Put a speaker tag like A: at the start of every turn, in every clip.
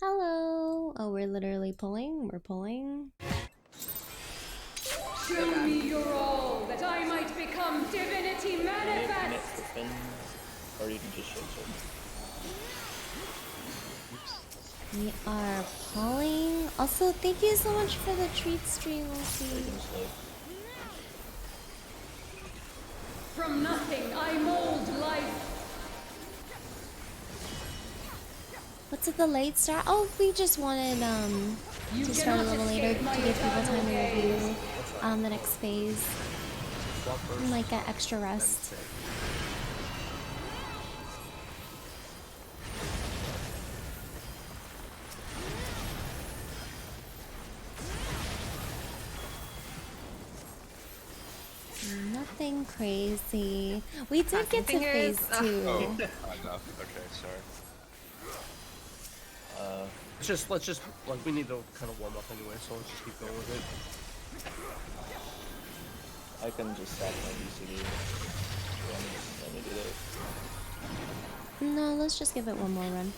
A: Hello. Oh, we're literally pulling. We're pulling.
B: Show me your all, that I might become divinity manifest!
C: Or you can just shake it.
A: We are pulling. Also, thank you so much for the treat stream, Lucy.
B: From nothing, I mold life.
A: What's at the late start? Oh, we just wanted to start a little later to give people time to review the next phase. And like get extra rest. Nothing crazy. We did get to phase 2.
D: Oh, enough. Okay, sorry.
E: Let's just like we need to kind of warm up anyway, so let's just keep going with it.
C: I can just sack my DCD. Let me do that.
A: No, let's just give it one more run.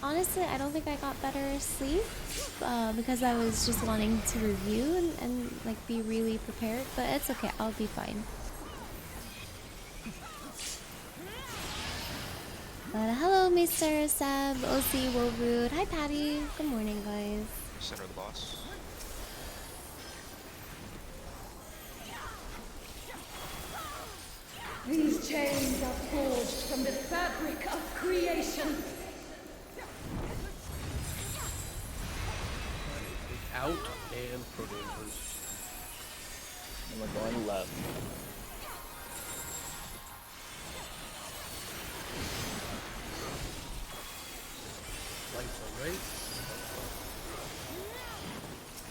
A: Honestly, I don't think I got better sleep because I was just wanting to review and like be really prepared, but it's okay, I'll be fine. But hello, Mr. Seb, OC, Wovood. Hi, Patty. Good morning, guys.
D: Center of the boss.
B: These chains are forged from the fabric of creation.
E: Out and protein first.
C: And we're going left.
E: Lights are right.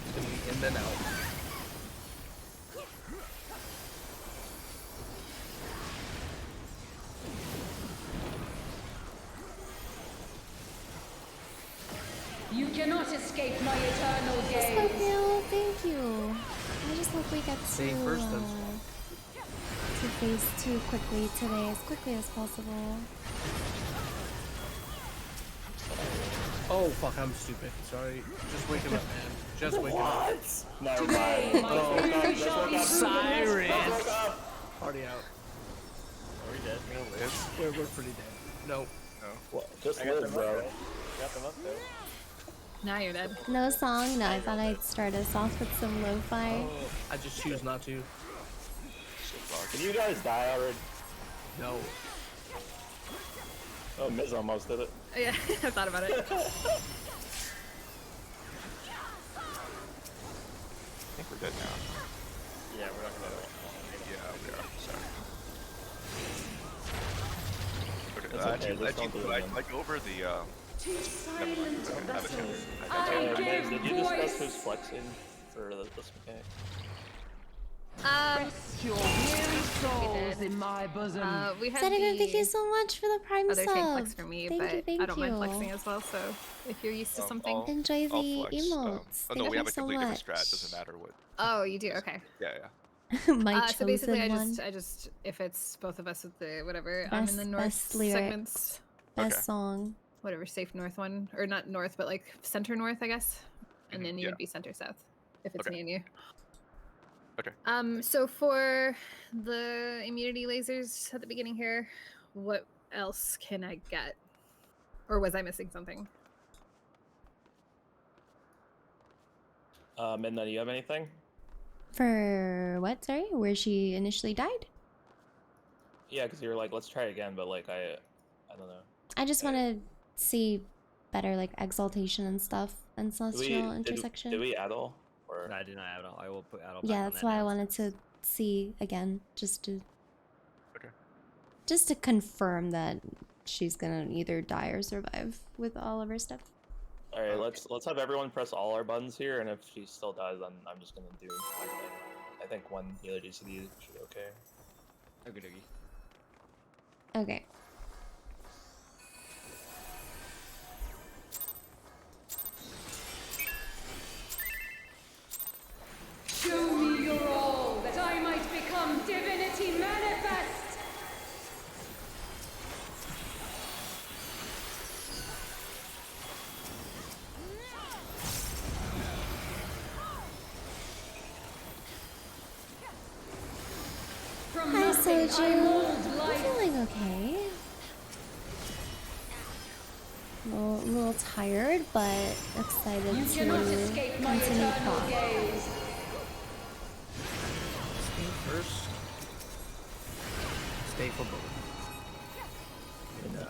E: It's gonna be in and out.
B: You cannot escape my eternal gaze.
A: Thank you. I just hope we get to phase 2 quickly today, as quickly as possible.
E: Oh fuck, I'm stupid. Sorry. Just waking up, man. Just waking up.
C: Never
B: Today,
C: mind.
B: my fury shall be
E: Siren! Party out.
D: Are we dead? We're gonna live?
E: We're pretty dead. No.
D: No.
C: Well, just live, bro.
D: Got them up there.
F: Now you're dead.
A: No song? No, I thought I'd start us off with some lo-fi.
E: I just choose not to.
C: Can you guys die already?
E: No.
C: Oh, Miz almost did it.
F: Yeah, I thought about it.
D: I think we're dead now.
C: Yeah, we're not gonna.
D: Yeah, we are. Sorry. Okay,
C: It's okay, just don't do it again.
D: I go over the,
B: To silent vessels,
D: I
B: I give
C: Did you discuss
B: voice.
C: who's flexing for this mechanic?
G: Your weary souls in my bosom.
F: We had
A: Senator,
F: the
A: thank you so much for the prime
F: other tank
A: sub.
F: flex for me,
A: Thank
F: but
A: you, thank
F: I don't mind
A: you.
F: flexing as well, so if you're used to something.
A: Enjoy the
D: I'll flex.
A: emotes.
D: Oh no,
A: Thank
D: we
A: you
D: have a
A: so
D: completely
A: much.
D: different strat. Doesn't matter what.
F: Oh, you do? Okay.
D: Yeah.
A: My
F: So basically,
A: chosen one.
F: I just, if it's both of us with the whatever, I'm in the
A: Best-
F: north
A: best lyrics.
F: segments,
A: Best
D: Okay.
A: song.
F: whatever, safe north one, or not north, but like center north, I guess, and then you
D: Yeah.
F: would be center south, if it's
D: Okay.
F: me and you.
D: Okay.
F: So for the immunity lasers at the beginning here, what else can I get? Or was I missing something?
C: And then you have anything?
A: For what? Sorry? Where she initially died?
C: Yeah, because you were like, let's try again, but like I don't know.
A: I just want to see better like exaltation and stuff and celestial intersection.
C: Did we add all? Or
H: No, I did not add all. I will put add all.
A: Yeah, that's why I wanted to see again, just to confirm that she's gonna either die or survive with all of her stuff.
C: all right, let's have everyone press all our buttons here, and if she still dies, then I'm just gonna do my thing. I think one healer DCD should be okay.
H: Okay, dokie.
A: Okay. Soju. I'm feeling okay. A little tired, but excited
B: You
A: to
B: cannot escape my
A: continue
B: eternal
A: prog.
B: gaze.
E: Stay first. Stay for both. And,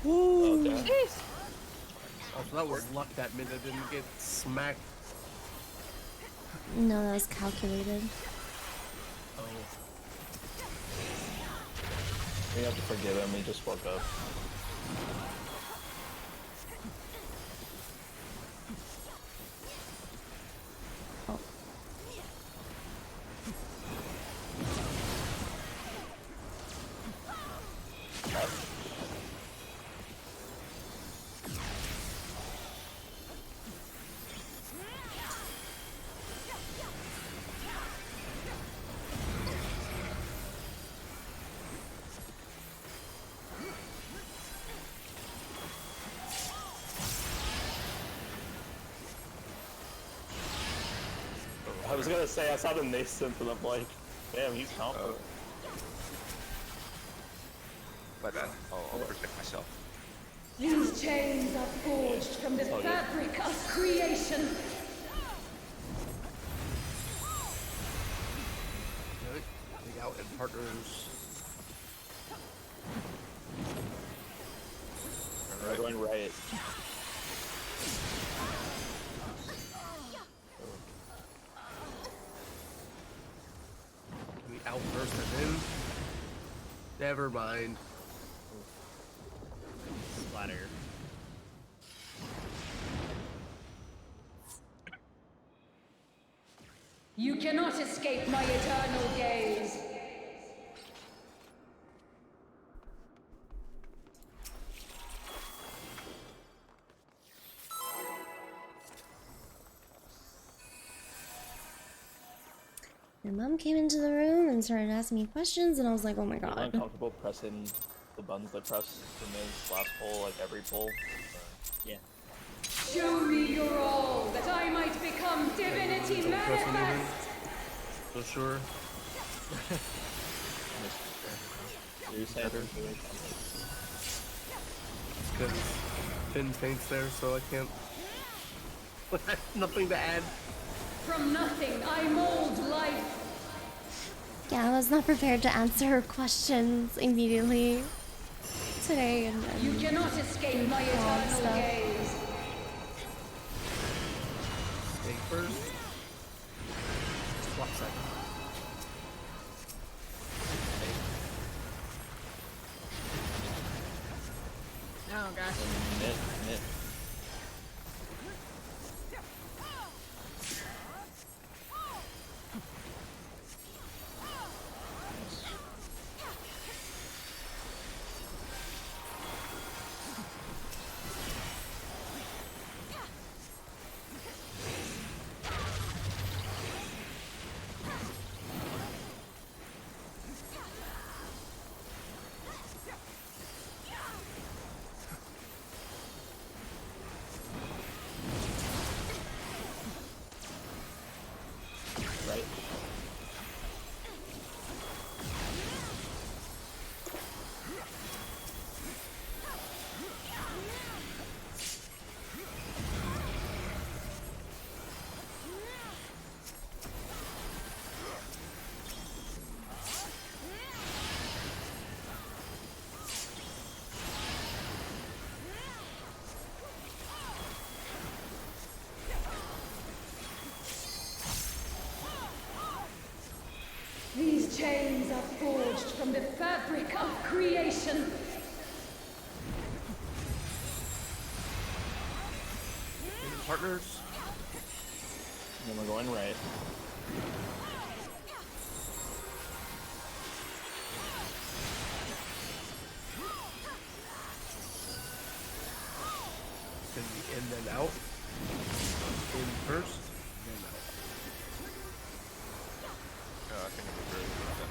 C: Okay.
F: Jeez.
E: oh, so that was luck that Minna didn't get smacked.
A: No, that was calculated.
E: Oh.
C: We have to forgive him, he just woke up.
A: Oh.
C: I was gonna say, I saw the nascent and I'm like, damn, he's confident.
D: My bad. I'll protect myself.
B: These chains are forged from the
C: all good.
B: fabric of creation.
E: Good. Take out and partners.
C: We're going right.
E: We outburst it in. Never mind. Splatter.
B: You cannot escape my eternal gaze.
A: Your mom came into the room and started asking me questions, and I was like, oh my
C: I'm
A: god.
C: uncomfortable pressing the buttons that press the main last pull, like every pull. Yeah.
B: Show me your all, that I might become divinity
E: Don't press anything.
B: manifest.
E: So sure.
C: You're saying
E: Because Finn paints there, so I can't. Nothing to add.
B: From nothing, I mold life.
A: Yeah, I was not prepared to answer her questions immediately today, and
B: You cannot escape my eternal
A: stuff.
B: gaze.
E: Stay first. Swap second.
F: Oh gosh.
C: Nit. Right.
B: These chains are forged from the fabric of creation.
E: Partners.
C: And then we're going right.
E: It's gonna be in then out. In first, then out.
D: I think I'm very good at that.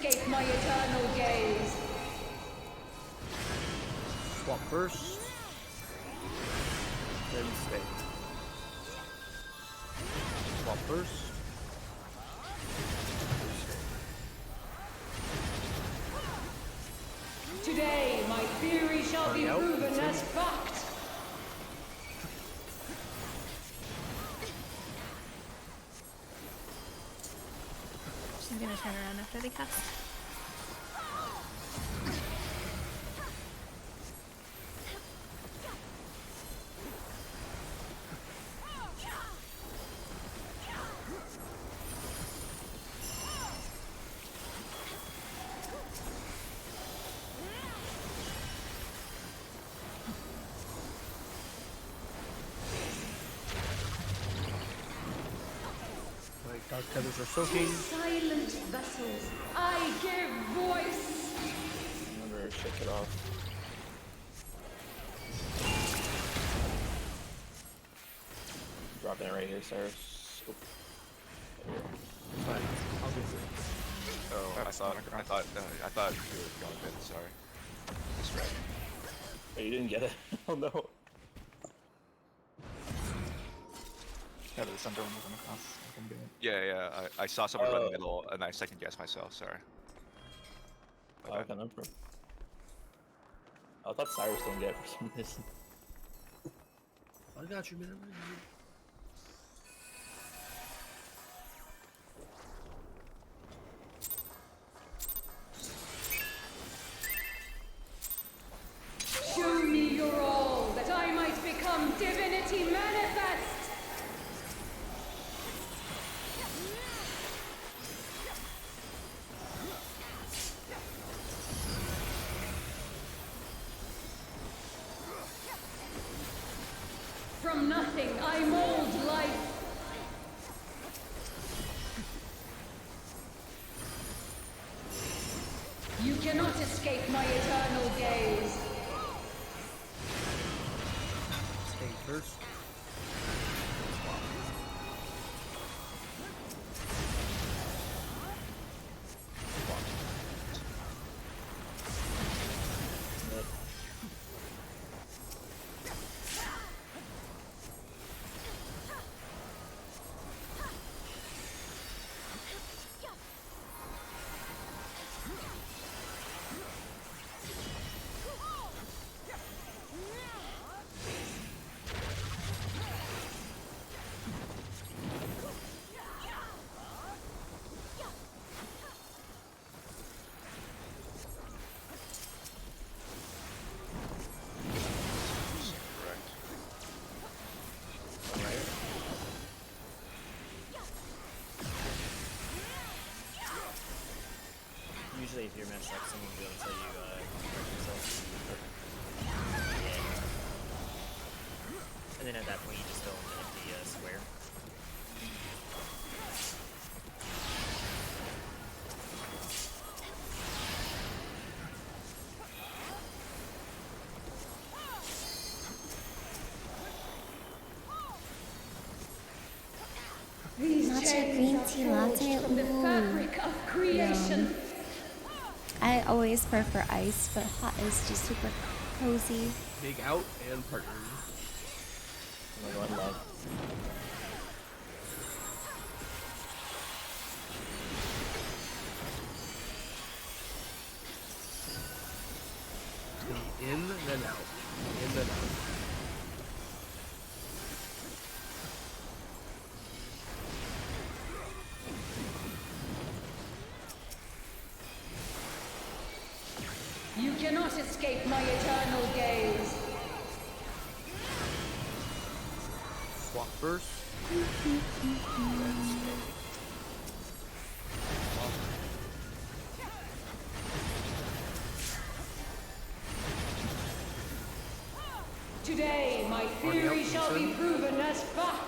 B: escape my eternal gaze.
E: Swap first. Then stay. Swap first.
B: Today, my theory shall be
E: Out.
B: proven as fact.
F: She's gonna turn around after they cast.
E: Like dark feathers are soaking.
B: Silent vessels, I give voice.
C: Remember, shake it off. Dropping it right here, Cyrus. Oop.
E: Fine. I'll do it.
D: Oh, I thought you were going mid. Sorry. Just right.
C: Oh, you didn't get it? Oh no.
H: Yeah, there's some going across. I can do it.
D: Yeah. I saw someone run middle, and I second guessed myself. Sorry.
C: Oh, okay, no problem. I thought Cyrus didn't get it for some reason.
E: I got you, man.
B: Show me your all, that I might become divinity manifest. From nothing, I mold life. You cannot escape my eternal gaze.
E: Stay first.
D: Correct.
I: Usually if you're messed up, someone will be able to tell you correct yourself. Yeah. And then at that point you just go into the square.
B: These
A: Matcha
B: chains
A: green
B: are
A: tea
B: forged
A: latte,
B: from the
A: ooh.
B: fabric of creation.
A: I always prefer ice, but hot is just super cozy.
E: Big out and partner.
C: I'm going left.
E: It's gonna be in, then out. In, then out.
B: You cannot escape my eternal gaze.
E: Swap first.
B: Today, my theory shall be proven as fact.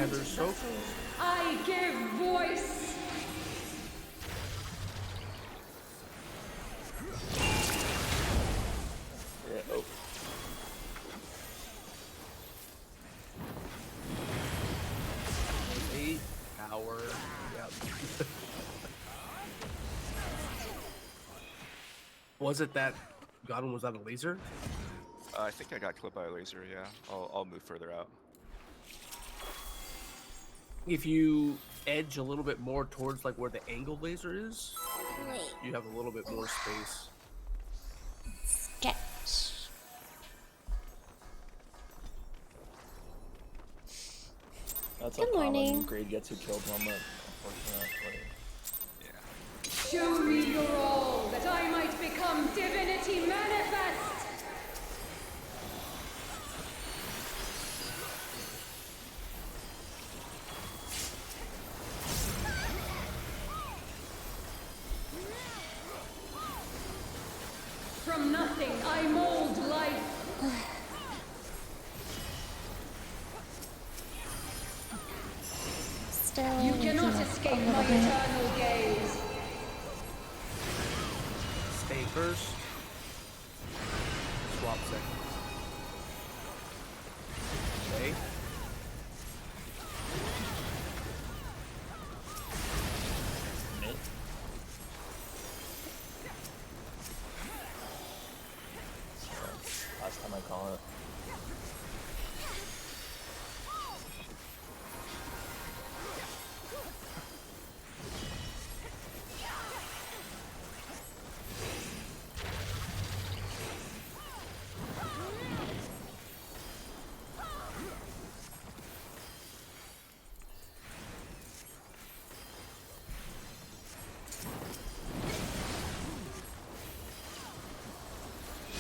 E: Tether soak.
B: vessels, I give voice.
C: Yeah, oh.
E: Eight hour. Yep. Was it that? Godwin, was that a laser?
D: I think I got clipped by a laser. Yeah, I'll move further out.
E: If you edge a little bit more towards like where the angle laser is, you have a little bit more space.
A: Sketch.
C: That's
A: Good
C: a common
A: morning.
C: greed gets you killed moment, unfortunately.
D: Yeah.
B: Show me your all, that I might become divinity manifest. From nothing, I mold life.
A: Still
B: You
A: waking
B: cannot
A: up
B: escape
A: a
B: my
A: little bit.
B: eternal gaze.
E: Stay first. Swap second. Okay.
C: Me? Last time I call it.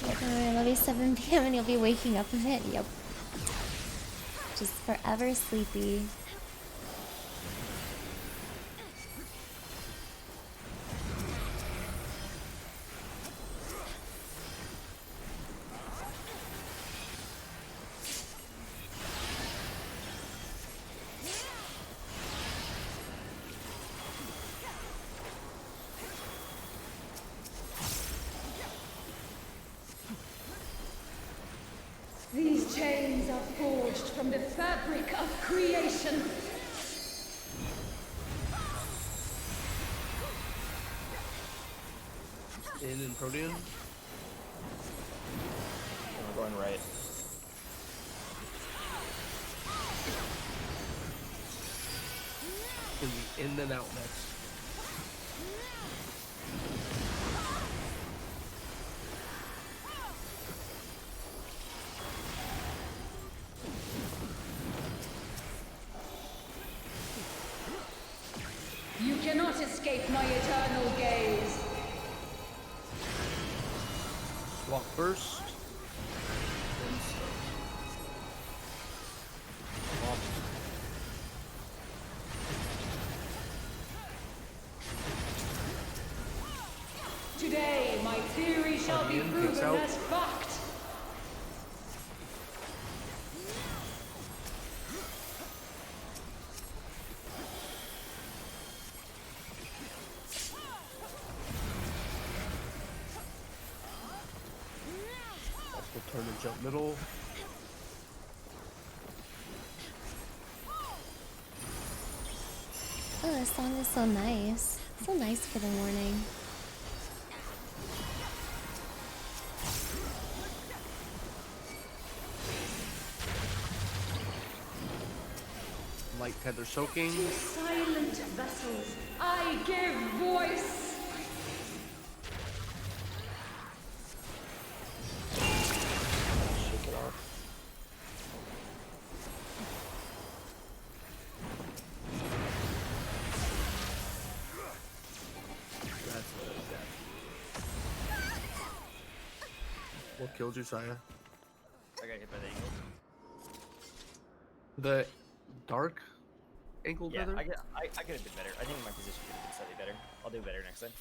A: Alright, it'll be 7 p.m. and you'll be waking up a bit. Yep. Just forever sleepy.
B: These chains are forged from the fabric of creation.
E: In Protean.
C: We're going right.
E: Can be in and out next.
B: You cannot escape my eternal gaze.
E: Walk first. Then slow. Walk.
B: Today, my theory shall be
E: Again,
B: proven
E: kicks out.
B: as fact.
E: Also turn and jump middle.
A: Oh, this song is so nice. So nice for the morning.
E: Light tether soaking.
B: To silent vessels, I give voice.
C: Shake it off.
E: That's that. What killed you, Saya?
I: I got hit by the angle.
E: The dark ankle
I: Yeah,
E: tether?
I: I get a bit better. I think my position could have been slightly better. I'll do better next time.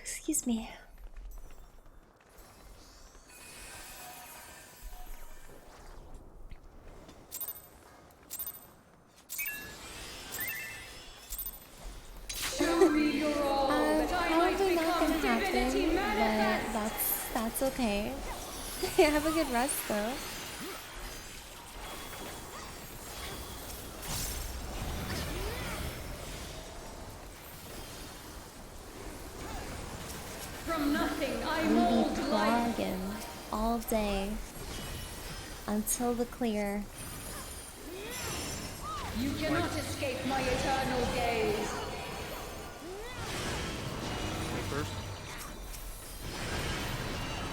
A: Excuse me. sleeping, but that's okay. Have a good rest though.
B: From nothing, I
A: We be
B: mold life.
A: progging all day until the clear.
B: You cannot escape my eternal gaze.
E: Me first.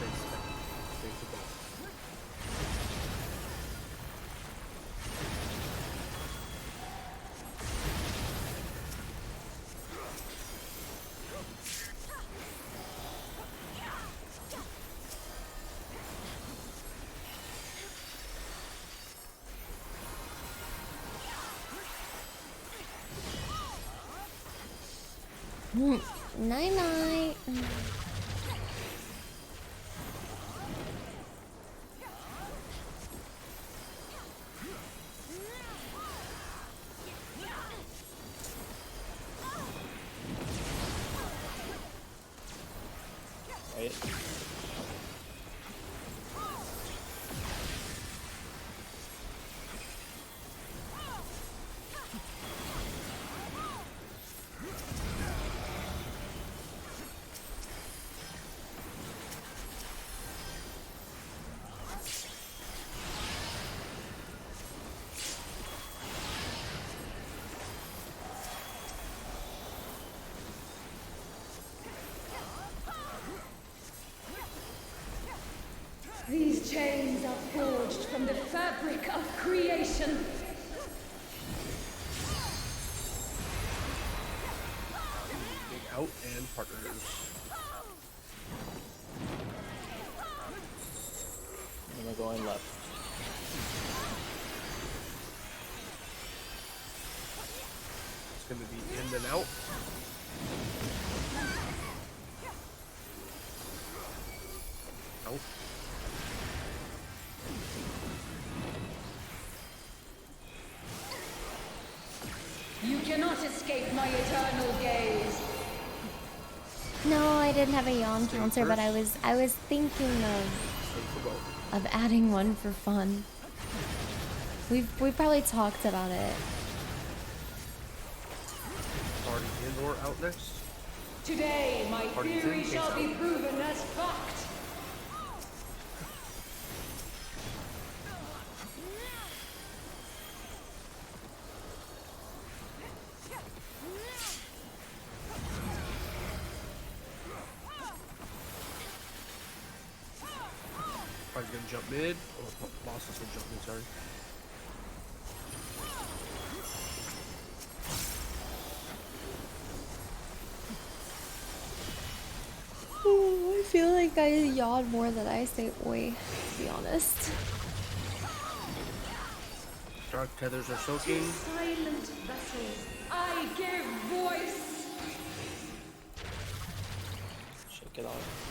E: Thanks to both.
A: Night night.
C: Right?
B: These chains are forged from the fabric of creation.
E: Big out and partners.
C: And we're going left.
E: It's gonna be in and out. Out.
B: You cannot escape my eternal gaze.
A: No, I didn't have a yawn counter, but I was thinking
E: Thanks to both.
A: of adding one for fun. We've probably talked about it.
E: Party in or out next.
B: Today, my
E: Party's
B: theory
E: in,
B: shall
E: case
B: be
E: out.
B: proven as fact.
E: Probably gonna jump mid. Or boss is gonna jump mid, sorry.
A: Oh, I feel like I yawn more than I say oi, to be honest.
E: Dark tethers are soaking.
B: Silent vessels, I give voice.
C: Shake it off.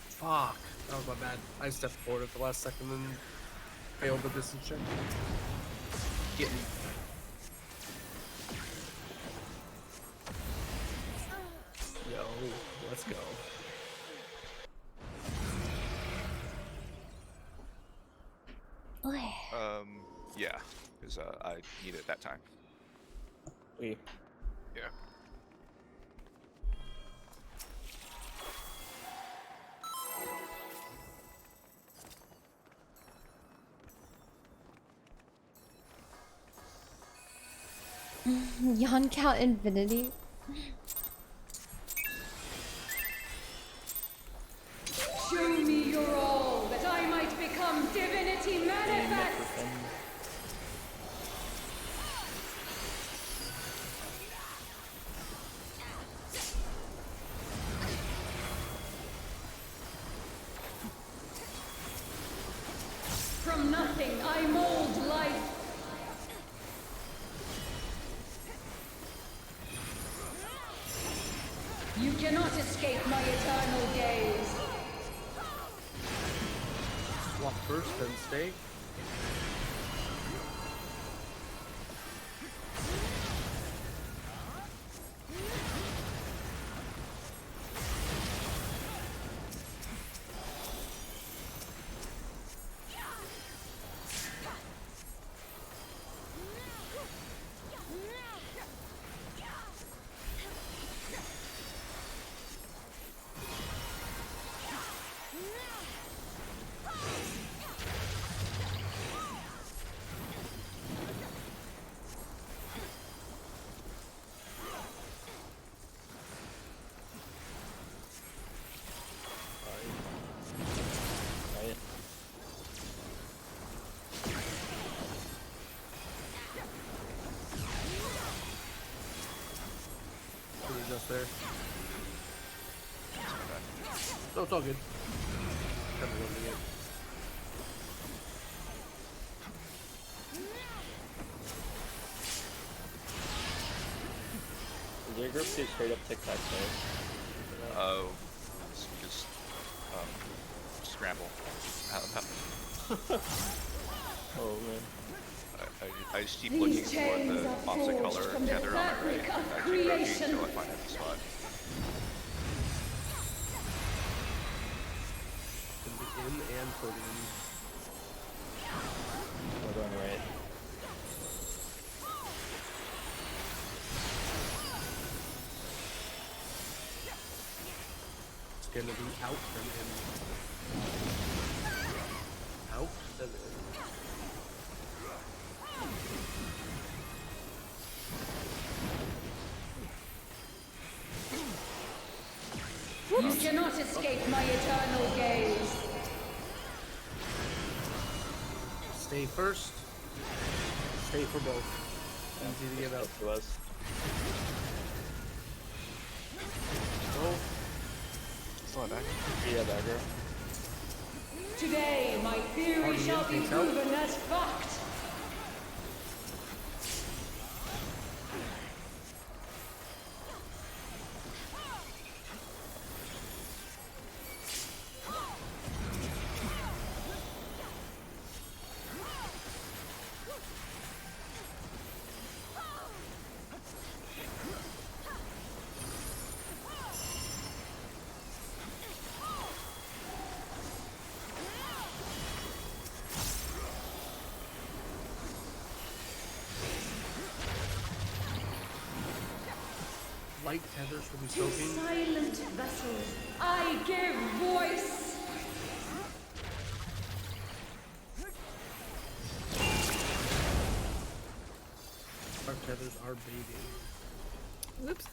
E: Fuck. That was my bad. I stepped forward at the last second and failed the distance check. Get me. Yo, let's go.
A: Oi.
D: Yeah, because I need it that time.
C: We.
D: Yeah.
A: Yawn count infinity.
B: Show me your all, that I might become divinity manifest. From nothing, I mold life. You cannot escape my eternal gaze.
E: Swap first, then stay. there.
D: That's my bad.
E: No, it's all good. Kind of rubbing it.
C: Is your group do straight up tic-tac-toe?
D: Oh, just scramble. I don't know.
C: Oh man.
D: I just keep looking
B: These
D: for
B: chains
D: the
B: are
D: opposite
B: forged
D: color
B: from the
D: tether on my right.
B: fabric
D: I
B: of
D: keep rotating
B: creation.
D: until I find the spot.
E: In and put in.
C: We're going right.
E: It's gonna be out and in. Out and in.
B: You cannot escape my eternal gaze.
E: Stay first. Stay for both. Easy to get out.
C: To us.
E: Oh,
H: Still a back.
C: Yeah, dagger.
B: Today, my theory
E: Party
B: shall be
E: takes out.
B: proven as fact.
E: light tethers will be
B: To
E: soaking.
B: silent vessels, I give voice.
E: Our tethers are baiting.
F: Oops.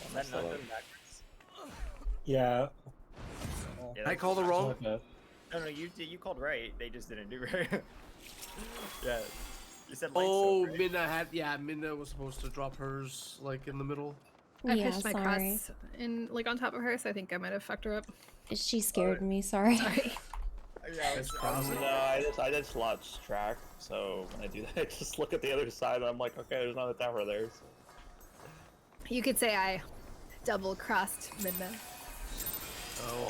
I: Was that not going backwards?
C: Yeah.
I: Yeah,
E: I called the wrong.
C: Okay.
I: No, you called right. They just didn't do right. Yeah, you said light
E: Oh,
I: soak, right?
E: Minna was supposed to drop hers like in the middle.
F: I
A: Yeah,
F: pushed my
A: sorry.
F: cross in like on top of her, so I think I might have fucked her up.
A: She scared me, sorry.
F: Sorry.
I: Yeah,
E: That's cross.
C: No, I just lost track, so when I do that, I just look at the other side and I'm like, okay, there's not a tower there. So.
F: You could say I double crossed Midna.
E: Oh,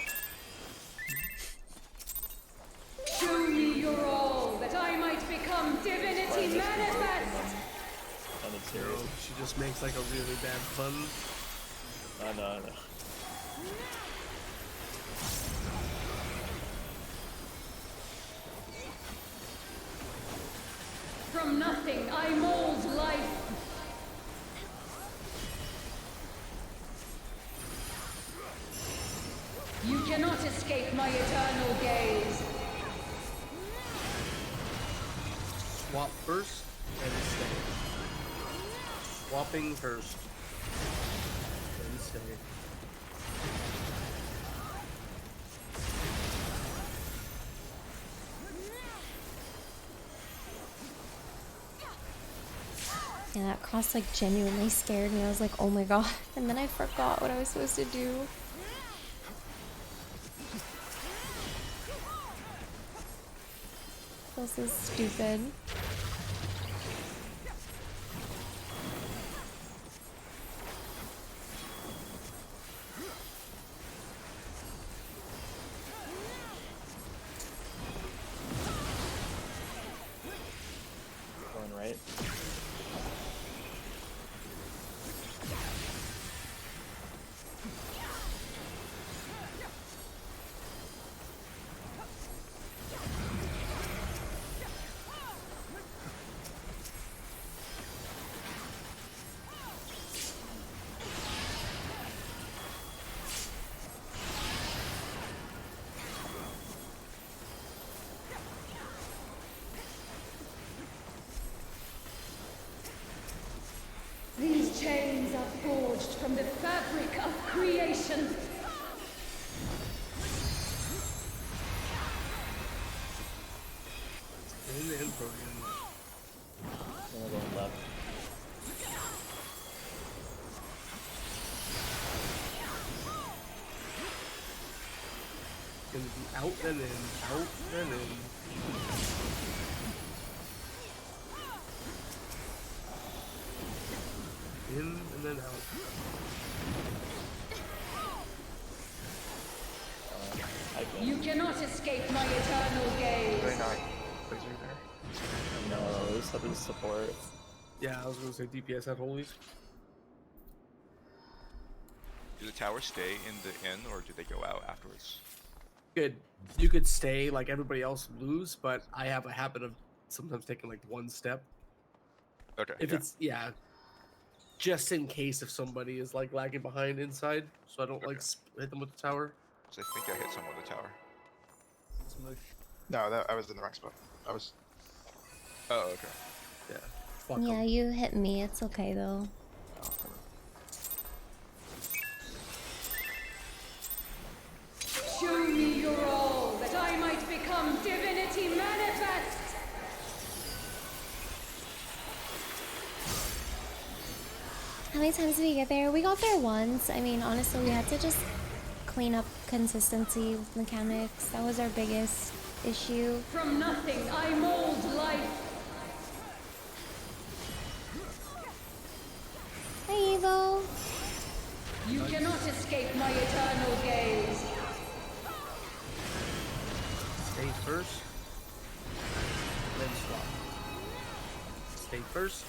B: Show me your all, that I might become divinity manifest.
C: And it's
E: no,
C: serious.
E: she just makes like a really bad pun.
C: I know.
B: From nothing, I mold life. You cannot escape my eternal gaze.
E: Swap first and stay. Swapping first. Then stay.
A: Yeah, that cross like genuinely scared me. I was like, oh my god. And then I forgot what I was supposed to do. This is stupid.
C: Going right.
E: Gonna be out and in, out and in. In and then out.
B: You cannot escape my eternal gaze.
H: Really not laser there.
C: No, this had support.
E: Yeah, I was gonna say DPS had holies.
D: Do the towers stay in the inn, or do they go out afterwards?
E: You could stay like everybody else lose, but I have a habit of sometimes taking like one step.
D: Okay.
E: If it's just in case if somebody is like lagging behind inside, so I don't like hit them with the tower.
D: So I think I hit someone with the tower.
H: No, I was in the wrong spot. I was.
D: Oh, okay.
E: Yeah. Fuck
A: Yeah,
E: 'em.
A: you hit me. It's okay though.
B: Show me your all, that I might become divinity manifest.
A: How many times did we get there? We got there once. I mean, honestly, we had to just clean up consistency with mechanics. That was our biggest issue.
B: From nothing, I mold life.
A: Hi, Evo.
B: You cannot escape my eternal gaze.
E: Stay first, then swap. Stay first.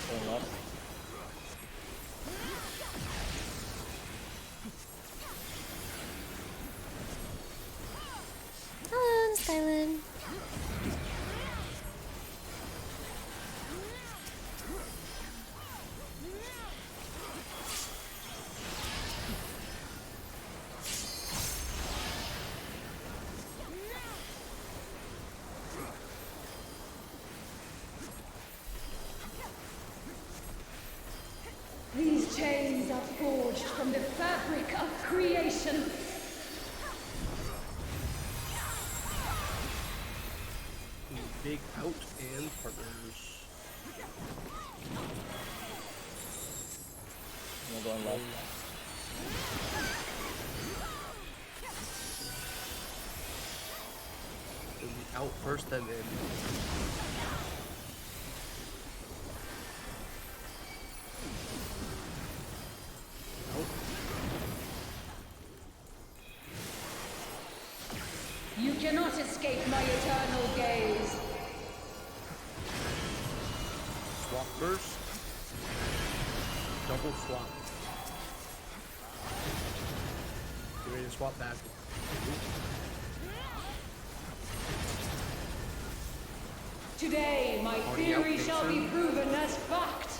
C: Going left.
A: Hello, Skyland.
B: These chains are forged from the fabric of creation.
E: Big out and partners.
C: I'm going left.
E: Gonna be out first, then in.
B: You cannot escape my eternal gaze.
E: Swap first. Double swap. Get ready to swap back.
B: Today, my
E: Already
B: theory
E: outpaced
B: shall be
E: him.
B: proven as fact.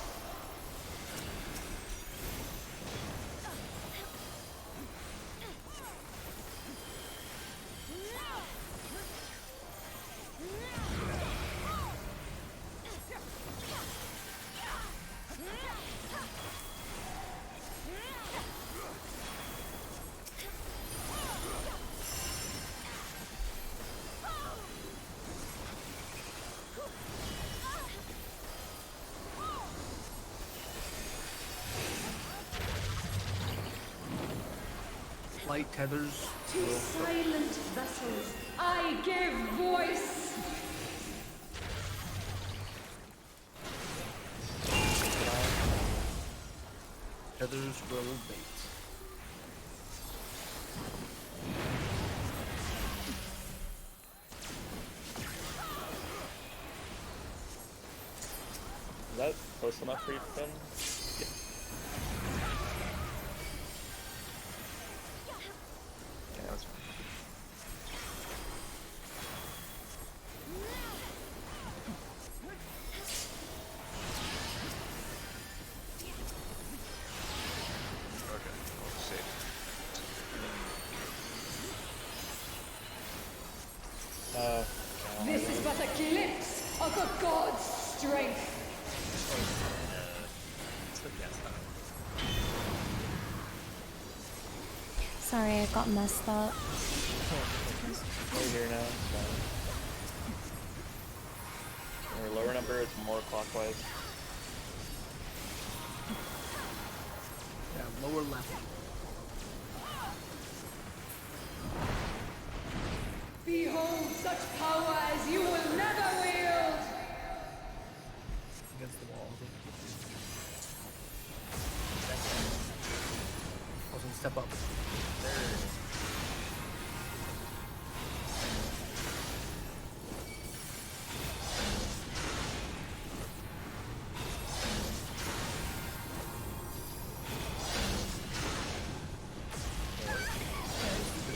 E: Light tethers.
B: To silent vessels, I give voice.
E: Tethers will bait.
C: Is that close enough for you, Finn?
H: Yeah, that's fine.
B: This is but a glimpse of a god's strength.
A: Sorry, I got messed up.
C: We're here now. It's fine. Our lower number is more clockwise.
E: Yeah, lower left.
B: Behold such power as you will never wield.
E: Against the wall. Also, step up.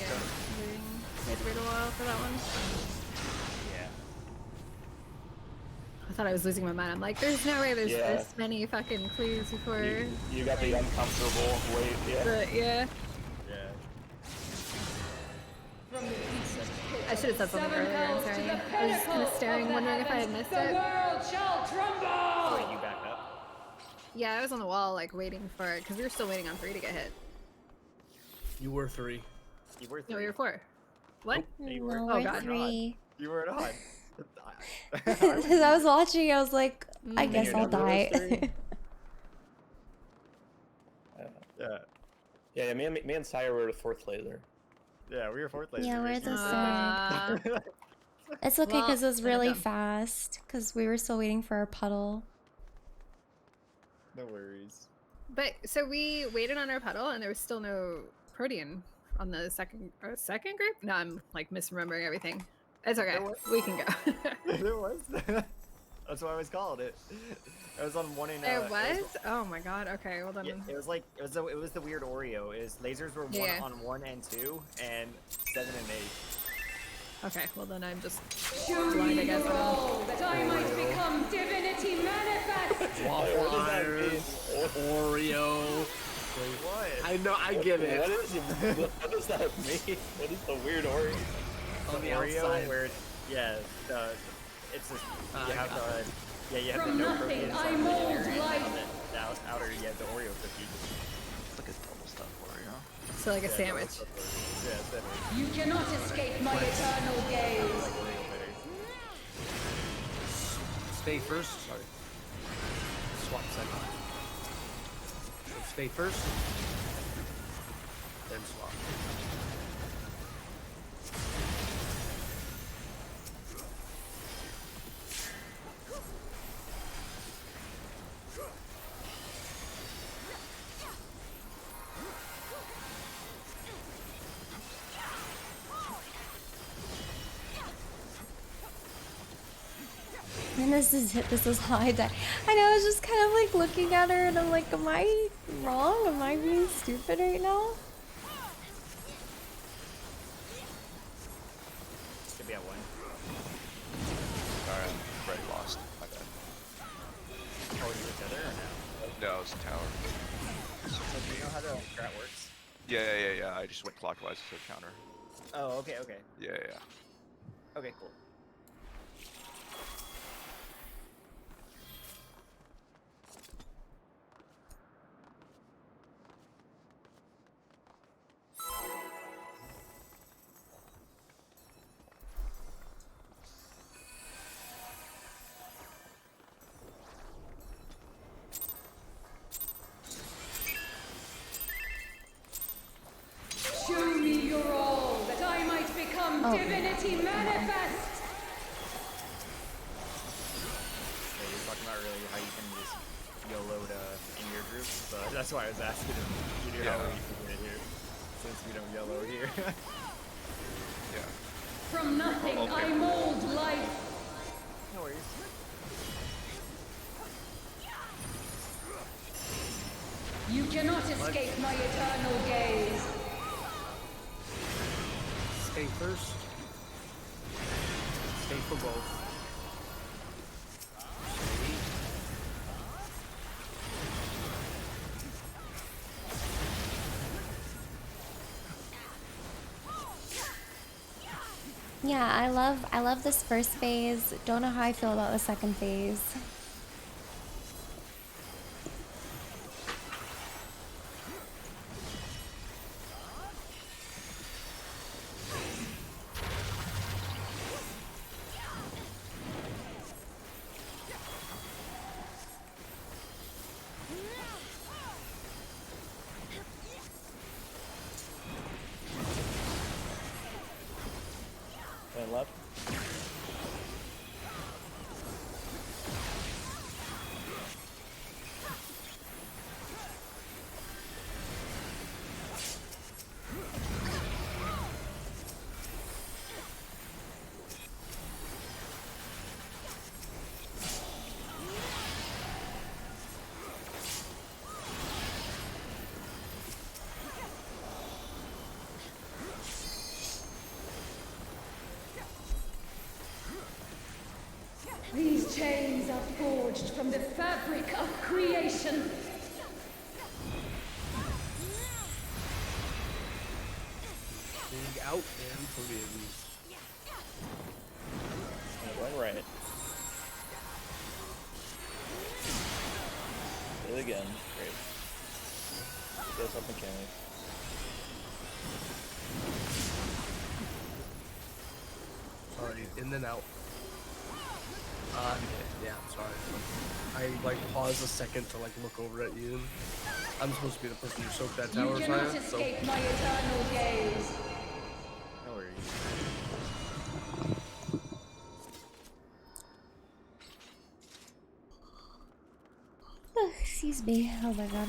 F: We had to wait a while for that one.
I: Yeah.
F: I thought I was losing my mind. I'm like, there's no way there's
C: Yeah.
F: this many fucking clues before.
C: You got the uncomfortable wait, yeah.
F: Yeah.
I: Yeah.
B: From the deepest pit
F: I should have said something earlier. I'm sorry. I was just kind of staring, wondering if I had missed
B: the
F: it.
B: world shall
I: Oh,
B: tremble.
I: wait, you backed up?
F: Yeah, I was on the wall, like waiting for it because we were still waiting on 3 to get hit.
E: You were 3.
I: You were 3.
F: No, we were 4. What?
I: You were-
A: No,
F: Oh,
A: we're
F: God.
A: 3.
I: You were on.
A: Because I was watching, I was like, I
F: Mm.
A: guess
C: Your
A: I'll
C: number was
A: die.
C: 3?
I: Yeah.
C: Yeah, me and Sire were the 4th laser.
I: Yeah, we were 4th laser.
A: Yeah, we're the
F: Uh,
A: third. It's okay
F: Well,
A: because it was
F: there we
A: really
F: go.
A: fast because we were still waiting for our puddle.
I: No worries.
F: But so we waited on our puddle, and there was still no Protean on the second group. No, I'm like misremembering everything. It's okay.
I: There was-
F: We can go.
I: There was. That's why I was called it. It was on 1 and.
F: There was. Oh my god. Okay. Well then.
I: Yeah, it was like it was the weird Oreo. Is lasers were
F: Yeah.
I: on 1 and 2 and 7 and 8.
F: Okay. Well then I'm just
B: Show
F: blind, I
B: me
F: guess.
B: your all, that I might become divinity manifest.
E: Waffle
C: What does that
E: iron,
C: mean?
E: Oreo.
I: What?
E: I know, I get it.
C: What does that mean? What is the weird Oreo?
E: On the
I: Oreo
E: outside.
I: where it's just you have
E: got
I: the you have
B: From
I: the no
B: nothing,
I: protein
B: I
I: inside
B: mold
I: the inner, and
B: life.
I: on the outer you have the Oreo cookie.
H: It's like a double stuff Oreo.
F: so like a
I: Yeah,
F: sandwich.
I: Yeah, sandwich.
B: You cannot escape my eternal gaze.
I: Oreo better.
E: Stay first. Sorry. Swap second. Stay first. Then swap.
A: And this is how I die. I know, I was just kind of like looking at her and I'm like, am I wrong? Am I being stupid right now?
I: Should be at 1.
D: Alright, already lost. My bad.
I: Oh, you were together or no?
D: No, it's a tower.
I: So do you know how the strat works?
D: Yeah. I just went clockwise to counter.
I: Oh, okay.
D: Yeah.
I: Okay, cool.
B: Show me your all, that I might become
A: Oh.
B: divinity manifest.
I: Yeah, you were talking about earlier how you can just YOLO in your group, but that's why I was asking if you knew how
D: Yeah.
I: we can get here, since we don't YOLO here.
D: Yeah.
B: From nothing,
D: Oh, okay.
B: I mold life.
I: No worries.
B: You cannot escape my eternal gaze.
E: Stay first. Stay for both.
A: Yeah, I love this first phase. Don't know how I feel about the second phase.
C: And left.
B: These chains are forged from the fabric of creation.
E: Big out and put in.
C: And going right. Hit it again. Great. Get us up mechanics.
E: Sorry, in and out. Yeah, I'm sorry. I like paused a second to like look over at you. I'm supposed to be the person who soaked that tower,
B: You cannot
E: so
B: escape my eternal gaze.
I: No worries.
A: Oh, excuse me. Oh my god.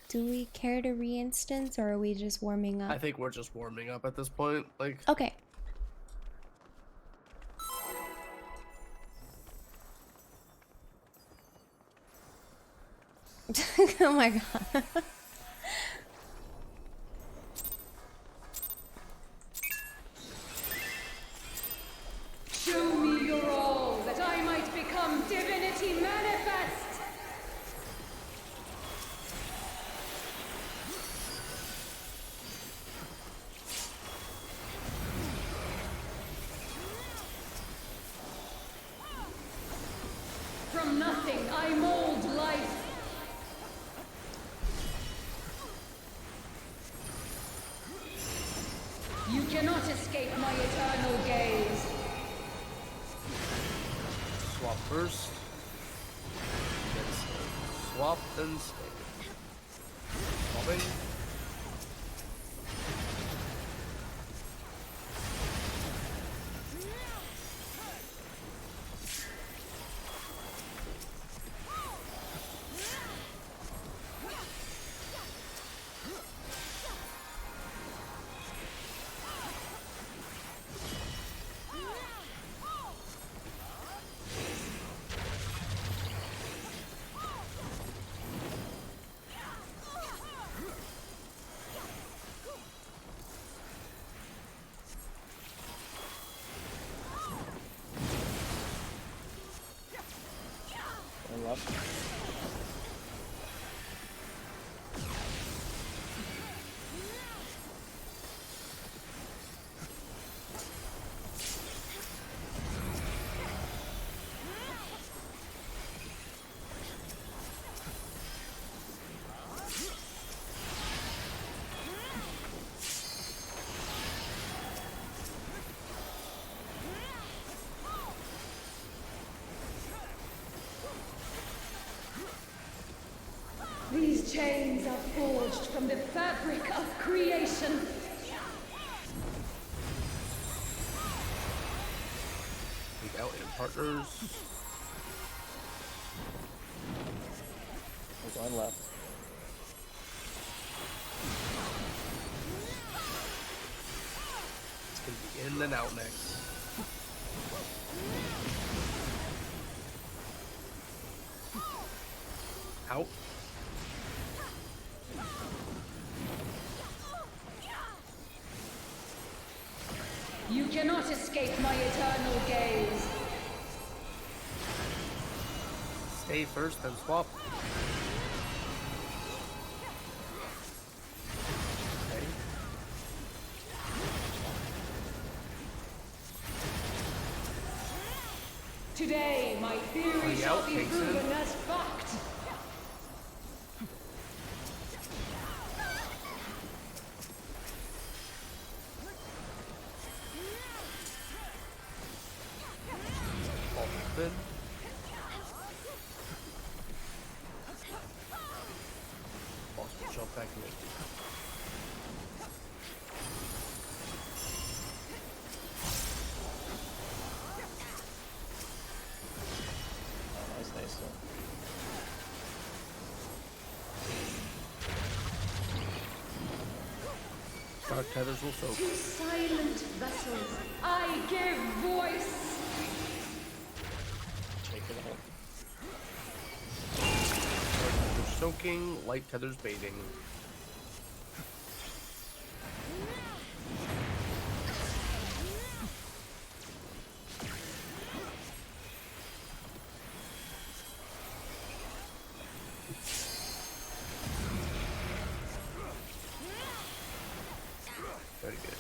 A: Do we care to re-instance or are we just warming up?
E: I think we're just warming up at this point. Like,
A: Okay. Oh my god.
B: Show me your all, that I might become divinity manifest. From nothing, I mold life. You cannot escape my eternal gaze.
E: swap first. Then stay. Swap, then stay. Swapping.
C: And left.
B: These chains are forged from the fabric of creation.
E: Take out in partners.
C: We're going left.
E: It's gonna be in and out next. Out.
B: You cannot escape my eternal gaze.
E: Stay first, then swap. Okay.
B: Today, my theory shall be proven as fact.
E: Then boss will jump back in.
C: Nice.
E: Dark tethers will soak.
B: To silent vessels, I give voice.
C: Shake it out.
E: Dark tethers soaking, light tethers baiting. Very good.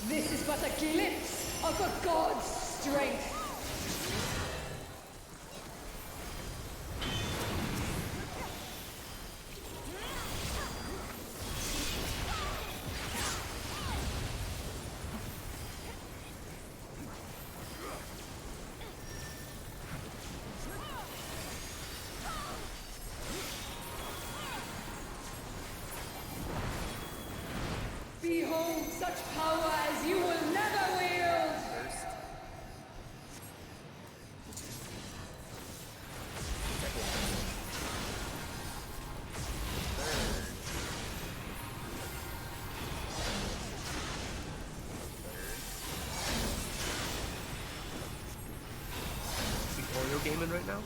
B: This is but a glimpse of a god's strength. Behold such power as you will never wield!
E: Is the Oreo gaming right now?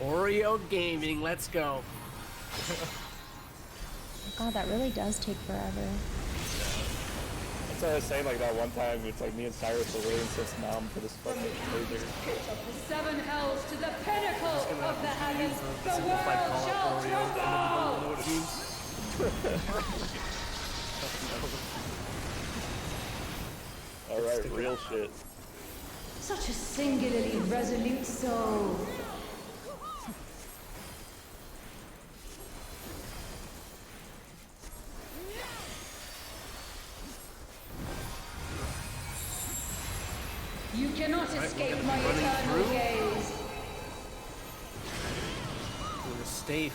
E: Oreo gaming, let's go.
A: God, that really does take forever.
C: That's what I was saying, like that one time, it's like me and Cyrus were waiting since Nam for this fucking laser.
B: The seven hells to the pinnacle of the heavens, the
E: Simplified
B: world
E: call
B: shall
E: out Oreo, and then you don't know what it means.
C: Alright, real shit.
B: Such a singularly resolute soul. You cannot escape my eternal gaze.
E: We're gonna stay.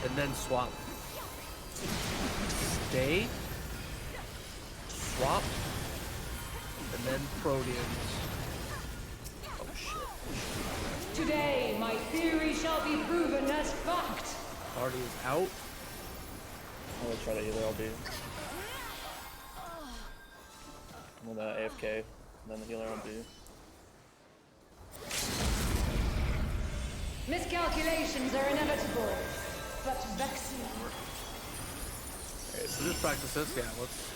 E: And then swap. Stay. Swap. And then Proteans. Oh shit.
B: Today, my theory shall be proven as fact.
E: Party is out.
C: I'm gonna try to healer LB. I'm gonna AFK, and then the healer LB.
B: Miscalculations are inevitable, but vexing.
E: Alright, so just practice this. Yeah, let's.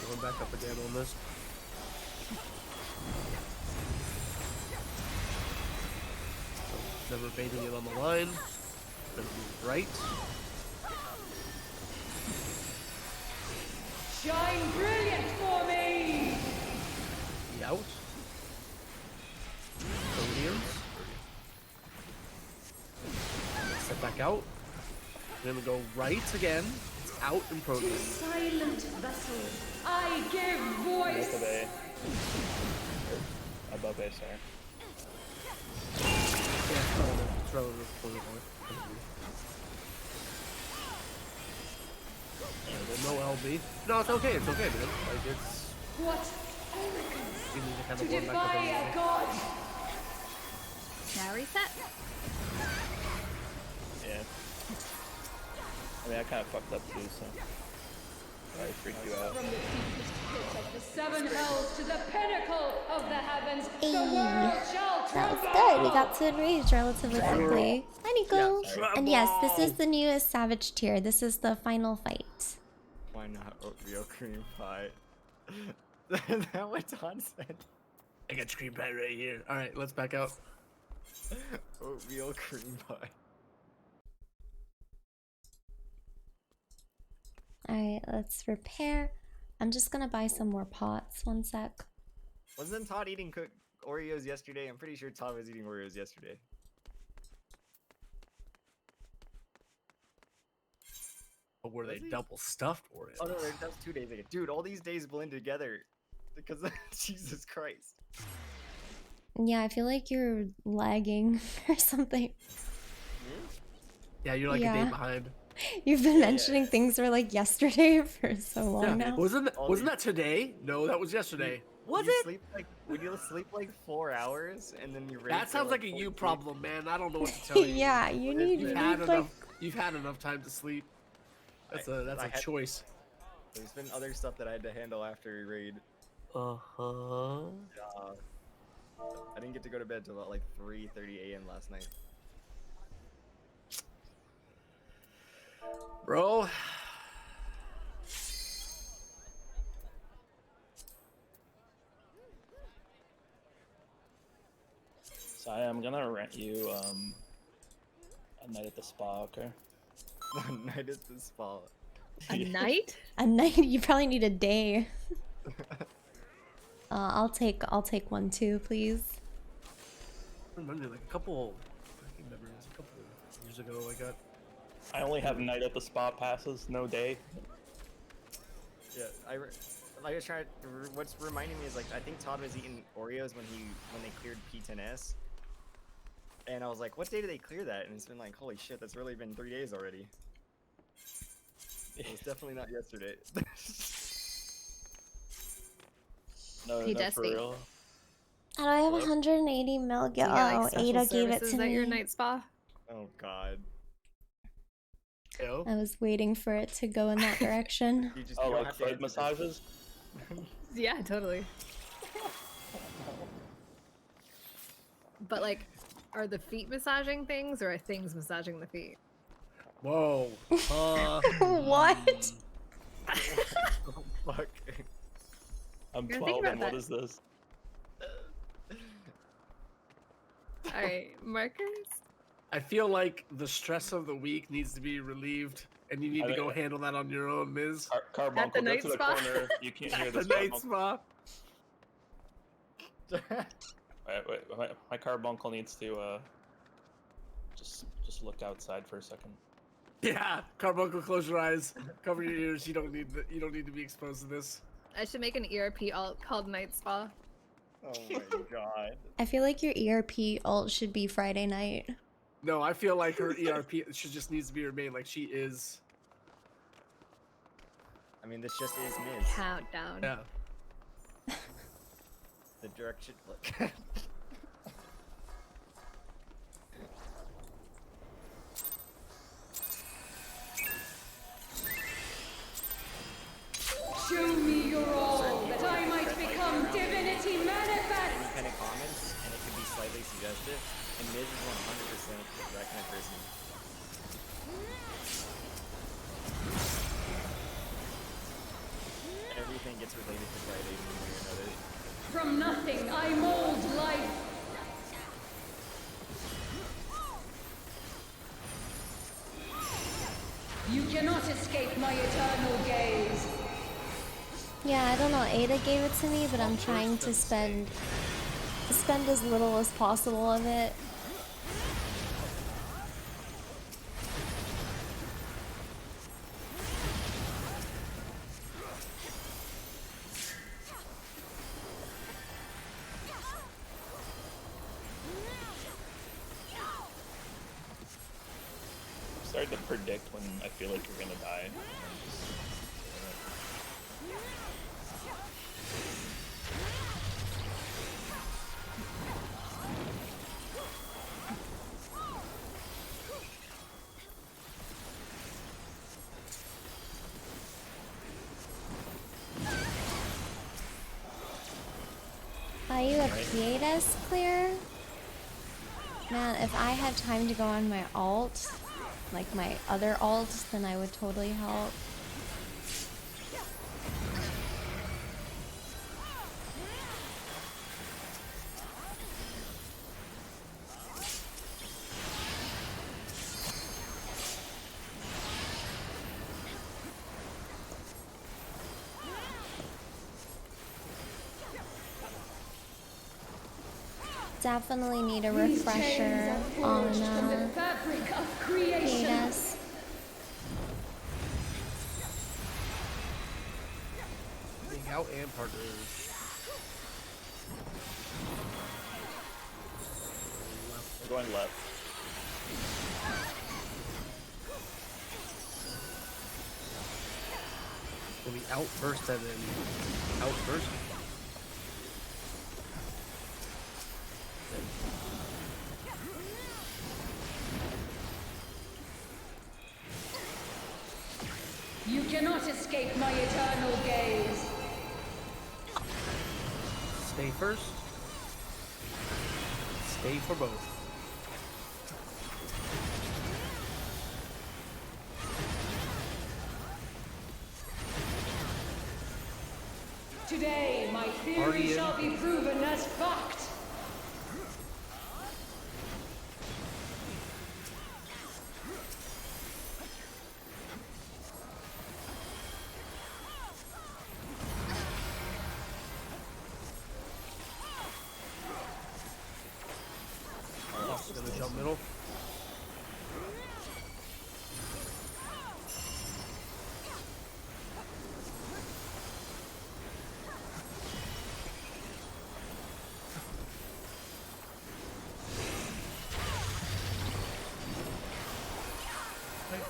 E: Going back up again on this. So, never baiting it on the line. Then move right.
B: Shine brilliant for me!
E: Be out. Podiums. Step back out. Then we go right again. It's out in
B: To
E: Proteans.
B: silent vessels, I give
C: North of
B: voice.
C: A. Or above A, sorry.
E: Yeah, it's relative. It's relative. No LB. No, it's okay. It's okay, man. Like it's.
B: What arrogance
E: You need to kind
B: to
E: of warm back up
B: defy
E: anyway.
B: a god!
F: Now reset.
C: Yeah. I mean, I kind of fucked up too, so. I freaked you out.
B: From the deepest pit of the seven hells to the pinnacle of the heavens. heavens,
A: Hey,
B: the world shall
A: that was
B: tremble.
A: good. We got to enrage relatively quickly. Hi, Nico.
E: Yeah,
A: And yes, this is the newest Savage tier. This is the final fight.
I: Why not oatmeal cream pie? That what Don said.
E: I got screen pie right here. All right, let's back out.
I: Oatmeal cream pie.
A: Alright, let's repair. I'm just gonna buy some more pots. One sec.
I: Wasn't Todd eating Oreos yesterday? I'm pretty sure Todd was eating Oreos yesterday.
E: But were they
I: Was he?
E: double stuffed Oreos?
I: Oh no, that was 2 days ago. Dude, all these days blend together. Because Jesus Christ.
A: Yeah, I feel like you're lagging or something.
E: Yeah, you're like a day behind.
A: You've been mentioning things were like yesterday for so long now.
E: Wasn't that today? No, that was yesterday.
I: Was it? Would you sleep like 4 hours and then you raid
E: That
I: for,
E: sounds like a
I: 14?
E: you problem, man. I don't know what to tell you.
A: Yeah, you need
E: You've had enough time to sleep. That's a choice.
I: There's been other stuff that I had to handle after raid.
E: Uh-huh.
I: I didn't get to go to bed till about like 3:30 a.m. last night.
E: Bro.
C: So I'm gonna rent you a night at the spa, okay?
I: A night at the spa.
F: A night?
A: A night? You probably need a day. I'll take one too, please.
E: I remember like a couple years ago
C: I only have night at the spa passes, no day.
I: Yeah, I was trying. What's reminding me is like I think Todd was eating Oreos when they cleared P12S, and I was like, what day did they clear that? And it's been like, holy shit, that's really been 3 days already. It was definitely not yesterday.
C: No, for real.
A: How do I have 180 mil?
F: Do you get, like,
A: Oh,
F: special
A: Ada gave it
F: services
A: to
F: at
A: me.
F: your night spa?
I: Oh god.
A: I was waiting for it to go in that direction.
C: Oh, like foot massages?
F: Yeah, totally. But like, are the feet massaging things or are things massaging the feet?
E: Whoa.
A: What?
I: Oh, fuck.
C: I'm
F: You're
C: 12
F: thinking about
C: and what
F: that.
C: is this?
F: Alright, markers?
E: I feel like the stress of the week needs to be relieved, and you need to go handle that on your own, Ms.
C: Carbuncle, go to the corner. You can't hear
E: The
C: this.
E: night spa.
C: Wait, my carbuncle needs to just look outside for a second.
E: Yeah, Carbuncle, close your eyes, cover your ears. You don't need to be exposed to this.
F: I should make an ERP alt called Night Spa.
I: Oh my god.
A: I feel like your ERP alt should be Friday night.
E: No, I feel like her ERP just needs to be her main, like she is.
I: I mean, this just is Miz.
F: Countdown.
E: Yeah.
I: The direction. Look.
B: Show me your all, that I might become divinity manifest.
I: Any kind of comments, and it could be slightly suggestive. And Miz is 100% that kind of person. Everything gets related to Friday in one way or another.
B: From nothing I mold life. You cannot escape my eternal gaze.
A: Yeah, I don't know. Ada gave it to me, but I'm trying to spend as little as possible of it.
C: I'm starting to predict when I feel like you're gonna die.
A: Are you a P12S clear? Man, if I had time to go on my alt, like my other alt, then I would totally help. Definitely need a refresher on P12S.
E: Being out and partners.
C: We're going left.
E: We'll be out first and then out first.
B: You cannot escape my eternal gaze.
E: Stay first. Stay for both.
B: Today, my theory shall be proven as fact.
E: Gonna jump middle.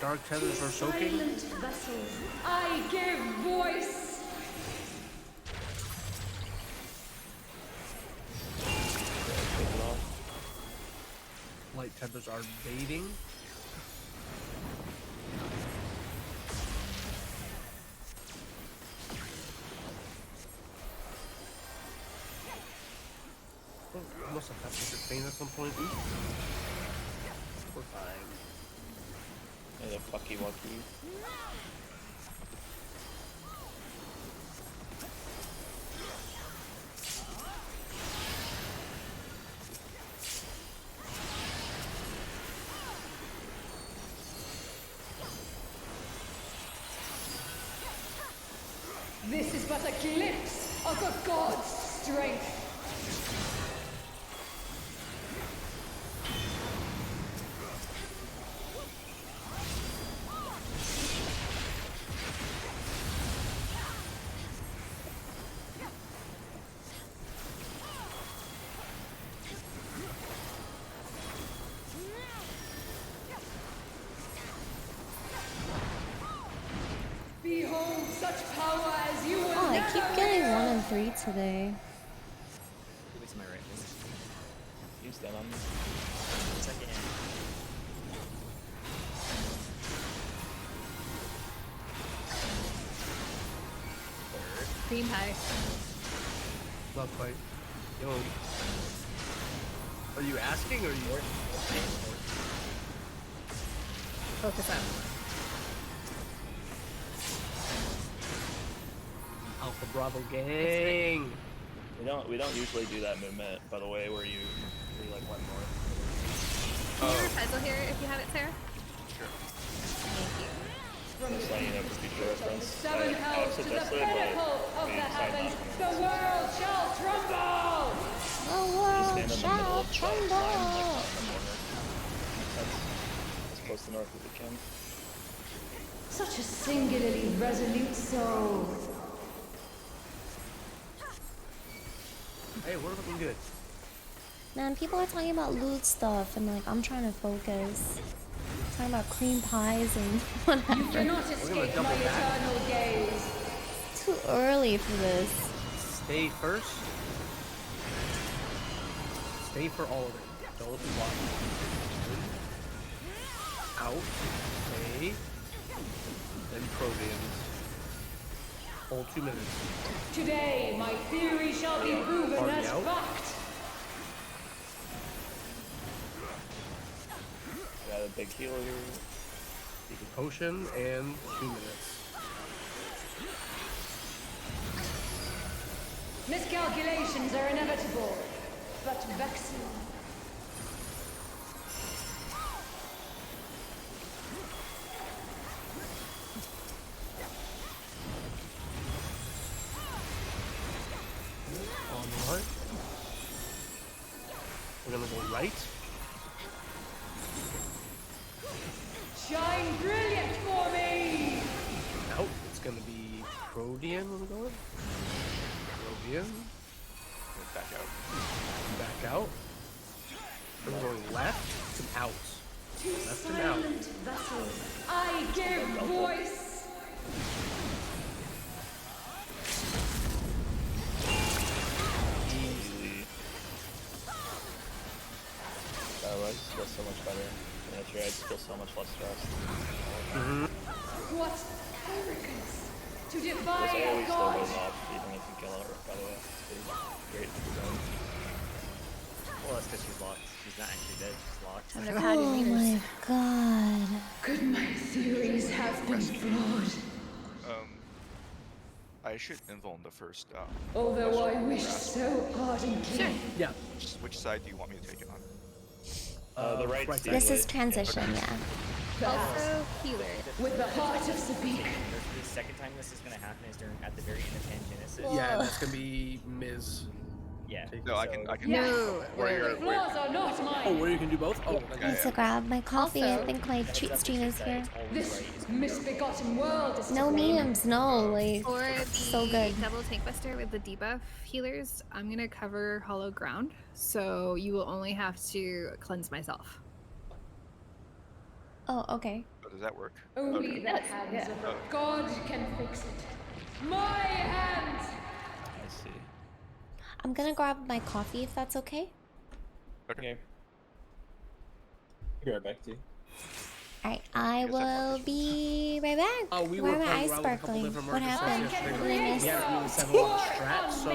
E: Dark tethers are soaking.
B: Silent vessels, I give voice.
E: Light tethers are baiting. Oh, I must have had such a pain at some point. We're fine.
C: Yeah, the fucky wucky.
B: This is but a glimpse of a god's strength. Behold such power as you will
A: Oh, I keep
B: never
A: getting
B: wield.
A: 1 and 3 today.
I: Move it to my right, please.
C: Use them on me.
I: Second.
F: Cream pie.
E: Not quite. Yo. Are you asking or are you?
F: Focus up.
E: Alpha Bravo gang.
C: We don't usually do that movement, by the way, where you like went north.
F: Can you repezel here if you have it, Sarah?
C: Just letting you know for future
B: From the
C: reference.
B: seven
C: I
B: hells to the
C: suggested, but
B: pinnacle of
C: we
B: the
C: decided not
B: heavens,
C: to.
B: the world shall tremble!
A: The
C: You
A: world
C: stand in the middle
A: shall
C: of the line, like not in
A: tremble.
C: the corner. That's as close to north as it can.
B: Such a singularly resolute soul.
E: Hey, we're looking good.
A: Man, people are talking about loot stuff and like I'm trying to focus. Talking about cream pies and
B: You
A: whatever.
B: cannot escape
E: double
B: my
E: back.
B: eternal gaze.
A: Too early for this.
E: Stay first. Stay for all of it. Don't block. Out. Stay. Then programs. Hold 2 minutes.
B: Today, my theory shall be proven
E: Party
B: as
E: out.
B: fact.
C: Got a big healer here.
E: Take a potion and 2 minutes.
B: Miscalculations are inevitable, but vexing.
E: On the right. We're gonna go right.
B: Shine brilliant for me!
E: Out. It's gonna be Protean when we go in. Protean.
D: Back out.
E: Back out. We're going left and out.
B: To
E: Left and out.
B: silent vessels, I give voice!
C: Easy. That was feels so much better. Miniature, I feel so much less stressed.
B: What arrogance! To
C: This
B: defy a
C: always still
B: god!
C: goes off even if you kill her, by the way. It's great for zone.
I: Well, that's because she's locked. She's not actually dead. She's locked.
F: Time to pad your
A: Oh
F: meters.
A: my god.
B: Could my theories have been flawed?
D: I should invuln the first.
B: Although I wish so ardently.
F: Sure.
E: Yeah.
D: Which side do you want me to take it on?
C: The right
E: right
C: side.
A: This is transition, yeah.
F: Also, healer.
B: With the heart of Sabik.
I: The second time this is gonna happen is during at the very end of Pangenesis.
E: Yeah, that's gonna be Ms.
I: Yeah.
D: No, I can.
F: No,
D: Warrior.
F: wait.
B: Flaws are not mine.
E: Oh, where you can do both? Oh,
A: I need to grab my coffee. I
F: Also-
A: think my treat stream is here.
B: This misbegotten world is
A: No
B: to blame.
A: memes, no. Like,
F: For the
A: so good.
F: double tank buster with the debuff healers, I'm gonna cover hollow ground, so you will only have to cleanse myself.
A: Oh, okay.
D: Oh, does that work?
B: Only the hands of a god can fix it. My hands!
C: I see.
A: I'm gonna grab my coffee if that's okay.
C: Okay. I'll be right back to you.
A: Alright, I will be right back.
E: Oh, we
A: Why
E: were
A: are my
E: playing
A: eyes
E: around with a couple
A: sparkling?
E: different
A: What
E: markers
A: happened?
E: yesterday.
A: What did I
E: We
A: miss?
E: haven't really set a lot of strats, so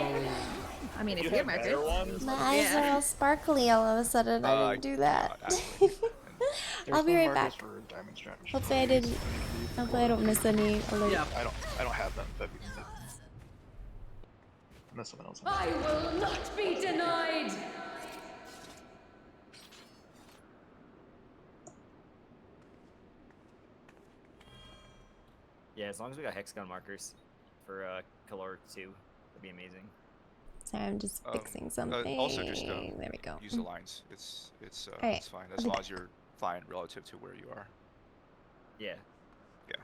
F: I mean, if
C: You
F: you get
C: have better
F: markers.
C: ones?
A: My eyes are all sparkly all of a sudden. I didn't do that. I'll be right back.
H: For diamond strategy.
A: Hopefully I didn't. Hopefully I don't miss any alert.
E: yeah.
H: I don't have them, but unless someone else.
B: I will not be denied!
I: Yeah, as long as we got hexagon markers for Calor 2, that'd be amazing.
A: Sorry, I'm just fixing something.
D: Also, just
A: there we go.
D: use the lines. It's
A: Alright,
D: it's fine
A: I'll
D: as
A: be
D: long
A: back.
D: as you're fine relative to where you are.
I: Yeah.
D: Yeah.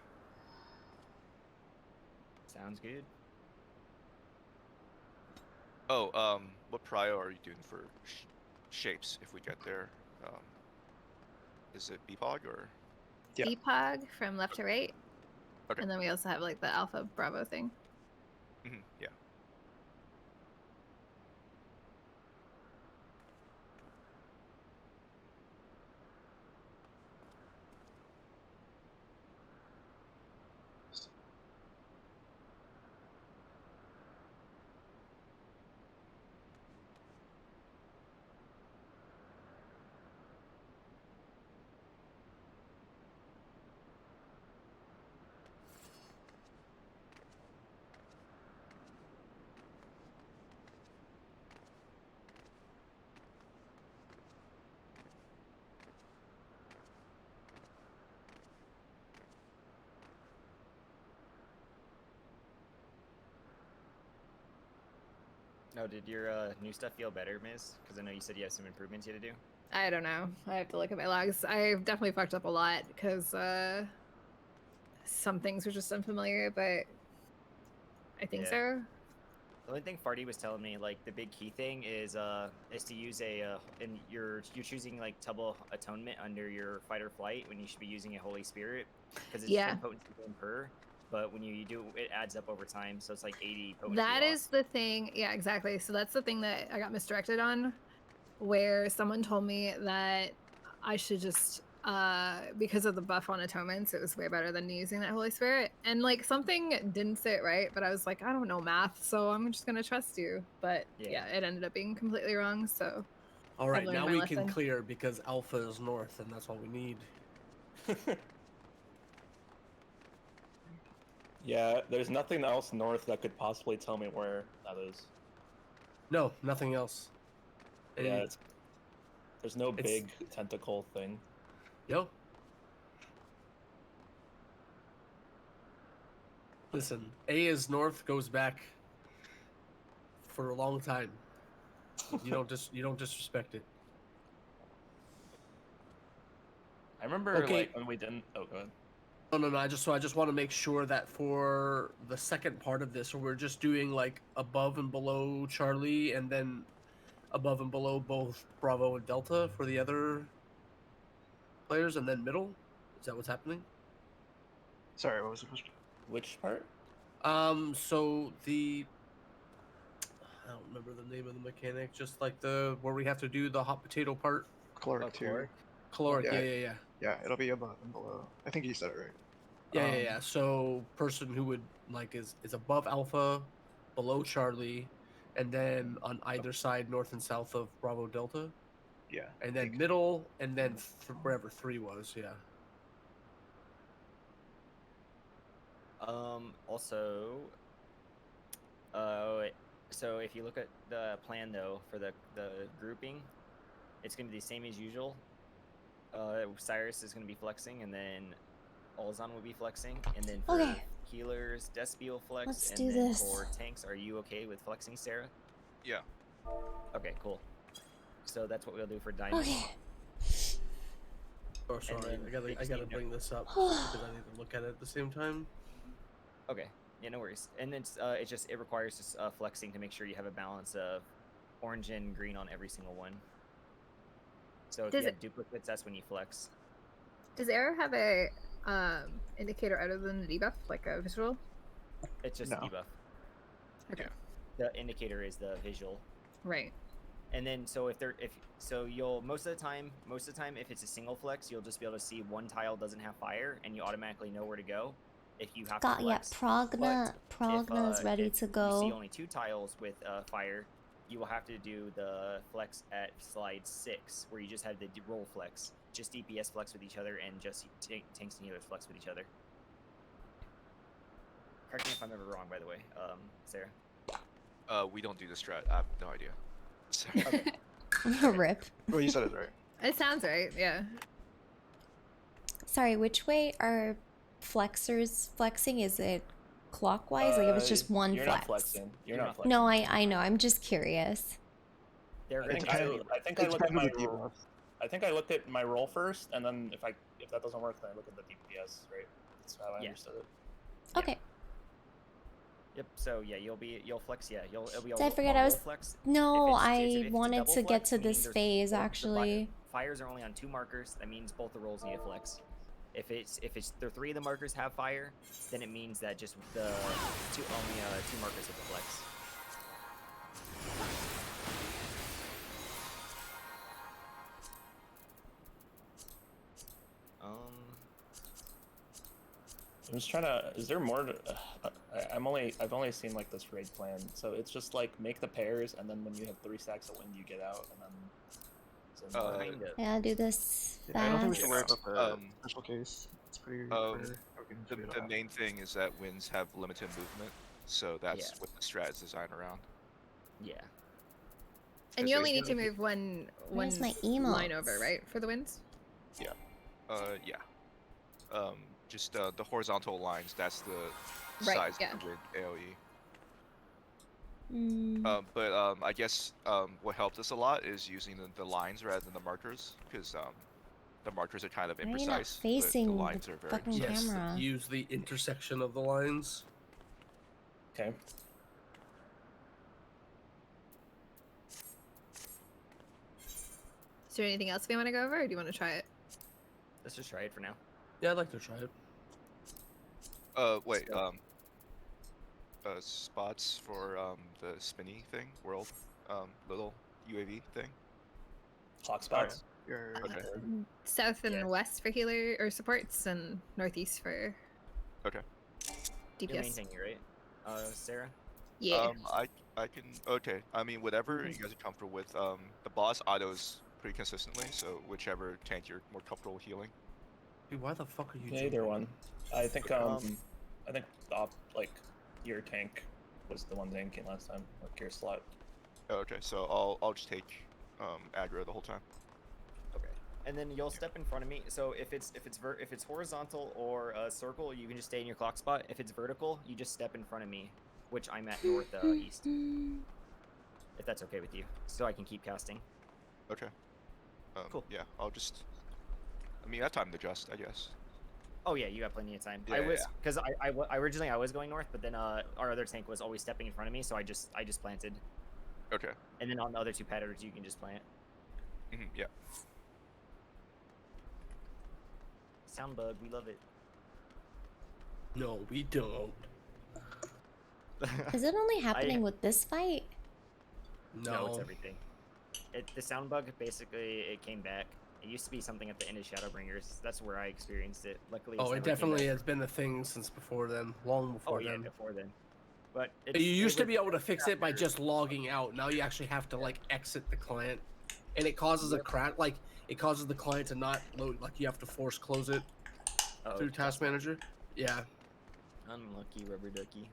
I: Sounds good.
D: Oh, what prio are you doing for shapes if we get there? Is it BPOG or?
H: Yeah.
F: Depog from left to right.
D: Okay.
F: And then we also have like the alpha bravo thing.
D: Yeah.
I: No, did your new stuff feel better, Miz? Because I know you said you have some improvements you had to do.
F: I don't know. I have to look at my logs. I've definitely fucked up a lot because some things were just unfamiliar, but I think
I: Yeah.
F: so.
I: The only thing Farty was telling me, like the big key thing is to use a and you're choosing like double atonement under your fight or flight when you should be using a Holy Spirit because it's
F: Yeah.
I: 10 potency per. But when you do, it adds up over time, so it's like 80 potency.
F: That
I: loss.
F: is the thing. Yeah, exactly. So that's the thing that I got misdirected on, where someone told me that I should just because of the buff on atonements, it was way better than using that Holy Spirit. And like something didn't sit right, but I was like, I don't know math, so I'm just gonna trust you. But yeah, it ended up being completely wrong. So
E: All right,
F: learned
E: now
F: my
E: we can
F: lesson.
E: clear because Alpha is north, and that's all we need.
C: Yeah, there's nothing else north that could possibly tell me where that is.
E: No, nothing else.
C: Yeah, there's no
E: it's-
C: big tentacle thing.
E: Yo. Listen, A is north goes back for a long time. You don't disrespect it.
C: I remember like when we didn't. Oh, go ahead.
E: No. I just want to make sure that for the second part of this, we're just doing like above and below Charlie, and then above and below both Bravo and Delta for the other players, and then middle. Is that what's happening?
H: Sorry, what was the question?
C: Which part?
E: So I don't remember the name of the mechanic. Just like the where we have to do the hot potato part.
H: Caloric 2.
E: Caloric, yeah.
H: Yeah, it'll be above and below. I think you said it right.
E: Yeah. So person who would like is above Alpha, below Charlie, and then on either side, north and south of Bravo Delta.
H: Yeah.
E: And then middle, and then wherever 3 was. Yeah.
I: Also, so if you look at the plan though for the grouping, it's gonna be the same as usual. Cyrus is gonna be flexing, and then Olzon will be flexing, and then for healers, Despy will flex,
A: Let's
I: and
A: do
I: then
A: this.
I: for tanks, are you okay with flexing, Sarah?
D: Yeah.
I: Okay, cool. So that's what we'll do for Diamond.
A: Okay.
E: Oh, sorry. I gotta bring this up because I need to look at it at the same time.
I: Okay, yeah, no worries. And then it requires just flexing to make sure you have a balance of orange and green on every single one. So if you have duplicates, that's when you flex.
F: Does Arrow have a indicator other than the debuff, like a visual?
I: It's just a debuff.
F: Okay.
I: The indicator is the visual.
F: Right.
I: And then you'll most of the time if it's a single flex, you'll just be able to see one tile doesn't have fire, and you automatically know where to go. If you have to flex.
A: Progna is ready to go.
I: If you see only 2 tiles with fire, you will have to do the flex at slide 6, where you just have the roll flex, just DPS flex with each other, and just tanks and healers flex with each other. Correct me if I'm ever wrong, by the way, Sarah.
D: We don't do the strat. I have no idea. Sorry.
A: Rip.
H: Well, you said it right.
F: It sounds right, yeah.
A: Sorry, which way are flexers flexing? Is it clockwise? Like if it's just one
C: you're
A: flex?
C: Not flexing. You're not flexing.
A: No, I know. I'm just curious.
C: I think I looked at my roll first, and then if that doesn't work, then I look at the DPS, right? That's how I understood it.
A: Okay.
I: Yep. So yeah, you'll flex. Yeah, it'll be.
A: Did I forget I was?
I: Flex.
A: No,
I: if
A: I
I: it's
A: wanted to get to this phase
I: the
A: actually.
I: Fires are only on 2 markers. That means both the rolls need a flex. If the 3 of the markers have fire, then it means that just the only 2 markers have the flex.
C: I'm just trying to. Is there more? I've only seen like this raid plan, so it's just like make the pairs, and then when you have 3 stacks of wind, you get out, and then.
I: Kind of.
A: Yeah, I'll do this fast.
H: I don't think we should worry about the special case. It's pretty rare.
D: The main thing is that winds have limited movement, so that's what the strat is designed around.
I: Yeah.
F: And you only need to move one
A: Where's my
F: line over, right, for the winds?
D: Yeah. Yeah. Just the horizontal lines. That's the size of the wind AOE. But I guess what helped us a lot is using the lines rather than the markers, because the markers are kind of imprecise.
A: You're not facing
D: the lines are very
A: fucking camera.
E: Use the intersection of the lines.
C: Okay.
F: Is there anything else we want to go over, or do you want to try it?
I: Let's just try it for now.
E: Yeah, I'd like to try it.
D: Wait. Spots for the spinny thing, world, little UAV thing.
C: Clock spots.
H: You're
D: Okay.
F: South and
I: Yeah.
F: west for healer or supports, and northeast for
D: Okay.
I: You're main
F: DPS.
I: tank, right? Sarah.
F: Yeah.
D: I can. Okay. I mean, whatever you guys are comfortable with. The boss autos pretty consistently, so whichever tank you're more comfortable healing.
E: Dude, why the fuck are you?
C: Yeah, either one. I think
I: Um,
C: I think like your tank was the one tanking last time, like your slot.
D: Oh, okay, so I'll just take aggro the whole time.
I: Okay. And then you'll step in front of me. So if it's horizontal or circle, you can just stay in your clock spot. If it's vertical, you just step in front of me, which I'm at northeast. If that's okay with you, so I can keep casting.
D: Okay.
I: Cool.
D: Yeah, I'll just. I mean, I have time to adjust, I guess.
I: Oh yeah, you got plenty of time.
D: Yeah,
I: I was
D: yeah.
I: because I originally I was going north, but then our other tank was always stepping in front of me, so I just planted.
D: Okay.
I: And then on the other two patterns, you can just plant.
D: Yeah.
I: Sound bug, we love it.
E: No, we don't.
A: Is it only happening with this fight?
I: No, it's everything. The sound bug basically it came back. It used to be something at the end of Shadowbringers. That's where I experienced it. Luckily,
E: Oh,
I: it's
E: it
I: never came
E: definitely
I: back.
E: has been a thing since before then, long before
I: Oh yeah,
E: then.
I: before then. But
E: You used to
I: was
E: be able to fix it by
I: after-
E: just logging out. Now you actually have to like exit the client, and it causes a crash. Like it causes the client to not load. Like you have to force close it through Task Manager. Yeah.
I: Unlucky rubber ducky.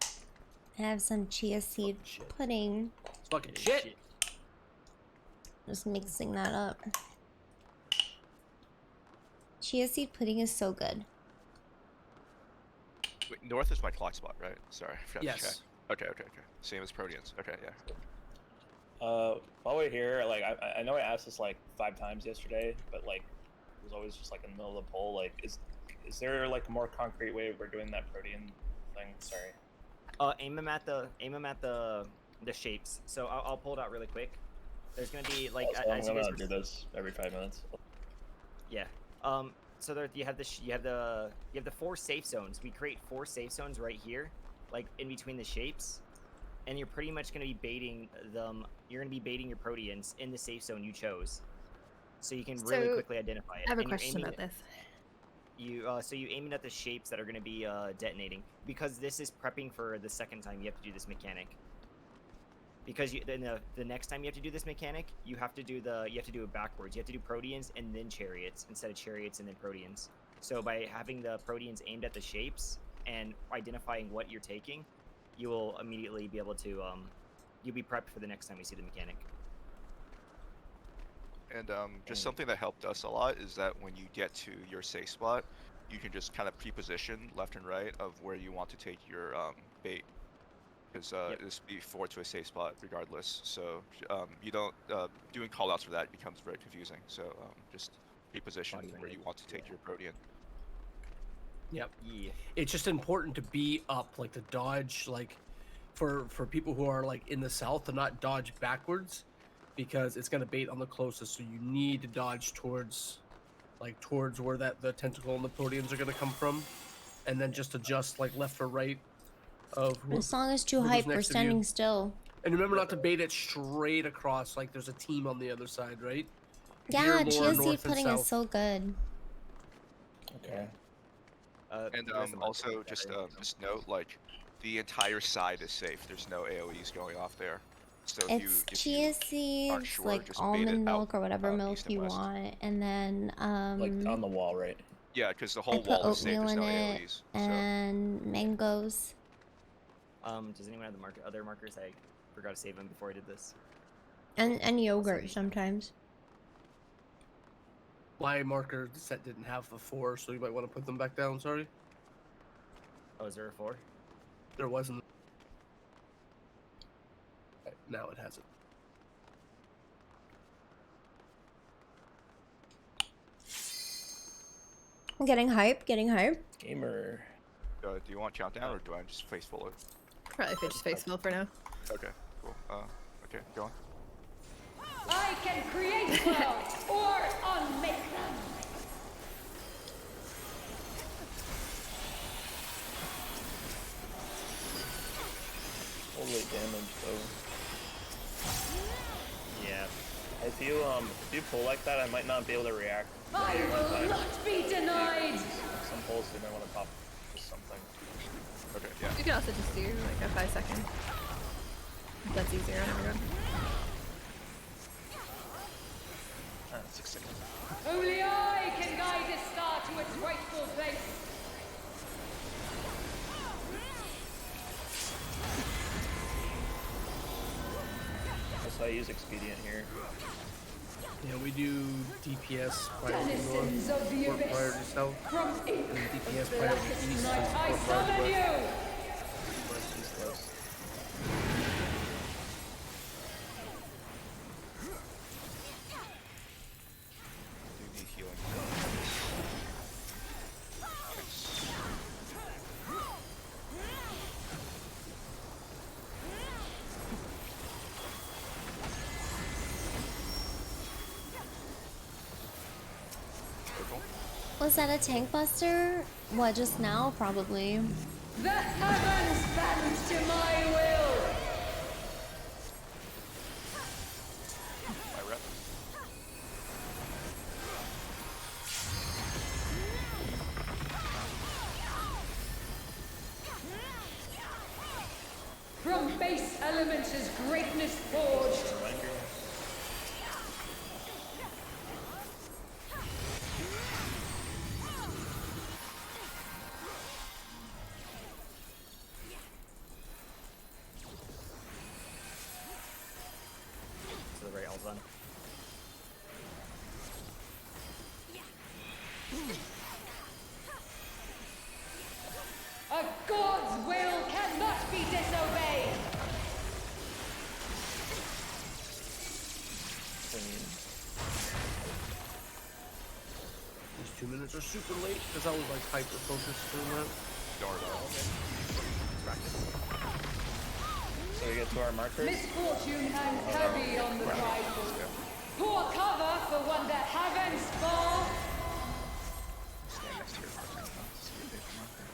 A: I have some chia seed pudding.
E: It's fucking shit.
A: Just mixing that up. Chia seed pudding is so good.
D: Wait, north is my clock spot, right? Sorry, I forgot to check.
E: Yes.
D: Okay. Same as Proteans. Okay, yeah.
C: While we're here, like I know I asked this like 5 times yesterday, but like it was always just like in the middle of the poll. Like, is there like a more concrete way we're doing that protein thing? Sorry.
I: Aim them at the shapes. So I'll pull it out really quick. There's gonna be like
C: Also, I'm
I: as you guys
C: gonna
I: were
C: do this every 5 minutes.
I: Yeah. So there you have the 4 safe zones. We create 4 safe zones right here, like in between the shapes, and you're pretty much going to be baiting them. You're going to be baiting your Proteans in the safe zone you chose, so you can really
F: So,
I: quickly identify it.
F: I have a
I: And you're
F: question
I: aiming
F: about this.
I: So you aim it at the shapes that are going to be detonating, because this is prepping for the second time you have to do this mechanic. Because the next time you have to do this mechanic, you have to do it backwards. You have to do Proteans and then Chariots instead of Chariots and then Proteans. So by having the Proteans aimed at the shapes and identifying what you're taking, you will immediately be able to you'll be prepped for the next time we see the mechanic.
D: And just something that helped us a lot is that when you get to your safe spot, you can just kind of pre-position left and right of where you want to take your bait. Because this will be forward to a safe spot regardless. So you don't doing callouts for that becomes very confusing. So just pre-position where you want to take your Protean.
E: Yep.
I: Yeah.
E: It's just important to be up, like to dodge, like for people who are like in the south to not dodge backwards, because it's gonna bait on the closest. So you need to dodge towards where the tentacle and the Proteans are gonna come from, and then just adjust like left or right.
A: The song is too
E: whoever's
A: hype. We're
E: next to
A: standing
E: you.
A: still.
E: And remember not to bait it straight across, like there's a team on the other side, right?
A: Yeah,
E: Veer more
A: chia
E: north
A: seed
E: and
A: pudding is
E: south.
A: so good.
C: Okay.
D: And
I: the rest of my
D: also
I: team
D: just
I: better, so.
D: just note, like, the entire side is safe. There's no AOE's going off there. So
A: It's
D: if
A: chia
D: you aren't
A: seeds,
D: sure,
A: like
D: just bait it
A: almond
D: out,
A: milk or whatever milk
D: east and
A: you
D: west.
A: want, and then
C: Like on the wall, right?
D: Yeah, because the
A: I
D: whole
A: put
D: wall is safe.
A: oatmeal
D: There's
A: in
D: no
A: it
D: AOE's.
A: and mangoes.
I: Does anyone have the other markers? I forgot to save them before I did this.
A: And yogurt sometimes.
E: My marker set didn't have the 4, so you might want to put them back down. Sorry,
I: Oh, is there a 4?
E: there wasn't. Now it has it.
A: Getting hype, getting hype.
C: Gamer.
D: Do you want countdown or do I just face full it?
F: Probably pitch face fill for now.
D: Okay, cool. Okay, go on.
B: I can create clouds or unmake them.
C: Holy damage though.
I: Yeah.
C: I feel if you pull like that, I might not be able to react.
B: I will not be denied!
C: Some pulls, you might want to pop just something.
D: Okay, yeah.
F: You can also just do like a 5-second. If that's easier on everyone.
H: 6 seconds.
B: Only I can guide this star to its rightful place!
C: So I use Expedient here.
E: Yeah, we do DPS priority
B: Denizens
E: north,
B: of the
E: support
B: abyss,
E: priority south,
B: from ink
E: and DPS
B: of
E: priority
B: blackest
E: east,
B: night,
E: and
B: I
E: support
B: summon
E: priority west.
B: you!
C: West, east, west.
D: Do need healing.
A: Was that a tank buster? What, just now? Probably.
B: The heavens bend to my will!
D: My rep.
B: From base elements is greatness forged.
C: Reminder.
I: To the right, all done.
B: A god's will cannot be disobeyed!
E: These 2 minutes are super late because I was like hyper focused for that.
D: Don't worry about it.
I: Practice.
C: So we get to our markers.
B: Misfortune hangs heavy on the prideful. Pour cover for one that heavens fall!
H: Stand next to your partner. See if they can mark it.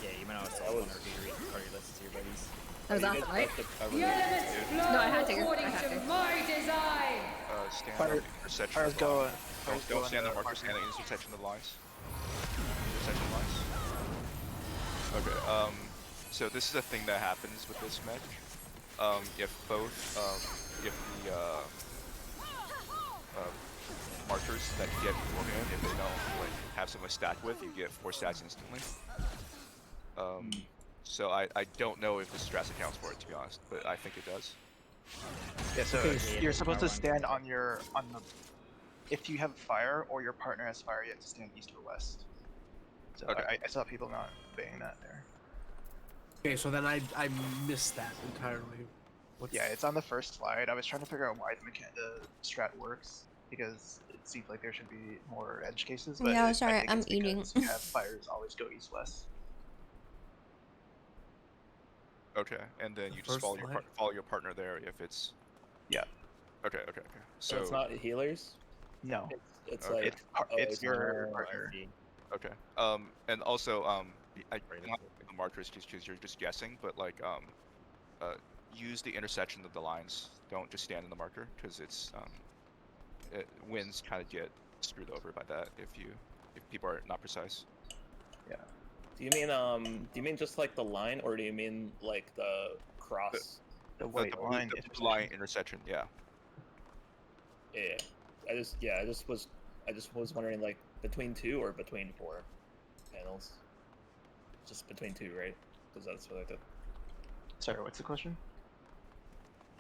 I: Yeah, you might not
C: That
I: have
C: was-
I: one or two cardio lists to your buddies.
F: That was
C: You
F: awesome,
C: get
F: right?
C: stuff to cover
B: The
C: it.
B: elements flow
F: No, I had to.
B: according
F: I had
B: to
F: to.
B: my design!
D: Stand
H: Fire-
D: on the intersection
H: Fires
D: of
H: go.
D: lines.
H: Fires
D: Don't
H: go
D: stand on
H: into
D: the marker, stand
H: marker.
D: at the intersection of lines. Intersection lines. Okay, so this is a thing that happens with this mech. If both, if the, markers that you get beforehand, if they don't, like, have someone stacked with, you get 4 stats instantly. So I don't know if this stress accounts for it, to be honest, but I think it does.
H: Yeah, so
E: Okay,
H: you're supposed to
I: one.
H: stand on the. If you have fire or your partner has fire, you have to stand east or west. So
D: Okay.
H: I saw people not obeying that there.
E: Okay, so then I missed that entirely. What's...
H: Yeah, it's on the first slide. I was trying to figure out why the strat works because it seems like there should be more edge cases. But
A: Yeah,
H: I
A: sorry,
H: think
A: I'm
H: it's
A: eating.
H: because you have fires always go east west.
D: Okay, and then you just
E: First
D: follow
E: slide?
D: follow your partner there if it's.
H: Yeah.
D: Okay.
C: So
D: So
C: it's not healers.
H: No,
C: It's
D: Okay.
C: like
H: it's your
C: oh,
H: partner.
D: okay. And also I
I: Right,
D: not the markers because you're just guessing, but like use the intersection of the lines. Don't just stand in the marker because it's wins kind of get screwed over by that if people are not precise.
H: Yeah.
C: Do you mean just like the line, or do you mean like the cross?
H: The
D: The-
H: white
D: the
H: line.
D: the
H: intersection.
D: line intersection, yeah.
C: Yeah. I just was wondering, like, between 2 or between 4 panels. Just between 2, right? Because that's what I did.
H: Sorry, what's the question?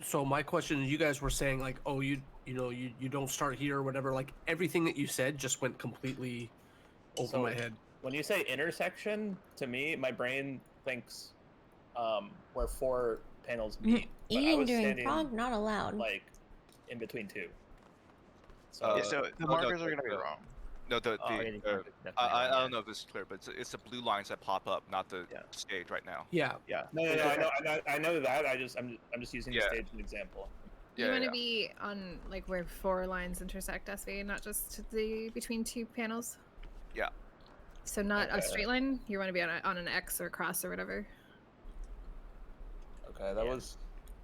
E: So my question is, you guys were saying like, oh, you don't start here or whatever. Like everything that you said just went completely over
C: So-
E: my head.
C: When you say intersection, to me, my brain thinks where 4 panels meet. But I
A: Eating
C: was
A: during
C: standing,
A: prog, not allowed.
C: like, in between 2. So
D: Uh,
H: Yeah, so the
D: no,
H: markers are
D: the-
H: gonna be
D: the-
H: wrong.
D: No, the
I: Oh, yeah, the markers definitely
D: I
I: wrong,
D: don't
I: yeah.
D: know if this is clear, but it's the blue lines that pop up, not the
H: Yeah.
D: stage right now.
E: Yeah.
H: Yeah.
C: no, I know that. I'm just using the
D: Yeah.
C: stage as an example.
F: You
D: Yeah,
F: want to
D: yeah.
F: be on like where 4 lines intersect, SV, not just the between 2 panels.
D: Yeah.
F: So not a
C: Okay.
F: straight line. You want to be on an X or cross or whatever.
C: Okay, that
I: Yeah.
C: was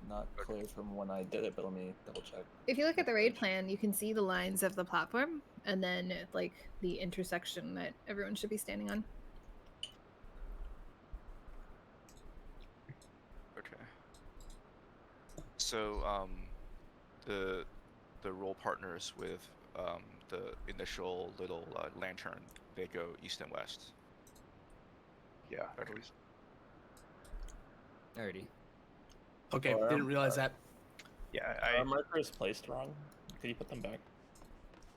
C: not clear from when I did it, but let me double check.
F: If you look at the raid plan, you can see the lines of the platform and then like the intersection that everyone should be standing on.
D: Okay. So the role partners with the initial little lantern, they go east and west.
H: Yeah, I believe so.
I: Alrighty.
E: Okay,
C: Or,
E: didn't realize that.
H: Yeah,
C: Our marker is placed wrong. Could you put them back?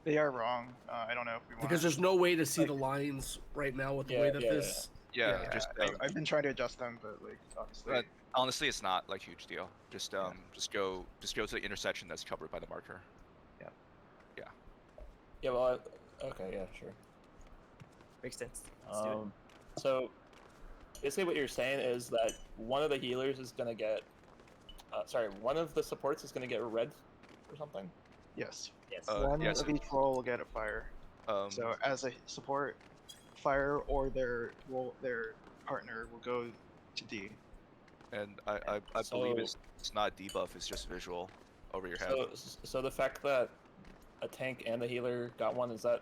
H: they are wrong. I don't know if we want.
E: Because there's no way to see the lines right now with the way that this.
D: Yeah,
H: Yeah,
D: just
H: I've been trying to adjust them, but like obviously.
D: but honestly, it's not like a huge deal. Just go to the intersection that's covered by the marker.
H: Yeah.
D: Yeah.
C: Yeah. Well. Okay. Yeah. Sure.
I: Makes sense. Let's do it.
C: So basically, what you're saying is that one of the healers is gonna get. Sorry, one of the supports is gonna get red or something.
H: Yes.
I: Yes.
H: One
D: yes,
H: of each role will get a fire. So as a support, fire or their partner will go to D.
D: and I believe it's not a debuff, it's just visual over your head.
C: So the fact that a tank and the healer got one, is that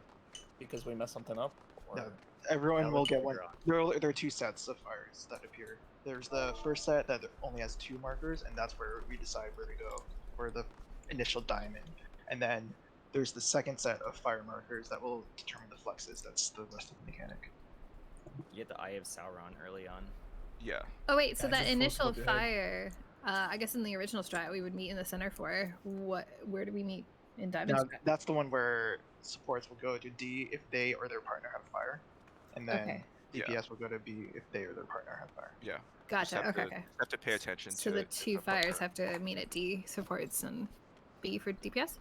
C: because we messed something up? Or...
H: No, everyone will get one.
I: You're
H: There are two sets of fires that appear. There's the first set that only has 2 markers, and that's where we decide where to go for the initial diamond. And then there's the second set of fire markers that will determine the flexes. That's the rest of the mechanic.
I: You get the Eye of Sauron early on.
D: Yeah.
F: Oh wait, so
E: Yeah,
F: that
E: just
F: initial
E: focus above your
F: fire, I guess in the original strat we would meet in the center for. Where do we meet in Diamond
H: Now,
F: strat?
H: that's the one where supports will go to D if they or their partner have fire, and then
F: Okay.
H: DPS will go to B if they or their partner have fire.
D: Yeah.
F: Gotcha.
D: Have
F: Okay.
D: to, have to pay attention
F: So
D: to
F: the
D: it.
F: 2 fires have to meet at D supports and B for DPS.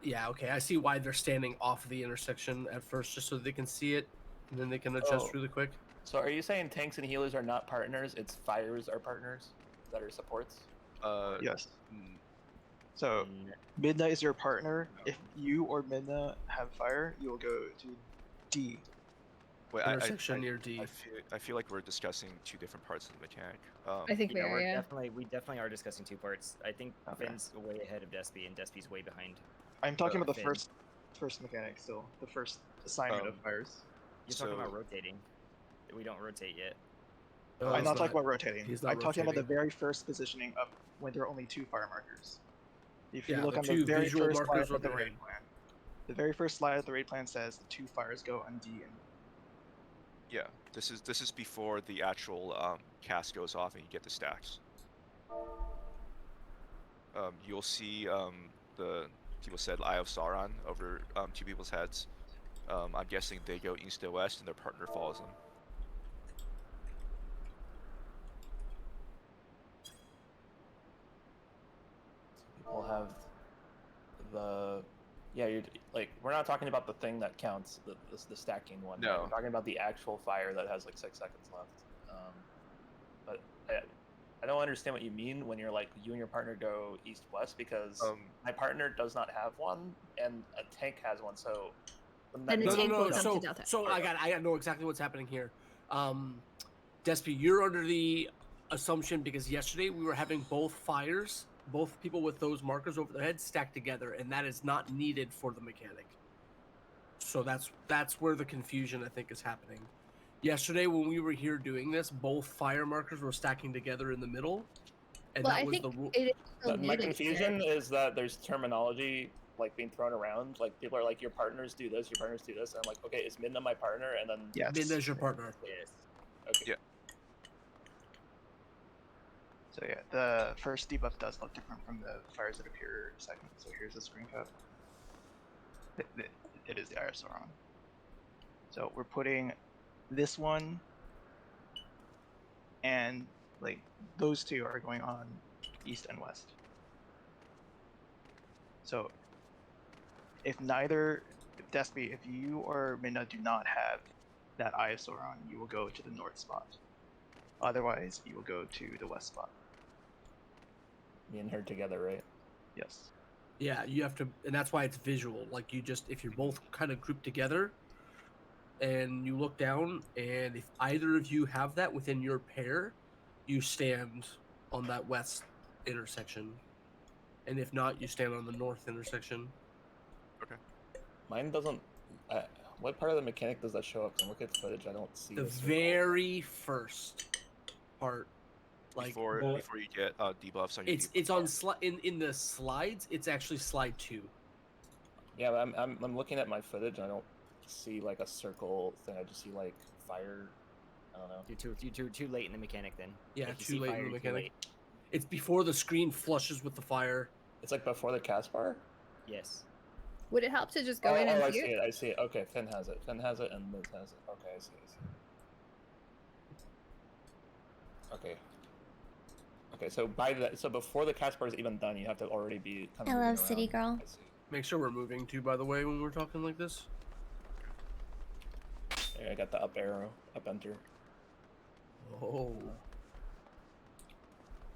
E: Yeah, okay. I see why they're standing off the intersection at first, just so they can see it, and then they can adjust really quick.
C: So are you saying tanks and healers are not partners? It's fires are partners that are supports?
H: Yes. So Midna is your partner. If you or Midna have fire, you will go to D.
D: Wait,
E: Intersection near D.
D: I feel like we're discussing 2 different parts of the mechanic.
F: I think we
I: Yeah,
F: are. Yeah.
I: we definitely are discussing 2 parts. I think
H: Okay.
I: Finn's way ahead of Despy, and Despy's way behind.
H: I'm talking about the
I: Finn.
H: first mechanic still. The first assignment of fires.
I: You're talking about rotating. We don't rotate yet.
H: I'm not talking about rotating.
E: He's not
H: I'm talking about the
E: rotating.
H: very first positioning of when there are only 2 fire markers. If you
E: Yeah,
H: look
E: the
H: on
E: 2
H: the very
E: visual
H: first slide
E: markers
H: of the
E: overhead.
H: raid plan, the very first slide of the raid plan says the 2 fires go on D and
D: Yeah. This is before the actual cast goes off and you get the stacks. You'll see the people said Eye of Sauron over 2 people's heads. I'm guessing they go east to west and their partner follows them.
C: People have the you're like, we're not talking about the thing that counts, the stacking one.
D: No.
C: Right? We're talking about the actual fire that has like 6 seconds left. But I don't understand what you mean when you're like, you and your partner go east west, because my partner does not have one and a tank has one. So
F: Then the tank will come
E: So,
F: to Delta.
E: I got know exactly what's happening here. Despy, you're under the assumption because yesterday we were having both fires, both people with those markers over their heads stacked together, and that is not needed for the mechanic. So that's where the confusion I think is happening. Yesterday when we were here doing this, both fire markers were stacking together in the middle, and
F: Well,
E: that
F: I
E: was
F: think
E: the rule.
F: it is still
C: my
F: needed,
C: confusion is that there's terminology like being thrown around. Like people are like, your partners do this, your partners do this, and I'm like, okay, is Midna my partner? And then
H: yes.
E: Midna's your partner.
I: Yes.
C: Okay.
D: Yeah.
H: So yeah, the first debuff does look different from the fires that appear second. So here's a screen cap. It is the Eye of Sauron. So we're putting this one and like those 2 are going on east and west. So if Despy, if you or Minna do not have that Eye of Sauron, you will go to the north spot. Otherwise, you will go to the west spot.
C: Me and her together, right?
H: Yes.
E: Yeah, you have to, and that's why it's visual. Like you just, if you're both kind of grouped together, and you look down, and if either of you have that within your pair, you stand on that west intersection, and if not, you stand on the north intersection.
D: Okay.
C: Mine doesn't. What part of the mechanic does that show up? 'Cause I'm looking at the footage. I don't see
E: The
C: a circle.
E: very first part, like
D: Before you get debuffs on your
E: it's on in the slides. It's actually slide 2.
C: Yeah, but I'm looking at my footage. And I don't see like a circle thing. I just see like fire. I don't know.
I: You're too late in the mechanic then.
E: Yeah,
I: If you
E: too
I: see
E: late
I: fire,
E: in the
I: you're too
E: mechanic.
I: late.
E: It's before the screen flushes with the fire.
C: It's like before the cast bar.
I: Yes.
F: Would it help to just go in and
C: I
F: see
C: see
F: it?
C: it. I see it. Okay, Finn has it. Finn has it, and Liz has it. Okay, I see. Okay. Okay, so before the cast bar is even done, you have to already be kind of.
A: I
C: moving
A: love City
C: around.
A: Girl.
C: I see.
E: Make sure we're moving too, by the way, when we're talking like this.
C: There, I got the up arrow, up enter.
E: Oh.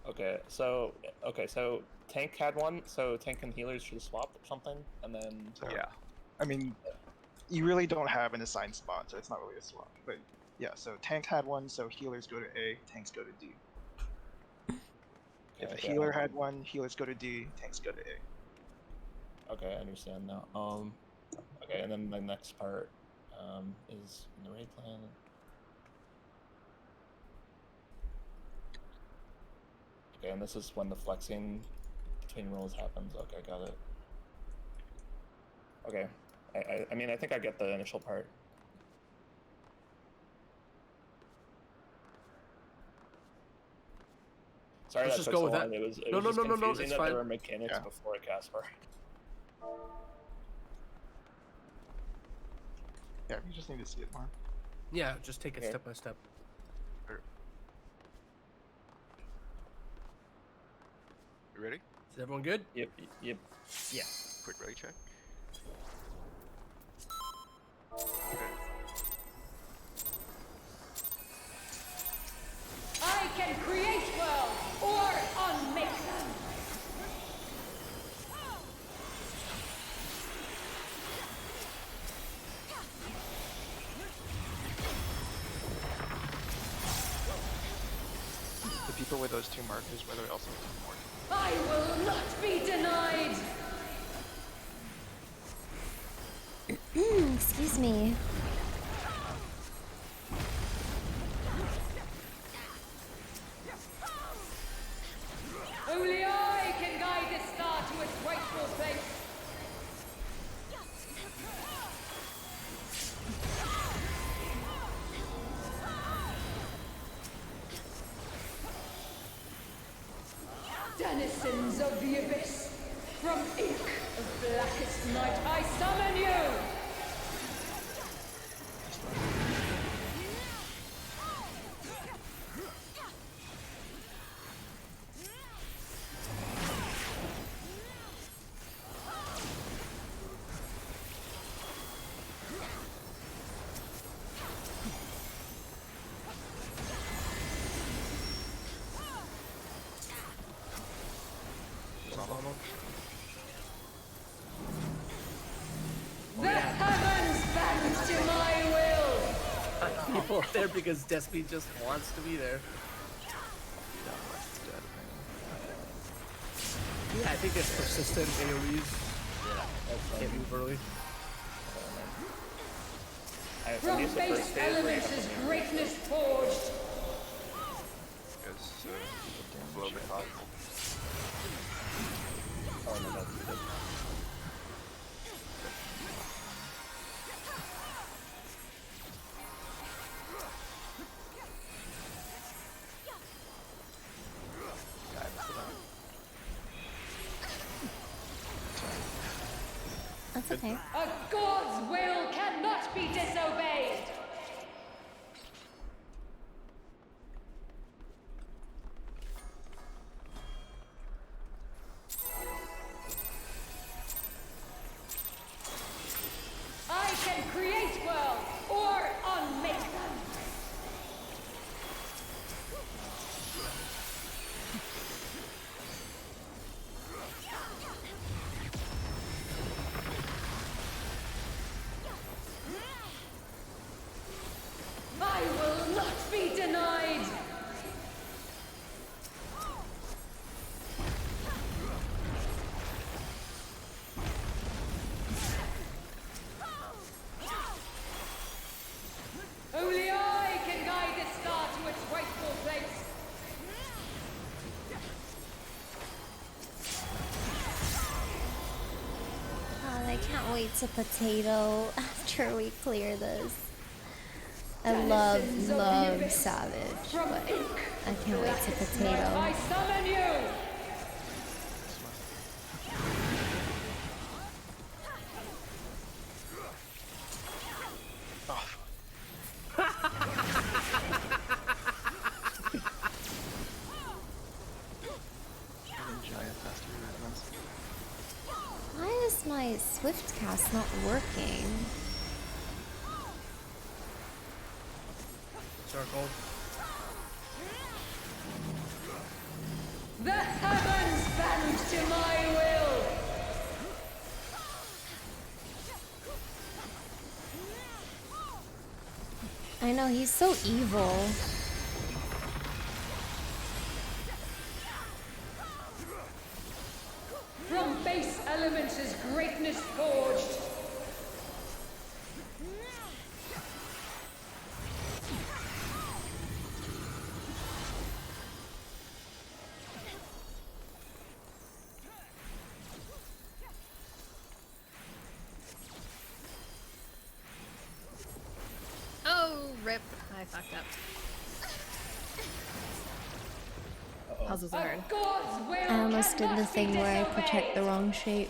C: Okay, so tank had one, so tank and healers should swap or something, and then
H: So,
D: Yeah.
H: I mean, you really don't have an assigned spot, so it's not really a swap. But yeah, so tank had one, so healers go to A, tanks go to D. If a healer had one, healers go to D, tanks go to A.
C: Okay, I understand now. Okay, and then the next part is in the raid plan. Okay, and this is when the flexing between roles happens. Okay, got it. Okay, I mean, I think I get the initial part. Sorry,
E: Let's
C: that
E: just
C: took
E: go
C: so
E: with
C: long.
E: that.
C: It was
E: No,
C: just confusing
E: it's
C: that
E: fine.
C: there were mechanics
H: Yeah.
C: before a cast bar.
H: Yeah, we just need to see it more.
E: Yeah, just take it
C: Okay.
E: step by step.
D: You ready?
E: Is everyone good?
C: Yep.
I: Yeah.
D: Quick ready check.
B: I can create worlds or unmake them.
H: The people with those 2 markers, whether else more.
B: I will not be denied.
A: Excuse me.
B: Only I can guide this star to its rightful place. Denizens of the abyss, from ink of blackest night, I summon you! The heavens bend to my will!
E: People are there because Despy just wants to be there. Yeah, I think it's persistent AoEs. Can't move early.
C: At least
B: From
C: the first
B: base
C: phase where you
B: elements
C: have
B: is
C: to move.
B: greatness forged.
D: Guys, blow me hot.
C: Oh no, that's good.
A: That's okay.
B: A god's will cannot be disobeyed. I can create worlds or unmake them.
A: can't wait to potato after we clear this. I love Savage, but I can't wait to potato.
B: I summon you!
A: Why is my Swift cast not working?
E: Circle.
B: The heavens bend to my will!
A: I know, he's so evil.
B: From base elements is greatness forged.
F: Oh, rip. I fucked up. Puzzles are hard.
B: God's will
A: I almost did the
B: cannot be
A: thing where I protect the
B: disobeyed.
A: wrong shape.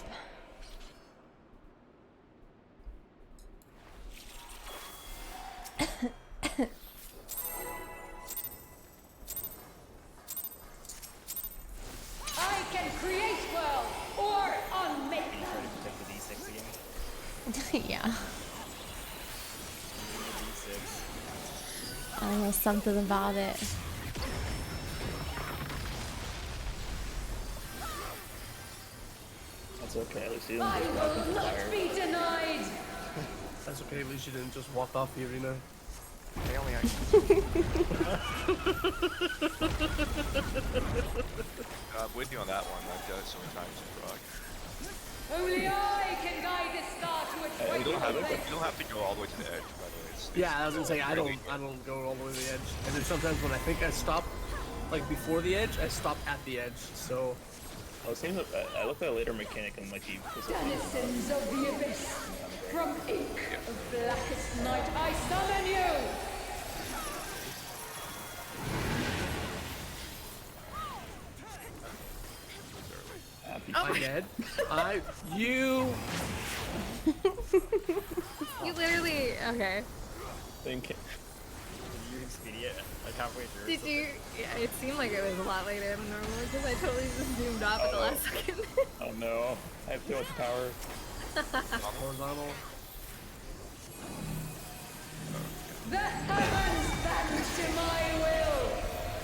B: I can create well or unmake
I: Try
B: them.
I: to protect the D6 again.
A: Yeah.
I: The D6.
A: I know something about it.
C: That's okay. At least you didn't
B: I
C: just walk
B: will
C: into
B: not
C: fire.
B: be denied.
E: That's okay, at least you didn't just walk off the arena.
D: They only with you on that one. I've done it so many times in prog.
B: Only I can guide the star to its
C: Hey,
D: You don't
B: rightful
D: have
B: place.
D: you don't have to go all the way to the edge, by the way.
E: Yeah, I was gonna say I
D: really-
E: don't go all the way to the edge. And then sometimes when I think I stop, like before the edge, I stop at the edge. So
C: Oh, it seems that I looked at a later mechanic and like he
B: Denizens of the abyss, from ink of blackest night, I summon you!
E: I'm dead. You
F: literally, okay.
C: think.
I: Did you speedy it like halfway through? or
F: Did
I: something?
F: you? Yeah, it seemed like it was a lot later than normal because I totally just zoomed off at the last second.
C: Oh no, I have too much power.
E: horizontal.
B: The heavens bend to my will!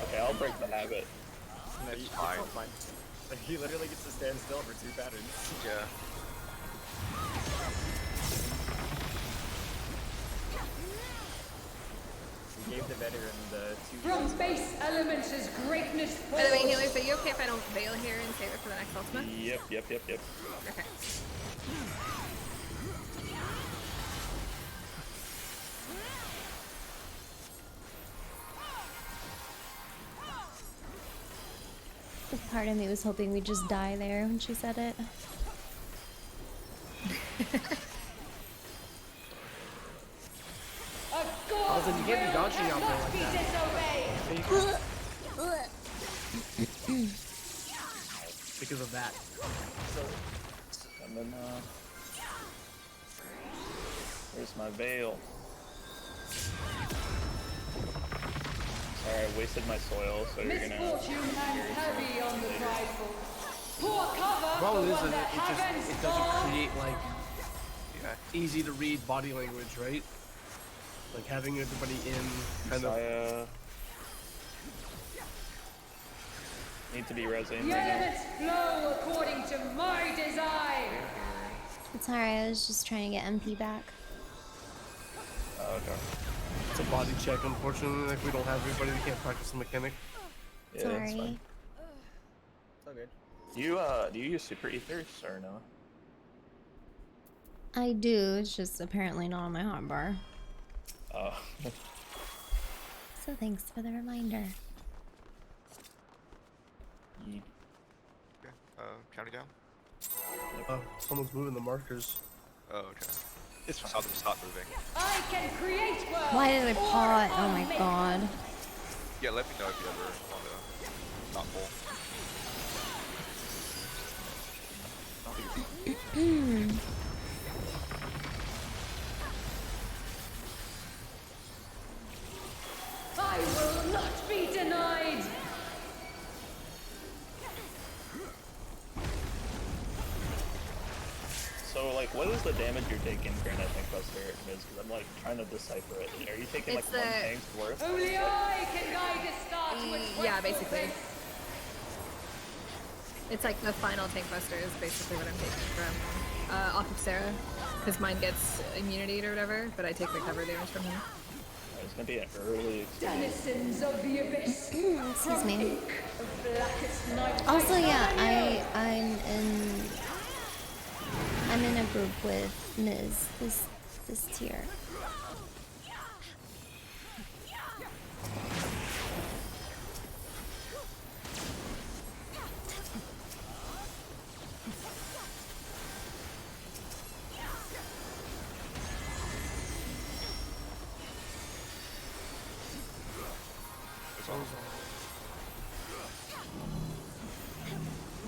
C: Okay, I'll break the habit.
I: No,
D: It's
I: it's
D: fine.
I: all fine. Like, he literally gets to stand still for 2 patterns.
D: Yeah.
I: We gave the veteran the 2
B: From base elements is greatness
F: By the way,
B: forged.
F: healers, are you okay if I don't veil here and save it for the next ultimate?
C: Yep.
F: Okay.
A: Part of me was hoping we'd just die there when she said it.
B: A God's
E: then you can't be
B: will
E: dodging out there
B: cannot
E: like
B: be
E: that.
B: disobeyed.
E: Because of that.
C: And then where's my veil? Sorry, I wasted my soil, so you're gonna.
B: Misfortune hangs heavy on the prideful. Pour cover
E: The problem
B: for
E: is
B: one
E: that
B: that
E: it
B: heavens
E: doesn't
B: fall.
E: create like
D: Yeah.
E: easy to read body language, right? Like having everybody in kind of.
C: I need to be resin
B: The
C: right now.
B: elements flow according to my design.
A: It's alright, I was just trying to get MP back.
C: Oh, okay.
E: It's a body check, unfortunately. Like we don't have everybody, we can't practice the mechanic.
C: Yeah, that's
A: Sorry.
C: fine.
I: So good.
C: Do you use super ethers or no?
A: I do, it's just apparently not on my hotbar.
C: Oh.
A: So thanks for the reminder.
C: Yeet.
D: Okay. Counting down.
E: Someone's moving the markers.
D: Oh, okay.
H: It's fine.
D: Saw them stop moving.
B: I can create worlds.
A: Why did I
B: or
A: pot? Oh my
B: unmake.
A: god.
D: Yeah, let me know if you ever want to not pull.
B: I will not be denied.
C: So, like, what is the damage you're taking for an Ethnic Buster, Miz? Because I'm, like, trying to decipher it. Are you taking, like,
F: It's
C: one
F: the-
C: tank's worth?
B: Only I can guide the star to its
F: Yeah,
B: rightful
F: basically.
B: place.
F: It's like the final tank buster is basically what I'm taking from off of Sarah, because mine gets immunity or whatever, but I take recover damage from him.
C: It's gonna be an early experience.
B: Denizens of the abyss.
A: Excuse me.
B: Ink of blackest night.
A: Also,
B: I
A: yeah,
B: summon you.
A: I'm in a group with Ms. This tier.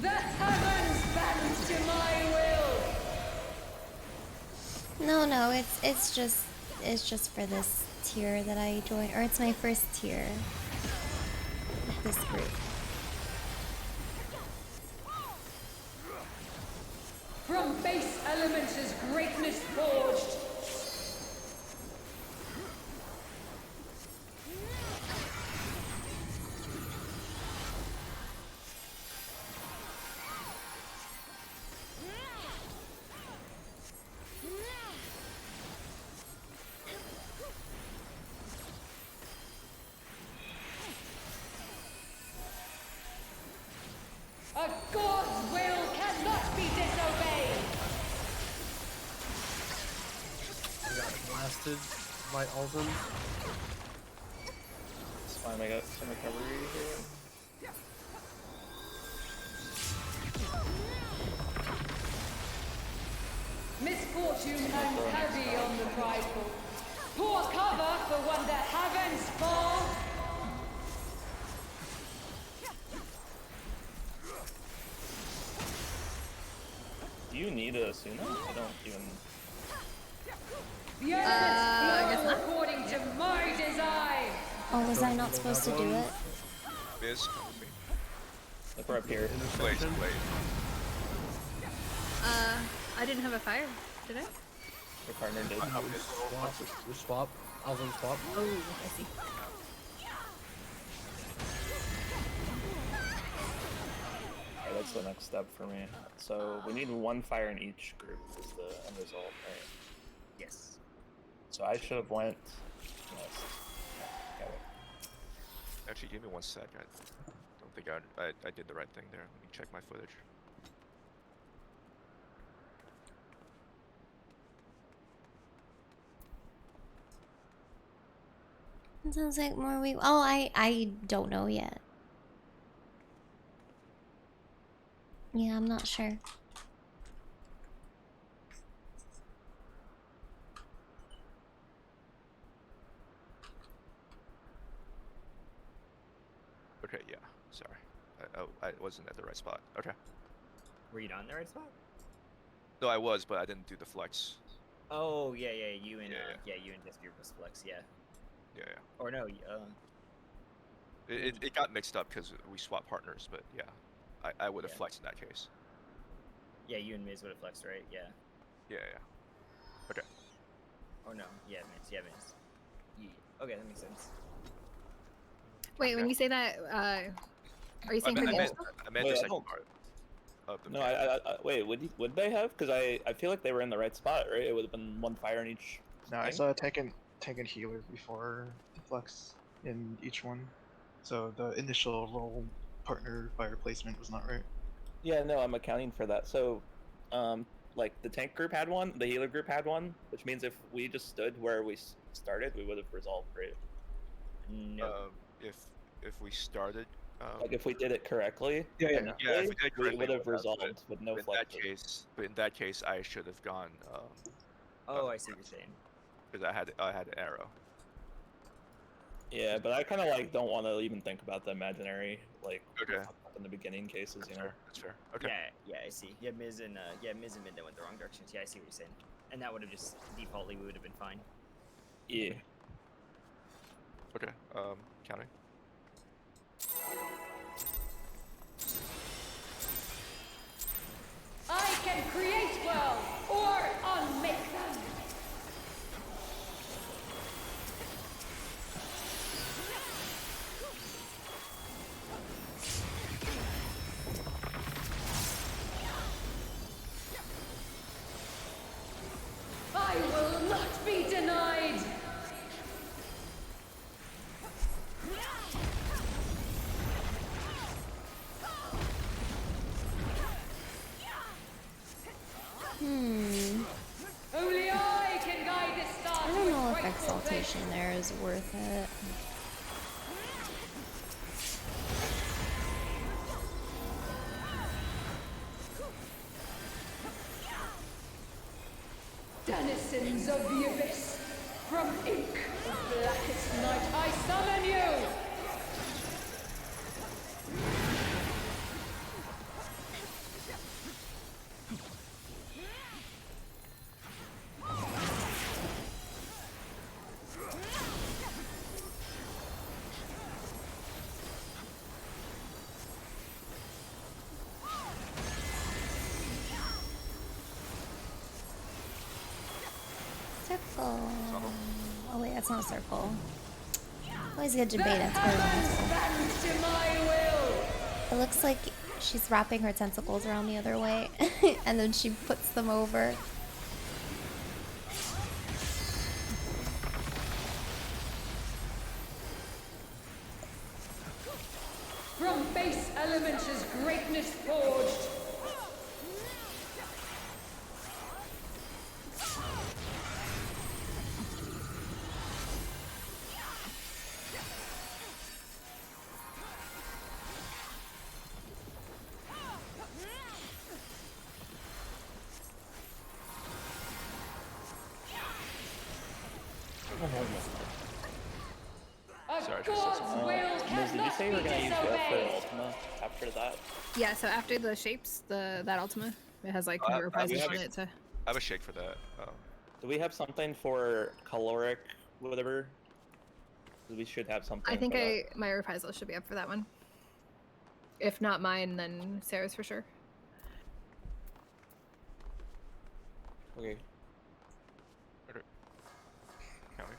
B: The heavens bend to my will.
A: No, it's just for this tier that I joined, or it's my first tier with this group.
B: From base elements is greatness forged. A god's will cannot be disobeyed.
E: I got blasted by Alden.
C: It's fine, I got some recovery here.
B: Misfortune hangs heavy on the prideful. Pour cover for when the heavens fall.
C: Do you need a Asuna? I don't even...
B: The elements
F: I guess
B: flow
F: not.
B: according to my design.
A: Oh, was I not supposed to do it?
D: Biz, come with me.
C: Like, we're up here.
D: Blaze, Blaze.
F: I didn't have a fire, did I?
C: Your partner did.
E: We swap. Alden swap.
F: Oh, I see.
C: Alright, that's the next step for me. So, we need one fire in each group is the end result, right?
I: Yes.
C: So I should have went west. Got it.
D: Actually, give me 1 sec. I don't think I did the right thing there. Let me check my footage.
A: It sounds like more we. Oh, I don't know yet. Yeah, I'm not sure.
D: Okay, yeah. Sorry. I wasn't at the right spot. Okay.
I: Were you not in the right spot?
D: No, I was, but I didn't do the flex.
I: Oh yeah, you and
D: Yeah,
I: you and Disappear was flex, yeah.
D: Yeah, yeah.
I: Or no,
D: It got mixed up because we swapped partners, but yeah. I would have
I: Yeah.
D: flexed in that case.
I: yeah, you and Miz would have flexed, right? Yeah.
D: Yeah, yeah. Okay.
I: Or no, yeah, Miz, Yeah. Okay, that makes sense.
F: Wait, when you say that, are you saying for the initial?
D: I meant
C: Wait,
D: the
C: I
D: second
C: don't-
D: part of the
C: No,
D: mechanic.
C: wait, would they have? Because I feel like they were in the right spot, right? It would have been one fire in each.
H: No, I
C: thing?
H: saw a tank and healer before the flex in each one. So the initial roll partner fire placement was not right.
C: Yeah, no, I'm accounting for that. So, like the tank group had one, the healer group had one, which means if we just stood where we started, we would have resolved, right?
I: No.
D: If we started
C: Like if we did it correctly,
D: Yeah, if we did it
C: we
D: correctly,
C: would have
D: we'll
C: resolved with no
D: in
C: flex.
D: in that case, I should have gone.
I: Oh, I see what you're saying.
D: Because I had an arrow.
C: Yeah, but I kind of like don't want to even think about the imaginary like
D: Okay.
C: up in the beginning cases, you know.
D: That's fair. Okay.
I: Yeah, I see. Yeah, Miz and Midna went the wrong directions. Yeah, I see what you're saying. And that would have just defaultly we would have been fine.
C: Yeah.
D: Okay. Counting.
B: I can create worlds or unmake them. I will not be denied. Only I can guide this star.
A: I don't know if exaltation there is worth it.
B: Denizens of the abyss, from ink of blackest night, I summon you!
A: Circle. Oh wait, that's not a circle. Always a good debate. That's part of
B: Bend to my will!
A: it looks like she's wrapping her tentacles around the other way, and then she puts them over.
B: From base elements is greatness forged.
D: Sorry,
B: God's will
C: Miz, did you
B: cannot
C: say you were
B: be
C: gonna use
B: disobeyed.
C: Ultima after that?
F: Yeah, so after the shapes, that Ultima, it has like
D: I
F: reprisals
D: have
F: on
D: a-
F: it to.
D: I have a shake for that.
C: Do we have something for caloric, whatever? We should have something.
F: I think
C: for that.
F: my reprisal should be up for that one. If not mine, then Sarah's for sure.
C: Okay.
D: Okay. Counting.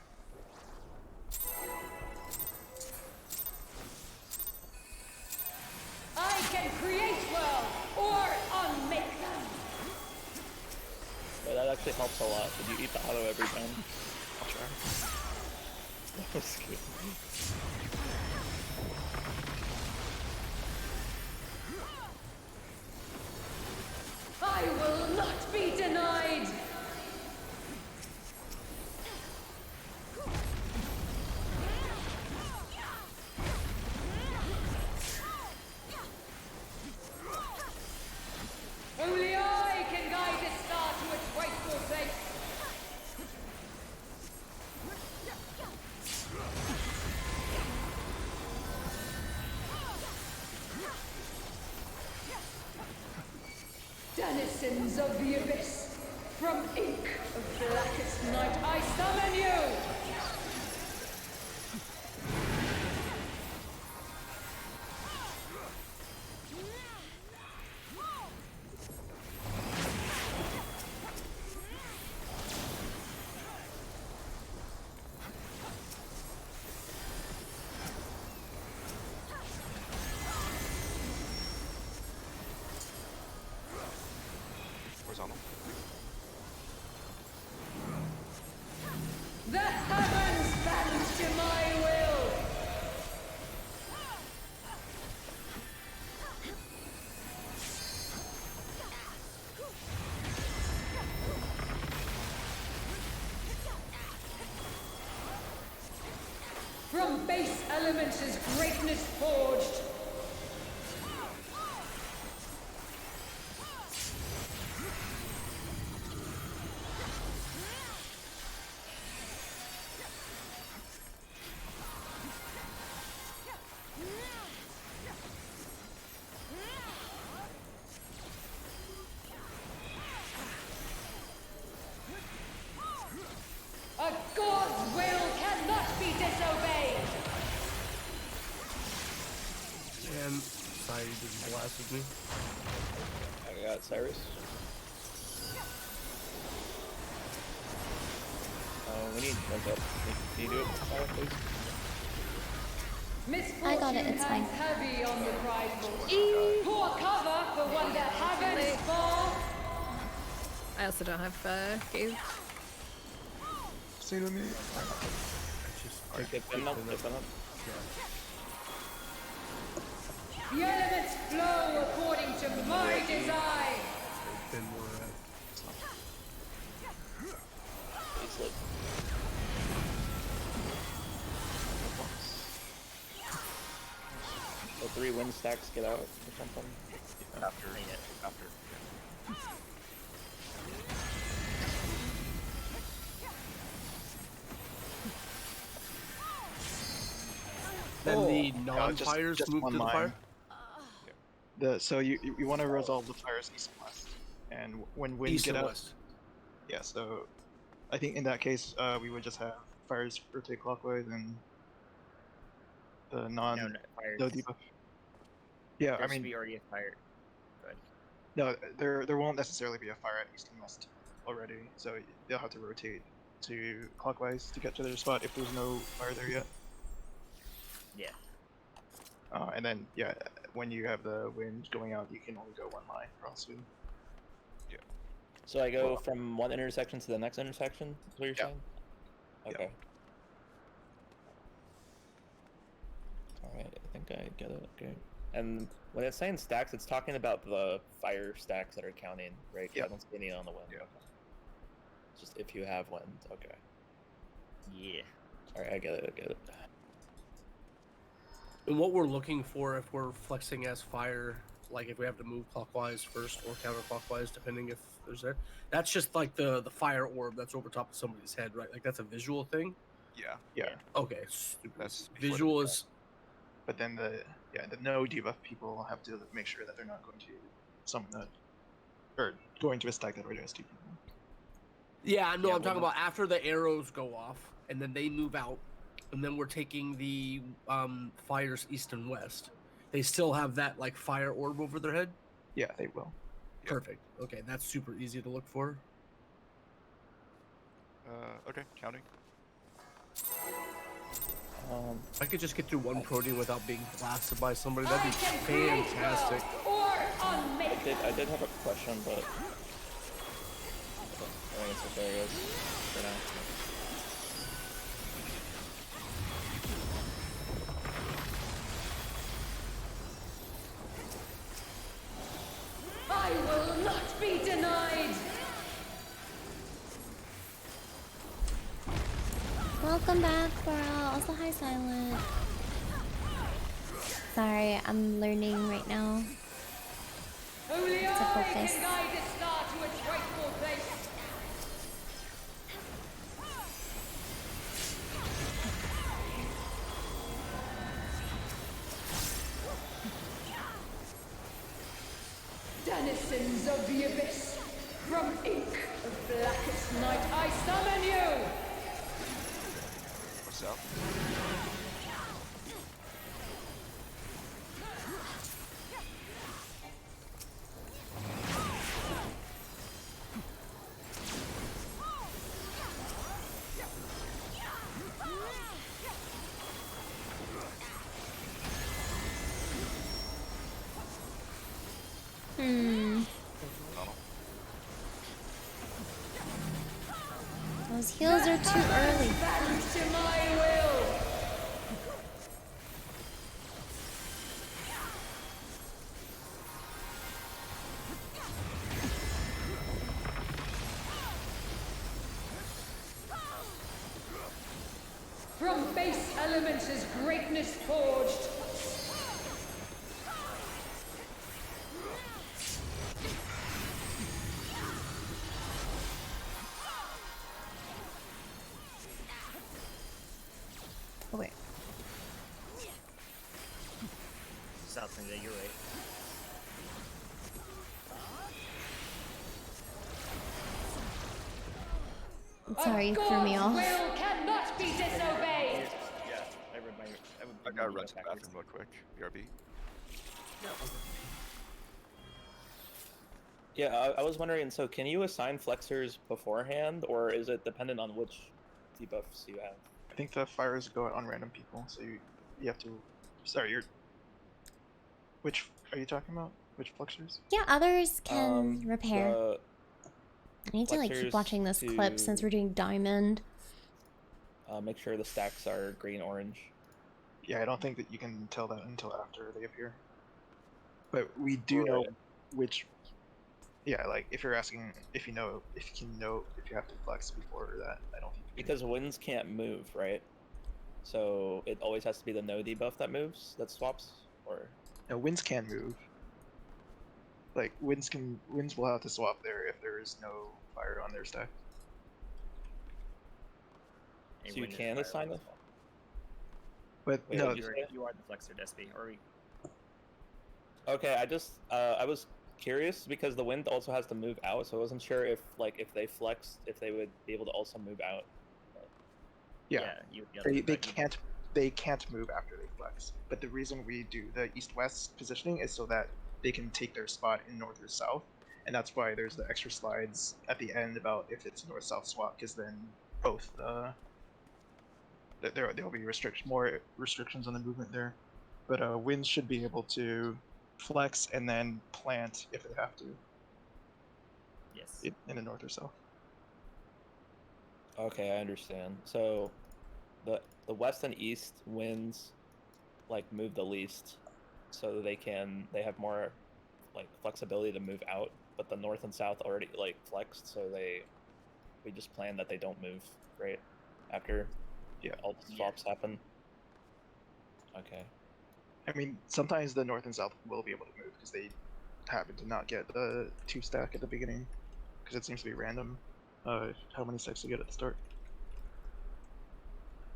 B: I can create worlds or unmake them.
C: Yeah, that actually helps a lot. Did you eat the auto every time?
D: I'll try.
C: That's good.
B: I will not be denied. Only I can guide this star to its rightful place. Denizens of the abyss, from ink of blackest night, I summon you!
D: Horizontal.
B: The heavens bend to my will! From base elements is greatness forged.
E: message me.
C: I got Cyrus. We need link up. Can you do it, Cyrus, please?
A: I got it, it's fine.
B: Heavy on the prideful. Poor cover for one that haven't fall.
F: I also don't have Gaze.
H: Stay with me.
C: Get them up, get them up.
B: The elements flow according to my design.
E: Then we're at.
C: Please live. The 3 wind stacks get out or something.
D: After.
E: Then the non-fires
H: just
E: move
H: one
E: to the
H: line.
E: fire?
H: So you want to resolve the fires east and west, and when winds
E: East
H: get
E: and
H: out,
E: west.
H: yeah. So I think in that case, we would just have fires rotate clockwise and the
I: No, fires.
H: no debuff. Yeah,
I: There
H: I
I: should
H: mean,
I: be already a fire. Good.
H: no, there won't necessarily be a fire at east and west already, so they'll have to rotate to clockwise to get to their spot if there's no fire there yet.
I: Yeah.
H: And then, yeah, when you have the wind going out, you can only go one line across it.
C: So I go from one intersection to the next intersection? Is what you're saying? Okay. Alright, I think I get it. Okay. And when it's saying stacks, it's talking about the fire stacks that are counting, right?
H: Yeah.
C: I don't see any on the wind.
H: Yeah.
C: Okay. Just if you have wind. Okay.
I: Yeah.
C: Alright, I get it.
E: And what we're looking for if we're flexing as fire, like if we have to move clockwise first or counterclockwise, depending if there's there. That's just like the fire orb that's over top of somebody's head, right? Like that's a visual thing.
H: Yeah.
E: Okay. Stupid.
D: That's before the
E: Visual is.
H: But then the no debuff people have to make sure that they're not going to summon that, or going to a stack that already has 2 people.
E: Yeah, no,
I: Yeah,
E: I'm talking
I: we're
E: about after the arrows go off and then they move out, and then we're taking the fires east and west. They still have that like fire orb over their head.
H: Yeah, they will.
D: Yep.
E: Perfect. Okay, that's super easy to look for.
D: Okay, counting.
E: If I could just get through one protein without being blasted by somebody, that'd be
B: I can create
E: fantastic.
B: or unmake.
C: I did have a question, but I think it's okay, I guess, for now.
B: I will not be denied.
A: Welcome back, Coral. Also, hi, Silent. Sorry, I'm learning right now.
B: Only
A: To
B: I
A: focus.
B: can guide the star to its rightful place. Denizens of the abyss, from ink of blackest night, I summon you!
D: What's up?
A: Those heals are too early.
B: Bend to my will! From base elements is greatness forged.
A: Oh, wait.
I: South India, you're right.
A: Sorry, you threw me off.
B: Will cannot be disobeyed.
I: Yeah, I read my.
D: I gotta run to the bathroom real quick. BRB.
C: Yeah, I was wondering, so can you assign flexors beforehand, or is it dependent on which debuffs you have?
H: I think the fires go out on random people, so you have to. Sorry, you're. Which are you talking about? Which flexors?
A: Yeah, others can repair.
C: The
A: I need to like keep
C: flexors
A: watching this clip since
C: to
A: we're doing diamond.
C: make sure the stacks are green-orange.
H: Yeah, I don't think that you can tell that until after they appear. But we do know which. Yeah, like if you're asking if you know if you can know if you have to flex before that, I don't think you can.
C: Because winds can't move, right? So it always has to be the no debuff that moves, that swaps, or
H: No, winds can move. Like winds will have to swap there if there is no fire on their stack.
C: so you can assign them.
H: But
C: Wait,
H: no,
C: what'd you say?
I: You are the flexor, Despy. Or we...
C: Okay, I was curious because the wind also has to move out, so I wasn't sure if if they flexed, if they would be able to also move out.
H: yeah,
I: you,
H: they can't move after they flex. But the reason we do the east-west positioning is so that they can take their spot in north or south, and that's why there's the extra slides at the end about if it's north-south swap, because then both there'll be more restrictions on the movement there. But winds should be able to flex and then plant if they have to.
I: Yes.
H: In the north or south.
C: Okay, I understand. So the west and east winds move the least, so they have more flexibility to move out, but the north and south already flexed, so we just plan that they don't move, right? After all the swaps happen. Okay.
H: I mean, sometimes the north and south will be able to move because they happen to not get the 2 stack at the beginning, because it seems to be random. How many stacks you get at the start?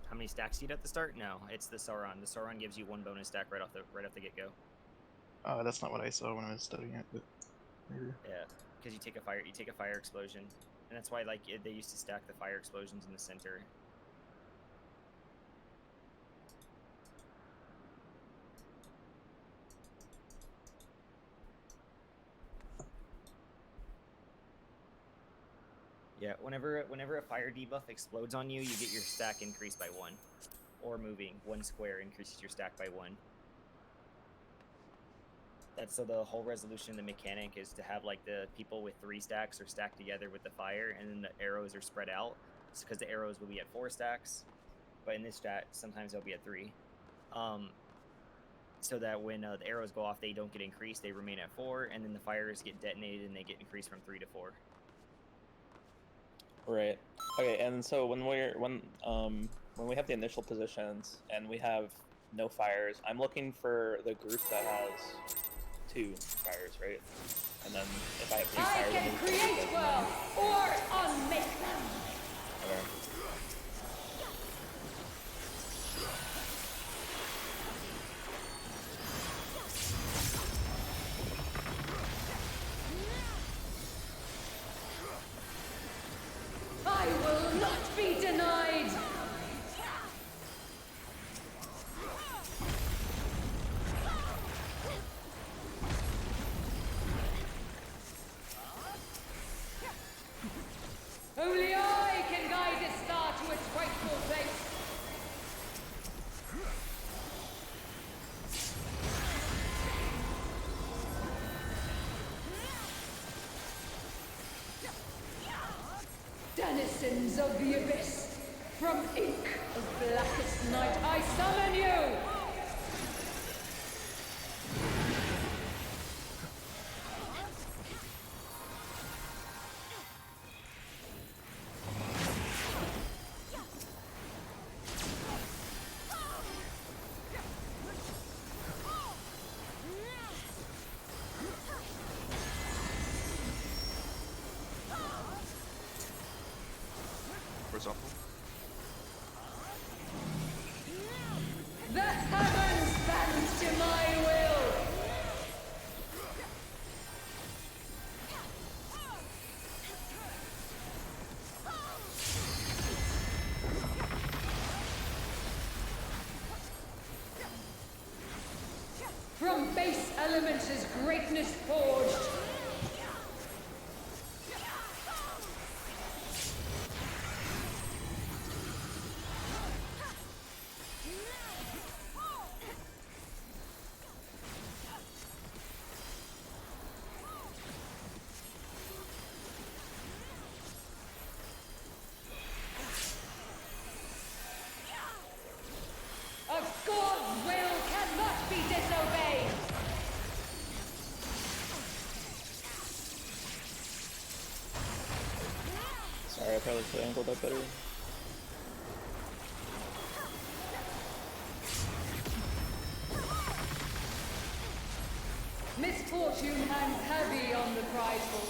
I: How many stacks you get at the start? No, it's the Sauron. The Sauron gives you 1 bonus stack right off the get go.
H: That's not what I saw when I was studying it, but maybe.
I: Yeah, because you take a fire explosion, and that's why they used to stack the fire explosions in the center. Yeah, whenever a fire debuff explodes on you, you get your stack increased by 1. Or moving 1 square increases your stack by 1. That's so the whole resolution of the mechanic is to have the people with 3 stacks are stacked together with the fire, and then the arrows are spread out. It's because the arrows will be at 4 stacks, but in this stat sometimes they'll be at 3. So that when the arrows go off, they don't get increased; they remain at 4, and then the fires get detonated and they get increased from 3 to 4.
C: Right. Okay, and so when we have the initial positions and we have no fires, I'm looking for the group that has 2 fires, right? And then if I have 3 fires,
B: I can create worlds or unmake them.
C: Okay.
B: I will not be denied. Only I can guide this star to its rightful place. Denizens of the abyss, from ink of blackest night, I summon you!
D: Horizontal.
B: The heavens bend to my will! From base elements is greatness forged.
C: Sorry, I probably should have angled that better.
B: Misfortune hangs heavy on the prideful.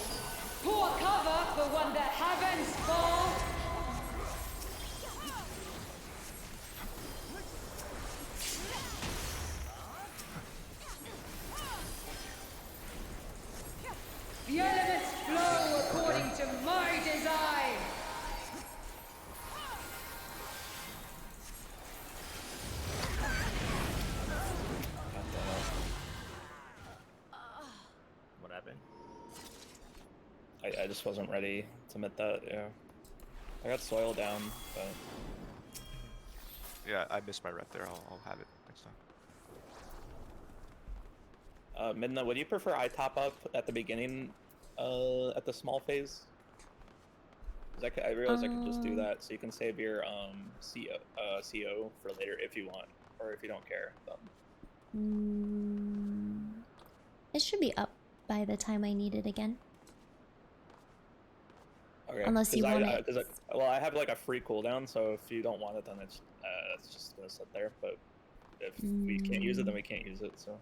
B: Poor cover for one that heavens fall. The elements flow according to my design.
I: What happened?
C: I just wasn't ready to admit that, yeah. I got soil down, but...
D: Yeah, I missed my rep there. I'll have it next time.
C: Midna, would you prefer I top up at the beginning, at the small phase? 'Cause I realize I could just do that, so you can save your CO for later if you want, or if you don't care.
A: It should be up by the time I need it again.
C: Okay.
A: Unless you want it.
C: Well, I have like a free cooldown, so if you don't want it, then it's just gonna sit there. But if we can't use it, then we can't use it. So.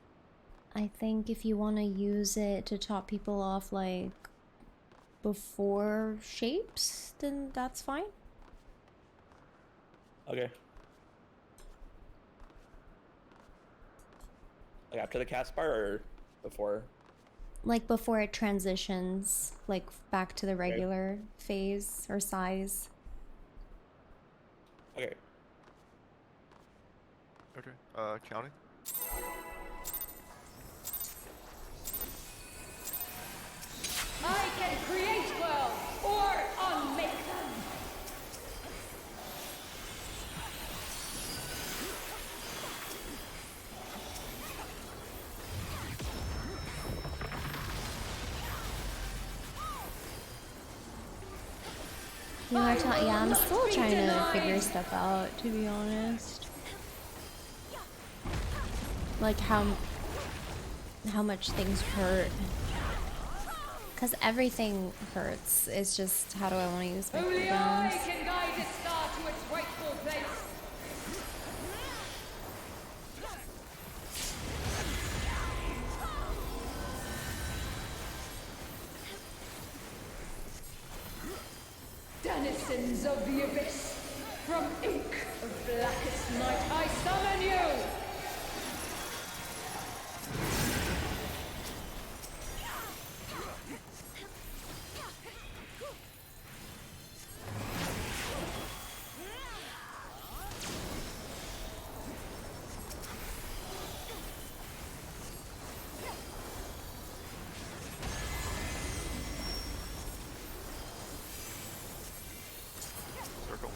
A: I think if you want to use it to top people off, like before shapes, then that's fine.
C: Okay. Like after the cast bar or before?
A: Like before it transitions, like back to the regular phase or size.
C: Okay.
D: Okay. Counting.
B: I can create worlds or unmake them.
A: Yeah, I'm still trying to figure stuff out, to be honest. Like how much things hurt. Because everything hurts. It's just how do I want to use my
B: Only I
A: cooldowns.
B: can guide its star to its rightful place. Denizens of the abyss, from ink of blackest night, I summon you!
D: Circle.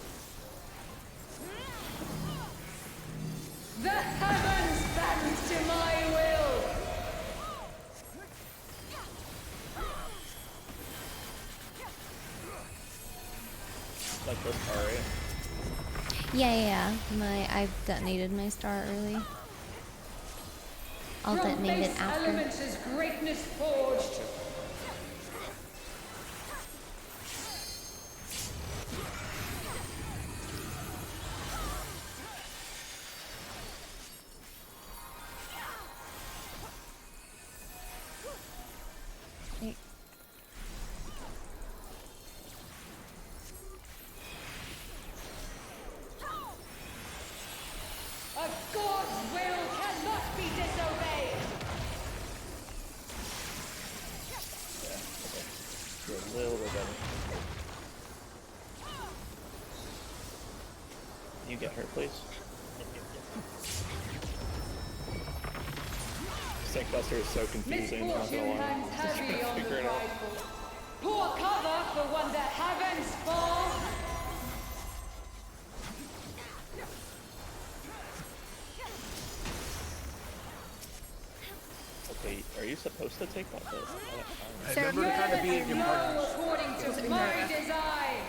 B: The heavens bend to my will!
C: Like this bar, right?
A: Yeah. I've detonated my star early. I'll
B: From
A: detonate it
B: base
A: after.
B: elements is greatness forged.
A: Wait.
B: A god's will cannot be disobeyed.
C: Yeah, okay. You're a little bit better. Can you get her, please? Sync Buster is so confusing, I'm not gonna
B: Misfortune
C: lie.
B: hangs
C: I'm just trying
B: heavy
C: to
B: on the
C: figure it out.
B: prideful. Poor cover for one that heavens fall.
C: Okay, are you supposed to take that?
E: Remember to kind of be in your
B: Flow
E: partners.
B: according to my design.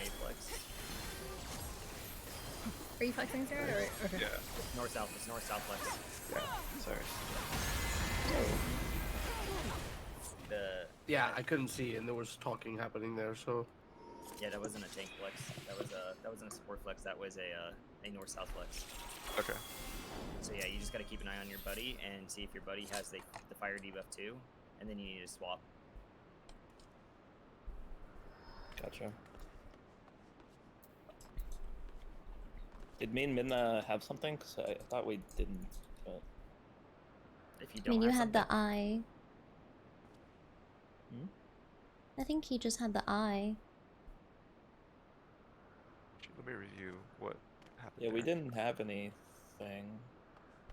I: Aplex.
F: Are you flexing, Sarah? Or, okay.
D: Yeah.
I: North south. It's north south flex.
H: Yeah. Sorry.
I: The
E: Yeah, I couldn't see, and there was talking happening there. So
I: yeah, that wasn't a tank flex. That wasn't a support flex. That was a north south flex.
D: Okay.
I: So yeah, you just gotta keep an eye on your buddy and see if your buddy has the fire debuff too, and then you need to swap.
C: Gotcha. Did me and Midna have something? Cause I thought we didn't. But...
I: If you
A: I
I: don't
A: mean, you
I: have
A: had the
I: something-
A: eye.
C: Hmm?
A: I think he just had the eye.
D: Let me review what happened.
C: Yeah, we
D: there.
C: didn't have anything.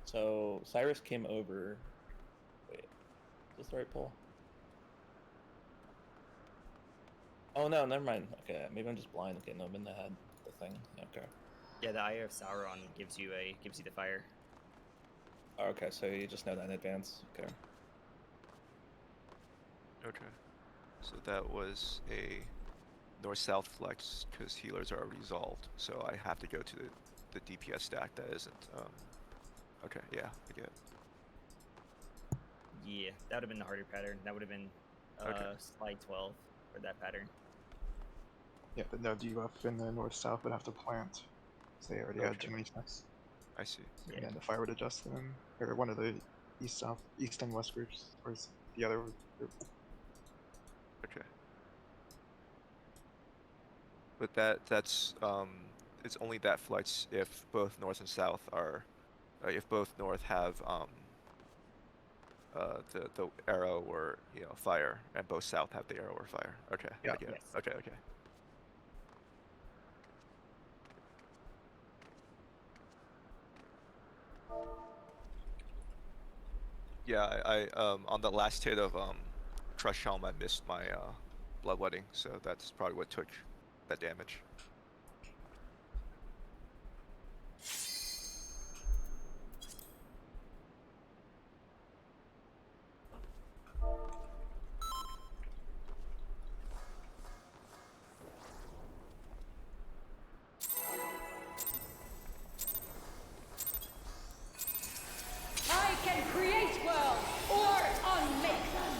C: So Cyrus came over. Wait, is this the right pull? Oh no, never mind. Okay, maybe I'm just blind. Okay, no, Midna had the thing. Yeah, okay.
I: Yeah, the Eye of Sauron gives you the fire.
C: Oh, okay, so you just know that in advance. Okay.
D: Okay. So that was a north-south flex because healers are resolved. So I have to go to the DPS stack that isn't. Okay, yeah, I get it.
I: Yeah, that would have been the harder pattern. That would have been
D: Okay.
I: slide 12 for that pattern.
H: Yeah, but no debuff in the north-south would have to plant. So they already had
D: Okay.
H: too many attacks.
D: I see.
H: And then the fire would adjust them. Or one of the east and west groups. Or the other group.
D: Okay. But that's it's only that flex if both north and south are, if both north have the arrow or fire, and both south have the arrow or fire. Okay.
H: Yeah.
D: I get it.
I: Yes.
D: Okay. Yeah, I on the last hit of Crush Helm, I missed my bloodletting, so that's probably what took that damage.
B: I can create worlds or unmake them.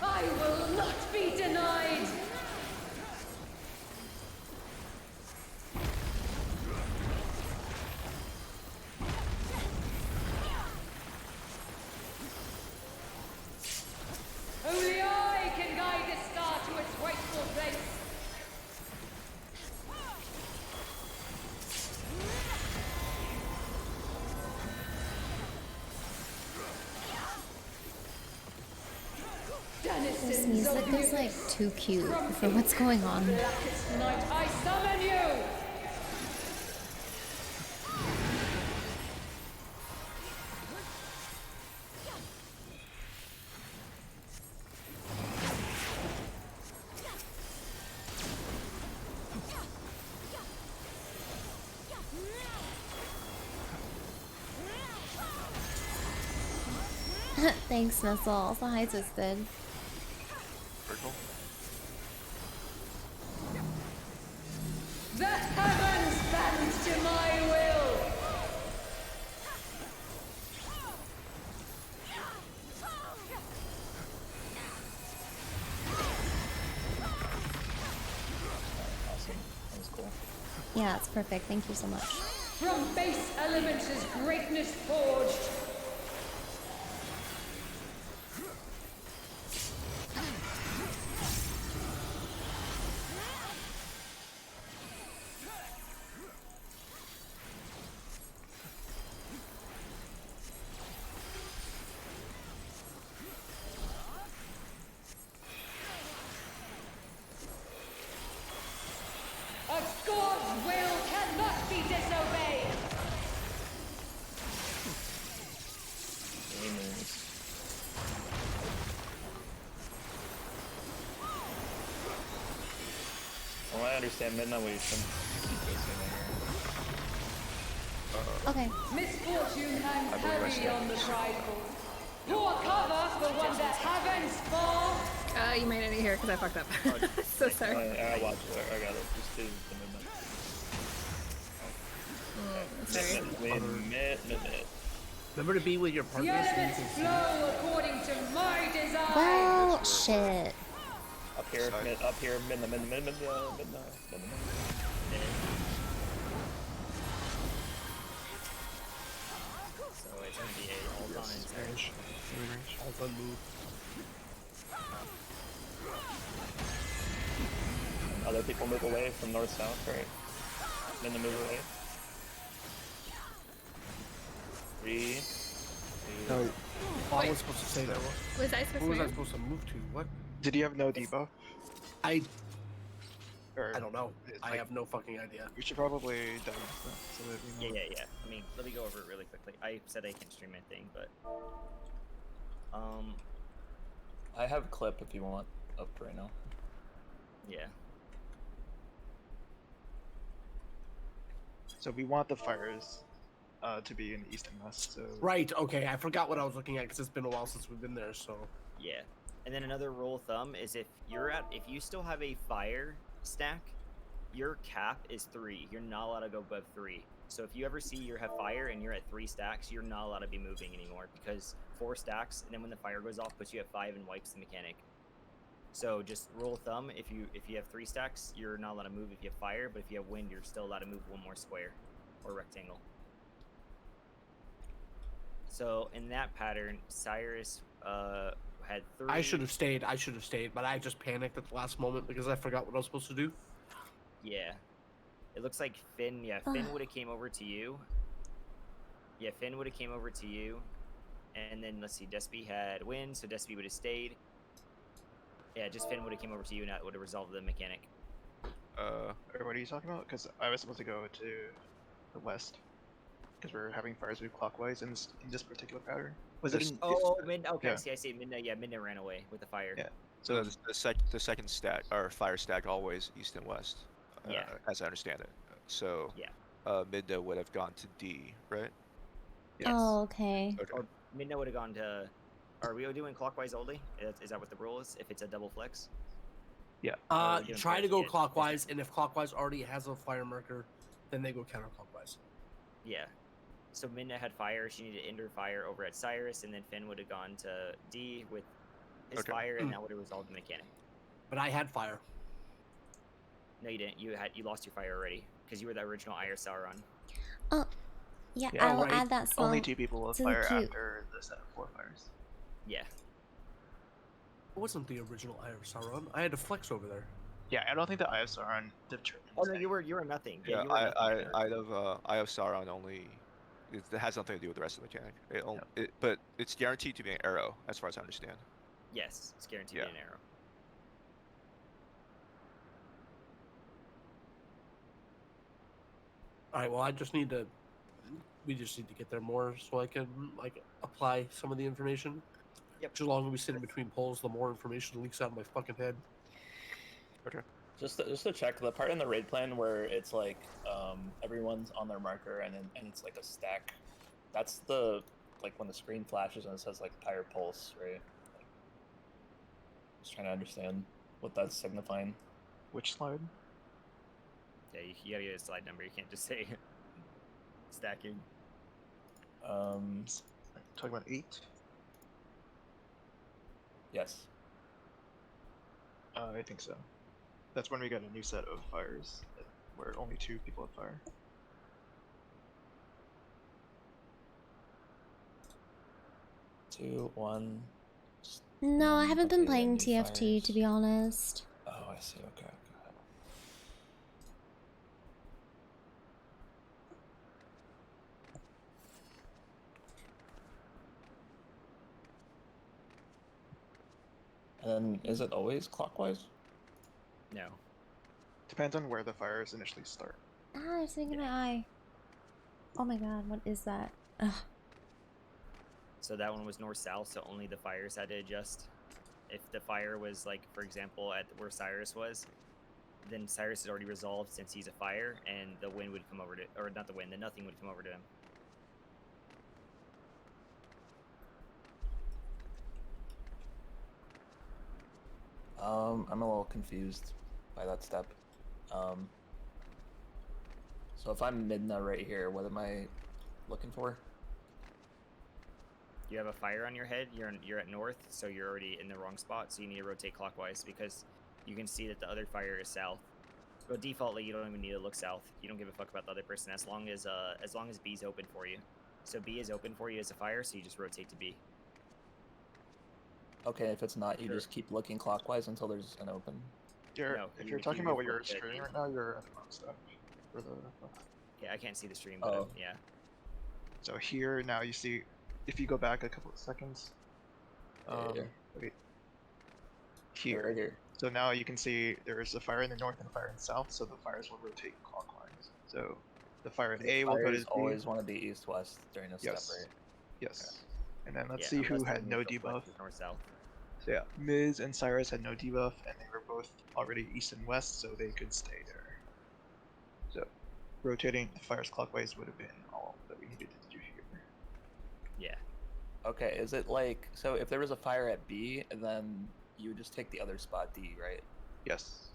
B: I will not be denied. Only I can guide this star to its rightful place.
A: This music is like too cute for what's going on.
B: Blackest night, I summon you!
A: Thanks, Missile. Also, hi, Twisted.
D: Circle.
B: The heavens bend to my will!
C: Awesome. That was cool.
A: Yeah, it's perfect. Thank you so much.
B: From base elements is greatness forged. A god's will cannot be disobeyed.
C: Gamers. Well, I understand Midnight, we shouldn't keep this in there.
A: Okay.
B: Misfortune hangs
D: I believe I
B: heavy
D: stand.
B: on the prideful. Pour cover for one that heavens fall.
F: You might not hear because I fucked up. So sorry.
C: I watch it. I got it. Just do the movement.
F: Sorry.
C: Mid.
E: Remember to be with your
B: The
E: partner so you
B: elements
E: can see.
B: flow according to my design.
A: Well, shit.
C: Up here,
D: Side.
C: mid, up here, mid.
I: So it's gonna be a hold on and search.
E: All done move.
C: Other people move away from north south, right? Then they move away. 3, 2.
E: No. Oh, I was supposed to say that.
F: Was I supposed
E: Who
F: to
E: was I
F: move?
E: supposed to move to? What?
H: Did you have no debuff?
E: I
H: Or
E: don't know.
H: it's
E: I
H: like-
E: have no fucking idea.
H: We should probably done that so that we know.
I: Yeah. I mean, let me go over it really quickly. I said I can't stream my thing, but
C: I have a clip if you want up right now.
I: yeah.
H: So we want the fires to be in east and west. So
E: Right. Okay. I forgot what I was looking at because it's been a while since we've been there. So.
I: Yeah. And then another rule of thumb is if you still have a fire stack, your cap is 3. You're not allowed to go above 3. So if you ever see you have fire and you're at 3 stacks, you're not allowed to be moving anymore because 4 stacks, and then when the fire goes off, puts you at 5 and wipes the mechanic. So just rule of thumb: if you have 3 stacks, you're not allowed to move if you have fire, but if you have wind, you're still allowed to move 1 more square or rectangle. So in that pattern, Cyrus had 3.
E: I should have stayed. But I just panicked at the last moment because I forgot what I was supposed to do.
I: Yeah. It looks like Finn, Finn would have came over to you. Yeah, Finn would have came over to you. And then, let's see, Despy had wind, so Despy would have stayed. Yeah, just Finn would have came over to you and that would have resolved the mechanic.
H: or what are you talking about? Because I was supposed to go to the west. Because we're having fires move clockwise in this particular pattern. Was it?
I: Okay,
H: Yeah.
I: I see. Midna ran away with the fire.
H: Yeah.
D: So the second stack or fire stack always east and west.
I: Yeah.
D: As I understand it. So
I: Yeah.
D: Midna would have gone to D, right?
I: Yes.
A: Oh, okay.
D: Okay.
I: Or Midna would have gone to. Are we doing clockwise only? Is that what the rule is? If it's a double flex?
H: Yeah.
I: Or we
E: Try
I: doing
E: to go
I: flex?
E: clockwise, and if clockwise already has a fire marker, then they go counterclockwise.
I: Yeah. So Midna had fire. She needed to end her fire over at Cyrus, and then Finn would have gone to D with his
D: Okay.
I: fire, and that would have resolved the mechanic.
E: But I had fire.
I: No, you didn't. You lost your fire already because you were the original Ire Sauron.
A: Oh, yeah,
H: Yeah,
A: I will
E: right.
A: add that song.
H: Only 2 people with
A: to the
H: fire
A: queue.
H: after the set of 4 fires.
I: Yeah.
E: It wasn't the original Eye of Sauron. I had to flex over there.
H: Yeah, I don't think the Eye of Sauron determines.
I: Oh no, you were nothing.
D: Yeah,
I: you were nothing.
D: Eye of Sauron only. It has nothing to do with the rest of the mechanic. But it's guaranteed to be an arrow, as far as I understand.
I: Yes, it's guaranteed
D: Yeah.
I: to be an arrow.
E: All right. Well, we just need to get there more so I can apply some of the information.
I: Yep.
E: The longer we sit in between polls, the more information leaks out of my fucking head.
D: Okay.
C: Just to check the part in the raid plan where it's like everyone's on their marker and it's like a stack. That's the when the screen flashes and it says tire pulse, right? Just trying to understand what that's signifying.
H: Which slide?
I: Yeah, you gotta get a slide number. You can't just say stacking.
H: Talking about 8.
C: Yes.
H: I think so. That's when we got a new set of fires, where only 2 people have fire.
C: Two, one.
A: No, I haven't been
C: Okay,
A: playing
C: new
A: TFT
C: fires.
A: to be honest.
C: Oh, I see. Okay. And then, is it always clockwise?
I: No.
H: Depends on where the fires initially start.
A: Ah, it's making my eye. Oh my god, what is that? Ugh.
I: So that one was north-south, so only the fires had to adjust. If the fire was, for example, at where Cyrus was, then Cyrus is already resolved since he's a fire, and the wind would come over to, or not the wind, the nothing would come over to him.
C: I'm a little confused by that step. So if I'm Midna right here, what am I looking for?
I: You have a fire on your head. You're at north, so you're already in the wrong spot. So you need to rotate clockwise because you can see that the other fire is south. But defaultly, you don't even need to look south. You don't give a fuck about the other person as long as B's open for you. So B is open for you as a fire, so you just rotate to B.
C: Okay, if it's not, you
I: Sure.
C: just keep looking clockwise until there's an open.
H: If you're talking about what you're streaming right now, you're at the wrong stuff. For the
I: Yeah, I can't see the stream, but yeah.
H: So here now you see, if you go back a couple of seconds, wait, here.
C: Right here.
H: So now you can see there is a fire in the north and a fire in the south, so the fires will rotate clockwise. So the fire in A will go to B.
C: Always want to be east-west during this
H: Yes.
C: step, right?
H: Yes.
C: Okay.
H: And then let's see who had no debuff.
I: North-south.
H: So yeah, Miz and Cyrus had no debuff, and they were both already east and west, so they could stay there. So rotating the fires clockwise would have been all that we needed to do here.
I: Yeah.
C: Okay, is it like, so if there was a fire at B, then you would just take the other spot D, right?
H: Yes.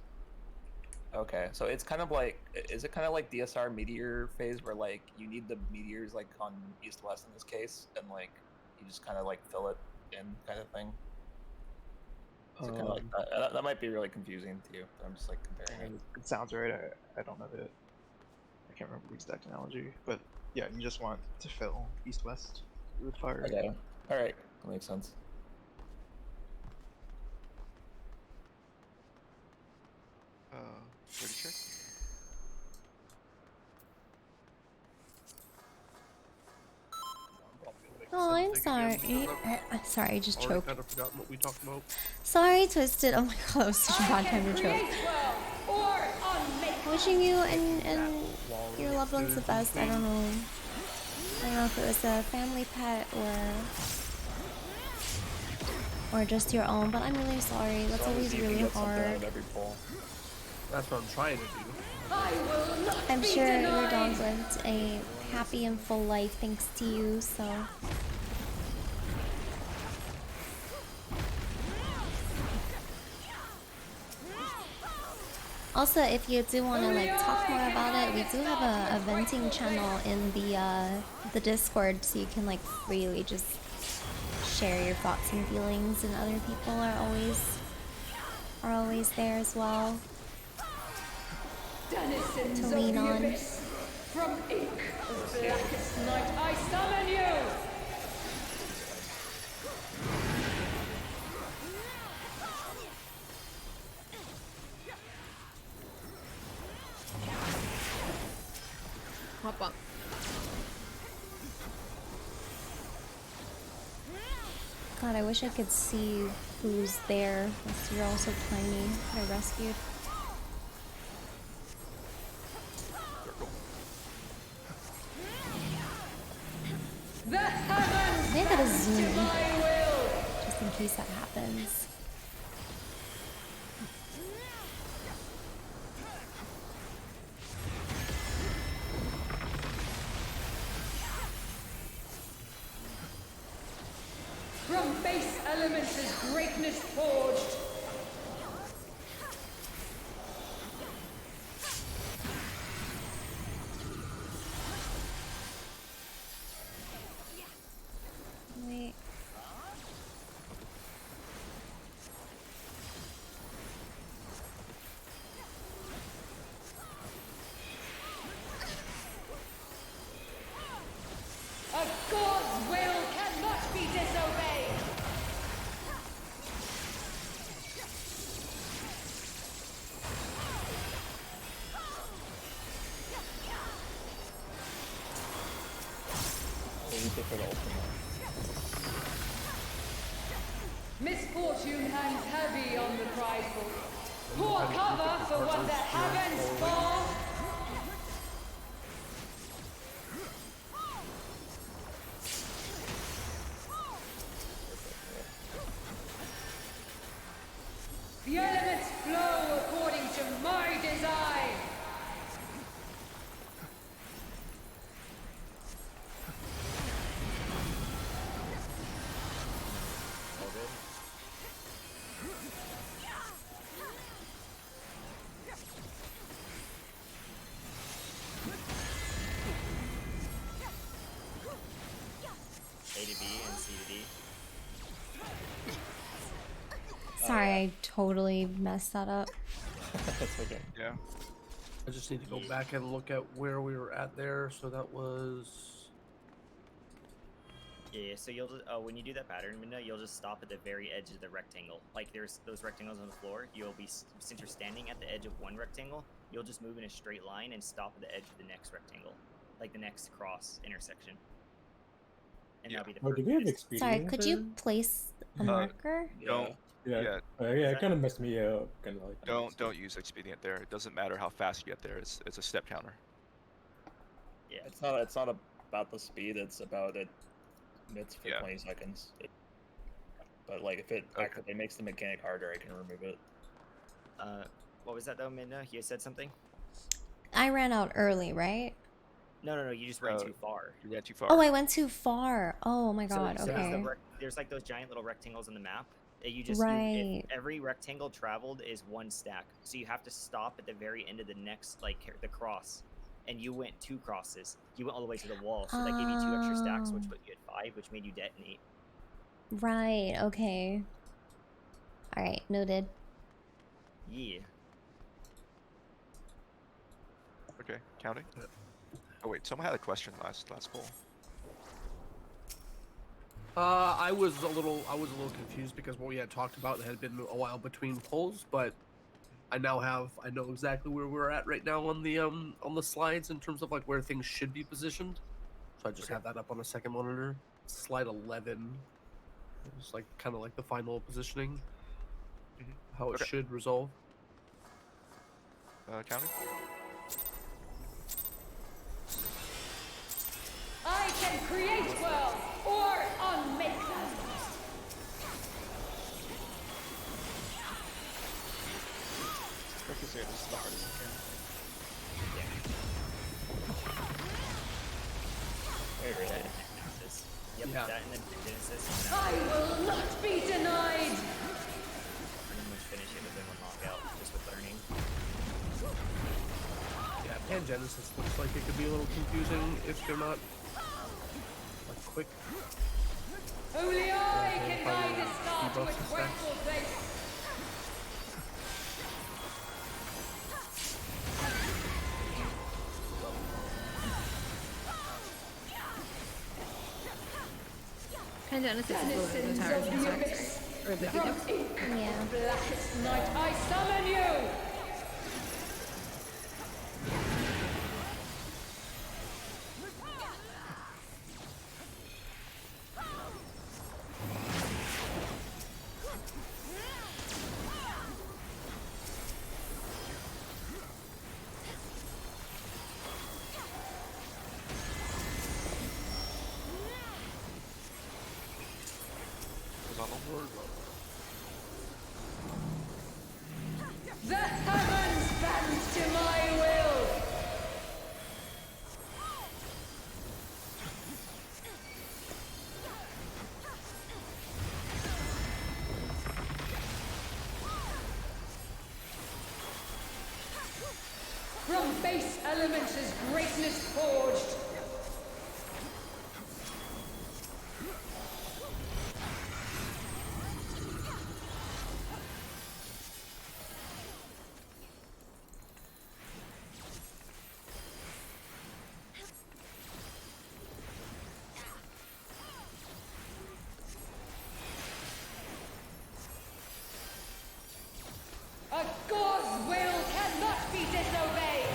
C: Okay, so it's kind of like, is it kind of like DSR meteor phase where like you need the meteors like on east-west in this case, and like you just kind of like fill it in kind of thing? Is it kind of like that? That might be really confusing to you, but I'm just like comparing it.
H: It sounds right. I don't know the, I can't remember the exact analogy, but yeah, you just want to fill east-west with fire.
C: Okay, alright, that makes sense.
D: Ready check?
A: Oh, I'm sorry. I'm sorry, I just
E: Already
A: choked.
E: kind of forgotten what we talked about.
A: Sorry, Twisted. Oh my god, that was such a bad time to choke. Wishing you and your loved ones the best. I don't know if it was a family pet or just your own, but I'm really sorry. That's always really hard.
E: That's what I'm trying to do.
A: I'm sure your dog lived a happy and full life thanks to you, so. Also, if you do want to like talk more about it, we do have a venting channel in the Discord, so you can like freely just share your thoughts and feelings, and other people are always there as well to lean on.
B: From ink of blackest night, I summon you!
F: Wop wop.
A: God, I wish I could see who's there. You're all so tiny. I rescued.
B: The heavens
A: Maybe I gotta zoom
B: to my will!
A: just in case that happens.
B: From base elements is greatness forged.
A: Wait.
B: A god's will cannot be disobeyed. Misfortune hangs heavy on the prideful. Pour cover for what the heavens fall. The elements flow according to my design.
I: All good.
A: Sorry, I totally messed that up.
C: That's okay.
D: Yeah.
E: I just need to go back and look at where we were at there. So that was.
I: Yeah, so you'll just, when you do that pattern, Minna, you'll just stop at the very edge of the rectangle. Like there's those rectangles on the floor. You'll be, since you're standing at the edge of one rectangle, you'll just move in a straight line and stop at the edge of the next rectangle, like the next cross intersection. And that'll be the
J: Oh, do we have
I: furthest.
A: Sorry,
J: expedient?
A: could you place a marker?
D: Don't.
J: Yeah.
D: Yeah.
J: It kind of messed me up. Kind of like.
D: Don't use expedient there. It doesn't matter how fast you get there. It's a step counter.
I: Yeah.
C: It's not about the speed. It's about it. It's for 20 seconds. But like if it actively makes the mechanic harder, I can remove it.
I: What was that though, Minna? You said something?
A: I ran out early, right?
I: No, you just ran too far.
D: You ran too far.
A: Oh, I went too far. Oh my god,
I: So
A: okay.
I: there's like those giant little rectangles on the map. You just
A: Right.
I: if every rectangle traveled is one stack, so you have to stop at the very end of the next, like the cross. And you went 2 crosses. You went all the way to the wall, so that gave you 2 extra stacks, which put you at 5, which made you detonate.
A: Right, okay. Alright, noted.
I: Yeah.
D: Okay, counting. Oh wait, someone had a question last poll.
E: I was a little confused because what we had talked about had been a while between polls, but I know exactly where we're at right now on the slides in terms of like where things should be positioned. So I just have that up on a second monitor. Slide 11. It's like kind of like the final positioning, how it should resolve.
D: Counting.
B: I can create worlds or unmake them.
C: Focus here, this is the hardest thing. Wait, really?
I: Yep,
E: Yeah.
I: that and then Genesis.
B: I will not be denied.
I: Pretty much finish it within one knockout, just with learning.
E: Yeah, Pangenesis looks like it could be a little confusing if you're not like quick.
B: Only I can guide the star to its rightful place.
F: Genesis is the towers and stars, or the beacons.
A: Yeah.
B: Blackest night, I summon you. The heavens bend to my will. From base elements is greatness forged. A god's will cannot be disobeyed!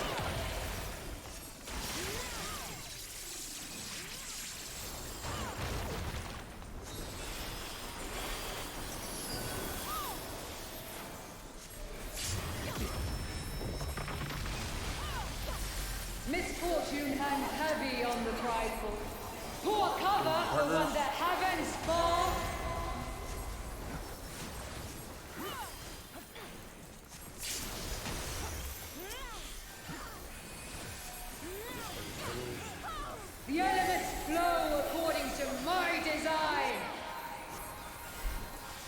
B: Misfortune hangs heavy on the prideful. Pour cover for when the heavens fall! The elements flow according to my design!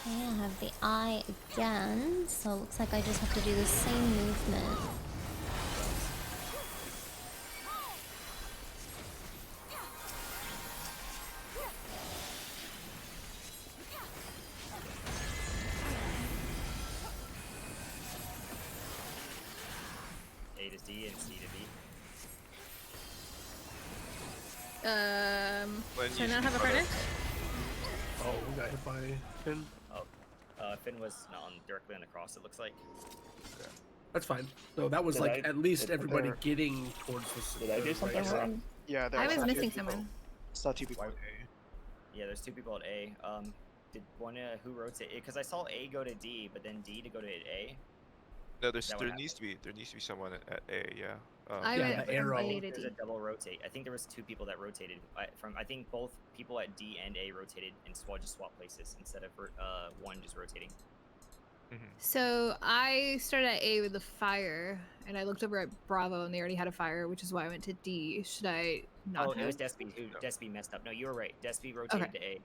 A: Okay, I have the eye again, so it looks like I just have to do the same movement.
I: to C and C to D.
F: Should I not have a partner?
E: Oh, we got hit by Finn.
I: Oh, Finn was directly on the cross. It looks like.
E: That's fine. So that was
C: Did
E: like
C: I-
E: at least
C: did
E: everybody
H: there-
E: getting towards this.
C: Did I do something
E: right
C: wrong?
H: Yeah, there
F: I was
H: saw two
F: missing
H: people.
F: someone.
H: Saw two people.
I: Why- Yeah, there's 2 people at A. Did one who rotate? Because I saw A go to D, but then D to go to A.
D: No,
I: That
D: there
I: what
D: needs to be someone at A. Yeah.
F: I
E: Yeah,
F: went
E: the arrow.
F: from A to
I: There's
F: D.
I: a double rotate. I think there was 2 people that rotated. I think both people at D and A rotated and just swap places instead of one just rotating.
F: So I started at A with the fire, and I looked over at Bravo, and they already had a fire, which is why I went to D. Should I not
I: Oh,
F: have?
I: it was Despy who Despy messed up. No, you were right. Despy rotated to A.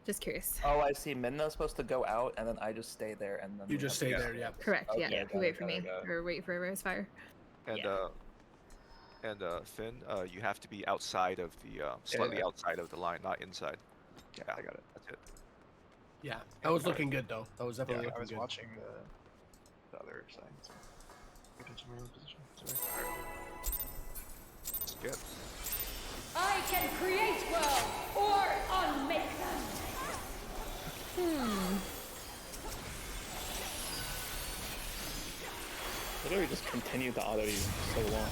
F: Just curious.
C: Oh, I see. Midna's supposed to go out, and then I just stay there, and then
E: You
C: we
E: just
C: have
E: stay
C: to-
E: there, yeah.
F: Correct.
C: Okay,
F: Yeah.
C: got
F: You
C: it,
F: wait for
C: got it,
F: me,
C: got it.
F: or wait for his fire.
D: And
I: Yeah.
D: Finn, you have to be outside of the slightly outside of the line, not inside. Yeah, I got it. That's it.
E: Yeah, that was looking good though. That was
H: Yeah,
E: definitely
H: I
E: looking
H: was
E: good.
H: watching the other side. So. Get into my own position. Sorry.
D: Skip.
B: I can create worlds or unmake them.
C: Literally just continue to auto use so long.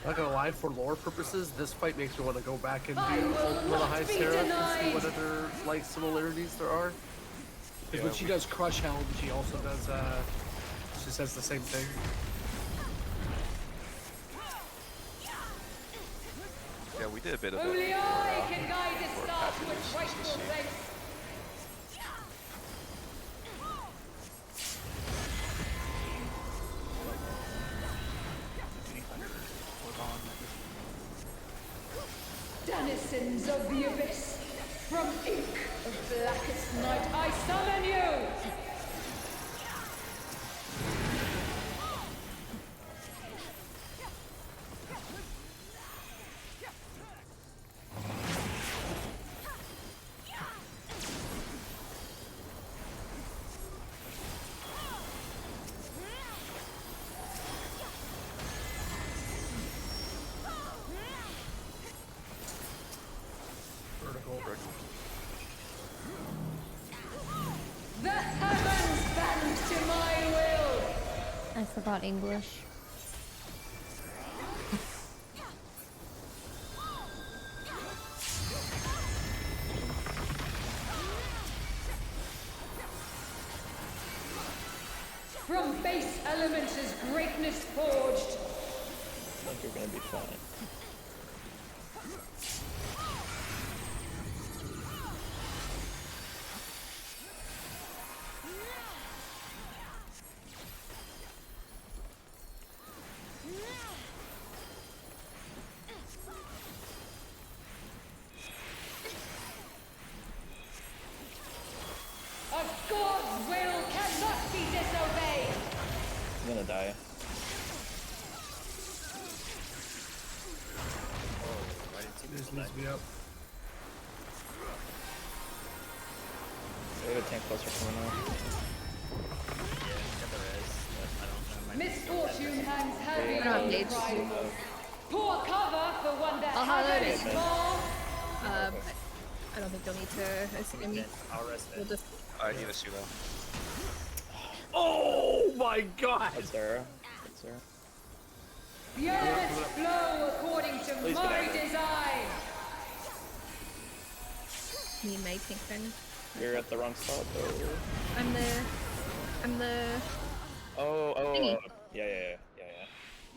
E: Not gonna lie, for lore purposes, this fight makes me want to go back and do
B: I will
E: Ultimate
B: not
E: High
B: be
E: Seraph and see
B: denied.
E: what other like similarities there are. Because when she does Crush Helm, she also does she says the same thing.
D: Yeah, we did a bit of
B: Only
D: it.
B: I can guide this
D: for
B: star to
D: Patrick's
B: its rightful
D: CC.
B: place. Denizens of the abyss, from ink of blackest night, I summon you!
E: Vertical.
B: The heavens bend to my will!
A: I forgot English.
B: From base elements is greatness forged.
C: I think you're gonna be fine.
B: A god's will cannot be disobeyed!
C: I'm gonna die.
E: This needs to be up.
C: We have a tank cluster coming out.
I: Yeah, got the res, but I don't know.
B: Misfortune hangs heavy
F: I don't
B: on the
F: engage.
B: prideful. Poor cover for one that
F: I'll highlight
B: hasn't
F: it.
B: small.
F: I don't think you'll need to assume me.
I: I'll rest
F: We'll
I: it.
F: just.
D: I need a Suno.
E: Oh my god!
C: That's Zara. That's Zara.
B: The elements flow according to
C: Please
B: my
C: get out.
B: design.
F: Need my pink friend.
C: You're at the wrong spot though.
F: I'm the.
C: Oh,
F: Thingy.
C: yeah.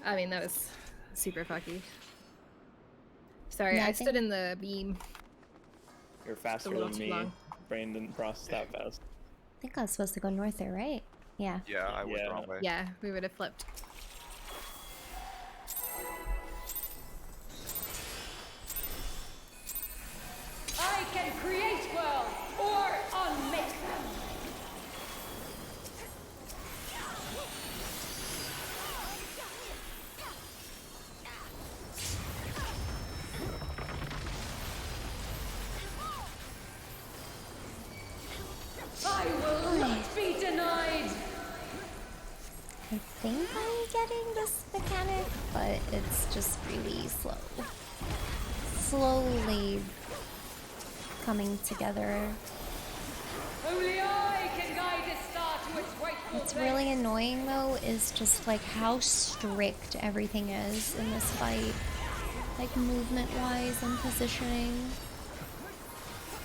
F: I mean, that was super fucky. Sorry,
A: Yeah, I
F: I stood
A: think-
F: in the beam.
C: You're faster
F: little
C: than
F: too
C: me.
F: long.
C: Brain didn't process that fast.
A: I think I was supposed to go north there, right? Yeah.
D: Yeah, I went
C: Yeah.
D: the wrong way.
F: Yeah, we would have flipped.
B: I can create worlds or unmake them. I will not be denied.
A: think I'm getting this mechanic, but it's just really slow. Slowly coming together.
B: Only I can guide this star to its rightful
A: What's
B: place.
A: really annoying though is just like how strict everything is in this fight. Like movement wise and positioning.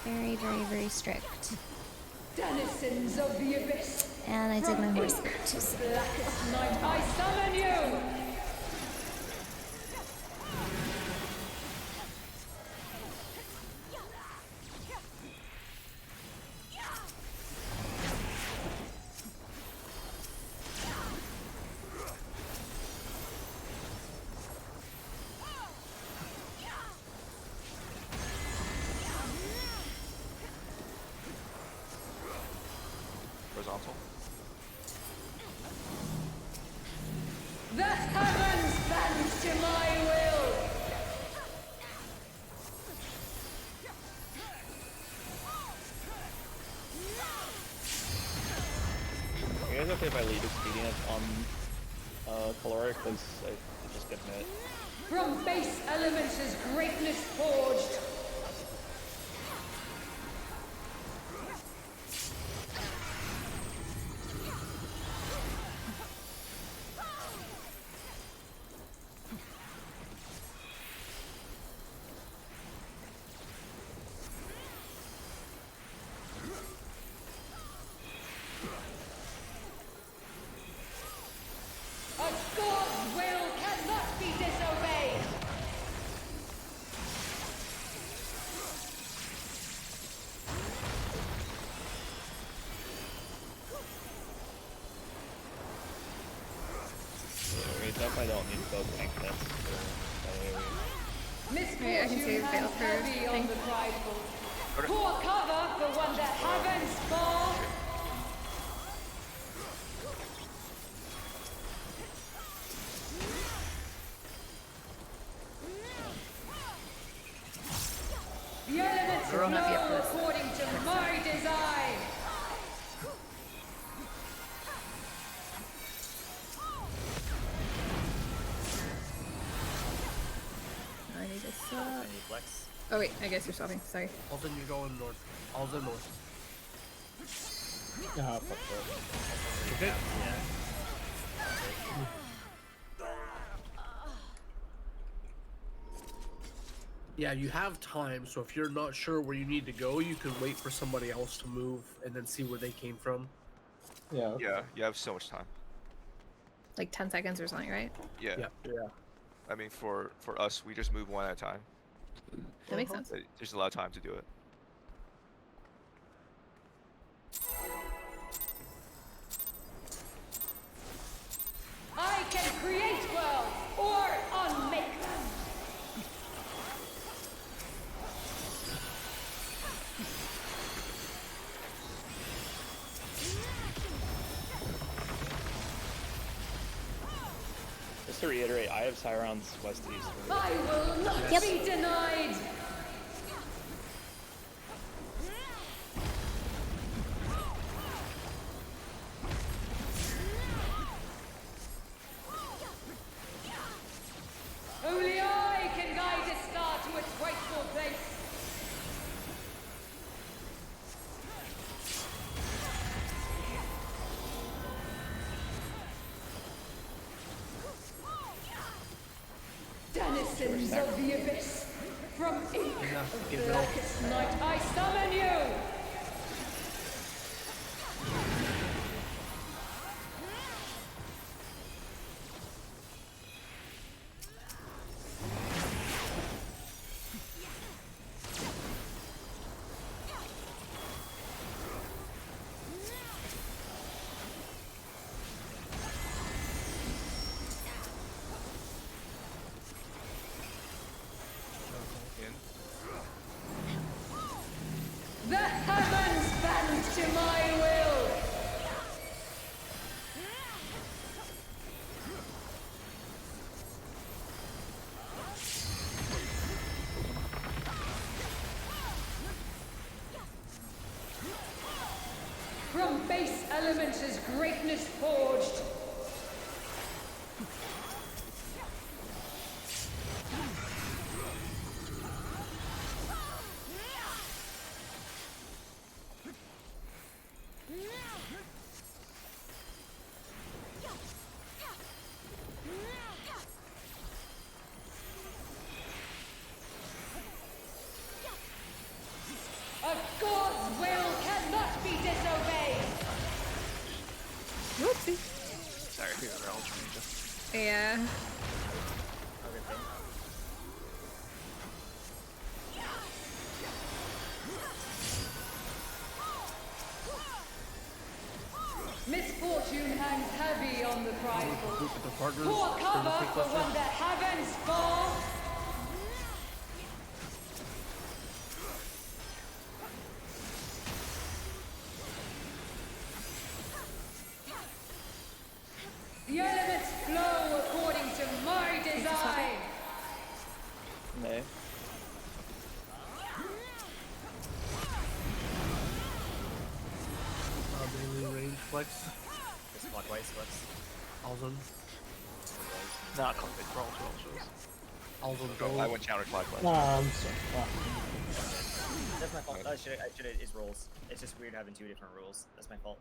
A: Very, very, very strict.
B: Denizens of the abyss.
A: And I did my horse too soon.
B: Blackest night, I summon you!
D: Horizontal.
B: The heavens bend to my will!
C: Are you guys okay if I leave expedient on caloric? Because I just get hit.
B: From base elements is greatness forged. A god's will cannot be disobeyed!
C: We definitely don't need to go tank this.
F: Wait, I can
B: Misfortune
F: save
B: hangs
F: Veil for
B: heavy on
F: thing.
B: the prideful. Pour cover for when the heavens fall! The elements
F: We're on up yet
B: flow
F: for this.
B: according to my design!
F: I need to stop.
I: Any flex?
F: Oh wait, I guess you're stopping. Sorry.
E: All then you're going north. All the north.
J: Ah, fuck that.
E: Okay.
I: Yeah.
E: Yeah, you have time, so if you're not sure where you need to go, you can wait for somebody else to move and then see where they came from.
J: Yeah. Okay.
D: Yeah, you have so much time.
F: Like 10 seconds or something, right?
D: Yeah.
E: Yeah.
D: I mean, for us, we just move one at a time.
F: That makes sense.
D: There's a lot of time to do it.
B: I can create worlds or unmake them!
C: Just to reiterate, I have Sirens west east.
B: I will not
A: Yep.
B: be denied! Only I can guide a star to its rightful place! Denizens of the abyss, from ink
E: Enough.
B: of
E: Give it all.
B: blackest night, I summon you!
D: In.
B: The heavens bend to my will! From base elements is greatness forged.
F: Oopsie.
H: Sorry, I'll change it.
F: Yeah.
I: Okay, thing.
B: Misfortune hangs heavy on the prideful.
E: With the partners.
B: Poor
E: trying to
B: cover
E: take
B: for
E: cluster.
B: one that heavens fall. The elements flow according to my design.
C: Nay.
E: Melee range flex.
I: Just clockwise, flex.
E: Alzon.
H: Not complete rolls.
E: Alzon
D: Oh,
E: go.
D: I went counterclockwise.
J: Nah, I'm sorry. Fuck.
I: That's my fault. I should it's rules. It's just weird having two different rules. That's my fault.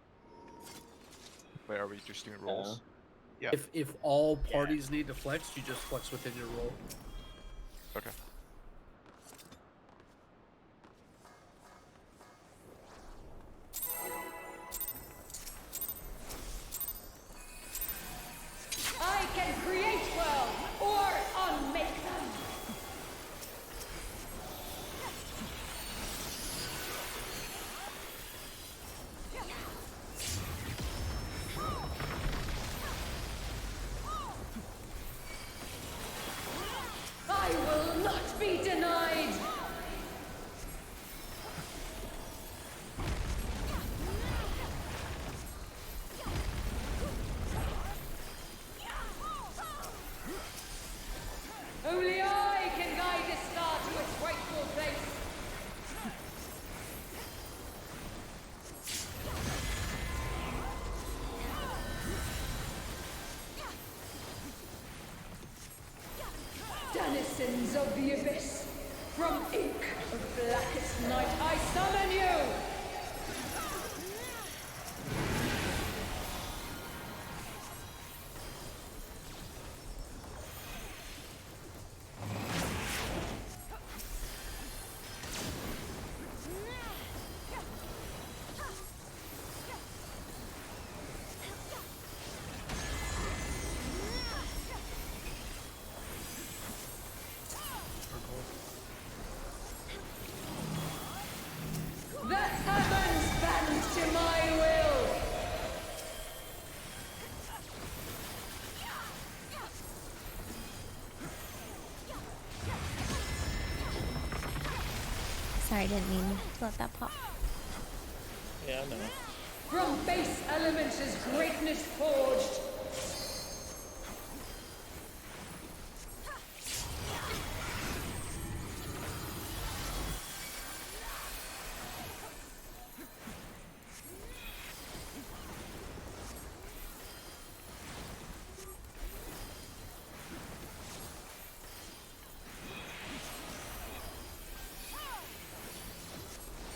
D: Wait, are we just doing rolls?
H: Yeah.
E: If all parties need to flex, you just flex within your roll.
D: Okay.
B: I can create worlds or unmake them. I will not be denied. Only I can guide this star to its rightful place. Denizens of the abyss, from ink of blackest night, I summon you! The heavens bend to my will!
A: Sorry, I didn't mean to let that pop.
C: Yeah, no.
B: From base elements is greatness forged.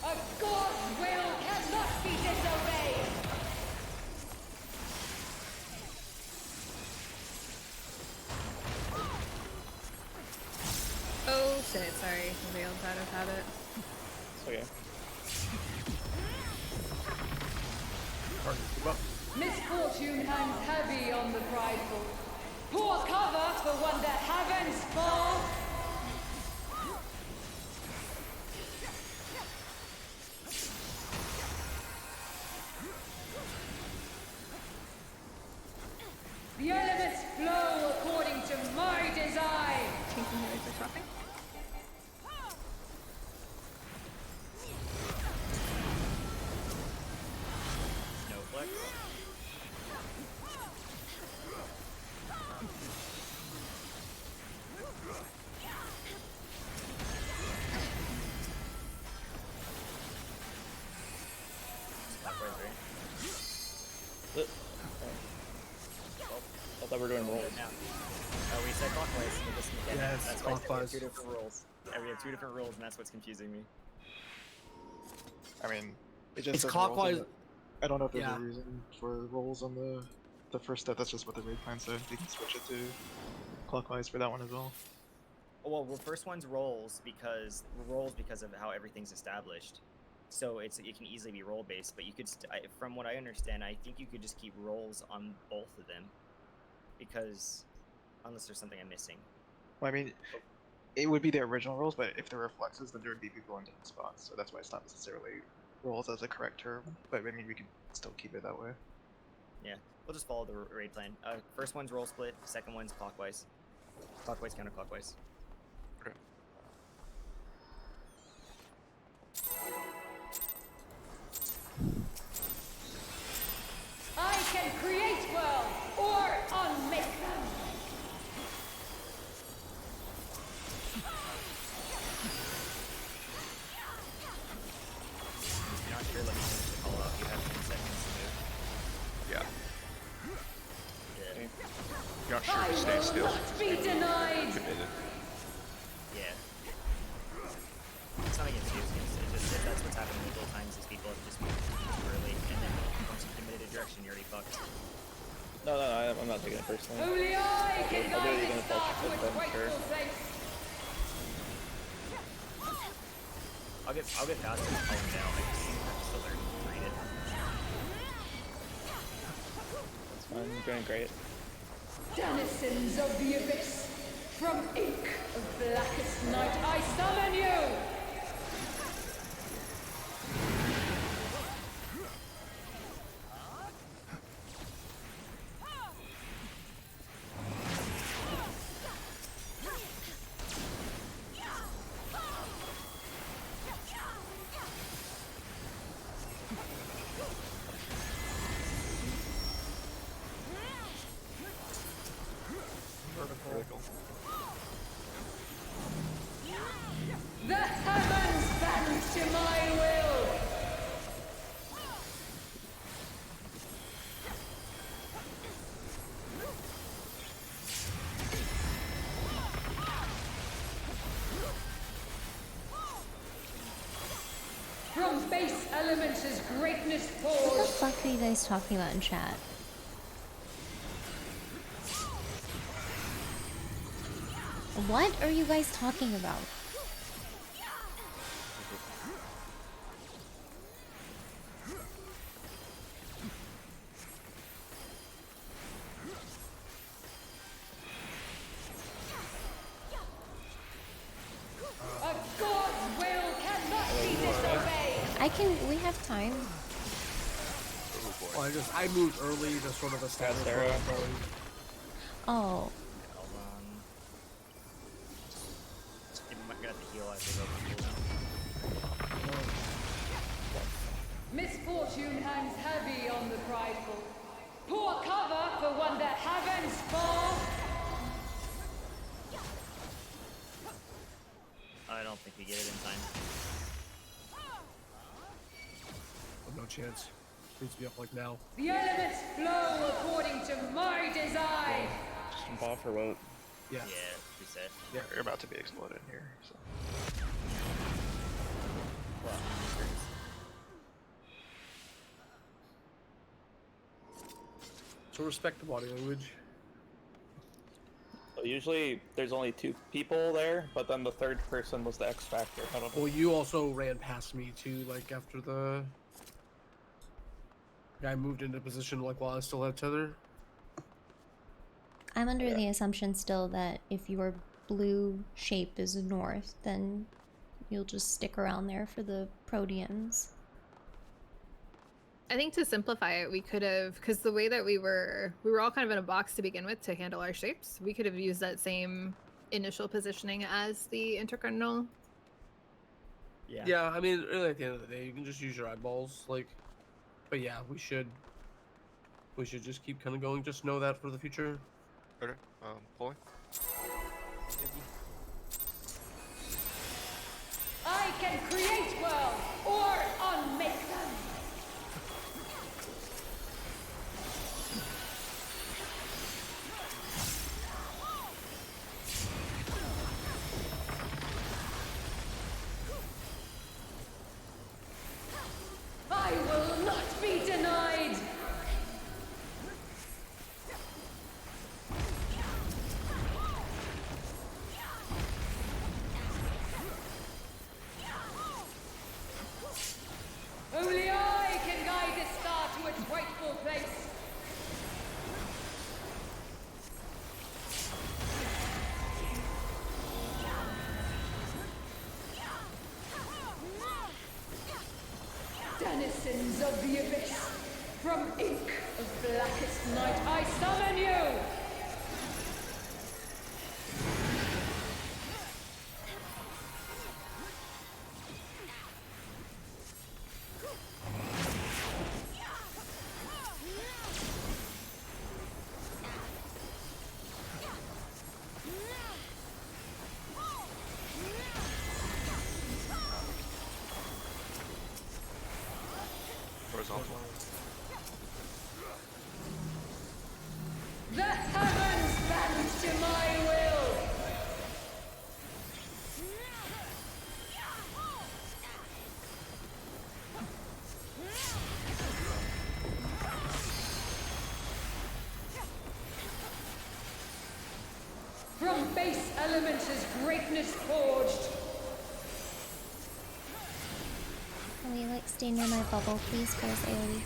B: A god's will cannot be disobeyed.
F: Oh shit, sorry. The veiled out of habit.
C: It's okay.
E: Partners, move up.
B: Misfortune hangs heavy on the prideful. Poor cover for one that heavens fall. The elements flow according to my design.
F: Taking the for shopping.
I: No flex. Clockwise, right?
C: I thought we were doing rolls.
I: Now. Oh, we said clockwise with this mechanic.
E: Yeah, it's
I: that's why I said we have
E: clockwise.
I: two different rules. And we have two different rules, and that's what's confusing me.
H: I mean, it just
E: It's
H: says rolls on
E: clockwise.
H: the- I don't know if there's
E: Yeah.
H: a reason for rolls on the first step. That's just what the raid plan said. You can switch it to clockwise for that one as well.
I: Well, first one's rolls because of how everything's established. so it can easily be roll based. But you could, from what I understand, I think you could just keep rolls on both of them, because unless there's something I'm missing.
H: Well, I mean, it would be the original rules, but if there were flexes, then there would be people in different spots. So that's why it's not necessarily rules as a correct term. But I mean, we could still keep it that way.
I: Yeah, we'll just follow the raid plan. First one's roll split. Second one's clockwise. Clockwise, counterclockwise.
D: Okay.
B: I can create worlds or unmake them.
I: If you're not sure, let me finish the call out. You have 10 seconds to move.
D: Yeah.
I: Yeah.
D: You're not sure
B: I
D: to stay
B: will
D: still.
B: not be denied.
D: Committed.
I: Yeah. It's not against you. It's just if that's what's happened multiple times is people have just moved too early, and then once you committed a direction, you're already fucked.
C: No, I'm not taking it personally.
B: Only I can
C: I'll do
B: guide
C: it even
B: this
C: if I'll
B: dark
C: keep
B: with
C: it then, sure.
B: grateful thanks.
I: I'll get faster and calm down. I just have to still learn to read it.
C: That's fine. You're doing great.
B: Denizens of the abyss, from ink of blackest night, I summon you!
D: Vertical.
B: The heavens bend to my will! From base elements is greatness
A: What the
B: forged.
A: fuck are you guys talking about in chat? What are you guys talking about?
B: A god's will cannot be disobeyed.
A: We have time.
E: Well, I moved early to sort of establish where
C: Sarah.
E: I'm going.
A: Oh,
I: I'm gonna have to heal as they go cooldown.
B: Misfortune hangs heavy on the prideful. Poor cover for one that heavens fall.
I: I don't think we get it in time.
E: Oh, no chance. Needs to be up like now.
B: The elements flow according to my design.
C: Just jump off or what?
E: Yeah.
I: Yeah, reset.
H: Yeah, you're about to be exploded here. So.
E: So respect the body language.
C: So usually there's only 2 people there, but then the third person was the X factor. I don't know.
E: Well, you also ran past me too, like after the guy moved into position, like while I still had tether.
A: I'm under the assumption still that if your blue shape is north, then you'll just stick around there for the Proteans.
F: I think to simplify it, we could have, because the way that we were all kind of in a box to begin with to handle our shapes. We could have used that same initial positioning as the intercardinal.
I: Yeah.
E: Yeah, I mean, really at the end of the day, you can just use your eyeballs, like. But yeah, we should just keep kind of going. Just know that for the future.
D: Okay. Pulling.
B: I can create worlds or unmake them. I will not be denied. denizens of the abyss, from ink of blackest night, I summon you!
D: Horizontal.
B: The heavens bend to my will! From base elements is greatness forged.
A: Can we like stay near my bubble, please, for this AoE?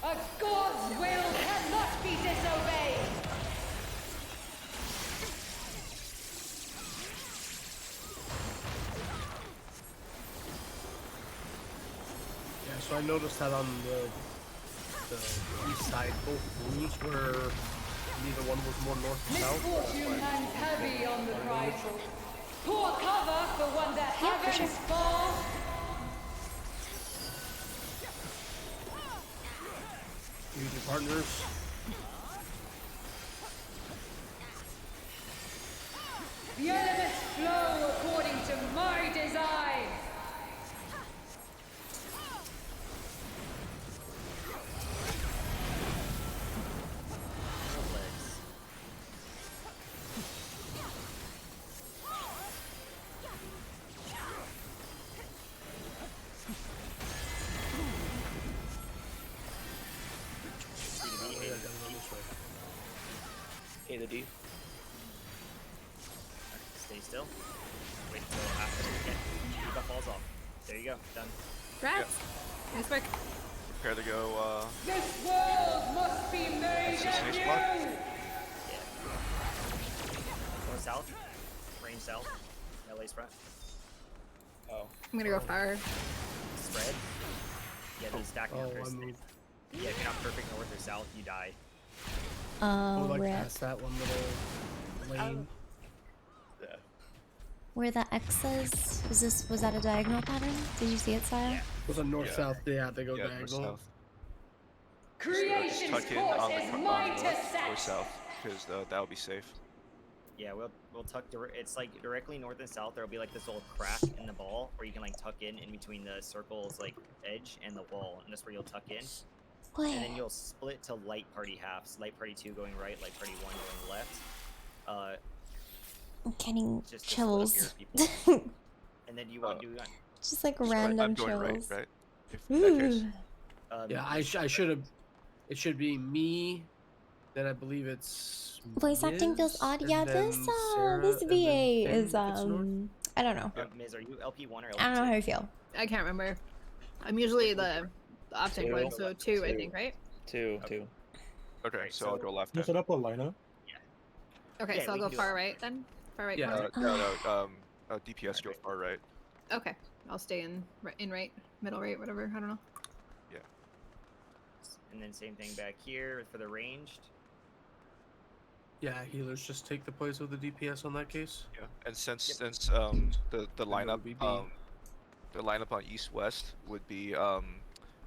B: A god's will cannot be disobeyed!
E: Yeah, so I noticed that on the east side, both rooms where neither one was more north and south.
B: Misfortune hangs heavy on the prideful. Pour cover for one that
A: Yeah, for
B: heavens
A: sure.
B: fall.
E: Fusion partners.
B: The elements flow according to my design.
I: Legs.
C: A to D.
I: Stay still. Wait until after the debuff falls off. There you go. Done.
F: Rats. Nice work.
D: Prepare to go.
B: This world must be made
D: That's a safe
B: anew.
D: spot.
I: Yeah. North south. Range south. LA spread.
C: Oh.
F: I'm gonna go fire.
I: Spread. Yeah, these stack
E: Oh,
I: markers.
E: I moved.
I: Yeah, if you're not perfect north or south, you die.
E: Oh,
A: Oh,
E: like
A: rip.
E: past that one little lane.
C: Yeah.
A: Where the X is, was that a diagonal pattern? Did you see it, Saya?
I: Yeah.
E: It was a north-south. Yeah, they go
D: Yeah,
E: diagonal.
D: north south.
B: Creation's
D: Tuck in
B: course
D: on
B: is
D: the
B: mine
D: north
B: to
D: or
B: set.
D: south, because that would be safe.
I: Yeah, we'll tuck. It's like directly north and south. There'll be like this little crack in the ball where you can like tuck in between the circle's like edge and the wall, and that's where you'll tuck in.
A: Boy.
I: And then you'll split to light party halves. Light party 2 going right, light party 1 going left.
A: I'm getting
I: Just to split up your
A: chills.
I: people. And then you want
A: Just like
D: So
A: random
D: I'm going right,
A: chills.
D: right? If in that case.
E: Yeah, I should have. It should be me. Then I believe it's
A: Voice acting feels
E: Miz,
A: odd.
E: and
A: Yeah,
E: then
A: this
E: Sarah,
A: this
E: and then
A: VA
E: Finn
A: is
E: if it's north.
A: I don't know.
I: Miz, are you LP1 or LP2?
A: I don't know how you feel.
F: I can't remember. I'm usually the optic one, so two, I think, right?
C: Two.
D: Okay,
I: Right,
D: so I'll go left.
J: Can you set up a lineup?
F: Okay,
I: Yeah,
F: so I'll
I: we
F: go
I: can do
F: far
I: that.
F: right then. Far right
E: Yeah.
F: corner.
D: No, DPS go far right.
F: Okay, I'll stay in right, middle right, whatever. I don't know.
D: Yeah.
I: And then same thing back here for the ranged.
E: Yeah, healers just take the place of the DPS on that case.
D: Yeah, and since
I: Yep.
D: the
E: go
D: lineup
E: BB.
D: the lineup on east west would be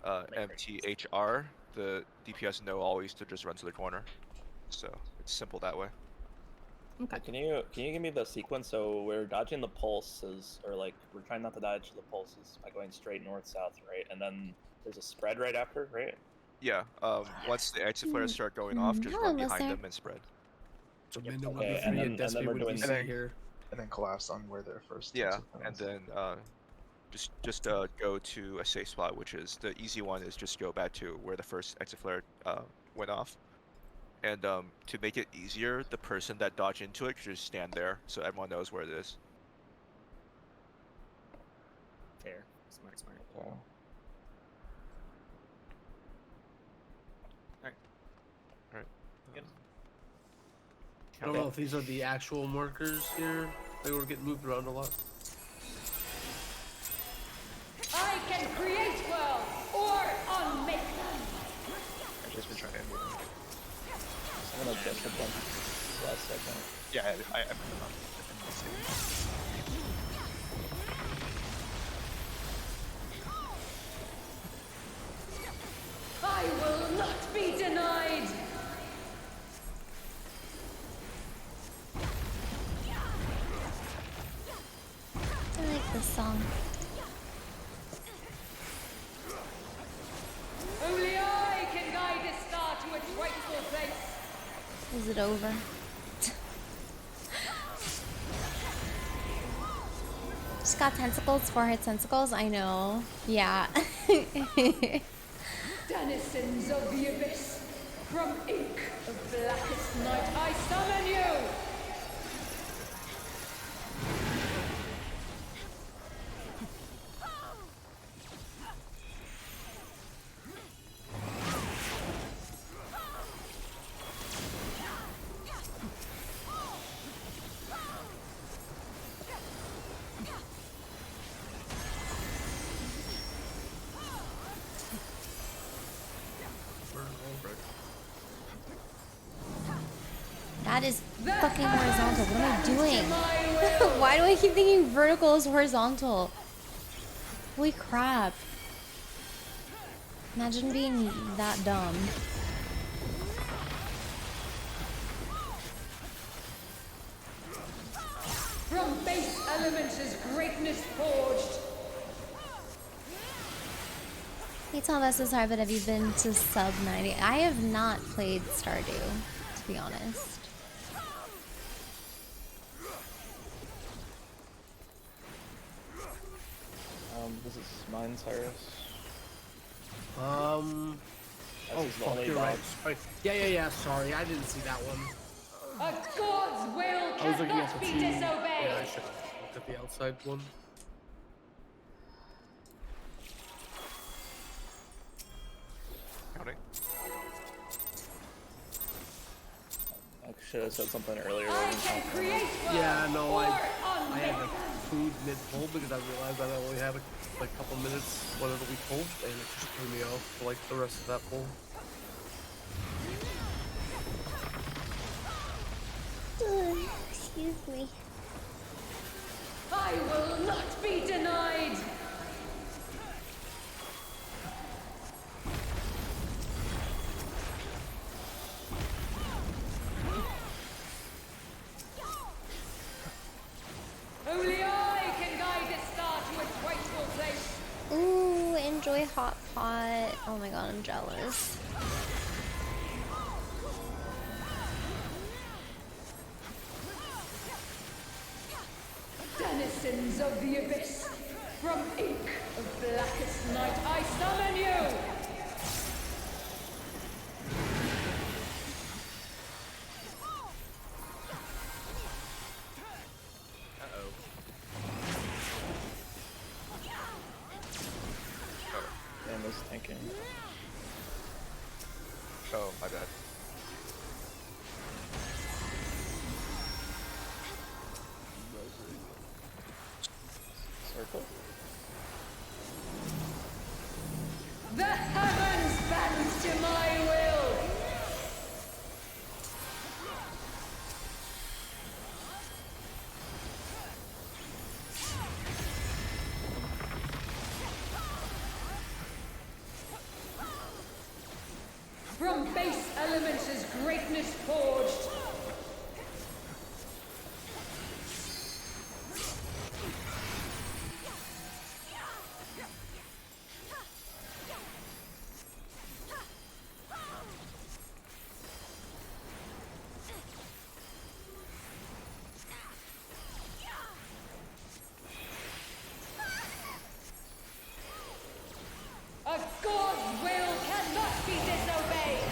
D: MTHR. The DPS know always to just run to the corner, so it's simple that way.
F: Okay.
C: Can you give me the sequence? So we're dodging the pulses, or like we're trying not to dodge the pulses by going straight north south, right? And then there's a spread right after, right?
D: Yeah. Once the exit flares start going off, just
A: Hello,
D: run behind
A: listener.
D: them and spread.
E: So
I: Yep.
E: Minda would
C: Okay,
E: be
C: and
E: 3
C: then-
E: and
C: and then
E: Despy
C: we're
E: would be
C: doing-
E: C
H: And then-
E: here.
H: And then collapse on where their first.
D: Yeah,
H: exit
D: and
H: was.
D: then just go to a safe spot, which is the easy one. Is just go back to where the first exit flare went off. And to make it easier, the person that dodged into it should just stand there so everyone knows where it is.
I: Fair. Smart.
J: Okay.
C: Good.
E: I don't know if these are the actual markers here. They were getting moved around a lot.
B: I can create worlds or unmake them.
H: I've just been trying to end it.
C: I'm gonna push a bunch last second.
H: Yeah, I put it on in the stage.
B: I will not be denied.
A: I like this song.
B: Only I can guide this star to its rightful place.
A: Is it over? Just got tentacles, 4 hit tentacles. I know. Yeah.
B: Denizens of the abyss, from ink of blackest night, I summon you!
A: That is fucking horizontal. What am I doing? Why do I keep thinking vertical is horizontal? Holy crap. Imagine being that dumb.
B: From base elements is greatness forged.
A: P12S is hard, but have you been to sub 90? I have not played Stardew, to be honest.
C: This is mine, Cyrus.
E: Oh, fuck, you're right. Yeah. Sorry, I didn't see that one.
B: A god's will
E: I was looking at
B: cannot
E: the
B: be
E: two.
B: disobeyed.
E: Yeah, I should have looked at the outside one.
D: Howdy.
C: I should have said something earlier.
B: I can create
E: Yeah, no, I
B: unmake
E: had to food mid-pull because I realized that I only had a couple minutes when it'll be pulled, and it just threw me off for like the rest of that pull.
A: Excuse me.
B: I will not be denied. Only I can guide this star to its rightful place.
A: Ooh, enjoy hot pot. Oh my god, I'm jealous.
B: Denizens of the abyss, from ink of blackest night, I summon you.
C: Damn, this tanking.
D: Oh, my bad.
C: Circle?
B: The heavens bend to my will. From base elements is greatness forged. A god's will cannot be disobeyed.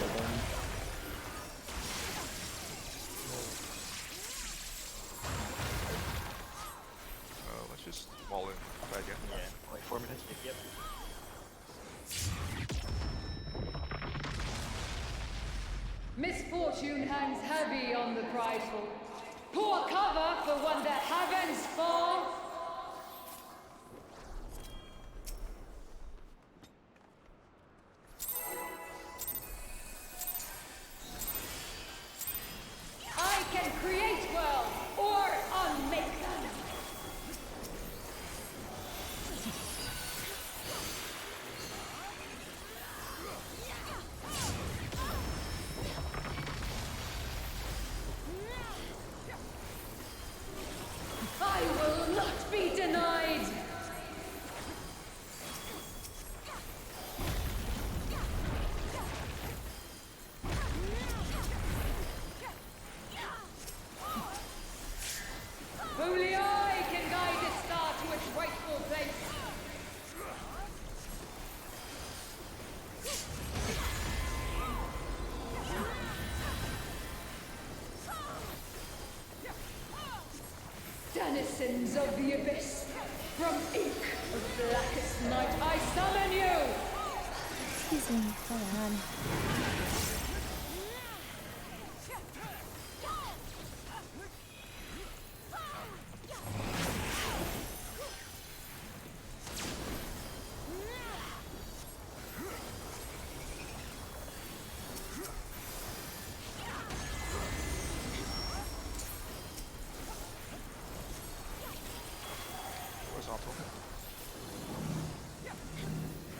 I: Yep.
B: Misfortune hangs heavy on the prideful. Poor cover for one that heavens fall. I can create worlds or unmake them. I will not be denied! Only I can guide this star to its rightful place. Denizens of the abyss, from ink of blackest night, I summon you!
A: Excuse me, hold on.
D: Horizontal.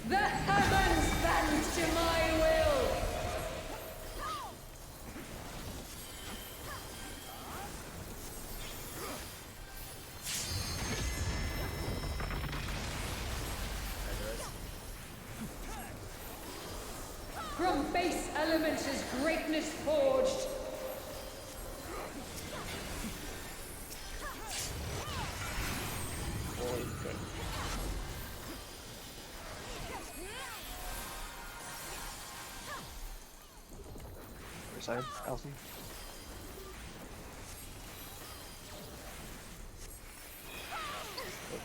B: The heavens bend to my will! From base elements is greatness forged.
C: Holy shit.
H: Other side, Elsie.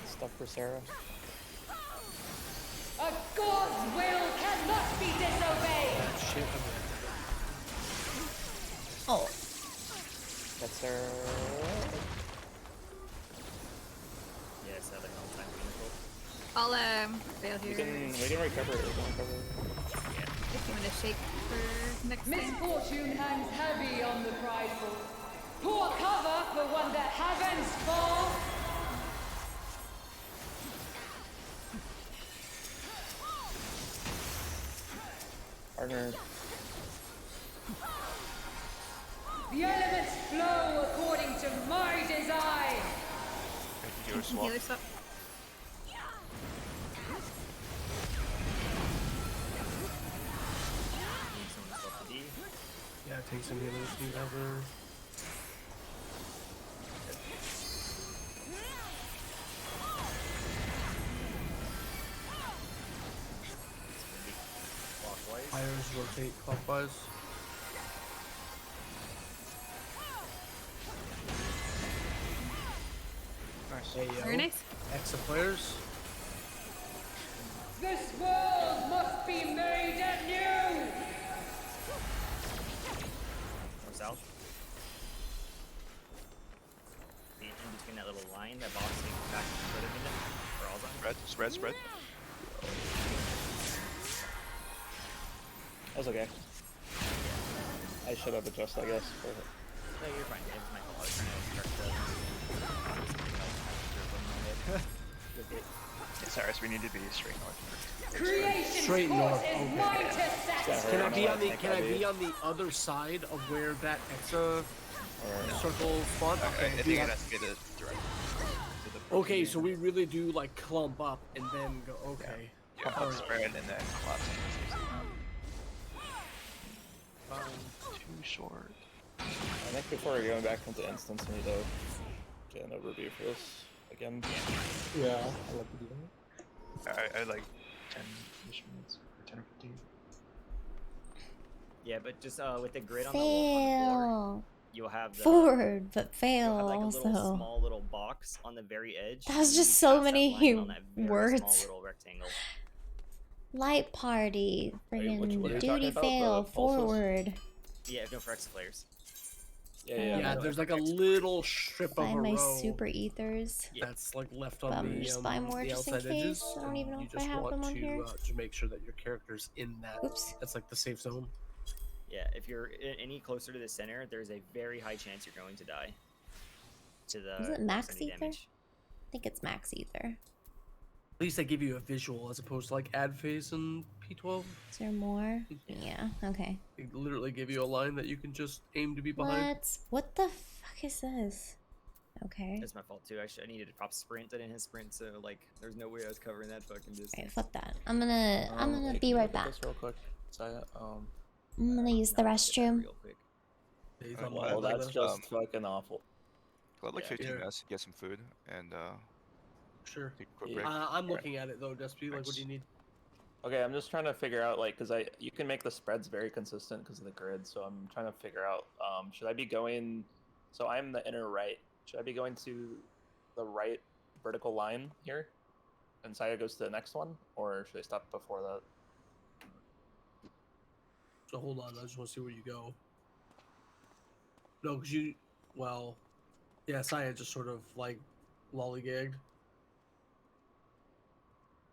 C: Stuff for Sarah.
B: A god's will cannot be disobeyed!
E: Shit.
A: Oh,
C: That's Sarah.
I: Yes, other time pinnacle.
F: I'll fail
C: We
F: here
C: can recover. We can recover.
F: if you want to shake for next thing.
B: Misfortune hangs heavy on the prideful. Poor cover for one that heavens fall.
C: Partner.
B: The elements flow according to my design.
D: Healer swap.
F: Healer swap.
I: Need someone to swap the D.
E: Yeah, take some healers. Do you have her?
I: Clockwise.
E: Fires rotate clockwise.
H: Nice.
E: Hey,
F: Very nice.
E: Extra players.
B: This world must be made anew.
I: Or south. In between that little line, that boxing back further than it, for all time.
D: Spread.
C: That's okay. I should have adjusted, I guess. For
I: No, you're fine. It's my fault. I was trying to start the
H: Yeah, sorry, so we need to be straight north.
B: Creation's
E: Straight
B: course
E: north,
B: is
E: okay.
B: mine to set.
E: Can I be on the Can I be on the other side of where that extra circle spawned?
H: I
E: Okay,
H: think
E: do
H: it
E: that.
H: has to be the direct.
E: Okay, so we really do like clump up and then go. Okay.
H: Yeah,
E: Alright.
H: spread and then collapse. Too short.
C: I think before we're going back into instance, we need to get an overview for this again.
J: Yeah, I like to do that.
H: I like 10-ish minutes, or 10 or 15.
I: Yeah, but just with the grid on the floor,
A: fail.
I: you'll have the
A: Forward, but
I: you'll
A: fail
I: have like a
A: also.
I: little small little box rocks on the very edge.
A: That was
I: and
A: just
I: you
A: so
I: pass that
A: many
I: line on that very
A: words.
I: Small little rectangle.
A: Light party.
C: What are
A: Friggin'
C: you talking
A: duty
C: about?
A: fail.
C: The pulses?
A: Forward.
I: Yeah, no, for X flares.
E: Yeah,
C: no,
E: there's like a
I: X-flares.
E: little strip of a
A: Find my
E: row
A: super ethers.
E: that's like left
A: But
E: on
A: I'm
E: the
A: just buy more
E: the
A: just in
E: outside edges.
A: case. I don't
E: and
A: even know
E: you
A: if I
E: just
A: have
E: want
A: them on here.
E: to make sure that your character's in that.
A: Oops.
E: That's like the safe zone.
I: Yeah, if you're any closer to the center, there's a very high chance you're going to die. To the
A: Is it max
I: proximity
A: ether?
I: damage.
A: I think it's max ether.
E: At least they give you a visual as opposed to like ad phase and P12.
A: Is there more? Yeah, okay.
E: They literally give you a line that you can just aim to be behind.
A: What the fuck is this? Okay.
I: That's my fault too. I needed to pop sprint. I didn't hit sprint, so like, there's no way I was covering that fucking distance.
A: Alright, flip that. I'm gonna
C: hey,
A: be
C: can you
A: right
C: look at
A: back.
C: this real quick?
A: I'm gonna use the restroom.
I: Real quick.
E: He's
D: Alright,
E: on
C: Well,
E: my
C: that's just fucking awful.
D: I'd like
I: Yeah.
D: 15
E: Here.
D: minutes to get some food and
E: Sure.
D: take a quick
C: Yeah.
D: break.
E: I'm looking at it though, Despy. Like, what do you need?
C: Okay, I'm just trying to figure out like because you can make the spreads very consistent because of the grid. So I'm trying to figure out should I be going? So I'm the inner right. Should I be going to the right vertical line here, and Saya goes to the next one, or should I stop before that?
E: So hold on, I just want to see where you go. No, because you, well, yeah, Saya just sort of like lollygagged.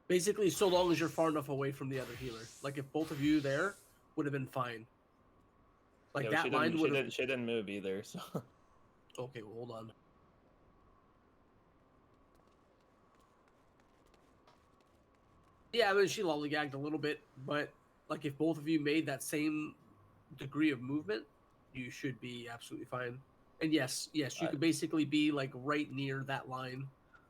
E: Basically, so long as you're far enough away from the other healer. Like if both of you there would have been fine. Like
C: Yeah,
E: that line would have.
C: She didn't move either. So
E: Okay, well, hold on. Yeah, I mean, she lollygagged a little bit, but like if both of you made that same degree of movement, you should be absolutely fine. And yes, you could basically be like right near that line,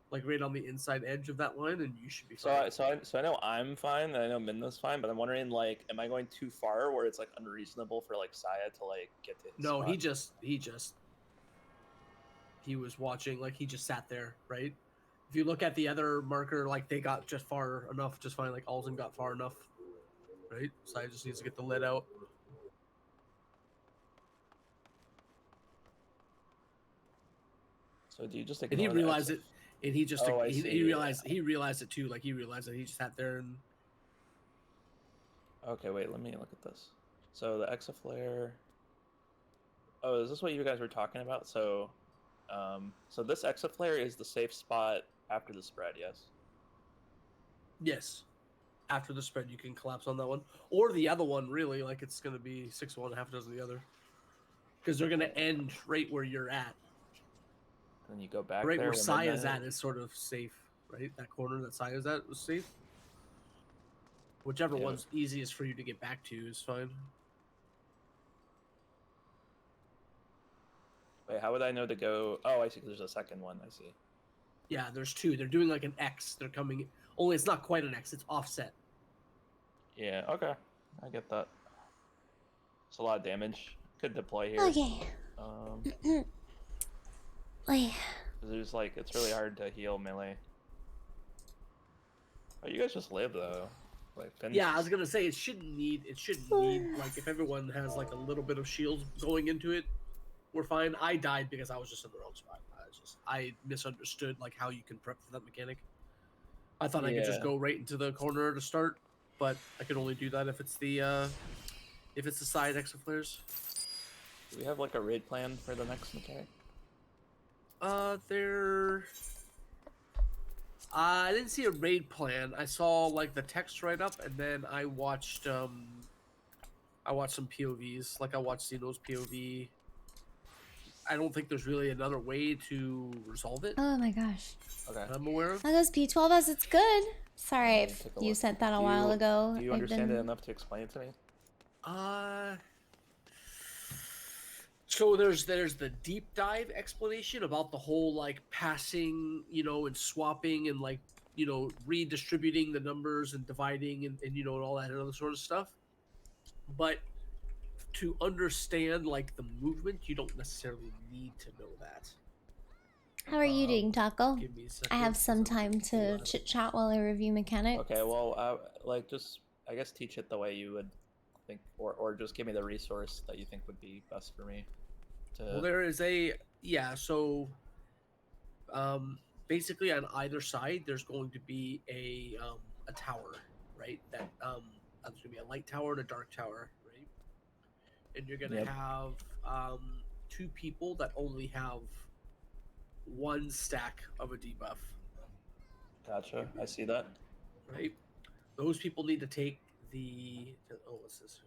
E: like right on the inside edge of that line, and you should be fine.
C: so I know I'm fine, and I know Minna's fine, but I'm wondering like, am I going too far where it's like unreasonable for like Saya to like get to his
E: No,
C: spot?
E: he was watching, like he just sat there, right? If you look at the other marker, like they got just far enough, just fine. Like Alden got far enough, right? Saya just needs to get the lid out.
C: So do you just
E: And he
C: ignore the
E: realized
C: exit?
E: it, and he just
C: Oh, I
E: he
C: see,
E: realized it too. Like he realized that he just sat there and
C: Okay, wait, let me look at this. So the exaflare. Oh, is this what you guys were talking about? So, so this exaflare is the safe spot after the spread, yes?
E: yes, after the spread you can collapse on that one or the other one. Really, like it's gonna be 6-1, half a dozen the other, because they're gonna end right where you're at.
C: And then you go back
E: Right
C: there
E: where
C: when
E: Saya's
C: midnight-
E: at is sort of safe, right? That corner that Saya's at was safe. Whichever
C: Yeah.
E: one's easiest for you to get back to is fine.
C: Wait, how would I know to go? Oh, I see. 'Cause there's a second one. I see.
E: Yeah, there's two. They're doing like an X. They're coming. Only it's not quite an X. It's offset.
C: Yeah. Okay. I get that. It's a lot of damage. Could deploy here.
A: Okay. Like,
C: 'Cause there's like it's really hard to heal melee. Oh, you guys just live though. Like Finn's
E: Yeah, I was gonna say it shouldn't need. It shouldn't need like if everyone has like a little bit of shields going into it, we're fine. I died because I was just in the wrong spot. I misunderstood like how you can prep for that mechanic. I thought I could just
C: Yeah.
E: go right into the corner to start, but I can only do that if it's the side exaflares.
C: Do we have like a raid plan for the next mechanic?
E: There. I didn't see a raid plan. I saw like the text write up, and then I watched some POVs. Like I watched Zeno's POV. I don't think there's really another way to resolve it.
A: oh my gosh.
C: Okay.
E: I'm aware of.
A: That goes P12S. It's good. Sorry
C: Let me
A: if
C: take a
A: you
C: look.
A: sent that a
C: Do
A: while
C: you-
A: ago.
C: Do you
A: I've
C: understand
A: been-
C: it enough to explain it to me?
E: So there's the deep dive explanation about the whole like passing, and swapping and like redistributing the numbers and dividing and and all that other sort of stuff. But to understand like the movement, you don't necessarily need to know that.
A: How are you doing, Taco?
E: Give me a second.
A: I have some time to chit chat while I review mechanics.
C: Okay. Well, like just I guess teach it the way you would think, or just give me the resource that you think would be best for me.
E: Well, there is a so Basically on either side, there's going to be a tower, right? That there's going to be a light tower and a dark tower, right? And you're going to
C: Yep.
E: have 2 people that only have 1 stack of a debuff,
C: Gotcha. I see that.
E: right? Those people need to take the what's this?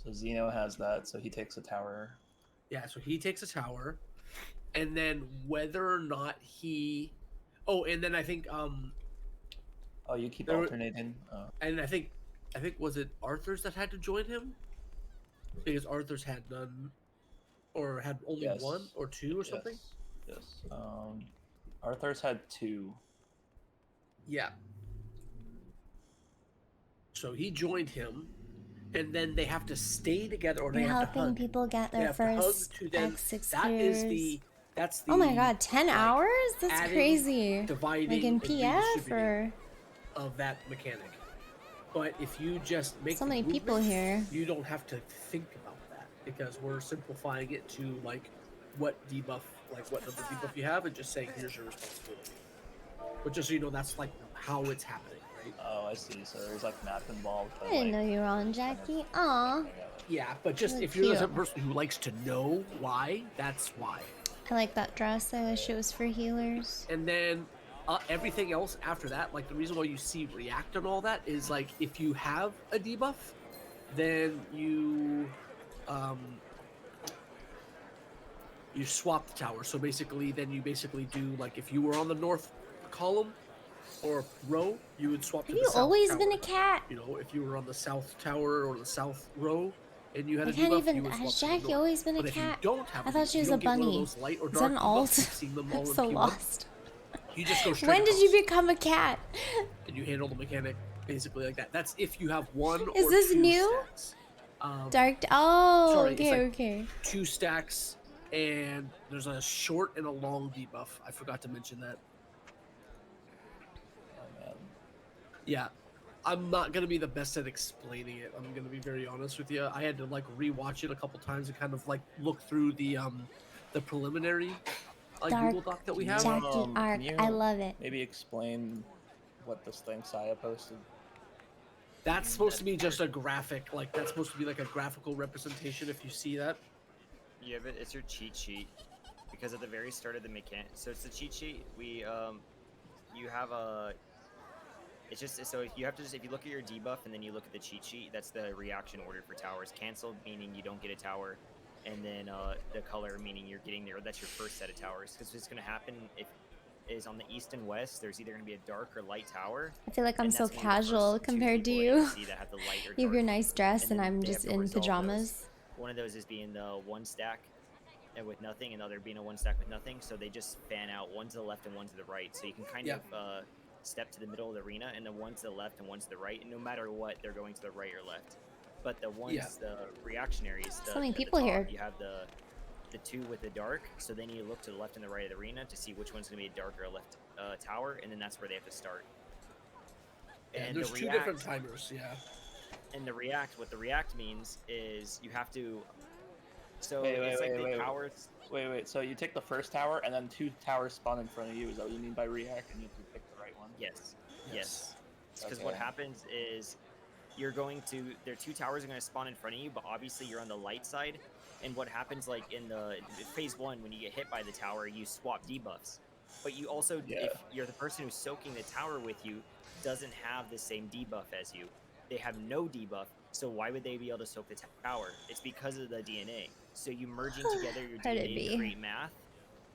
C: So Zeno has that, so he takes a tower.
E: Yeah, so he takes a tower, and then whether or not he, and then I think
C: Oh, you keep
E: there,
C: alternating. Oh.
E: and I think was it Arthur's that had to join him because Arthur's had none, or had only
C: Yes.
E: 1 or 2 or something.
C: Yes. Arthur's had 2.
E: Yeah. So he joined him, and then they have to stay together, or they
A: You're
E: have to
A: helping
E: hug.
A: people get
E: They
A: their
E: have to hug
A: first
E: to then.
A: X
E: That is the. That's the.
A: Oh my god, 10
E: like,
A: hours? That's
E: adding,
A: crazy.
E: Dividing
A: Like in
E: and
A: PF
E: redistributing
A: or
E: of that mechanic. But if you just make
A: so
E: the
A: many people
E: movement,
A: here.
E: you don't have to think about that because we're simplifying it to like what debuff, like what number debuff you have, and just saying here's your responsibility. But just so you know, that's like how it's happening, right?
C: Oh, I see. So there's like math involved.
A: I didn't know you were on, Jackie. Aw.
E: Yeah, but just
A: Look
E: if you're the
A: cute.
E: type of person who likes to know why, that's why.
A: I like that dress. I wish it was for healers.
E: And then everything else after that, like the reason why you see react and all that is like if you have a debuff, then you swap the tower. So basically, then you basically do like if you were on the north column or row, you would swap to
A: Have
E: the
A: you
E: south
A: always
E: tower.
A: been a cat?
E: You know, if you were on the south tower or the south row, and you had
A: I
E: a
A: can't
E: debuff,
A: even.
E: you would swap
A: Has
E: to the
A: Jackie
E: north.
A: always been a
E: But if you
A: cat?
E: don't have
A: I
E: a
A: thought
E: debuff,
A: she
E: you
A: was a
E: don't get one of
A: bunny.
E: those light or
A: Is that
E: dark
A: an
E: debuffs.
A: alt?
E: You've seen them all
A: I'm
E: in
A: so
E: P1.
A: lost.
E: You just go straight
A: When did you
E: across,
A: become a cat?
E: and you handle the mechanic basically like that. That's if you have 1
A: Is
E: or
A: this
E: 2
A: new?
E: stacks.
A: Oh,
E: Sorry, it's
A: okay,
E: like
A: okay.
E: 2 stacks, and there's a short and a long debuff. I forgot to mention that.
C: Oh man.
E: Yeah, I'm not gonna be the best at explaining it. I'm gonna be very honest with you. I had to like rewatch it a couple times and kind of like look through the preliminary Google Doc that we have.
A: Jackie arc.
C: Can you
A: I love it.
C: maybe explain what this thing Saya posted?
E: That's supposed to be just a graphic, like that's supposed to be like a graphical representation. If you see that,
I: Yeah, but it's your cheat sheet because at the very start of the mechanic, so it's the cheat sheet. We you have a. It's just so you have to just if you look at your debuff and then you look at the cheat sheet, that's the reaction order for towers. Canceled meaning you don't get a tower, and then the color meaning you're getting there. That's your first set of towers. Because what's going to happen is on the east and west, there's either going to be a dark or light tower.
A: I feel like I'm
I: and
A: so
I: that's gonna be the
A: casual
I: first two
A: compared to
I: people
A: you.
I: see that have the light or
A: You have your
I: dark.
A: nice dress and
I: then
A: I'm
I: they have
A: just
I: to
A: in
I: resolve
A: pajamas.
I: those. One of those is being the 1 stack and with nothing, and the other being a 1 stack with nothing. So they just fan out, one to the left and one to the right. So you can kind of step to the middle of the arena, and then one to the left and one to the right. And no matter what, they're going to the right or left. But the ones, the reactionaries,
A: So many
I: at the
A: people
I: top,
A: here.
I: you have the 2 with the dark. So then you look to the left and the right of the arena to see which one's going to be a dark or a left tower, and then that's where they have to start.
E: yeah,
I: And
E: there's
I: the
E: 2 different timers. Yeah.
I: And the react, what the react means is you have to. So
C: Wait,
I: it's
C: wait,
I: like
C: wait,
I: the
C: wait.
I: powers.
C: Wait. So you take the first tower, and then 2 towers spawn in front of you. Is that what you mean by react? And you have to pick the right one?
I: Yes. Yes. Because
C: Okay.
I: what happens is you're going to. There are 2 towers are going to spawn in front of you, but obviously you're on the light side. And what happens, like in the phase 1, when you get hit by the tower, you swap debuffs. But you also, if you're the person who's soaking the tower with you, doesn't have the same debuff as you. They have no debuff, so why would they be able to soak the tower? It's because of the DNA. So you merging together your DNA to create math,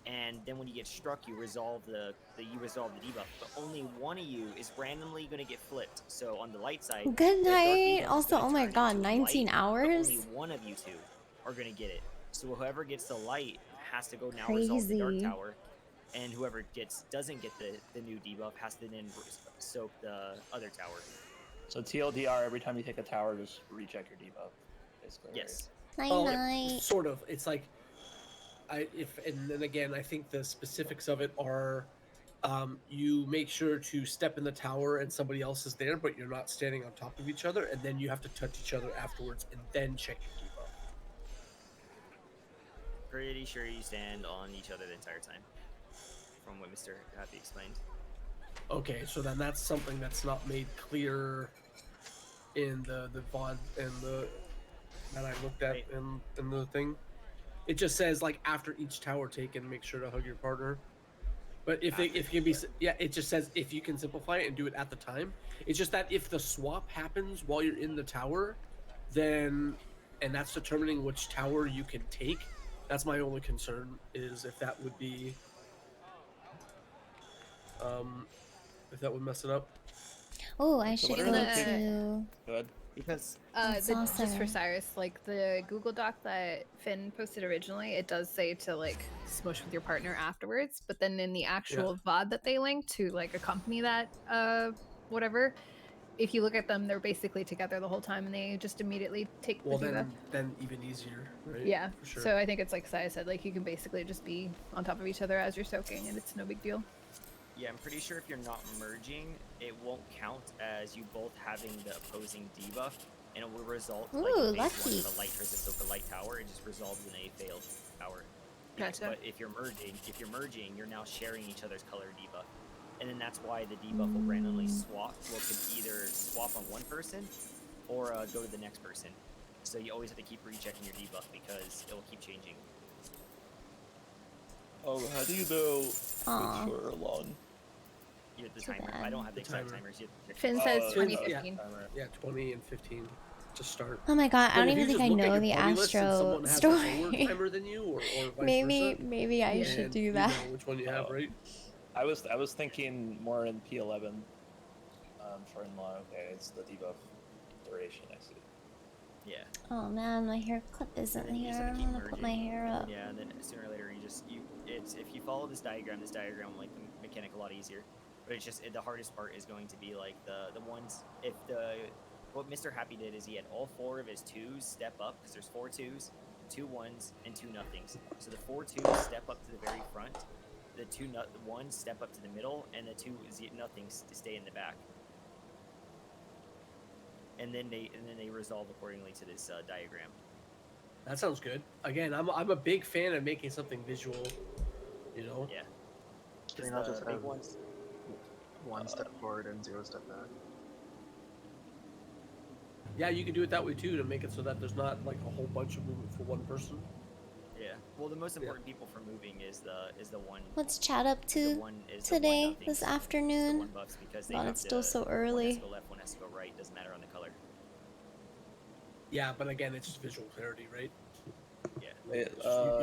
I: and then when you get struck, you resolve the debuff. But only one of you is randomly going to get flipped. So on the light side,
A: Good
I: the dark
A: night.
I: debuff is
A: Also,
I: gonna
A: oh my
I: turn
A: god,
I: into
A: 19
I: light,
A: hours?
I: But only one of you 2 are going to get it. So whoever gets the light has to go now resolve the dark
A: Crazy.
I: tower, and whoever doesn't get the new debuff has to then soak the other tower.
C: So TLDR, every time you take a tower, just recheck your debuff, basically.
I: Yes.
A: Night
E: Oh,
A: night.
E: sort of. It's like, and then again, I think the specifics of it are, you make sure to step in the tower and somebody else is there, but you're not standing on top of each other, and then you have to touch each other afterwards and then check your debuff.
I: Pretty sure you stand on each other the entire time, from what Mr. Happy explained.
E: Okay, so then that's something that's not made clear in the VOD and the that I looked at in the thing. It just says like after each tower taken, make sure to hug your partner. But if it can be, yeah, it just says if you can simplify it and do it at the time. It's just that if the swap happens while you're in the tower, then and that's determining which tower you can take. That's my only concern is if that would be, if that would mess it up.
A: Oh, I
C: So
A: should
C: what
A: go
C: are the two?
A: to.
C: Go ahead.
I: Because
A: That's
F: just for
A: awesome.
F: Cyrus, like the Google Doc that Finn posted originally, it does say to like smush with your partner afterwards, but then in the actual VOD that they linked to like accompany that whatever, if you look at them, they're basically together the whole time and they just immediately take
E: Well,
F: the debuff.
E: then even easier, right?
F: Yeah,
E: for sure.
F: so I think it's like Saya said, like you can basically just be on top of each other as you're soaking and it's no big deal.
I: Yeah, I'm pretty sure if you're not merging, it won't count as you both having the opposing debuff, and it will result like
A: Ooh,
I: in phase one
A: lucky.
I: of the light versus silver light tower. It just resolves in a failed tower.
F: Gotcha.
I: But if you're merging, you're now sharing each other's color debuff, and then that's why the debuff will randomly swap. Well, it can either swap on one person or go to the next person. So you always have to keep rechecking your debuff because it will keep changing.
C: Oh, how do you know
A: Aw.
C: which are long?
I: You have the
A: Too
I: timer.
A: bad.
I: I don't have the
E: The
I: exact
E: timer.
I: timers. You have to check
F: Finn
I: your
F: says
C: Oh,
F: 2015.
E: Yeah, 20 and 15 to start.
A: Oh my god, I
E: But
A: don't
E: if you
A: even think
E: just
A: I
E: look at
A: know
E: your
A: the
E: party list and
A: Astro
E: someone has a lower
A: story.
E: timer than you, or vice
A: maybe
E: versa,
A: I should
E: and
A: do that.
E: You know which one you have,
C: Oh.
E: right?
C: I was thinking more in P11. For in-law, okay, it's the debuff duration. I see.
I: Yeah.
A: Oh man, my hair clip isn't
I: And then you just
A: here.
I: have to
A: I'm
I: keep
A: gonna put my
I: merging.
A: hair up.
I: Yeah, and then sooner or later it's if you follow this diagram will make the mechanic a lot easier. But it's just the hardest part is going to be like the ones what Mr. Happy did is he had all 4 of his 2s step up because there's 4 2s, 2 1s, and 2 nothings. So the 4 2s step up to the very front, the 2 1s step up to the middle, and the 2 nothings to stay in the back. And then they resolve accordingly to this diagram.
E: That sounds good. Again, I'm a big fan of making something visual. You know.
I: Yeah.
H: Can we not just
I: big
H: have
I: ones.
H: 1 step forward and 0 step back?
E: Yeah, you can do it that way too to make it so that there's not like a whole bunch of movement for one person.
I: Yeah. Well, the most important people for moving is the one.
A: What's chat up
I: is
A: to
I: the one
A: today,
I: nothings,
A: this
I: the
A: afternoon?
I: one buffs because they
A: God,
I: have
A: it's still so
I: One has
A: early.
I: to go left, one has to go right. Doesn't matter on the color.
E: Yeah, but again, it's just visual clarity, right?
I: Yeah.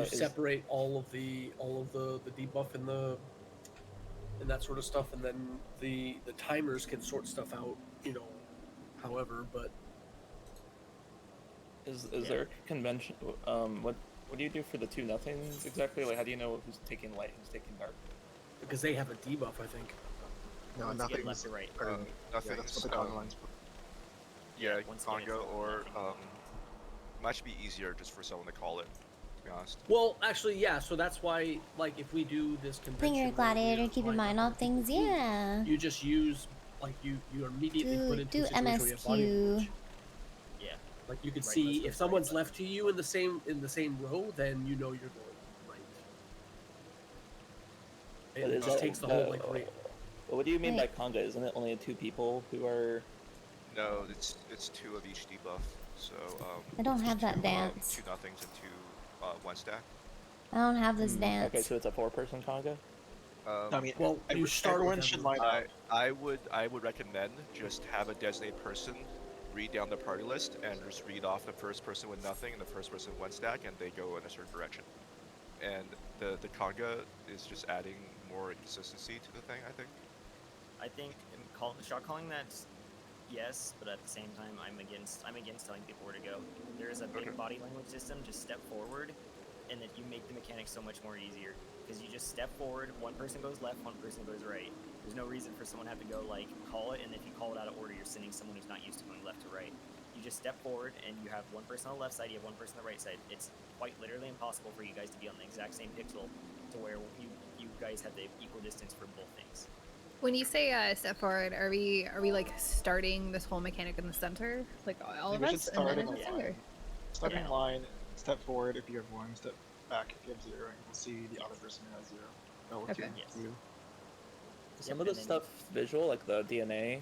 E: You separate all of the debuff and that sort of stuff, and then the timers can sort stuff out, you know, however. But
C: Is there a convention? What do you do for the 2 nothings exactly? Like, how do you know who's taking light, who's taking dark?
E: because they have a debuff, I think.
H: No,
I: Once you get
H: nothing.
I: left or right.
H: Yeah, that's
D: Nothing's,
H: what the Congo lines.
D: Yeah,
I: once you get
D: Congo
I: into
D: or
I: nothing.
D: might be easier just for someone to call it. To be honest.
E: Well, actually, yeah. So that's why, like, if we do this convention,
A: Bring your
E: where
A: gladiator,
E: we're
A: keep in
E: lined
A: mind
E: up
A: all
E: with people
A: things,
E: who-
A: yeah.
E: You just use like you immediately put into
A: Do
E: a situation where you have body
A: MSQ.
E: language.
I: Yeah.
E: Like you can
I: Right,
E: see
I: let's
E: if
I: go
E: someone's
I: right,
E: left to you in the same row, then you know you're going right.
C: But
E: It
C: is
E: just
C: that-
E: takes the whole like rate.
C: What do you mean
A: Wait.
C: by conga? Isn't it only 2 people who are?
D: No, it's 2 of each debuff. So
A: I don't have that
D: 2,
A: dance.
D: 2 nothings and 2 1 stack.
A: I don't have this dance.
C: Okay, so it's a 4-person conga.
H: I mean,
E: Well, you start
H: everyone
E: with
H: should
E: everyone.
H: line up.
D: I would recommend just have a designated person read down the party list and just read off the first person with nothing and the first person with 1 stack, and they go in a certain direction. And the conga is just adding more consistency to the thing, I think.
I: I think shot calling that, yes, but at the same time, I'm against telling people where to go. There is a big body language system. Just step forward, and then you make the mechanics so much more easier because you just step forward. One person goes left, one person goes right. There's no reason for someone to have to go like call it, and if you call it out of order, you're sending someone who's not used to going left to right. You just step forward, and you have one person on the left side, you have one person on the right side. It's quite literally impossible for you guys to be on the exact same pixel to where you guys have the equal distance for both things.
F: When you say step forward, are we like starting this whole mechanic in the center, like all of
H: We should
F: us, and
H: start
F: then
H: in a
F: adjusting,
H: line.
F: or?
H: Start in
F: Okay.
H: line, step forward if you have 1, step back if you have 0, and you'll see the other person who has 0. Relative
F: Okay.
I: Yes.
H: to
C: Some
I: Yep,
C: of the
I: and then-
C: stuff visual, like the DNA.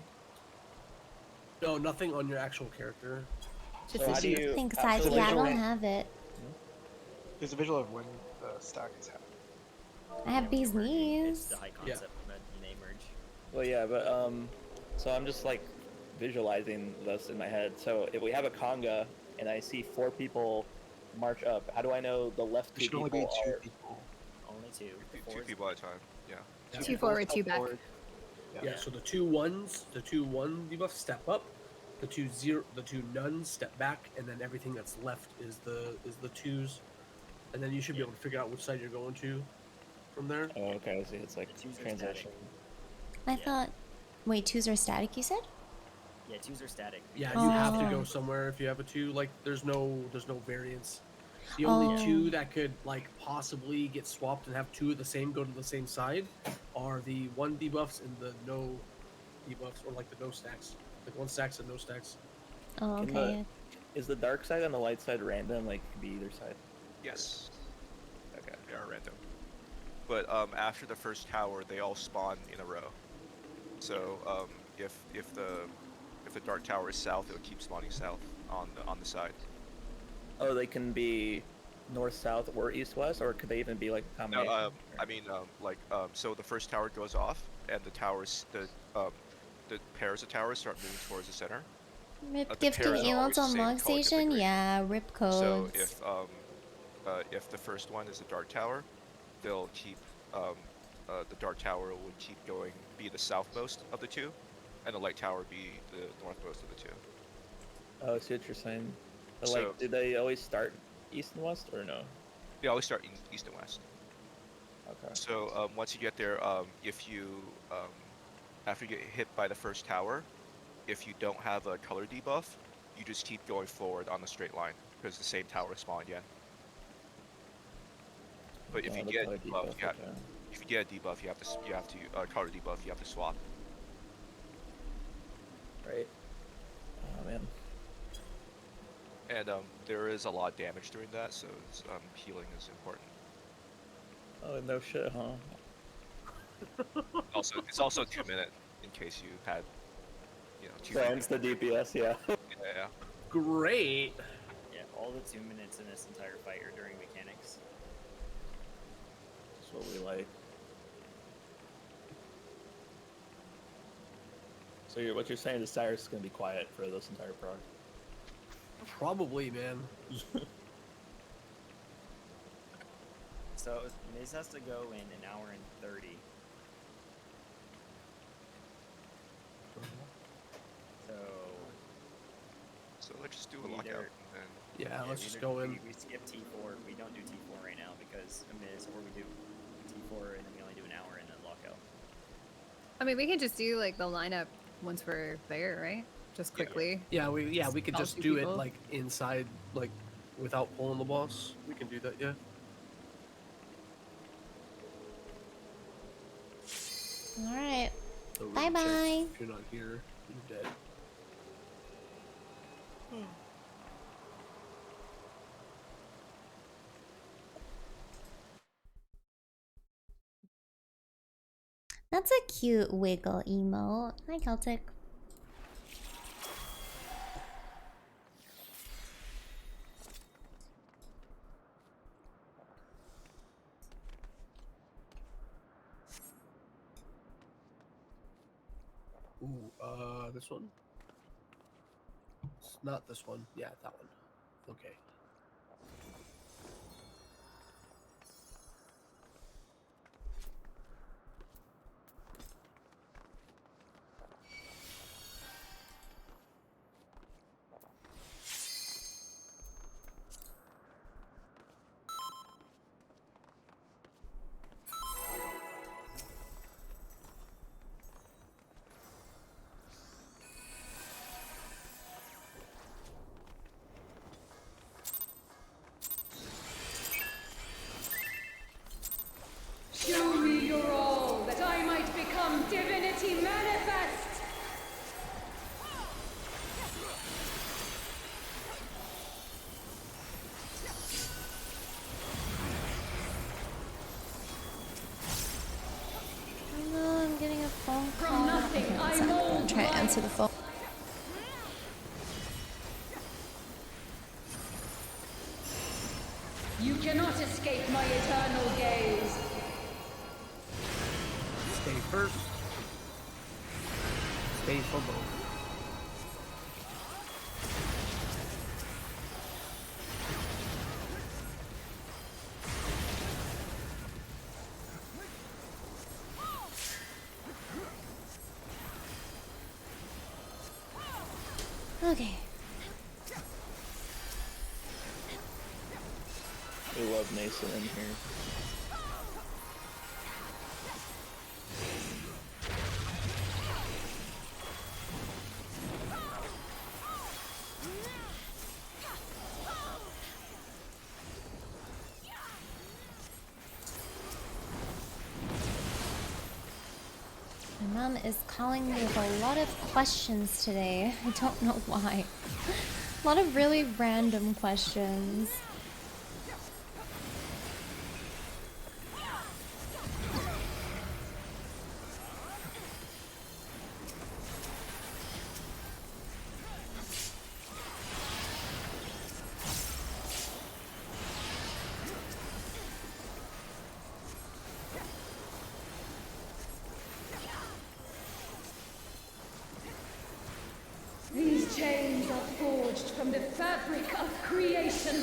E: No, nothing on your actual character.
A: Just
C: So
A: a
C: how do you-
A: think
C: how-
A: size.
C: so
A: Yeah, I don't
C: visual-
A: have it.
H: There's a visual of when the stack is happening.
A: I have
I: when
A: bee's
I: you're merging,
A: knees.
I: It's the high
E: Yeah.
I: concept when they merge.
C: Well, yeah, but so I'm just like visualizing this in my head. So if we have a conga and I see 4 people march up, how do I know the left
H: There
C: 2
H: should only
C: people
H: be 2
C: are?
H: people.
I: Only 2. The
D: 2
I: fours-
D: people at a time. Yeah.
E: Yeah.
F: 2
H: people
F: forward,
H: step
F: 2 back.
H: forward.
E: Yeah, so the 2-1s, the 2-1 debuff step up, the 2 nuns step back, and then everything that's left is the 2s, and then you should be able to figure out which side you're going to from there.
C: Oh, okay. I see. It's like
I: The 2s are
C: transition.
I: static.
A: I thought. Wait, 2s are static. You said?
I: Yeah, 2s are static.
E: Yeah,
I: because
E: you have to
A: Oh.
E: go somewhere if you have a 2. Like, there's no variance. The only
A: Oh.
E: 2 that could like possibly get swapped and have 2 of the same go to the same side are the 1 debuffs and the no debuffs, or like the no stacks, like 1 stacks and no stacks.
A: Oh,
C: Can
A: okay.
C: Is the dark side and the light side random? Like, could be either side.
D: Yes.
C: Okay.
D: They are random. But after the first tower, they all spawn in a row. So if the dark tower is south, it'll keep spawning south on the side.
C: Oh, they can be north, south, or east, west, or could they even be like a combination?
D: No, I mean so the first tower goes off, and the towers the pairs of towers start moving towards the center.
A: Rip
D: the
A: gifting
D: pairs are
A: emotes
D: always the
A: on
D: same
A: log
D: color, typically.
A: station. Yeah, rip codes.
D: So if the first one is the dark tower, they'll keep the dark tower would keep going, be the southmost of the 2, and the light tower be the northmost of the 2.
C: Oh, I see what you're saying. But
D: So-
C: like, do they always start east and west, or no?
D: They always start in east and west.
C: Okay.
D: So once you get there, if you after you get hit by the first tower, if you don't have a color debuff, you just keep going forward on the straight line because the same tower spawn again. But if
C: Oh,
D: you
C: the
D: get a
C: color
D: debuff,
C: debuff,
D: you have,
C: okay.
D: if you get a debuff, you have to color debuff, you have to swap.
C: Right. Oh man.
D: And there is a lot of damage during that, so it's, healing is important.
C: Oh no shit, huh?
D: Also, it's also 2 minute in case you had, 2
C: Burns the DPS, yeah.
D: Yeah.
E: Great.
I: Yeah, all the 2 minutes in this entire fight are during mechanics.
C: That's what we like. So what you're saying is Cyrus is gonna be quiet for this entire prog.
E: Probably, man.
I: So Miz has to go in an hour and 30.
D: So let's just do a
I: We
D: lockout.
I: either-
D: And then
E: Yeah, let's
I: we
E: just
I: either-
E: go in.
I: We skip T4. We don't do T4 right now because Miz, or we do T4 and then we only do an hour and then lockout.
F: I mean, we can just do like the lineup once we're there, right? Just quickly.
E: Yeah, we could
F: All
E: just
F: 2
E: do
F: people.
E: it like inside, like without pulling the boss. We can do that, yeah.
A: All right.
E: So we
A: Bye
E: can check
A: bye.
E: If you're not here, you're dead.
A: That's a cute wiggle emote. Hi, Celtic.
E: Ooh, this one? It's not this one. Yeah, that one. Okay.
A: answer the phone.
B: You cannot escape my eternal gaze.
E: Stay first. Stay for both.
A: Okay.
C: We love Mason in here.
A: My mom is calling me with a lot of questions today. I don't know why. A lot of really random questions.
B: These chains are forged from the fabric of creation.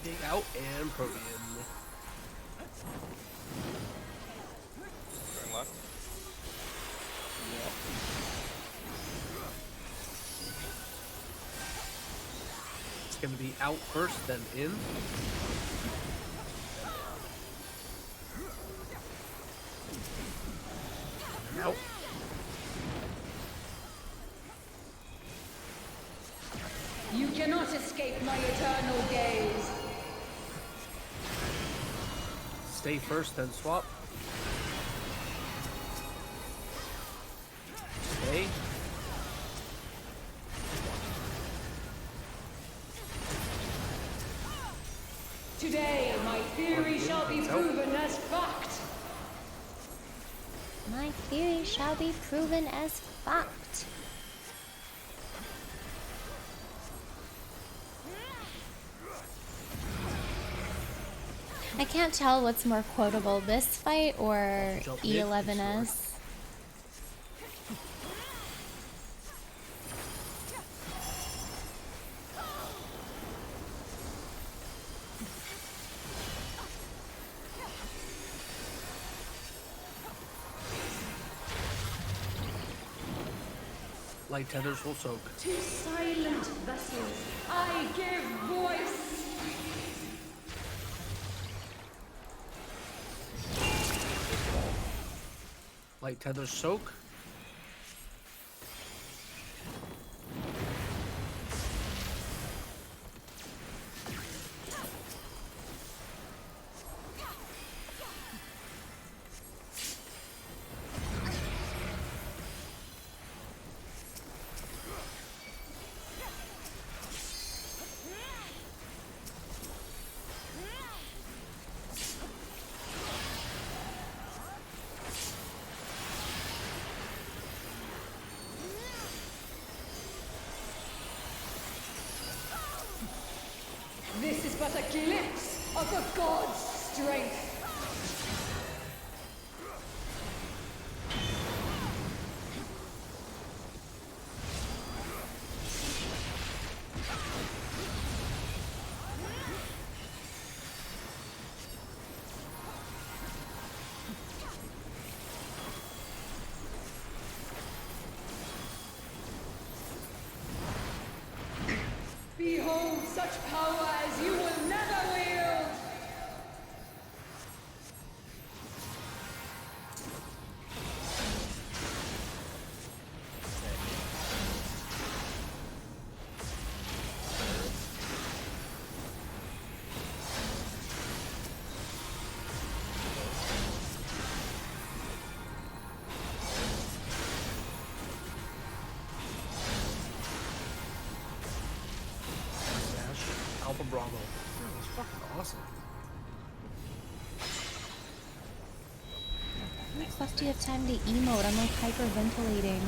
E: Dig out and Protean.
D: Going left.
E: It's gonna be out first, then in. Out.
B: You cannot escape my eternal gaze.
E: Stay first, then swap. Stay.
B: Today, my theory shall be proven as fact.
A: My theory shall be proven as fact. I can't tell what's more quotable, this fight or E11S.
E: Light tethers will soak.
B: To silent vessels, I give voice.
E: Light tethers soak.
B: This is but a glimpse of a god's strength. Behold such power as you will never wield!
E: Alpha Bravo. That was fucking awesome.
A: Do you have time to emote? I'm like hyperventilating.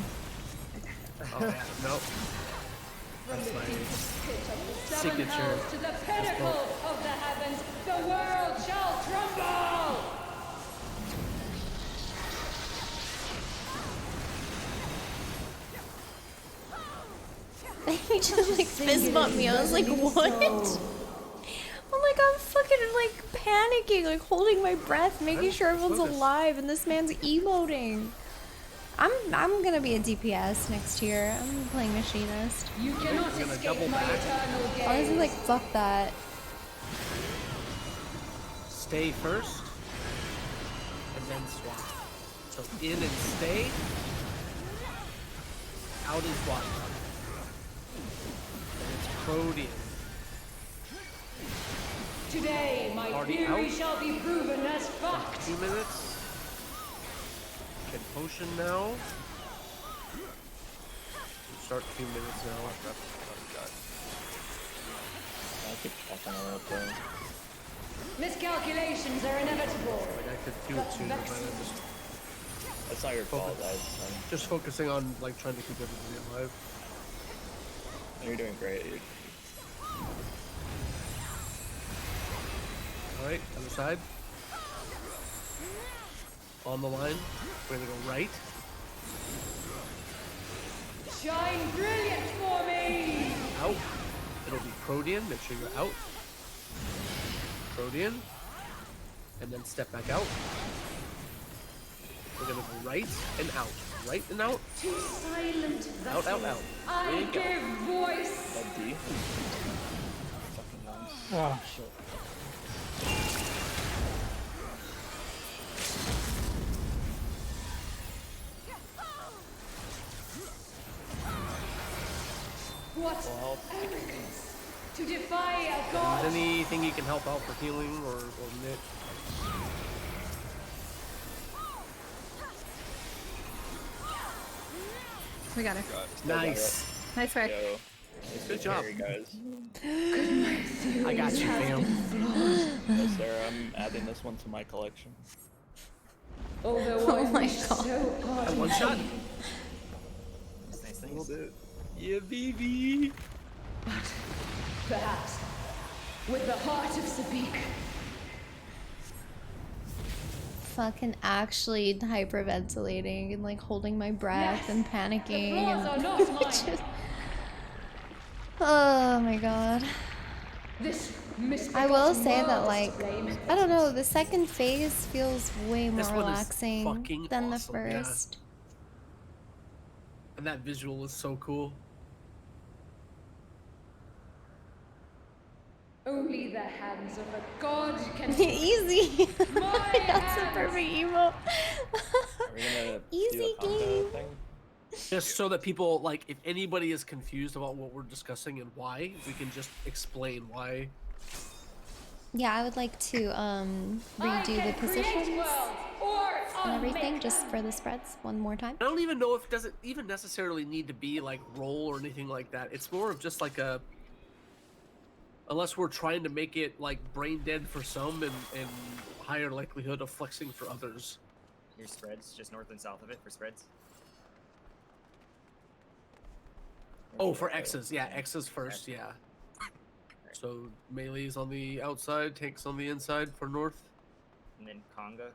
E: Oh yeah, nope.
B: From
E: That's
B: the
E: my
B: deepest pit of the seven
E: signature.
B: hells to the pinnacle of the heavens, the world shall tremble!
A: He just like fist bumped me. I was like, what? I'm like, I'm fucking like panicking, like holding my breath, making sure everyone's
E: Focus.
A: alive, and this man's emoting. I'm gonna be a DPS next year. I'm playing machinist.
B: You cannot
E: gonna
B: escape
E: double
B: my
E: back.
B: eternal gaze.
A: Honestly, like fuck that.
E: Stay first, and then swap. So in and stay. Out and swap. And it's Protean.
B: Today, my
E: Party
B: theory
E: out.
B: shall be proven as fact.
E: 2 minutes. Get potion now. Start 2 minutes now.
C: I keep checking on it though.
B: Miscalculations are inevitable.
E: Like I could do it sooner, but I'm
C: That's not your fault, guys.
E: just focusing on like trying to keep everybody alive.
C: You're doing great.
E: Alright, other side. On the line. We're gonna go right.
B: Shine brilliant for me!
E: Out. It'll be Protean. Make sure you're out. Protean. And then step back out. We're gonna go right and out. Right and out.
B: To silent vessels,
E: Out, out, out.
B: I
E: There you go.
B: give voice!
C: That D. Fucking nice.
J: Oh shit.
B: What
C: Well,
B: arrogance! To defy a god!
E: Is there anything you can help out for healing or knit?
F: We got her.
E: Nice.
F: Nice work.
C: yo,
E: Good job.
C: carry, guys.
E: I got you, fam.
C: Yes, sir. I'm adding this one to my collection.
B: Although
A: Oh
B: I
A: my
B: wish
A: God.
B: so
E: At
B: ardently.
E: one shot.
I: Nice,
C: That's it.
E: Yeah, baby.
B: Perhaps, with the heart of Sabik,
A: Fucking actually hyperventilating and like holding my breath
B: Yes,
A: and
B: the
A: panicking
B: flaws
A: and
B: are not mine.
A: just- Oh my god.
B: This
A: I will
B: misbegotten
A: say that
B: world is
A: like
B: to blame.
A: I don't know, the second phase feels way more
E: This one is
A: relaxing
E: fucking
A: than
E: awesome,
A: the
E: yeah.
A: first.
E: And that visual is so cool.
B: Only the hands of a god can
A: Easy.
B: My
A: That's a
B: hands.
A: perfect emo.
C: Are we gonna
A: Easy
C: do a combo
A: game.
C: thing?
E: Just so that people, like, if anybody is confused about what we're discussing and why, we can just explain why.
A: Yeah, I would like to
B: I
A: redo the
B: can create
A: positions
B: worlds or
A: and everything
B: unmake
A: just
B: them.
A: for the spreads one more time.
E: I don't even know if it doesn't even necessarily need to be, like, roll or anything like that. It's more of just, like, a... Unless we're trying to make it, like, brain dead for some and higher likelihood of flexing for others.
I: Here's spreads, just north and south of it for spreads.
E: Oh, for X's. Yeah, X's first, yeah. So melee's on the outside, tanks on the inside for north.
I: And then conga.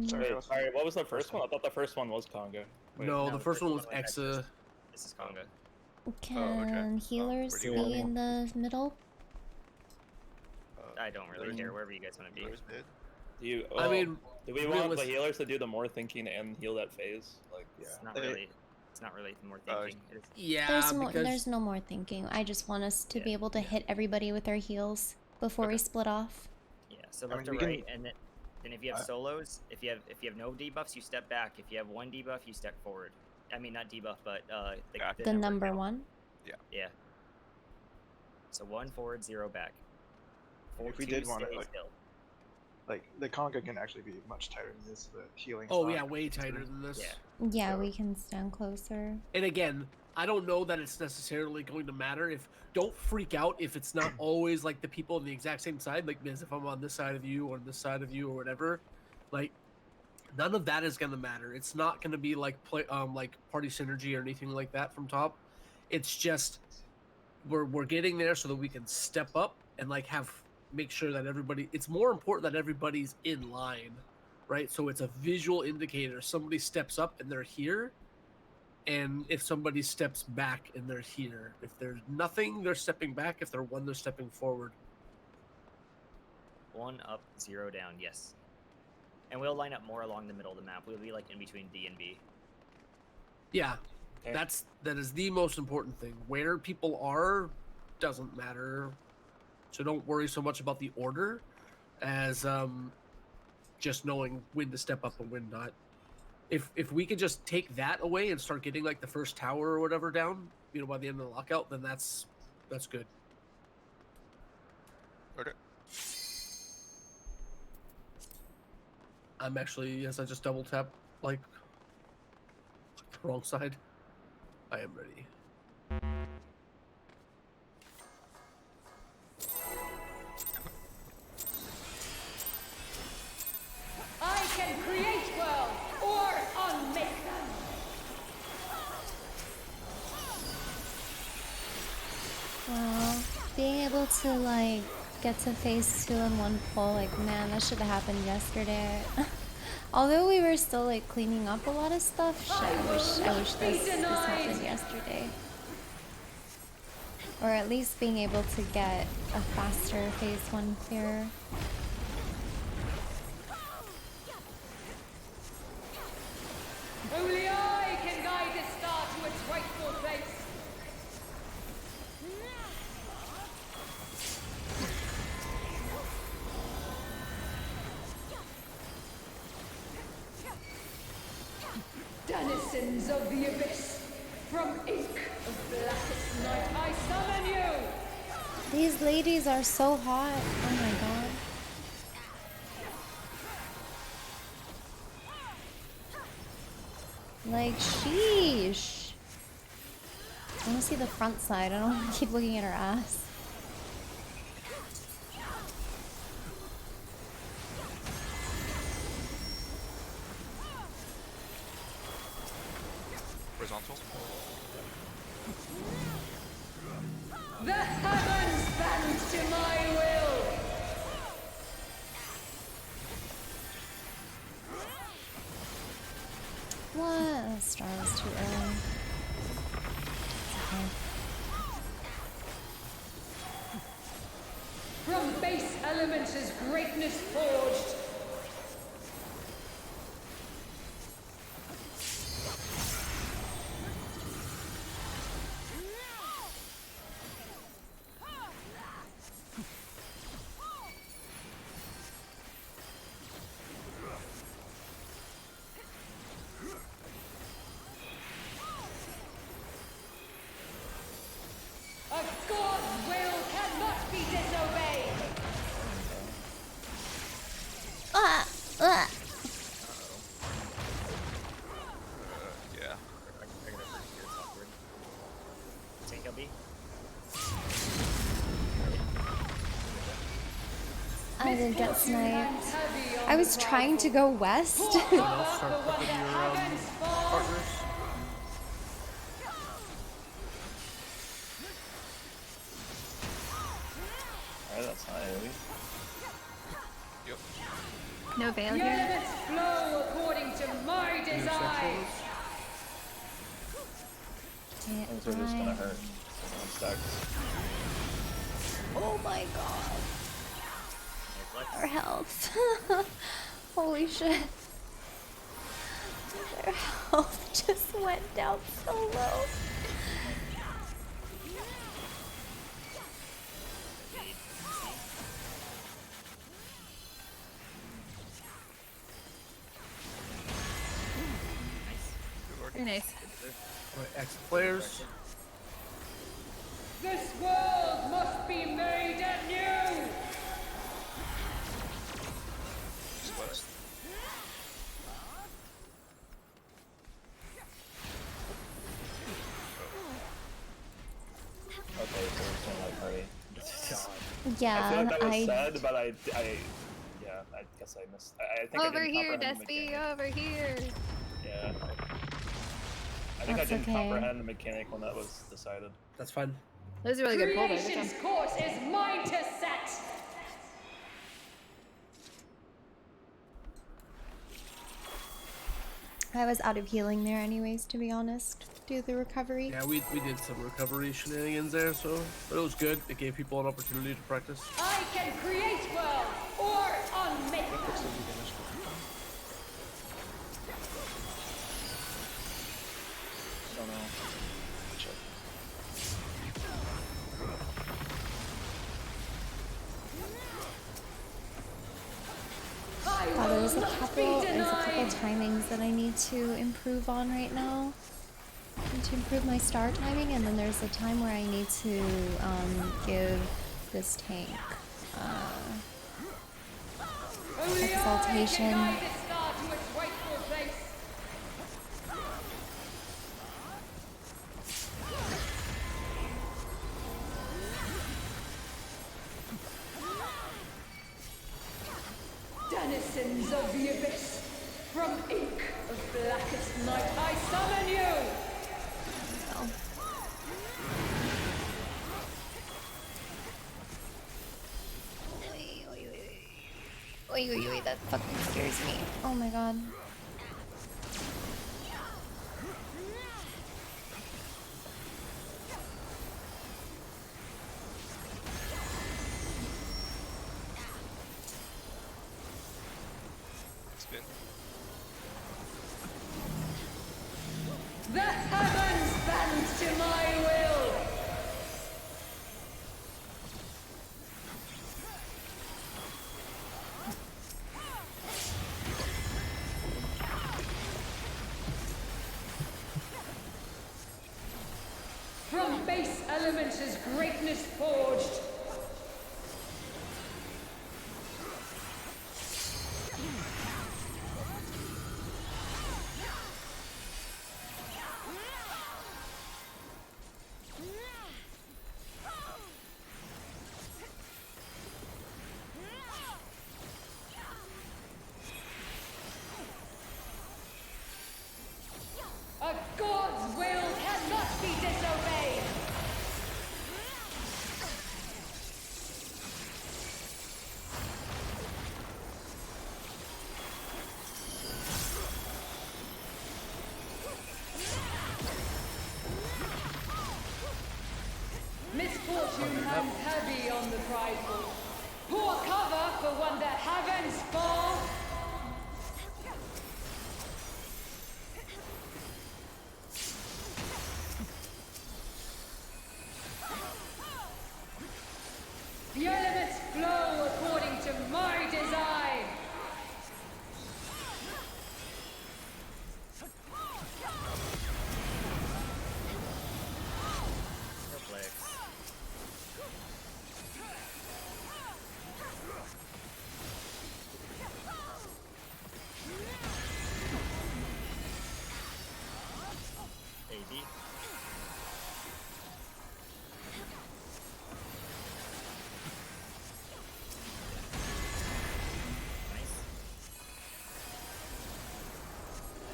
C: Sorry, what was the first one? I thought the first one was Conga. Wait,
E: No, the first one was
I: X's.
E: Exa.
I: This is conga.
A: Can healers
D: where do you
A: be
D: want
A: in the middle?
I: I don't really care wherever you guys want to be.
D: Where's mid?
C: Do you?
E: I
C: well,
E: mean,
C: do we want the
E: realis-
C: healers to do the more thinking and heal that phase? Like,
I: It's not really. It's not really more thinking. It's,
E: Yeah,
A: There's there's no more thinking. I just want us to be able to hit everybody with our heals before we split off.
I: yeah. So
H: I
I: left
H: mean,
I: to
H: we
I: right, and then if you have solos, if you have no debuffs, you step back. If you have one debuff, you step forward. I mean, not debuff, but
A: The number
I: count.
A: one.
I: Yeah. So 1 forward, 0 back.
H: If we
I: 2
H: did want to,
I: stay
H: like,
I: still.
H: the conga can actually be much tighter than this. The healing.
E: Oh yeah, way tighter than this.
I: Yeah.
A: Yeah,
H: So-
A: we can stand closer.
E: And again, I don't know that it's necessarily going to matter. Don't freak out if it's not always like the people on the exact same side. Like, Miz, if I'm on this side of you or this side of you or whatever, like none of that is going to matter. It's not going to be like like party synergy or anything like that from top. It's just we're getting there so that we can step up and like make sure that everybody. It's more important that everybody's in line, right? So it's a visual indicator. Somebody steps up and they're here, and if somebody steps back and they're here. If there's nothing, they're stepping back. If they're one, they're stepping forward.
I: 1 up, 0 down. Yes. And we'll line up more along the middle of the map. We'll be like in between D and B.
E: Yeah,
C: Okay.
E: that is the most important thing. Where people are doesn't matter, so don't worry so much about the order as just knowing when to step up and when not. If we could just take that away and start getting like the first tower or whatever down, by the end of the lockout, then that's good.
D: Okay.
E: I'm actually, yes, I just double tap like the wrong side. I am ready.
B: I can create worlds or unmake them.
A: Wow, being able to like get to phase 2 in one pull, like man, that should have happened yesterday. Although we were still like cleaning up a lot of stuff, shit, I wish this happened yesterday. Or at least being able to get a faster phase 1 clear.
B: Only I can guide the star to its rightful place. Denizens of the abyss, from ink of blackest night, I summon you.
A: These ladies are so hot. Oh my god. Like, sheesh. I want to see the front side. I don't want to keep looking at her ass.
D: Horizontal.
B: The heavens bend to my will.
A: What? The star was too early. It's okay.
B: From base elements is greatness forged. A god's will cannot be disobeyed.
A: Ah! Ah!
D: Yeah.
I: I gotta break here, it's awkward. Tank LB.
A: I did get sniped. I was trying to go west.
E: Someone else start picking your partners.
C: Alright, that's not AoE.
D: Yep.
F: No veil
B: The
F: here.
B: elements flow according to my design.
C: Things are just gonna hurt. I'm stuck.
A: Oh my god. Our health. Holy shit. Their health just went down so low.
F: Very nice.
E: Alright, exit players.
B: This world must be made anew.
D: West.
A: Yeah,
C: I feel like that was said, but yeah, I guess I missed. I think
F: Over
C: I didn't
F: here,
C: comprehend the
F: Despy,
C: mechanic.
F: over here.
C: Yeah. I think I
A: That's
C: didn't
A: okay.
C: comprehend the mechanic when that was decided.
E: That's fine.
F: That was a really good pull there. Good job.
B: Creation's course is mine to set.
A: I was out of healing there anyways, to be honest, due to the recovery.
E: Yeah, we did some recovery shenanigans there, so but it was good. It gave people an opportunity to practice.
B: I can create worlds or unmake them.
C: Don't know. Check.
A: Wow, there's a couple timings that I need to improve on right now. I need to improve my star timing, and then there's a time where I need to give this tank exaltation.
B: Guide the star to its rightful place. Denizens of the abyss, from ink of blackest night, I summon you!
A: Oh. Wait, that fucking scares me. Oh my god.
D: Spin.
B: The heavens bend to my will! From base elements is greatness forged. A god's will cannot be disobeyed! Misfortune hangs heavy on the prideful. Pour cover for when the heavens fall! The elements flow according to my design!
I: Reflex. AD.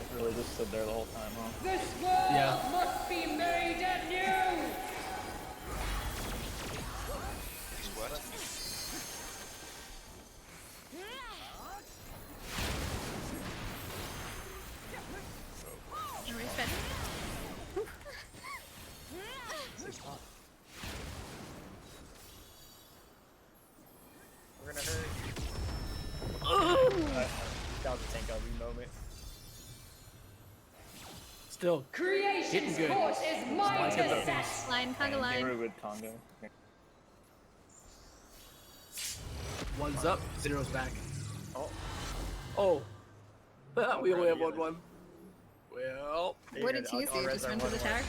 C: It really just stood there the whole time, huh?
B: This world
E: Yeah.
B: must be made anew!
D: He's what?
I: We're gonna hurt. That was a tank LB moment.
E: Still
B: Creation's
E: Getting good.
B: course is mine
E: Like it
B: to
E: up.
B: set!
F: Line, conga line.
C: Very good Congo.
E: one's up, zero's back.
I: Oh,
E: Oh. We only have
I: yeah.
E: 1-1. Well,
F: What did T say? Just went to the tower?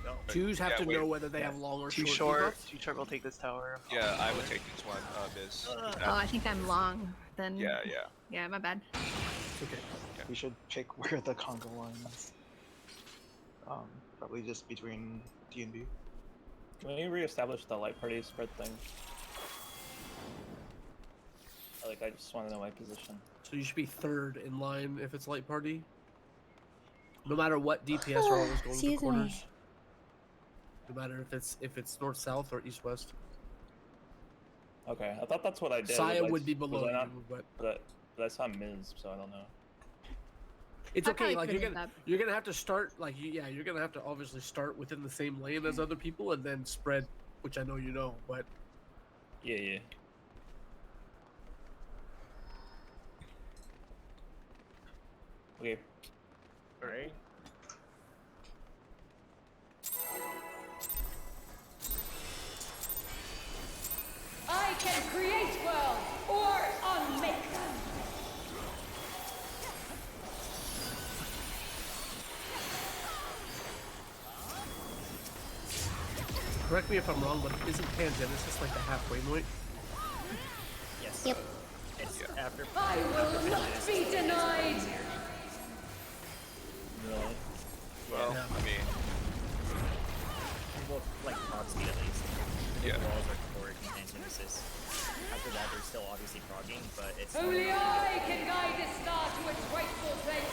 I: No.
E: twos have
D: Yeah,
E: to
D: wait.
E: know whether they have long or
H: Too
E: short
H: short.
E: debuffs.
H: Too short will take this tower.
D: Yeah, I would take this one, Biz.
F: Oh, I think I'm long. Then.
D: Yeah.
F: Yeah, my bad.
E: It's okay.
H: We should pick where the Congo line is. Probably just between D and B.
C: Can we reestablish the light party spread thing? Like, I just want to know my position.
E: So you should be third in line if it's light party. No matter what DPS are always going to
A: Excuse me.
E: corners. No matter if it's north south or east west.
C: Okay, I thought that's what I did.
E: Saya
C: Was I-
E: would be
C: was
E: below
C: I not-
E: you, but
C: but I saw Miz, so I don't know.
E: it's
F: I
E: okay.
F: probably
E: Like
F: couldn't
E: you're gonna have to start like you're gonna have to obviously start within the same lane as other people and then spread, which I know you know, but
C: Yeah. Okay.
I: Alright.
B: I can create worlds or unmake them.
E: correct me if I'm wrong, but isn't Pangenesis like the halfway point?
I: Yes.
A: Yep.
I: It's after.
B: I will not be denied.
C: Really?
D: Well,
E: Yeah.
D: I mean,
I: Well, like prog speed at least.
D: Yeah.
I: Walls are for Pangenesis. After that, they're still obviously progging, but it's.
B: Only I can guide the star to its rightful place.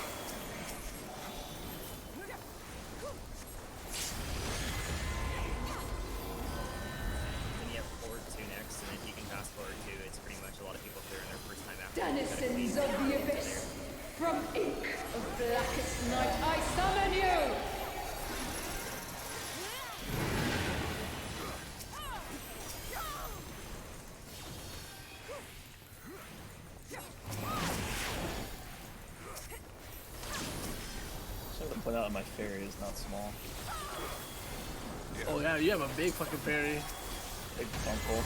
I: Then you have forward 2 next, and if you can fast forward 2, it's pretty much a lot of people clearing their first time after.
B: Denizens of the abyss, from ink of blackest night, I summon you.
C: So to point out that my fairy is not small.
E: Oh yeah, you have a big fucking fairy.
C: Big uncle.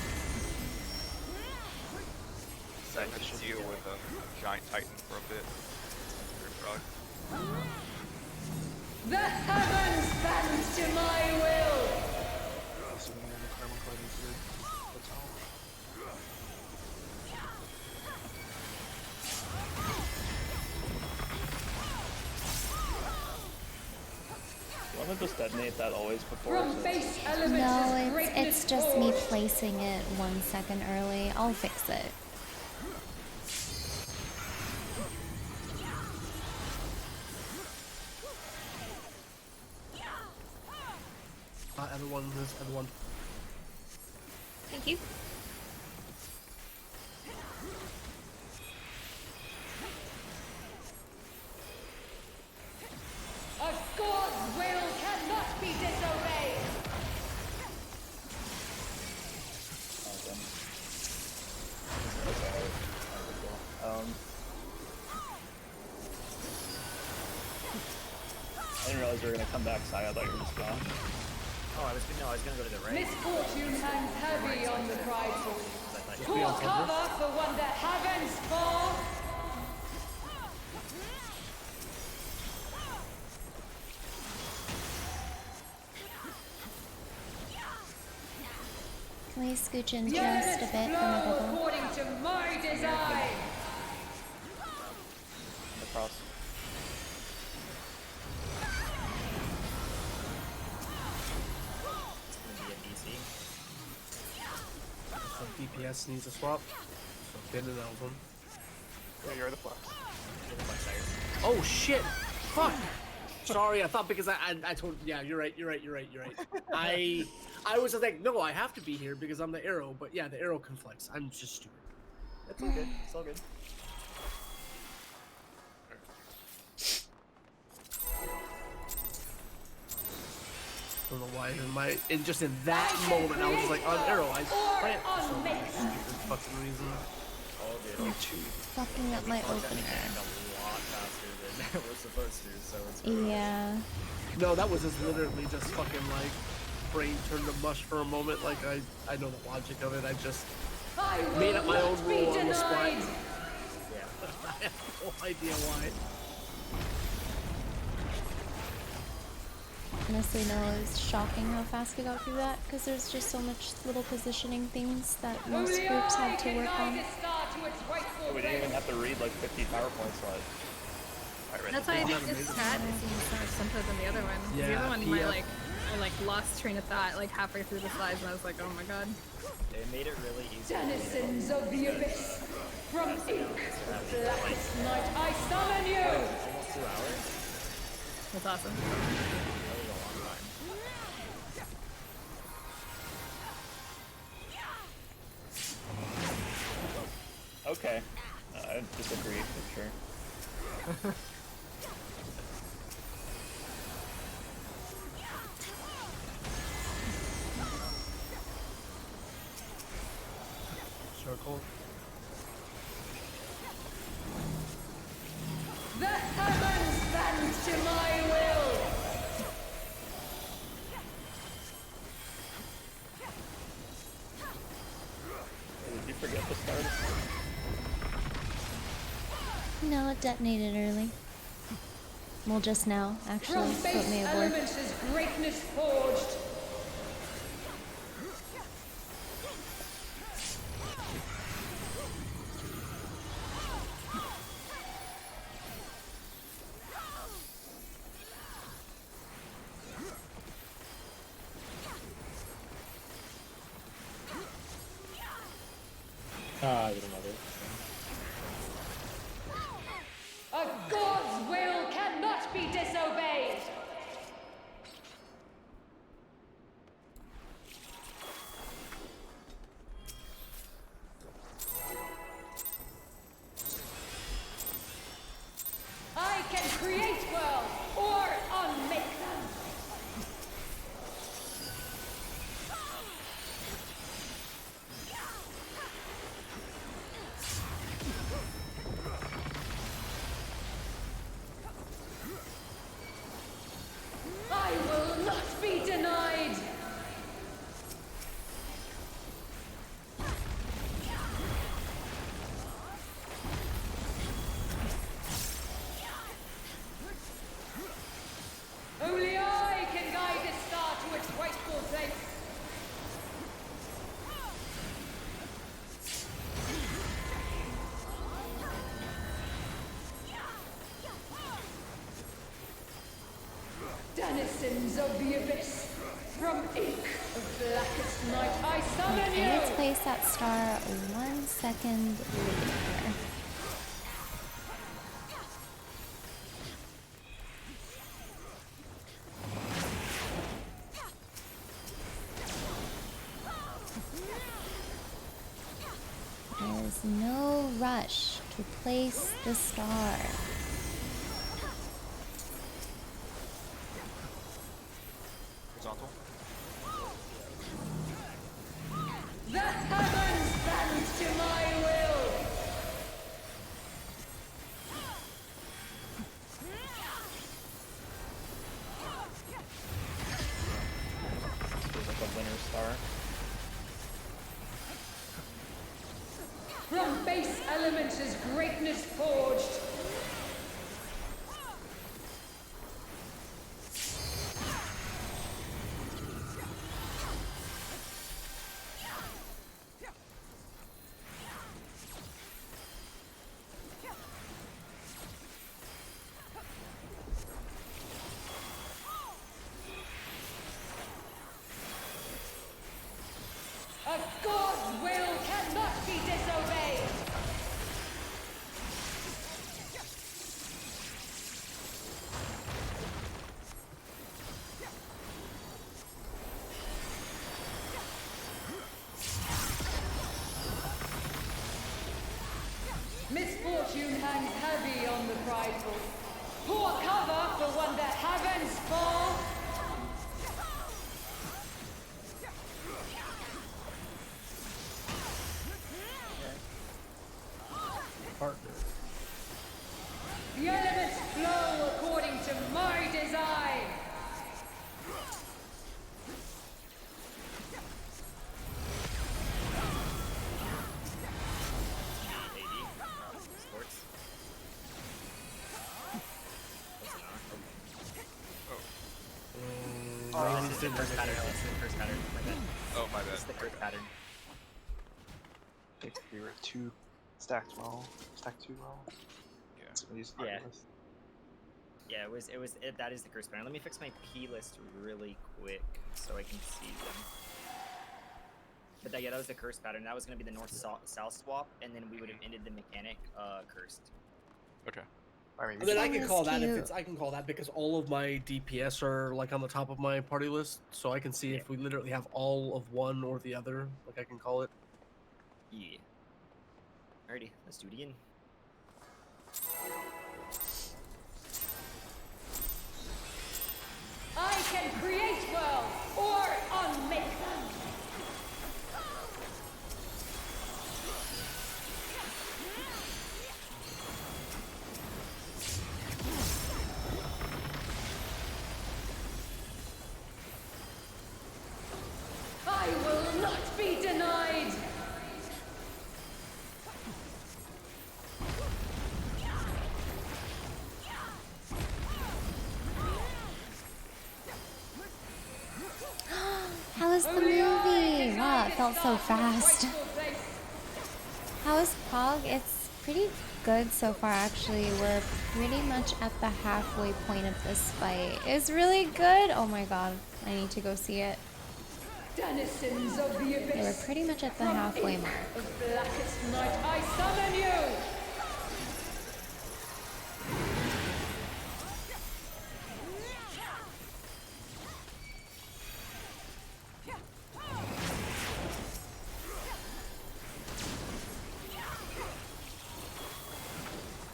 D: I had to deal with a giant titan for a bit. Your frog.
B: The heavens bend to my will.
C: You want to just detonate that always before?
B: From
C: so
B: base elements
A: No,
B: of greatness
A: it's just me
B: forged.
A: placing it 1 second early. I'll fix it.
E: Everyone is everyone.
F: Thank you.
B: A god's will cannot be disobeyed.
C: I didn't realize we were gonna come back, Sai. I thought you were just gone.
I: Oh, I was gonna go to the right.
B: Misfortune hangs heavy on the prideful.
I: Because I thought you
B: Poor cover for one that heavens for.
A: Can we scooch in
B: The
A: just a
B: elements
A: bit from a
B: flow
A: bubble?
B: according to my design.
C: Across.
I: it's gonna be a DC.
E: So DPS needs a swap. So Finn and Elvin.
H: Yeah, you're the flex.
I: Give it 1 second.
E: Oh shit! Fuck! Sorry, I thought because I told yeah, you're right. I was like, no, I have to be here because I'm the arrow, but yeah, the arrow can flex. I'm just stupid.
I: That's all good. It's all good.
E: I don't know why in just in that moment I was just like on arrow. I ran for some stupid fucking reason.
I: All good.
A: Fucking up my
I: That
A: opener.
I: happened a lot faster than we're supposed to, so it's really
A: Yeah.
E: No, that was just literally just fucking like brain turned to mush for a moment. Like I know the logic of it. I just
B: I will
E: made up my own
B: not be
E: rule on the spot.
B: denied.
I: yeah.
E: I have no idea why.
A: Honestly, no, it was shocking how fast we got through that because there's just so much little positioning things that most
B: Only
A: groups
B: I
A: had to
B: can
A: work
B: guide
A: on.
B: the star to its rightful
C: We didn't even
B: place.
C: have to read like 50 PowerPoint slides. I read
F: That's
C: them.
F: why I
E: Isn't
F: think
E: that
F: this
E: amazing?
F: chat seems so much simpler than the other one. 'Cause the
E: Yeah,
F: other one,
E: PF.
F: I lost train of thought like halfway through the slides, and I was like, oh my god.
I: They made it really easy.
B: Denizens of the abyss, From ink, the blackest night, I summon you!
I: Almost 2 hours?
F: That's awesome.
I: That was a long time.
C: Okay. I disagree for sure.
E: Circle.
B: The heavens bend to my will!
C: Did you forget the start?
A: No, it detonated early. Well, just now, actually.
B: From
A: So it
B: base
A: may have worked.
B: elements is greatness forged.
J: Ah, you don't know this.
B: A god's will cannot be disobeyed. I can create worlds or unmake them. I will not be denied. Only I can guide this star to its rightful place. Denizens of the abyss, from ink of blackest night, I summon
A: And
B: you!
A: let's place that star 1 second later. There is no rush to place the star.
D: Horizontal.
B: The heavens bend to my will!
C: There's like a winner star.
B: From base elements is greatness forged. A god's will cannot be disobeyed. Misfortune hangs heavy on the prideful. Pour cover for when the heavens fall.
E: Partner.
B: The elements flow according to my design.
I: Sports.
E: Oh,
I: This is the first pattern. This is the first pattern. My bad.
D: Oh, my
I: This
D: bad.
I: is the first pattern.
H: If we were two stacked well, stacked too well.
D: Yeah.
H: So we use
I: Yeah.
H: list.
I: Yeah, that is the curse pattern. Let me fix my P list really quick so I can see them. But that, yeah, that was the curse pattern. That was gonna be the north-south swap, and then we would have ended the mechanic cursed.
D: Okay.
H: I mean,
E: And then I
A: Oh,
E: can
A: that's
E: call that if
A: cute.
E: it's I can call that because all of my DPS are like on the top of my party list, so I can see
I: Yeah.
E: if we literally have all of one or the other. Like I can call it.
I: Yeah. Alrighty, let's do it again.
B: I can create worlds or unmake them. I will not be denied.
A: How was the movie? Wow, it felt so fast. How is prog? It's pretty good so far, actually. We're pretty much at the halfway point of this fight. It's really good. Oh my god, I need to go see it.
B: Denizens of the abyss.
A: Yeah, we're pretty much at the halfway mark.
B: Of blackest night, I summon you.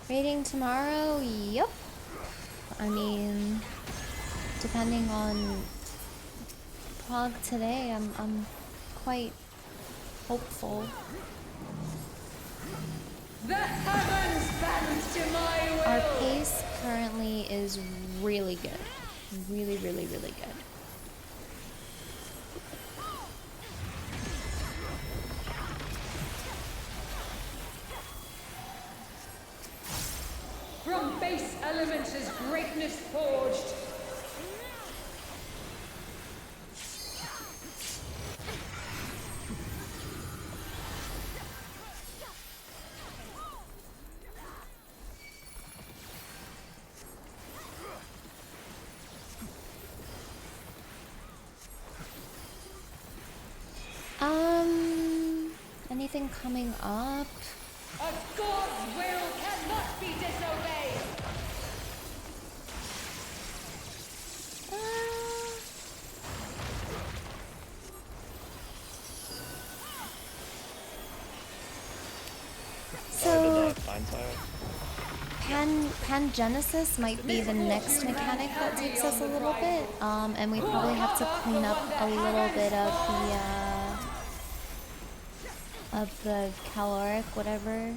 A: Raiding tomorrow? Yep. I mean, depending on prog today, I'm quite hopeful.
B: The heavens bend to my will.
A: Our pace currently is really good. Really, really, really good.
B: From base elements is greatness forged.
A: Anything coming up?
B: A god's will cannot be disobeyed.
A: So, Pangenesis might be the next mechanic that takes us a little bit, and we probably have to clean up a little bit of the caloric, whatever.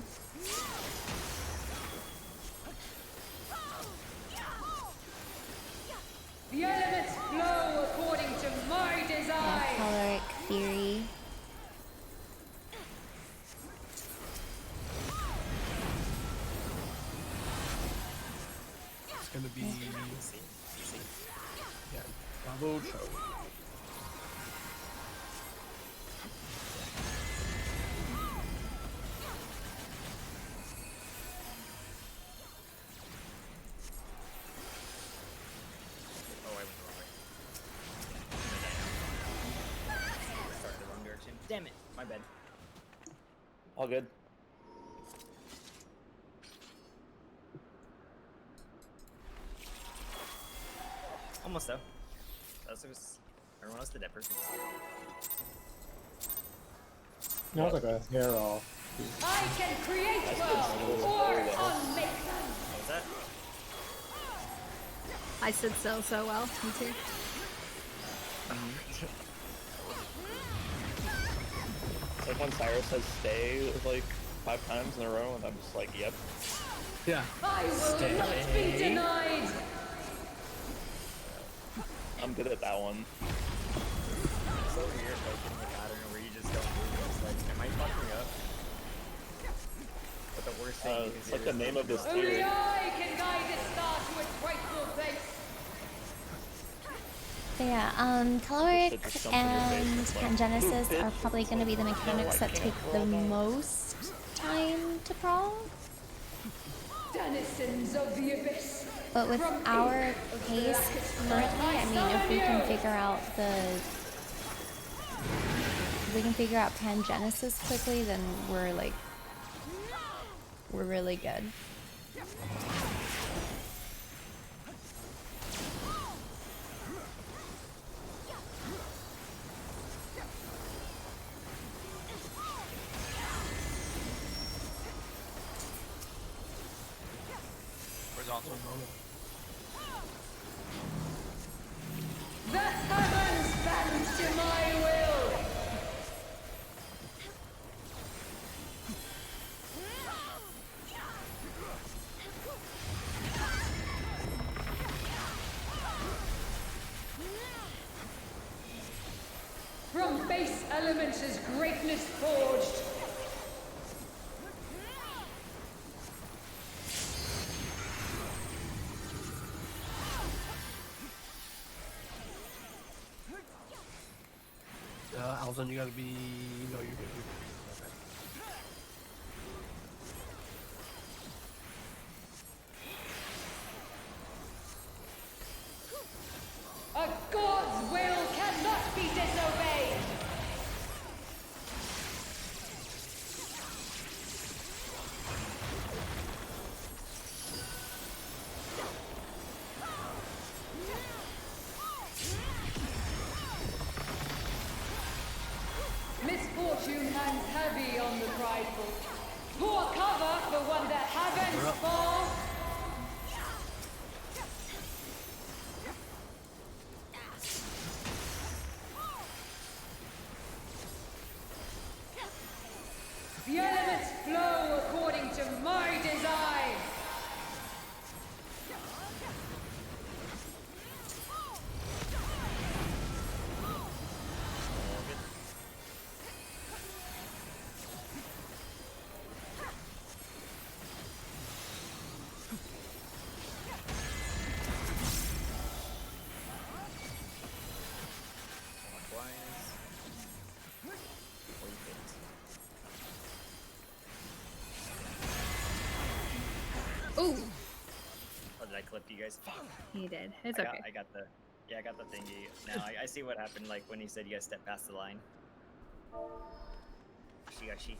B: The elements flow according to my design.
A: Yeah, caloric theory.
E: It's gonna be yeah, Bravo Charlie.
I: Damn it, my bad.
C: All good.
I: Almost though. Everyone else did that perfect.
J: No, it's like a hair off.
B: I can create worlds or unmake them.
I: What was that?
F: I said so well. Me too.
C: It's like when Cyrus says stay like 5 times in a row, and I'm just like, yep.
E: Yeah.
B: I will not be denied.
C: I'm good at that one.
I: It's so weird, like in the pattern where you just don't move. It's like, am I fucking up? But the worst thing
C: It's like the name of this
B: Only
C: tier.
B: I can guide the star to its rightful place.
A: So yeah, caloric and Pangenesis are probably going to be the mechanics that take the most time to prog.
B: Denizens of the abyss.
A: But with our pace currently, I mean, if we can figure out we can figure out Pangenesis quickly, then we're really good.
D: Horizontal.
B: The heavens bend to my will! From base elements is greatness forged.
E: Alzon, you gotta be. No, you're good.
B: A god's will cannot be disobeyed! Misfortune hangs heavy on the prideful. Pour cover for one that heavens fall! The elements flow according to my design!
F: Ooh,
I: Oh, did I clip you guys? Fuck.
F: he did. It's
I: I
F: okay.
I: got the. Yeah, I got the thingy. Now I see what happened. Like when he said you guys stepped past the line. She.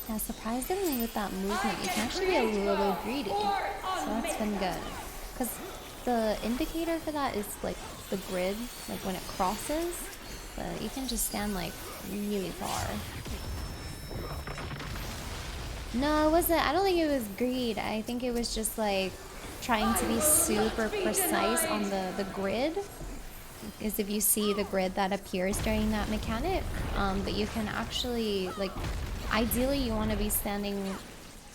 A: Now, surprisingly, with that movement, you can actually be a little greedy. So that's been good. Because the indicator for that is like the grid, like when it crosses. But you can just stand like really far. No, it wasn't. I don't think it was greed. I think it was just like trying to be super precise on the grid. Because if you see the grid that appears during that mechanic, but you can actually, like, ideally you want to be standing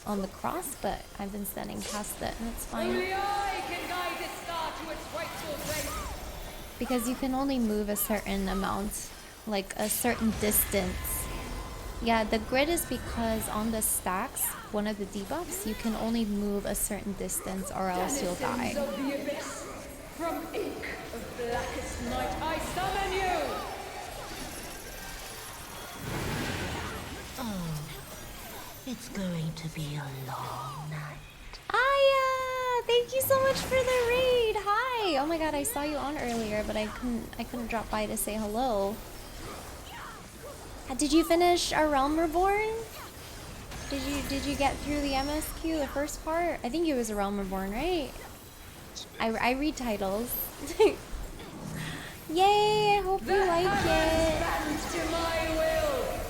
A: on the cross, but I've been standing past it, and it's fine.
B: Only I can guide this star to its rightful place!
A: Because you can only move a certain amount, like a certain distance. Yeah, the grid is because on the stacks, one of the debuffs, you can only move a certain distance or else you'll die.
B: Denizens of the abyss, from ink of blackest night, I summon you!
K: Oh, it's going to be a long night.
A: Aya! Thank you so much for the raid! Hi! Oh my god, I saw you on earlier, but I couldn't drop by to say hello. Did you finish A Realm Reborn? Did you get through the MSQ, the first part? I think it was A Realm Reborn, right? I read titles. Yay! I hope you like it.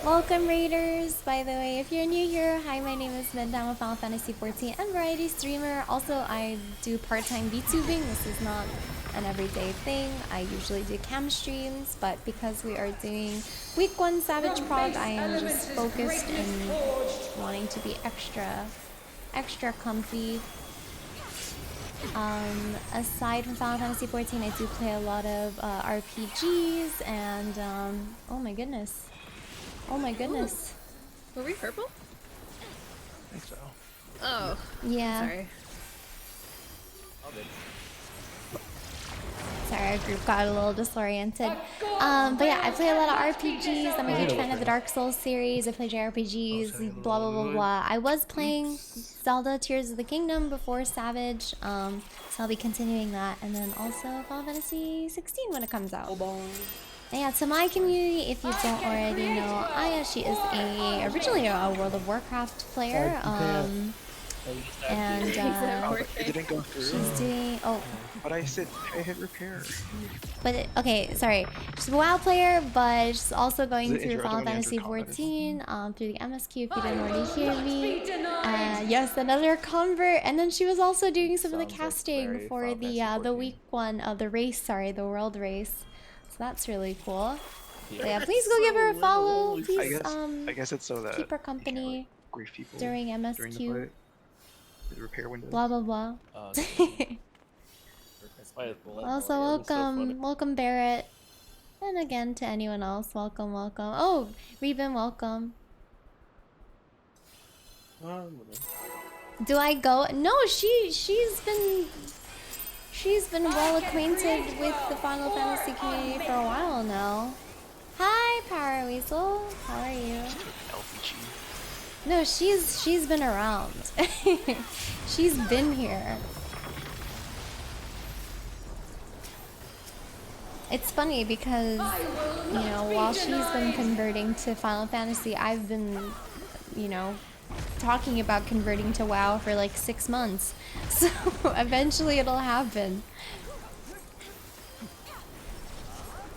A: Welcome raiders, by the way. If you're new here, hi, my name is Minda. I'm a Final Fantasy 14 and variety streamer. Also, I do part-time VTubing. This is not an everyday thing. I usually do cam streams, but because we are doing week 1 Savage Prog, I am just focused in wanting to be extra comfy. Aside from Final Fantasy 14, I do play a lot of RPGs and oh my goodness. Oh my goodness.
F: Were we purple?
H: I think so.
F: Oh.
A: Yeah.
F: Sorry.
I: All good.
A: Sorry, our group got a little disoriented. But yeah, I play a lot of RPGs. I'm a huge fan of the Dark Souls series. I play JRPGs, blah blah blah blah. I was playing Zelda Tears of the Kingdom before Savage, so I'll be continuing that, and then also Final Fantasy 16 when it comes out. And yeah, to my community, if you don't already know, Aya, she is originally a World of Warcraft player. And
H: it didn't go through.
A: she's doing
H: But I said I hit repair.
A: but okay, sorry. She's a WoW player, but she's also going
H: Is it
A: through Final
H: interrupted when you enter
A: Fantasy
H: combat or
A: 14 through the MSQ. If you didn't already hear me, yes, another convert. And then she was also doing some of the casting for the week one of the race. Sorry, the world race. So that's really cool.
C: Yeah.
A: But yeah, please go give her a follow. Please
H: I guess it's so that
A: keep her company
H: grief people
A: during
H: during the
A: MSQ.
H: fight. The repair windows.
A: Blah blah blah. Also, welcome Barrett, and again to anyone else, welcome. Oh, Reuben, welcome. Do I go? No, she's been well acquainted with the Final Fantasy community for a while now. Hi, Power Weasel. How are you? No, she's been around. She's been here. It's funny because, you know, while she's been converting to Final Fantasy, I've been, you know, talking about converting to WoW for like 6 months. So eventually it'll happen.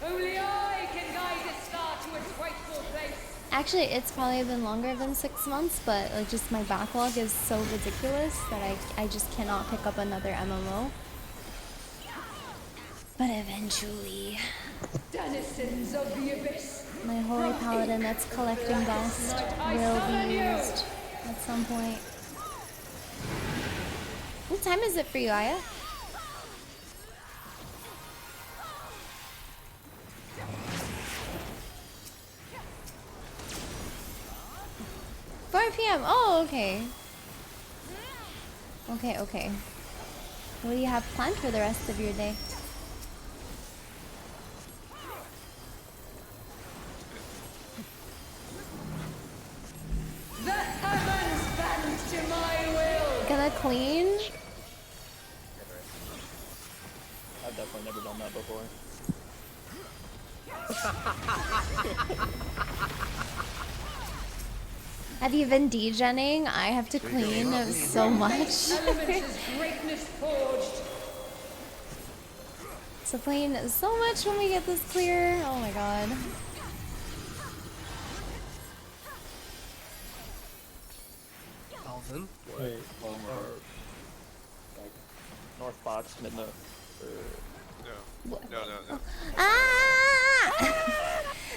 B: Only I can guide the star to its rightful place.
A: Actually, it's probably been longer than 6 months, but like, just my backlog is so ridiculous that I just cannot pick up another MMO. But eventually,
B: Denizens of the abyss.
A: my holy paladin that's collecting dust will be used at some point. What time is it for you, Aya? $4 p.m. Oh, okay. Okay. What do you have planned for the rest of your day?
B: The heavens bend to my will.
A: Gonna clean?
C: I've definitely never done that before.
A: Have you been degenning? I have to clean so much.
B: Greatness forged.
A: So clean so much when we get this clear. Oh my god.
E: Alvin?
J: Wait,
C: North box, mid note.
D: No.
A: Ah!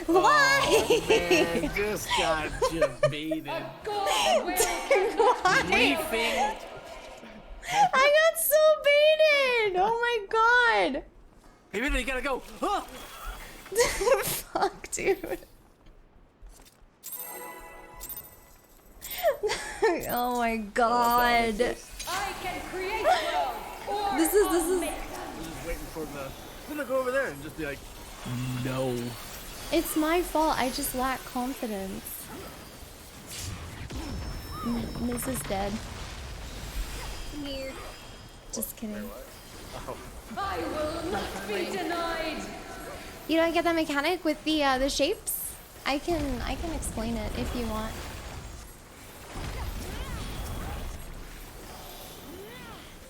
A: Why?
E: Oh, man, just got baited.
A: Why? I got so baited! Oh my god!
E: Hey, Vinny, you gotta go! Ah!
A: Fuck, dude. Oh my god.
B: I can create world.
A: This is
E: Just waiting for the... I'm gonna go over there and just be like, no.
A: It's my fault. I just lack confidence. This is dead.
F: Here.
A: Just kidding.
B: I will not be denied.
A: You don't get that mechanic with the shapes? I can explain it if you want.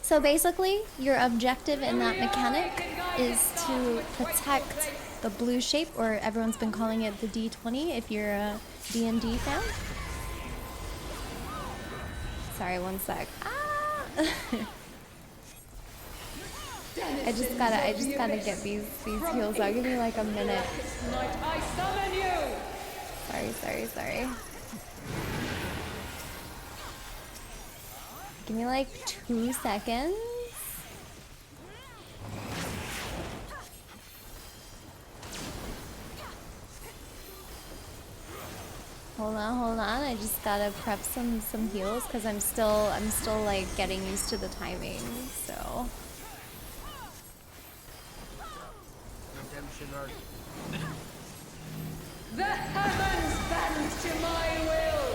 A: So basically, your objective in that mechanic is to protect the blue shape, or everyone's been calling it the D20 if you're a D&D fan. Sorry, one sec. Ah! I just gotta get these heals out. Give me like a minute.
B: I summon you.
A: Sorry. Give me like 2 seconds. Hold on. I just gotta prep some heals because I'm still like getting used to the timing. So
E: Shin art.
B: The heavens bend to my will.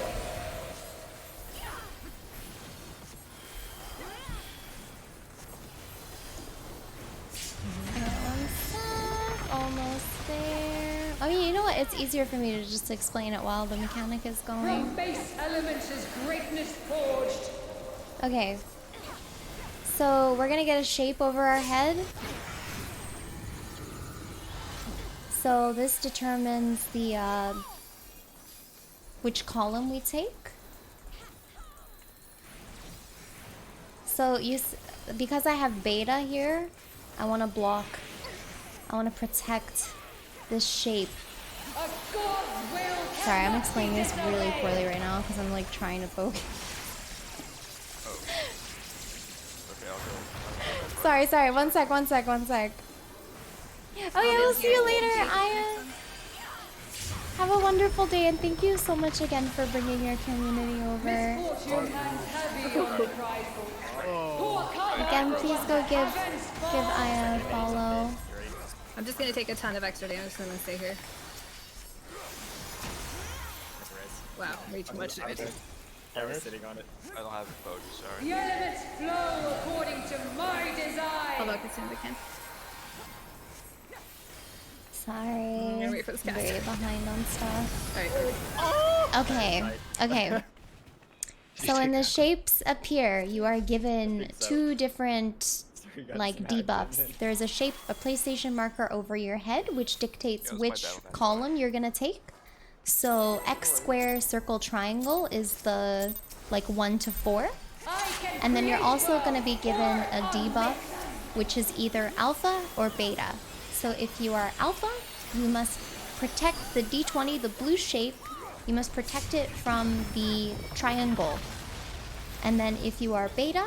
A: Almost there. I mean, you know what? It's easier for me to just explain it while the mechanic is going.
B: From base elements is greatness forged.
A: Okay. So we're gonna get a shape over our head. So this determines the which column we take. So because I have beta here, I want to block. I want to protect this shape. Sorry, I'm explaining this really poorly right now because I'm like trying to focus.
D: Okay, I'll go.
A: Sorry. One sec. Oh yeah, we'll see you later, Aya. Have a wonderful day, and thank you so much again for bringing your community over. Again, please go give Aya a follow.
F: I'm just gonna take a ton of extra damage, so I'm gonna stay here. Wow, way too much damage.
I: I was sitting on it.
D: I don't have a boat, sorry.
B: The elements flow according to my design.
F: I'll look as soon as I can.
A: Sorry.
F: Wait for this cast.
A: Very behind on stuff.
F: Alright,
A: Okay. So when the shapes appear, you are given two different like debuffs. There's a PlayStation marker over your head, which dictates which column you're gonna take. So X square, circle, triangle is the like 1 to 4. And then you're also gonna be given a debuff, which is either alpha or beta. So if you are alpha, you must protect the D20, the blue shape. You must protect it from the triangle. And then if you are beta,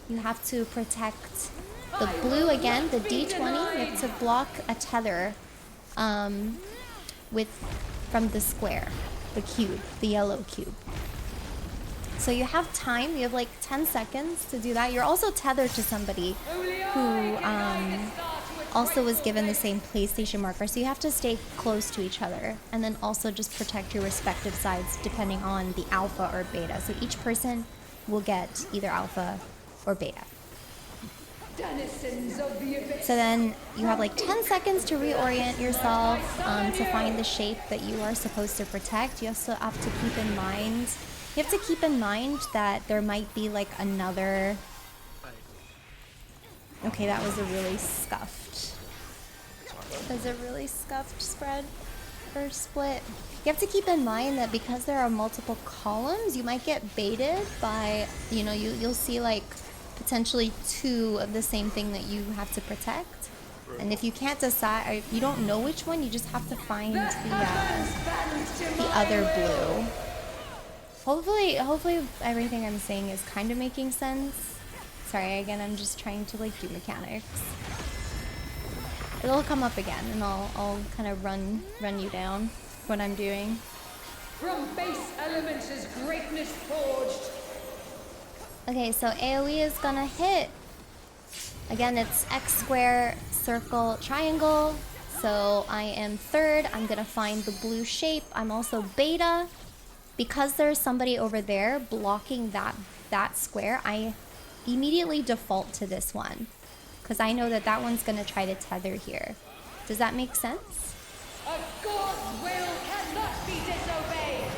A: you have to protect the blue again, the D20. You have to block a tether from the square, the cube, the yellow cube. So you have time, you have like 10 seconds to do that. You're also tethered to somebody who also was given the same PlayStation marker. So you have to stay close to each other and then also just protect your respective sides depending on the alpha or beta. So each person will get either alpha or beta. So then you have like 10 seconds to reorient yourself to find the shape that you are supposed to protect. You also have to keep in mind, that there might be like another... Okay, that was a really scuffed. That was a really scuffed spread or split. You have to keep in mind that because there are multiple columns, you might get baited by, you'll see like potentially 2 of the same thing that you have to protect. And if you can't decide, or if you don't know which one, you just have to find the other blue. Hopefully everything I'm saying is kind of making sense. Sorry, again, I'm just trying to like do mechanics. It'll come up again, and I'll kind of run you down what I'm doing.
B: From base elements is greatness forged.
A: Okay, so AoE is gonna hit. Again, it's X square, circle, triangle. So I am 3rd. I'm gonna find the blue shape. I'm also beta. Because there's somebody over there blocking that square, I immediately default to this one. Because I know that one's gonna try to tether here. Does that make sense?
B: A god's will cannot be disobeyed.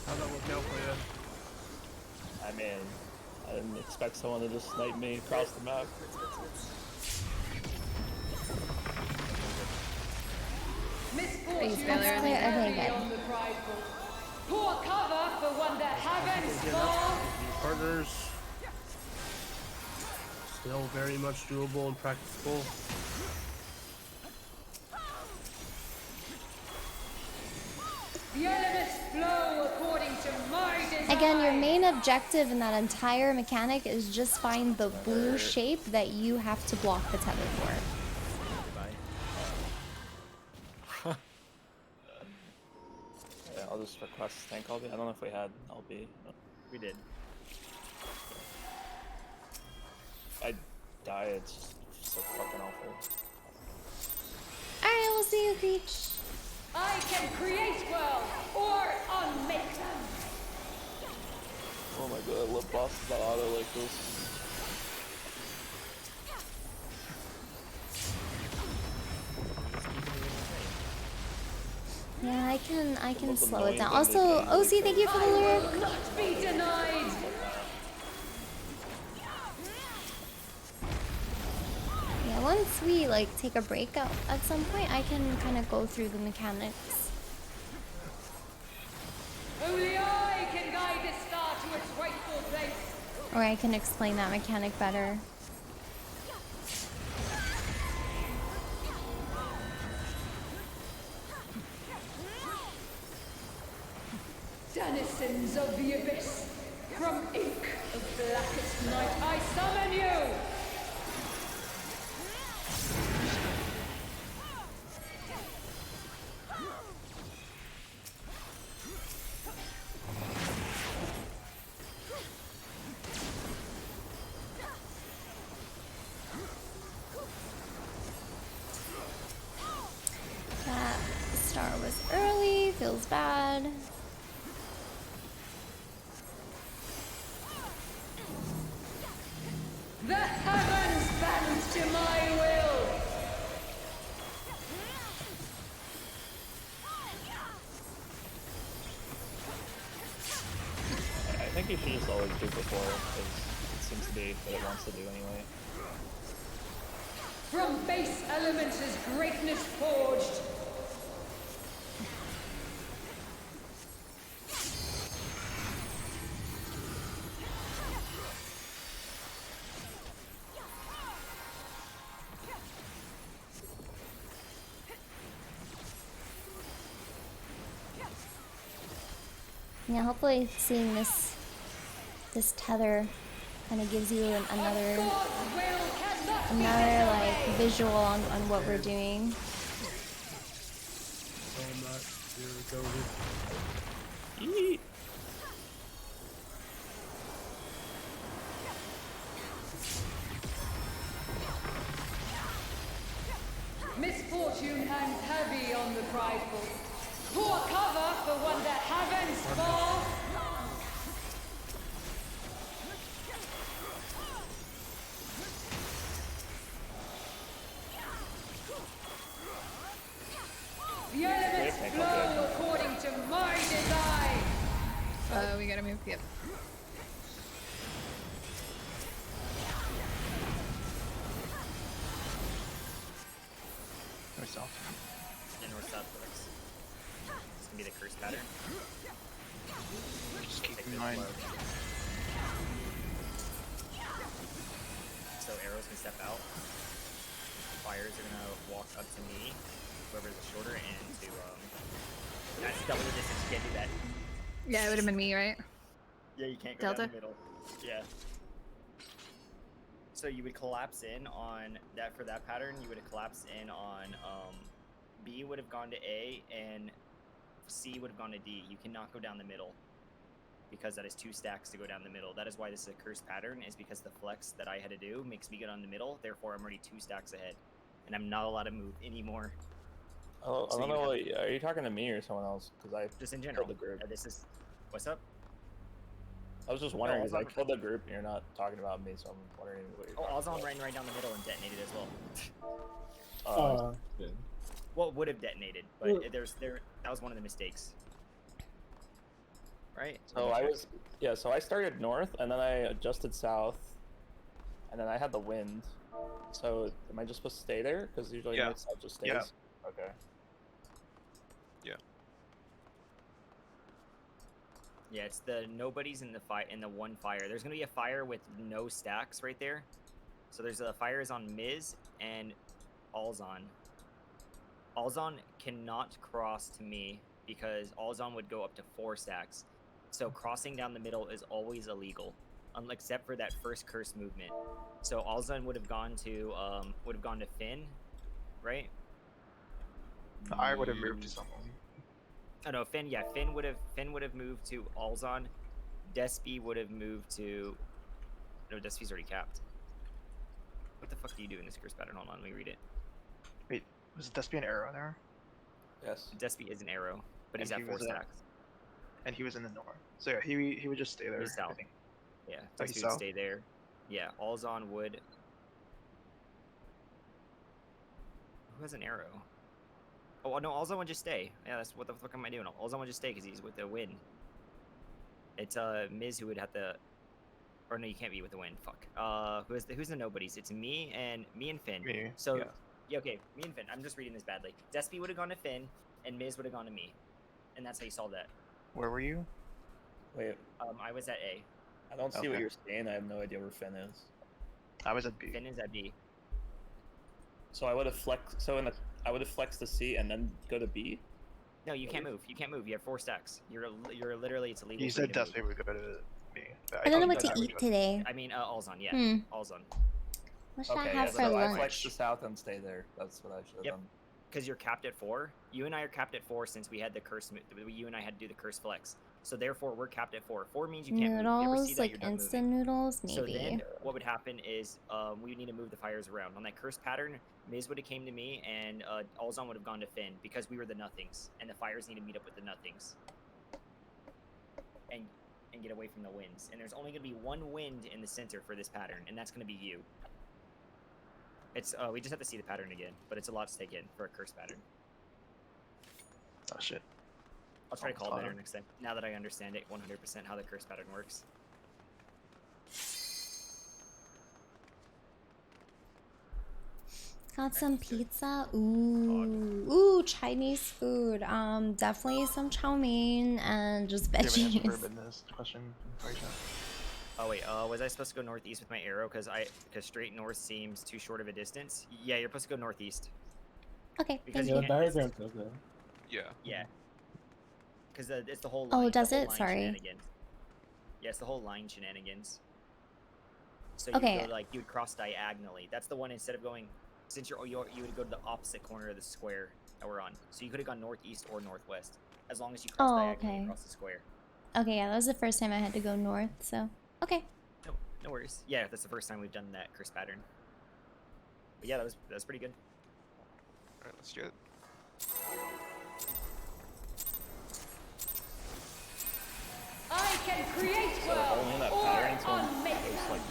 E: How'd that work out for you?
C: I mean, I didn't expect someone to just snipe me across the map.
B: Misfortune
A: Okay,
B: on the prideful. Pour cover for one that heavens fall.
E: Partners. Still very much doable and practicable.
B: The elements flow according to my design.
A: Again, your main objective in that entire mechanic is just find the blue shape that you have to block the tether for.
C: Yeah, I'll just request tank LB. I don't know if we had LB.
I: We did.
C: I die, it's so fucking awful.
A: Alright, we'll see you, Peach.
B: I can create worlds or unmake them.
C: Oh my god, I love bosses that auto like this.
A: Yeah, I can
C: most
A: slow it
C: annoying
A: down.
C: thing
A: Also,
C: they've done
A: OC, thank you for the
B: I
A: lyric.
B: will not be denied.
A: Yeah, once we like take a break at some point, I can kind of go through the mechanics.
B: Only I can guide this star to its rightful place.
A: Or I can explain that mechanic better.
B: Denizens of the abyss, from ink of blackest night, I summon you!
A: That star was early, feels bad.
B: The heavens bend to my will!
C: I think you should just always do before, because it seems to be what it wants to do anyway.
B: From base elements is greatness forged.
A: Yeah, hopefully seeing this tether kind of gives you another like visual on what we're doing.
C: Yeet.
B: Misfortune hangs heavy on the prideful. Pour cover for one that heavens fall. The elements flow according to my design.
F: We gotta move. Yep.
H: North-south.
I: And north-south works. It's gonna be the curse pattern.
H: Just keep
I: Take
H: in
I: this
H: mind.
I: low. So arrows can step out. Fires are gonna walk up to me, whoever's the shorter, and to that's double the distance. You can't do that.
F: Yeah, it would have been me, right?
I: Yeah, you can't go
F: Delta?
I: down the middle. Yeah. So you would collapse in on that for that pattern. You would have collapsed in on B would have gone to A and C would have gone to D. You cannot go down the middle because that is 2 stacks to go down the middle. That is why this is a cursed pattern, is because the flex that I had to do makes me go down the middle. Therefore, I'm already 2 stacks ahead, and I'm not allowed to move anymore.
C: Oh,
I: So
C: I don't
I: you
C: know.
I: have-
C: Are you talking to me or someone else? Because I
I: Just in general.
C: killed the group.
I: This is what's up.
C: I was just wondering because I
I: Alzon-
C: killed the group and you're not talking about me, so I'm wondering what you're
I: Oh,
C: talking
I: Alzon
C: about.
I: ran right down the middle and detonated as well.
J: Yeah.
I: Well, would have detonated, but
J: Well-
I: that was one of the mistakes. Right?
C: So so I started north and then I adjusted south, and then I had the wind. So am I just supposed to stay there? Because usually
H: Yeah.
C: north south just stays.
H: Yeah.
C: Okay.
I: Yeah, it's the nobodies in the one fire. There's gonna be a fire with no stacks right there. So there's a fires on Miz and Alzon. Alzon cannot cross to me because Alzon would go up to 4 stacks. So crossing down the middle is always illegal, except for that first curse movement. So Alzon would have gone to Finn, right?
H: I would have moved to someone.
I: Oh no, Finn. Yeah, Finn would have moved to Alzon. Despy would have moved to. No, Despy's already capped. What the fuck do you do in this curse pattern? Hold on, let me read it.
H: Wait, was Despy an arrow there?
C: Yes.
I: Despy is an arrow, but he's
H: And
I: at
H: he
I: 4
H: was at-
I: stacks.
H: And he was in the north. So yeah, he would just stay there.
I: He's
H: I
I: south.
H: think.
I: Yeah,
H: Oh,
I: Despy
H: he's
I: would
H: south?
I: stay there. Yeah, Alzon would. Who has an arrow? Oh no, Alzon would just stay. Yeah, that's what the fuck am I doing? Alzon would just stay because he's with the wind. It's Miz who would have to. Or no, you can't be with the wind. Fuck. Who's the nobodies? It's me and Finn.
H: Me,
I: So
H: yeah.
I: yeah, okay, me and Finn. I'm just reading this badly. Despy would have gone to Finn, and Miz would have gone to me, and that's how you solve that.
H: Where were you?
C: Wait,
I: I was at A.
C: I don't see what
H: Okay.
C: you're saying. I have no idea where Finn is.
H: I was at B.
I: Finn is at B.
C: So I would have flexed. So I would have flexed to C and then go to B.
I: No, you can't move. You can't move. You have 4 stacks. You're literally it's illegal.
H: You
I: for you
H: said
I: to move.
H: Despy would go to me.
A: I don't know
H: think
A: what to
H: that would
A: eat
H: go-
A: today.
I: I mean, Alzon, yeah.
A: Hmm.
I: Alzon.
A: What should I
C: Okay,
A: have
C: yeah,
A: for
C: so I
A: lunch?
C: flex to south and stay there. That's what I should have
I: Yep.
C: done.
I: Because you're capped at 4. You and I are capped at 4 since we had the curse. You and I had to do the curse flex. So therefore, we're capped at 4. 4 means you can't move. If you ever see
A: Noodles,
I: that,
A: like
I: you're done
A: instant
I: moving.
A: noodles,
I: So
A: maybe.
I: then, what would happen is we would need to move the fires around. On that curse pattern, Miz would have came to me, and Alzon would have gone to Finn because we were the nothings, and the fires need to meet up with the nothings, and get away from the winds. And there's only going to be one wind in the center for this pattern, and that's going to be you. It's we just have to see the pattern again, but it's a lot to take in for a curse pattern.
H: Oh shit.
I: I'll try to call it
H: Almost
I: better
H: caught him.
I: next time. Now that I understand it 100% how the curse pattern works.
A: Got some pizza. Ooh, Chinese food. Definitely some chow mein and just
H: Do you have an answer for
A: veggies.
H: business question? Right now?
I: Oh wait, was I supposed to go northeast with my arrow? Because straight north seems too short of a distance. Yeah, you're supposed to go northeast.
A: Okay,
I: Because
A: thank
J: Yeah,
A: you.
J: the diagram says that.
D: Yeah.
I: Yeah. Because it's the whole
A: Oh,
I: line.
A: does
I: the whole
A: it?
I: line
A: Sorry.
I: Shenanigans. Yeah, it's the whole line shenanigans. So
A: Okay.
I: you go like you would cross diagonally. That's the one instead of going since you would go to the opposite corner of the square that we're on. So you could have gone northeast or northwest as long as you cross
A: Oh,
I: diagonally
A: okay.
I: across the square.
A: Okay, yeah, that was the first time I had to go north, so okay.
I: No worries. Yeah, that's the first time we've done that curse pattern. But yeah, that was pretty good.
D: All right, let's do it.
B: I can create
C: So only in that pattern, so
B: or unmake.
C: it's like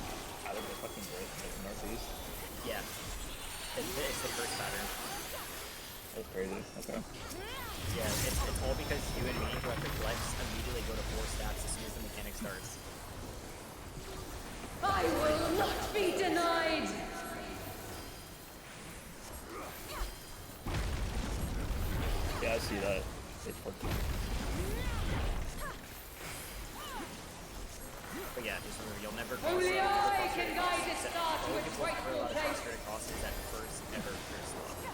C: out of the fucking break, like northeast.
I: Yeah. It's the curse pattern.
C: That's crazy. Okay.
I: Yeah, it's all because you and me who have to flex immediately go to 4 stacks as soon as the mechanic starts.
B: I will not be denied.
C: Yeah, I see that. It's working.
I: But yeah, just remember, you'll never
B: Only I can
I: cross
B: guide the
I: except
B: star to
I: only
B: its
I: people
B: rightful
I: who are allowed to cross
B: place.
I: straight across is that first ever curse law.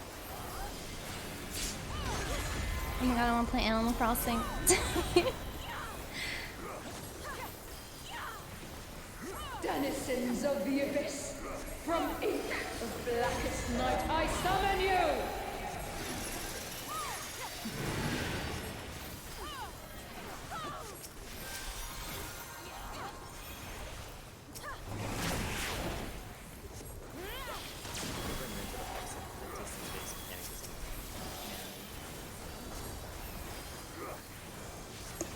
A: Oh my god, I want to play Animal Crossing.
B: Denizens of the abyss, from ink of blackest night, I summon you.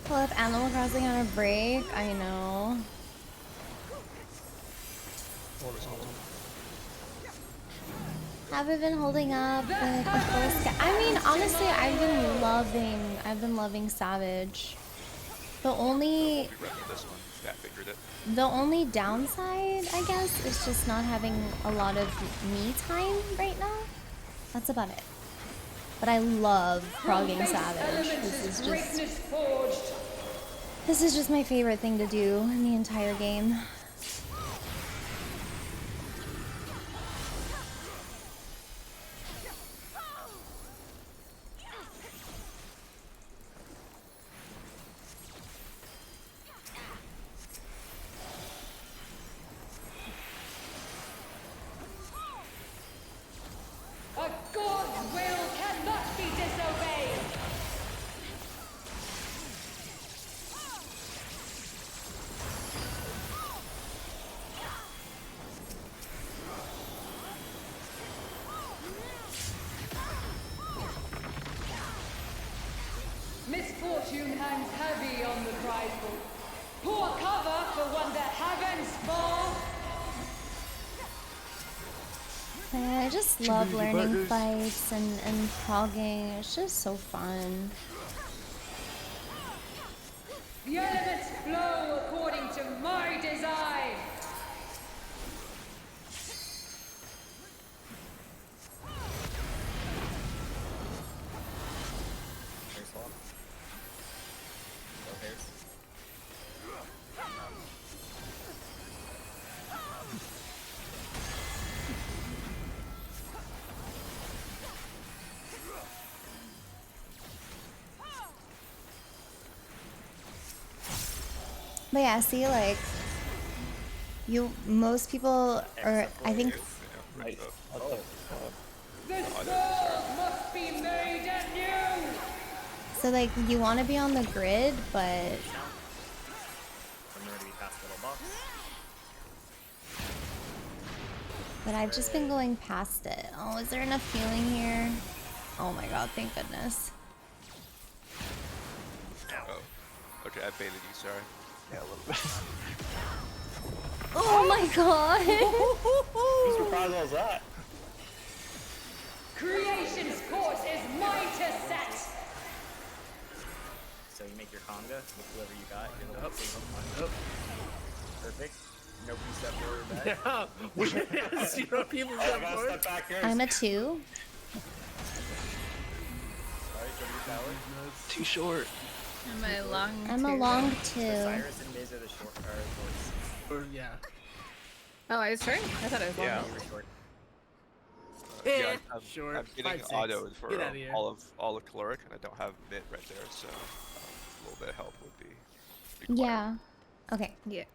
A: Pull up Animal Crossing on a break. I know. Haven't been holding up with the full I mean, honestly, I've been loving Savage. The only
D: We read this one. That figured it.
A: The only downside, I guess, is just not having a lot of me time right now. That's about it. But I love progging
B: Base
A: Savage.
B: elements is greatness forged.
A: This is just my favorite thing to do in the entire game.
B: A god's will cannot be disobeyed. Misfortune hangs heavy on the prideful. Poor cover for one that heavens fall.
A: I just love learning fights and progging. It's just so fun.
B: The elements flow according to my design.
I: Hair swap. No hairs.
A: But yeah, see, like, most people, or I think,
C: Right. What the fuck?
B: The sword must be made anew.
A: so like, you want to be on the grid, but
I: I'm ready to be past the little box.
A: I've just been going past it. Oh, is there enough healing here? Oh my god, thank goodness.
D: Oh. Okay, I baited you, sorry.
H: Yeah, a little bit.
A: Oh my god!
C: Whose reprisal is that?
B: Creation's course is mine to set.
I: So you make your conga with whoever you got. You're the one. Perfect. Nobody step forward back.
E: Yeah. Zero people
C: I
E: step
C: gotta
E: forward.
C: step back here.
A: I'm a 2.
I: Alright, go to your tower.
H: Too short.
A: I'm a long 2.
I: Cyrus and Miz are the short shorts.
E: Or, yeah.
F: Oh, I was trying. I thought I was long.
C: Yeah.
I: You were short.
D: Yeah,
E: Sure.
D: I'm getting
E: 5'6".
D: autos for
E: Get outta here.
D: all of caloric, and I don't have mid right there, so a little bit of help would be required.
A: Yeah. Okay.
F: Yeah.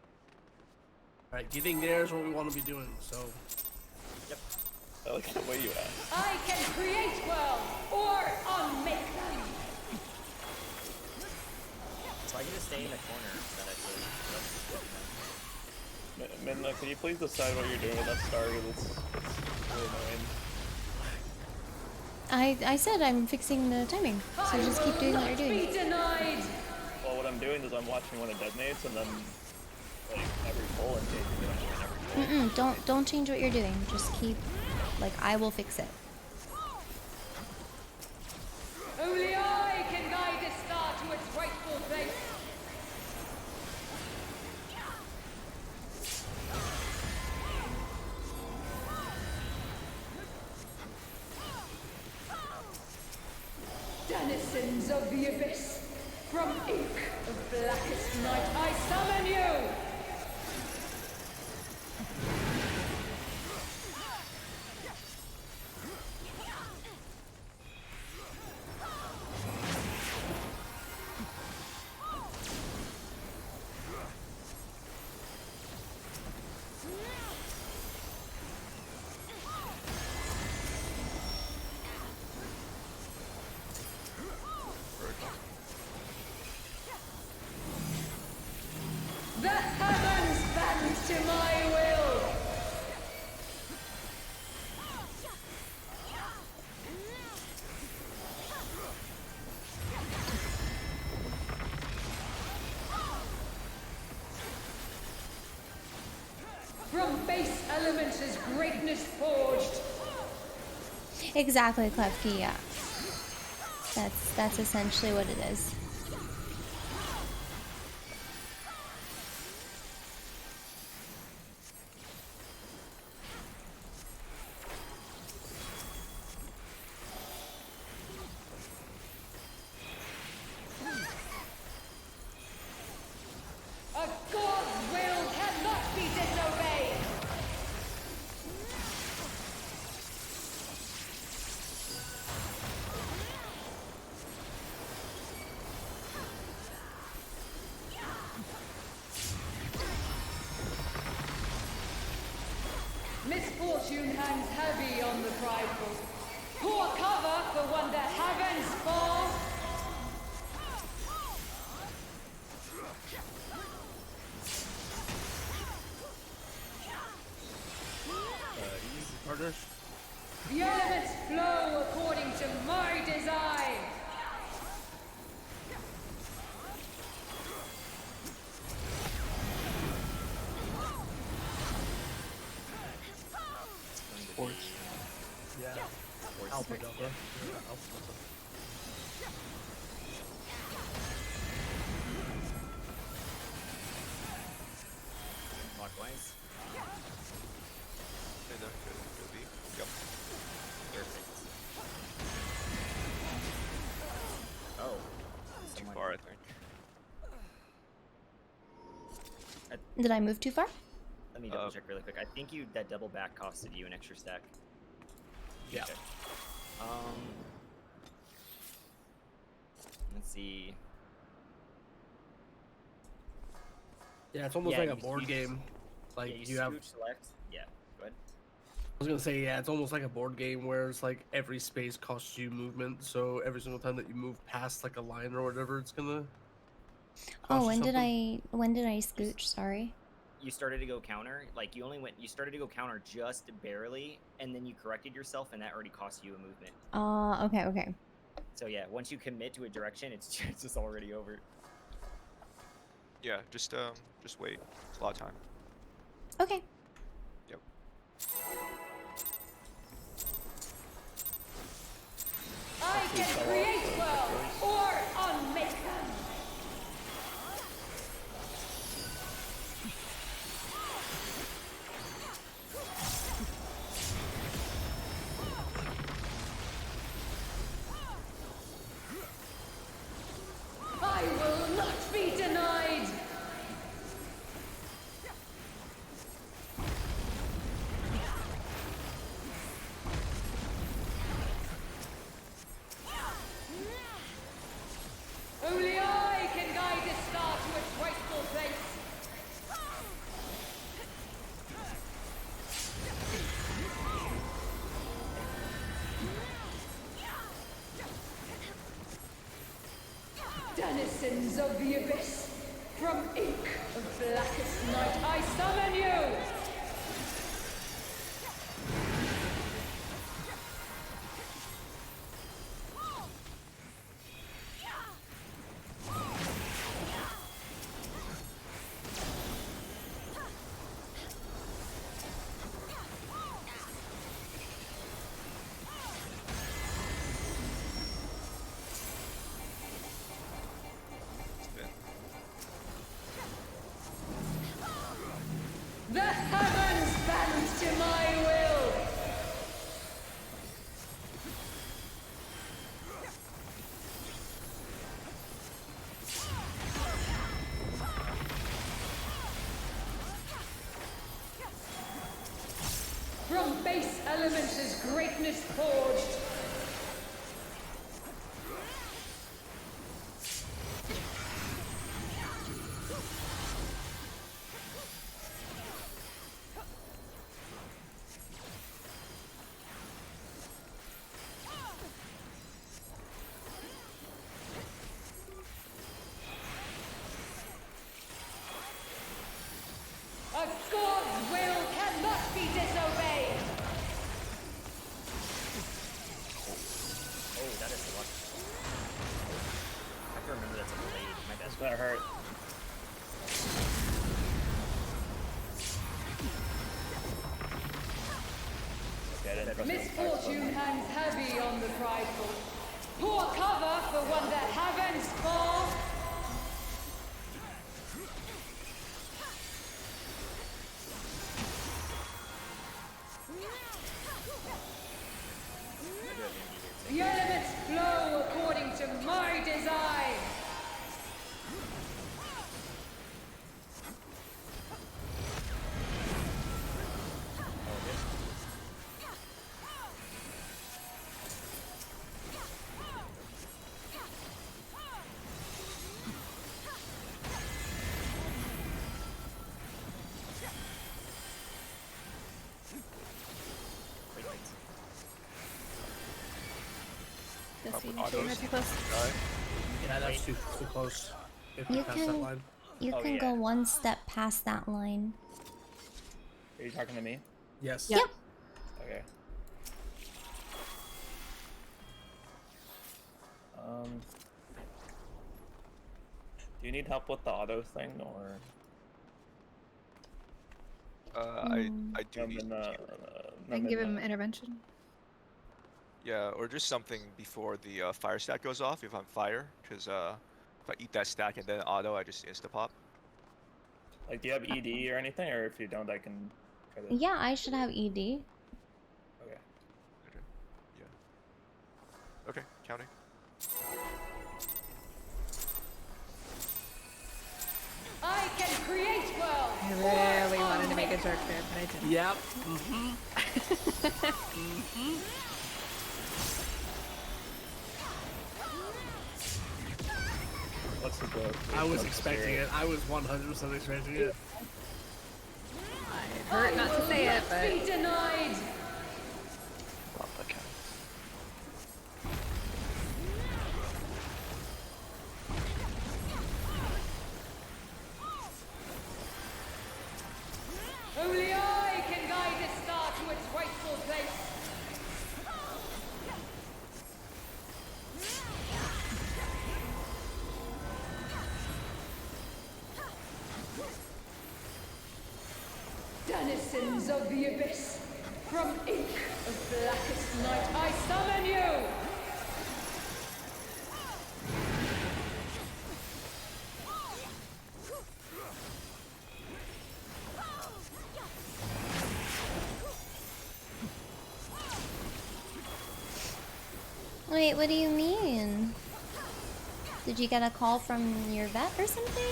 E: Alright, getting there is what we want to be doing, so.
C: I like the way you ask.
B: I can create worlds or unmake them.
I: So I can just stay in the corner. That actually.
C: Minna, can you please decide what you're doing with that star? Because it's really annoying.
A: I said I'm fixing the timing, so just keep doing what you're doing.
B: Be denied.
C: Well, what I'm doing is I'm watching when it detonates, and then like every pull and changing it up every pull.
A: Don't change what you're doing. Just keep, like, I will fix it.
B: Only I can guide this star to its rightful place. Denizens of the abyss, from ink of blackest night, I summon you! The heavens bend to my will! From base elements is greatness forged.
A: Exactly, Klefki, yeah. That's essentially what it is.
B: A god's will cannot be disobeyed! Misfortune hangs heavy on the prideful. Poor cover for one that heavens fall.
E: Partners?
B: The elements flow according to my design.
E: Alpha Delta. Yeah, Alpha Delta.
I: Clockwise.
D: Okay, then could be. Yep.
I: Perfect. Oh.
D: Too
I: Someone-
D: far, I think.
A: Did I move too far?
I: Let me double check really quick. I think that double back costed you an extra stack.
E: Yeah.
I: Okay. Let's see.
E: Yeah, it's almost
I: Yeah,
E: like a
I: you
E: board
I: scooch-
E: game. Like
I: yeah,
E: you have.
I: scooch left. Yeah. Go ahead.
E: I was gonna say, yeah, it's almost like a board game where it's like every space costs you movement. So every single time that you move past like a line or whatever, it's gonna.
A: Oh,
E: cost you something.
A: when did I scooch? Sorry.
I: You started to go counter. Like you started to go counter just barely, and then you corrected yourself, and that already cost you a movement.
A: Okay, okay.
I: So yeah, once you commit to a direction, it's just already over.
D: Yeah, just wait. It's a lot of time.
A: Okay.
D: Yep.
B: I can create worlds or unmake them. I will not be denied. Only I can guide this star to its rightful place. Denizens of the abyss, from ink of blackest night, I summon you!
D: Spin.
B: The heavens bend to my will! From base elements is greatness forged. A god's will cannot be disobeyed!
I: Oh, that is a lot. I have to remember that's a blade. My bad.
C: It's gonna hurt. Okay, I didn't press the
B: Misfortune hangs heavy on the prideful. Pour cover for one that heavens fall. The elements flow according to my design.
I: Wait.
F: This you
D: autos.
F: might be close.
D: Right.
E: Yeah, that's too close. If
A: You
E: you pass that
A: can-
E: line.
A: You
C: Oh,
A: can
C: yeah.
A: go one step past that line.
C: Are you talking to me?
E: Yes.
A: Yep.
C: Okay. Do you need help with the auto thing, or
D: I do need.
F: I can give him intervention.
D: Yeah, or just something before the fire stack goes off if I'm fire, because if I eat that stack and then auto, I just insta pop.
C: Like, do you have ED or anything, or if you don't, I can try to.
A: Yeah, I should have ED.
C: Okay.
D: Okay. Yeah. Okay, counting.
B: I can create worlds.
F: I really wanted to make a joke there, but I didn't.
E: Yep.
C: What's the joke?
E: I was expecting it. I was 100% expecting it.
F: It hurt not to say it, but
B: Be denied.
H: Well, that counts.
B: Only I can guide this star to its rightful place. Denizens of the abyss, from ink of blackest night, I summon you!
A: Wait, what do you mean? Did you get a call from your vet or something?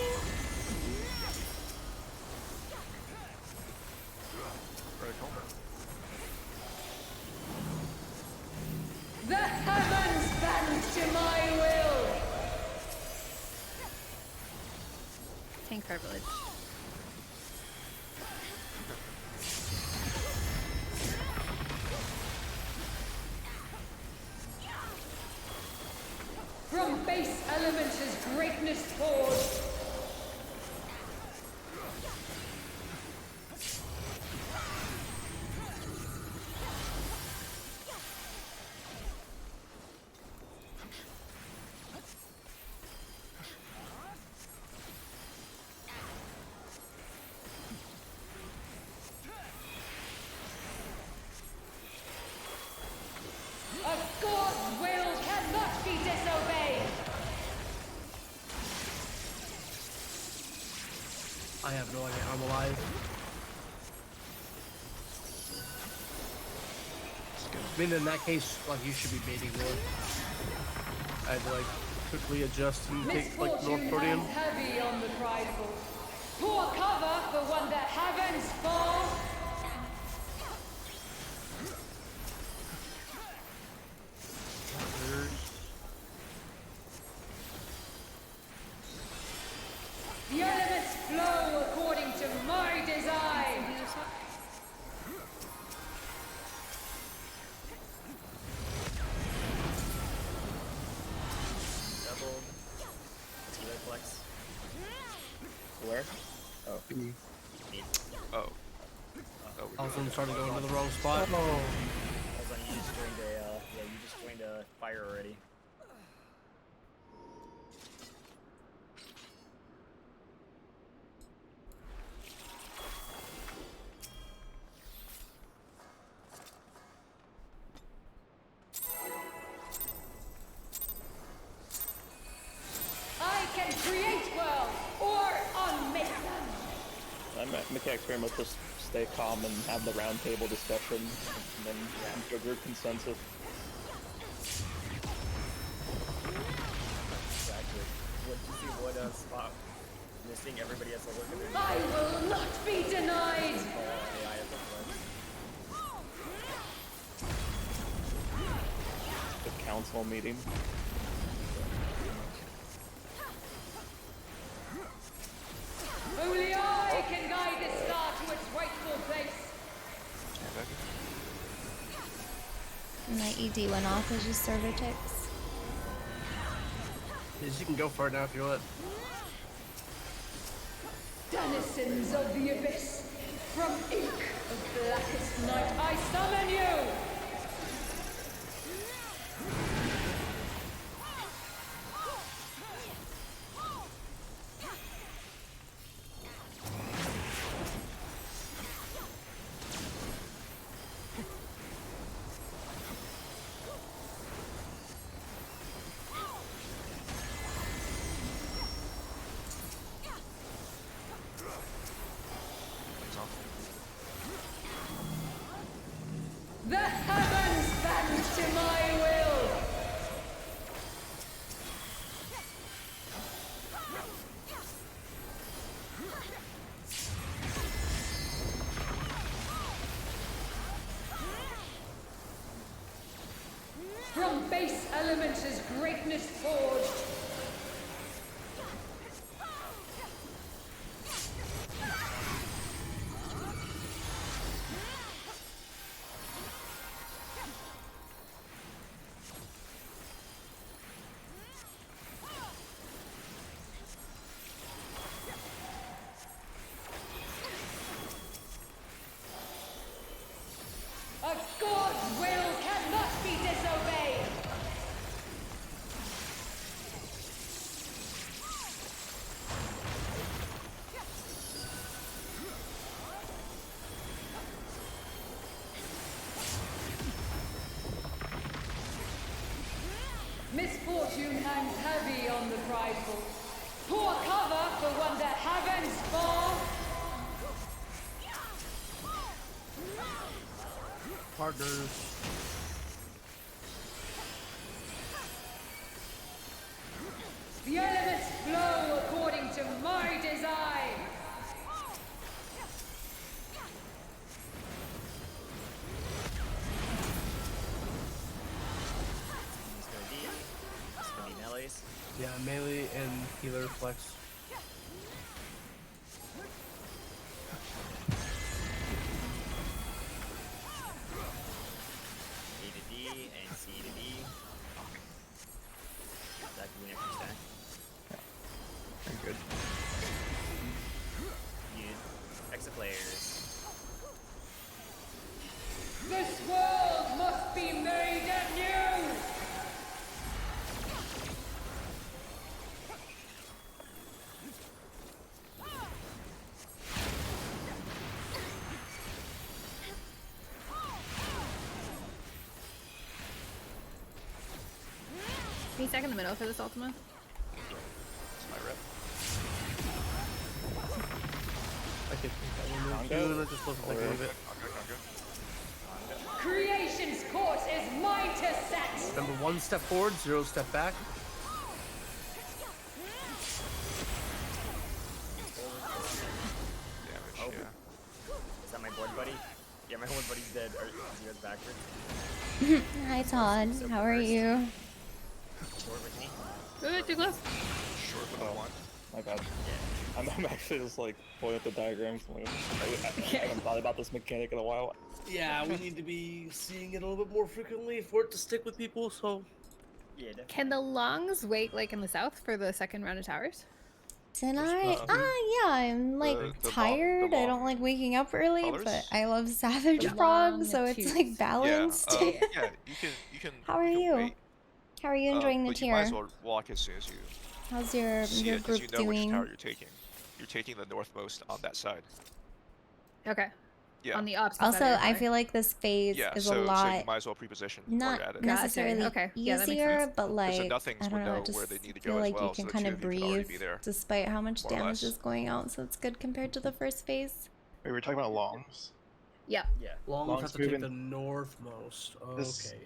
B: The heavens bend to my will!
F: tank privilege.
B: From base element is greatness forged. A god's will cannot be disobeyed.
E: I have no idea how I'm alive. I mean, in that case, like, you should be baiting more. I had to, like, quickly adjust and take, like, North
B: Misfortune
E: Protean.
B: hangs heavy on the prideful. Pour cover for one that heavens fall. The elements flow according to my design.
I: Double. T-leg flex.
C: Where? Oh.
I: Neat.
D: Oh. Oh,
E: I was starting to go into the wrong spot.
I: Hold on, you just joined a, yeah, you just joined a fire already.
B: I can create worlds or unmake them.
C: Mechanics very much just stay calm and have the round table discussion, and then come to a group consensus.
I: Exactly. What you see? What spot missing? Everybody has to look at their
B: I will not be denied.
I: AI at the flex.
C: The council meeting.
B: Only I can guide this star to its rightful place.
A: My ED went off as just server ticks.
E: Yes, you can go for it now if you want.
B: Denizens of the abyss, from ink of blackest night, I summon you! is forged. A god's will cannot be disobeyed! Misfortune hangs heavy on the prideful. Poor cover for one that heavens fall!
E: Partners.
B: The elements flow according to my design!
I: It's gonna be. It's gonna be melees.
E: Yeah, melee and healer flex.
I: A to D and C to D. That could be an extra stack.
C: Very good.
I: Use extra players.
B: This world must be made anew!
F: Can you stack in the middle for this Ultima?
D: It's my rep.
E: I could think that one there too, and I just wasn't thinking of it.
B: Creation's course is mine to set!
E: Remember, 1 step forward, 0 step back.
D: Damage, yeah.
I: Is that my board buddy? Yeah, my board buddy's dead. Are you guys backwards?
A: Hi Todd, how are you?
I: Short with me?
F: Good, too close.
D: Short with a 1.
C: My bad. I'm actually just like pulling up the diagrams. I haven't thought about this mechanic in a while.
E: Yeah, we need to be seeing it a little bit more frequently for it to stick with people, so...
I: Yeah, definitely.
F: Can the longs wait like in the south for the second round of towers?
A: Did I? Yeah, I'm like
D: the
A: tired. I
D: long
A: don't like waking up early,
D: colors?
A: but I love Savage
F: The
A: Frog,
F: long
A: so it's
F: tubes.
A: like balanced.
D: Yeah, yeah, you can.
A: How are
D: can
A: you?
D: Wait,
A: How are you enjoying the
D: but you might
A: tier?
D: as well walk as soon as you
A: How's your
D: see it, because
A: group
D: you know which
A: doing?
D: tower you're taking. You're taking the northmost on that side.
F: Okay.
D: Yeah.
F: On the opposite
A: Also,
F: side.
A: I feel like this phase
D: Yeah,
A: is
D: so,
A: a
D: so you
A: lot
D: might as well pre-position before
A: not
D: you're at it.
F: Gotcha.
A: necessarily
F: Okay. Yeah, that makes
A: easier,
F: sense.
A: but like
D: the nothings
A: I
D: would
A: don't know.
D: know
A: I just
D: where they need to
A: feel
D: go as
A: like
D: well,
A: you can
D: so the
A: kind
D: two
A: of
D: of you could already
A: breathe
D: be there,
A: despite how much
D: more or
A: damage
D: less.
A: is going out, so it's good compared to the first phase.
H: Wait, we're talking about longs.
F: Yeah.
I: Yeah.
E: Longs
H: Longs
E: have to take
H: moving-
E: the northmost.
H: This-
E: Okay.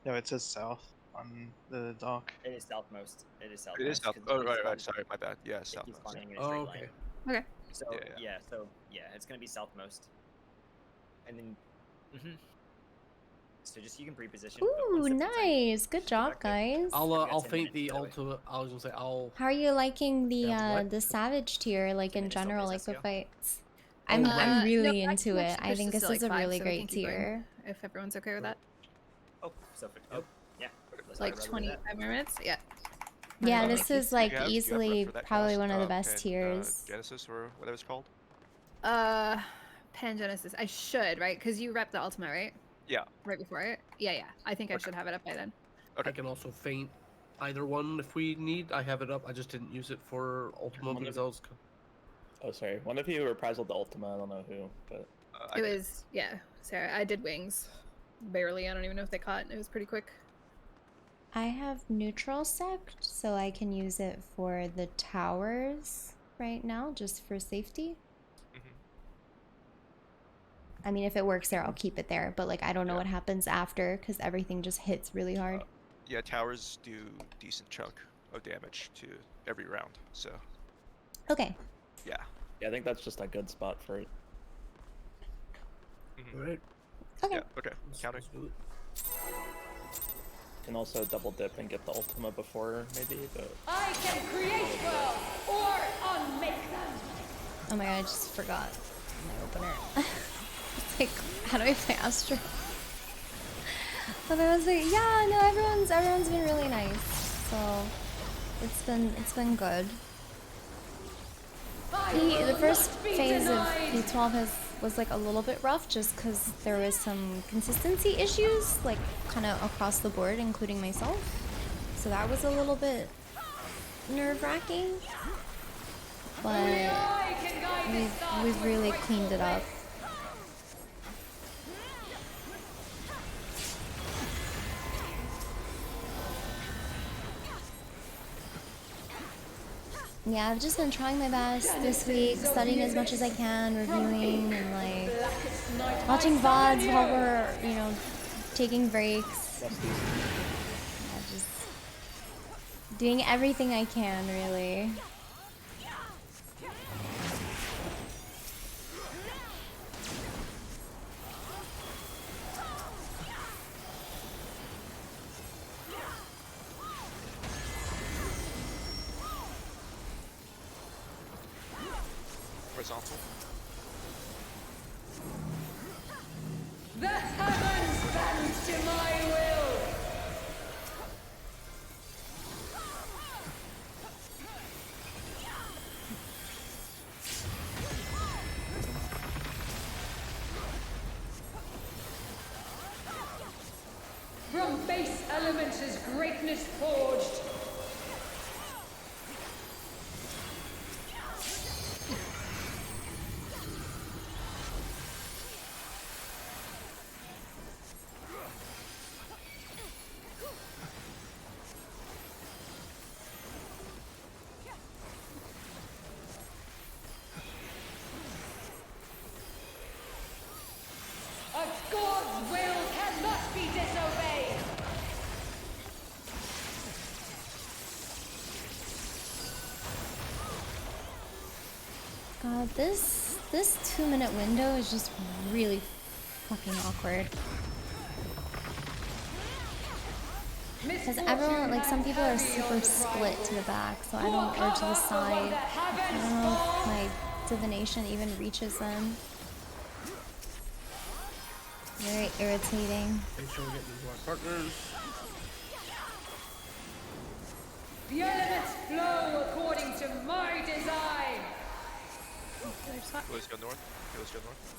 H: No, it says south on the dock.
I: It is southmost. It is southmost.
D: It is south.
I: 'cause
D: Oh,
I: it keeps
D: right,
I: spawning-
D: sorry, my bad. Yeah,
I: It keeps
D: southmost.
I: spawning in a
E: Oh,
I: straight
E: okay.
I: line.
F: Okay.
I: So
D: Yeah.
I: it's gonna be southmost, and then. So just you can pre-position. but
A: Ooh,
I: one step inside.
A: nice. Good job, guys.
E: I'll
I: We got
E: I'll
I: 10
E: faint
I: minutes,
E: the
I: by the way.
E: ultimate. I was gonna say I'll.
A: How are you liking the
E: Yeah, what?
A: the Savage tier, like in
I: Minutes till
A: general, like
I: base
A: the
I: SEO?
A: fights?
E: Oh,
A: I'm
E: right.
A: really
F: no,
A: into
F: I can
A: it.
F: actually
A: I
F: push
A: think
F: this
A: this
F: to,
A: is a
F: like, 5,
A: really
F: so we can
A: great
F: keep going,
A: tier.
F: if everyone's okay with that.
I: Oh, so yeah. Let's
F: Like
I: talk about that.
F: 25 more minutes? Yeah.
A: Yeah,
F: Might as well
A: this
F: make
A: is like
D: You have
A: easily
D: rep for that
A: probably
D: cast,
A: one of the best
D: Pan-
A: tiers.
D: Genesis or whatever it's called.
F: Pangenesis. I should, right? Because you rep the Ultima, right?
D: Yeah.
F: Right before it? Yeah. I think I should have it up by then.
E: I can also faint either one if we need. I have it up. I just didn't use it for Ultima because I was.
C: Oh, sorry. One of you reprisal the Ultima. I don't know who, but
F: It was, yeah, Sarah. I did wings. Barely. I don't even know if they caught. It was pretty quick.
A: I have neutral sect, so I can use it for the towers right now, just for safety. I mean, if it works there, I'll keep it there. But like, I don't know what happens after because everything just hits really hard.
D: Yeah, towers do decent chunk of damage to every round. So
A: Okay.
D: yeah.
C: yeah, I think that's just a good spot for it.
E: All right.
A: Okay.
D: Yeah. Okay. Counting.
E: Let's do it.
C: can also double dip and get the Ultima before, maybe, but...
B: I can create worlds or unmake them.
A: Oh my god, I just forgot my opener. It's like, how do I play Astro? But I was like, yeah, no, everyone's been really nice. So it's been good. The first phase of P12 was like a little bit rough just because there was some consistency issues, like kind of across the board, including myself. So that was a little bit nerve-wracking. But we've really cleaned it up. Yeah, I've just been trying my best this week, studying as much as I can, reviewing, and like watching VODs while we're, you know, taking breaks. Yeah, just doing everything I can, really.
D: Horizontal.
B: The heavens bend to my will. From base elements is greatness forged. A god's will cannot be disobeyed.
A: God, this 2-minute window is just really fucking awkward. Because everyone, like, some people are super split to the back, so I don't, or to the side. I don't know if my divination even reaches them. Very irritating.
E: Make sure we get into our partners.
B: The elements flow according to my design.
D: Let's go north. Let's go north.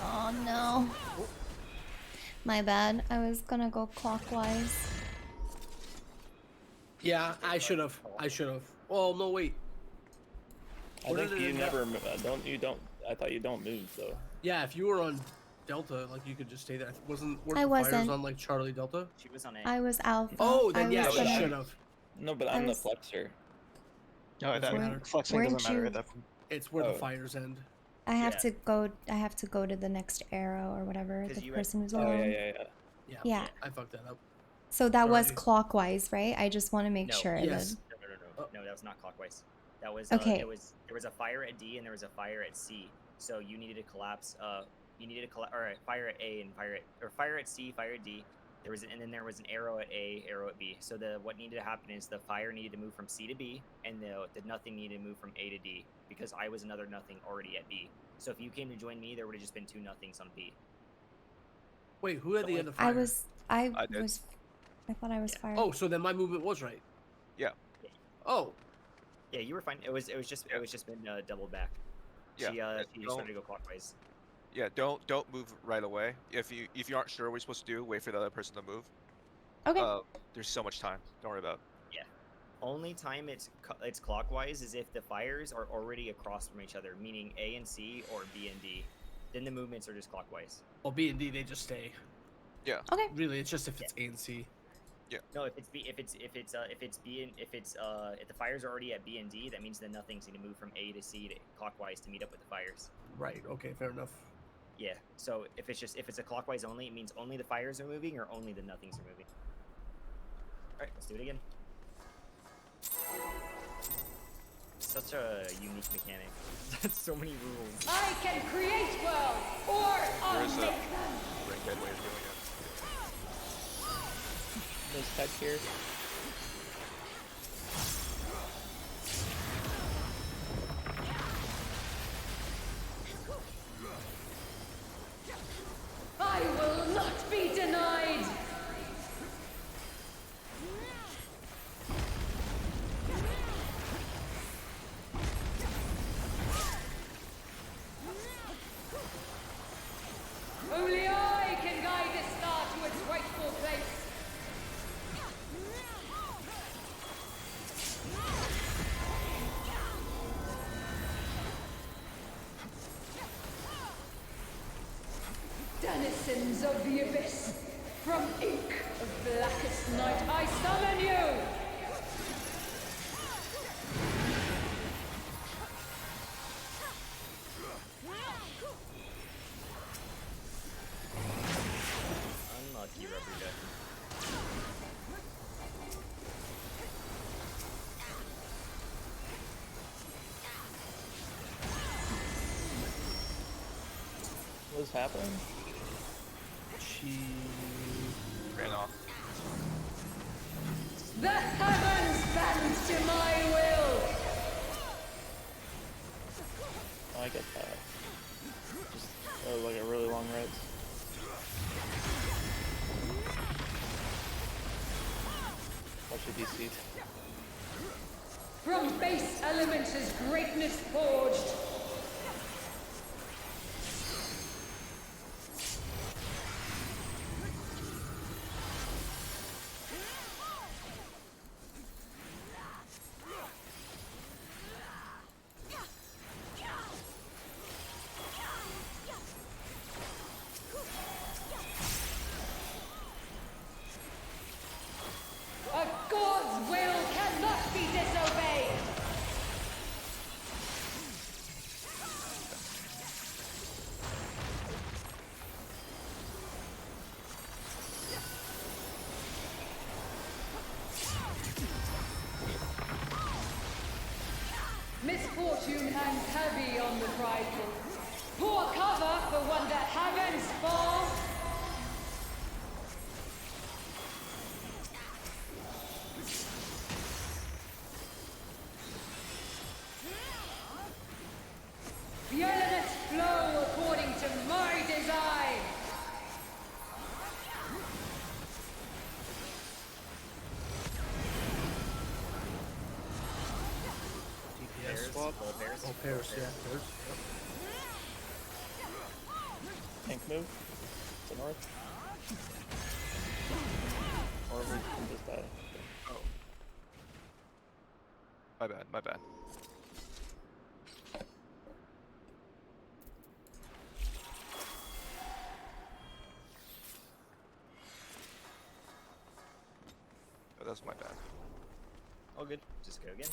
A: Oh no. My bad. I was gonna go clockwise.
E: Yeah, I should have. Oh no, wait.
C: I think you never I thought you don't move though.
E: Yeah, if you were on Delta, like you could just stay there. Weren't
A: I
E: the fires
A: wasn't.
E: on like Charlie Delta?
I: She was on A.
A: I was Alpha.
E: Oh, then
A: I
E: yeah,
A: was
E: she
A: gonna-
E: should have.
C: No, but I'm the flexor.
H: No, that
A: Weren't-
H: flexing doesn't matter
A: weren't
H: at that point.
E: It's where the fires end.
A: I have to go. I have to go to the next arrow or whatever.
I: 'Cause
A: The
I: you
A: person who's
C: Oh
A: alone.
E: Yeah.
A: Yeah.
E: I fucked that up.
A: So that was
E: Sorry.
A: clockwise, right? I just want to make
I: No.
A: sure.
E: Yes.
I: No, that was not clockwise. That was
A: Okay.
I: there was a fire at D and there was a fire at C. So you needed to collapse. Or fire at A and fire at C, fire at D. And then there was an arrow at A, arrow at B. So what needed to happen is the fire needed to move from C to B, and the nothing needed to move from A to D because I was another nothing already at B. So if you came to join me, there would have just been 2 nothings on B.
E: Wait, who had the other fire?
A: I was. I
D: did.
A: was. I thought I was fired.
E: Oh, so then my movement was right.
D: Yeah.
E: Oh.
I: Yeah, you were fine. It was just been doubled back.
D: Yeah.
I: She
D: Don't-
I: started to go clockwise.
D: Yeah, don't move right away. If you aren't sure what you're supposed to do, wait for the other person to move.
A: Okay.
D: There's so much time. Don't worry about it.
I: Yeah. Only time it's clockwise is if the fires are already across from each other, meaning A and C or B and D. Then the movements are just clockwise.
E: Well, B and D they just stay.
D: Yeah.
A: Okay.
E: Really, it's just if it's A and C.
D: Yeah.
I: No, if the fires are already at B and D, that means the nothings need to move from A to C to clockwise to meet up with the fires.
E: Right. Okay. Fair enough.
I: Yeah. So if it's a clockwise only, it means only the fires are moving or only the nothings are moving. All right, let's do it again. Such a unique mechanic. That's so many rules.
B: I can create worlds or
D: There's a
B: unmake them.
D: red way of doing it.
C: There's tech here.
B: I will not be denied. Only I can guide this star to its rightful place. Denizens of the abyss, from ink of blackest night, I summon you!
I: Unlucky rubber duck.
C: What's happening?
E: She
D: Ran off.
B: The heavens bend to my will!
C: Oh, I get that. Just like a really long res. Watch your DC.
B: From base elements is greatness forged. A god's will cannot be disobeyed! Misfortune hangs heavy on the prideful. Pour cover for one that heavens fall! The elements flow according to my design!
E: DPS swap.
I: All pairs.
E: Oh, pairs, yeah, pairs.
C: Tank move to north. Or we can just die.
D: Oh. My bad, my bad. Oh, that's my bad.
I: All good. Just go again.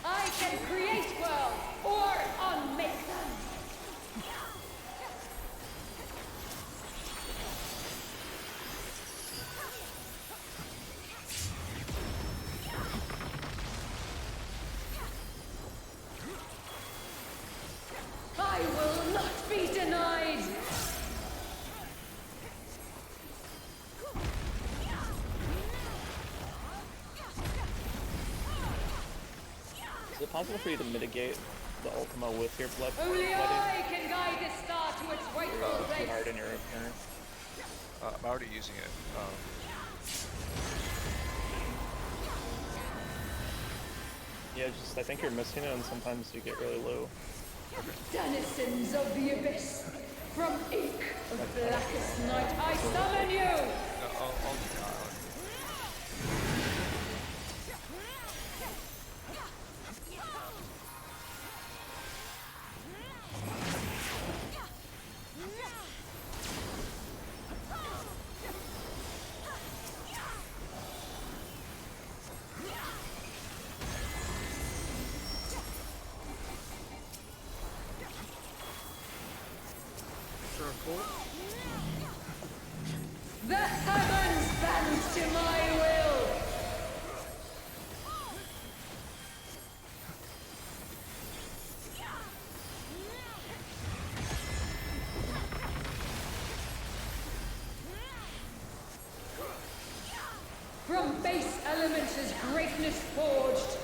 B: I can create worlds or unmake them! I will not be denied!
C: Is it possible for you to mitigate the Ultima with your blood?
B: Only I can guide this star to its rightful
C: Too
B: place!
C: hard in your opener.
D: I'm already using it.
C: Yeah, just I think you're missing it, and sometimes you get really low.
B: Denizens of the abyss, from ink of blackest night, I summon you!
D: I'll do that.
E: circle.
B: The heavens bend to my will! From base elements is greatness forged.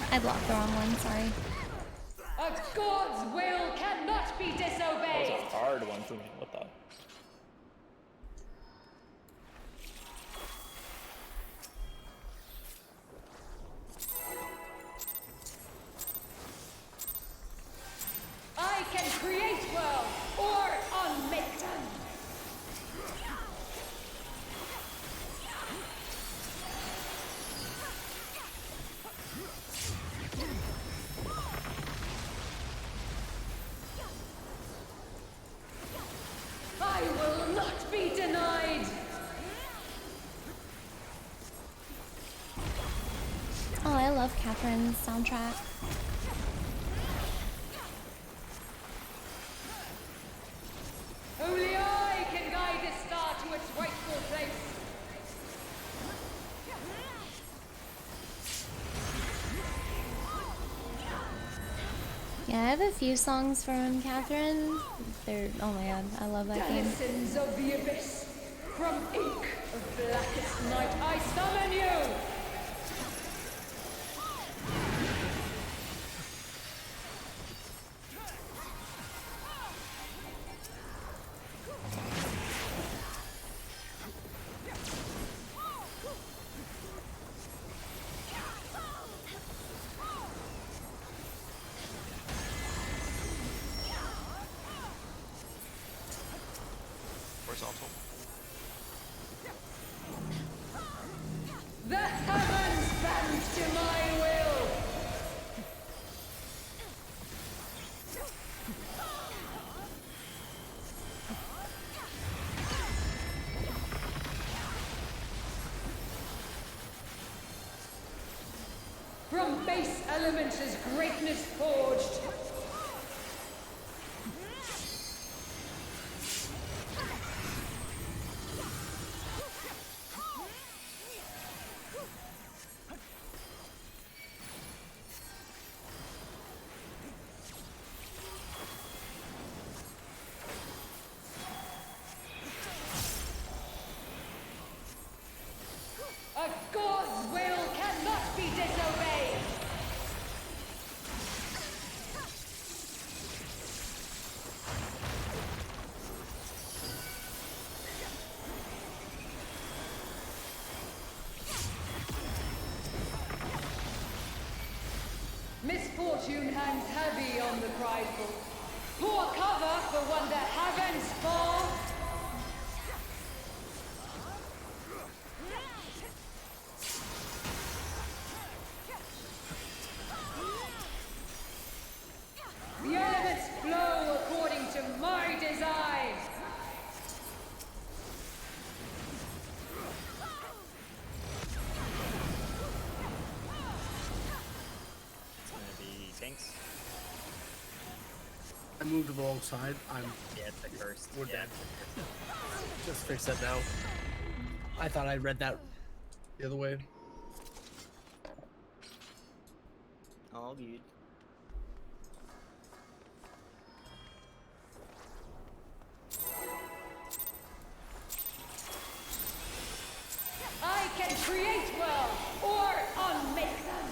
A: I blocked the wrong one, sorry.
B: A god's will cannot be
C: That
B: disobeyed!
C: was a hard one for me. What the?
B: I can create well or unmake them! I will not be denied!
A: Oh, I love Catherine's soundtrack.
B: Only I can guide this star to its rightful place!
A: Yeah, I have a few songs from Catherine. They're, oh my god, I love that game.
B: Denizens of the abyss, from ink of blackest night, I summon you!
D: Horizontal.
B: The heavens bend to my will! From base elements is greatness forged. A god's will cannot be disobeyed! Misfortune hangs heavy on the prideful. Pour cover for when the heavens fall! The elements flow according to my design!
I: It's gonna be tanks.
E: I moved to the wrong side.
I: Yeah, it's the cursed.
E: We're
I: yeah.
E: dead. Just fix that now. I thought I read that the other way.
I: All good.
B: I can create well or unmake them!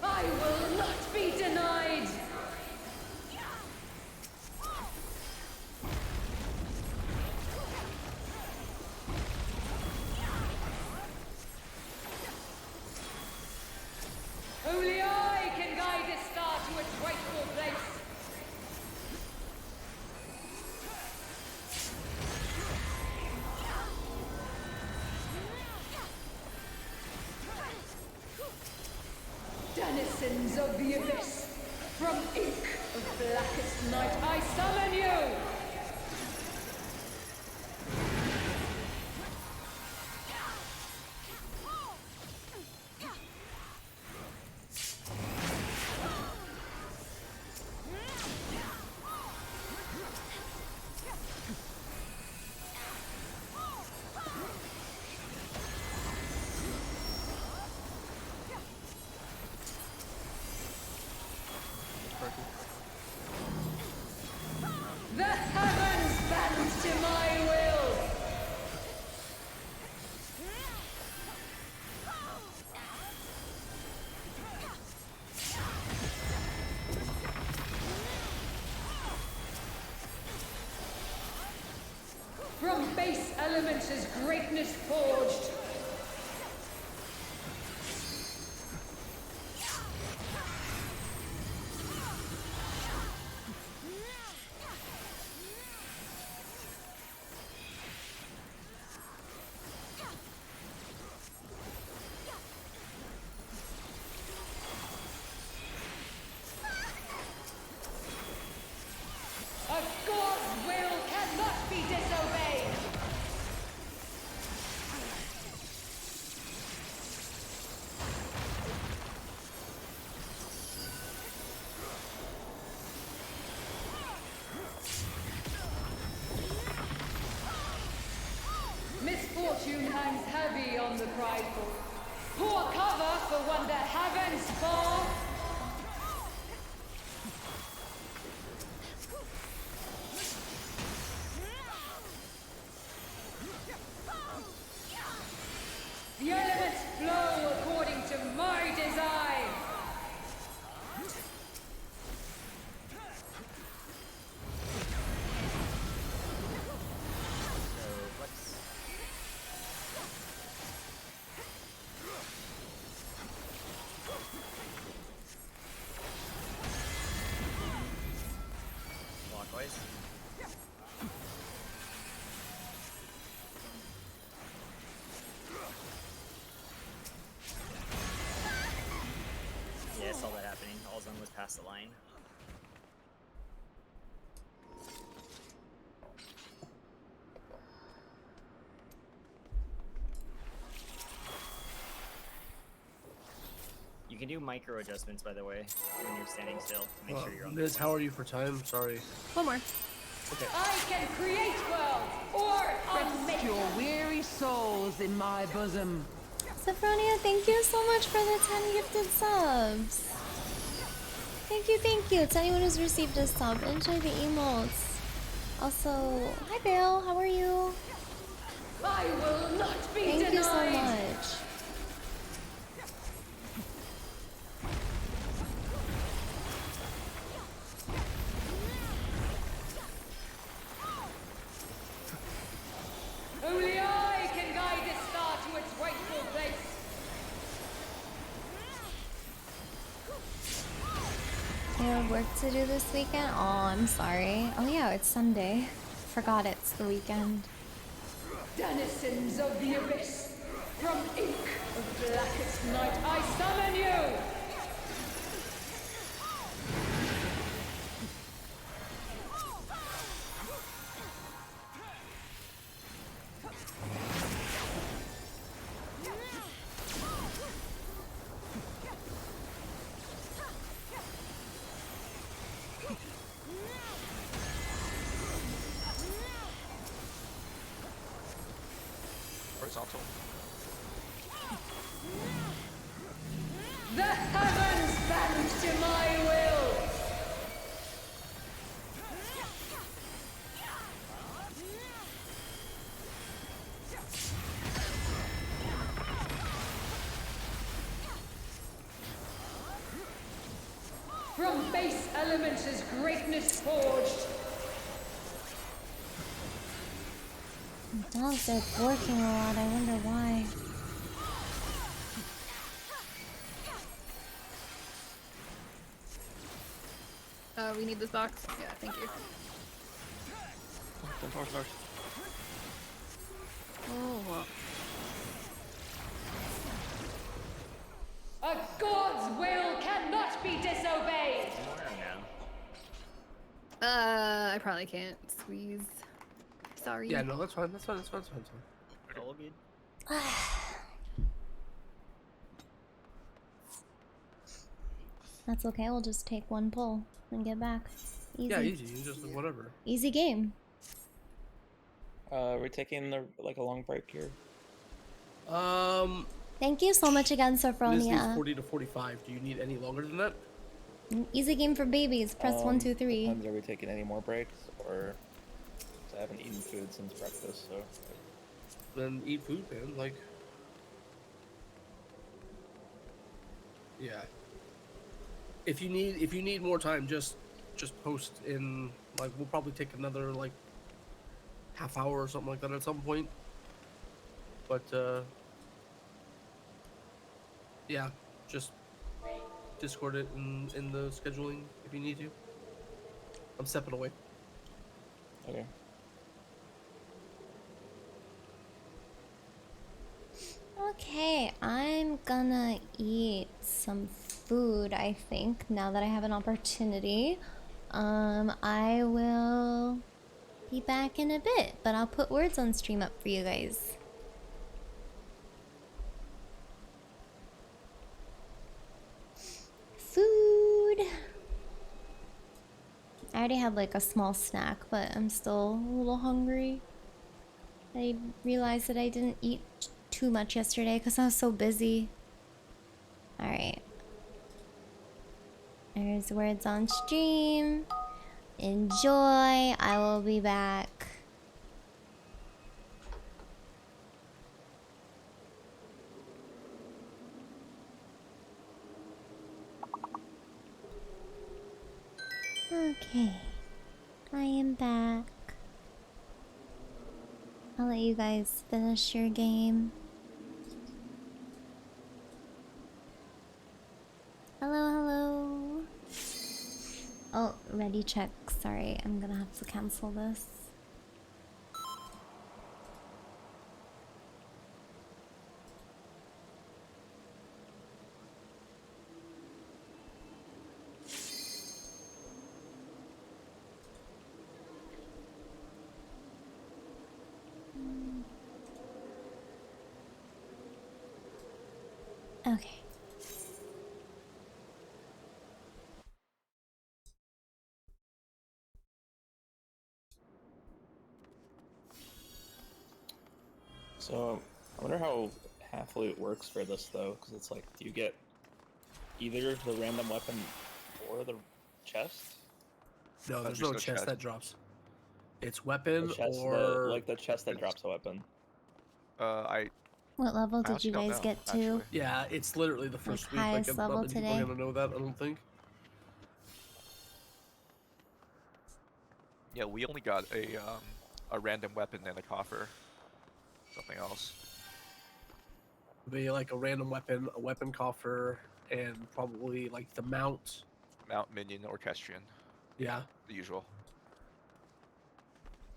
B: I will not be denied! denizens of the abyss, from ink of blackest night, I summon you! The heavens bend to my will! From base elements is greatness forged. A god's will cannot be disobeyed! Misfortune hangs heavy on the prideful. Pour cover for when the heavens fall! The elements flow according to my design!
I: So let's. Clockwise. Yeah, I saw that happening. All zone was past the line. You can do micro adjustments, by the way, when you're standing still to make sure you're on the
E: Liz, how are you for time? Sorry.
F: One more.
B: I can create worlds or
G: Rest your weary souls in my bosom.
A: Sophronia, thank you so much for the 10 gifted subs. Thank you, thank you. To anyone who's received a sub, enjoy the emotes. Also, hi Bale, how are you?
B: I will not be
A: Thank
B: denied!
A: you so much.
B: Only I can guide this star to its rightful place!
A: You have work to do this weekend? Oh, I'm sorry. Oh yeah, it's Sunday. Forgot it's the weekend.
B: Denizens of the abyss, from ink of blackest night, I summon you!
D: Horizontal.
B: The heavens bend to my will! From base elements is greatness forged.
A: Dogs are barking a lot, I wonder why.
F: We need this box. Yeah, thank you. Oh, well.
B: A god's will cannot be disobeyed!
I: Tomorrow now.
F: I probably can't squeeze. Sorry.
E: Yeah, no, that's fine. That's fine. That's fine. That's fine.
I: It's all good.
A: That's okay. We'll just take one pull and get back. Easy.
E: Yeah, easy. You just whatever.
A: Easy game.
C: We're taking like a long break here.
A: Thank you so much again,
E: This needs
A: Sophronia.
E: 40 to 45. Do you need any longer than that?
A: Easy game for babies. Press 1, 2, 3.
C: Depends, are we taking any more breaks or? 'Cause I haven't eaten food since breakfast, so.
E: Then eat food, man. Like, yeah. If you need more time, just post in. Like, we'll probably take another like half hour or something like that at some point. But yeah, just Discord it in the scheduling if you need to. I'm stepping away.
C: Okay.
A: Okay, I'm gonna eat some food, I think, now that I have an opportunity. I will be back in a bit, but I'll put words on stream up for you guys. Food. I already had like a small snack, but I'm still a little hungry. I realized that I didn't eat too much yesterday because I was so busy. Alright. There's words on stream. Enjoy. I will be back. Okay. I am back. I'll let you guys finish your game. Hello, hello. Oh, ready check. Sorry, I'm gonna have to cancel this. Okay.
C: So, I wonder how Half-Loot works for this though, because it's like, do you get either the random weapon or the chest?
E: No, there's
D: just
E: no
D: the
E: chest
D: chest.
E: that drops. It's weapon
C: The chest,
E: or
C: like the chest that drops a weapon.
A: What level
D: I
A: did
D: honestly
A: you
D: don't
A: guys
D: know,
A: get to?
D: actually.
E: yeah, it's literally the first week. Like,
A: highest
E: not
A: level
E: many people
A: today?
E: are gonna know that. I don't think.
D: Yeah, we only got a random weapon and a coffer. Something else.
E: Be like a random weapon, a weapon coffer, and probably like the mount.
D: Mount, minion, orchestrion.
E: Yeah.
D: The usual.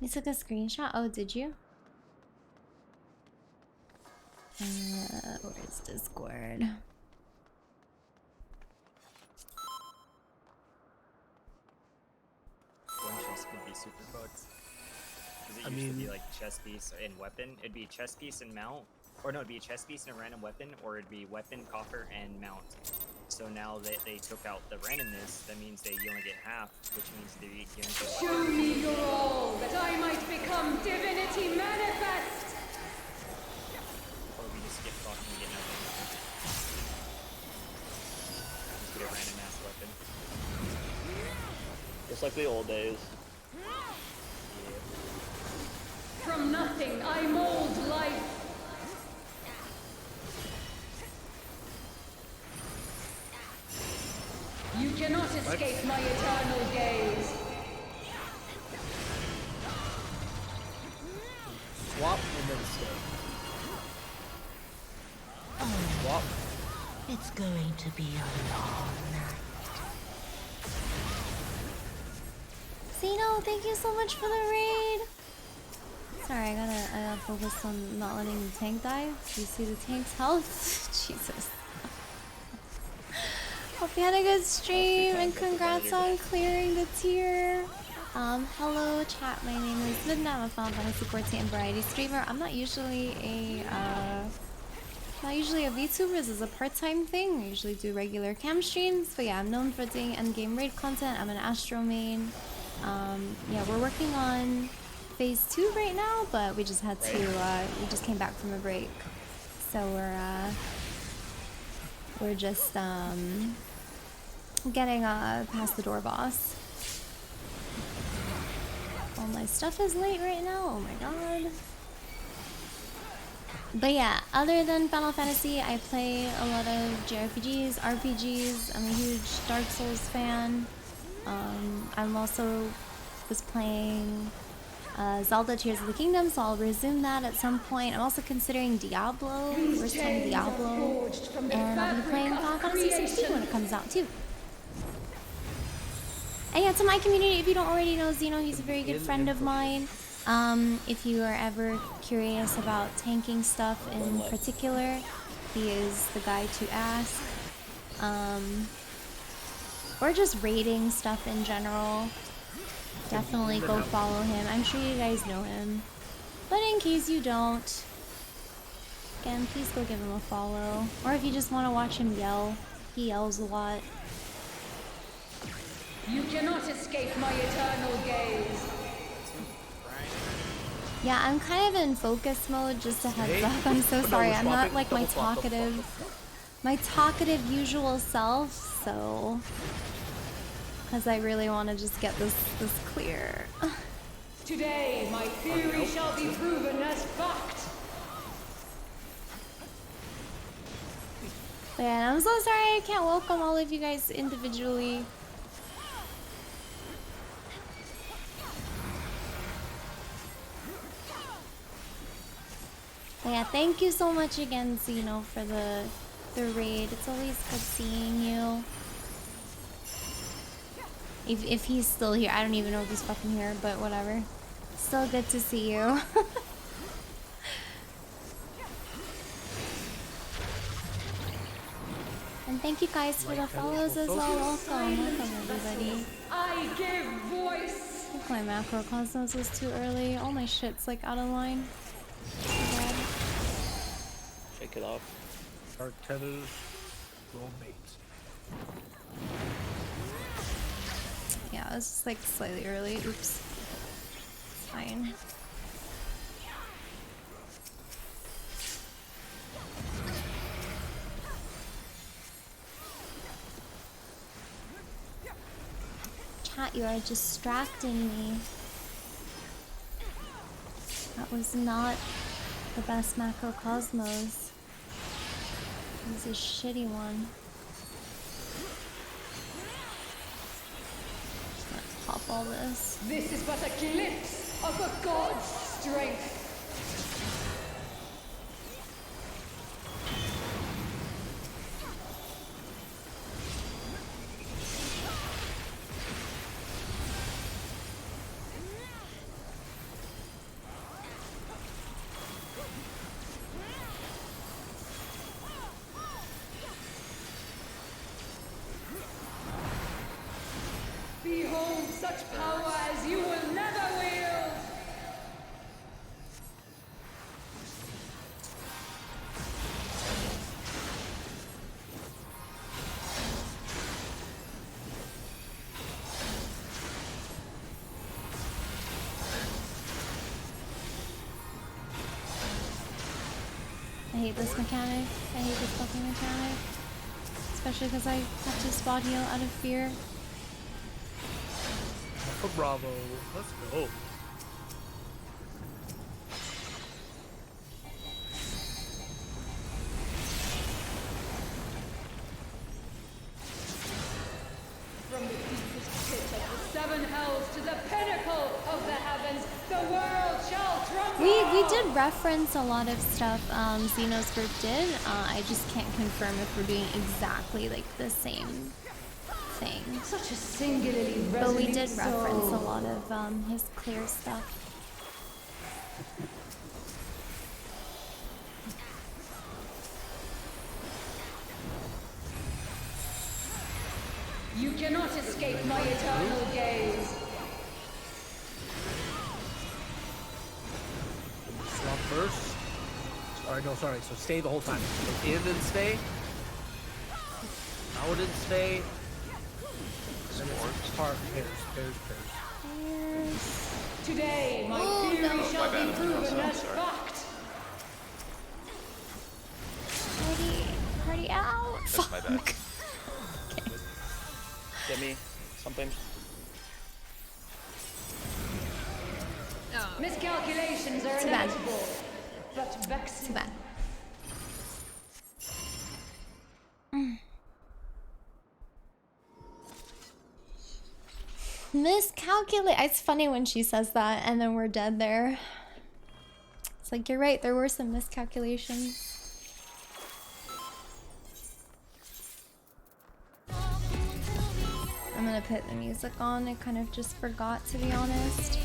A: You took a screenshot? Oh, did you? Where's Discord?
I: One chest could be super cooked. Because it
E: I
I: used to be
E: mean-
I: like chest piece and weapon. It'd be chest piece and mount. Or no, it'd be a chest piece and a random weapon, or it'd be weapon, coffer, and mount. So now that they took out the randomness, that means that you only get half, which means that you guarantee.
B: Show me your all, that I might become divinity manifest!
I: Or we just get fucked and get nothing. Just get a random ass weapon.
C: Just like the old days.
B: From nothing I mold life. You cannot escape my eternal gaze.
E: Swap and then stay. Swap.
K: It's going to be a long night.
A: Zeno, thank you so much for the raid. Sorry, I gotta focus on not letting the tank die. Do you see the tank's health? Jesus. Hope you had a good stream and congrats on clearing the tier. Hello chat, my name is Midna. I'm a Final Fantasy 14 variety streamer. I'm not usually a VTuber. This is a part-time thing. I usually do regular cam streams, but yeah, I'm known for doing endgame raid content. I'm an Astro main. Yeah, we're working on phase 2 right now, but we just had to, we just came back from a break. So we're just, getting, past the door boss. All my stuff is late right now, oh my god. But yeah, other than Final Fantasy, I play a lot of JRPGs, RPGs. I'm a huge Dark Souls fan. I'm also was playing Zelda Tears of the Kingdom, so I'll resume that at some point. I'm also considering Diablo, first time Diablo, and I'll be playing Final Fantasy 16 when it comes out too. And yeah, to my community, if you don't already know Zeno, he's a very good friend of mine. If you are ever curious about tanking stuff in particular, he is the guy to ask. Or just raiding stuff in general. Definitely go follow him. I'm sure you guys know him. But in case you don't, again, please go give him a follow. Or if you just want to watch him yell, he yells a lot.
B: You cannot escape my eternal gaze.
A: Yeah, I'm kind of in focus mode, just a heads up. I'm so sorry. I'm not like my talkative usual self, so because I really want to just get this clear.
B: Today, my theory shall be proven as fact.
A: But yeah, I'm so sorry I can't welcome all of you guys individually. But yeah, thank you so much again, Zeno, for the raid. It's always good seeing you. If he's still here. I don't even know if he's fucking here, but whatever. Still good to see you. And thank you guys for the follows as well. Welcome everybody.
B: I give voice.
A: I think my macrocosmos was too early. All my shit's like out of line.
C: Shake it off.
E: Dark tethers, roll bait.
A: Yeah, it was just like slightly early. Oops. It's fine. Chat, you are distracting me. That was not the best macrocosmos. It was a shitty one. Just gonna pop all this.
B: This is but a glimpse of a god's strength. Behold such power as you will never wield!
A: I hate this mechanic. I hate this fucking mechanic. Especially because I have to spot heal out of fear.
E: For Bravo, let's go.
B: From the deepest pit of the seven hells to the pinnacle of the heavens, the world shall tremble!
A: We did reference a lot of stuff Xeno's group did. I just can't confirm if we're doing exactly like the same thing.
B: Such a singularly resolute
A: But we did
B: soul.
A: reference a lot of his clear stuff.
B: You cannot escape my eternal gaze.
E: Swap first. Alright, no, sorry. So stay the whole time. So in and stay. Out and stay. And then it's pairs.
B: Today, my
A: Oh,
B: theory
A: no.
B: shall
D: My bad,
B: be proven as
D: sorry.
B: fact.
A: Party out.
D: That's my bad.
C: Get me something.
B: Miscalculations are
A: Too bad.
B: inevitable, but vexing.
A: Too bad. Miscalculate. It's funny when she says that and then we're dead there. It's like, you're right, there were some miscalculations. I'm gonna put the music on. I kind of just forgot, to be honest.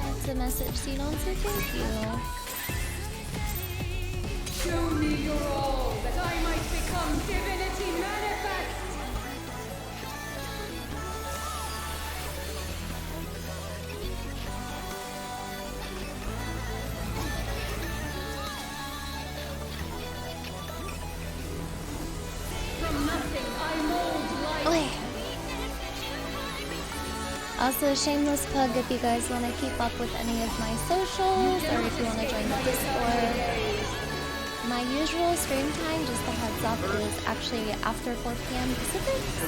A: That's a message, Xenon, so thank you.
B: Show me your all, that I might become divinity manifest. From nothing I mold life.
A: Okay. Also, shameless plug if you guys want to keep up with any of my socials or if you want to join the Discord. My usual stream time, just a heads up, is actually after 4 p.m. Pacific, so...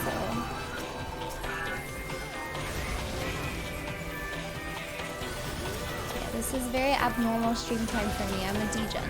A: Yeah, this is very abnormal stream time for me. I'm a DJ.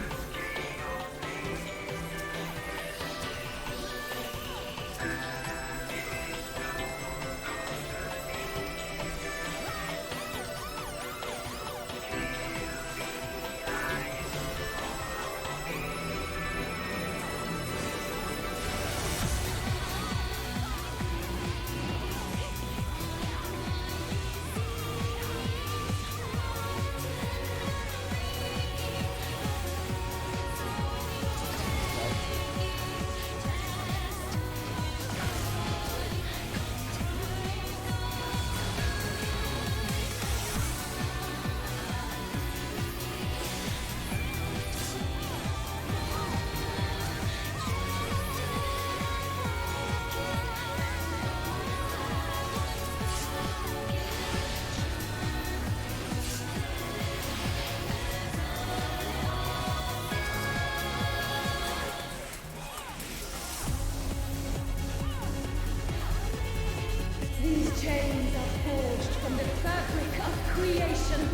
B: These chains are forged from the fabric of creation.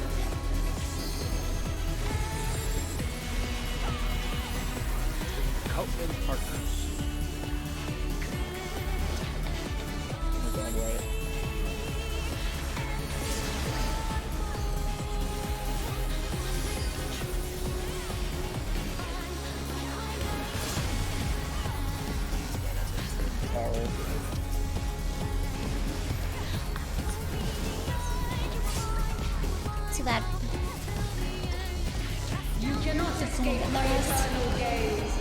E: Outland partners.
A: Too bad.
B: You cannot escape my eternal gaze.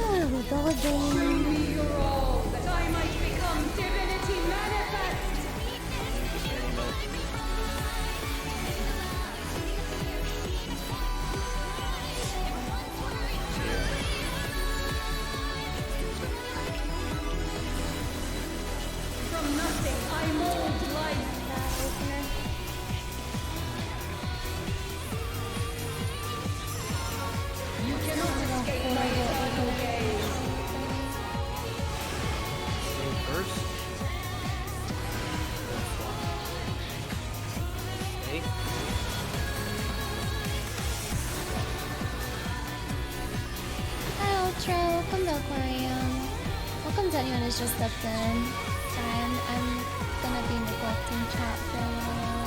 A: There we go again.
B: Me your all, that I might become divinity manifest. From nothing I mold life. You cannot escape my eternal gaze.
E: Stay first. Stay.
A: Hi, Ultra. Welcome to Aquarium. Welcome to to anyone who's just stepped in. Sorry, I'm gonna be neglecting chat for a little while.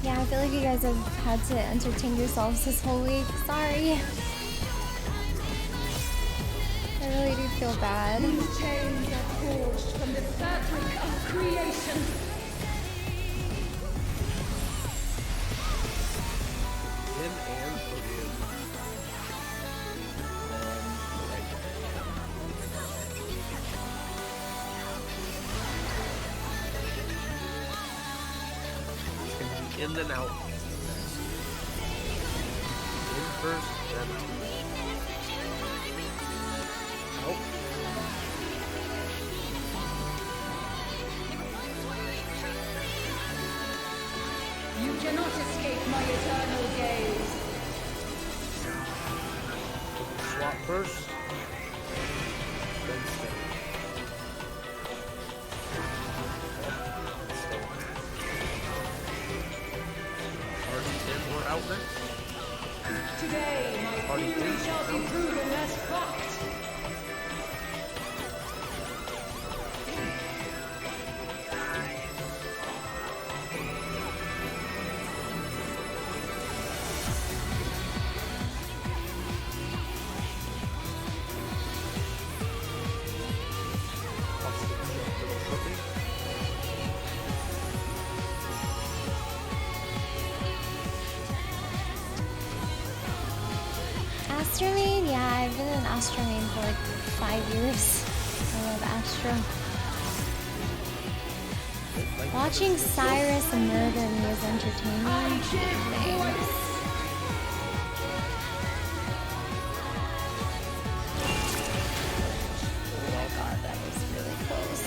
A: Yeah, I feel like you guys have had to entertain yourselves this whole week. Sorry. I really do feel bad.
B: These chains are forged from the fabric of creation.
E: In and forgive. In and out. In first, then out.
B: You cannot escape my eternal gaze.
E: Swap first. Then stay. We're out next.
B: Today, my theory shall be proven as fact.
A: Astromane? Yeah, I've been in Astromane for like 5 years. I love Astro. Watching Cyrus murder me is entertaining. Thanks. Oh my god, that was really close.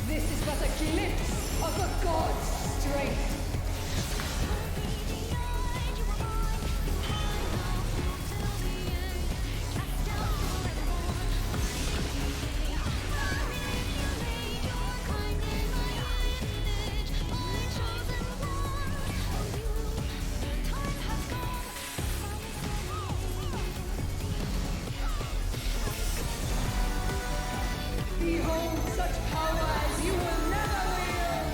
B: This is but a glimpse of a god's strength. Behold such power as you will never wield!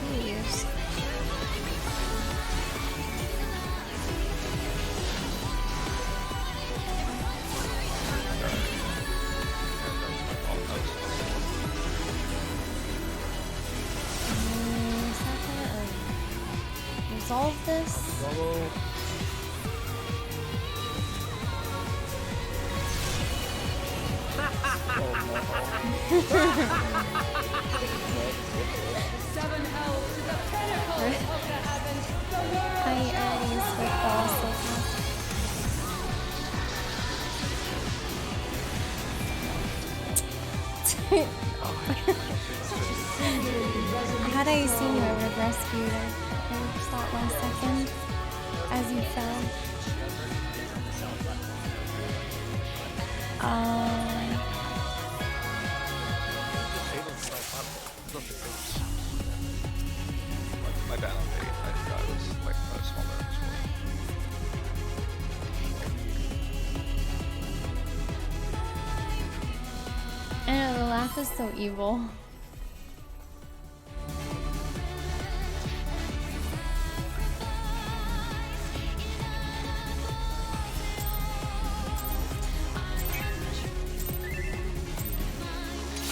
A: Please. Is that gonna resolve this?
B: Seven hells to the pinnacle of the heavens, the world
A: I
B: shall
A: already
B: prevail!
A: football so fast. Had I seen you, I would have rescued her. I just that last second as you fell.
D: My bad on bait. I thought it was like a smaller
A: I know, the laugh is so evil.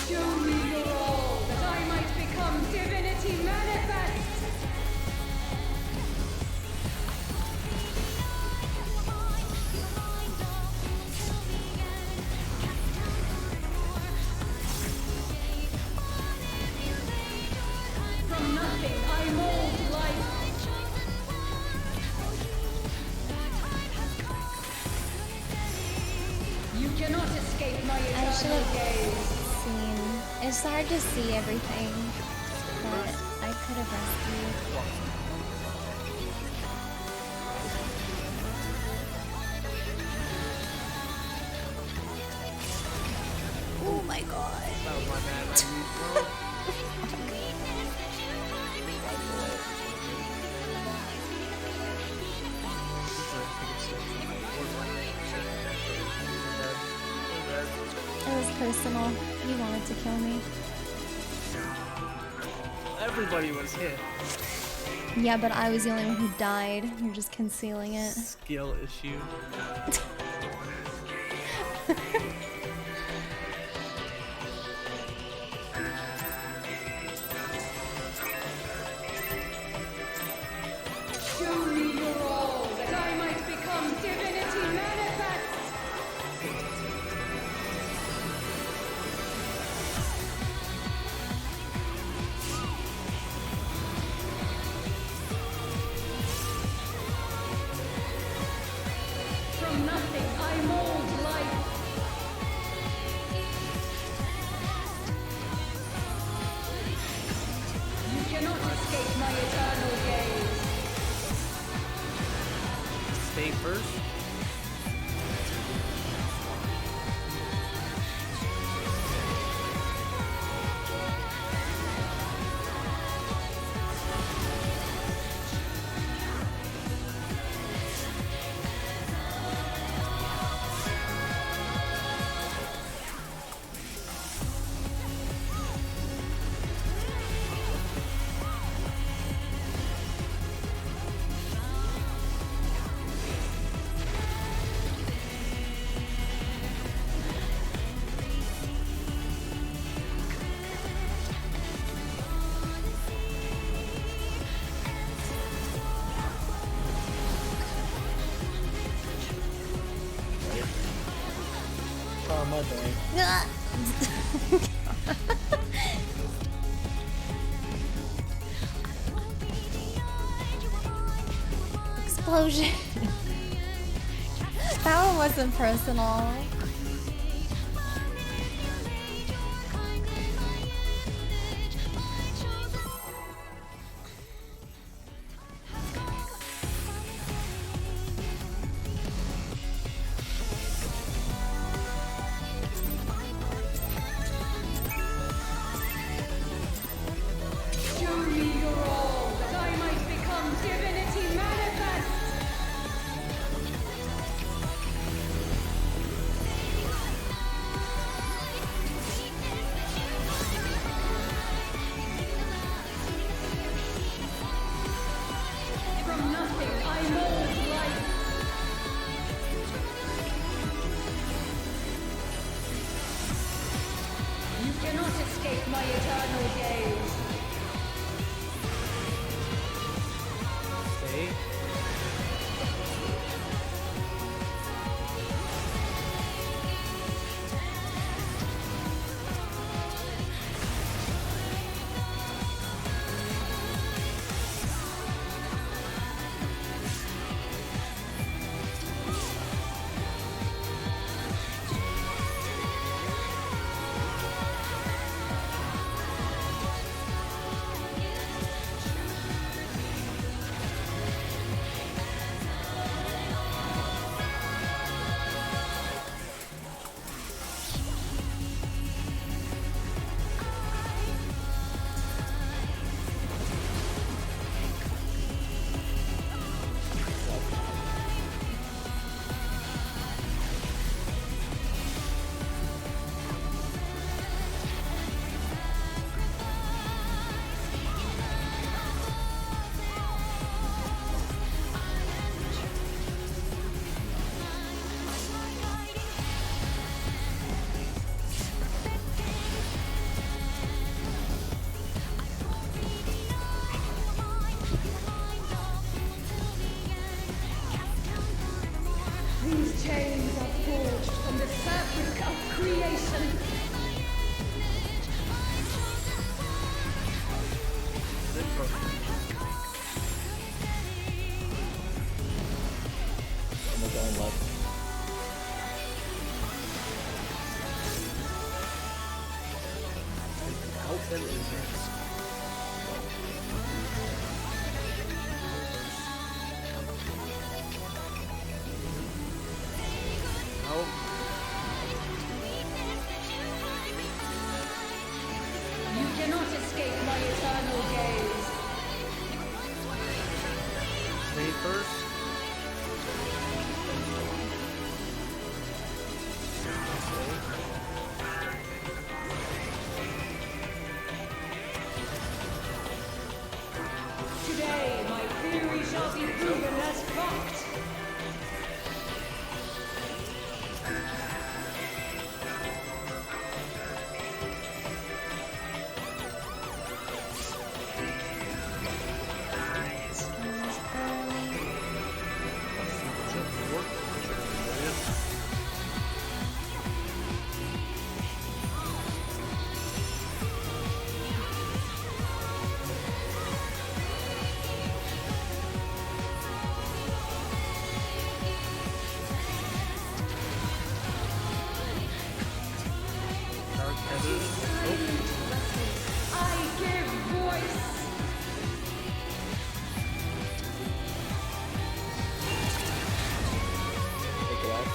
B: Show me your all, that I might become divinity manifest! From nothing I mold life. You cannot escape my
A: I should
B: eternal
A: have
B: gaze.
A: seen. It's hard to see everything, but I could have rescued. Oh my god.
E: That was my bad.
A: It was personal. You wanted to kill me.
E: Everybody was hit.
A: Yeah, but I was the only one who died. You're just concealing it.
E: Skill issue.
B: Show me your all, that I might become divinity manifest! From nothing I mold life. You cannot escape my eternal gaze.
E: Stay first.
J: Oh, my bad.
A: Explosion. That one wasn't personal.
B: Show me your all, that I might become divinity manifest! From nothing I mold life. You cannot escape my eternal gaze.
E: Stay.
B: chains are forged from the fabric of creation.
C: I'm going left.
E: Out and in.
B: You cannot escape my eternal gaze.
E: Stay first.
B: Today, my theory shall be proven as fact. I give voice.
C: Take it out.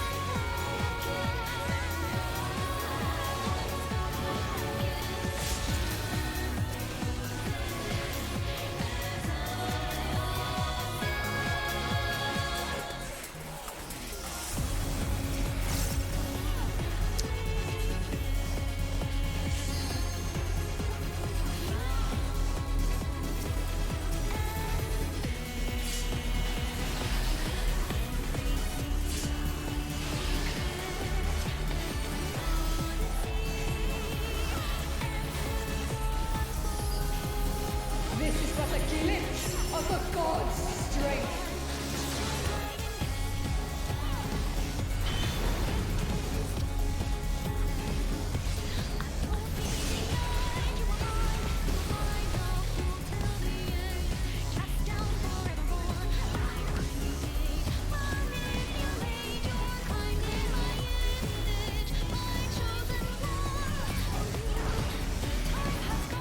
B: This is but a glimpse of the god's strength.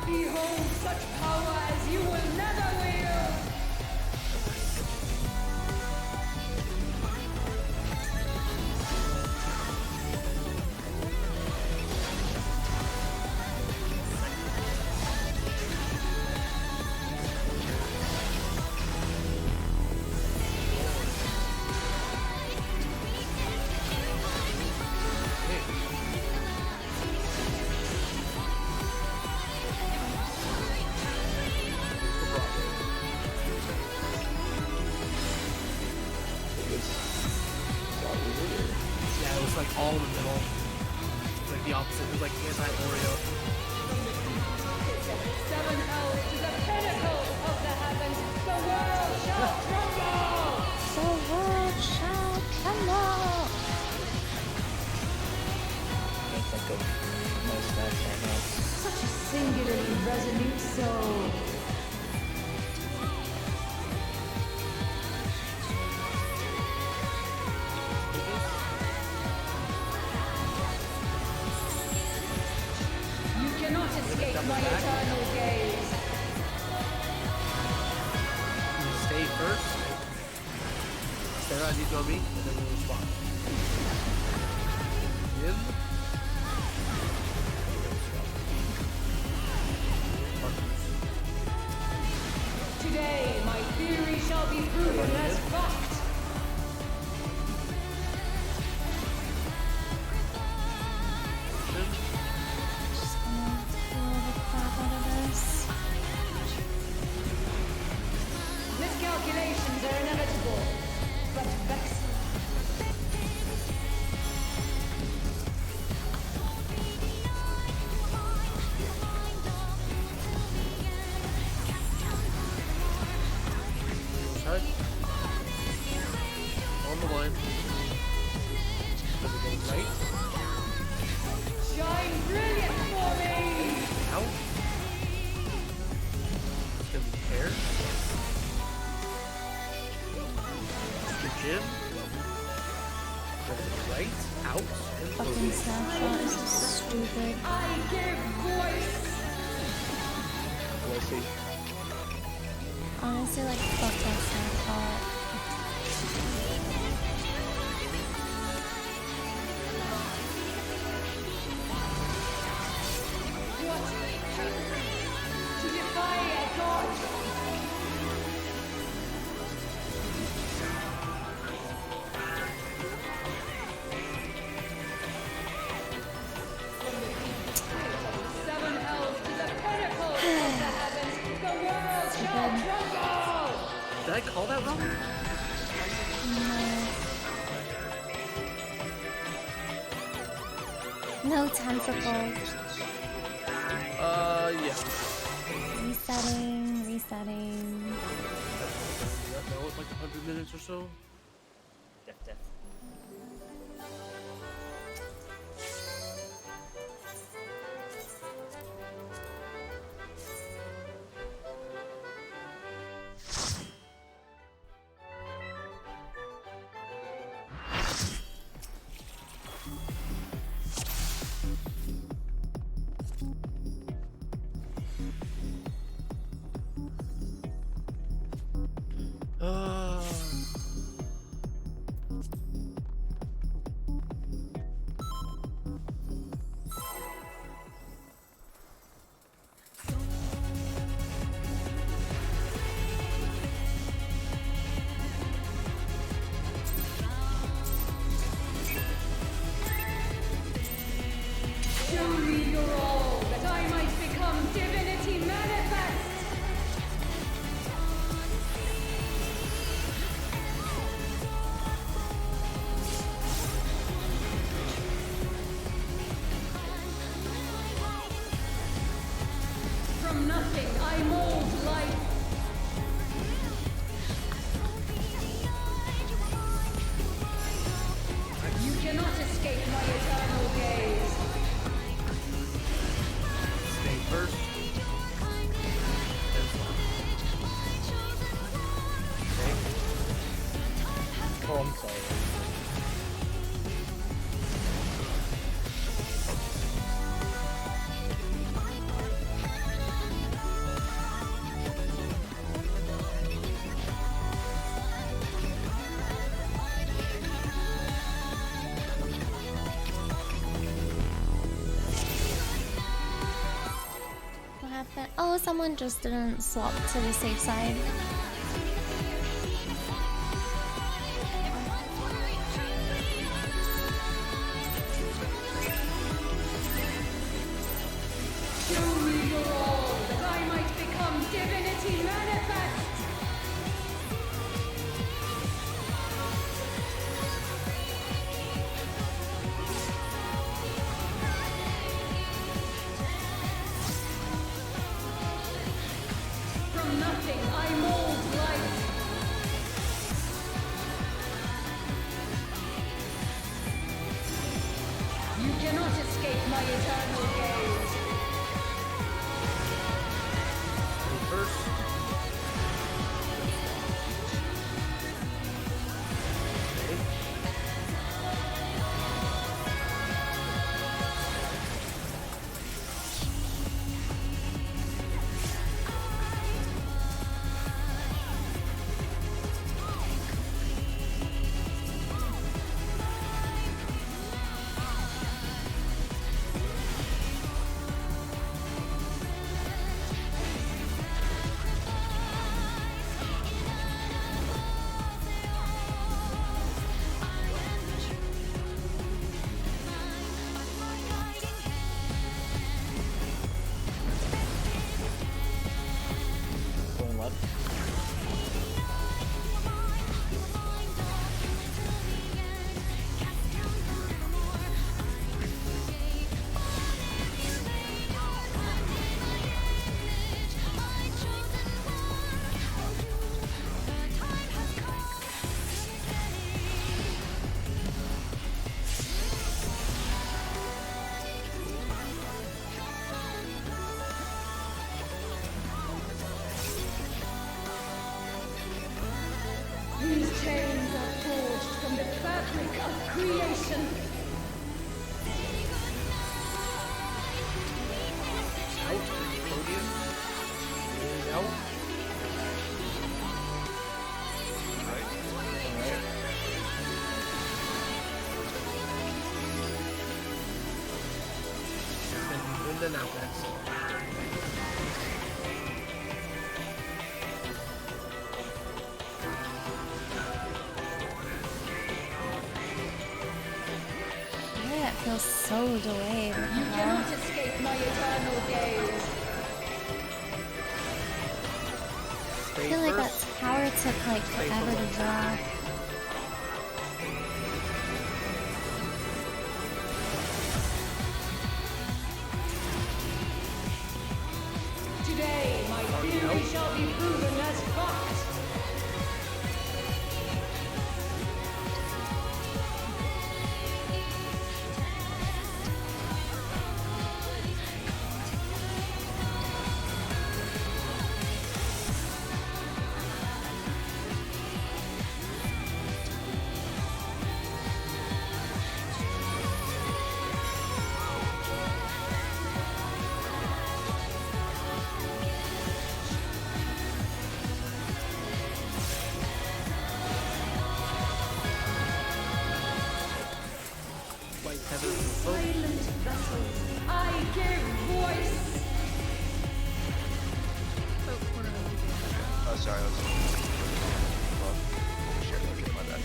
B: Behold such power as you will never wield.
E: Yeah, it was like all in the middle. Like the opposite. It was like anti-Oreo.
B: Seven hells to the pinnacle of the heavens. The world shall crumble.
A: The world shall tremble.
C: I can't think of my stats right now.
B: Such a singularly resolute soul. You cannot escape my eternal gaze.
E: You stay first. Stay as you go me, and then we'll swap. In.
B: Today, my theory shall be proven as fact.
A: Just gonna blow the crap out of this.
B: Miscalculations are inevitable, but vexing.
E: On the line. right.
B: Shine brilliant for me!
E: Out. It's gonna be hair. Mr. Jim. Right. Out.
A: Fucking snapshot is so stupid.
B: I give voice!
C: Voicey.
A: Honestly, like, fuck that snapshot.
B: What? To defy a god! Seven hells to the pinnacle of the heavens, the world shall crumble!
E: Did I call that wrong?
A: No time for gold.
E: Yeah.
A: Resetting.
E: No, it's like 100 minutes or so.
I: Def.
B: Show me your all, that I might become divinity manifest! From nothing I mold life. You cannot escape my eternal gaze.
E: Stay first.
C: Oh, I'm sorry.
A: What happened? Oh, someone just didn't swap to the safe side.
B: Show me your all, that I might become divinity manifest! From nothing I mold life. You cannot escape my eternal gaze.
E: Stay first.
B: fabric of creation.
E: Out. Podium. Out. And then out next.
A: Yeah, it feels so delayed. What the
B: You
A: hell?
B: cannot escape my eternal gaze.
A: I feel like that tower took like forever to draw.
B: Today, my theory shall be proven as fact. Silent vessels, I give voice.
D: Oh, sorry. Well, shit, my bad.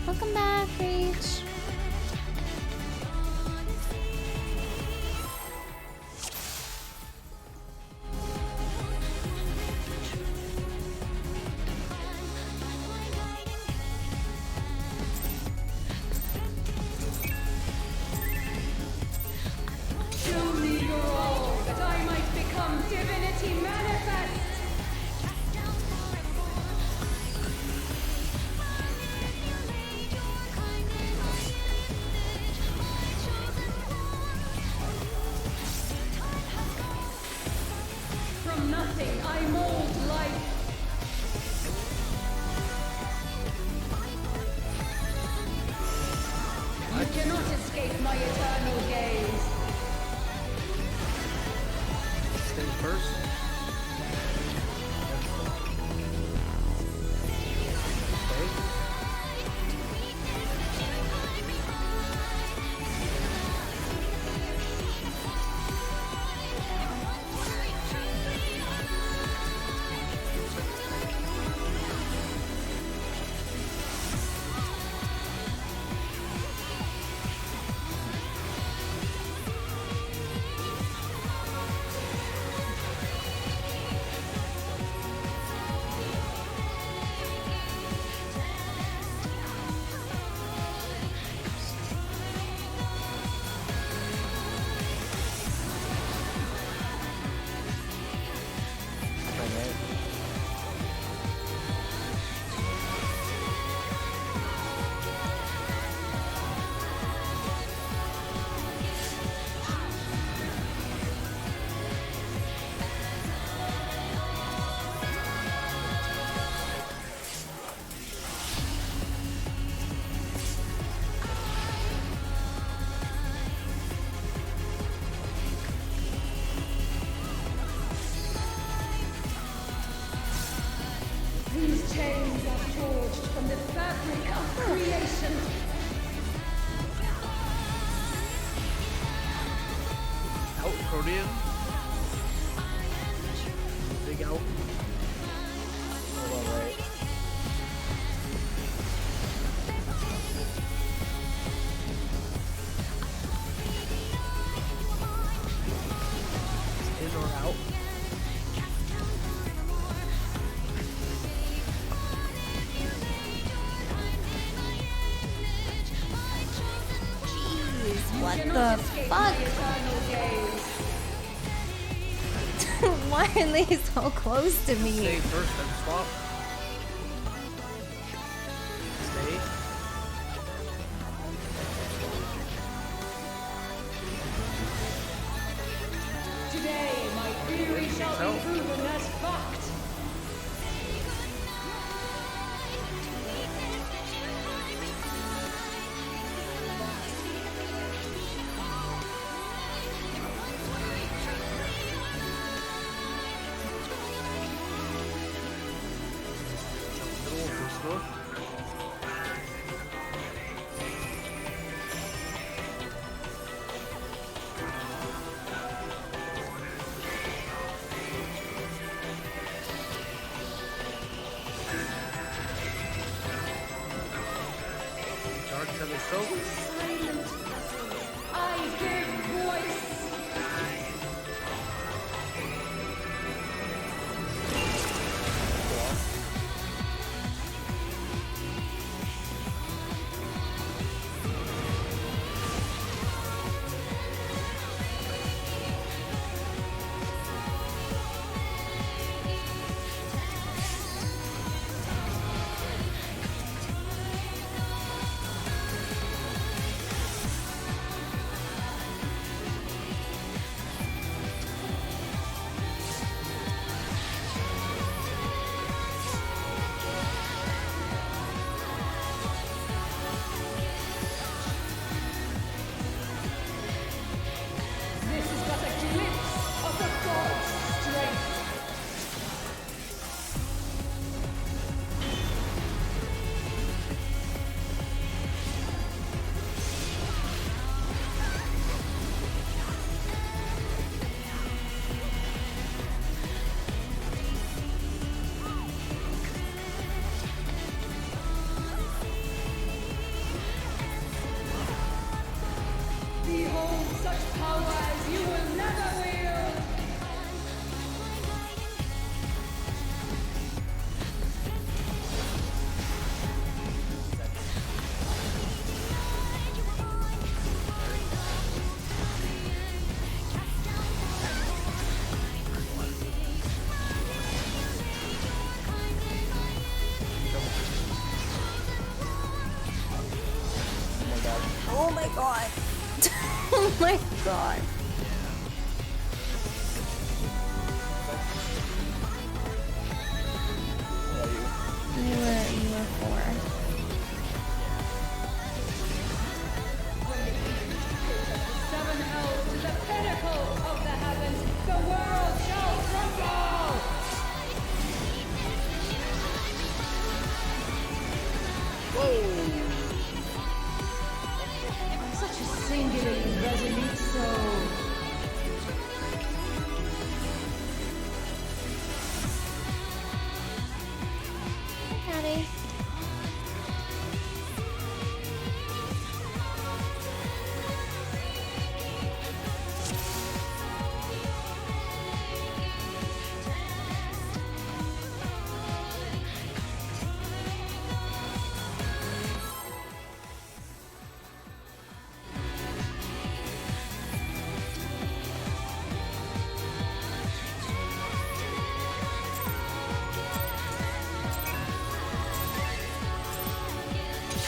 A: Welcome back, Reach.
B: Show me your all, that I might become divinity manifest. From nothing I mold life. You cannot escape my eternal gaze.
E: Stay first. Okay.
B: These chains are forged from the fabric of creation.
E: Out. Podium. Big out.
J: Hold on, right.
E: In or out.
A: Jeez, what
B: Cannot
A: the
B: escape
A: fuck?
B: my eternal gaze.
A: Why are they so close to me?
E: Stay first, then swap. Stay.
B: Today, my theory shall be proven as fact.
E: each other's strokes.
B: I give voice. This is but a glimpse of the god's strength. Behold such power as you will never wield.
A: Oh my god. Oh my god. You were 4.
B: Seven hells to the pinnacle of the heavens. The world shall crumble. Such a singularly resolute soul.
A: Patty.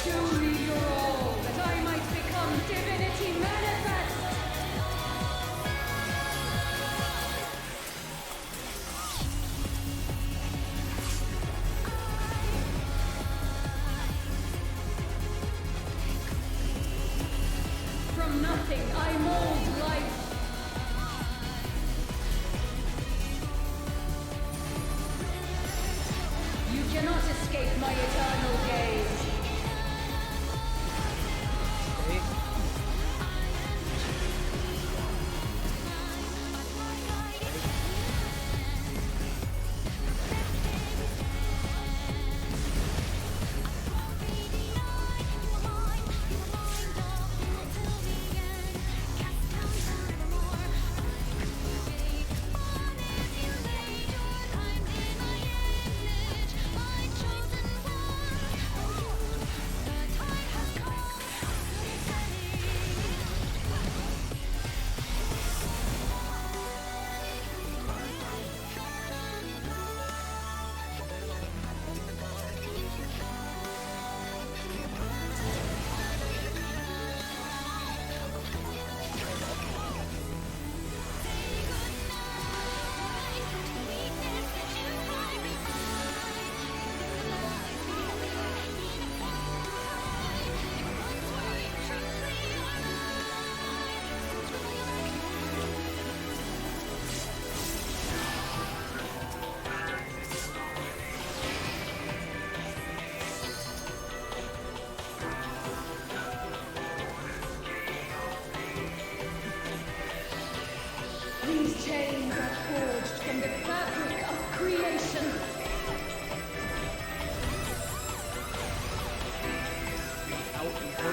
B: Show me your all, that I might become divinity manifest. From nothing I mold life. You cannot escape my eternal gaze.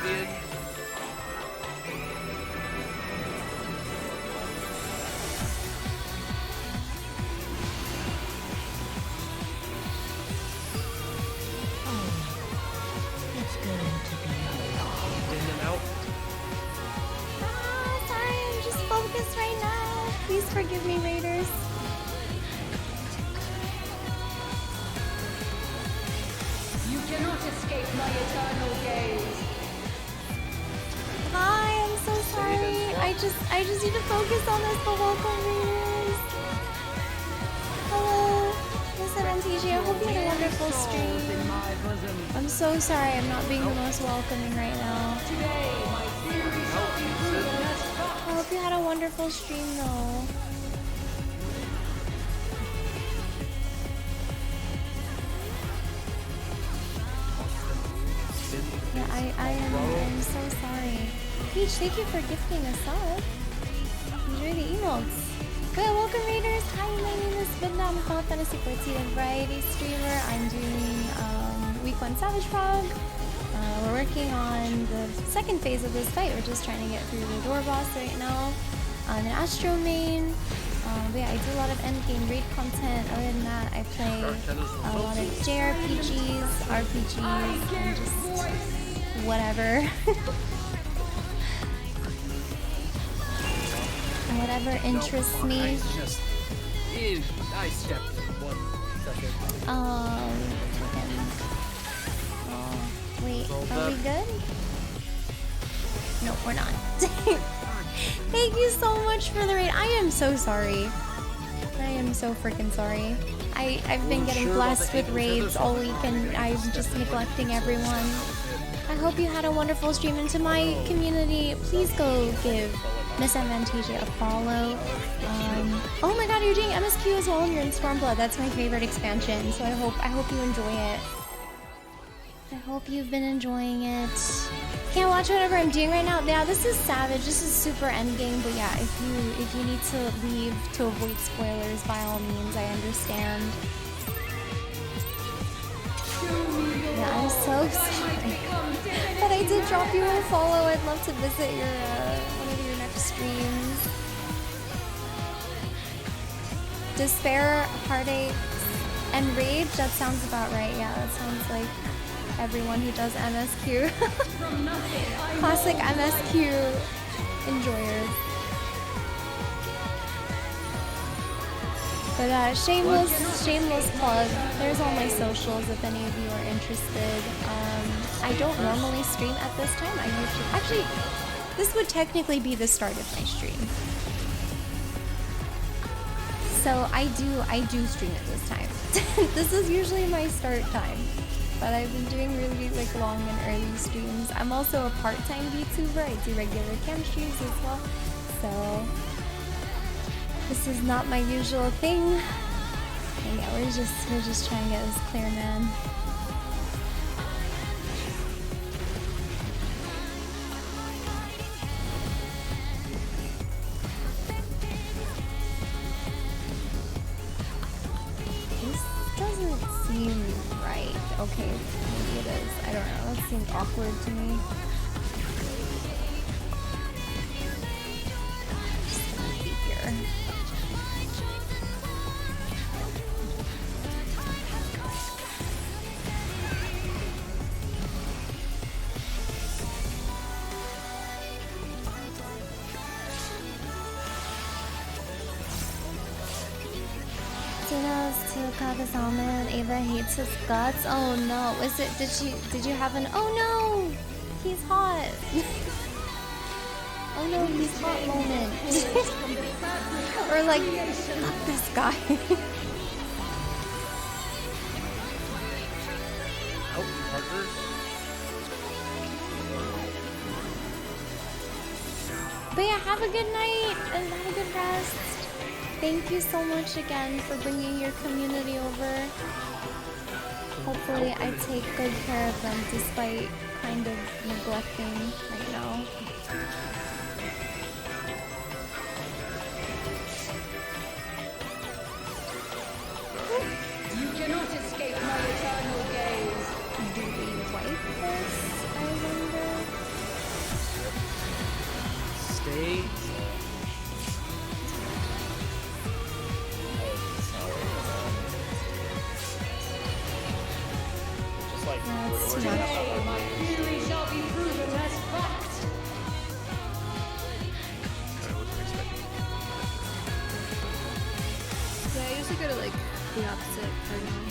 E: Guardian.
K: It's going to be a long.
E: In and out.
A: Sorry, I'm just focused right now. Please forgive me, Raiders.
B: You cannot escape my eternal gaze.
A: Hi, I'm so sorry. I just need to focus on this, but welcome, Raiders. Hello, Miss MTG. I hope you had a wonderful stream. I'm so sorry I'm not being the most welcoming right now.
B: Today, my theory shall be proven as fact.
A: I hope you had a wonderful stream, though. Yeah, I'm so sorry. Peach, thank you for gifting a sub. Enjoy the emotes. Good, welcome Raiders. Hi, my name is Vinda. I'm a Final Fantasy 14 and variety streamer. I'm doing week 1 Savage Prog. We're working on the second phase of this fight. We're just trying to get through the door boss right now. I'm an Astro main. But yeah, I do a lot of endgame raid content. Other than that, I play a lot of JRPGs, RPGs, and just whatever. Whatever interests me.
E: I stepped in 1 second.
A: Wait, are we good? No, we're not. Thank you so much for the raid. I am so sorry. I am so freaking sorry. I've been getting blessed with raids all week and I'm just neglecting everyone. I hope you had a wonderful stream. And to my community, please go give Miss MNTJ a follow. Oh my god, you're doing MSQ as well and you're in Stormblood. That's my favorite expansion, so I hope you enjoy it. I hope you've been enjoying it. Can't watch whatever I'm doing right now. Yeah, this is savage. This is super endgame, but yeah, if you need to leave to avoid spoilers, by all means, I understand. Yeah, I'm so sorry. But I did drop you a follow. I'd love to visit your one of your next streams. Despair, heartache, and rage. That sounds about right. Yeah, that sounds like everyone who does MSQ. Classic MSQ enjoyers. But shameless plug. There's all my socials if any of you are interested. I don't normally stream at this time. I usually actually this would technically be the start of my stream. So I do stream at this time. This is usually my start time. But I've been doing really like long and early streams. I'm also a part-time VTuber. I do regular cam streams as well. So this is not my usual thing. And yeah, we're just trying to get this clear, man. Doesn't seem right. Okay, maybe it is. I don't know. That seems awkward to me. Just gonna be here. Tina's to Kagasaman. Ava hates his guts. Oh no. Did you have an oh no! He's hot. Oh no, he's hot moment. Or like fuck this guy. But yeah, have a good night and have a good rest. Thank you so much again for bringing your community over. Hopefully I take good care of them despite kind of neglecting right now.
B: You cannot escape my eternal gaze.
A: Do we wipe this, I wonder?
E: Okay.
C: Just like
A: That's
C: we're
A: too
C: gonna
A: much.
C: have
B: Today, my theory shall be proven as fact.
D: I wasn't expecting.
F: Yeah, I usually go to like the opposite cardinal.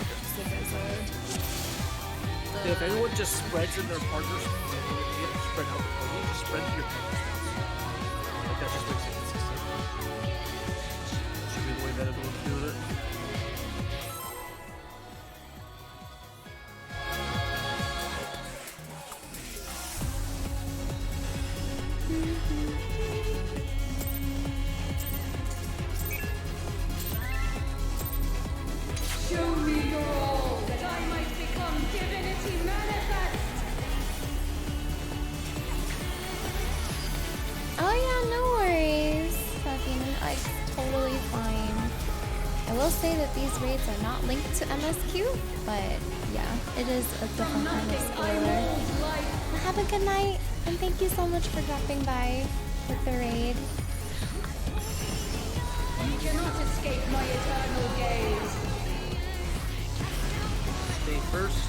F: Just like as
E: Yeah, if anyone just spreads in their partners, you have to spread out the party, just spread to your partner's house. Like that just makes it consistent. Should be the way that everyone's doing it.
B: Show me your all, that I might become divinity manifest.
A: Oh yeah, no worries. Fucking, like, totally fine. I will say that these raids are not linked to MSQ, but yeah, it is a different kind of spoiler. Have a good night, and thank you so much for dropping by with the raid.
B: You cannot escape my eternal gaze.
E: Stay first.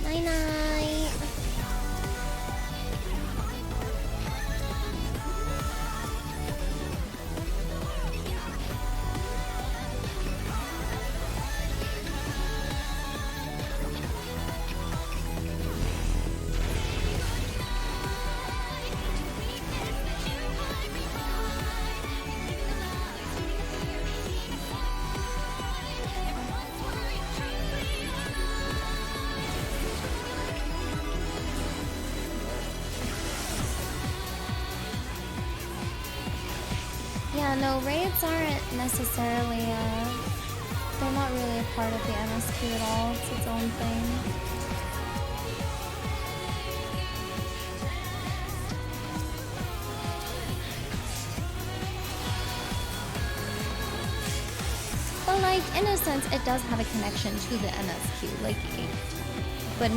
A: Night night. Yeah, no, raids aren't necessarily, they're not really a part of the MSQ at all. It's its own thing. But like, in a sense, it does have a connection to the MSQ, like, but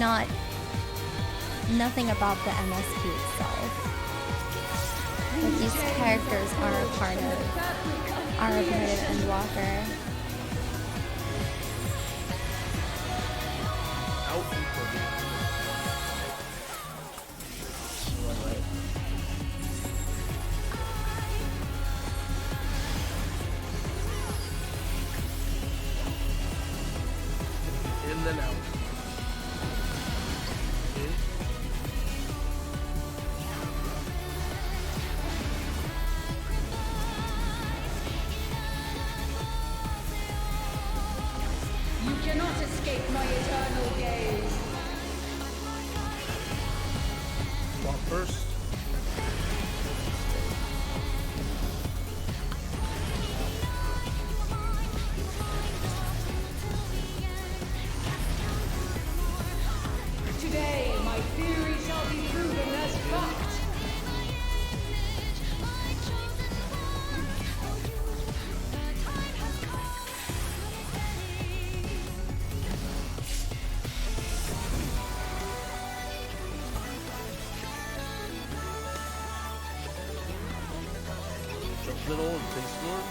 A: nothing about the MSQ itself. Like, these characters are a part of Endwalker.
E: Out and cooking. In then out. Okay.
B: You cannot escape my eternal gaze.
E: Walk first.
B: Today, my theory shall be proven as fact.
E: Jump middle and face north.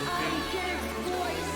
B: I give voice.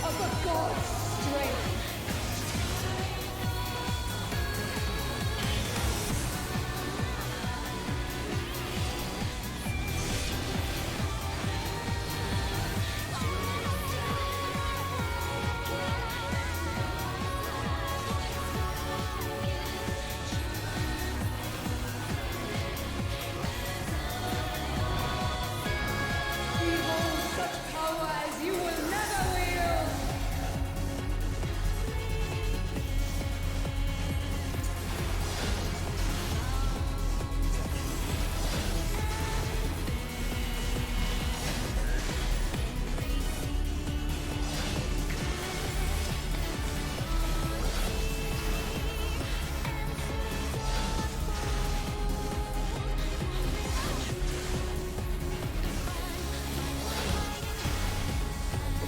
B: of the god's strength. Behold such power as you will never wield.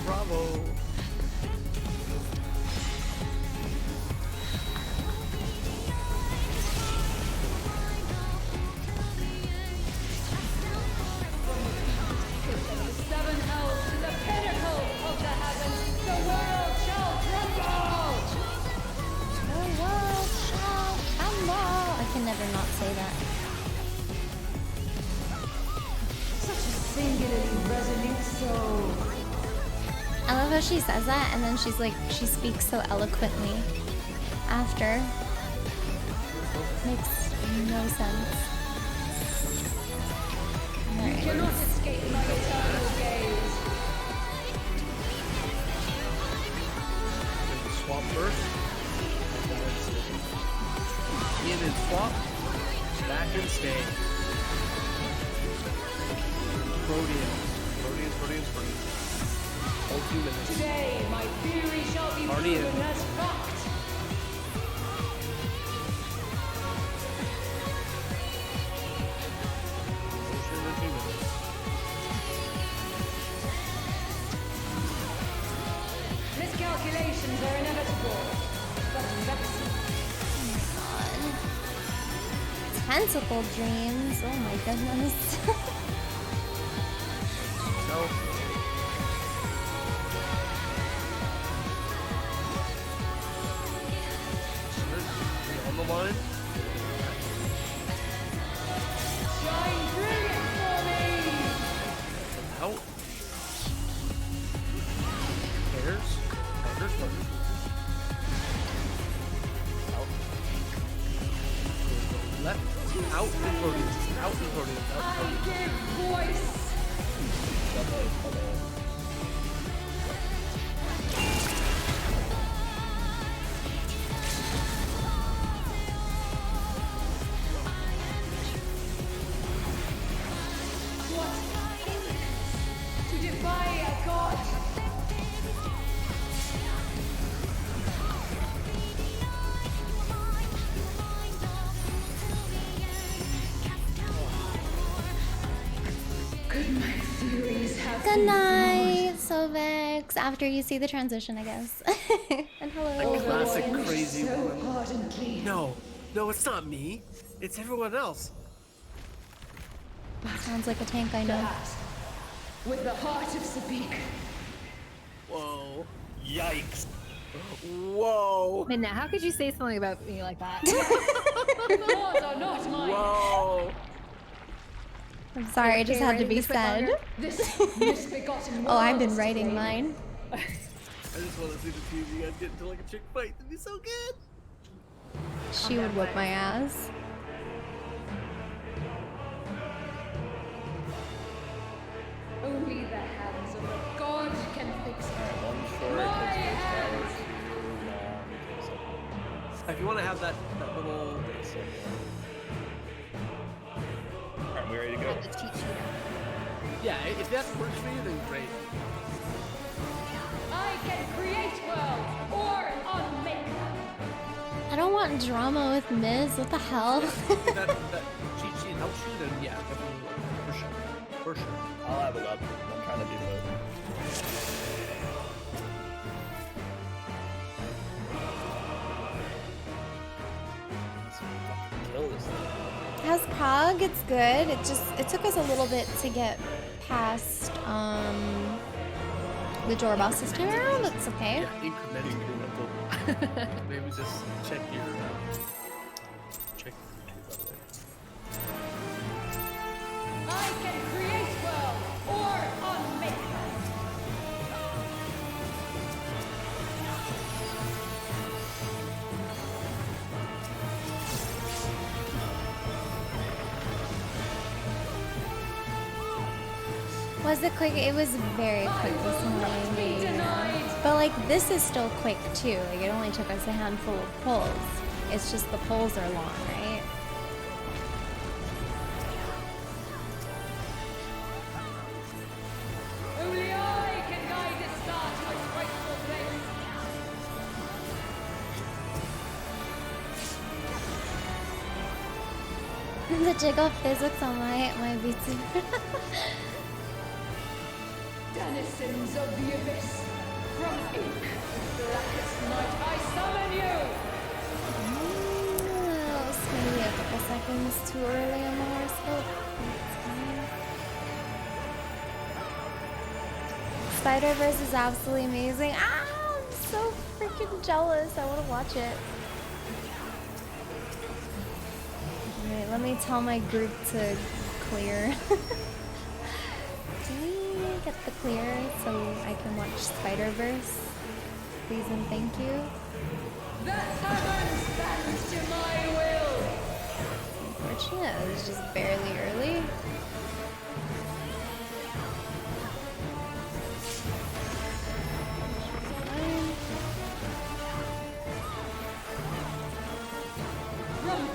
E: Bravo.
B: Seven hells to the pinnacle of the heavens, the world shall crumble!
A: The world shall crumble. I can never not say that.
B: Such a singularly resolute soul.
A: I love how she says that, and then she's like, she speaks so eloquently after. Makes no sense. Alright.
B: Cannot escape my eternal gaze.
E: Swap first. In and swap. Back and stay. Proteans. All 2 minutes.
B: Today, my theory shall be
E: Already in.
B: proven as fact.
E: Motion in 2 minutes.
B: Miscalculations are inevitable, but vexing.
A: Tentacle dreams. Oh my goodness.
E: No. On the line.
B: Shine brilliant for me!
E: Out. Pairs. Partners. Out. Left. Out and proteins. Out and proteins. Out
B: I
E: and proteins.
B: give voice! What to defy a god? Could my theories have
A: Good
B: been
A: night, Sovix. After you see the transition, I guess. And hello.
E: That classic
B: fooled
E: crazy
B: so
E: woman.
B: ardently?
E: No, it's not me. It's everyone else.
A: Sounds like a tank I know.
B: That, with the heart of Sabik.
E: Whoa.
C: Yikes.
E: Whoa.
F: Minna, how could you say something about me like that?
B: Yours are not mine.
E: Whoa.
A: I'm sorry, it just had to be said.
B: This misbegotten
A: Oh, I've
B: world
A: been
B: is
A: writing
B: to blame.
A: mine.
E: I just want to see the two of you guys get into like a chick fight. That'd be so good.
A: She would whoop my ass.
B: Only the hands of a god can fix her.
C: One short,
B: My
C: takes
B: hands!
C: too long, takes
E: If you want to have that little.
C: Alright, we ready to go?
E: Yeah, if that works for you, then great.
B: I can create worlds or unmake them.
A: I don't want drama with Miz. What the hell?
E: that cheat sheet helps you, then yeah, definitely for sure. For sure.
C: I'll have it up. I'm trying to do both. Let's fucking kill this thing.
A: How's prog? It's good. It took us a little bit to get past the door boss this time around. That's okay.
E: Yeah, incremental. Maybe just check your check your YouTube, by the way.
B: I can create well or unmake.
A: Was it quick? It was very quick this morning. Yeah. But like this is still quick too. Like it only took us a handful of pulls. It's just the pulls are long, right?
B: Only I can guide this star to its rightful place.
A: The jiggle physics on my BT.
B: Denizens of the abyss, from ink of blackest night, I summon you!
A: That was maybe a couple seconds too early on the horoscope. Spider-Verse is absolutely amazing. Ah, I'm so freaking jealous. I want to watch it. Alright, let me tell my group to clear. Do we get the clear so I can watch Spider-Verse? Please and thank you.
B: The heavens bend to my will!
A: Unfortunate, it was just barely early.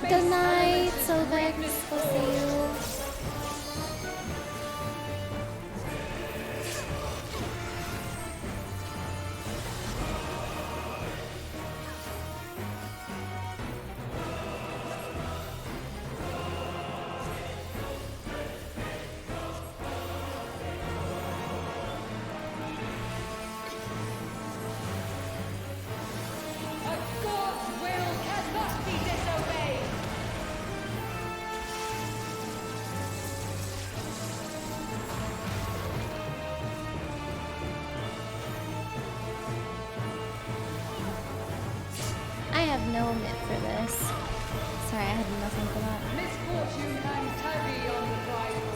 A: Good night, Silvex. We'll see you.
B: A god's will cannot be disobeyed!
A: I have no omit for this. Sorry, I had nothing for that.
B: Misfortune hangs heavy on the bridle.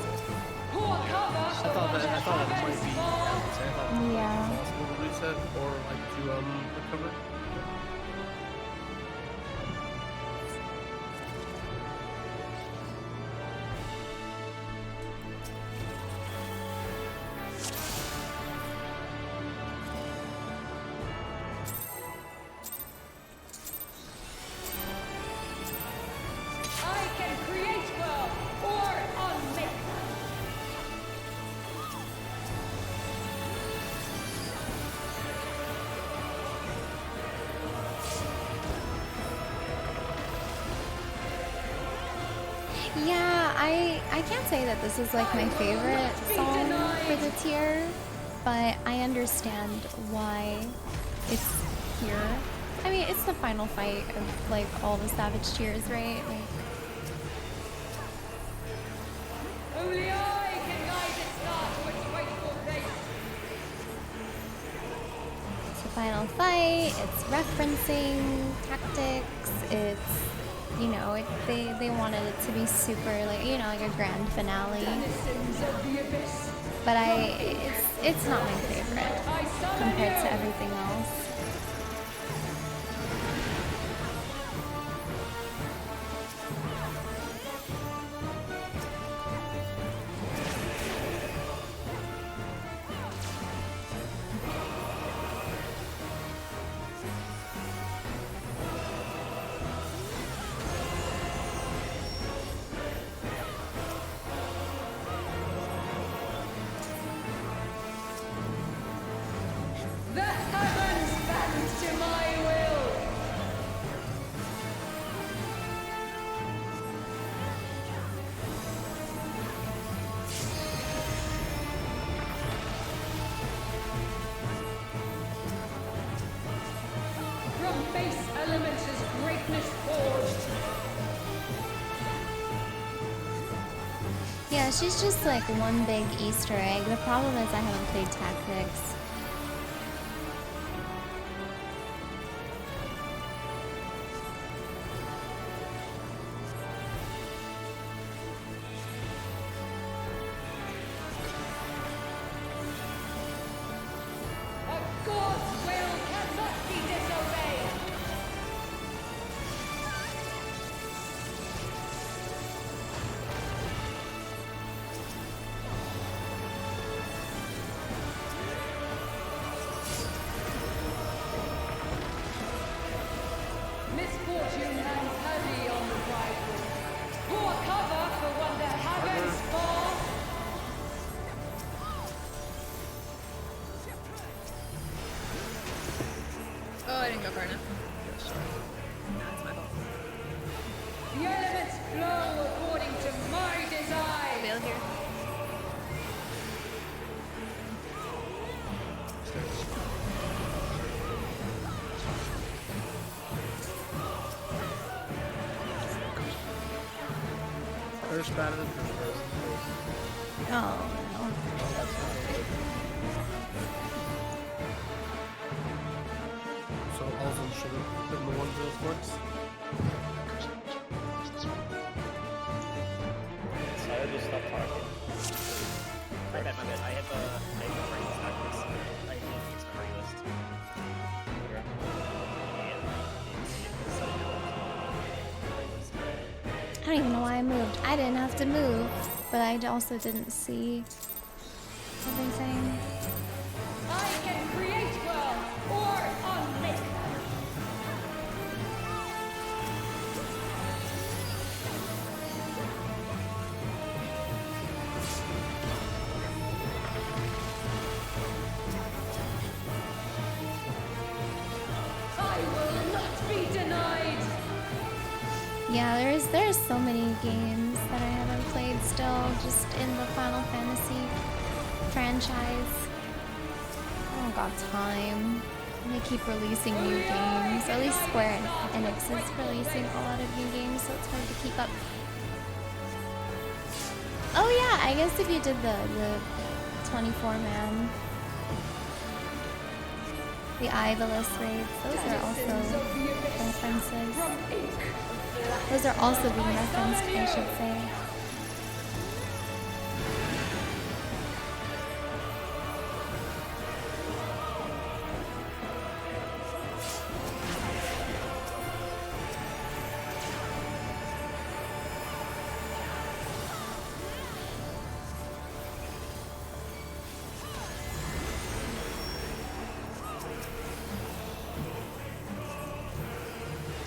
B: Pour cover
E: I
B: for
E: thought
B: one
E: that might
B: heavens
E: be
B: fall.
A: Yeah.
E: possible to reset or like to recover.
B: I can create well or unmake.
A: Yeah, I can't say that this is like my favorite song for the tier, but I understand why it's here. I mean, it's the final fight of like all the Savage tiers, right? Like,
B: Only I can guide this star to its rightful place.
A: it's the final fight. It's referencing tactics. It's they wanted it to be super like like a grand finale.
B: Denizens of the abyss.
A: But it's not my favorite
B: I summon
A: compared
B: you.
A: to everything else.
B: The heavens bend to my will. From base elements is greatness forged.
A: Yeah, she's just like one big Easter egg. The problem is I haven't played Tactics.
B: Misfortune hangs heavy on the prideful. Pour cover for one that happens fall.
F: Oh, I didn't go far enough.
D: Yeah, sorry.
F: No, it's my fault.
B: The elements flow according to my design.
F: Veil here.
E: First battle.
A: Oh no.
E: So Alden should have been the one to those points.
C: So I just stopped talking.
I: My bad. I hit the party list backwards. I need to fix my party list.
A: I don't even know why I moved. I didn't have to move, but I also didn't see everything.
B: I can create world or unmake. I will not be denied.
A: Yeah, there's so many games that I haven't played still, just in the Final Fantasy franchise. I don't got time. And they keep releasing new games. At least Square Enix is releasing a lot of new games, so it's hard to keep up. Oh yeah, I guess if you did the 24-man, the Ivalice raids, those are also references. Those are also being referenced, I should say.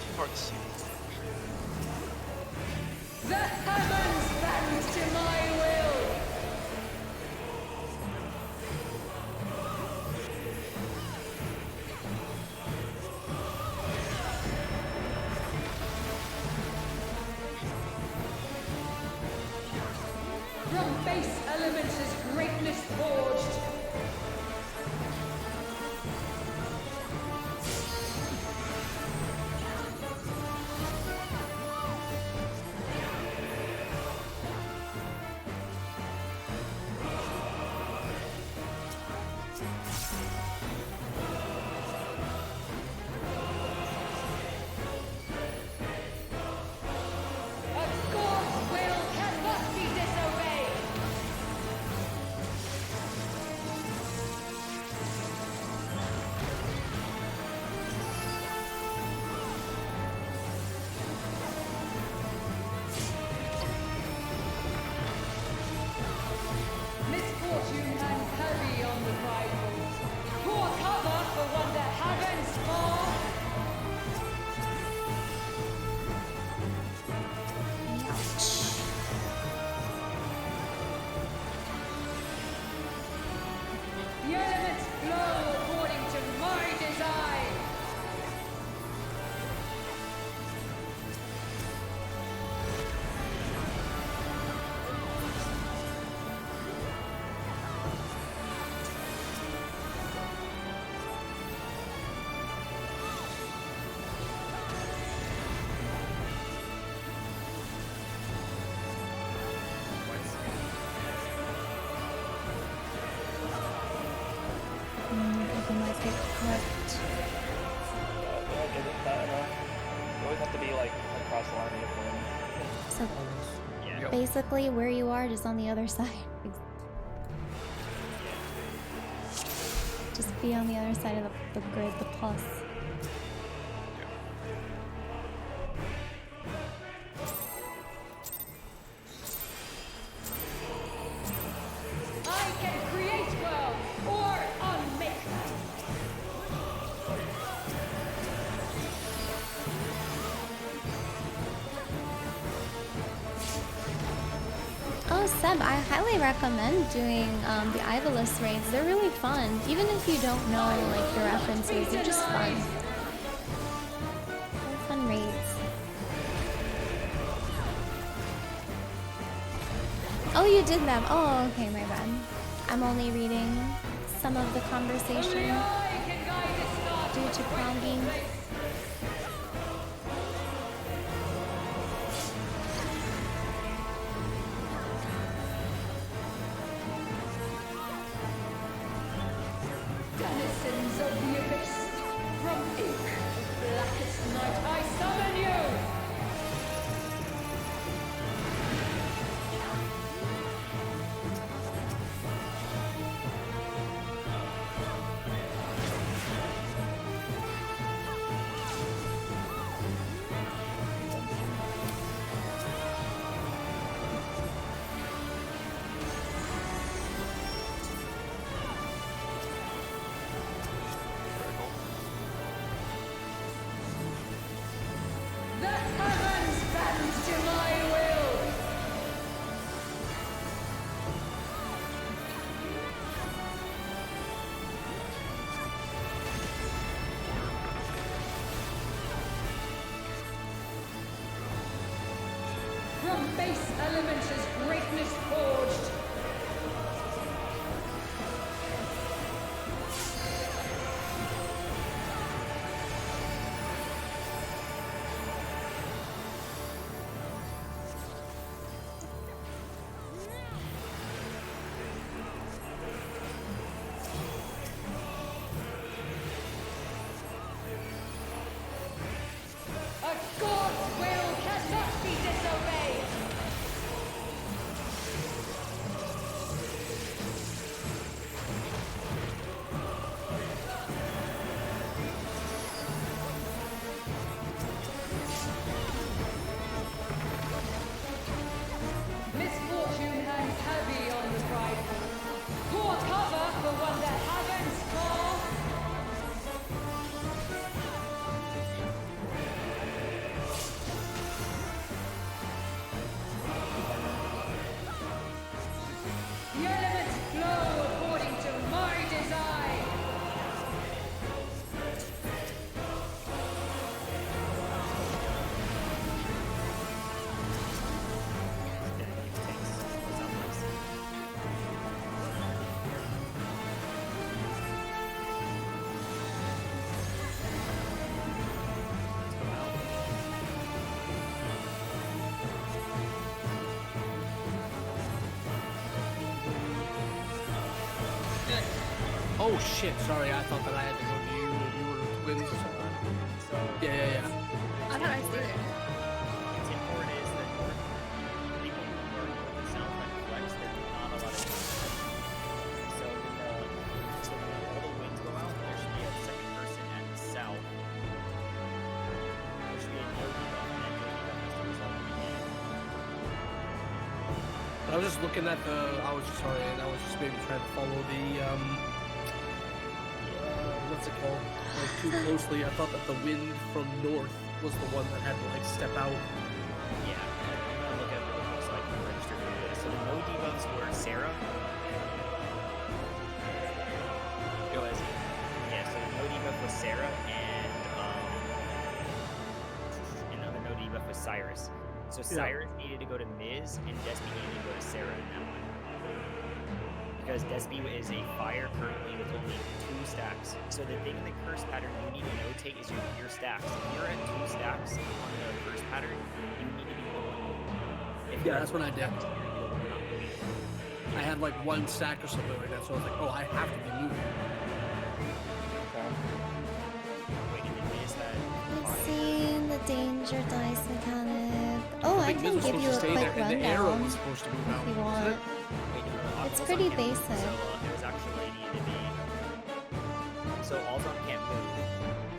D: It's hard to see.
B: The heavens bend to my will. From base elements is greatness forged. A God's will cannot be disobeyed. Misfortune hangs heavy on the prideful. Pour cover for one that heavens fall. The elements flow according to my design.
A: If you might pick correct.
C: Like, isn't that enough? You always have to be like across the line to win.
A: So
I: Yeah.
A: basically, where you are, just on the other side. Just be on the other side of the grid, the plus.
B: I can create world or unmake.
A: Seb, I highly recommend doing the Ivalus raids. They're really fun. Even if you don't know like the references, they're just fun. They're fun raids. Oh, you did them. Oh, okay, my bad. I'm only reading some of the conversation due to progging.
B: Denizens of the abyss, from ink of blackest night, I summon you! The heavens bend to my will! From base elements is greatness forged. A god's will cannot be disobeyed! Misfortune hangs heavy on the prideful. Pour cover for one that heavens fall! The elements flow according to my design!
E: Oh shit! Sorry, I thought that I had to go to you and you were twins or something. Yeah.
F: I thought I stayed there.
I: What's important is that people who are north and south like flex, there's not a lot of so when all the winds go out, there should be a second person at the south. There should be a no debuff, and then no debuff has to resolve at the beginning.
E: I was just looking at the. I was just maybe trying to follow the what's it called? Like too closely. I thought that the wind from north was the one that had to like step out.
I: Yeah, I'm gonna look at what it looks like in the register for this. So the no debuffs were Sarah. Go as yeah, so the no debuff was Sarah and another no debuff was Cyrus. So Cyrus needed to go to Miz and Despi needed to go to Sarah in that one. Because Despi is a fire currently with only 2 stacks. So the thing in the curse pattern you need to notate is your stacks. If you're at 2 stacks on the curse pattern, you need to be below 1.
E: Yeah, that's what I did. I had like 1 stack or something like that, so I was like, oh, I have to be moving.
I: Wait, and then Miz had
A: Let's see the danger dice mechanic. Oh, I can give you a quick
E: And the arrow
A: rundown
E: was supposed to move out.
A: if you
E: wasn't
A: want.
E: it?
A: It's pretty basic.
I: So it was actually needed to be. So Alzon can't move.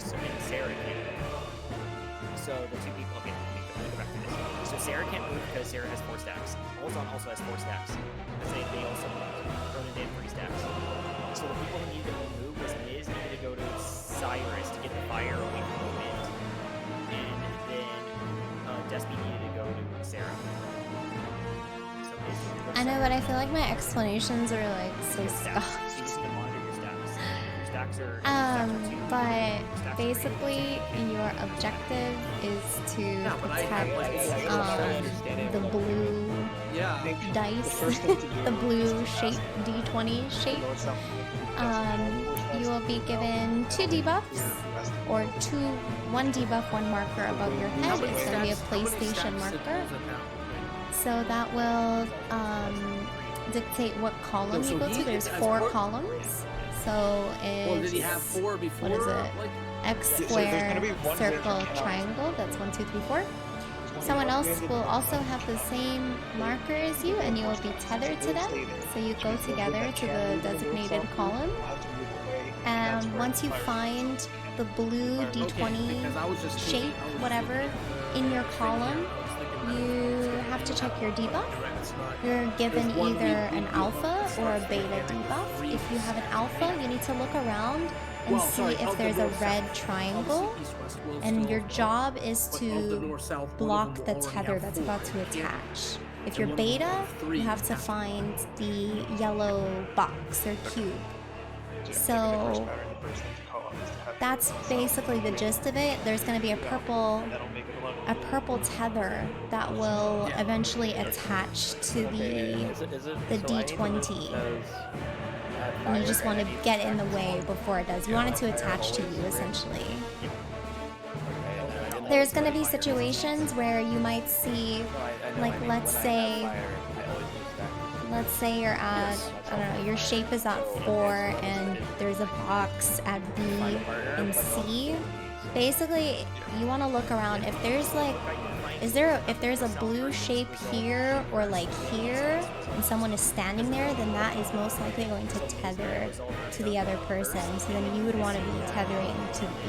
I: So and Sarah can't move. So the 2 people. Okay, let me go back to this. So Sarah can't move because Sarah has 4 stacks. Alzon also has 4 stacks because they also moved. Ronan did 3 stacks. So the people who needed to move was Miz needed to go to Cyrus to get the fire away from the wind, and then Despi needed to go to Sarah. So Miz.
A: I know, but I feel like my explanations are like so stuck.
I: You just need to monitor your stacks. Your stacks are two.
A: But basically your objective is to protect the blue dice, the blue shape, D20 shape. You will be given 2 debuffs, or 1 debuff, 1 marker above your head. It's going to be a PlayStation marker. So that will dictate what column you go to. There's 4 columns. So it's,
E: did he have 4 before?
A: what is it? X square, circle, triangle. That's 1, 2, 3, 4. Someone else will also have the same marker as you, and you will be tethered to them. So you go together to the designated column. And once you find the blue D20 shape, whatever, in your column, you have to check your debuff. You're given either an alpha or a beta debuff. If you have an alpha, you need to look around and see if there's a red triangle, and your job is to block the tether that's about to attach. If you're beta, you have to find the yellow box or cube. So that's basically the gist of it. There's going to be a purple tether that will eventually attach to the D20. And you just want to get in the way before it does. You want it to attach to you, essentially. There's going to be situations where you might see, like, let's say you're at, I don't know, your shape is at 4 and there's a box at B and C. Basically, you want to look around. If there's like, if there's a blue shape here or like here, and someone is standing there, then that is most likely going to tether to the other person. So then you would want to be tethering to B.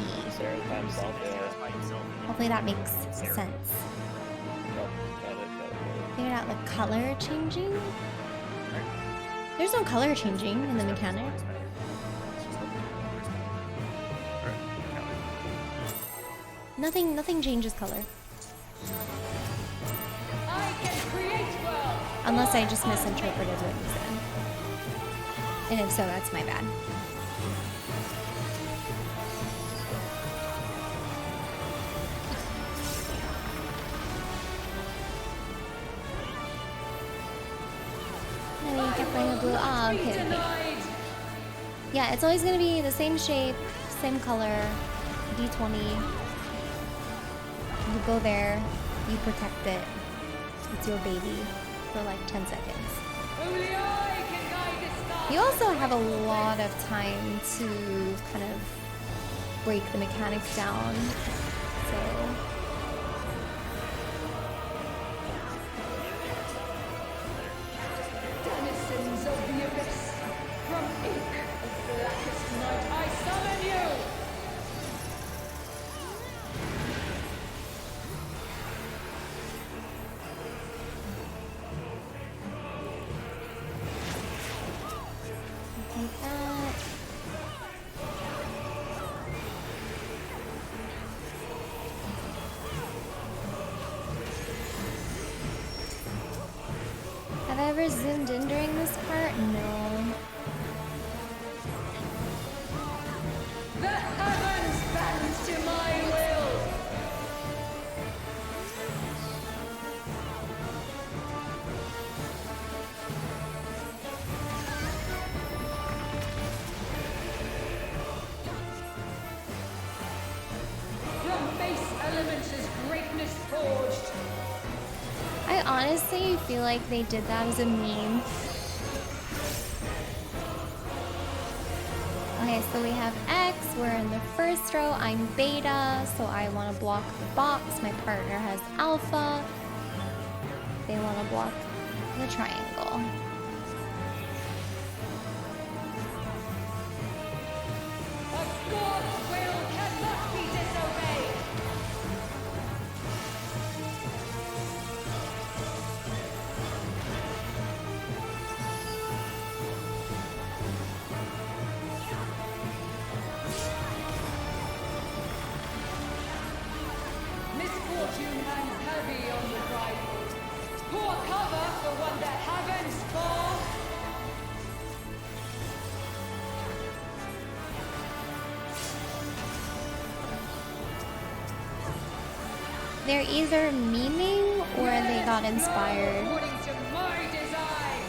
A: Hopefully that makes sense. Figured out the color changing? There's no color changing in the mechanic. Nothing changes color. Unless I just misinterpreted what you said. And if so, that's my bad. And you can bring a blue. Oh, okay. Yeah, it's always gonna be the same shape, same color, D20. You go there, you protect it. It's your baby for like 10 seconds. You also have a lot of time to kind of break the mechanics down. So
B: Denizens of the abyss, from ink of blackest night, I summon you!
A: take that. Have I ever zoomed in during this part? No.
B: The heavens bend to my will! From base elements is greatness forged.
A: I honestly feel like they did that as a meme. Okay, so we have X, we're in the first row, I'm beta, so I want to block the box. My partner has alpha. They want to block the triangle.
B: A god's will cannot be disobeyed! Misfortune hangs heavy on the tribal. Poor cover for one that haven't fall.
A: They're either memeing or they got inspired.
B: According to my design.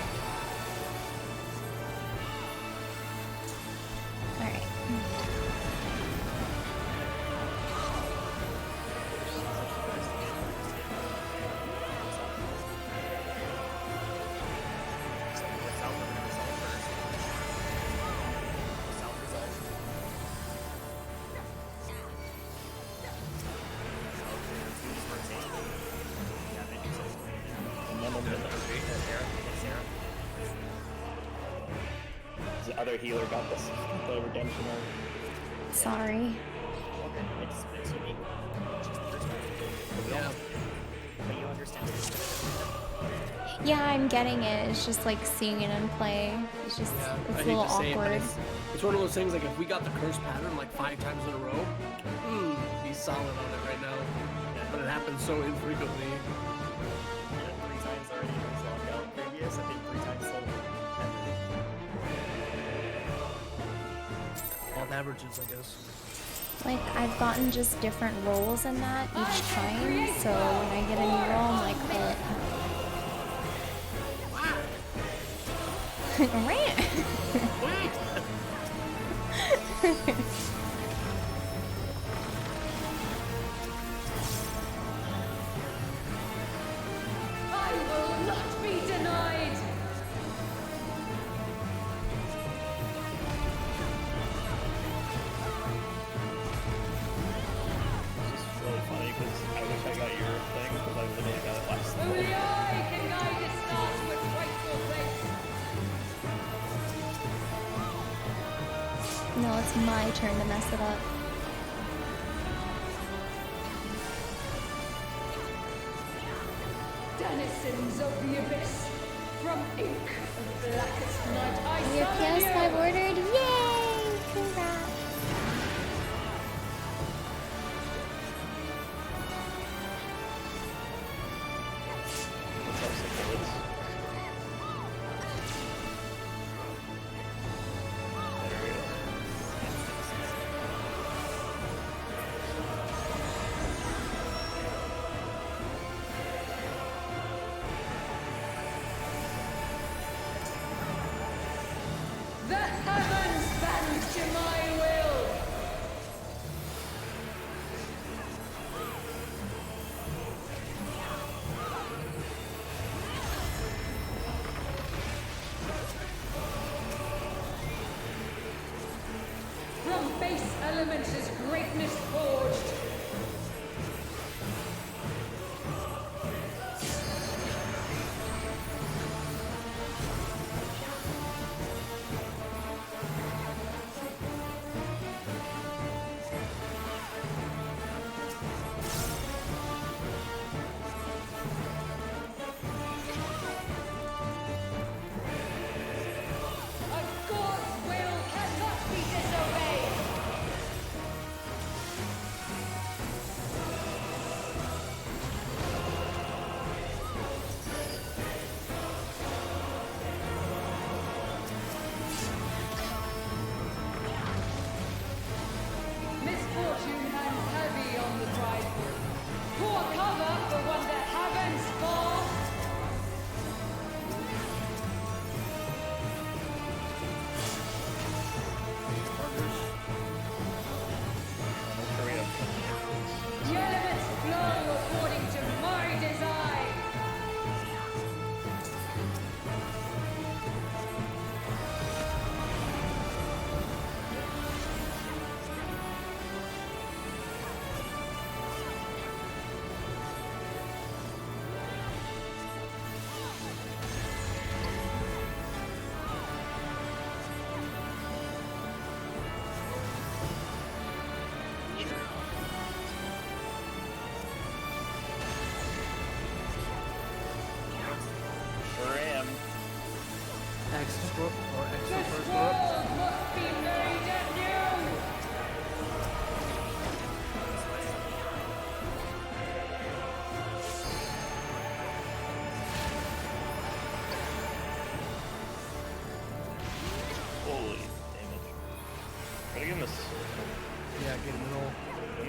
A: Alright.
C: The other healer got the redemption arc.
A: Sorry.
E: Yeah.
I: But you understand.
A: Yeah, I'm getting it. It's just like seeing it in play. It's just,
E: Yeah,
A: it's
E: I
A: a
E: hate
A: little
E: to say it, but
A: awkward.
E: it's one of those things, like, if we got the curse pattern like 5 times in a row, be solid on it right now. But it happens so infrequently.
I: Yeah, 3 times already. So I've got previous, I think 3 times total.
E: On averages, I guess.
A: Like, I've gotten just different roles in that each time, so when I get a new role, I'm like,
B: I will not be denied.
C: This is really funny because I wish I got your thing because I literally got it last night.
B: Only I can guide its stars with rightful place.
A: no, it's my turn to mess it up.
B: Denizens of the abyss, from ink of blackest night, I
A: Your
B: summon
A: PS5
B: you.
A: ordered? Yay! Congrats!
C: What's up, Cichlids? There it is.
B: The heavens bend to my will. From base elements is greatness forged. A god's will cannot be disobeyed.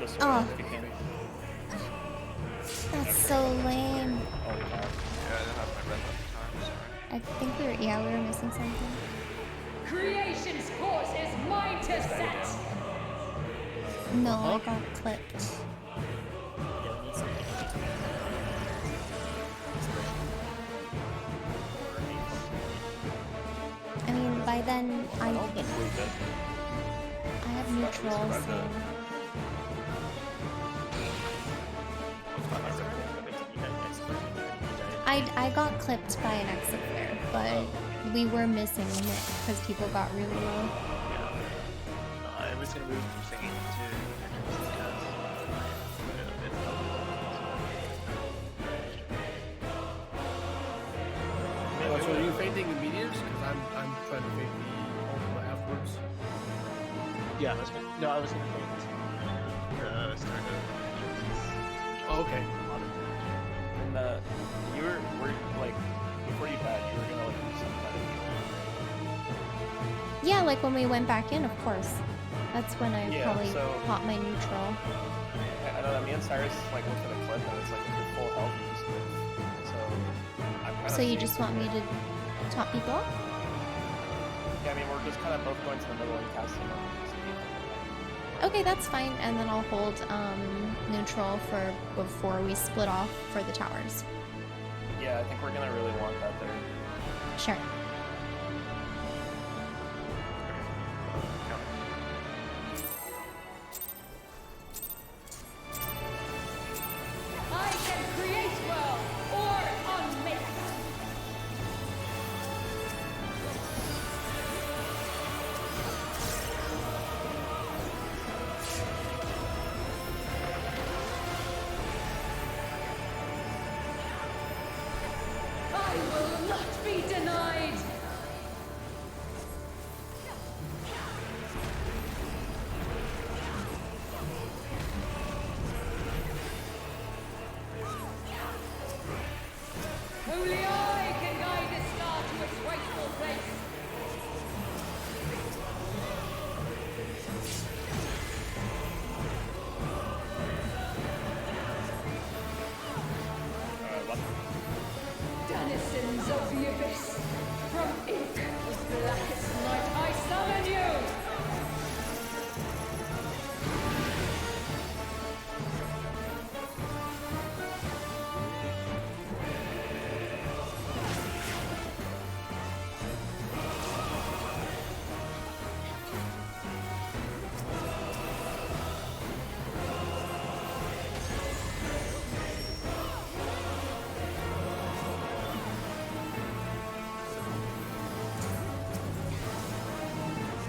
C: the sword
A: Oh.
C: if you can.
A: That's so lame.
C: Oh god.
D: Yeah, I didn't have my red left in time. Sorry.
A: I think we were missing something.
B: Creation's course is mine to set.
A: No, I got clipped.
I: Yeah, we need something in between.
A: I mean, by then I
C: don't think we did.
A: I have neutral, so I got clipped by an exit flare, but we were missing Nick because people got really low.
L: I was gonna move from singing
E: So are you fainting the meteors? Because I'm trying to faint the ultimate afterwards.
L: yeah, I was gonna paint the start of
E: Oh, okay.
C: And you were like before you died, you were gonna like do some kind of
A: Yeah, like when we went back in, of course. That's when I
C: Yeah,
A: probably
C: so-
A: popped my neutral.
C: I don't know. Me and Cyrus like looked at a clip and it's like if you're full health, you just live. So I'm kind of.
A: So you just want me to top people off?
C: Yeah, I mean we're just kind of both going to the middle and casting them.
A: Okay, that's fine. And then I'll hold neutral for before we split off for the towers.
C: Yeah, I think we're gonna really want that there.
A: Sure.
B: I can create well or unmake. I will not be denied. Only I can guide this star to its rightful place.
C: What?
B: Denizens of the abyss, from ink of blackest night, I summon you!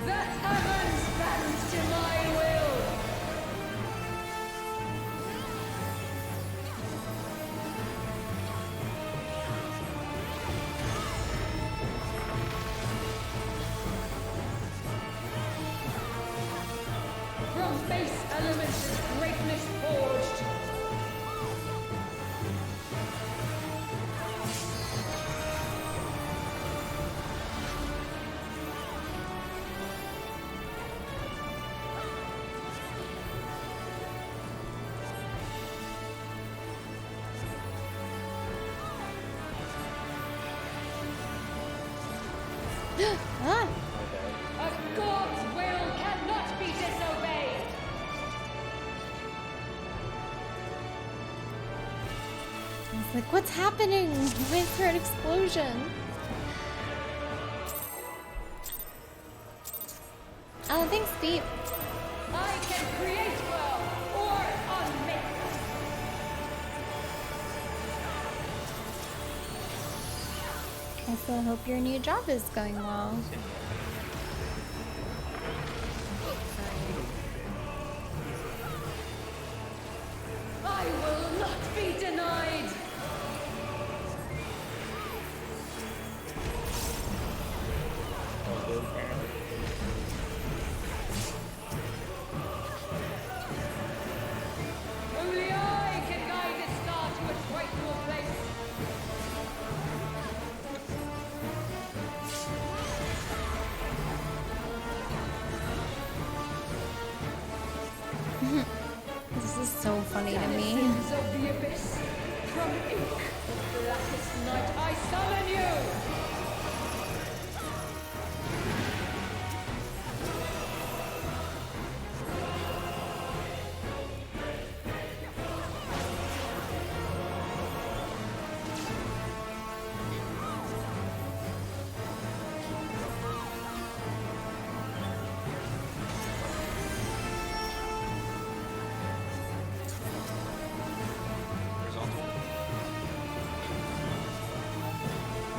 B: The heavens bend to my will! From base elements is greatness forged.
A: Ah!
B: A god's will cannot be disobeyed!
A: I was like, what's happening? We went through an explosion. Oh, thanks, Beep.
B: I can create well or unmake.
A: I still hope your new job is going well.
B: I will not be denied!
C: Oh, good, apparently.
B: Only I can guide this star to its rightful place.
A: This is so funny to me.
B: Denizens of the abyss, from ink, blackest night, I summon you!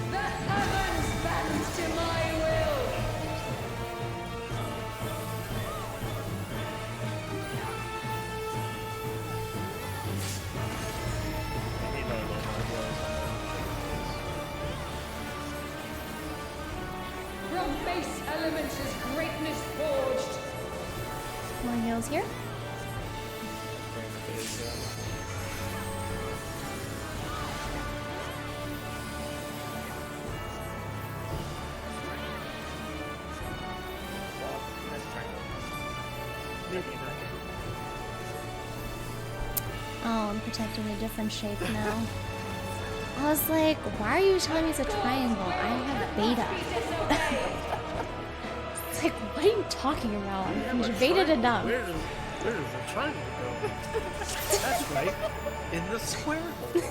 B: The heavens bend to my will! From base elements is greatness forged.
A: More heals here. Oh, I'm protecting a different shape now. I was like, why are you telling me it's a triangle? I have beta. It's like, what are you talking about? You've baited enough.
E: Where does the triangle go? That's right. In the square hole.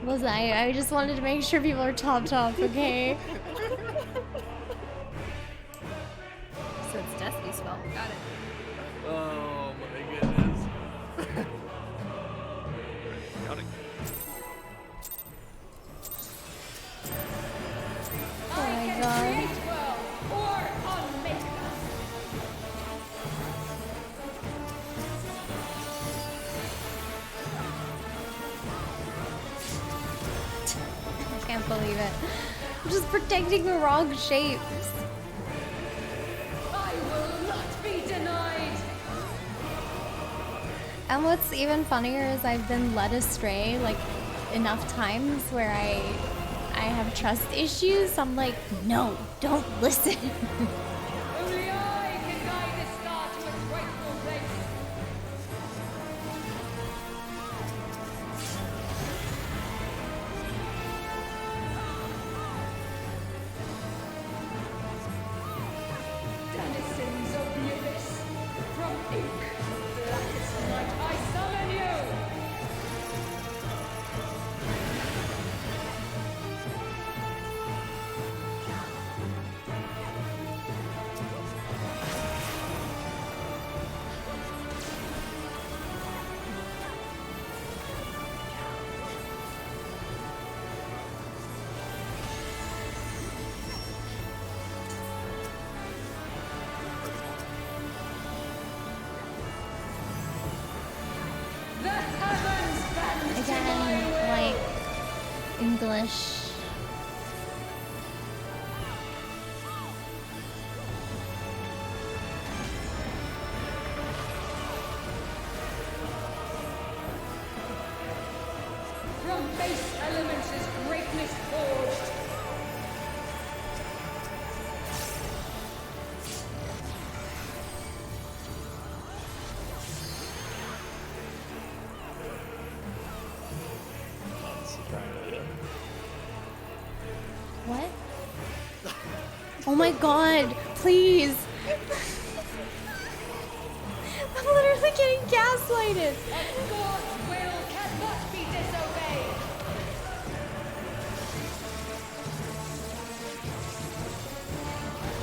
A: Was I just wanted to make sure people are top, okay?
F: So it's Destiny's fault. Got it.
E: Oh my goodness.
D: Got it.
A: Oh my god.
B: Create well or unmake them.
A: I can't believe it. I'm just protecting the wrong shapes.
B: I will not be denied.
A: And what's even funnier is I've been led astray like enough times where I have trust issues. I'm like, no, don't listen.
B: Only I can guide this star to its rightful place. Denizens of the abyss, from ink, blackest night, I summon you! The heavens bend to my
A: Again,
B: will!
A: like English.
B: From base elements is greatness forged.
A: What? Oh my god, please. I'm literally getting gaslighted.
B: God's will cannot be disobeyed.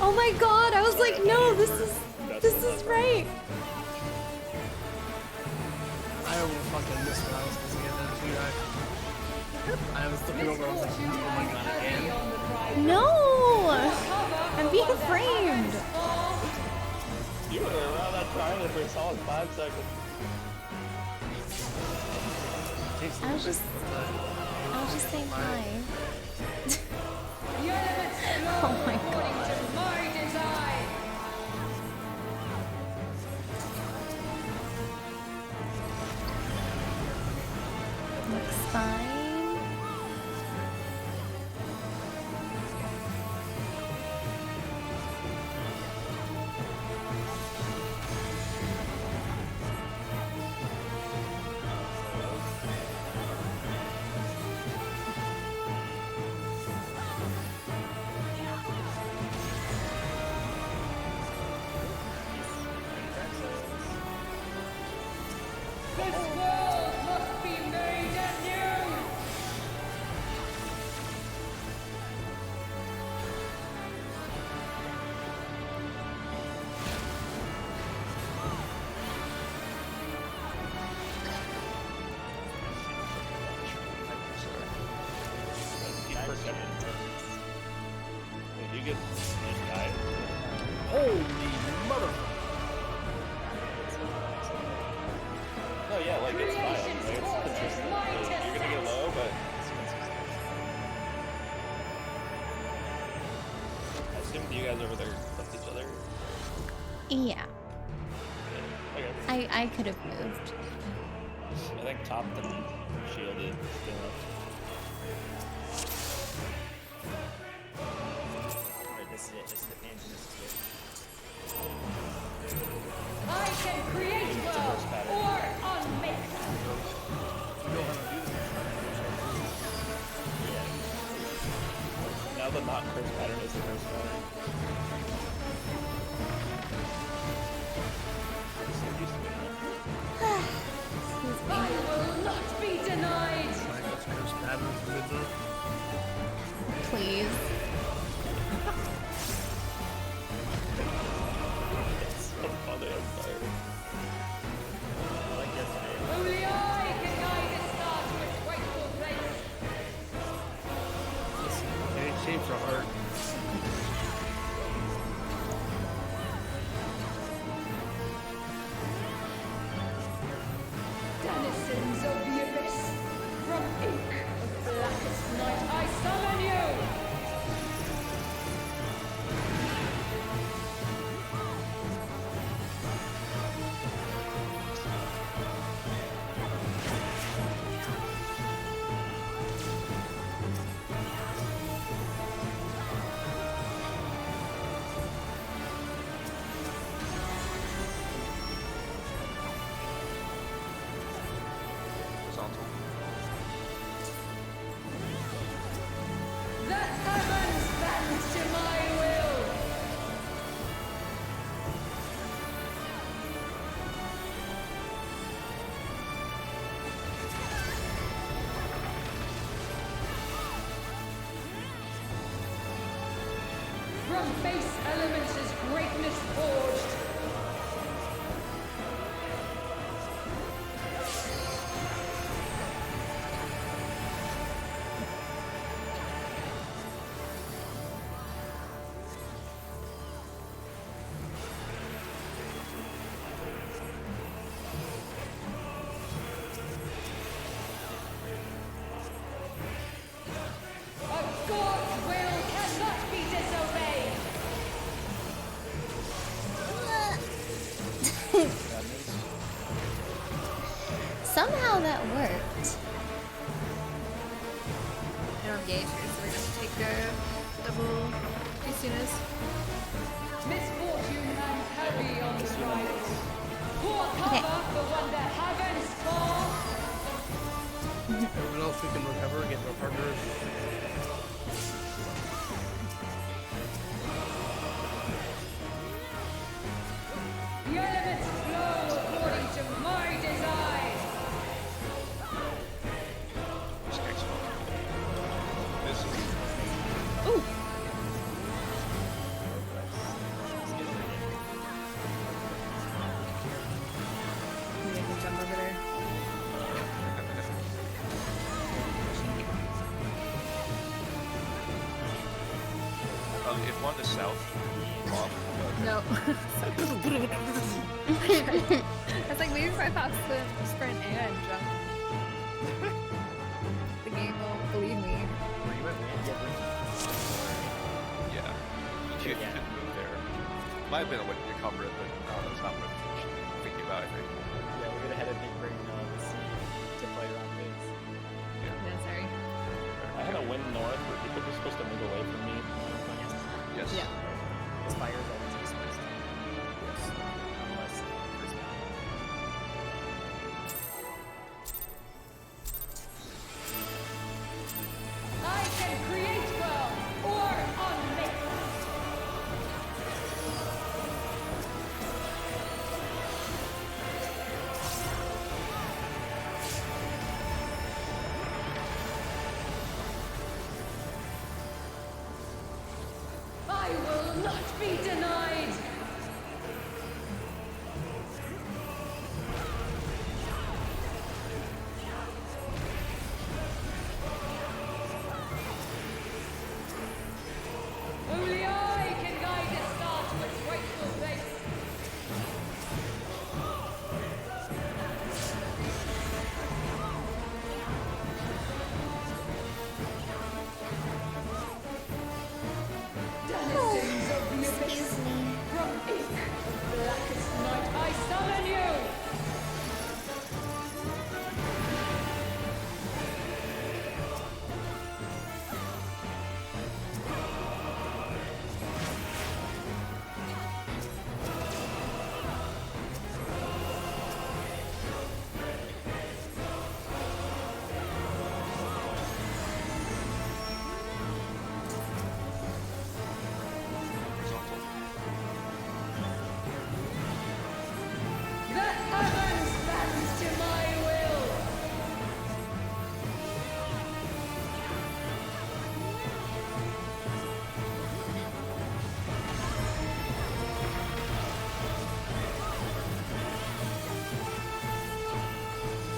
A: Oh my god, I was like, no, this is right.
E: I almost fucking missed what I was supposed to get into. I was looking over, I was like, oh my god, again?
A: No! I'm being framed.
C: You were around that triangle for a solid 5 seconds.
A: I was just saying hi.
B: The elements flow
A: Oh my
B: according
A: god.
B: to my design.
A: Looks fine.
B: This world must be made anew!
C: Wait, you just died?
E: Holy mother!
C: No, yeah, like it's fine. Like, it's consistent. Like, you're gonna get low, but it's consistent. I assumed you guys over there left each other.
A: Yeah.
C: Okay.
A: I could have moved.
C: I think topped and shielded.
I: Alright, this is it. This is the engine. This is it.
B: I can create world or unmake them!
C: Now the not curse pattern is the curse pattern.
B: I will not be denied!
A: Please.
C: It's so funny, I'm sorry.
I: Like yesterday.
B: Only I can guide this star to its rightful place!
E: Any shapes are hard.
B: Denizens of the abyss, from ink of blackest night, I summon you! The heavens bend to my will! From base elements is greatness forged! A god's will cannot be disobeyed!
A: Somehow that worked.
F: I don't have gauge here, so we're gonna take a double Christina's.
B: Misfortune hangs heavy on the riders. Pour cover for when the heavens fall!
E: Everyone else we can recover, get our partners.
B: The elements flow according to my design!
A: Ooh.
F: Maybe I can jump over there.
D: If one is south, off.
F: No. I was like, maybe if I pass the sprint and jump, the game will believe me.
I: Were you at land?
D: Yeah. You
I: Yeah.
D: didn't move there. Might have been a way to cover it, but that's not what I'm thinking about, I think.
I: Yeah, we're gonna head a big brain the sea to play around base.
F: Yeah, sorry.
C: I had a wind north where people were supposed to move away from me.
D: Yes.
F: Yeah.
I: This fire is always east-west. Yes. Unless first battle.
B: I can create world or unmake them! I will not be denied! Only I can guide this star to its rightful place. Denizens of the abyss, from ink, blackest night, I summon you! The heavens bend to my will!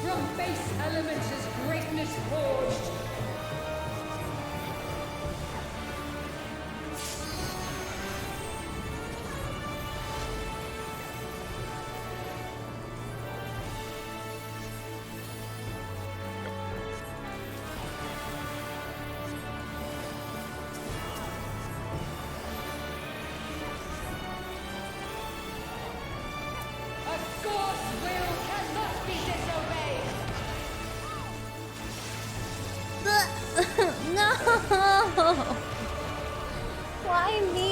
B: From base elements is greatness forged. A God's will cannot be disobeyed!
A: No! Why me?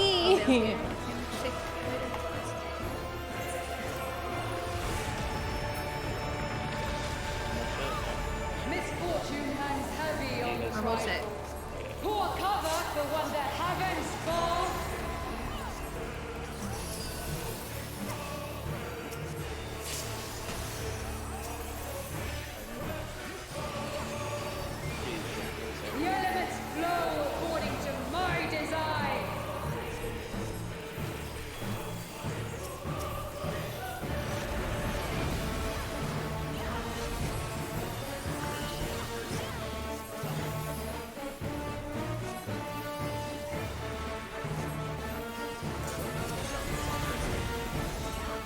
B: Misfortune hangs heavy on the
F: Almost
B: tribe.
F: it.
B: Pour cover for when the heavens fall! The elements flow according to my design!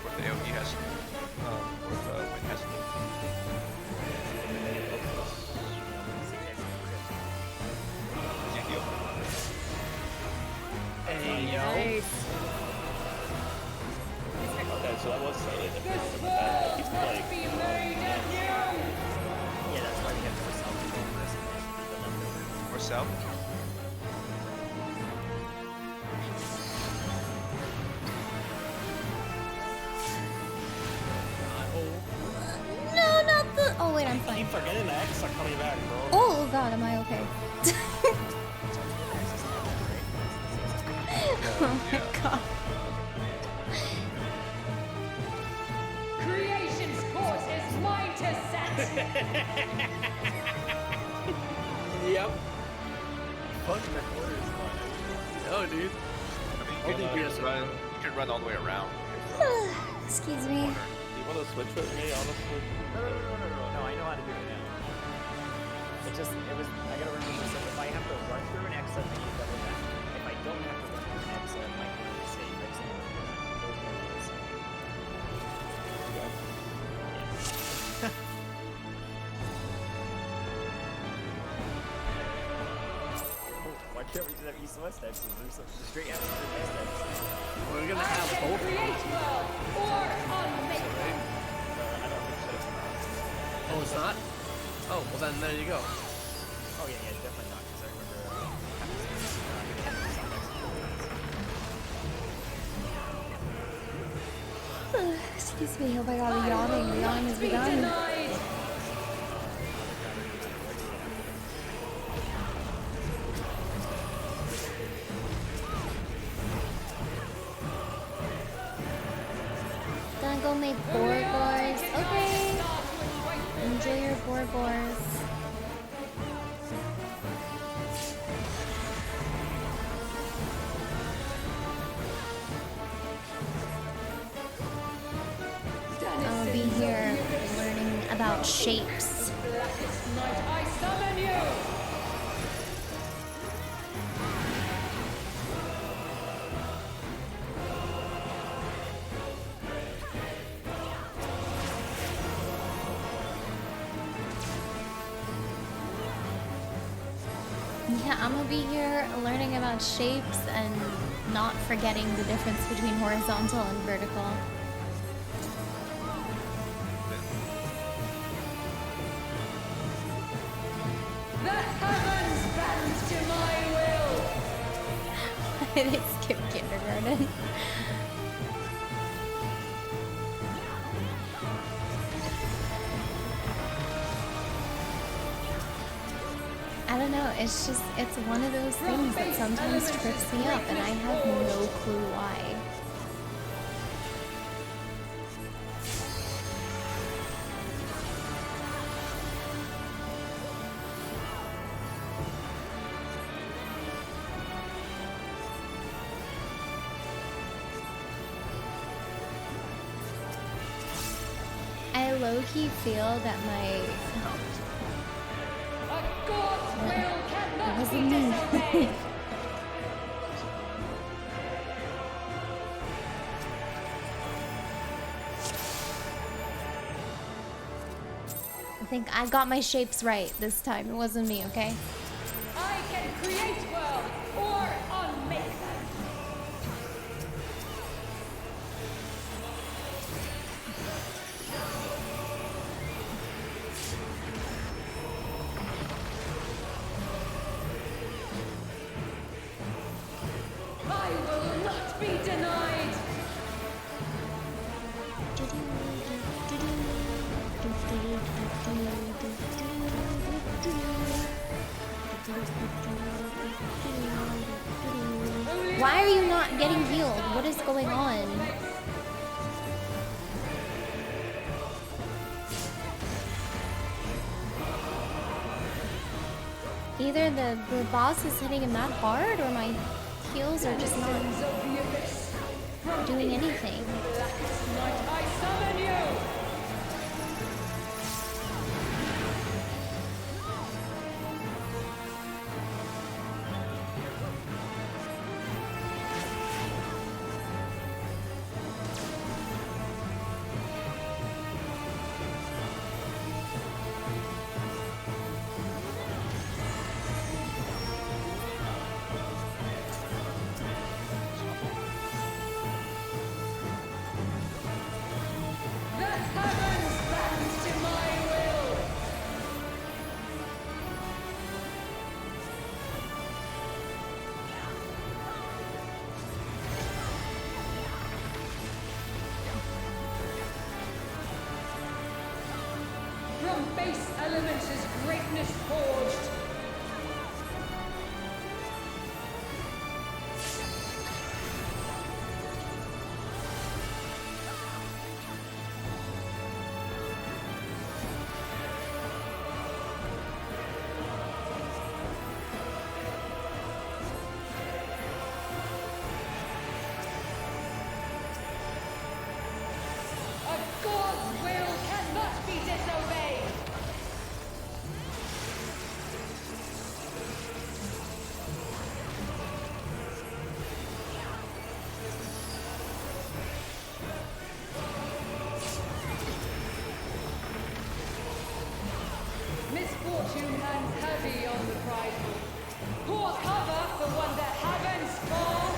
D: What the AOE has to do. What the wind has to do. Ezekiel.
E: Hey, yo.
C: Okay, so that was slightly
B: This
C: different.
B: world
C: Keep
B: must
C: like
B: be made anew!
I: Yeah, that's why we have to sell people first and then keep the leftover.
D: Or south.
A: No, not the. Oh, wait, I'm
C: I
A: fine.
C: keep forgetting the X are coming back, bro.
A: Oh, God, am I okay? Oh my God.
B: Creation's course is mine to set!
E: Yep.
I: Fuck the quarters one.
E: Oh, dude.
D: I mean,
E: I'll do
D: you
E: PS
D: can run all the way around.
A: Excuse me.
C: You want to switch with me, honestly?
I: No, I know how to do it now. It just, it was, I gotta remember, so if I have to run through an X, I need double that. If I don't have to run through an X, I might want to save X and those ones. Why can't we just have east-west X's? There's some straight X's and west X's.
E: We're gonna
B: I
E: have
B: can
E: both.
B: create well or unmake well.
C: I don't think so.
E: Oh, it's not? Oh, well then there you go.
I: Oh yeah, yeah, definitely not, because I remember having some
A: Excuse me. Oh my God, the yawning. The yawn has
B: Be
A: begun.
B: denied!
A: Gonna go make Borgors. Okay. Enjoy your Borgors. about shapes.
B: Blackest night, I summon you!
A: Yeah, I'm gonna be here learning about shapes and not forgetting the difference between horizontal and vertical.
B: The heavens bend to my will!
A: I didn't skip kindergarten. I don't know, it's just, it's one of those things that sometimes trips me up and I have no clue why. I low-key feel that my... It wasn't me. I think I got my shapes right this time. It wasn't me, okay?
B: I can create worlds or unmake them. I will not be denied.
A: Why are you not getting healed? What is going on? Either the boss is hitting him that hard or my heals are just not doing anything.
B: I summon you. From base elements is greatness forged. A god's will cannot be disobeyed. Misfortune hangs heavy on the prideful. Pour cover for one that heavens fall.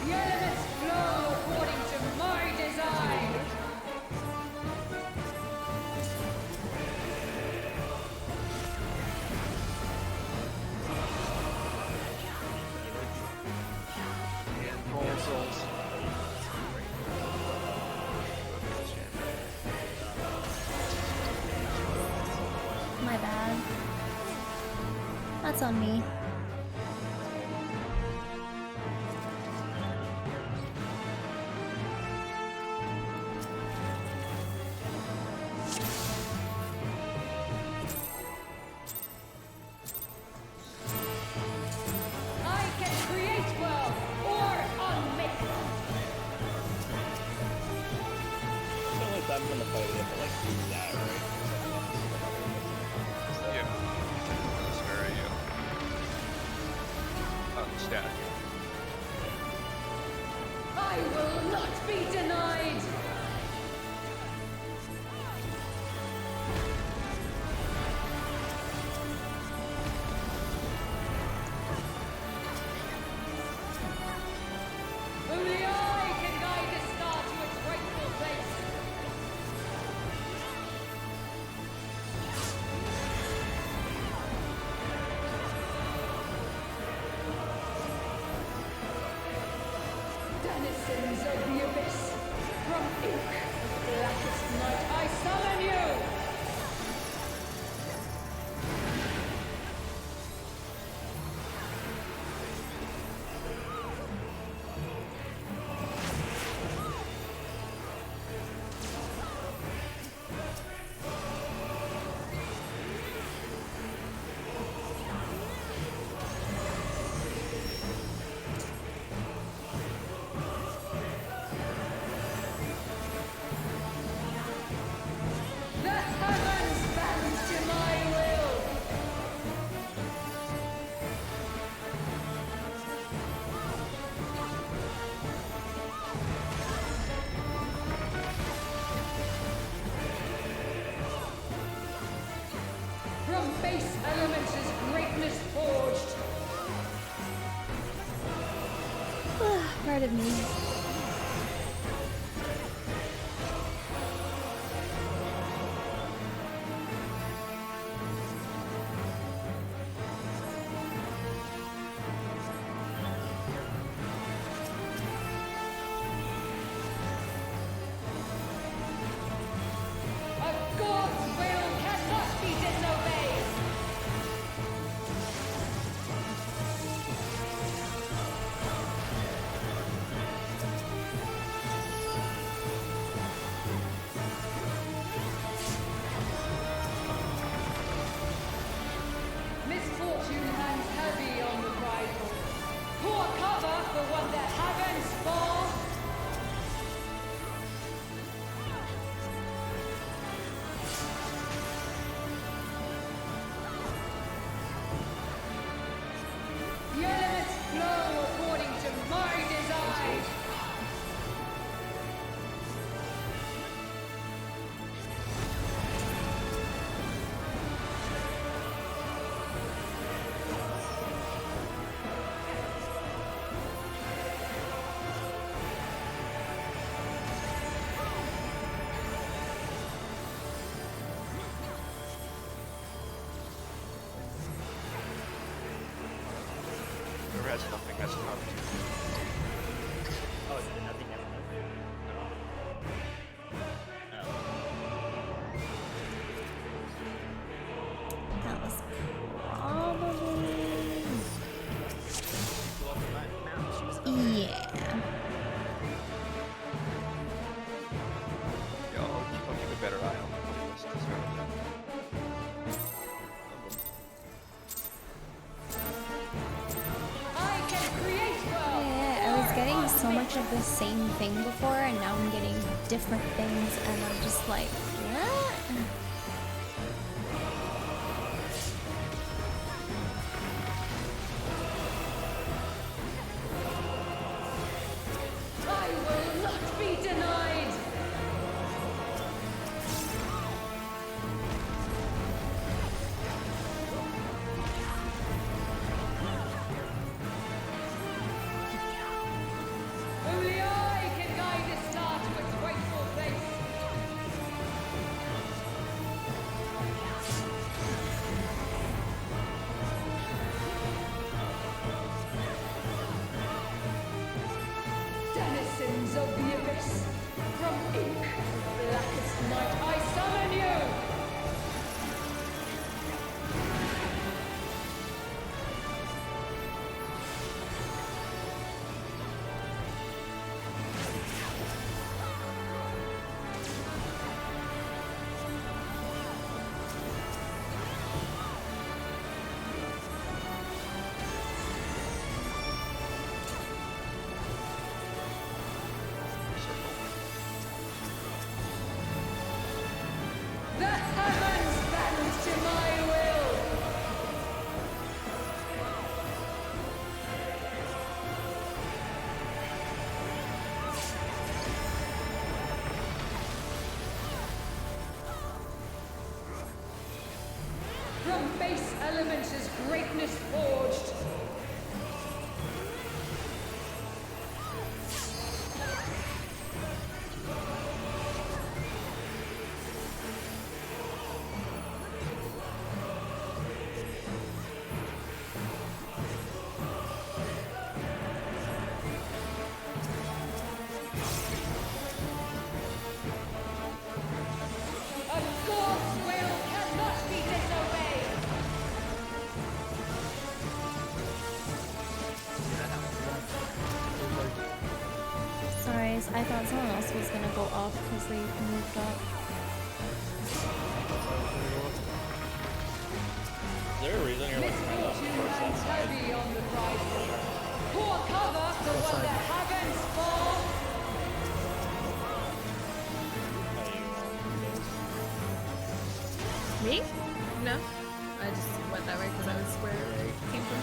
B: The elements flow according to my design.
A: My bad. That's on me.
C: I'm in the fight, we have to like do that, right?
D: Yeah. It's very static.
B: I will not be denied! Only I can guide the star to its rightful place! Denizens of the abyss, from ink of blackest night, I summon you! The heavens bend to my will! From base elements is greatness forged!
A: Part of me.
B: A god's will cannot be disobeyed! Misfortune hangs heavy on the prideful. Pour cover for when the heavens fall! The elements flow according to my design!
D: Whoever has nothing has an opportunity.
I: Oh, is it nothing else?
A: That was probably. Yeah.
D: Yeah, I'll keep a better eye on the list.
B: I can create well!
A: Yeah, I was getting so much of the same thing before, and now I'm getting different things, and I'm just like, what?
B: I will not be denied! Only I can guide the star to its rightful place! heavens bend to my will! From base elements is greatness forged. A god's will cannot be disobeyed.
A: Sorry, I thought someone else was gonna go off because they moved up.
C: Is there a reason you're like trying to force that side?
B: Heavy on the prize. Pour cover for what the heavens fall.
F: Me? No. I just went that way because I was where I came from.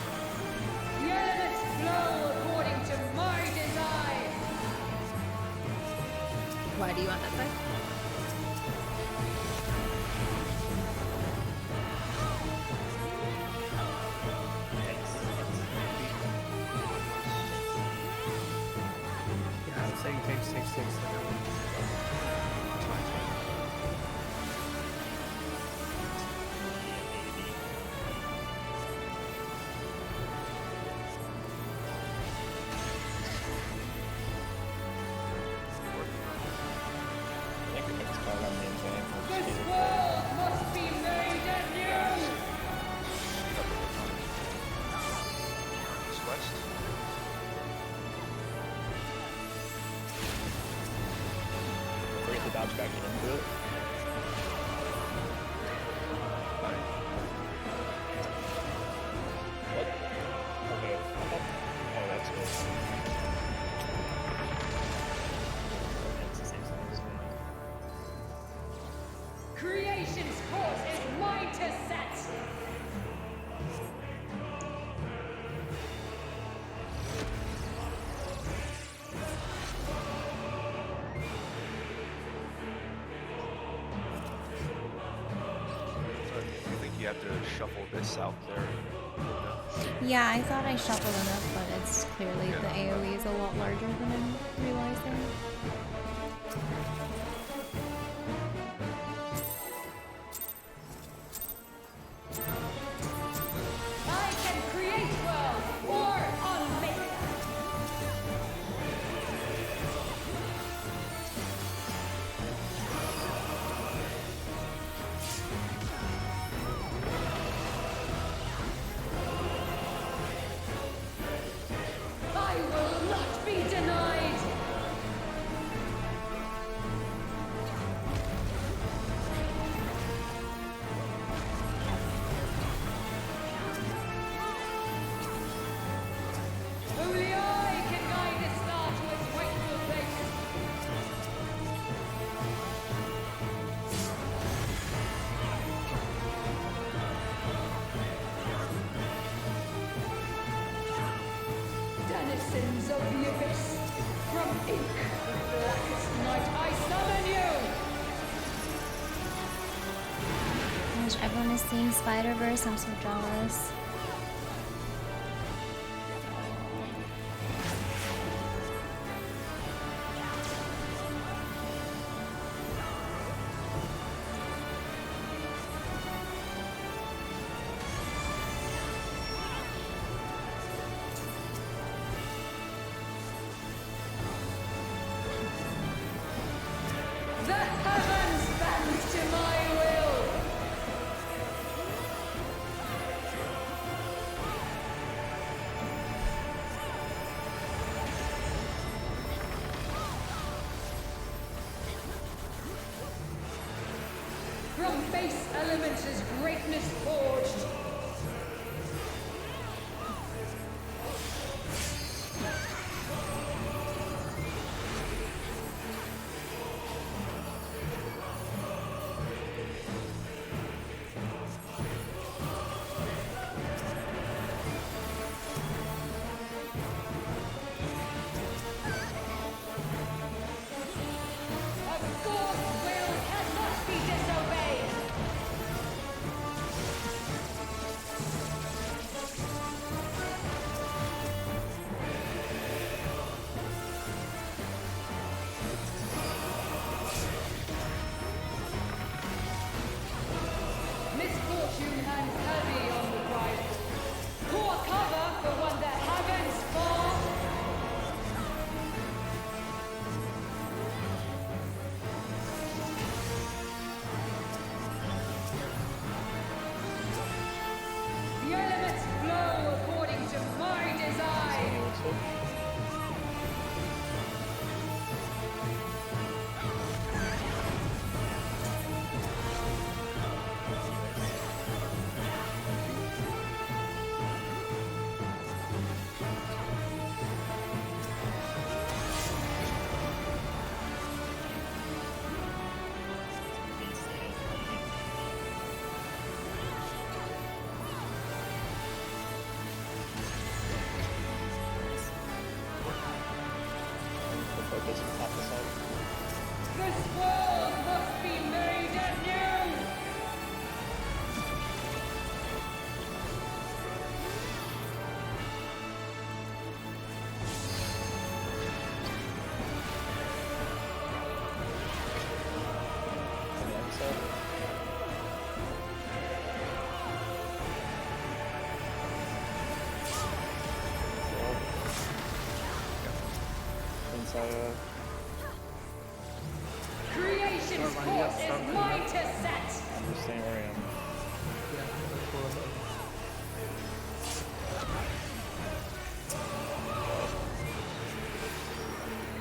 B: The elements flow according to my design.
F: Why do you want that side?
E: Yeah, I'm saying takes.
C: I think it's called on the insane.
B: This world must be made anew.
D: East west.
C: Bring the dodge back into it. What? Okay. Oh, that's good. It's the same size.
B: Creation's course is mine to set.
D: So you think you have to shuffle this out there?
A: Yeah, I thought I shuffled enough, but it's clearly the AoE is a lot larger than I'm realizing.
B: I can create worlds or unmake them. I will not be denied. Only I can guide the star to its rightful place. Denizens of the abyss, from ink, blackest night, I summon you!
A: Gosh, everyone is seeing Spider-Verse. I'm so jealous.
B: The heavens bend to my will! From base elements is greatness forged.
C: so. Since
B: Creation's force is mine to set!
C: I'm just staying where I am.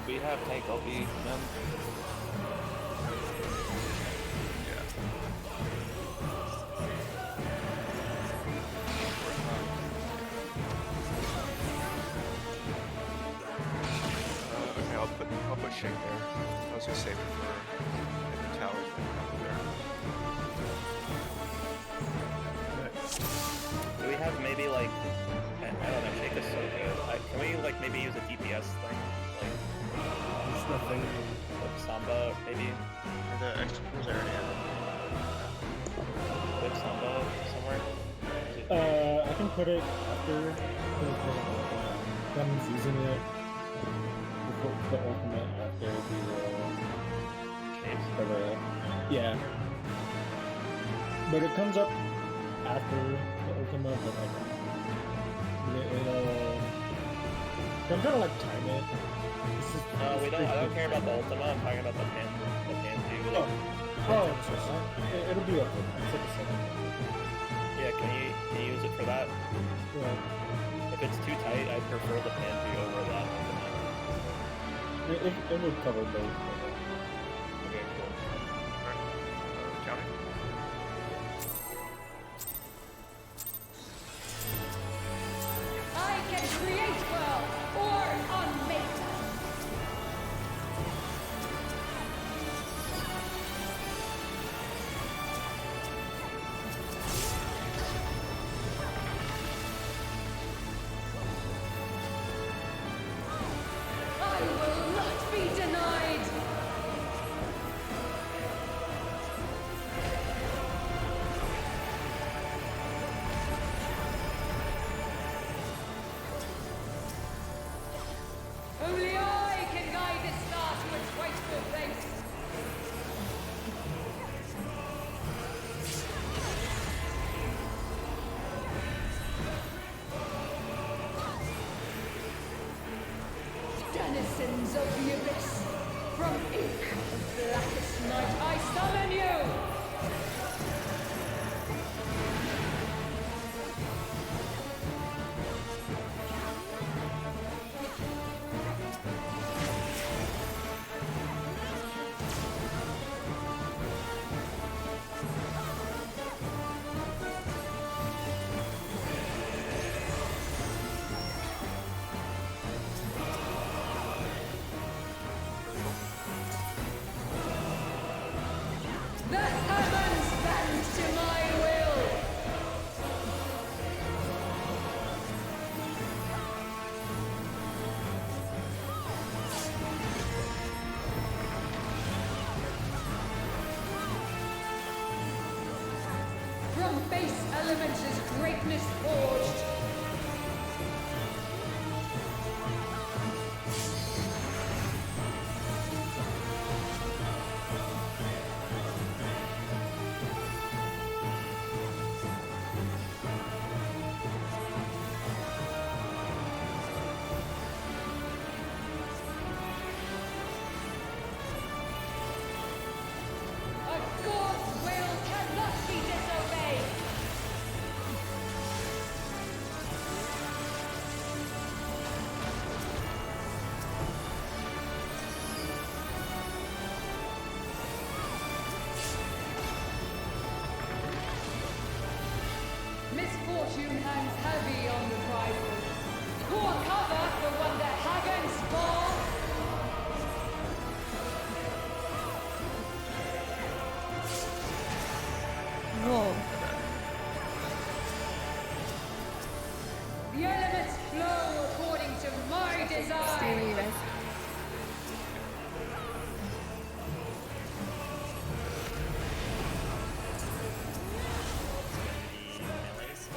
C: We have tank LB, man.
D: Okay, I'll put Shake there. I was gonna save it for the towers up there.
C: Do we have maybe like, I don't know, Shake is so good. Can we like maybe use a DPS thing? Like,
E: There's nothing.
C: like Samba, maybe?
L: The executors already have.
C: With Samba somewhere?
J: I can put it after comes using it. Before the ultimate after the yeah. But it comes up after the ultimate, but like I'm trying to like time it.
C: I don't care about the Ultima, I'm talking about the pan 2. Like,
J: It'll be up there. It's like a second.
C: yeah, can you use it for that?
J: Yeah.
C: If it's too tight, I prefer the pan 2 over that.
J: It would cover both.
C: Okay, cool.
L: Counting.
B: I can create well or unmake. I will not be denied. Only I can guide this star to its rightful place. Denizens of the abyss, from ink of blackest night, I summon you! The heavens bend to my will! From base elements is greatness forged. A god's will cannot be disobeyed. Misfortune hangs heavy on the prizes. Poor cover for one that haven't spawned.
A: Whoa.
B: The elements flow according to my
A: Stay
B: design.
A: where you guys.
I: The melees.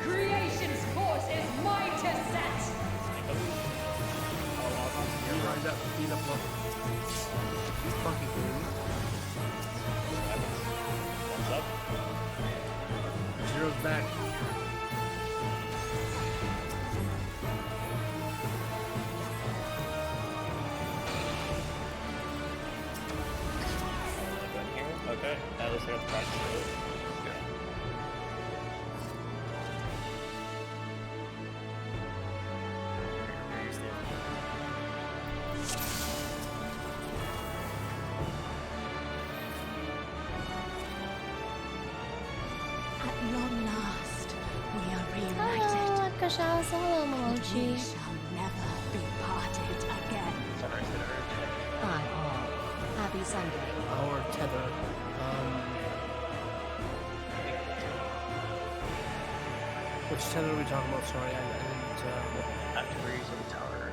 B: Creation's force is mine to set.
E: Lined up, beat up one. You fucking kidding me?
C: One's up.
E: Zero's back.
C: Gun here. Okay, now let's get the practice.
K: At long last, we are
A: Hello,
K: reunited.
A: Akasha. Hello, Momochi.
K: We shall never be parted again.
L: Sunrise dinner.
K: I'm all. Happy Sunday.
E: Our tether. Which tether are we talking about? Sorry, I didn't.
L: Activities in the tower.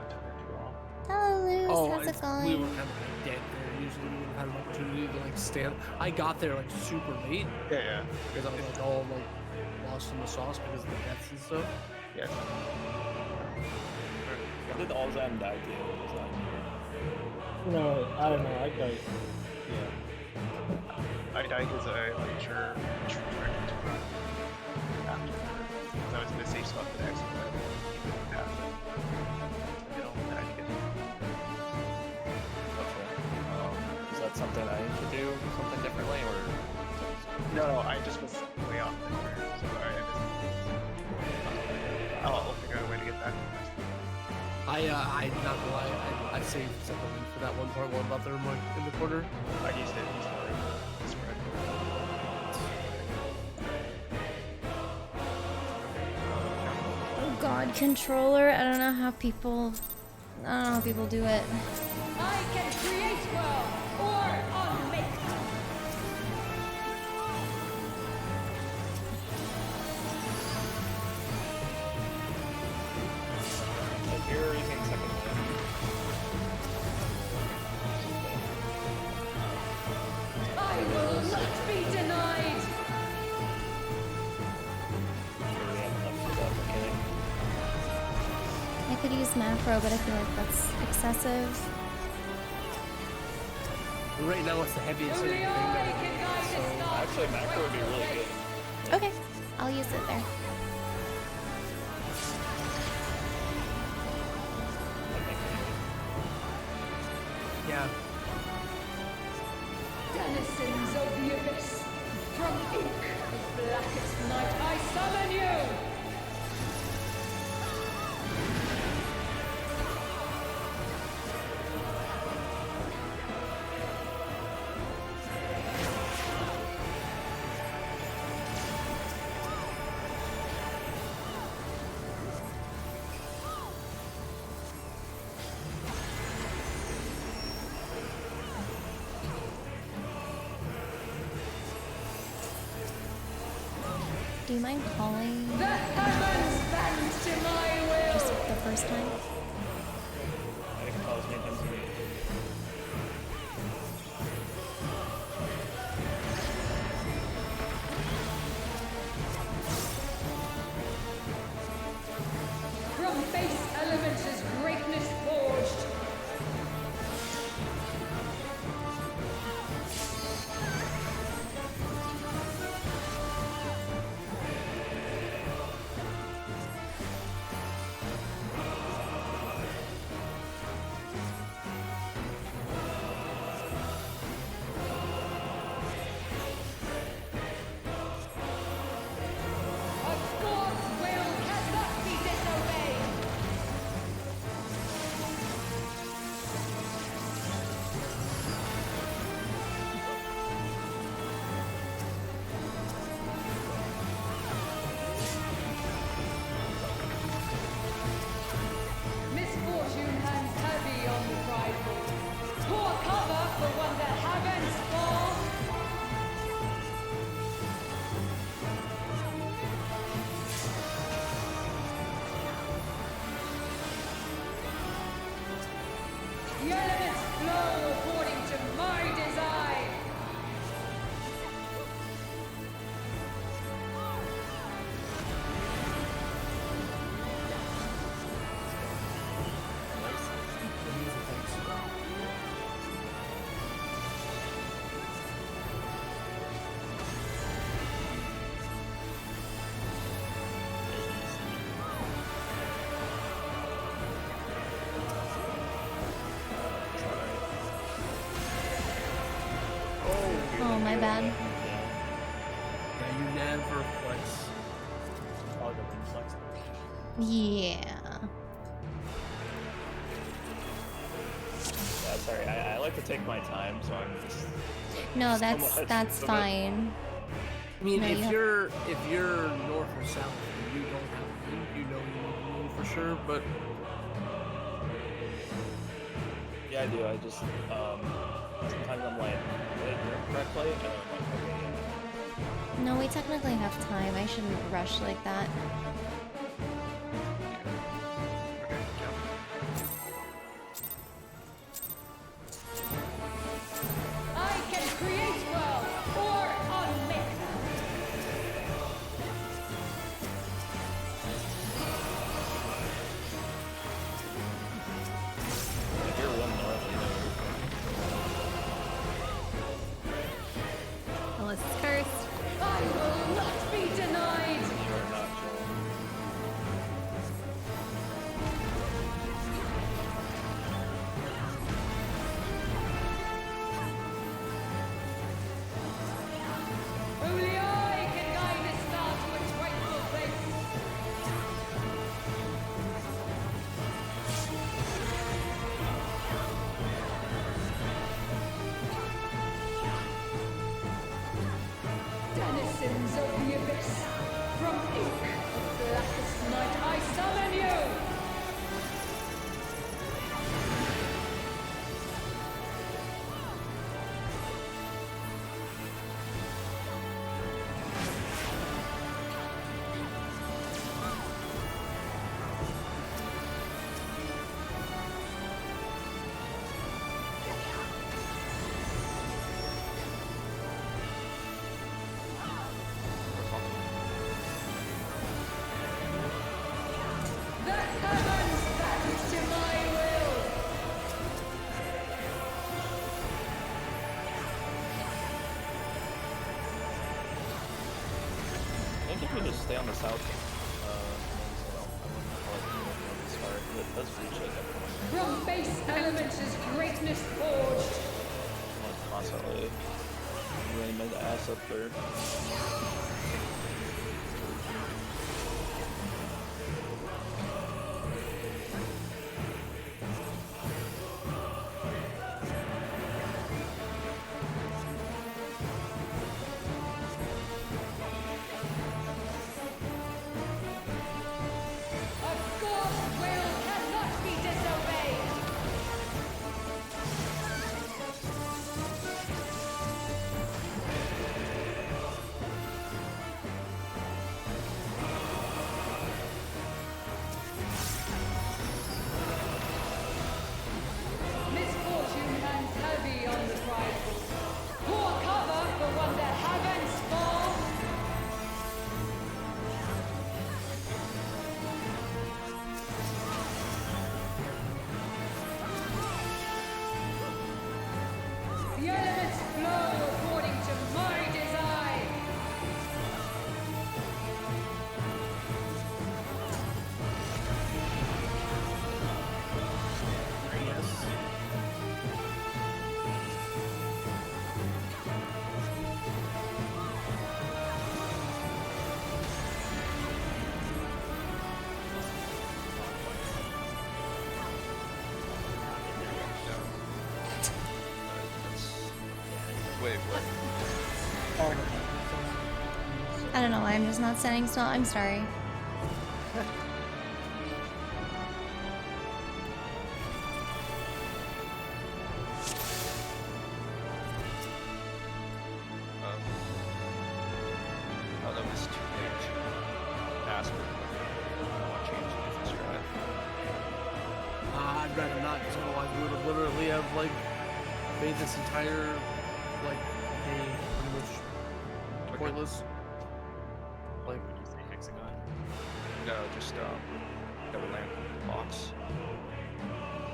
L: Took too long.
A: Hello, Luz.
E: Oh,
A: How's it going?
E: we were kind of like dead there. Usually we would have had an opportunity to like stand. I got there like super late
L: Yeah.
E: because I was like all like lost in the sauce because of the deaths and stuff.
L: Yeah.
C: When did all Zen die to? Was that
J: No, I don't know. I died. Yeah.
L: I died because I wasn't sure which direction to run after. Because I was in the safe spot the next one.
C: Is that something I need to do something differently, or?
L: No, I just was way off the turn, so I'll figure out a way to get back.
E: I not gonna lie, I saved something for that one part one butler in the corner.
L: I used it for the spread.
A: Oh God, controller. I don't know how people do it.
B: I can create world or unmake.
C: If you're using second wind,
B: I will not be denied.
C: sure we have enough for that mechanic.
A: I could use macro, but I feel like that's excessive.
E: Right now, it's the heaviest
B: Only
E: thing
B: I
E: that
B: can
E: we
B: guide
E: do,
B: the
E: so
B: stars.
C: Actually, macro would be really good.
A: Okay, I'll use it there.
E: yeah.
B: Denizens of the abyss, from ink of blackest night, I summon you!
A: Do you mind calling
B: The heavens bend to my will!
A: just the first time?
C: I can call as many times as you need.
B: From base elements is greatness forged. Of God's will cannot be disobeyed. Misfortune hangs heavy on the prideful. Pour cover for one that heavens fall. The elements flow according to
A: My bad.
E: Yeah, you never flex.
I: Oh, the wind flex.
A: Yeah.
C: Yeah, sorry. I like to take my time, so I'm just.
A: No,
C: so
A: that's
C: much-
A: that's
C: so much-
A: fine.
E: I mean,
A: No,
E: if
A: you have-
E: you're north or south and you don't have wind, you know you need to move for sure. But
C: Yeah, I do. I just sometimes I'm like, did I do it correctly? And I'm like, okay, yeah.
A: No, we technically have time. I shouldn't rush like that.
B: I can create worlds or unmake them.
C: If you're real north,
F: Unless it's cursed.
B: I will not be denied.
C: you are not chill.
B: Only I can guide this star to its rightful place. Denizens of the abyss, from ink of blackest night I summon you! The heavens bend to my will!
C: I think if we just stay on the south, I wouldn't like this far. It does reach like everyone.
B: From base elements is greatness forged.
C: Like constantly running my ass up there.
B: A god's will cannot be disobeyed. Misfortune hangs heavy on the prideful. Pour cover for when the heavens fall. The elements flow according to my design.
E: yes.
D: Wait, what?
A: I don't know why I'm just not standing still. I'm sorry.
D: Oh, that was too late to ask for one change in different strat.
E: I'd rather not, because otherwise we would have literally have like made this entire like day pretty much pointless. Like,
I: Would you say hexagon?
D: No, just double land blocks.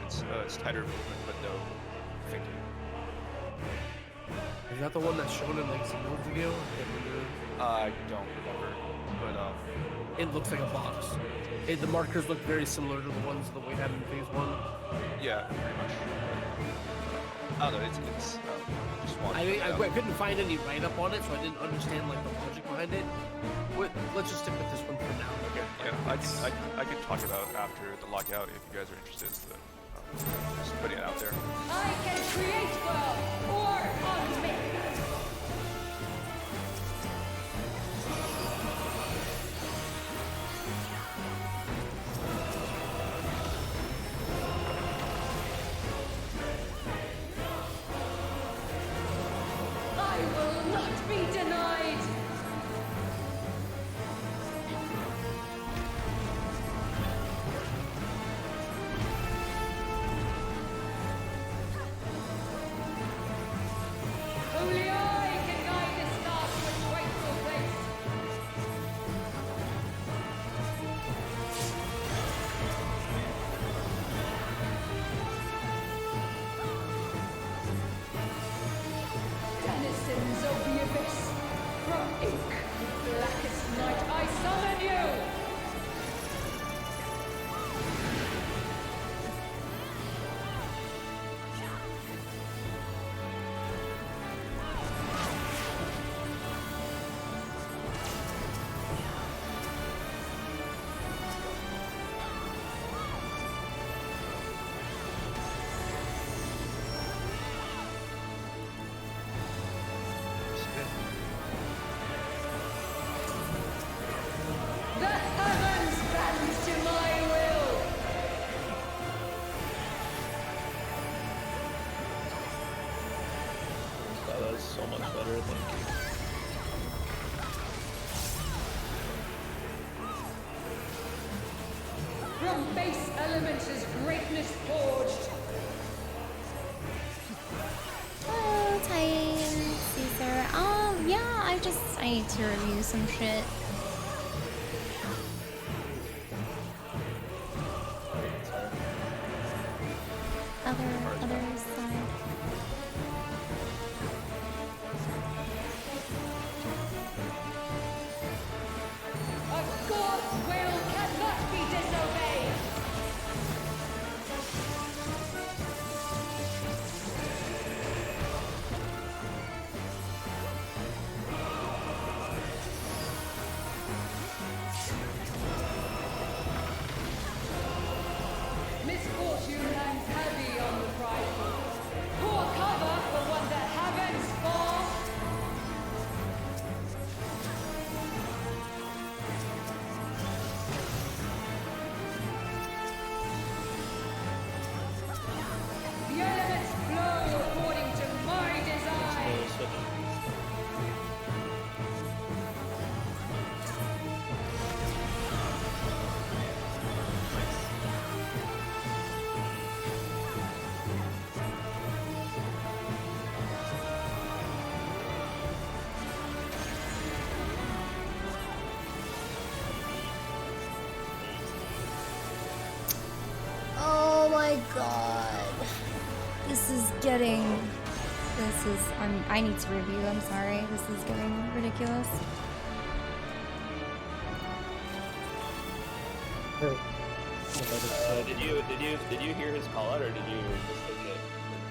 D: It's tighter movement, but no thinking.
E: is that the one that's shown in like some old video? I can't remember.
D: I don't remember, but
E: It looks like a box. The markers look very similar to the ones that we had in phase 1.
D: yeah, pretty much. I don't know, it's just wanted
E: I
D: to
E: mean,
D: bring
E: I
D: it up.
E: couldn't find any write up on it, so I didn't understand like the logic behind it. Let's just stick with this one for now.
D: Okay, yeah, I can talk about it after the lockout if you guys are interested, but just putting it out there.
B: I can create well or unmake. I will not be denied. Only I can guide this star to its rightful place. Denizens of the abyss, from ink with blackest night, I summon you! The heavens bend to my will!
C: That was so much better, thank you.
B: From base elements is greatness forged.
A: Hello, Titan, Caesar. Yeah, I need to review some shit. Other side.
B: A god's will cannot be disobeyed! Misfortune hangs heavy on the prideful. Pour cover for one that heavens fall. The elements flow according to my design.
A: Oh my god. I need to review, I'm sorry. This is getting ridiculous.
C: Did you hear his call out, or did you just take it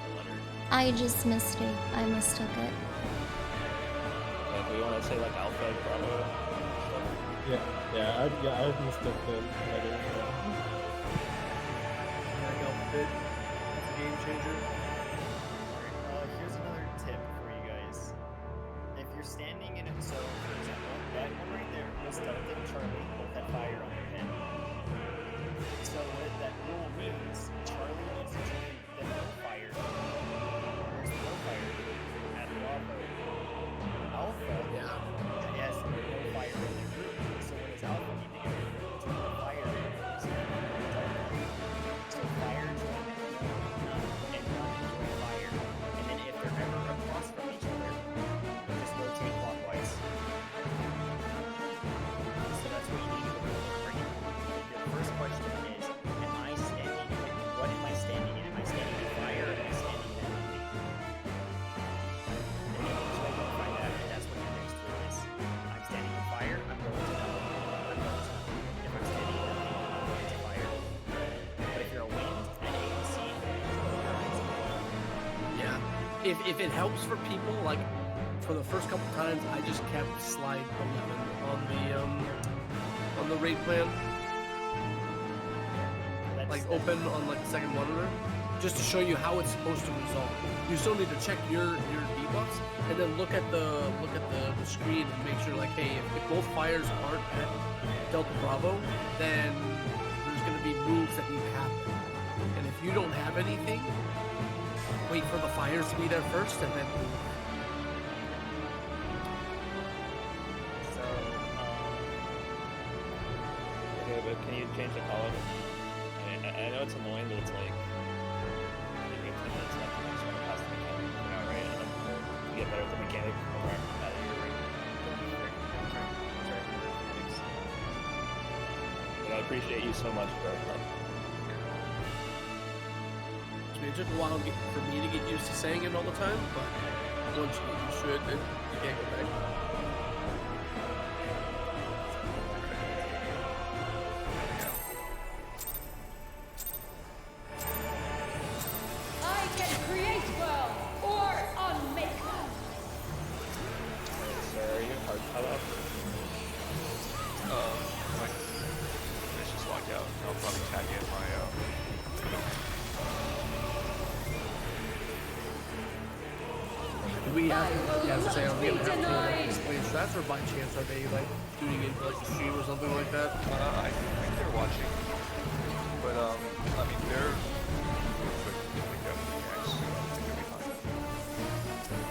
C: for letter?
A: I just missed it. I mistook it.
C: Like, we want to say like Alpha, Bravo.
J: I mistook the letter.
E: It's a game changer.
I: Here's another tip for you guys. If you're standing in it, so for example, that one right there was Delta and Charlie both had fire on their pin. So what that rule means, Charlie needs to join the no fire. There's no fire at Bravo. Alpha has no fire in their group. So what does Alpha need to go to the fire? So fire join the no, and none join fire. And then if they're ever across from each other, just rotate clockwise. So that's what you need to do for your first question is, am I standing in? What am I standing in? Am I
E: if it helps for people, like for the first couple times, I just kept slide 11 on the rate plan, like open on like the second monitor, just to show you how it's supposed to resolve. You still need to check your debuffs and then look at the screen and make sure, like, hey, if both fires aren't at Delta Bravo, then there's going to be moves that need to happen. And if you don't have anything, wait for the fires to be there first and then move.
I: So,
C: Okay, but can you change the color? I know it's annoying that it's like maybe 10 minutes left and I just want to pass the mechanic for now, right? And then we'll get better at the mechanic over out of here, right? But I appreciate you so much, bro.
E: It took a while for me to get used to saying it all the time, but once you get used to it, then you can't go back.
B: I can create well or unmake well.
C: Sarah, are you hard cut up?
D: Like, let's just lock out. I'll probably tag in my
E: Do we have to say, are we gonna have to like, explain stats, or by chance are they like tuning into like a stream or something like that?
D: I think they're watching, but I mean they're real quick.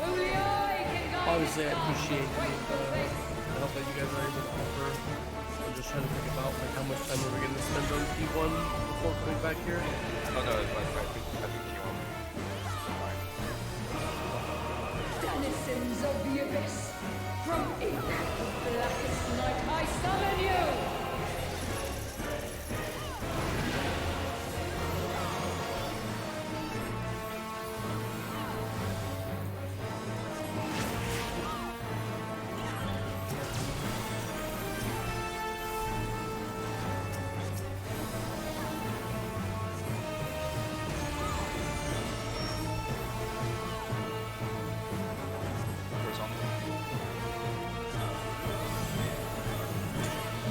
B: Only I can guide
E: Obviously, I
B: the
E: appreciate
B: dark
E: the help that you guys are able to offer. I'm just trying to think about like how much time are we gonna spend on P1 before coming back here.
D: Oh no, I think you want.
B: denizens of the abyss. From ink of blackest night, I summon you!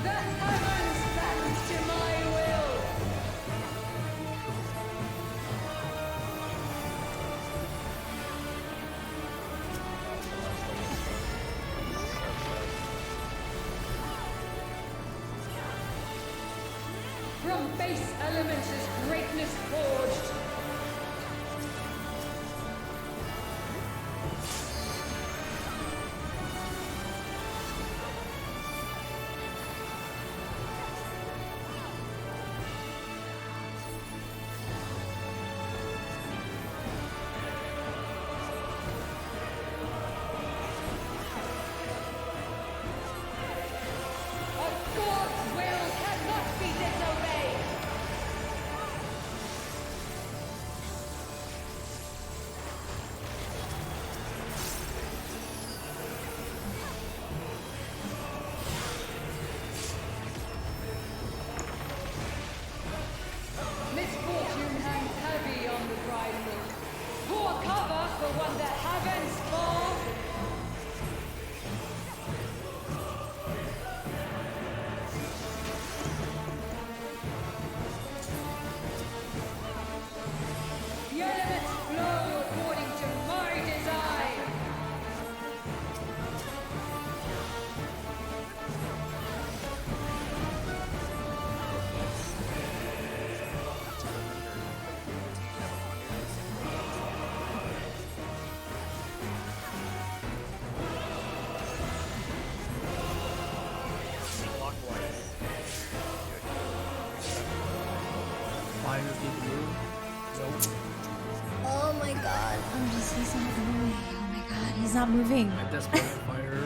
B: The heavens bend to my will! From base elements is greatness forged. A god's will cannot be disobeyed! Misfortune hangs heavy on the bridal. Pour cover for one that heavens fall. The elements flow according to my design.
E: Fires need to move. Nope.
A: Oh my god. He's not moving. Oh my god, he's not moving.
E: I desperate fire,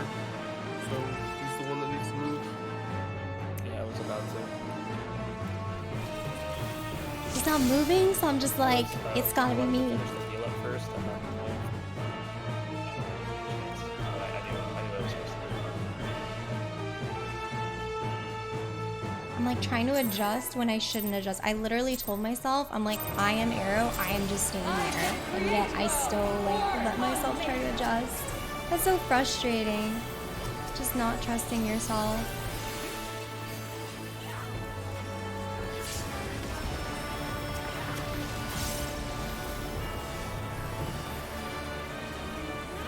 E: so he's the one that needs to move.
C: Yeah, I was about to.
A: He's not moving, so I'm just like, it's gotta be me.
C: Finish the heal up first, and then. I knew I was supposed to.
A: I'm like trying to adjust when I shouldn't adjust. I literally told myself, I'm like, I am Arrow, I am just staying there. And yet I still like let myself try to adjust. That's so frustrating. Just not trusting yourself.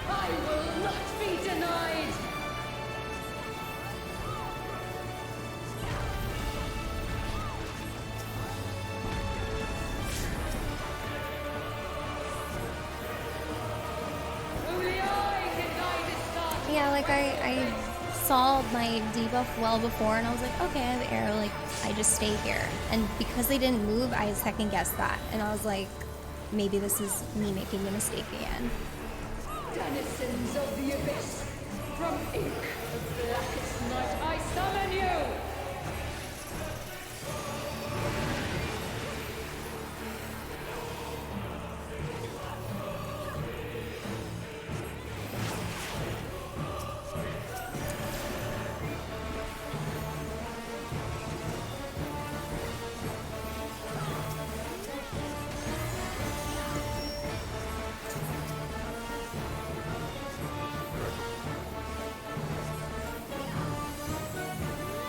B: I will not be denied! Only I can guide its dark.
A: Yeah, like I saw my debuff well before and I was like, okay, I have Arrow, like I just stay here. And because they didn't move, I second guessed that. And I was like, maybe this is me making a mistake again.
B: Denizens of the abyss, from ink of blackest night, I summon you!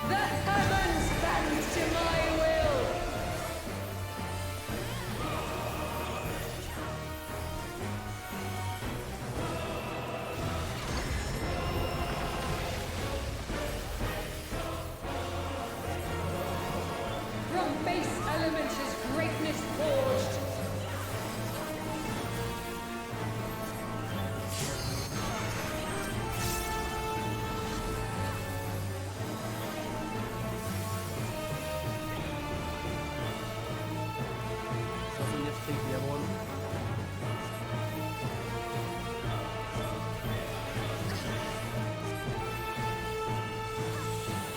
B: The heavens bend to my will! From base element is greatness forged.
E: So you have to take the other one.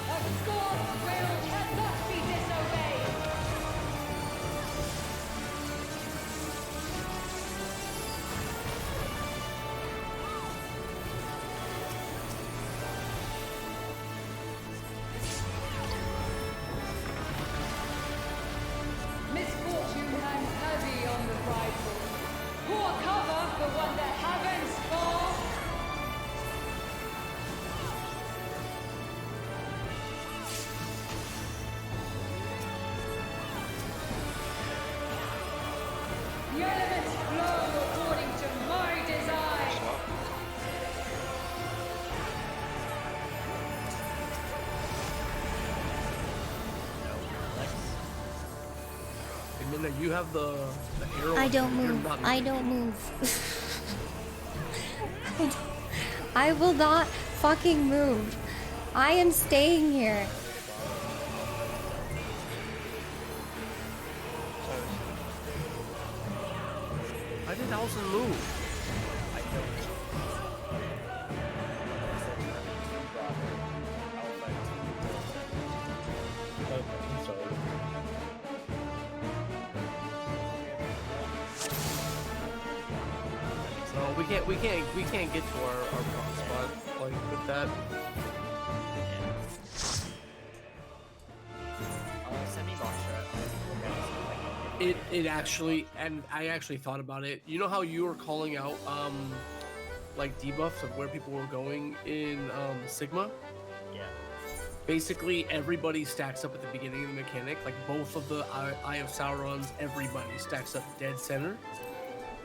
B: A god's will cannot be disobeyed. Misfortune hangs heavy on the prideful. Pour cover for one that heavens fall. The elements flow according to my design.
E: Hey, Minna, you have the arrow.
A: I don't
E: You're
A: move.
E: not
A: I
E: moving.
A: don't move. I will not fucking move. I am staying here.
E: Why did Allison move?
J: Okay, I'm sorry.
E: No, we can't get to our front spot like with that.
I: Send me box trap.
E: It actually, and I actually thought about it. You know how you were calling out like debuffs of where people were going in Sigma?
I: Yeah.
E: Basically, everybody stacks up at the beginning of the mechanic. Like both of the Eye of Sauron's, everybody stacks up dead center.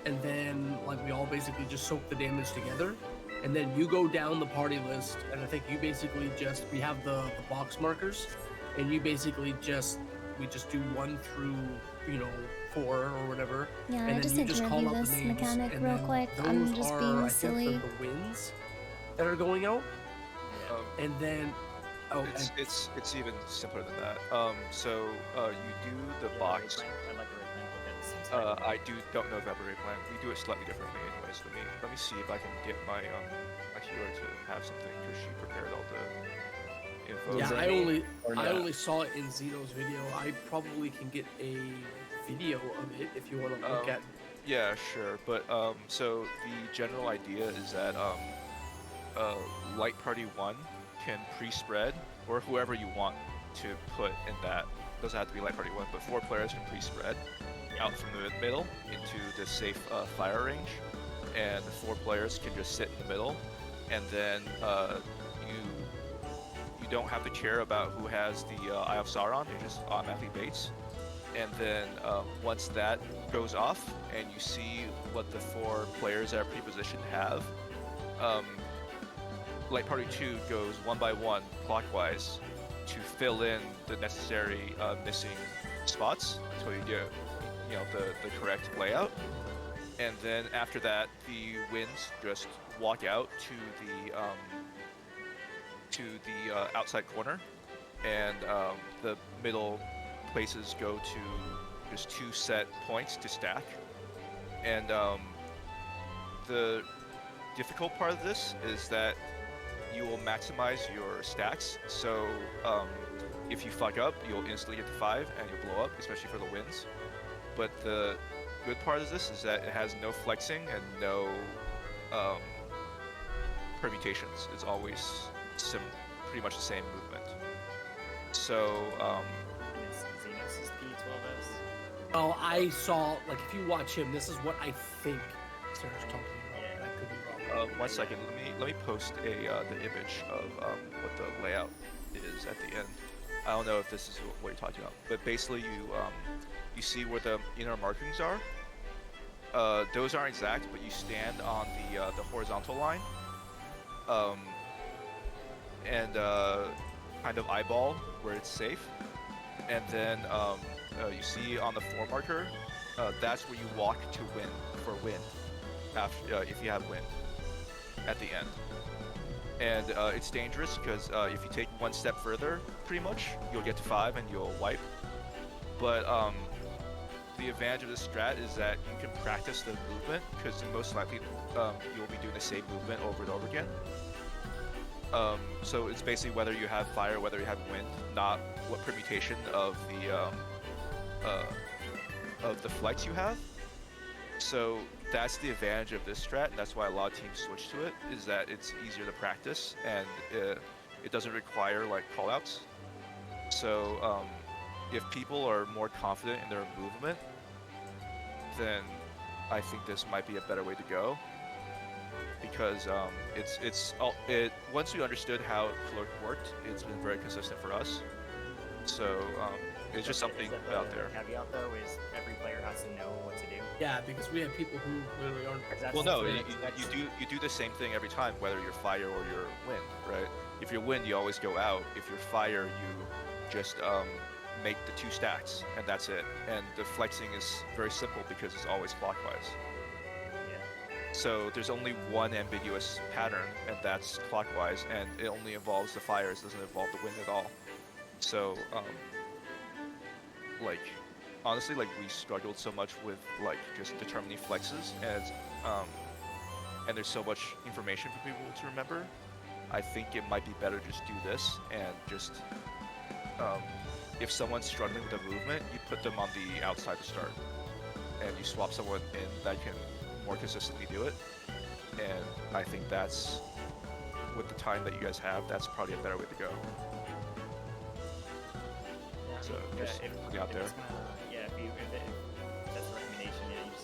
E: And then like we all basically just soak the damage together. And then you go down the party list, and I think you basically just, we have the box markers, and you basically just, we just do 1 through, 4 or whatever.
A: Yeah,
E: and
A: I
E: then
A: just
E: you
A: need to
E: just call
A: review
E: out
A: this
E: the names,
A: mechanic
E: and
A: real
E: then
A: quick.
E: those
A: I'm just
E: are,
A: being
E: I
A: silly.
E: think the wins that are going out. And then,
D: It's even simpler than that. So you do the box.
I: I'd like a red plan book at the same time.
D: I don't know about the raid plan. We do it slightly differently, anyways. Let me see if I can get my my healer to have something because she prepared all the info.
E: Yeah,
D: for
E: I
D: me.
E: only saw it in Zeno's video. I probably can get a video of it if you want to look at.
D: Yeah, sure. But so the general idea is that Light Party 1 can pre-spread, or whoever you want, to put in that. Doesn't have to be Light Party 1, but 4 players can pre-spread out from the middle into the safe fire range, and the 4 players can just sit in the middle, and then you don't have to care about who has the Eye of Sauron. It just automatically baits. And then once that goes off, and you see what the 4 players that are pre-positioned have, Light Party 2 goes one by one clockwise to fill in the necessary missing spots until you get the correct layout. And then after that, the winds just walk out to the outside corner, and the middle places go to just 2 set points to stack. And the difficult part of this is that you will maximize your stacks. So if you fuck up, you'll instantly get to 5 and you'll blow up, especially for the wins. But the good part of this is that it has no flexing and no permutations. It's always pretty much the same movement. So
I: Xenos is P12S.
E: Oh, I saw, like, if you watch him, this is what I think Sarah's talking about. I could be wrong.
D: 1 second. Let me post the image of what the layout is at the end. I don't know if this is what you're talking about, but basically you see where the inner markings are. Those aren't exact, but you stand on the horizontal line, and kind of eyeball where it's safe, and then you see on the 4 marker, that's where you walk to win for wind, after if you have wind at the end. And it's dangerous because if you take 1 step further, pretty much you'll get to 5 and you'll wipe. But the advantage of this strat is that you can practice the movement, because most likely you'll be doing the same movement over and over again. So it's basically whether you have fire, whether you have wind, not what permutation of the flights you have. So that's the advantage of this strat, and that's why a lot of teams switch to it, is that it's easier to practice, and it doesn't require like callouts. So if people are more confident in their movement, then I think this might be a better way to go. Because once we understood how Cloak worked, it's been very consistent for us. So it's just something out there.
I: Caveat though is every player has to know what to do.
E: Yeah, because we have people who literally aren't.
D: Well, no, you do the same thing every time, whether you're fire or you're wind, right? If you're wind, you always go out. If you're fire, you just make the 2 stacks, and that's it. And the flexing is very simple because it's always clockwise. So there's only one ambiguous pattern, and that's clockwise, and it only involves the fires, doesn't involve the wind at all. So, like, honestly, like, we struggled so much with, like, just determining flexes, and there's so much information for people to remember. I think it might be better just do this, and just, if someone's struggling with the movement, you put them on the outside to start, and you swap someone in that can more consistently do it. And I think that's, with the time that you guys have, that's probably a better way to go. So just put it out there.
I: If that's the recommendation, yeah, you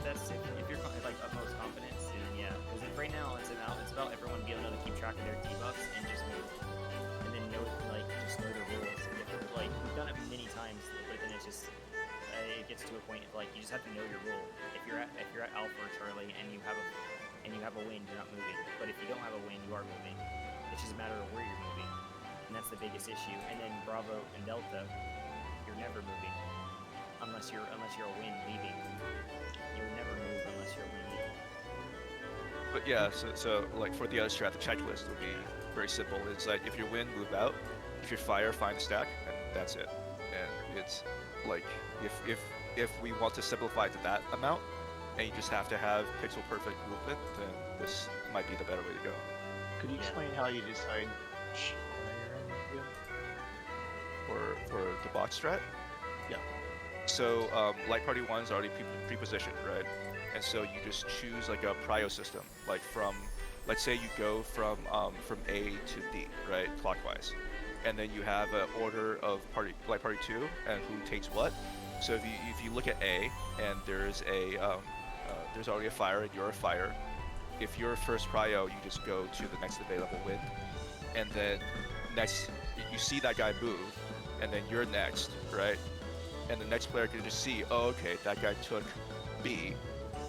I: just, if you're like utmost confidence, then yeah, because right now it's about everyone being able to keep track of their debuffs and just move, and then just know the rules. Like, we've done it many times, but then it's just it gets to a point of, like, you just have to know your rule. If you're at Alpha or Charlie and you have a wind, you're not moving. But if you don't have a wind, you are moving. It's just a matter of where you're moving, and that's the biggest issue. And then Bravo and Delta, you're never moving unless you're a wind leaving. You will never move unless you're a wind leaving.
D: But yeah, so like for the other strat, the checklist would be very simple. It's like, if you're wind, move out. If you're fire, find a stack, and that's it. And it's like, if we want to simplify it to that amount, and you just have to have pixel perfect movement, then this might be the better way to go.
L: Could you explain how you decide which
D: for the box strat?
L: Yeah.
D: So Light Party 1 is already pre-positioned, right? And so you just choose like a prio system, like from let's say you go from A to D, right, clockwise, and then you have an order of light party 2 and who takes what. So if you look at A and there's there's already a fire and you're a fire, if you're first prio, you just go to the next available wind, and then next you see that guy move, and then you're next, right? And the next player can just see, oh, okay, that guy took B.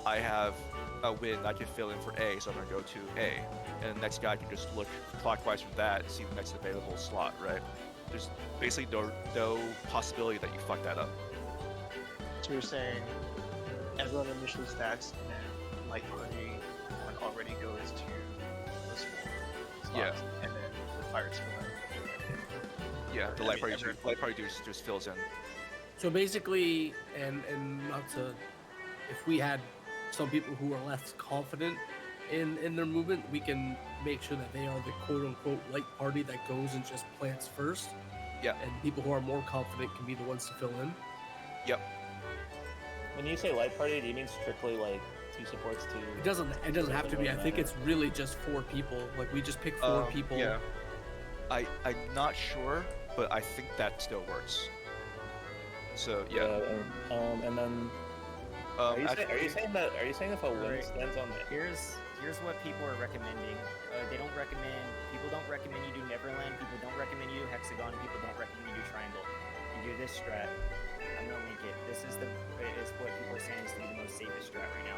D: I have a wind I can fill in for A, so I'm gonna go to A. And the next guy can just look clockwise from that and see the next available slot, right? There's basically no possibility that you fuck that up.
L: So you're saying everyone initially stacks, and then light party one already goes to the small slots,
D: Yeah.
L: and then the fires fill in.
D: Yeah, the light party just fills in.
E: So basically, and not to, if we had some people who are less confident in their movement, we can make sure that they are the quote unquote light party that goes and just plants first.
D: Yeah.
E: And people who are more confident can be the ones to fill in.
D: Yep.
C: When you say light party, do you mean strictly like 2 supports, 2?
E: It doesn't have to be. I think it's really just 4 people. Like we just pick 4 people.
D: Yeah. I'm not sure, but I think that still works. So yeah.
C: And then. Are you saying that if a wind stands on the...
I: Here's what people are recommending. They don't recommend. People don't recommend you do Neverland. People don't recommend you do Hexagon. People don't recommend you do Triangle. You do this strat. I'm gonna link it. This is what people are saying is the most safest strat right now.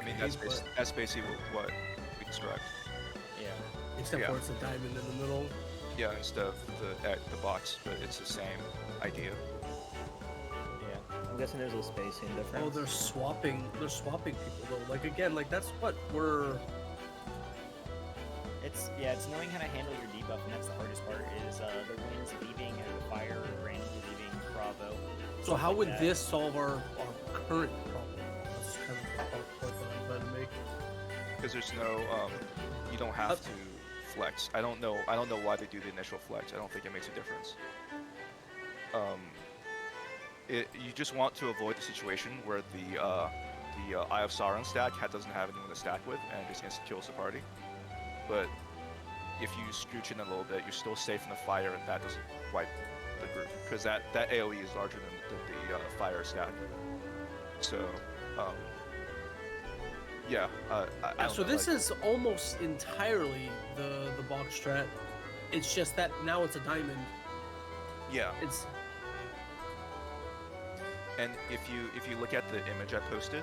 D: I mean, that's basically what we described.
I: Yeah.
E: Except for it's a diamond in the middle.
D: Yeah, instead of the box, but it's the same idea.
C: Yeah. I'm guessing there's a spacing difference.
E: Oh, they're swapping people though. Like again, like that's what we're.
I: It's knowing how to handle your debuff, and that's the hardest part. Is the winds leaving and the fire randomly leaving Bravo.
E: So how would this solve our current problem? That's kind of the point that I'm trying to make.
D: Because there's no, you don't have to flex. I don't know why they do the initial flex. I don't think it makes a difference. You just want to avoid the situation where the Eye of Sauron stack doesn't have anyone to stack with and just insta kills the party. But if you scooch in a little bit, you're still safe in the fire, and that doesn't wipe the group because that AOE is larger than the fire stack. So, yeah.
E: So this is almost entirely the box strat. It's just that now it's a diamond.
D: Yeah.
E: It's.
D: And if you look at the image I posted,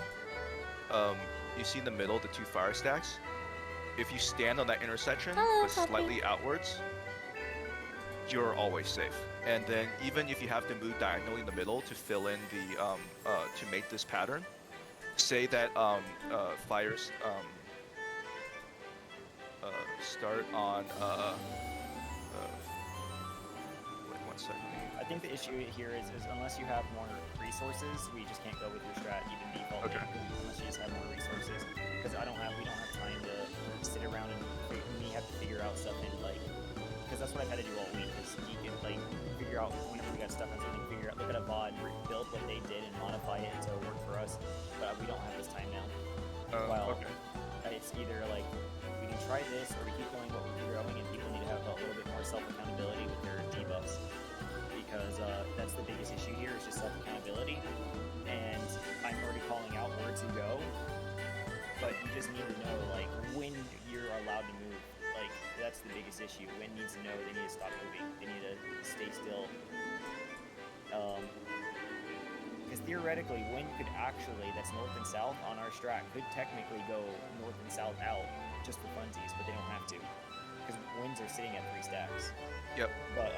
D: you see in the middle the 2 fire stacks. If you stand on that intersection but slightly outwards, you're always safe. And then even if you have to move diagonally in the middle to fill in the to make this pattern, say that fires start on wait 1 second.
I: I think the issue here is unless you have more resources, we just can't go with your strat even default.
D: Okay.
I: Unless you just have more resources, because we don't have time to sit around and we have to figure out stuff and because that's what I've had to do all week is you can figure out whenever we got stuff on something, look at a VOD, build what they did and modify it to work for us. But we don't have this time now.
D: Okay.
I: It's either we can try this or we keep going what we're growing, and people need to have a little bit more self-accountability with their debuffs. Because that's the biggest issue here is just self-accountability. And I'm already calling out where to go, but you just need to know when you're allowed to move. That's the biggest issue. Wind needs to know they need to stop moving. They need to stay still. Because theoretically, wind could actually, that's north and south on our strat, could technically go north and south out just for funsies, but they don't have to. Because winds are sitting at 3 stacks.
D: Yep.
I: But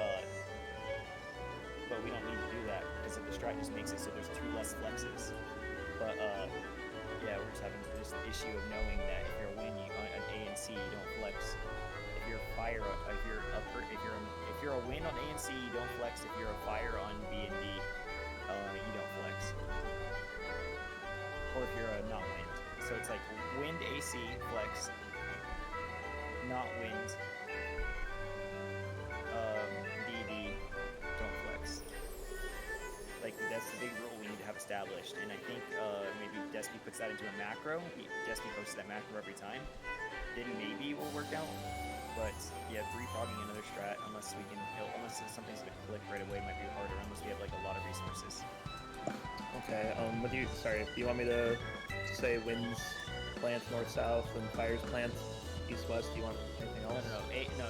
I: we don't need to do that because the strat just makes it so there's 2 less flexes. But yeah, we're just having this issue of knowing that if you're a win, you on A and C, you don't flex. If you're fire, if you're a win on A and C, you don't flex. If you're a fire on B and D, you don't flex. Or if you're a not win. so it's like wind AC flex, not wind DD don't flex. Like that's the big rule we need to have established, and I think maybe Despy puts that into a macro. Despy posts that macro every time. Then maybe it will work out. But yeah, reprogging another strat unless something's gonna click right away might be harder unless we have like a lot of resources.
C: Okay. What do you? Sorry. Do you want me to say winds plant north south and fires plant east west? Do you want anything else?
I: No.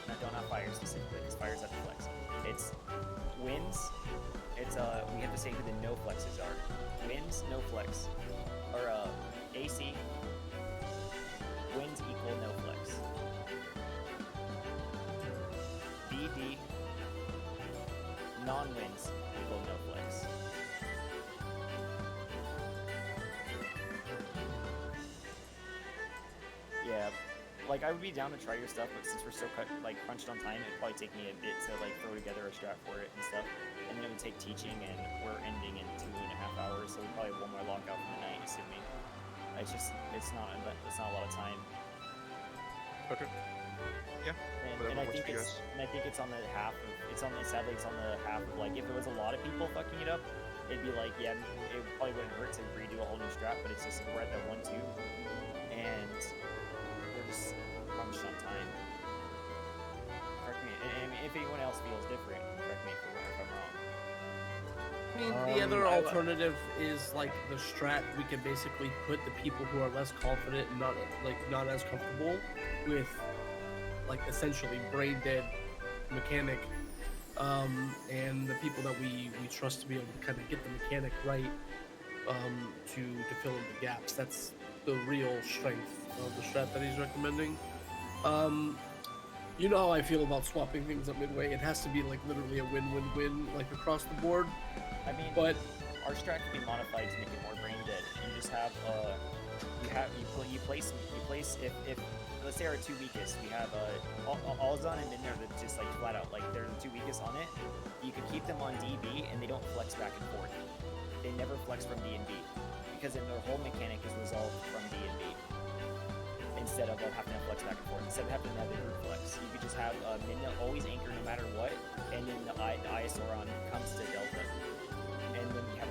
I: I don't have fires specifically because fires have to flex. It's winds. It's we have to say who the no flexes are. Winds, no flex, or AC. Winds equal no flex. BD. Non-winds equal no flex. Yeah, like I would be down to try your stuff, but since we're so crunched on time, it'd probably take me a bit to like throw together a strat for it and stuff. And then it would take teaching, and we're ending in 2.5 hours, so we probably have one more lockout for the night, assuming. It's not a lot of time.
D: Okay. Yeah.
I: And I think it's on the half of sadly it's on the half of like if it was a lot of people fucking it up, it'd be like yeah, it probably wouldn't hurt to redo a whole new strat, but it's just we're at that 1-2 and we're just crunched on time. Correct me, and if anyone else feels different, correct me if I'm wrong.
E: I mean, the other alternative is like the strat. We can basically put the people who are less confident and not as comfortable with like essentially brain dead mechanic, and the people that we trust to be able to kind of get the mechanic right, to fill in the gaps. That's the real strength of the strat that he's recommending. You know how I feel about swapping things up midway. It has to be like literally a win-win-win, like across the board.
I: I mean,
E: but
I: our strat can be modified to make it more brain dead. You just have you place if let's say our 2 weakest, we have Alzon and Midna are just like flat out like they're the 2 weakest on it. You can keep them on DB and they don't flex back and forth. They never flex from D and B because then their whole mechanic is resolved from D and B. Instead of having to flex back and forth, instead of having to have the group flex, you could just have Midna always anchor no matter what, and then the Iosaurus comes to Delta, and then you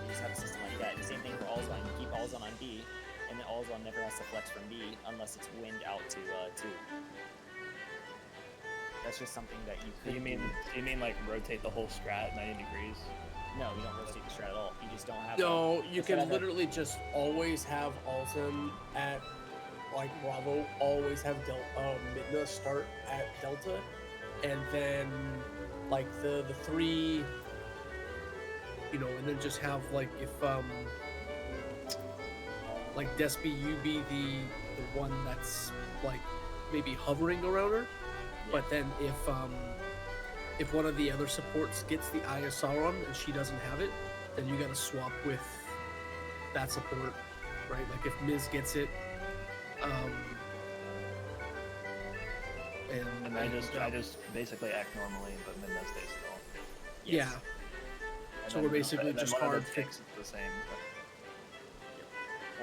I: just have a system like that. The same thing for Alzon. You keep Alzon on B, and then Alzon never has to flex from B unless it's wind out to 2. That's just something that you could.
C: You mean like rotate the whole strat 90 degrees?
I: No, you don't rotate the strat at all. You just don't have.
E: No, you can literally just always have Alzon at. Like Bravo, always have Midna start at Delta, and then like the 3, you know, and then just have like if like Despy, you be the one that's like maybe hovering around her, but then if one of the other supports gets the Iosaurus and she doesn't have it, then you gotta swap with that support, right? Like if Miz gets it.
C: And I just basically act normally, but Midna stays still.
E: Yeah. So we're basically just hard
C: fix the same. But...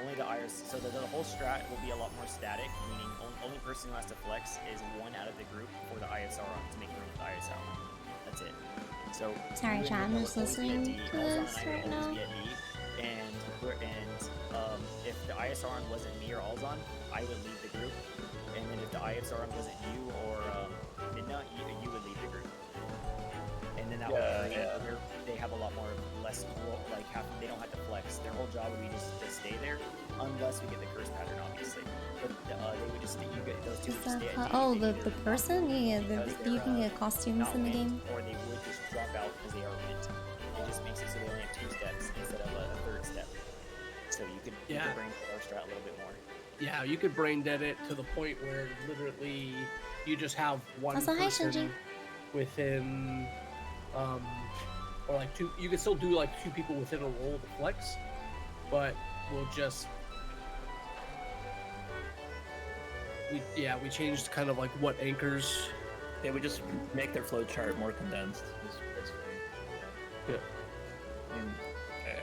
I: Only the Iris. So the whole strat will be a lot more static, meaning only person who has to flex is one out of the group for the Iosaurus to make room for the Iosaurus. That's it. So
A: sorry, John, I'm just listening to this right now.
I: And if the Iosaurus wasn't me or Alzon, I would leave the group. And then if the Iosaurus wasn't you or Midna, you would leave the group. And then that way they have a lot more less they don't have to flex. Their whole job would be just to stay there, unless we get the curse pattern, obviously. But they would just you get those 2 would stay at
A: the person? Yeah, you can get costumes in the game.
I: Or they would just drop out because they are went. It just makes it so they only have 2 steps instead of a 3rd step. So you could brain dead our strat a little bit more.
E: Yeah, you could brain dead it to the point where literally you just have one person within, or like 2. You can still do like 2 people within a roll to flex, but we'll just we changed kind of like what anchors.
C: Yeah, we just make their flow chart more condensed. Basically.
E: Yeah.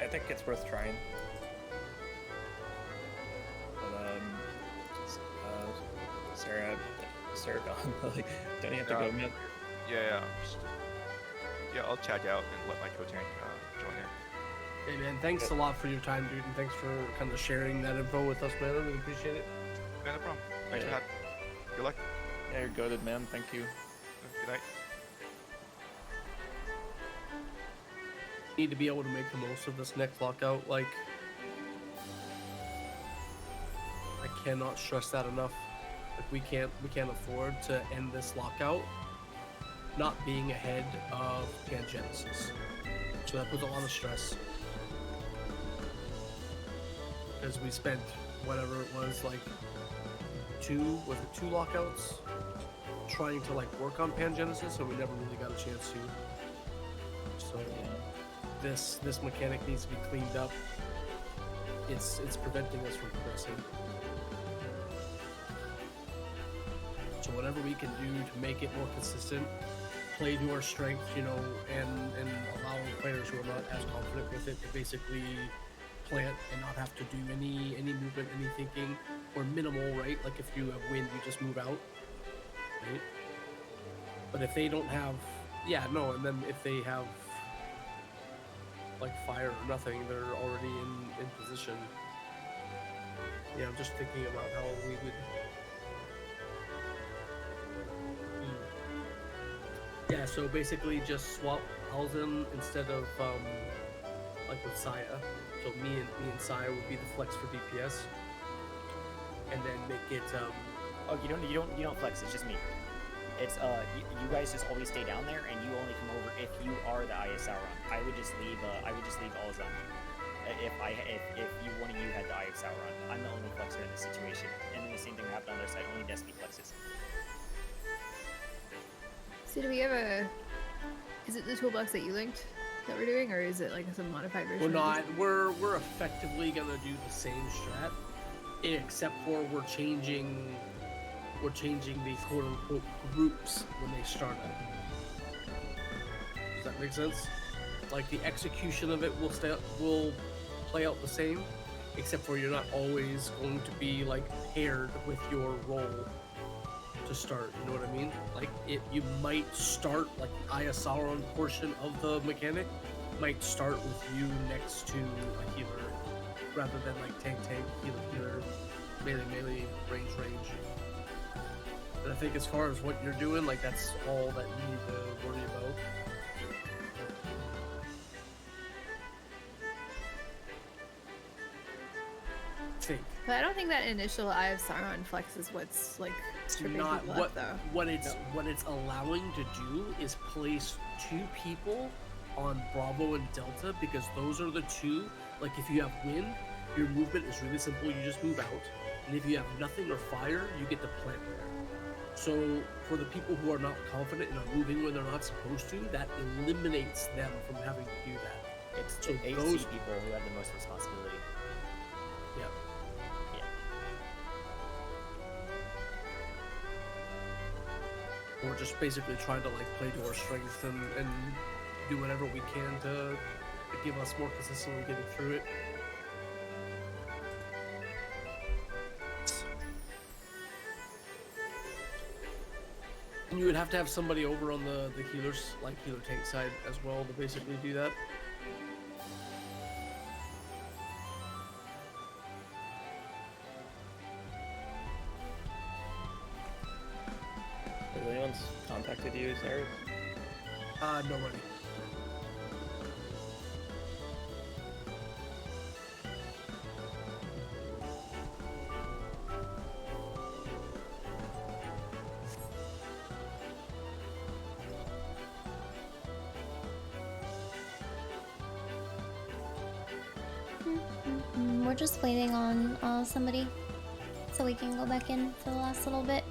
C: I think it's worth trying. Sarah gone. Like, don't you have to go, man?
D: Yeah. Yeah, I'll tag out and let my co-tank join in.
E: Hey man, thanks a lot for your time, dude, and thanks for kind of sharing that info with us, man. I really appreciate it.
D: Yeah, no problem. Thanks for having me. Good luck.
C: Yeah, you're goated, man. Thank you.
D: Good night.
E: Need to be able to make the most of this next lockout. Like, I cannot stress that enough. Like, we can't afford to end this lockout not being ahead of Pangenesis. So that puts a lot of stress. Because we spent whatever it was, like two lockouts trying to like work on Pangenesis, and we never really got a chance to. So this mechanic needs to be cleaned up. It's preventing us from progressing. So whatever we can do to make it more consistent, play to our strength, you know, and allowing players who are not as confident with it to basically plant and not have to do any movement, any thinking, or minimal, right? Like if you have wind, you just move out, right? But if they don't have, and then if they have like fire or nothing, they're already in position. Yeah, I'm just thinking about how we would. Yeah, so basically just swap Halzen instead of like with Saya. So me and Saya would be the flex for DPS, and then make it.
M: Oh, you don't flex. It's just me. It's you guys just always stay down there, and you only come over if you are the IS Sauron. I would just leave Alzan. If one of you had the IS Sauron, I'm the only flexer in this situation, and then the same thing happened on their side. Only Destiny flexes.
F: So do we have is it the toolbox that you linked that we're doing, or is it like some modified version?
E: We're effectively gonna do the same strat, except for we're changing the quote unquote groups when they start up. Does that make sense? Like the execution of it will play out the same, except for you're not always going to be like paired with your role to start, you know what I mean? Like you might start like the IS Sauron portion of the mechanic might start with you next to a healer rather than like tank, healer, melee, range. But I think as far as what you're doing, like that's all that you need to worry about.
F: But I don't think that initial Eye of Sauron flex is what's like tripping
E: Not
F: people up, though.
E: what it's allowing to do is place two people on Bravo and Delta, because those are the two. Like if you have wind, your movement is really simple. You just move out, and if you have nothing or fire, you get to plant there. So for the people who are not confident and are moving when they're not supposed to, that eliminates them from having to do that.
M: It's
E: so
M: the
E: those
M: people who have the most responsibility.
E: Yeah. We're just basically trying to like play to our strengths and do whatever we can to give us more consistently getting through it. And you would have to have somebody over on the healers, like healer tank side as well, to basically do that.
C: Has anyone contacted you, Sarah?
E: Nobody.
A: We're just waiting on somebody so we can go back in for the last little bit.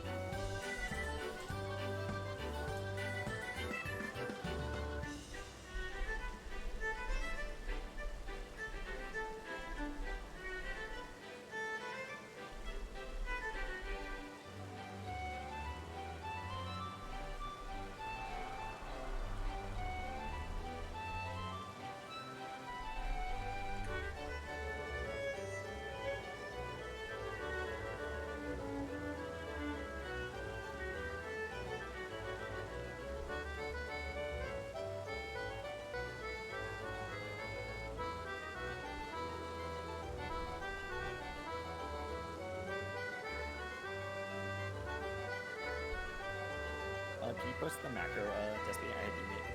M: can you post the macro, Despy? I had you make.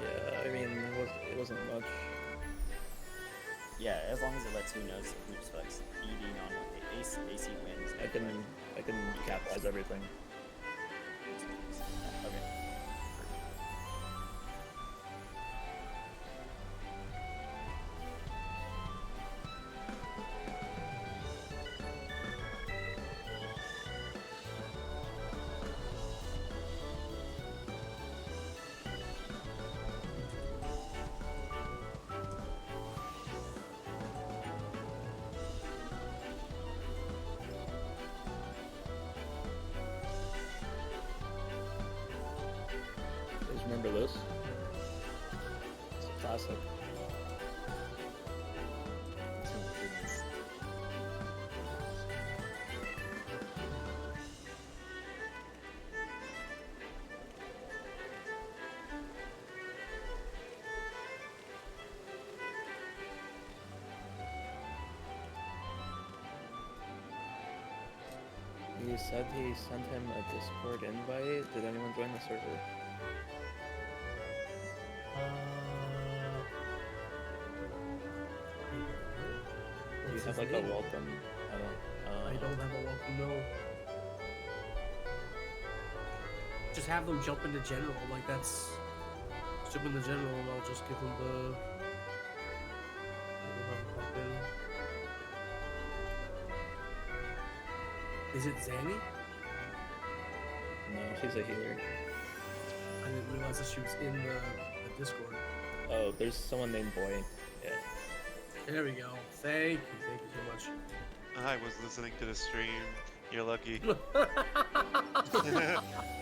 C: Yeah, I mean, it wasn't much.
M: Yeah, as long as it lets you know who's like eating on AC wins.
C: I can capitalize everything.
M: Okay.
C: Guys, remember this? It's a classic. He said he sent him a Discord invite. Did anyone join the server? Do you have like a welcome?
E: I don't have a welcome, no. Just have them jump into general, like that's... Jump into general and I'll just give them the... Is it Zanny?
C: No, she's a healer.
E: I didn't realize that she was in the Discord.
C: Oh, there's someone named Boy. Yeah.
E: There we go. Thank you so much.
N: I was listening to the stream. You're lucky.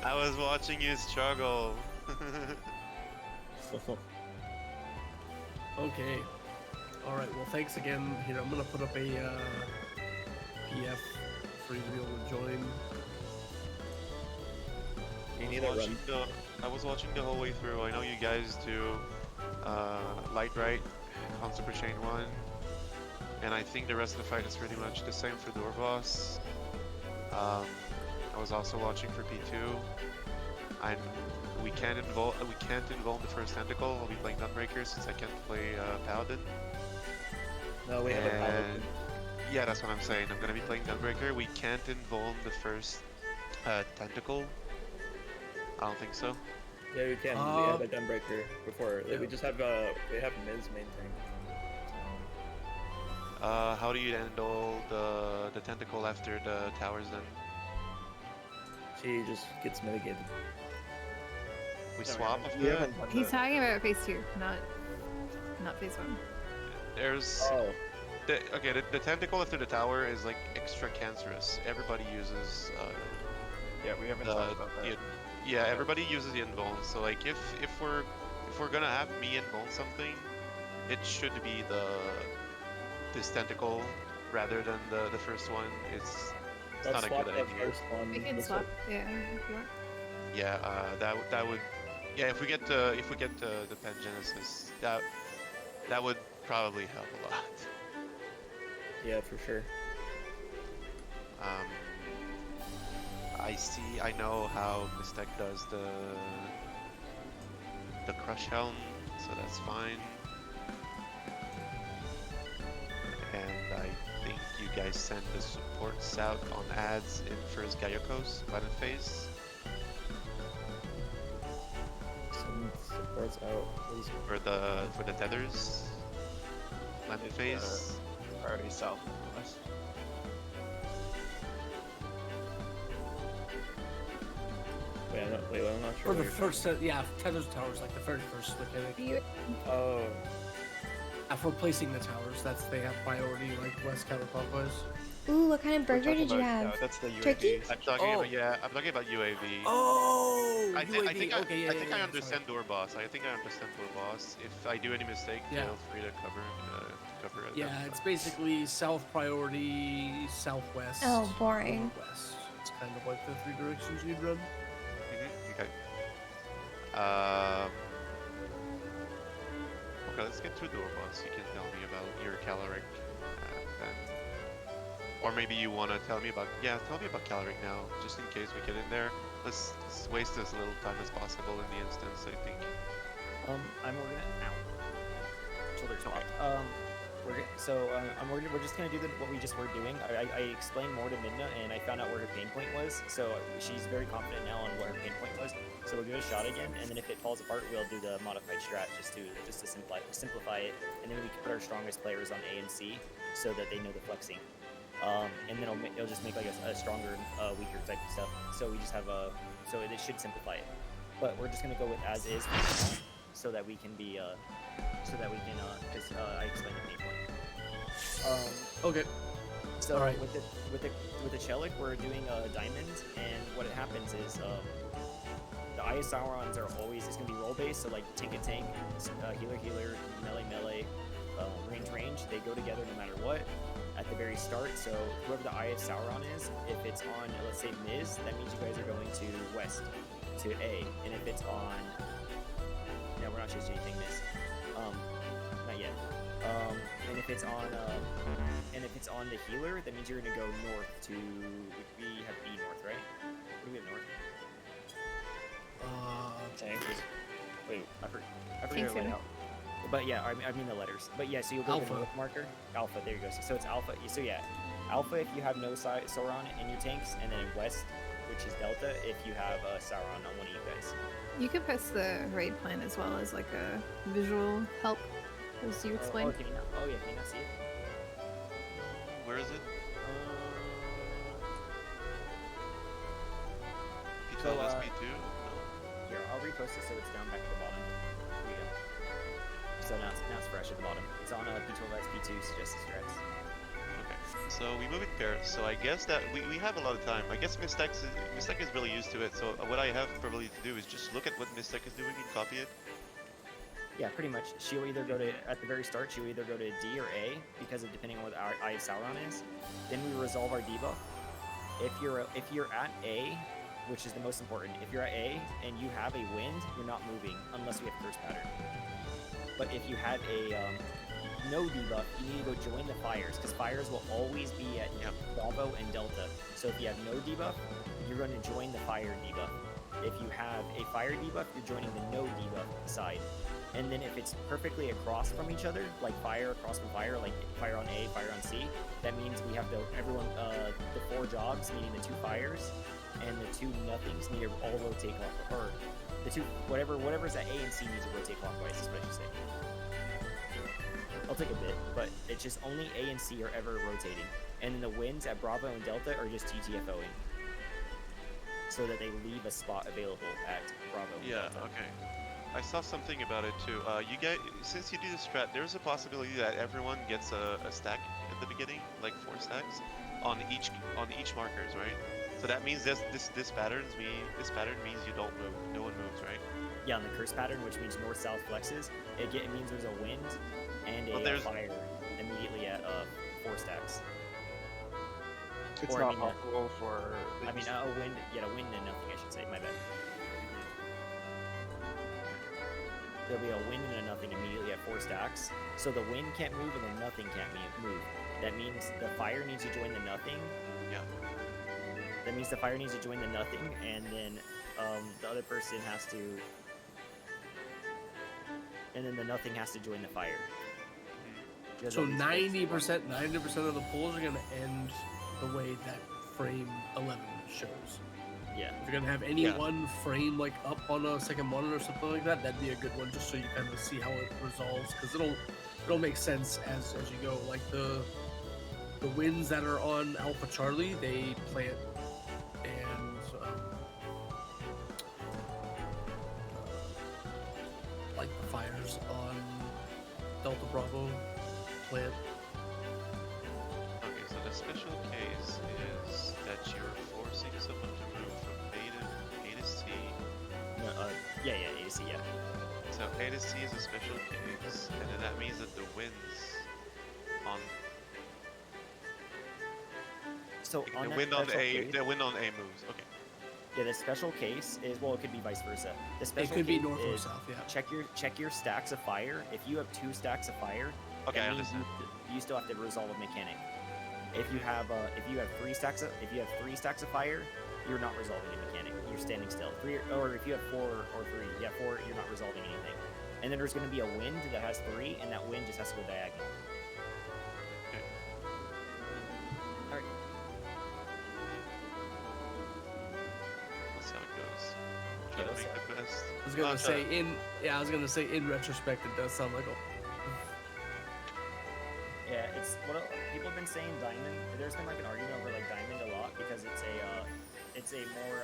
N: I was watching you struggle.
E: Okay. Alright, well thanks again. Here, I'm gonna put up a PF for you to be able to join.
N: I was watching the whole way through. I know you guys do light right on Super Chain 1. And I think the rest of the fight is pretty much the same for Door Boss. I was also watching for P2. We can't involve the first tentacle. I'll be playing Gunbreaker since I can't play Paladin.
C: No, we have a Paladin.
N: Yeah, that's what I'm saying. I'm gonna be playing Gunbreaker. We can't involve the first tentacle. I don't think so.
C: Yeah, we can. We had a Gunbreaker before. Yeah. We just have we have Miz main thing.
N: How do you handle the tentacle after the towers then?
C: She just gets mitigated.
N: We swap of
F: that? He's talking about phase 2, not phase 1.
N: There's... the tentacle after the tower is like extra cancerous. Everybody uses...
L: yeah, we haven't talked about that.
N: Yeah, everybody uses the invuln. So like if we're gonna have me invuln something, it should be this tentacle rather than the first one. It's not a good idea.
F: We can swap, yeah, if you want.
N: Yeah, that would. Yeah, if we get the Pangenesis, that would probably help a lot.
C: Yeah, for sure.
N: I know how Mystek does the Crush Helm, so that's fine. And I think you guys send the supports out on ads in first Gaiokos, Planet Phase.
C: Send supports out, please.
N: For the tethers, Planet Phase.
L: Priority south and west.
C: Wait, I'm not sure.
E: For the first set, yeah, Tether's Towers, like the very first mechanic.
C: Oh.
E: For placing the towers, they have priority, like west counterclockwise.
A: Ooh, what kind of burger did you have?
L: No, that's the UAV.
A: Turkey?
N: I'm talking about UAV.
E: Oh,
N: I think
E: okay,
N: I understand Door Boss. I think I understand Door Boss. If I do any mistake, feel free to cover it.
E: Yeah, it's basically south priority, southwest.
A: Oh, boring.
E: West. It's kind of like the 3 directions you'd run.
N: Okay. Okay, let's get to Door Boss. You can tell me about your caloric. Or maybe you want to tell me about Cal right now, just in case we get in there. Let's waste as little time as possible in the instance, I think.
M: Shoulders popped. We're just gonna do what we just were doing. I explained more to Midna, and I found out where her pain point was. So she's very confident now on what her pain point was. So we'll give it a shot again, and then if it falls apart, we'll do the modified strat just to simplify it, and then we can put our strongest players on A and C so that they know the flexing. And then it'll just make like a stronger, weaker type of stuff. So we just have so it should simplify it. But we're just gonna go with as is for now, so that we can be because I explained the pain point.
E: Okay.
M: So
E: all right.
M: with the Chelik, we're doing diamonds, and what happens is the Isaurons are always it's gonna be role based. So like tank, healer, melee, range. They go together no matter what. At the very start, so whoever the Eye of Sauron is, if it's on, let's say, Miz, that means you guys are going to west, to A. And if it's on, no, we're not chasing anything, Miz. Not yet. And if it's on the healer, that means you're gonna go north to, we have B north, right? What do we have north?
C: Tank. Wait,
M: I forget what out. But yeah, I mean the letters. But yeah, so you'll go to the north marker. Alpha, there you go. So it's Alpha. So yeah, Alpha if you have no Sauron in your tanks, and then West, which is Delta, if you have Sauron on one of you guys.
F: You could post the raid plan as well as like a visual help, as you explained.
M: Can you not? Oh yeah, can you not see it?
N: Where is it? P12S P2?
M: Here, I'll repost it so it's down back at the bottom. Here you go. So now it's fresh at the bottom. It's on P12S P2 suggested strats.
N: Okay, so we move in pairs. So I guess that we have a lot of time. I guess Mystek is really used to it. So what I have probably to do is just look at what Mystek is doing and copy it.
M: Yeah, pretty much. She'll either go to at the very start. She'll either go to D or A because of depending on what our Eye of Sauron is. Then we resolve our debuff. If you're at A, which is the most important, if you're at A and you have a wind, you're not moving unless we have curse pattern. But if you have a no debuff, you need to go join the fires, because fires will always be at Bravo and Delta. So if you have no debuff, you're going to join the fire debuff. If you have a fire debuff, you're joining the no debuff side. And then if it's perfectly across from each other, like fire across from fire, like fire on A, fire on C, that means we have the 4 jobs, meaning the 2 fires, and the 2 nothings need to all rotate or the 2 whatever's at A and C needs to rotate clockwise, is what I should say. I'll take a bit, but it's just only A and C are ever rotating, and then the winds at Bravo and Delta are just TTFOing, so that they leave a spot available at Bravo.
N: Yeah.
M: Delta.
N: Okay. I saw something about it too. You guys, since you do the strat, there's a possibility that everyone gets a stack at the beginning, like 4 stacks on each markers, right? So that means this pattern means you don't move. No one moves, right?
M: Yeah, on the curse pattern, which means north-south flexes, it means there's a wind and a fire immediately at 4 stacks.
H: It's
M: or,
H: not possible for.
M: A wind and nothing, I should say. My bad. There'll be a wind and a nothing immediately at 4 stacks. So the wind can't move and the nothing can't move. That means the fire needs to join the nothing.
N: Yeah.
M: That means the fire needs to join the nothing, and then the other person has to. And then the nothing has to join the fire.
E: So 90% of the polls are gonna end the way that frame 11 shows.
M: Yeah.
E: If you're gonna have any one frame like up on a second monitor or something like that, that'd be a good one, just so you kind of see how it resolves, because it'll make sense as you go. Like the winds that are on Alpha Charlie, they plant, and like the fires on Delta Bravo plant.
N: Okay, so the special case is that you're forcing someone to move from A to C.
M: No, A to C, yeah.
N: So A to C is a special case, and then that means that the winds on
M: on
N: the wind on A
M: case,
N: moves. Okay.
M: Yeah, the special case is, well, it could be vice versa. The special
E: It could be
M: case
E: north or
M: is
E: south, yeah.
M: check your stacks of fire. If you have 2 stacks of fire,
N: Okay, I
M: that means
N: understand.
M: you still have to resolve a mechanic. If you have 3 stacks of fire, you're not resolving a mechanic. You're standing still. Or if you have 4 or 3, yeah, 4, you're not resolving anything. And then there's going to be a wind that has 3, and that wind just has to go diagonal. Alright.
N: Let's see how it goes. Try to make the best.
E: I was gonna say in retrospect, it does sound like a.
M: Yeah, it's what people have been saying. Diamond. There's been like an argument over like diamond a lot because it's a more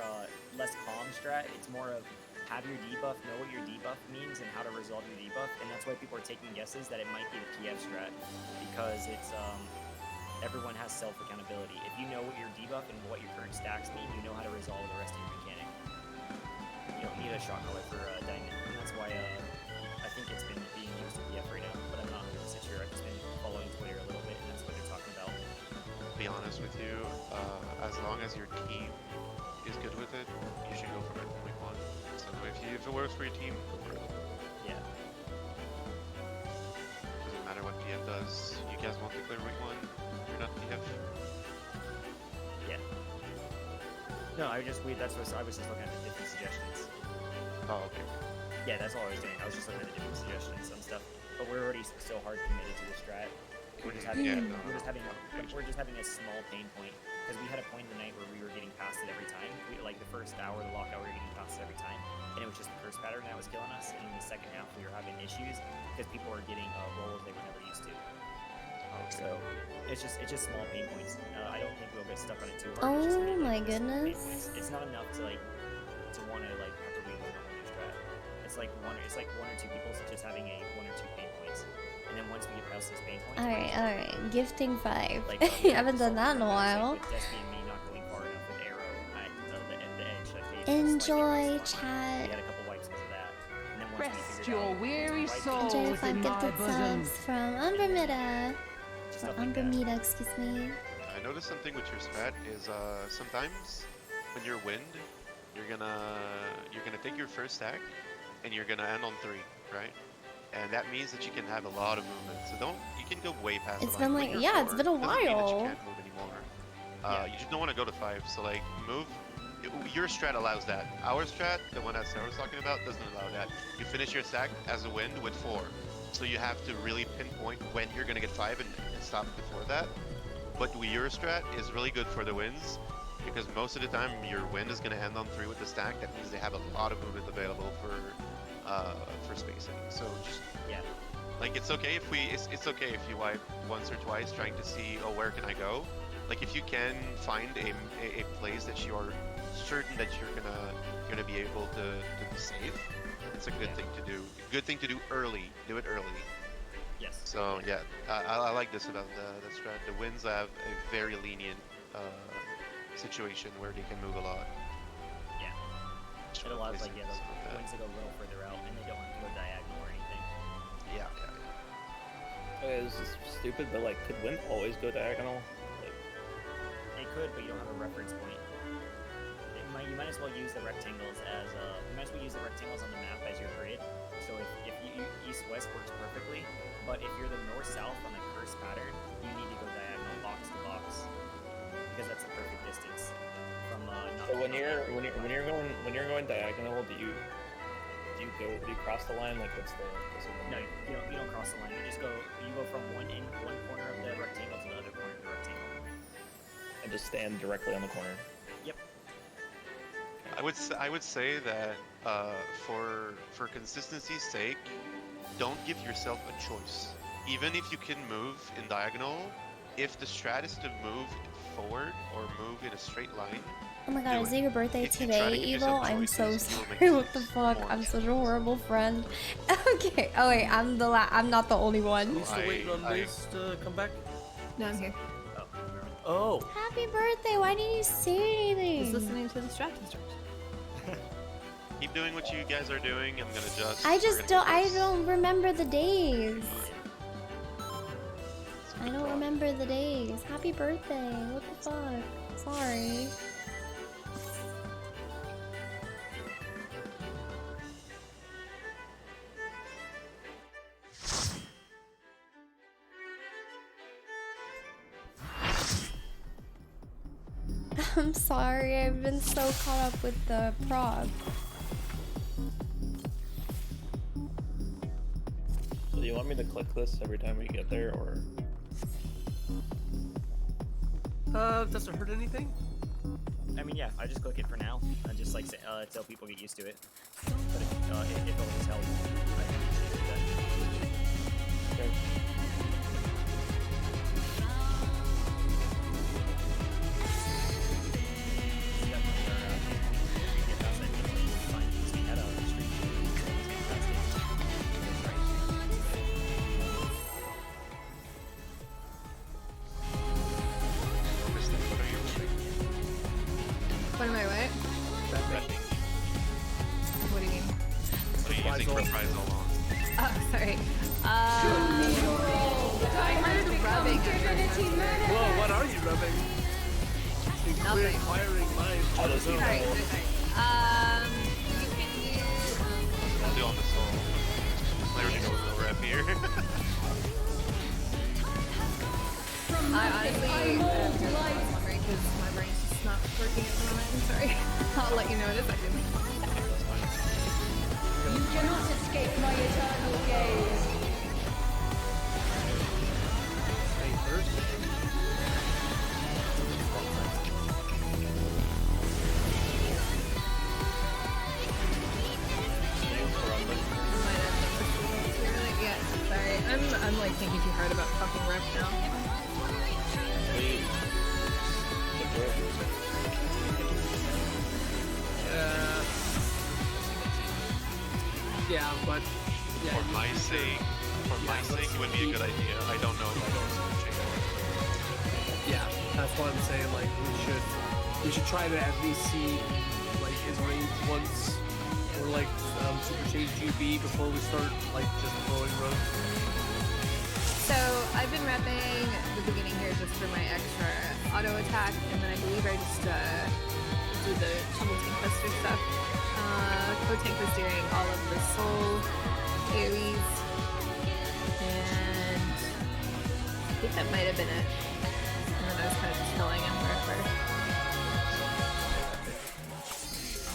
M: less calm strat. It's more of have your debuff, know what your debuff means, and how to resolve your debuff, and that's why people are taking guesses that it might be the PF strat because it's everyone has self accountability. If you know what your debuff and what your current stacks mean, you know how to resolve the rest of your mechanic. You don't need a shot color for diamond, and that's why I think it's been being used in PF right now, but I'm not 100% sure. I've just been following Twitter a little bit, and that's what they're talking about.
N: To be honest with you, as long as your team is good with it, you should go for it in week 1. So if it works for your team, go for it.
M: Yeah.
N: Doesn't matter what PF does. You guys want to clear week 1, you're not PF.
M: Yeah. No, I was just looking at the different suggestions.
N: Oh, okay.
M: Yeah, that's all I was doing. I was just looking at the different suggestions and stuff. But we're already so hard committed to the strat. We're just having we're just having a small pain point because we had a point in the night where we were getting past it every time. Like the first hour, the lockout, we were getting past it every time, and it was just the first pattern that was killing us. And in the second half, we were having issues because people were getting rolls they were never used to. So it's just small pain points. I don't think we'll get stuck on it too hard.
A: Oh my goodness.
M: It's not enough to want to have to relearn a whole new strat. It's like one or two people just having 1 or 2 pain points, and then once we get past those pain points.
A: Alright. Gifting 5.
M: Like,
A: I haven't done that in a while.
M: With Destiny and me not going far enough with arrow at the edge.
A: Enjoy, chat.
M: We had a couple wipes because of that. And then once
G: Rest your weary souls
A: Enjoy the
G: in my
A: 5 gifted
G: bosom.
A: subs from Umbermida. Umbermida, excuse me.
N: I noticed something with your strat is sometimes when you're wind, you're gonna take your first stack and you're gonna end on 3, right? And that means that you can have a lot of movement. So you can go way past.
A: It's
N: the line.
A: been
N: When
A: like,
N: you're
A: yeah,
N: 4,
A: it's been a
N: doesn't mean that you
A: while.
N: can't move anymore. You just don't want to go to 5. So like move. Your strat allows that. Our strat, the one that Sarah was talking about, doesn't allow that. You finish your stack as a wind with 4. So you have to really pinpoint when you're gonna get 5 and stop before that. But your strat is really good for the wins because most of the time your wind is gonna end on 3 with the stack. That means they have a lot of movement available for spacing. So just like it's okay if you wipe once or twice trying to see where can I go. Like if you can find a place that you are certain that you're gonna be able to be safe, it's a good thing to do. Good thing to do early. Do it early.
M: Yes.
N: So yeah, I like this about the strat. The winds have a very lenient situation where they can move a lot.
M: Yeah. It allows the winds to go a little further out, and they don't have to go diagonal or anything.
N: Yeah.
C: Okay, this is stupid, but like, could wind always go diagonal?
M: It could, but you don't have a reference point. You might as well use the rectangles as on the map as your grid. So if you east-west works perfectly, but if you're the north-south on the curse pattern, you need to go diagonal box to box because that's the perfect distance from.
C: So when you're going diagonal, do you cross the line? Like what's the
M: No, you don't cross the line. You go from one corner of the rectangle to the other corner of the rectangle.
C: And just stand directly on the corner.
M: Yep.
N: I would say that for consistency's sake, don't give yourself a choice. Even if you can move in diagonal, if the strat is to move forward or move in a straight line.
A: Oh my god, is it your birthday
N: If you try
A: today,
N: to give
A: Evil?
N: yourself
A: I'm
N: choices,
A: so
N: you will
A: sorry.
N: make
A: What the fuck? I'm such a horrible friend. Okay. Oh wait, I'm not the only one.
E: You still waiting on Liz to come back?
F: No, I'm here.
E: Oh.
A: Happy birthday! Why didn't you say anything?
F: He's listening to the strat instructions.
N: Keep doing what you guys are doing. I'm gonna just.
A: I don't remember the days. I don't remember the days. Happy birthday! What the fuck? Sorry. I'm sorry, I've been so caught up with the prog.
C: So do you want me to click this every time we get there, or?
E: Doesn't hurt anything?
M: I mean, yeah, I just click it for now. I just like tell people get used to it. But if it always helps, I think you should do that.
C: Okay.
F: What am I what? What do you mean?
N: So you're using reprisal on.
F: Oh, sorry. I heard rubbing.
E: Whoa, what are you rubbing? Clear inquiring mind.
F: Sorry. You can use.
N: I'll do on the soul. Clearly no real rep here.
F: I honestly am wondering because my brain's just not working at the moment. I'm sorry. I'll let you know in a second.
B: You cannot escape my eternal gaze.
F: Yeah, sorry. I'm like thinking too hard about fucking rep now.
E: Yeah, but
N: For my sake, it would be a good idea. I don't know if I don't change.
E: Yeah, that's why I'm saying like we should try to at least see like his range once or like super change GB before we start like just throwing runs.
F: So I've been repping the beginning here just for my extra auto attack, and then I believe I just do the tumble tank buster stuff. Co-tank was doing all of the soul AoEs, and I think that might have been it. And then I was kind of just filling in wherever.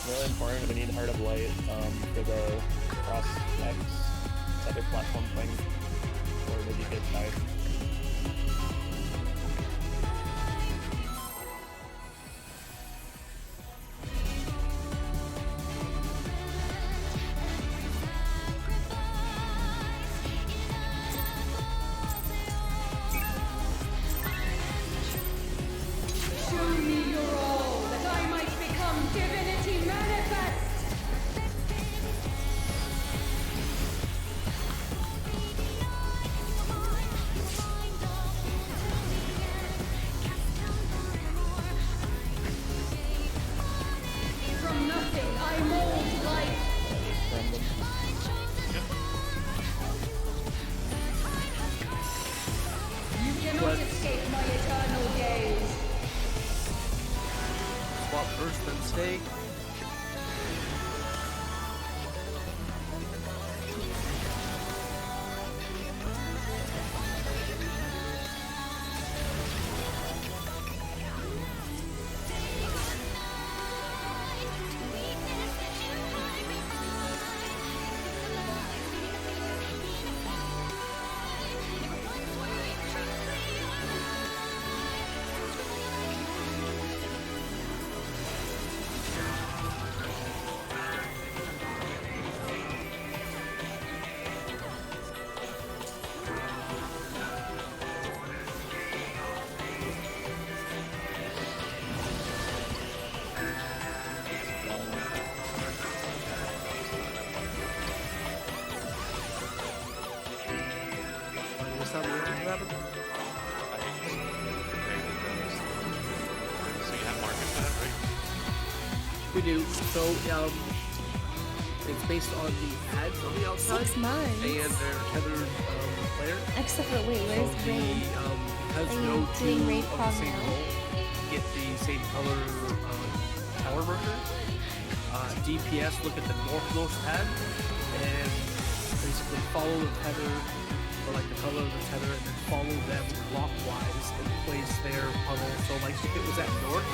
C: Really important, we need Heart of Light for the cross X type of platform thing, or did you get tied?
B: Show me your all, that I might become divinity manifest. From nothing, I mold life. You cannot escape my eternal gaze.
E: Swap first, then stake. What's that rabbit?
N: So you have markers for that, right?
E: We do. So it's based on the ads on the outside
A: 6 months.
E: and their tethered player.
A: Except for wait, where's
E: So
A: Raid?
E: because
A: Are you
E: no two
A: doing Raid
E: of the
A: prog
E: same
A: now?
E: role get the same color tower marker. DPS look at the northmost pad and basically follow the tether, or like the color of the tether, and then follow them clockwise and place their puddle. So like if it was at north,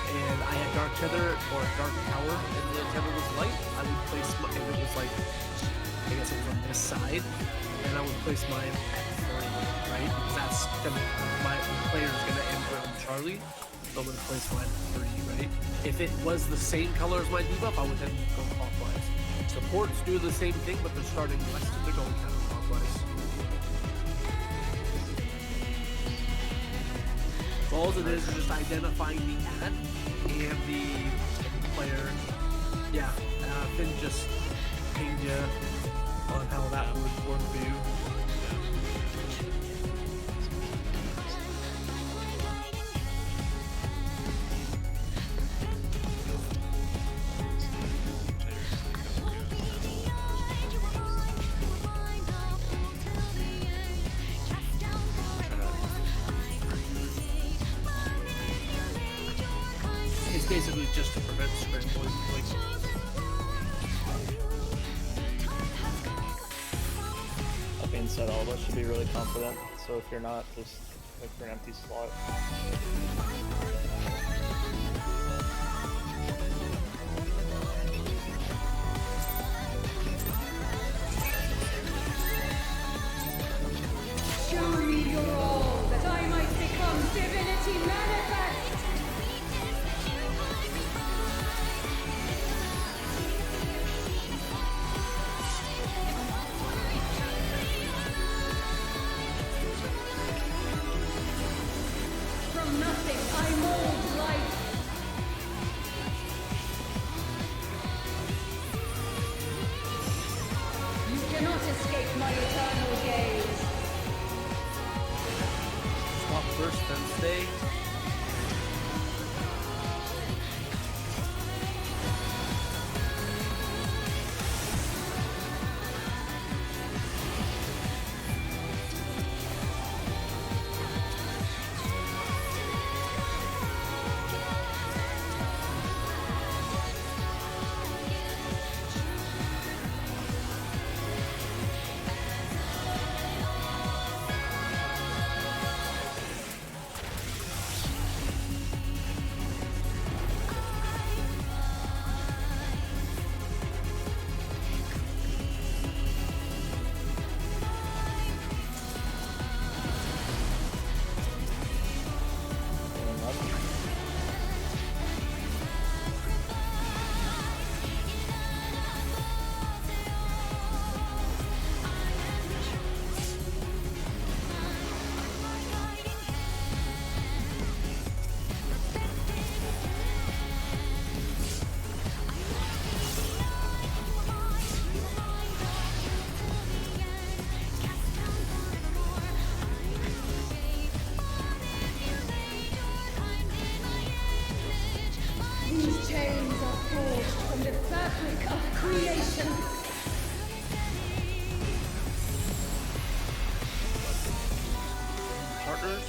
E: and I had Dark Tether or Dark Tower, and the tether was light, I would place my, and it was like, I guess it was on this side, and I would place mine at 3, right? Because that's gonna, my player is gonna enter on Charlie, so I'm gonna place mine at 3, right? If it was the same color as my debuff, I would then go clockwise. Supports do the same thing, but they're starting west and they're going counterclockwise. So all it is just identifying the ad and the player. Yeah, Finn just pinged you on how that would work for you. It's basically just to prevent scrambling.
C: That being said, all of us should be really confident. So if you're not, just look for an empty slot.
B: Show me your all, that I might become divinity manifest! From nothing I mold life. You cannot escape my eternal gaze.
E: Swap first, then stay.
B: These chains are forged from the fabric of creation.
E: Partners.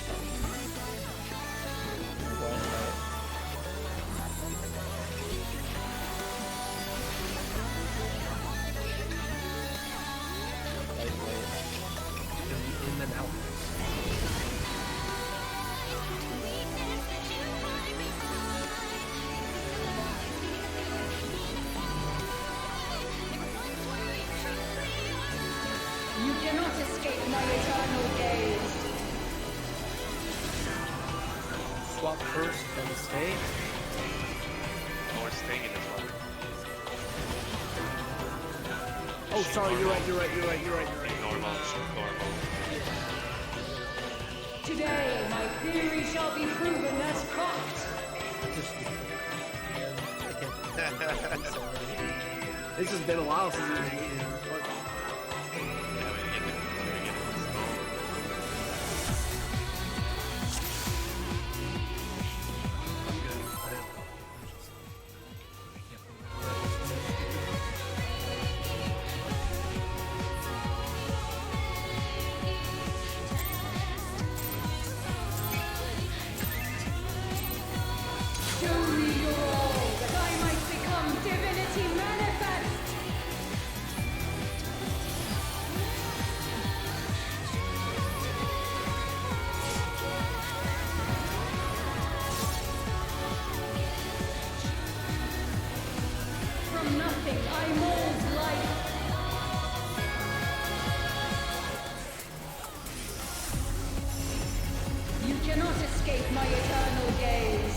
E: In and out.
B: You cannot escape my eternal gaze.
E: Swap first, then stay.
N: Oh, we're staying in this one.
E: Oh, sorry, you're right.
N: Normal.
B: Today, my theory shall be proven as fact.
E: This has been a while since we've been
B: Show me your all, that I might become divinity manifest. think I mold life? You cannot escape my eternal gaze.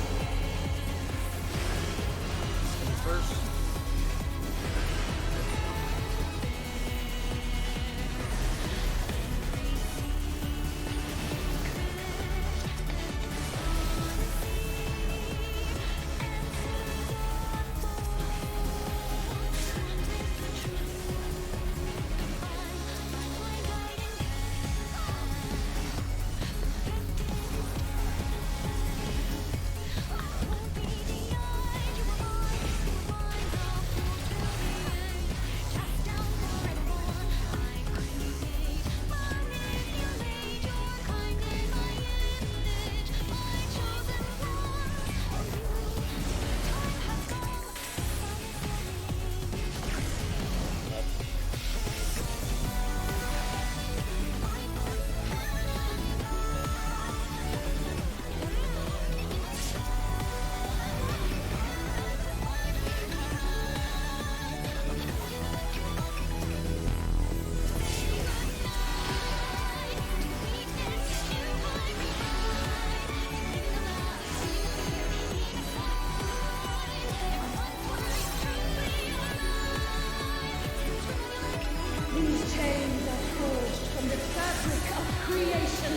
E: First.
B: These chains are forged from the fabric of creation.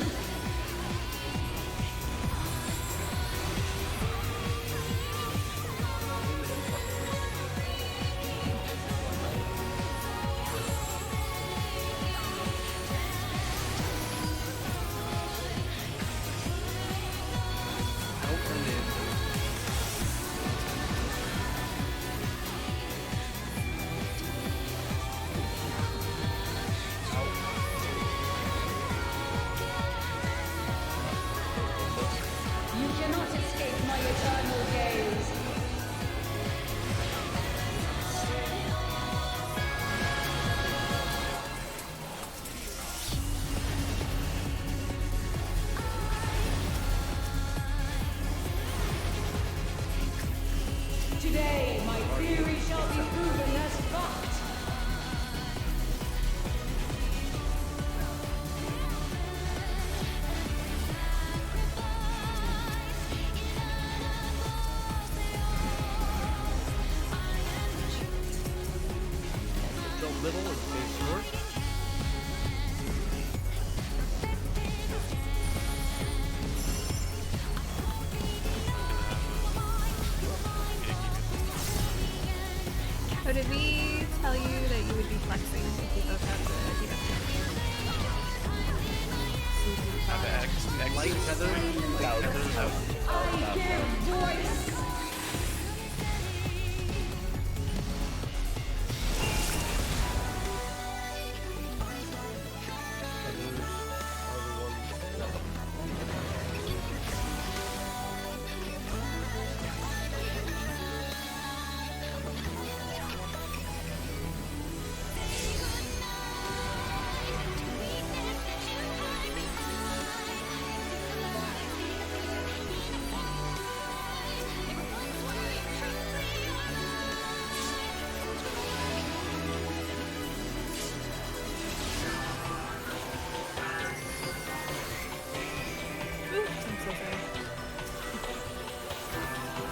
B: You cannot escape my eternal gaze. Today, my theory shall be proven as fact.
E: Go middle and face north.
F: So did we tell you that you would be flexing if you both have the
E: Light tether.
B: I give voice.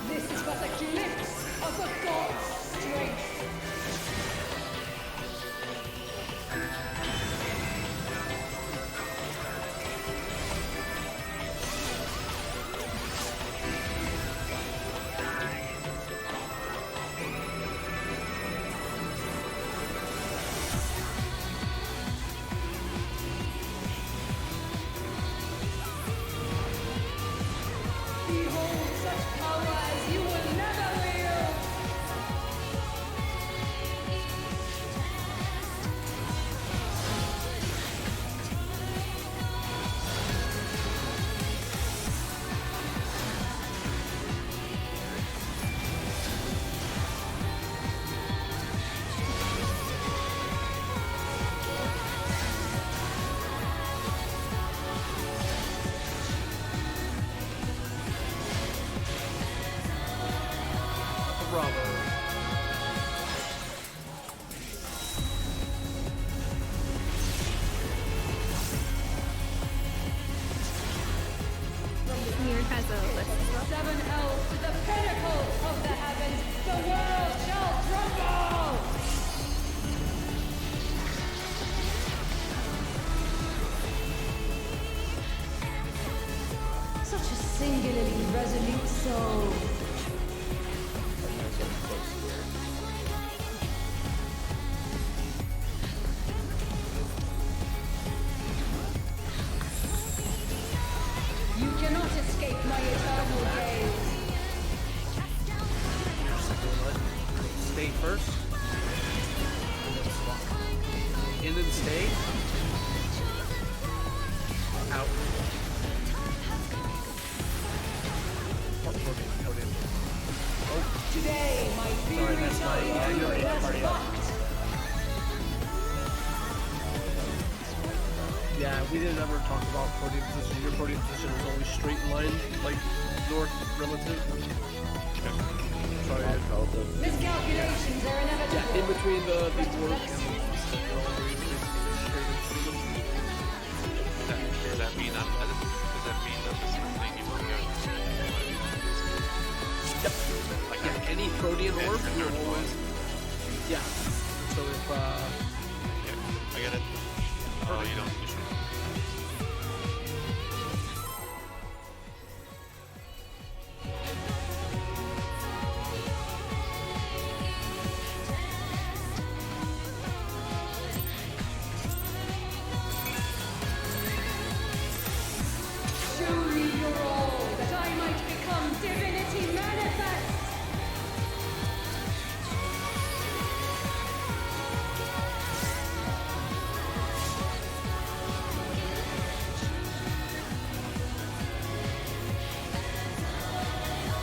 B: This is but a glimpse of a god's strength. Behold such power as you will never wield.
E: Bravo.
B: Today, my
E: Sorry, that's my party up. Yeah, we didn't ever talk about protein position. Your protein position is always straight in line, like north relative. Sorry.
B: Miscalculations are inevitable.
E: Yeah, in between the work and you're always basically straight into them.
N: Does that mean that the same thing you want to go?
E: Yep. Like any protein orb, you're always. Yeah. So if
N: yeah, I get it. Oh, you don't usually.
B: Show me your all, that I might become divinity manifest.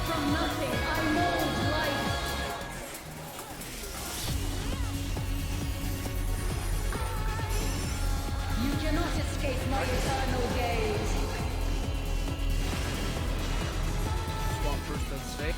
B: From nothing, I mold life. You cannot escape my eternal gaze.
E: swap first, then stay.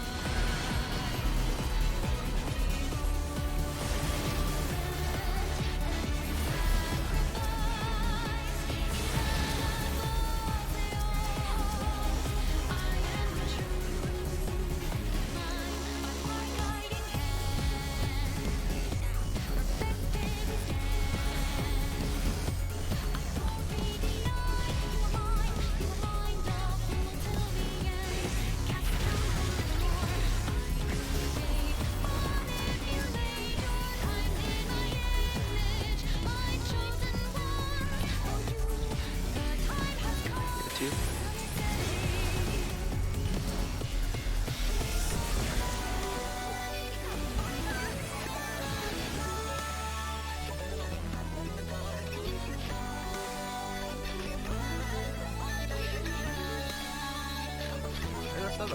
E: I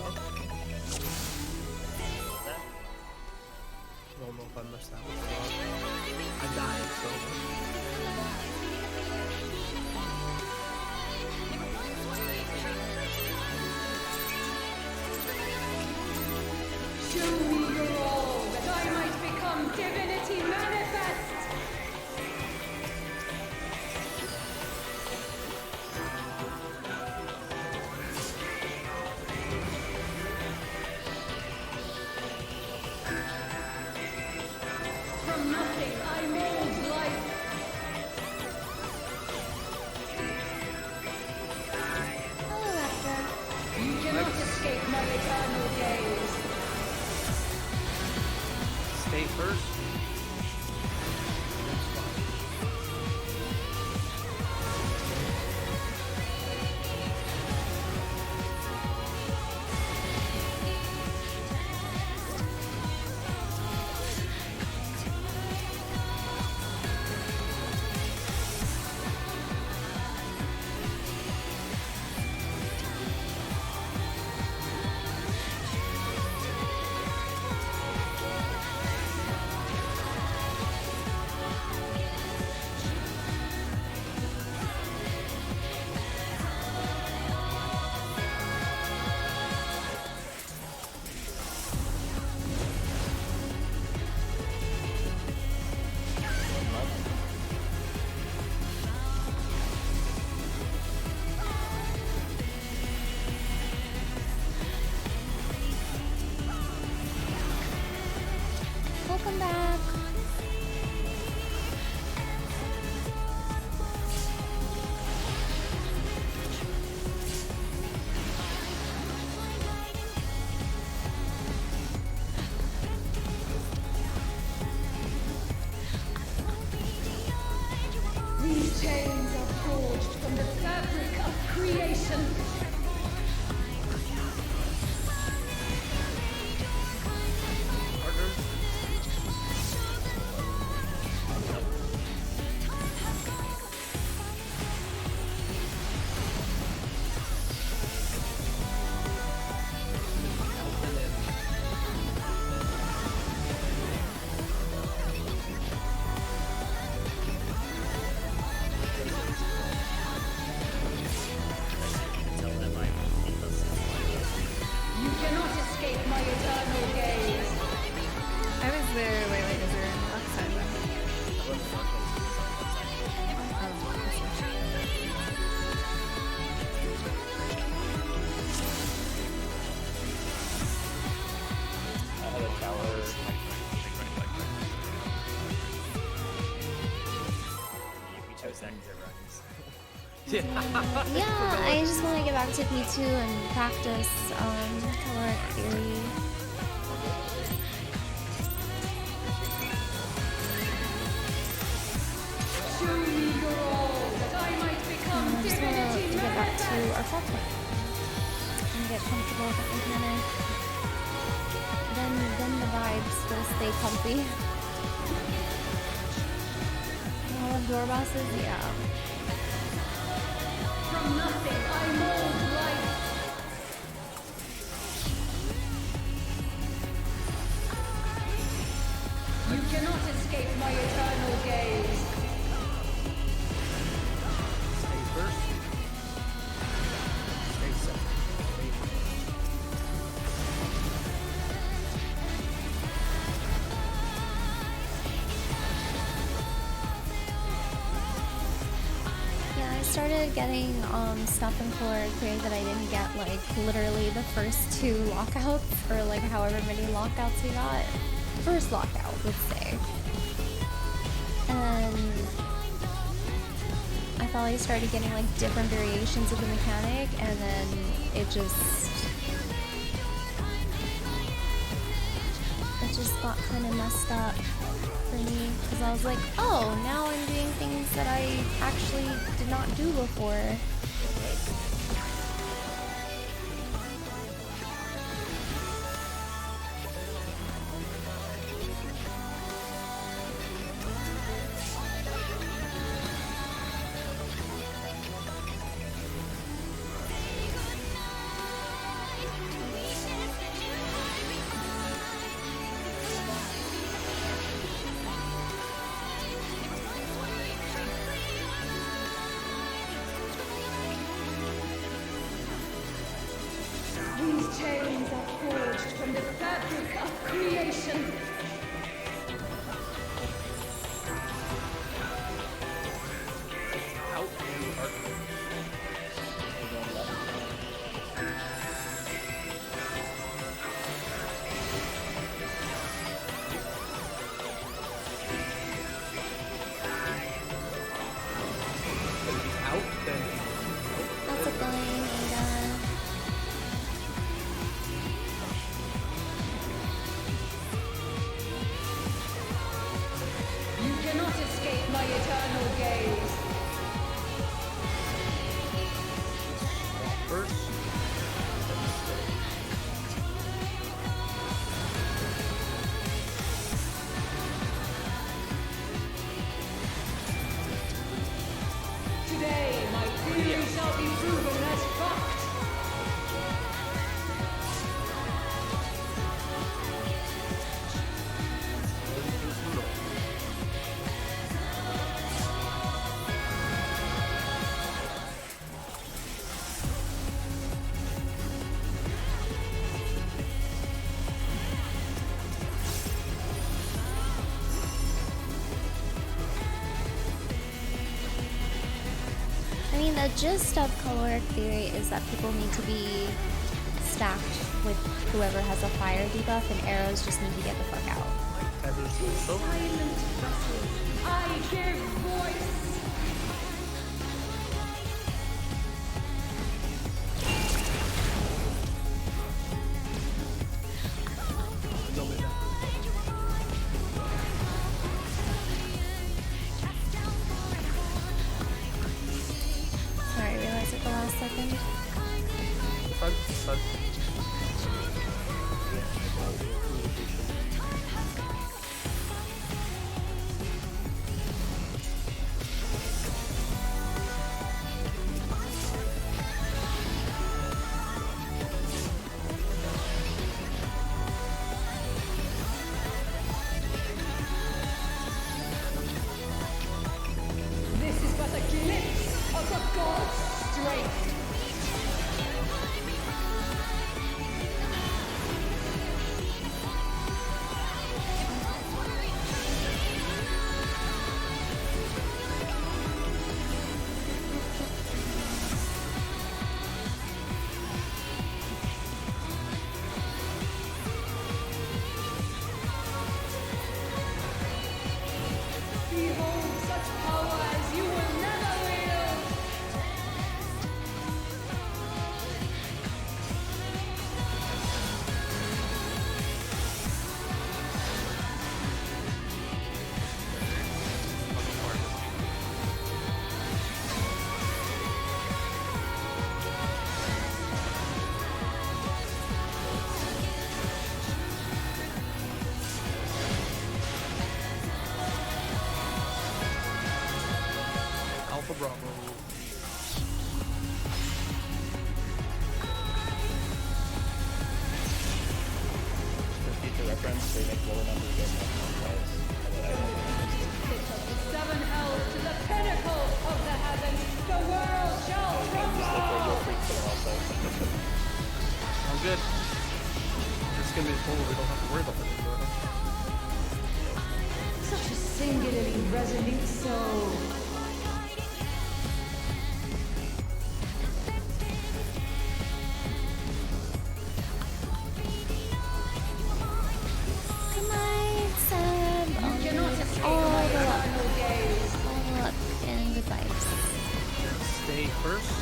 E: don't know if I missed that one. I died, so.
B: Show me your all, that I might become divinity manifest. From nothing, I mold life.
A: Hello, Raptor.
B: You cannot escape my eternal gaze.
E: Stay first. Yeah.
A: Yeah, I just want to get back to P2 and practice caloric theory.
B: Show me your all, that I might become
A: I just want
B: divinity
A: to get back to
B: man.
A: our felt and get comfortable with the mechanic. Then the vibes will stay comfy. All of door bosses, yeah.
B: From nothing I mold life. You cannot escape my eternal gaze.
E: Stay first. Stay second.
A: Yeah, I started getting stuff in caloric theory that I didn't get like literally the first 2 lockouts, or like however many lockouts we got. First lockout, let's say. And I finally started getting like different variations of the mechanic, and then it just got kind of messed up for me, because I was like, oh, now I'm doing things that I actually did not do before.
B: These chains are forged from the fabric of creation.
E: Out and arc. Out, then
A: That's a thing, Ada.
B: You cannot escape my eternal gaze.
E: first.
B: Today, my theory shall be proven as fact.
A: I mean, the gist of caloric theory is that people need to be stacked with whoever has a fire debuff, and arrows just need to get the fuck out.
B: Silent vessel, I give voice.
A: Sorry, I realized at the last second.
E: Fun.
B: This is but a glimpse of the god's strength.
E: Bravo.
C: For future reference, they make lower numbers of players.
B: Seven hells to the pinnacle of the heavens. The world shall crumble.
E: I'm good. It's gonna be full. We don't have to worry about that anymore.
B: Such a singularly resolute soul.
A: Good night, Seb.
B: You cannot escape
A: All
B: my
A: the luck.
B: eternal gaze.
A: All the luck and good vibes.
E: Stay first.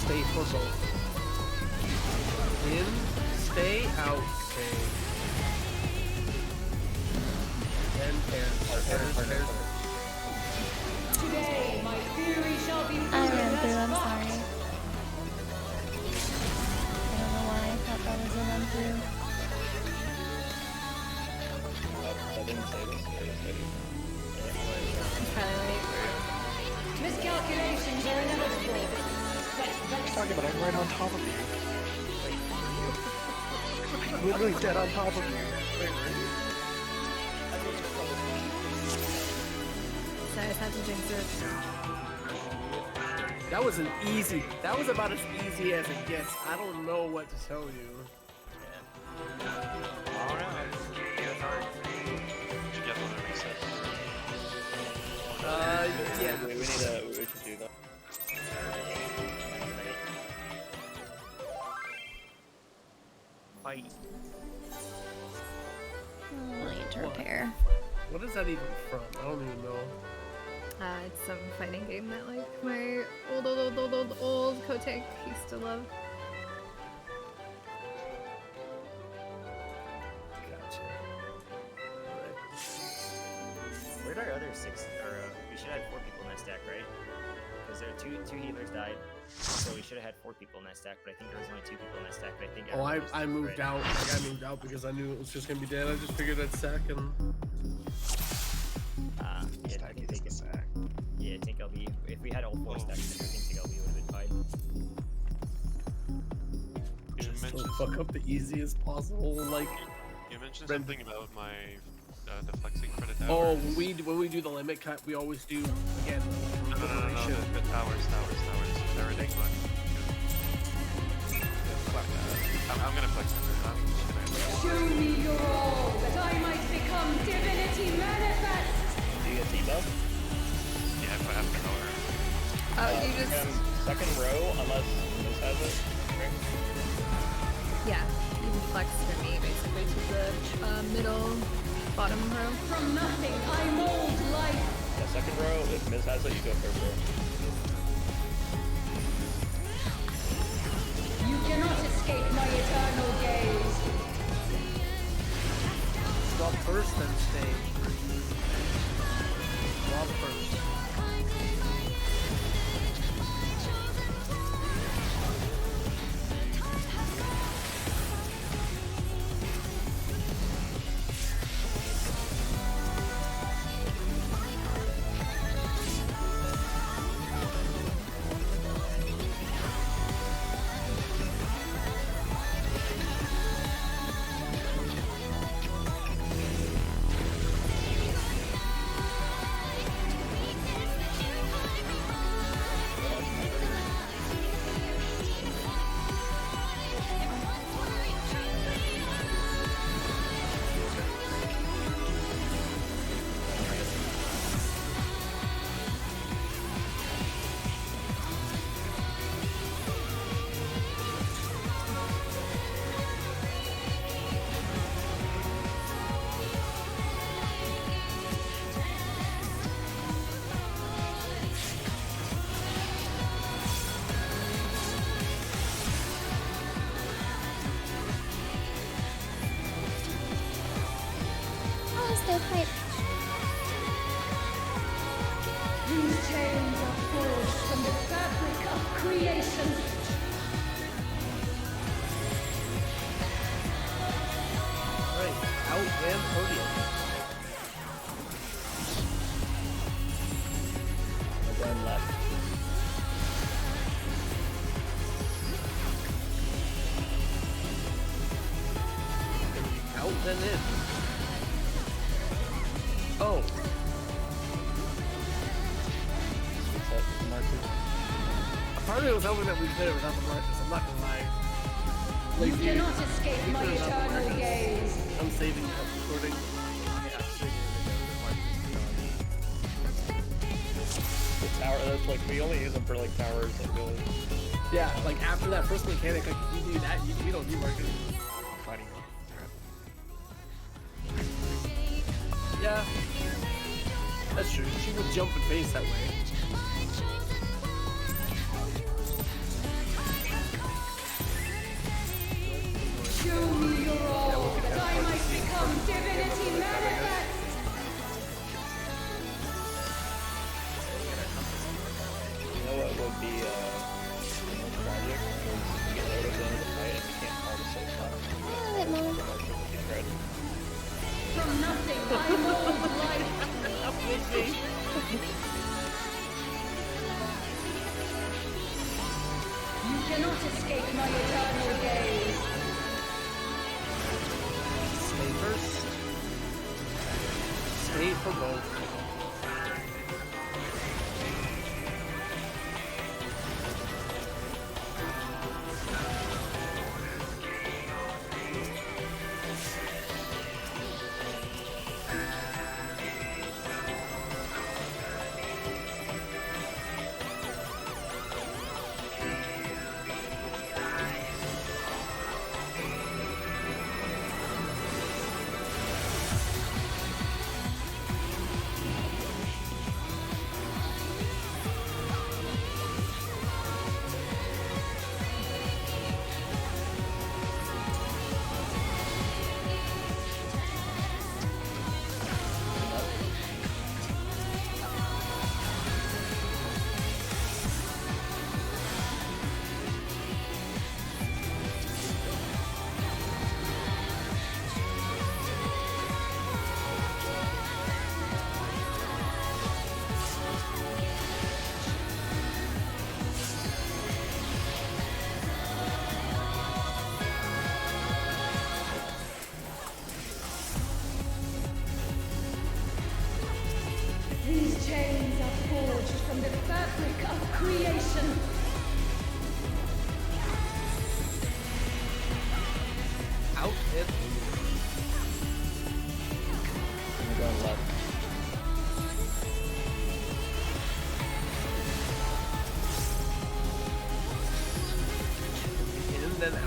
E: Stay for both. In, stay, out, stay. And
B: Today, my fury shall be
A: I ran
B: proven
A: through,
B: as
A: I'm
B: fuck.
A: sorry. I don't know why I thought that was a run through.
C: I didn't say this.
B: Miscalculations are inevitable.
L: Talking about I'm right on top of you. Literally dead on top of you.
F: So I just had to jinx it.
E: that was that was about as easy as it gets. I don't know what to tell you.
N: Did you get one of these sets?
E: Yeah.
C: We should do that.
I: Fight.
A: I need to repair.
E: What is that even from? I don't even know.
F: It's some fighting game that like my old Kotek used to love.
E: Gotcha.
I: Where'd our other six? Or we should have had 4 people in that stack, right? Because there are two healers died, so we should have had 4 people in that stack. But I think there was only 2 people in that stack. But I think.
E: Oh,
I: everyone was
E: I moved
I: right.
E: out. Like, I moved out because I knew it was just gonna be dead. I just figured I'd sack and.
I: Yeah, I think they can sack. Yeah, I think I'll be. If we had all 4 stacks, then I think I'll be would have been fine.
E: Just to fuck up the easiest possible, like.
N: You mentioned something about my the flexing for the towers.
E: Oh, when we do the limit cut, we always do again.
N: No, the towers. Everything, but fuck that. I'm gonna flex it.
B: Show me your all, that I might become divinity manifest.
C: Do you get debuff?
N: Yeah, if I have power.
F: Oh, you just.
C: Second row, unless this has it. Right?
F: Yeah, you can flex for me basically to the middle, bottom row.
B: From nothing, I mold life.
C: Yeah, second row. If Miz has it, you go third row.
B: You cannot escape my eternal gaze.
E: Swap first, then stay. Swap first.
A: Stovepipe.
B: These chains are forged from the fabric of creation.
E: Alright, outran Podium. then in? Oh. Part of me was hoping that we did it without the markers. I'm not gonna lie.
B: You cannot escape my eternal gaze.
E: I'm saving that recording.
C: The tower, that's like, we only use them for like towers, like really.
E: Yeah, like after that first mechanic, like if you do that, you don't need markers.
C: Fighting.
E: Yeah. That's true. She would jump and face that way.
B: Show me your all, that I might become divinity manifest.
C: You know what would be tragic? You get loaded into the fight and you can't call the safe spot.
B: From nothing, I mold life. You cannot escape my eternal gaze.
E: Stay first. Stay for both.
B: These chains are forged from the fabric of creation.
E: Out and
C: I'm going left.
E: in and then out.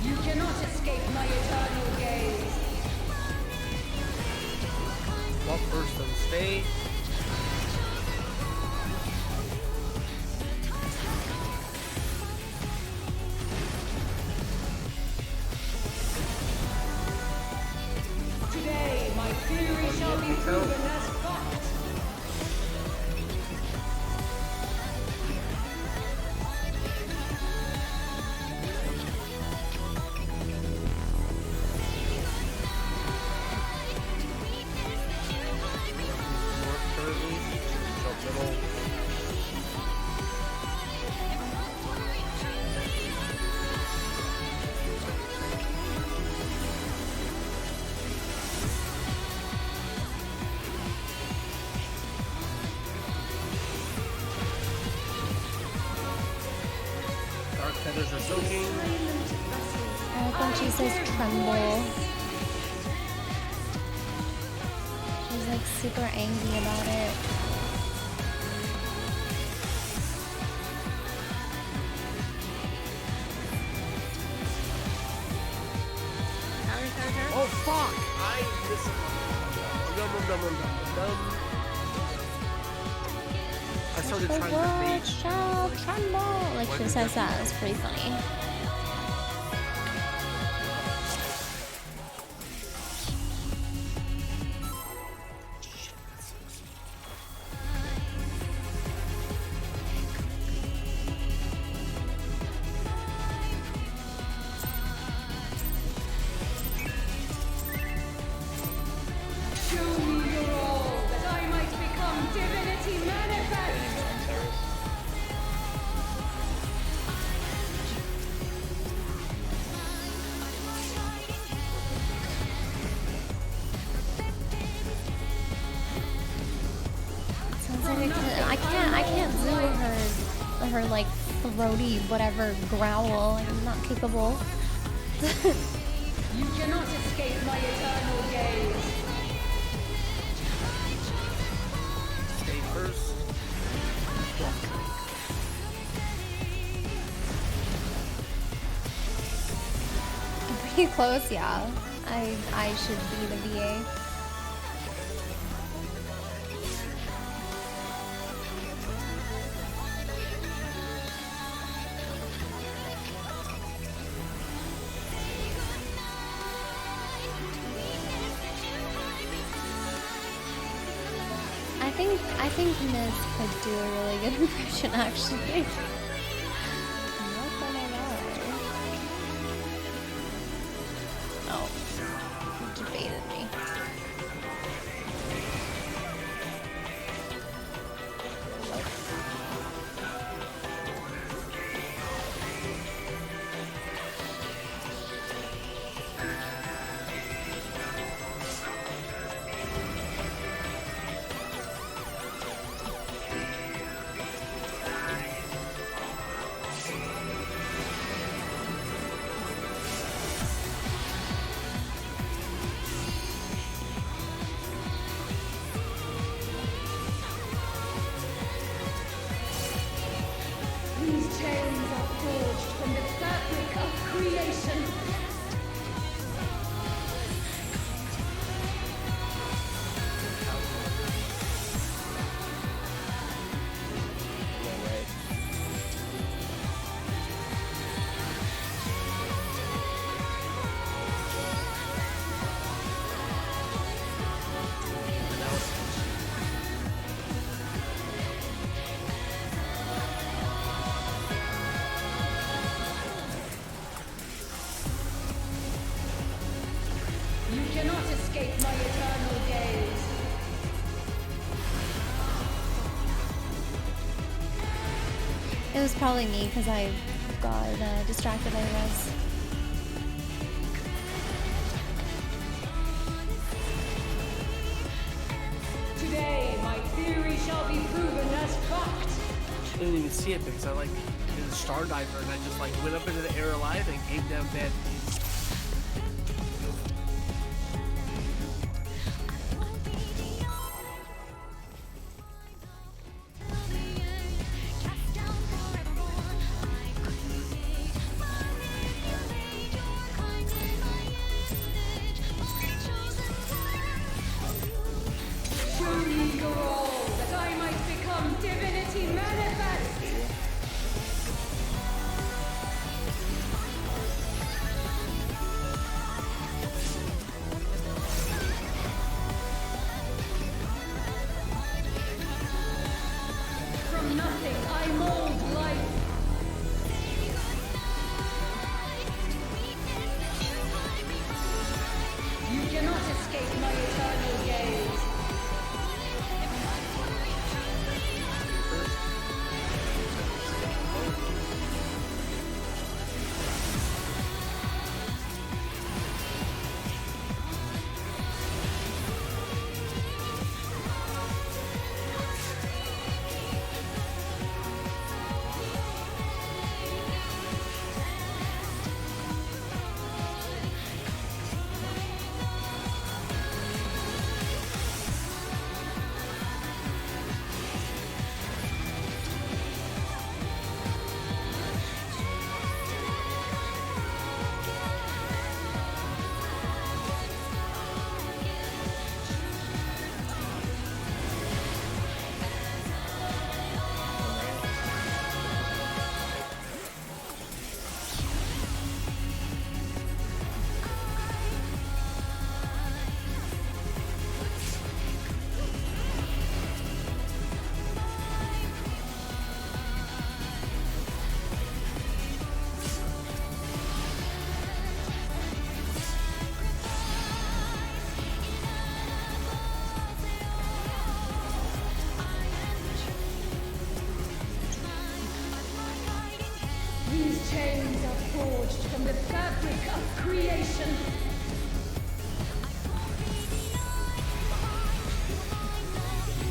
B: You cannot escape my eternal gaze.
E: Walk first and stay.
B: Today, my theory shall be proven as fact.
E: North currently. Jump middle. Dark feathers are soaking.
A: I like when she says tremble. She's like super angry about it.
E: Oh fuck! I missed I started
A: The
E: trying to
A: world
E: bait.
A: shall tremble. Like she says that. It's pretty funny. I can't do her like throaty whatever growl. I'm not capable.
B: You cannot escape my eternal gaze.
E: Stay first.
A: Pretty close, yeah. I should be the VA. I think Miz could do a really good impression actually. Not gonna lie. Oh, you debated me.
B: These chains are forged from the fabric of creation. You cannot escape my eternal gaze.
A: It was probably me because I got distracted by the res.
B: Today, my theory shall be proven as fact.
E: I didn't even see it because I like did a star diver and I just like went up into the air alive and came down dead.
B: Show me your all, that I might become divinity manifest. From nothing, I mold life. You cannot escape my eternal gaze. These chains are forged from the fabric of creation.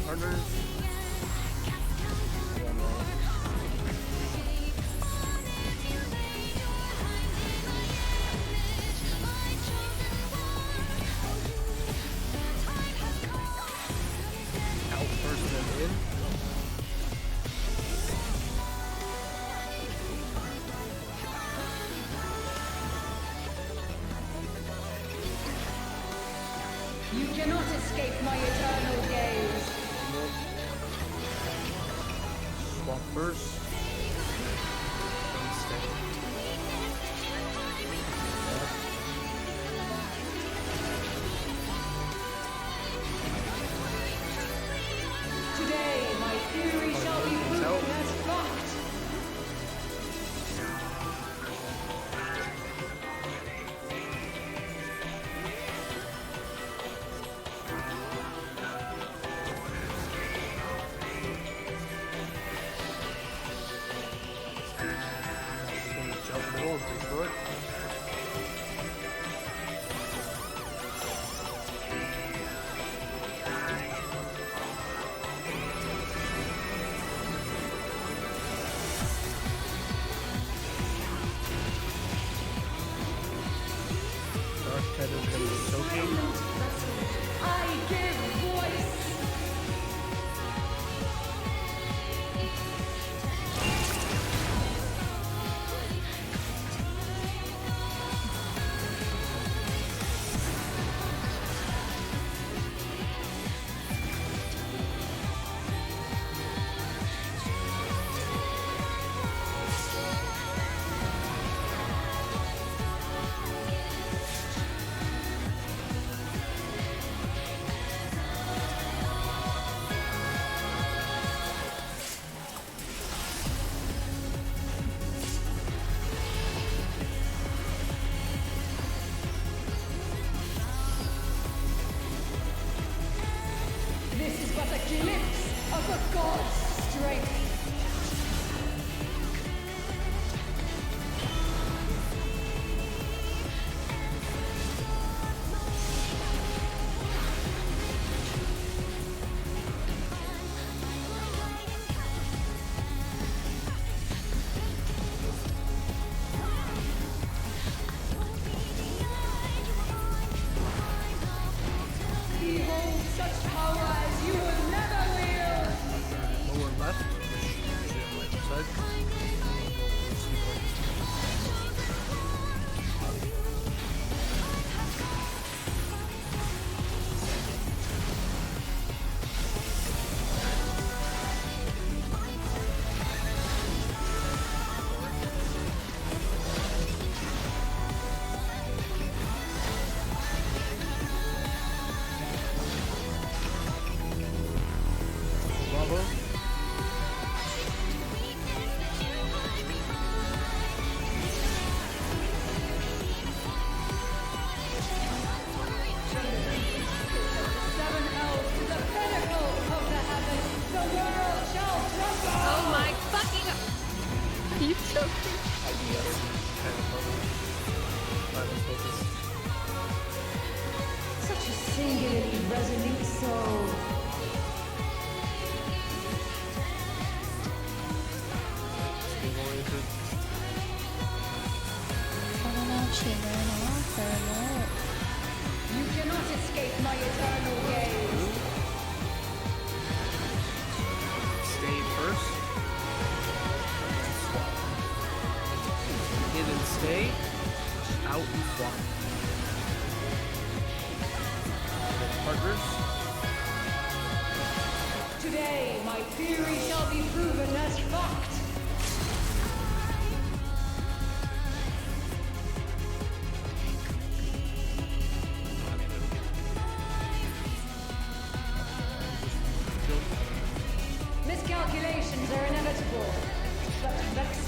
E: Partners.
B: You cannot escape my eternal gaze.
E: Swap first.
B: Today, my theory shall be proven as fact.
E: Jump middle and pretty short. Dark Ted is going to be soaking.
B: I give voice. This is but a glimpse of a god's strength. Behold such power as you will never wield.
E: Lower left. Usually on the right side. Bravo.
B: Seven elves to the pinnacle of the heavens. The world shall tremble.
F: Oh my fucking. Are you joking?
B: Such a singularly resolute soul.
A: I don't know if she ran off or what.
B: You cannot escape my eternal gaze.
E: Stay first. Swap. In and stay. Out and swap. Then partners.
B: Today, my theory shall be proven as fact. Miscalculations are inevitable, but vexing.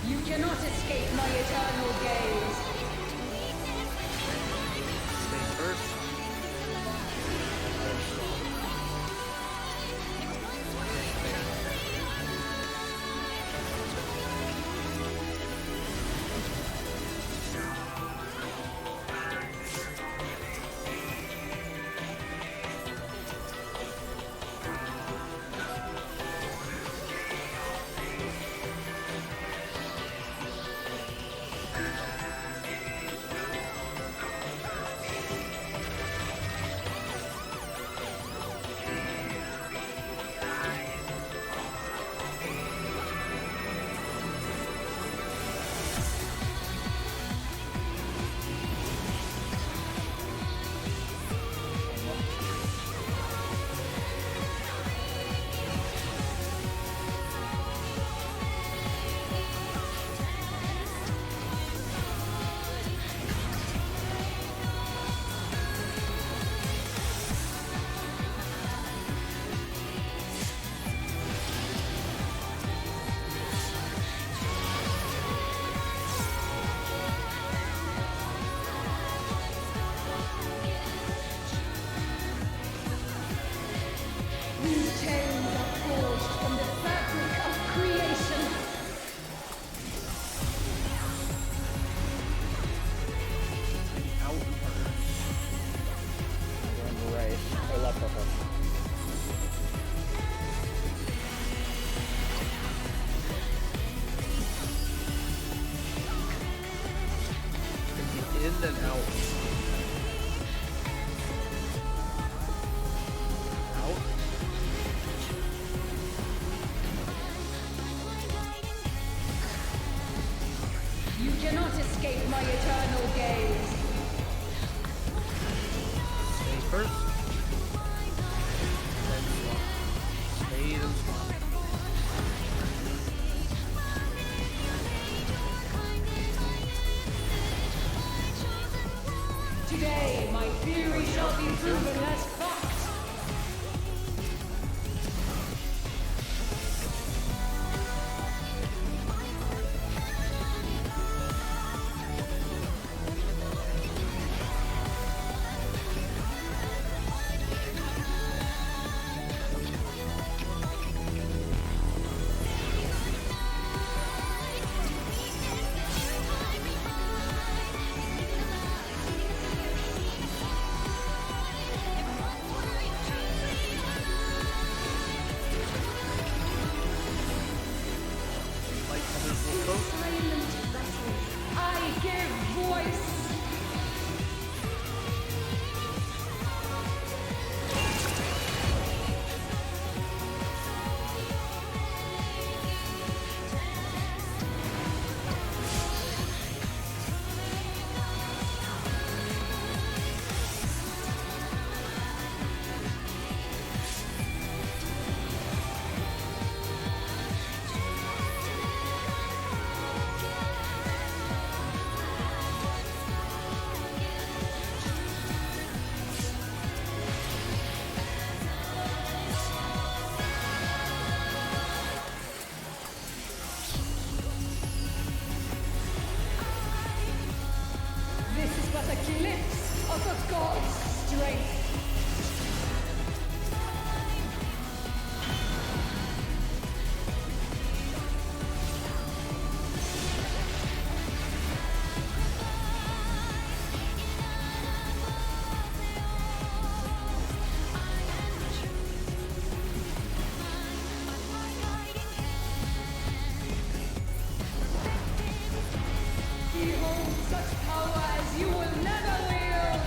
B: You cannot escape my eternal gaze.
E: Stay first.
B: These chains are forged from the fabric of creation.
E: Out and harder.
M: I'm going right. Or left or left.
E: In and out. Out.
B: You cannot escape my eternal gaze.
E: Stay first. Then swap. Stay and swap.
B: Today, my theory shall be proven as fact. I give voice. This is but a glimpse of the god's strength. He holds such power as you will never wield.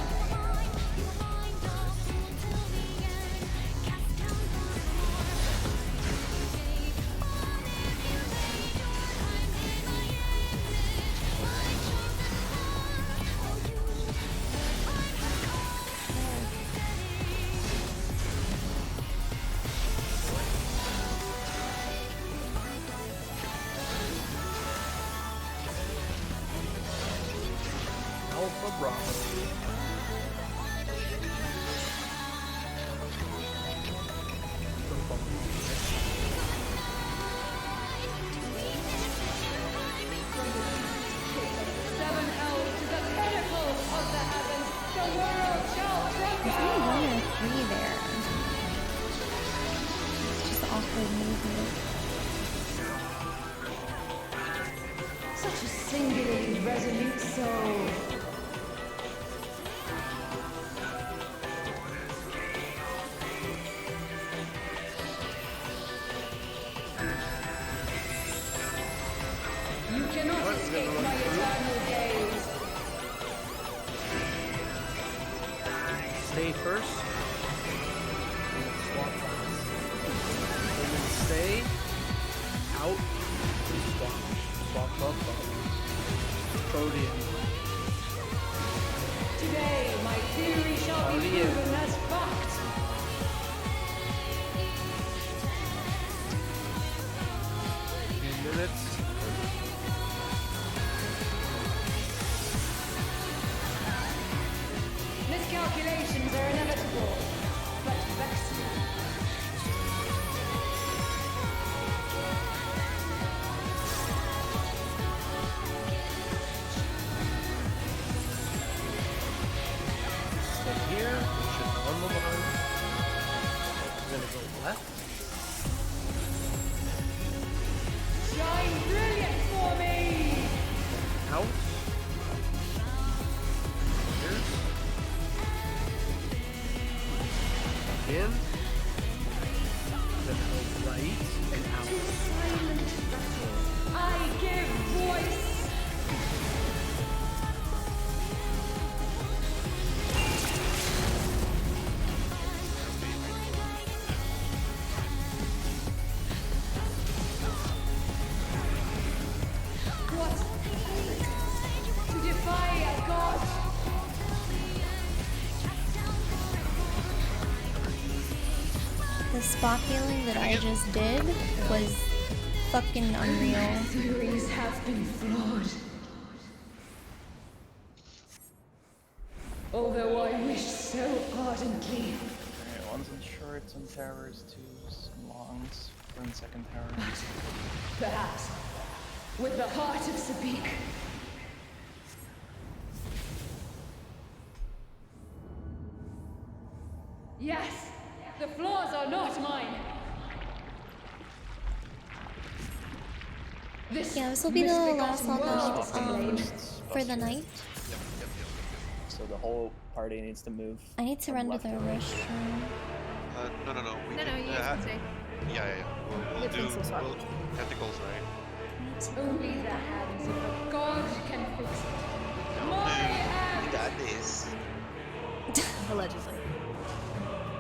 E: Alpha Bravo.
B: Such a singularly resolute soul. You cannot escape my eternal gaze.
E: Stay first. And swap class. And then stay. Out. Swap. Swap. Protean.
B: Today, my theory shall be proven as fact.
E: 2 minutes.
B: Miscalculations are inevitable, but vex me.
E: Stay here. We should normal line. We're gonna go left.
B: Shine brilliant for me!
E: Out. Here. In. Then go right and out.
B: To silent battle, I give voice! What? To defy a god?
A: The spot healing that I just did was fucking unreal.
B: Theories have been flawed. Although I wish so ardently.
C: Alright, one's in shorts and towers, two's in longs, we're in second tower.
B: Perhaps. With the heart of Sabik. Yes! The flaws are not mine!
A: Yeah, this will be the last one for the night.
C: So the whole party needs to move.
A: I need to
C: from
A: run to
C: left
A: the
C: right.
A: restroom.
D: No. We
F: No,
D: can,
F: you guys can stay.
D: Yeah. We'll
F: Get
D: do
F: pencil swap.
D: tentacles, right?
B: Only the hands of a god can fix it. My hands!
L: You got this.
F: Allegedly.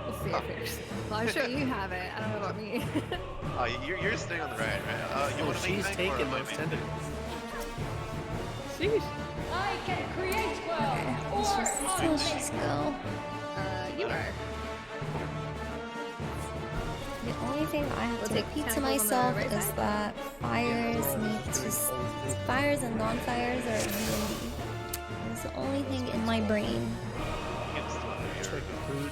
F: We'll see it first. Well, I'm sure you have it. I don't know about me.
D: You're staying on the right, right? You want to make
E: She's taking my tentacles.
F: Sheesh.
B: I can create worlds or
A: Let's just go.
F: You are.
A: The only thing I have
F: We'll
A: to
F: take
A: repeat to
F: tentacles on the
A: myself
F: right
A: is
F: side.
A: that fires and non-fires are unity. It's the only thing in my brain.
E: Check food.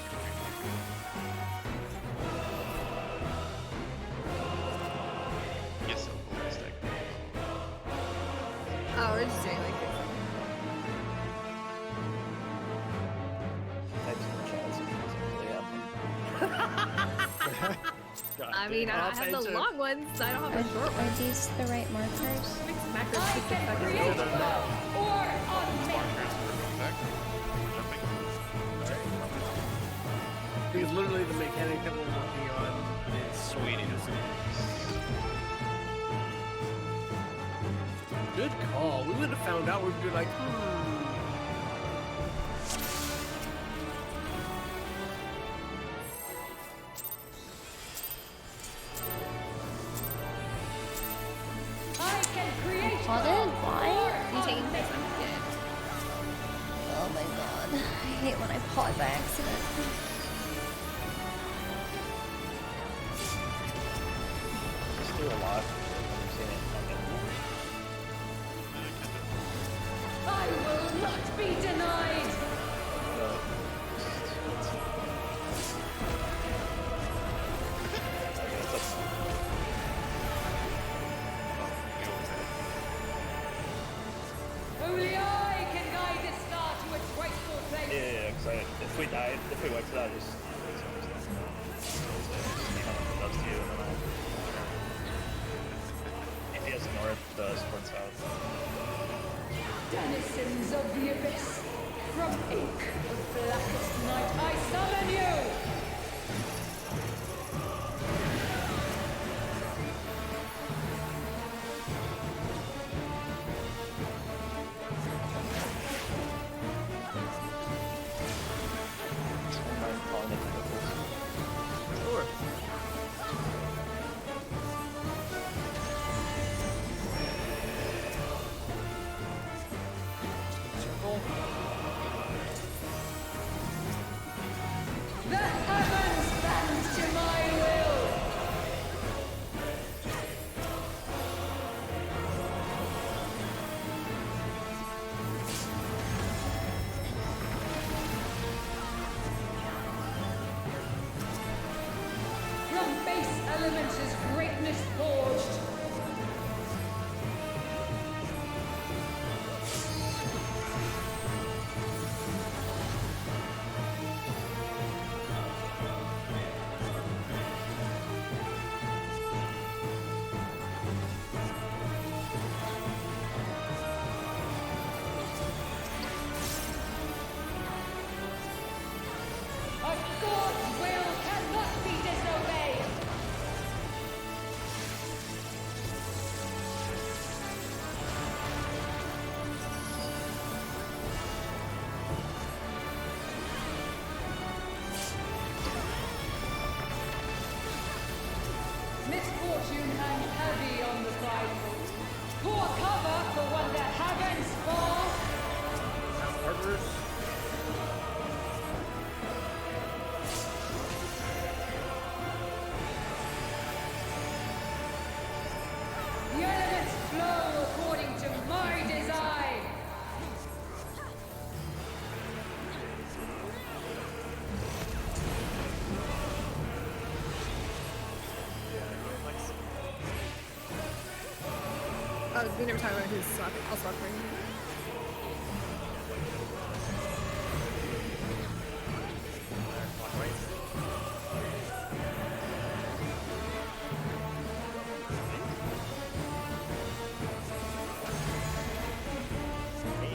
D: Yes, we'll stack.
F: Oh, we're just doing like
C: Types in the chat so you can see
F: this. I mean, I have the long ones, so I don't have the short
A: Are
F: ones.
A: these the right markers?
F: Mix macros
B: I
F: with the
B: can
F: fucking
B: create
F: gold on that.
B: or unmake.
E: Because literally the mechanic that we're working on is
D: Sweetie.
E: good call. We would have found out. We'd be like,
B: I can create
A: Caught it? Why?
F: You taking this one? Yeah.
A: Oh my god. I hate when I pause by accident.
C: Just do a lot. I'm seeing it
B: I will not be denied. Only I can guide this star to its rightful place.
C: Yeah, because if we died, if we wiped it out, just does to you, and then I'll... If he has north, support south.
B: denizens of the abyss, from ink of blackest night I summon you!
E: Sure.
B: The heavens bend to my will! From base elements is greatness forged. A god's will cannot be disobeyed! Misfortune hangs heavy on the prideful. Pour cover for when the heavens fall!
E: Arbors.
B: The elements flow according to my design!
F: We never talked about who's swapping. I'll swap for you.
N: We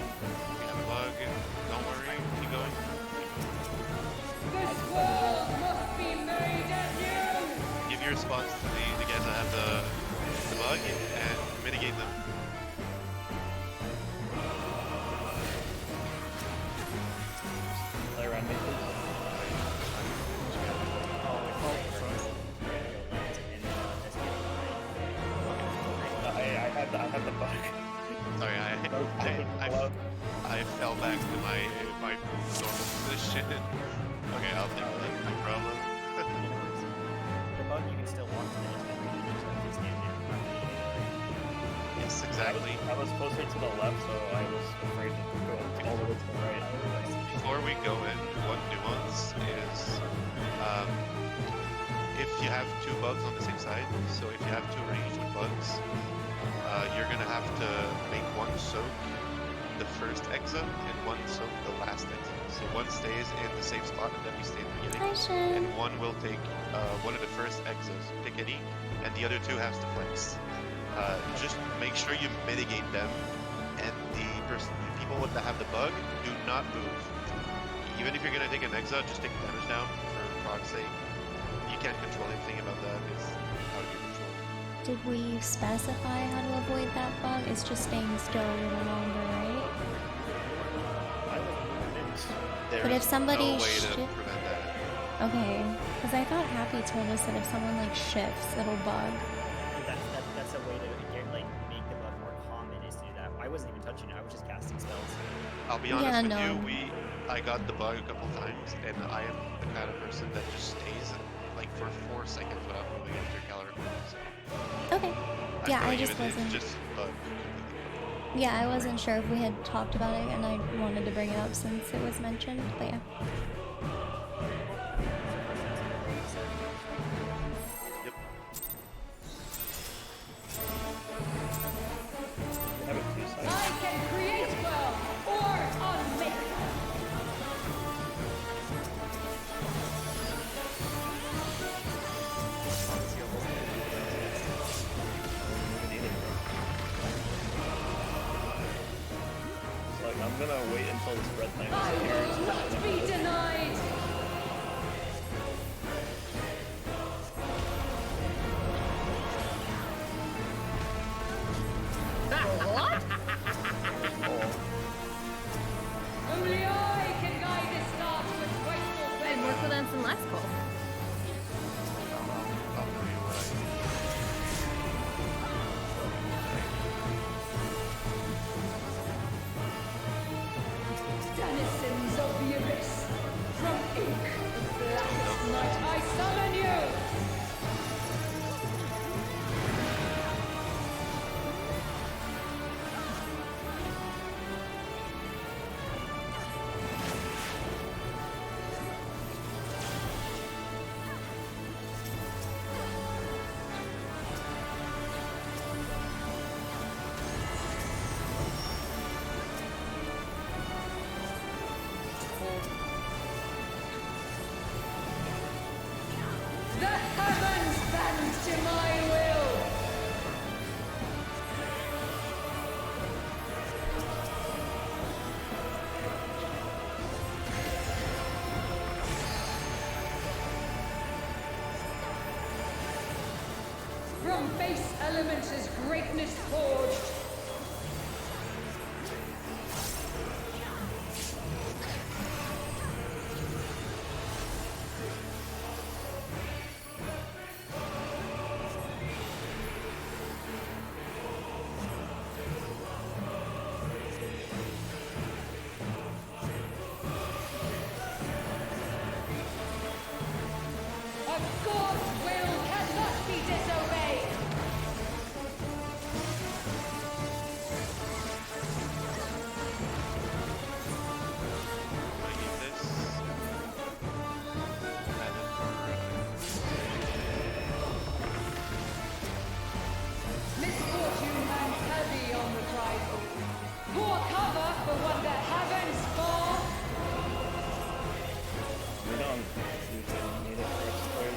N: have a bug. Don't worry. Keep going.
B: This world must be made anew!
N: Give your response to the guys that have the bug and mitigate them.
C: Play around me, please. I had the bug.
N: Sorry, I fell back to my normal position. Okay, I'll take that. No problem.
M: The bug you can still walk to the edge of the range, so if you stand there, you're not gonna get it.
N: Yes, exactly.
C: I was closer to the left, so I was afraid to go all the way to the right.
N: Before we go in, one nuance is if you have two bugs on the same side, so if you have two ranged with bugs, you're gonna have to make one soak the first exit and one soak the last exit. So one stays in the same spot that we stayed in the beginning, and one will take one of the first exits, pick any, and the other two has to flex. Just make sure you mitigate them, and the people that have the bug do not move. Even if you're gonna take an exit, just take the damage down for prog's sake. You can't control anything about that. It's out of your control.
A: Did we specify how to avoid that bug? It's just staying still a little longer, right? But if somebody
N: no way to prevent that.
A: Okay, because I thought Happy told us that if someone like shifts, it'll bug.
M: That's a way to get, like, make the bug more common is to do that. I wasn't even touching it. I was just casting spells.
N: I'll be honest with you, I got the bug a couple times, and I am the kind of person that just stays like for 4 seconds without moving after calorie burn. So
A: Okay. Yeah, I just
N: even if
A: wasn't.
N: it's just bug.
A: Yeah, I wasn't sure if we had talked about it, and I wanted to bring it up since it was mentioned. But yeah.
N: Yep.
B: I can create well or unmake well.
C: gonna wait until this breath time
B: I
C: is here.
B: will not be denied!
F: What?
B: Only I can guide this star to its rightful place.
F: And more cooldowns than last call.
B: Denizens of the abyss, from ink of blackest night, I summon you! The heavens bend to my will! From base elements is greatness forged. A god's will cannot be disobeyed!
N: I need this.
B: Misfortune hangs heavy on the prideful. Pour cover for what the heavens fall!
C: We don't usually need it for exploit.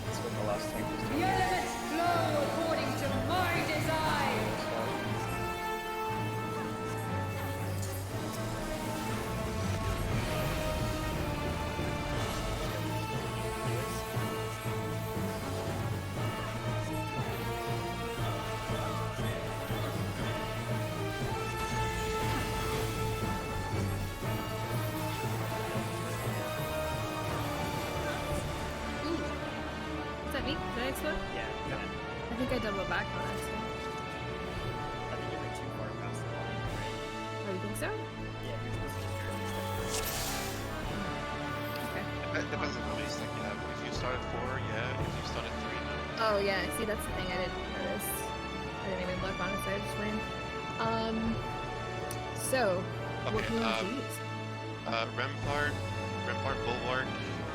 C: That's what the last tank was
B: The
C: doing.
B: elements flow according to my design!
F: Is that me? Did I explode?
I: Yeah.
F: I think I doubled back on that.
I: I think you went too far past the line, right?
F: Oh, you think so?
I: Yeah, you're supposed to just
F: Okay.
N: It depends on how many stacks you have. If you start at 4, yeah. If you start at 3, no.
F: Oh yeah, see that's the thing I didn't notice. I didn't even look honestly, I just ran. So what
N: Okay,
F: can we want to use?
N: Rampart, Bulwark,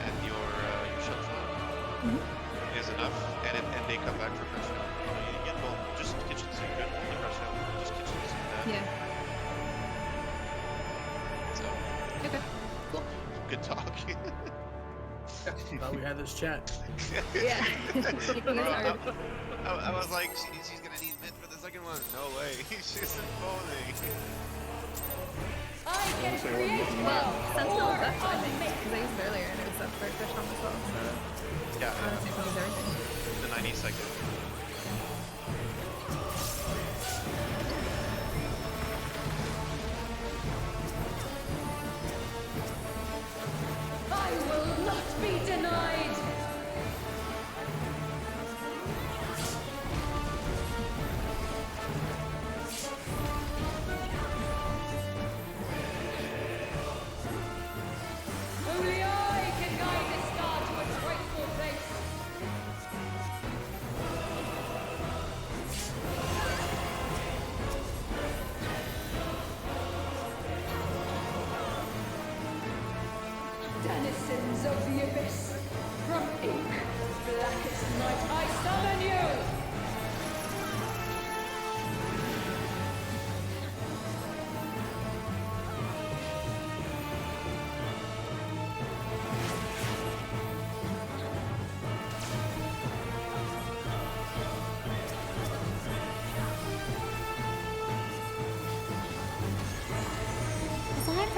N: and your shot phone is enough, and they come back for crush down. Yeah, well, just kitchen sink good, the crush down, just kitchen sink that.
F: Yeah.
N: So,
F: Okay. Cool.
N: good talk.
E: Glad we had this chat.
F: Yeah.
N: Bro, I was like, she's gonna need mid for the second one. No way, she's phoning.
B: I can create
F: Well,
B: wealth
F: Sentinel
B: or
F: is up, I think,
B: unmake.
F: because I used it earlier and it was up for fish on as well, so
N: Yeah,
F: honestly I can use everything.
N: the 90-second.
B: I will not be denied! Only I can guide this star to its rightful place!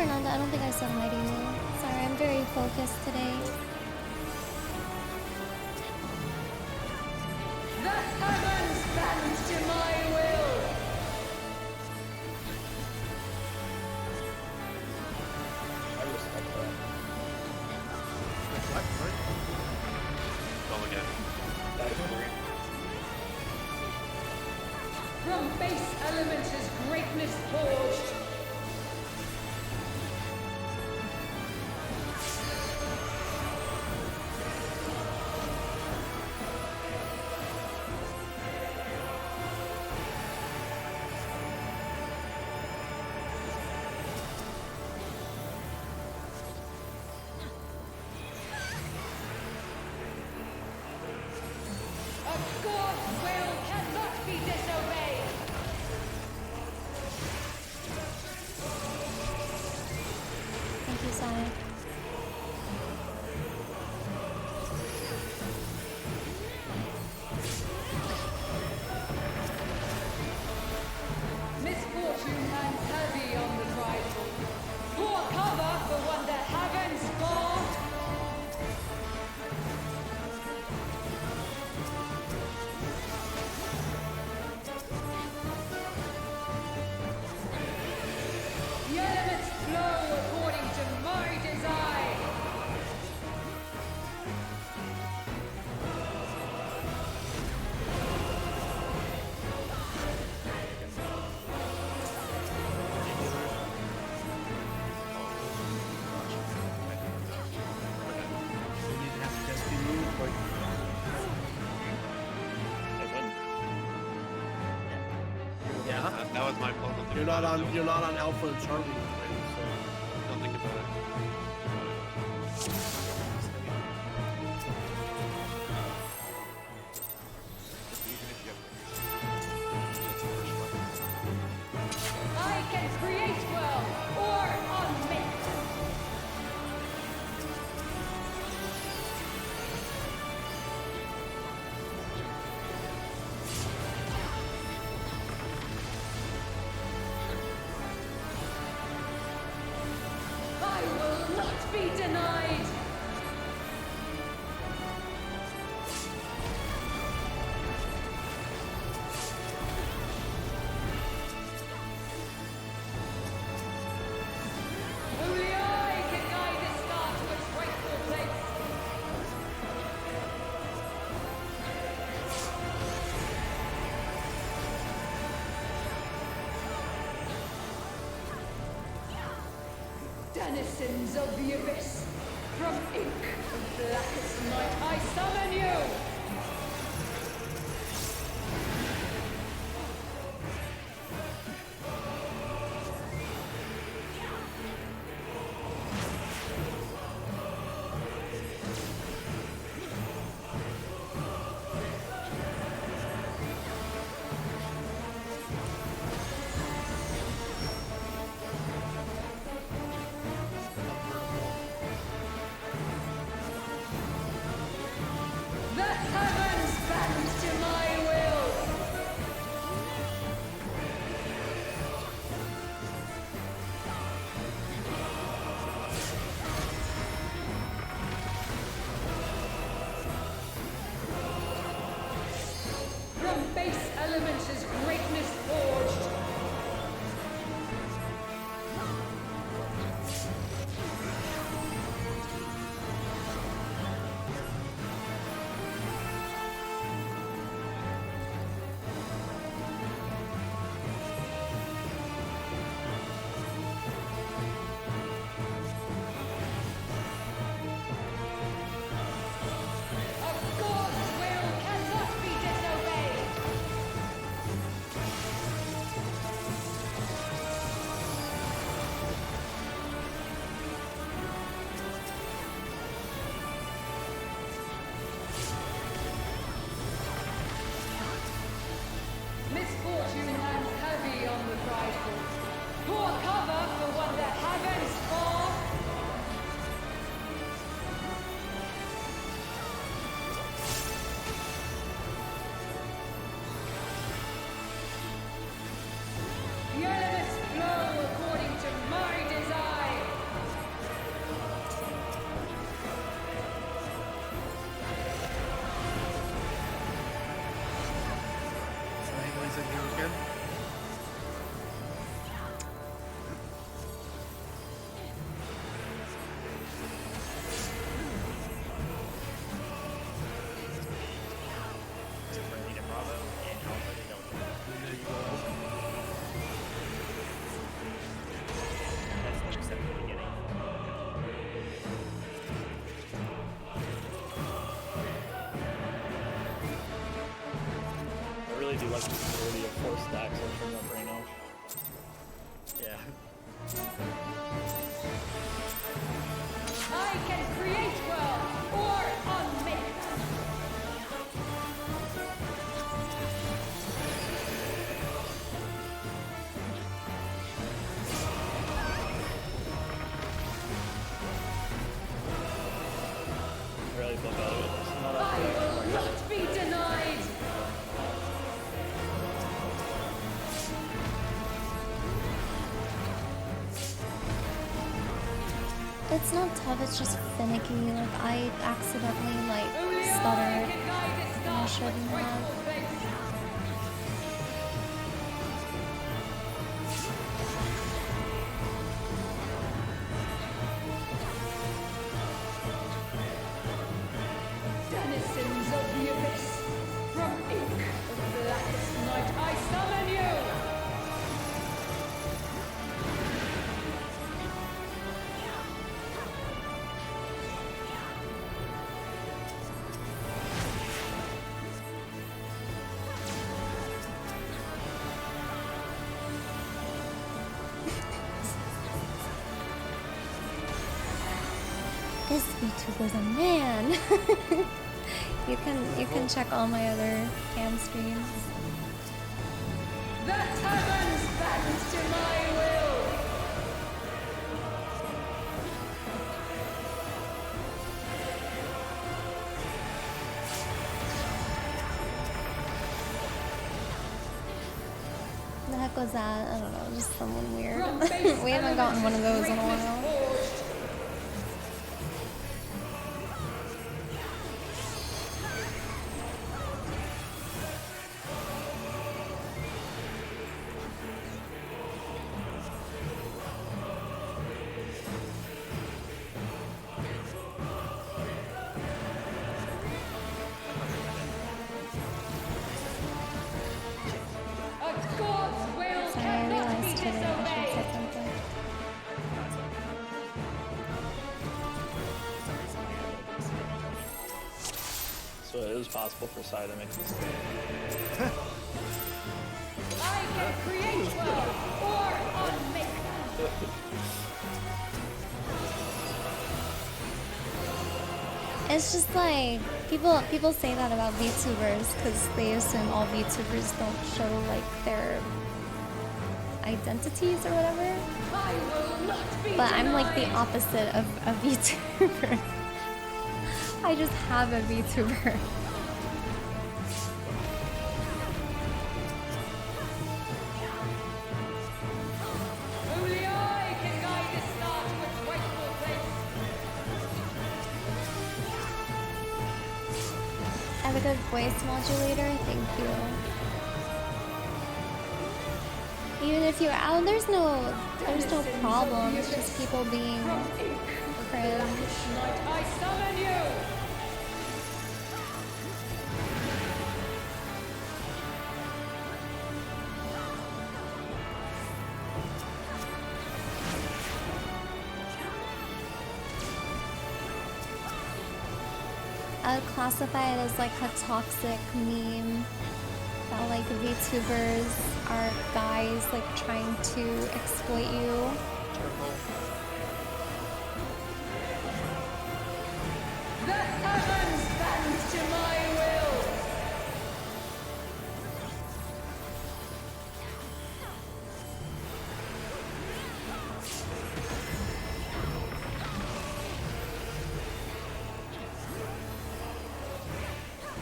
A: Fernanda. I don't think I said hi to you. Sorry, I'm very focused today.
B: The heavens bend to my will.
C: I respect that.
E: What? Sorry?
N: Roll again.
C: That is great.
B: From base elements is greatness forged. A god's will cannot be disobeyed.
A: Thank you, Sai.
B: Misfortune hangs heavy on the prideful. Pour cover for one that heavens fall. The elements flow according to my design.
E: Maybe it has to just be moved, like,
C: I win.
E: yeah.
N: That was my fault. Don't think
E: You're not
N: about
E: on.
N: it.
E: You're not on Alpha and Charlie, right? So.
N: Don't think about it.
D: Even if you have that's the first one.
B: I can create well or unmake. I will not be denied. Only I can guide this star to its rightful place. Denizens of the abyss, from ink of blackest night, I summon you!
C: like the security of 4 stacks of from up right now.
I: Yeah.
B: I can create worlds or unmake them.
C: Really feel bad. It's not
B: I will not be denied.
A: It's not tough, it's just finicky. Like, I accidentally, like, stuttered when I shouldn't have.
B: Denizens of the abyss, from ink of blackest night, I summon you!
A: This VTuber's a man. you can check all my other cam streams.
B: The heavens bend to my will!
A: The heck was that? I don't know, just someone weird. We haven't gotten one of those in a while.
B: A god's will
A: Sorry, I
B: cannot be
A: realized today I should have
B: disobeyed!
A: said something.
C: So it is possible for Sai to make this thing.
B: I can create worlds or unmake them!
A: It's just like people say that about VTubers because they assume all VTubers don't show like their identities or whatever.
B: I will not be
A: But I'm like the
B: denied.
A: opposite of a VTuber. I just have a VTuber.
B: Only I can guide this star to its rightful place.
A: I have a good voice modulator, thank you. Even if you're out, there's no problem. It's just people being cringe.
B: Night, I summon you!
A: I would classify it as like a toxic meme that like VTubers are guys like trying to exploit you.
B: The heavens bend to my will!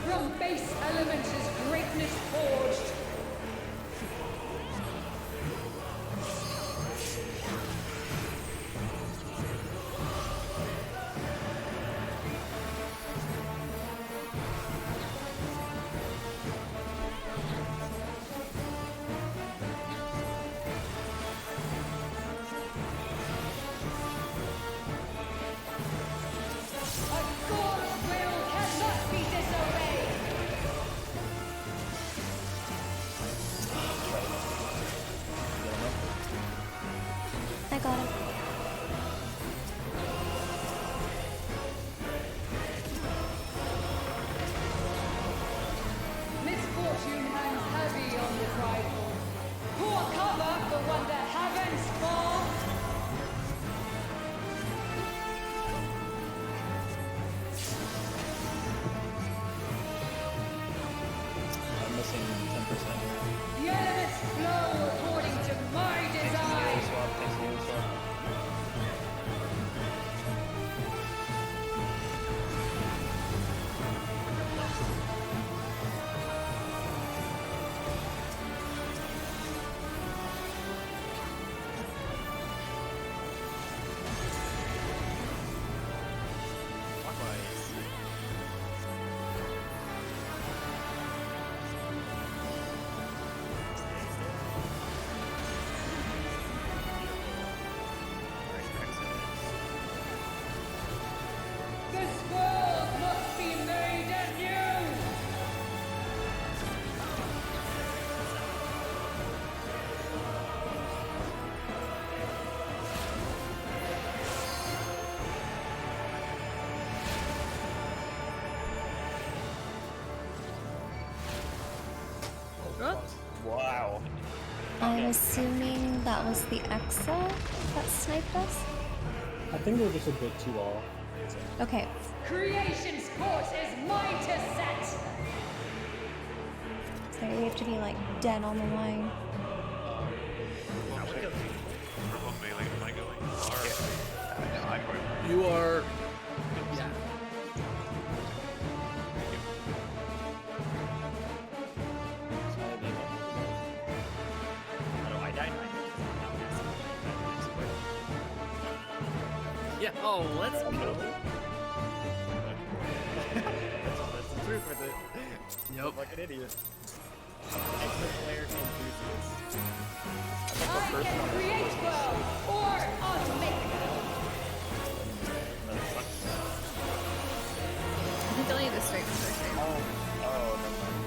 B: From base elements is greatness forged. A god's will cannot be disobeyed.
C: Wow.
A: I'm assuming that was the Exa that sniped us.
J: I think we're just a bit too off.
A: Okay.
B: Creation's course is mine to set.
A: So we have to be like dead on the line.
N: Remote melee, am I going far?
L: No, I'm going.
E: You are. Yeah.
I: I died.
E: Yeah. Oh, let's go.
I: That's the truth with it.
E: Yep.
I: Fucking idiot. Expert player enthusiast.
B: I can create well or automate.
F: I think I'll need to straight the first game.
C: Oh, never mind.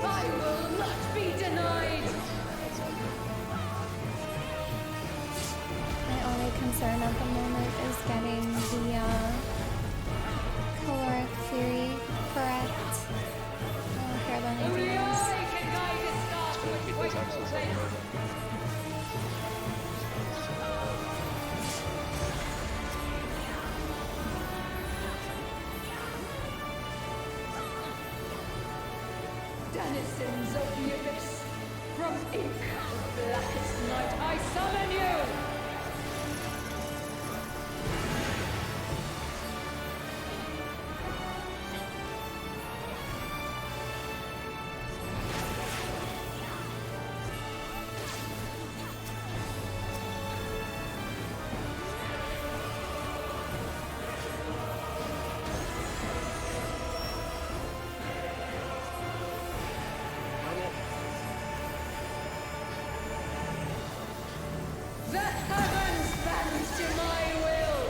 B: I will not be denied.
A: My only concern at the moment is getting the caloric theory correct. I don't care about
B: Only
A: anything
B: I
A: else.
B: can guide the stars to its rightful place. Denizens of the abyss, from ink of blackest night, I summon you! The heavens bend to my will!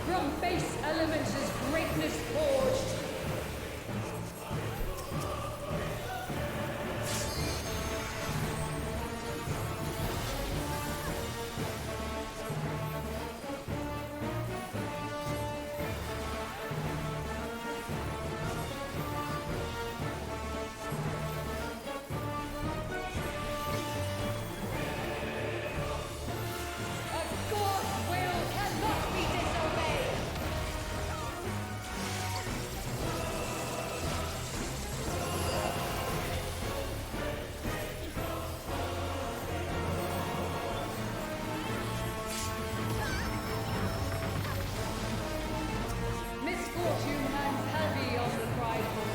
B: From base elements is greatness forged. A God's will cannot be disobeyed. Misfortune hangs heavy on the prideful.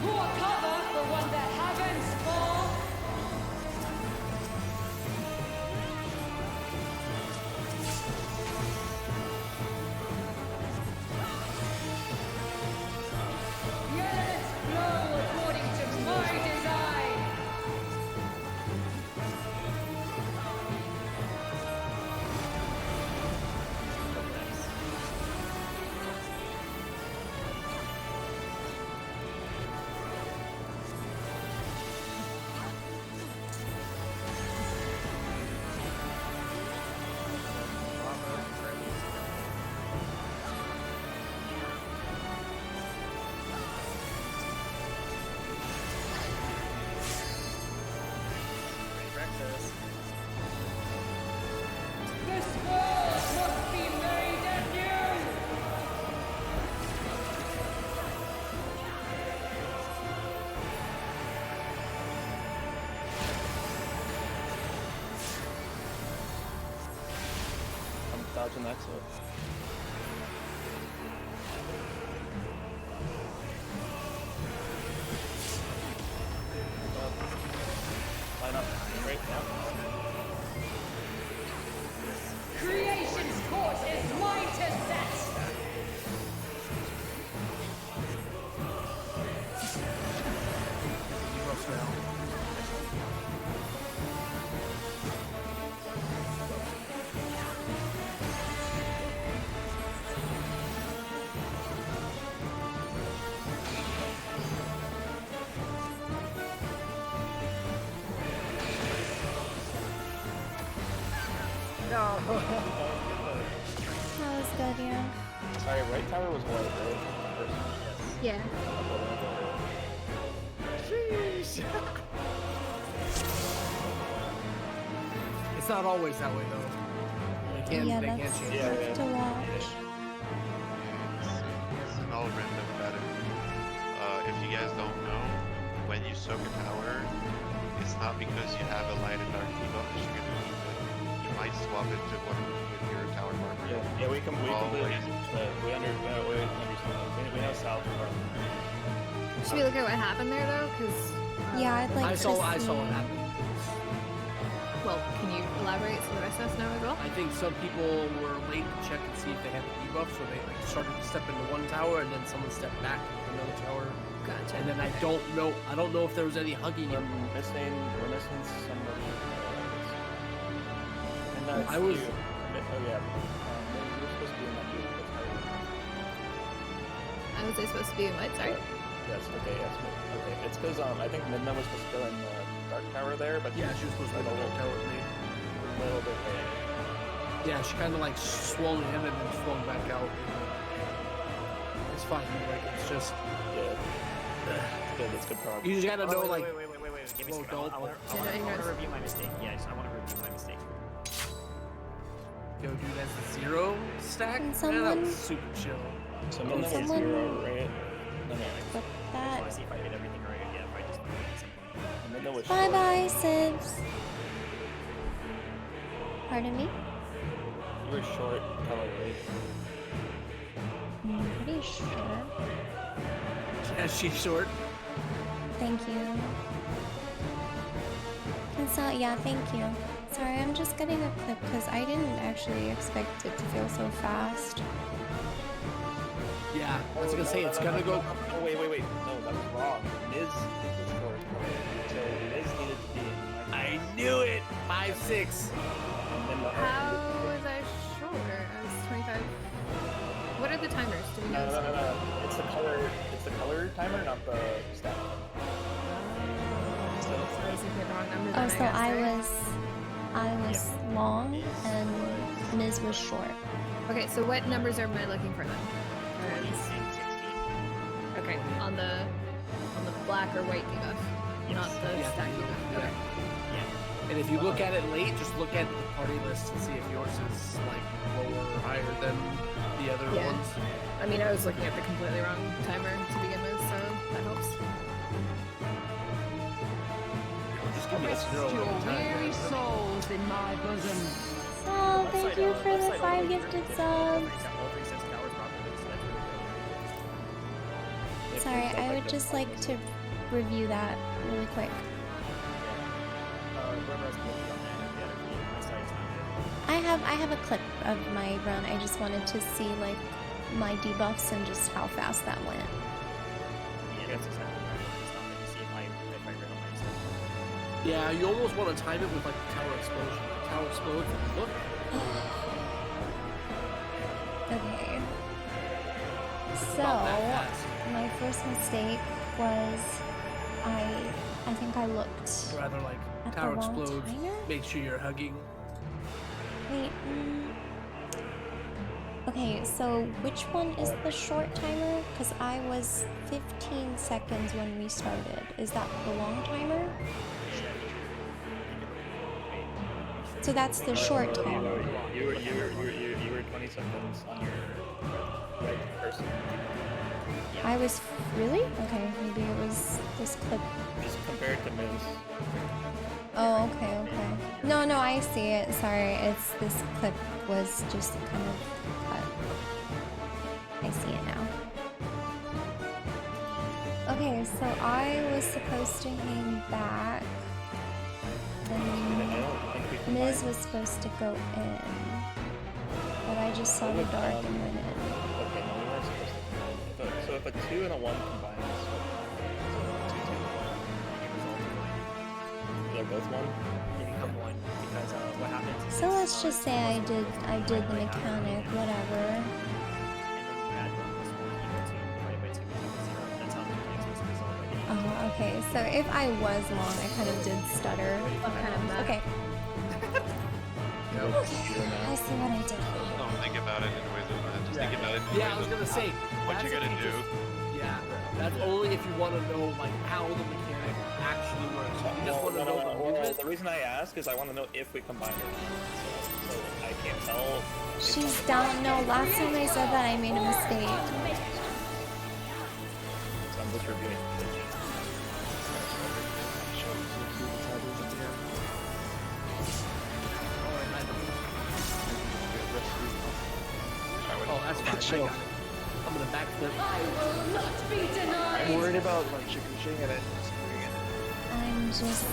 B: Pour cover for one that heavens fall. Let it flow according to my design.
I: Breakfast.
B: This world must be made anew.
C: I'm dodging that too. Line up. Great.
B: Creation's course is mine to set.
A: That was good, yeah.
C: Sorry, right tower was white, right? First,
F: Yeah.
I: Sheesh.
E: It's not always that way though. They can
A: Yeah,
E: they can
A: that's
E: change.
A: tough to watch.
N: It's an all random pattern. If you guys don't know, when you soak a tower, it's not because you have a light and dark debuff that you're gonna use it. You might swap it to one with your tower marker.
C: Yeah, we completely
N: Always.
C: we understand. We know south of our.
F: Should we look at what happened there though? Because
A: Yeah, I'd like
E: I
A: to
E: saw
A: see.
E: what happened.
F: well, can you elaborate so the rest of us know as well?
E: I think some people were late to check and see if they had the debuff, so they like started to step into one tower and then someone stepped back into another tower.
F: Gotcha.
E: And then I don't know if there was any hugging.
C: We're missing somebody. And that's
E: I was-
C: you. Oh yeah. You're supposed to be in that group.
F: I was supposed to be in what? Sorry.
C: Yes. Okay. Yes. Okay. It's because I think Midna was supposed to go in the dark tower there, but
E: Yeah, she was supposed to be in the dark tower with me.
C: a little bit late.
E: Yeah, she kind of like swung in and then swung back out. It's fine. Like it's just
C: Yeah. It's good. It's good prog.
E: you just gotta know
I: wait,
E: like
I: wait. Give me a
E: slow
I: second. I
E: dope.
I: want to review my mistake. Yeah, I want to review my mistake.
E: Yo, dude, that's the 0 stack.
A: Can
E: Man, that
A: someone-
E: was super chill.
C: So Midna was
A: someone-
C: 0, right? No.
A: Put
I: I just
A: that.
I: want to see if I did everything right. Yeah, if I just at some point.
C: Midna was
A: Bye
C: short.
A: bye, Sibs. Pardon me?
C: You were short color, right?
A: I'm pretty sure.
E: Yeah, she's short.
A: Thank you. Yeah, thank you. Sorry, I'm just getting a clip because I didn't actually expect it to feel so fast.
E: Yeah, I was gonna say it's gonna go.
C: Oh, wait. No, that was wrong. Miz was short. So Miz needed to be in my
E: I knew it. 5'6".
C: and then the
F: How was I short? I was 25. What are the timers? Do we know?
C: No. It's the color timer, not the stat.
F: So I was thinking the wrong number.
A: Oh,
F: then,
A: so
F: guess,
A: I
F: right?
A: was long and Miz was short.
F: Okay, so what numbers am I looking for then?
I: 20 and 16.
F: Okay, on the black or white debuff, not the
E: Yeah.
F: stack debuff. Okay.
E: And if you look at it late, just look at the party list and see if yours is like lower or higher than the other
F: Yeah.
E: ones.
F: I mean, I was looking at the completely wrong timer to begin with, so that helps.
E: Just give me a
G: Rest
E: 0
G: your
E: every time.
G: weary souls in my bosom.
A: Oh, thank you for the 5 gifted subs.
I: All 3 sets of towers properly, so that's really good.
A: Sorry, I would just like to review that really quick.
I: Whoever has built on that, the other team, my side is not good.
A: I have a clip of my run. I just wanted to see like my debuffs and just how fast that went.
I: Yeah, that's exactly right. It's not good to see if I read on my mistake.
E: Yeah, you almost want to time it with like the tower explosion. The tower explodes and look.
A: Okay. So
E: Not that fast.
A: my first mistake was I think I looked
E: Rather like
A: at the
E: tower
A: wrong
E: explodes.
A: timer.
E: Make sure you're hugging.
A: Wait. Okay, so which one is the short timer? Because I was 15 seconds when we started. Is that the long timer? So that's the short timer.
C: You were 20 seconds on your right person.
A: I was really? Okay, maybe it was this clip.
C: Just compared to Miz.
A: Oh, okay. No, I see it. Sorry, it's this clip was just kind of cut. I see it now. Okay, so I was supposed to hang back. And Miz was supposed to go in. But I just saw the dark and went in.
C: Okay, no, we weren't supposed to combine. So if a 2 and a 1 combine, it's 2-2. They're both 1?
I: You become 1 because what happens is
A: So let's just say I did the mechanic, whatever.
I: and then you add 1 plus 1 equal to divided by 2 equals 0. That's how the mechanic's supposed to resolve by the
A: Oh, okay. So if I was long, I kind of did stutter.
F: What kind of that?
A: Okay.
C: the computer now.
A: I see what I did.
N: Don't think about it in ways of that. Just think about it in
E: Yeah, I
N: ways
E: was
N: of
E: gonna say.
N: what
E: that's
N: you're
E: if
N: gonna
E: you
N: do.
E: Yeah, that's only if you want to know like how the mechanic actually works. If you just want to know the movement.
C: The reason I ask is I want to know if we combine it. So I can't tell.
A: She's down. No, last time I said that I made a mistake.
C: So I'm just reviewing.
E: Oh, that's fine. I got it. I'm gonna backflip.
B: I will not be denied.
L: I'm worried about like pushing and then just doing it.
A: I'm just.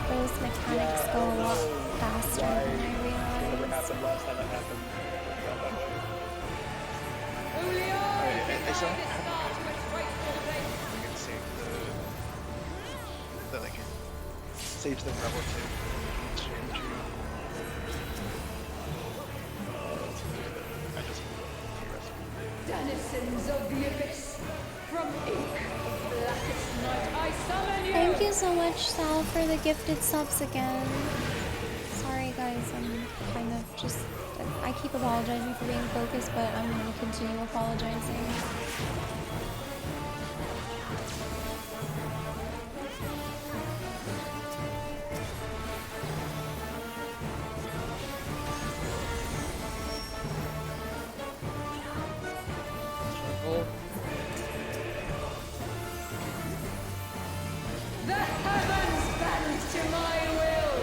A: Those mechanics go a lot faster than I
C: Whatever
A: realized.
C: happened last time it happened.
L: I still I can save the like saves the rebel too. I just
B: Denizens of the abyss, from ink of blackest night, I summon you.
A: Thank you so much, Sal, for the gifted subs again. Sorry, guys, I'm kind of just. I keep apologizing for being focused, but I'm going to continue apologizing.
B: The heavens bend to my will.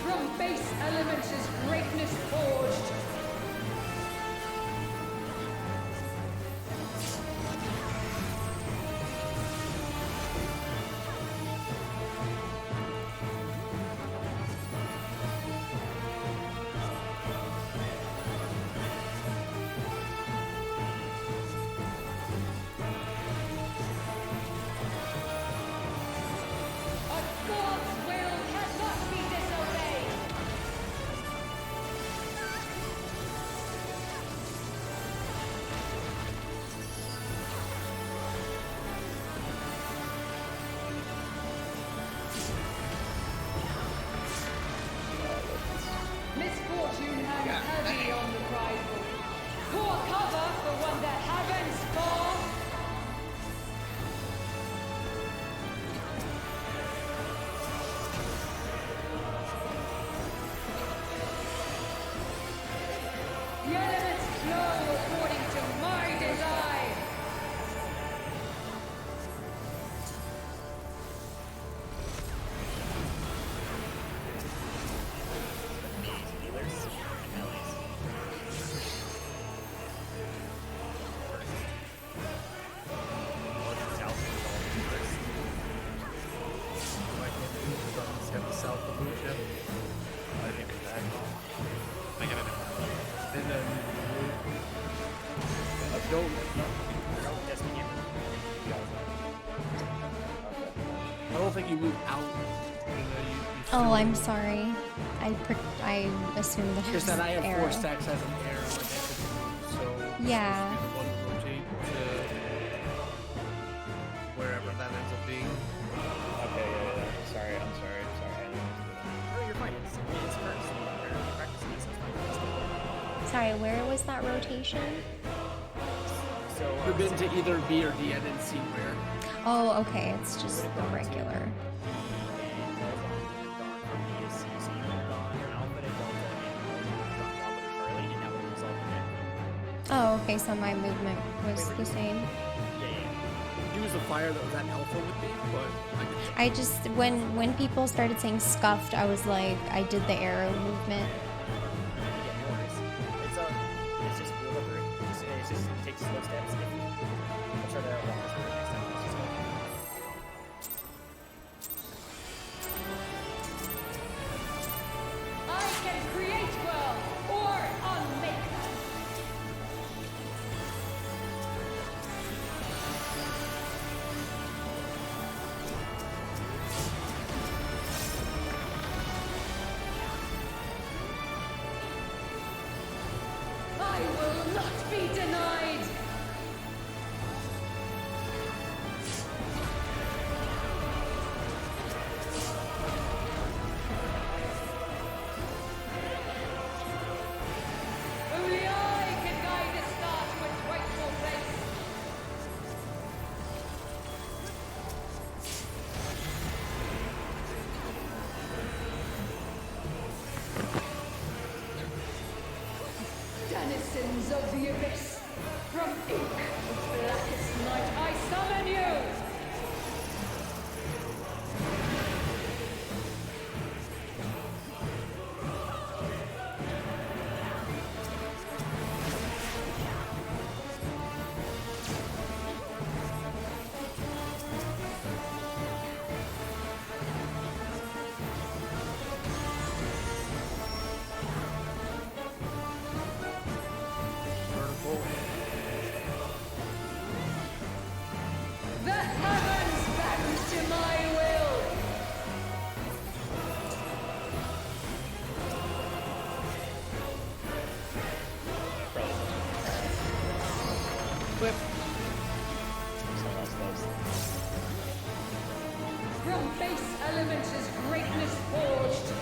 B: From base elements is greatness forged. A god's will cannot be disobeyed. Misfortune hangs heavy on the prideful. Pour cover for one that heavens fall. The elements flow according to my design.
M: Healers and allies. North, south, all healers.
E: It's got the south of Lucia.
N: I think it's back. I get it.
E: And then I don't think you move out.
A: Oh, I'm sorry. I assumed that it
E: Just
A: was
E: that I have
A: arrow.
E: 4 stacks as an arrow, like I could move, so
A: Yeah.
E: it's supposed to be the one rotate to wherever that ends up being.
C: Okay, yeah. Sorry, I'm sorry.
M: Oh, you're fine. It's first. You're practicing this. It's fine.
A: Sorry, where was that rotation?
M: So,
E: You've been to either B or D. I didn't see where.
A: Oh, okay. It's just the regular. Oh, okay. So my movement was the same.
E: He was the flyer that was at Alpha with me, but I could check.
A: I just when people started saying scuffed, I was like, I did the arrow movement.
M: It's just we'll go through it. It's just it takes slow steps. I'll try to walk us through it next time. Let's just go.
B: I can create well or unmake them. not be denied! Only I can guide the star to its rightful place! Denizens of the abyss, from ink of blackest night, I summon you!
E: Vertical.
B: The heavens bend to my will!
C: Whip. Someone else loves
B: From base elements is greatness forged!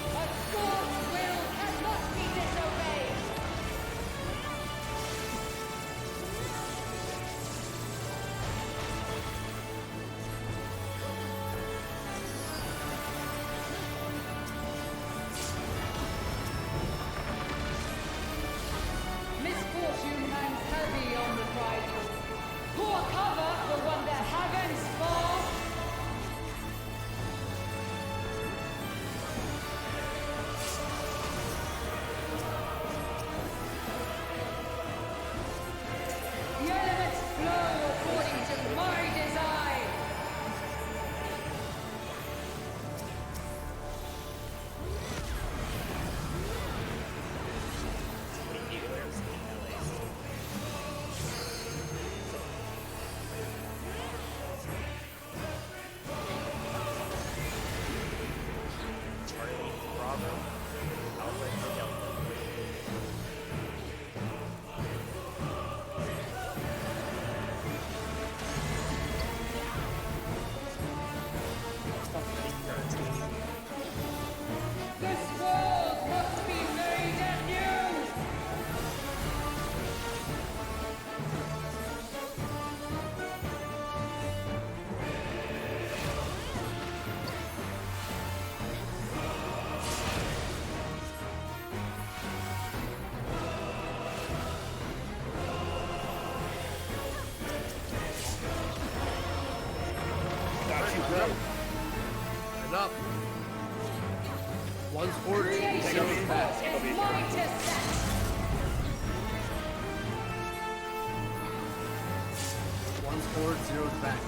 B: A god's will cannot be disobeyed! Misfortune hangs heavy on the prideful. Pour cover for when the heavens fall! The elements flow according to my design!
I: Charlie, Bravo, Alpha, and Delta.
B: This world must be made anew!
C: Got you, bro.
E: And up. One's forward,
B: Creation's
E: zero's back.
B: force is mine to set!
E: One's forward, zero's back.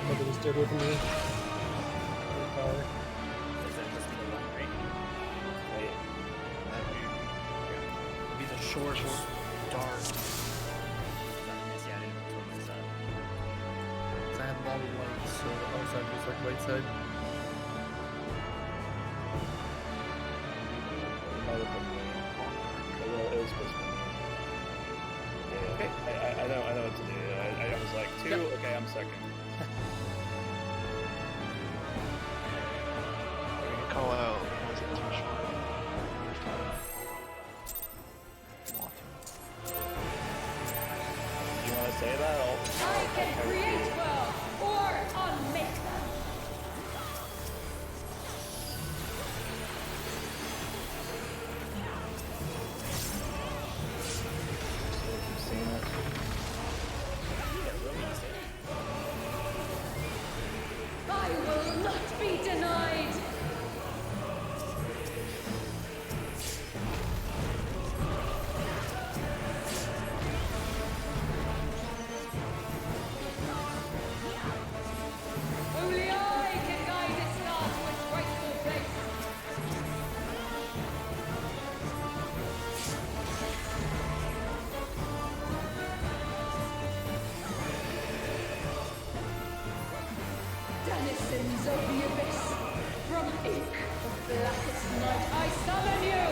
J: Somebody stood with me. Car.
I: Is that supposed to be the one, right?
C: Wait.
E: It'll be the short, dark.
I: Yeah, I didn't know what was that.
E: 'Cause I have long legs, so oh, sorry, just like right side.
C: It was supposed to be. Yeah,
E: Okay.
C: I know what to do. I was like, two,
E: Yep.
C: okay, I'm second.
L: We're gonna call out. Was it too short?
C: You want to say that?
B: I can create worlds or unmake them!
C: Keep seeing it.
B: Denizens of the abyss, from ink of blackest night, I summon you!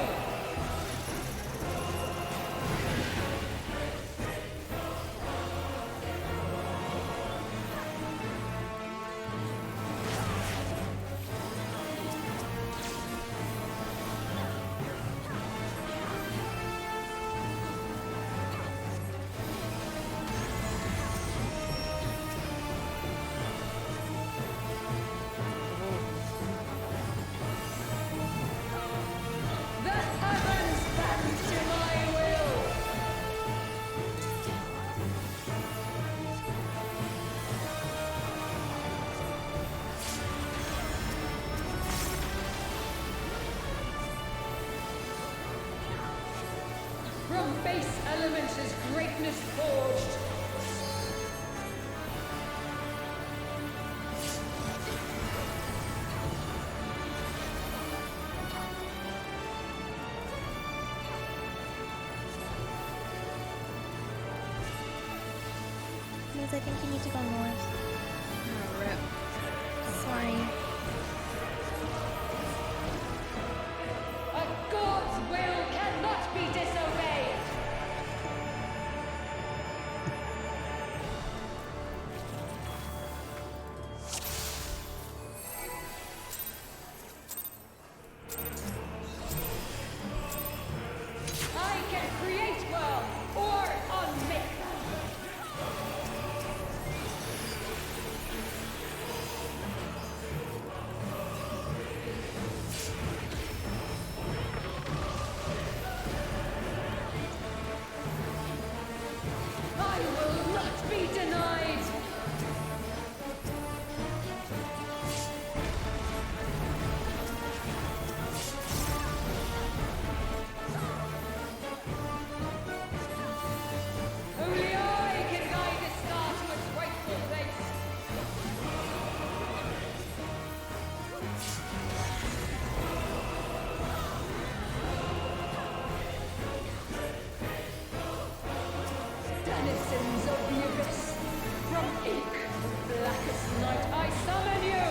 B: The heavens bend to my will! From base elements is greatness forged.
A: Liz, I think you need to go north.
F: Oh, rip.
A: Sorry.
B: A god's will cannot be disobeyed! I can create worlds or unmake them! I will not be denied! Only I can guide this star to its rightful place! Denizens of the abyss, from ink of blackest night, I summon you!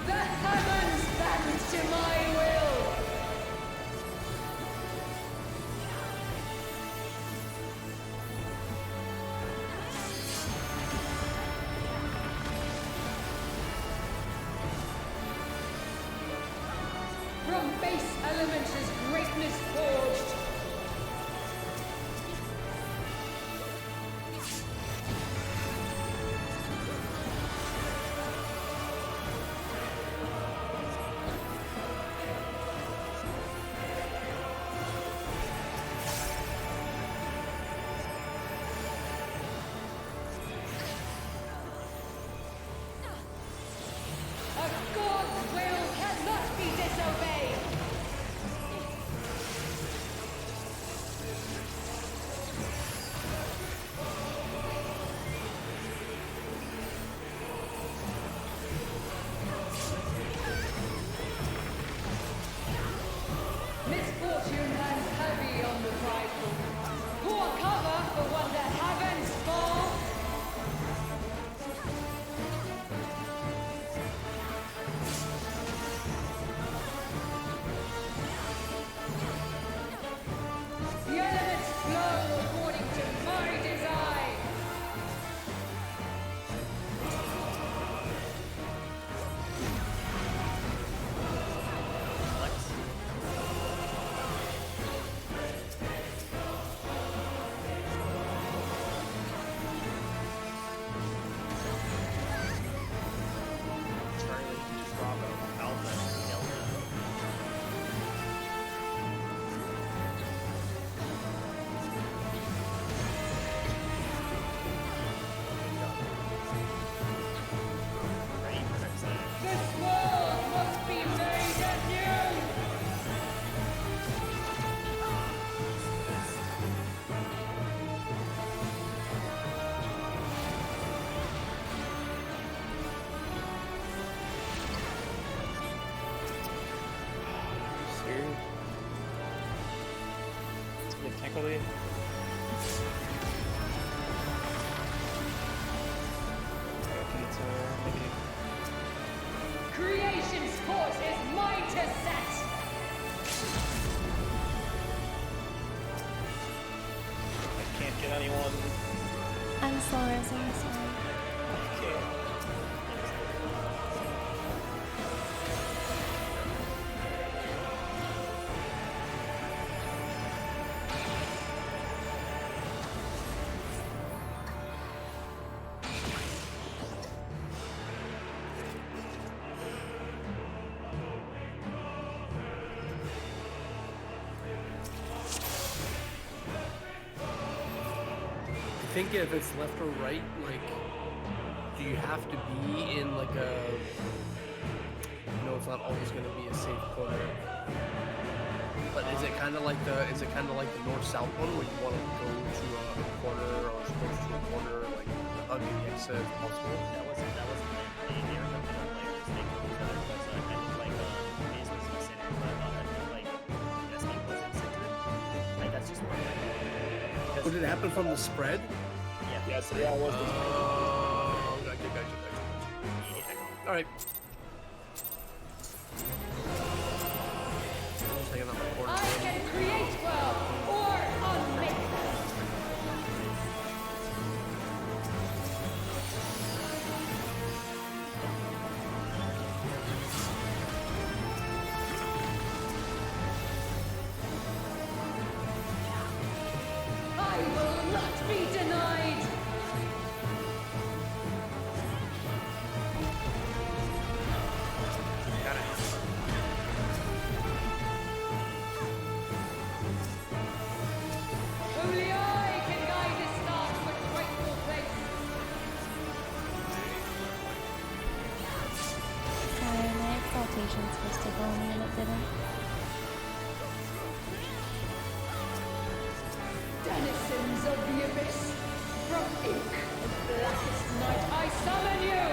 B: The heavens bend to my will! From base elements is greatness forged. A god's will cannot be disobeyed!
C: Thankfully.
B: Creation's force is mine to set!
C: I can't get anyone.
A: I'm sorry, I'm sorry.
C: Okay.
E: I think if it's left or right, like, do you have to be in like a? No, it's not always going to be a safe corner. But is it kind of like the north-south one where you want to go to a corner or as close to a corner, like hug the exit as possible?
M: That wasn't the they were the players. They killed each other, but I think like Maze was in the center, but I think like Destiny was in center. Like that's just where.
E: But did it happen from the spread?
M: Yeah.
C: Yes, yeah, it was the spread.
E: Gotcha. All right. Taking out my corner.
B: I can create well or unmake well. I will not be denied. Only I can guide this star to its rightful place.
A: Sorry, my exaltation's supposed to go in and it didn't.
B: Denizens of the abyss, from ink of blackest night, I summon you!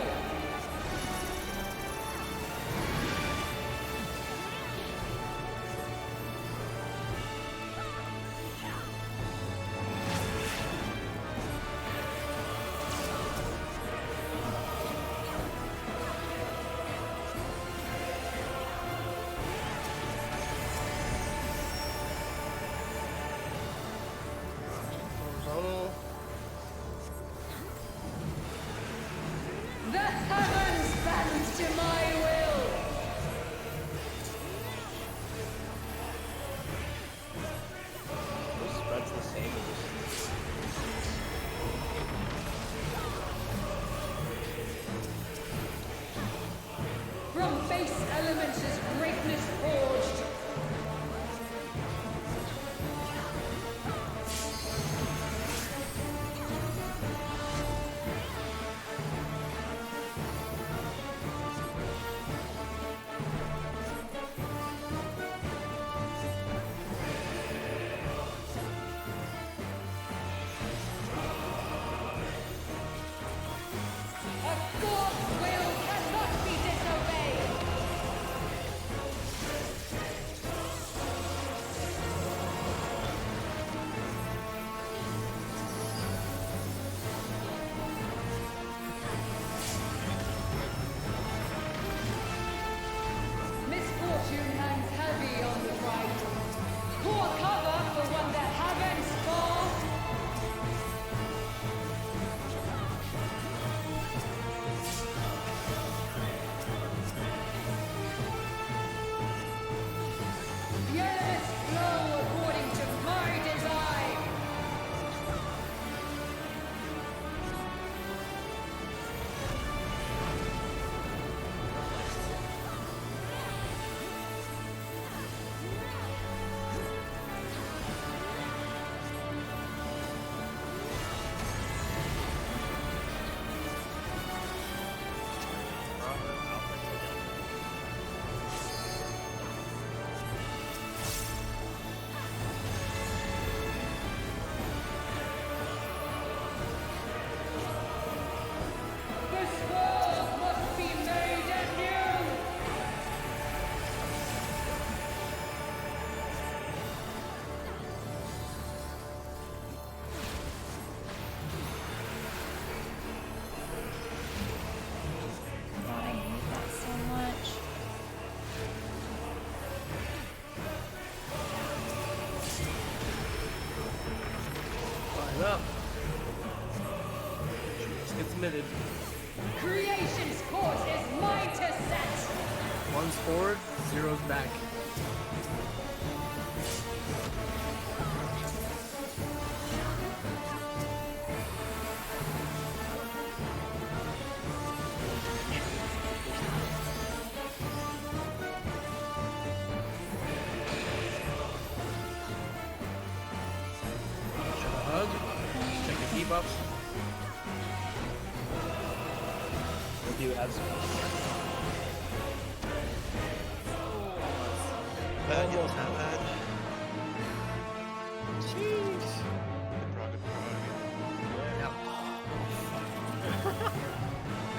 E: Horizontal.
B: The
E: committed.
B: Creation's course is mine to set.
E: One's forward, zero's back. Check a hug. Check the debuffs.
C: If you have some.
D: Bad, you don't have that.
N: Jeez. Good prog.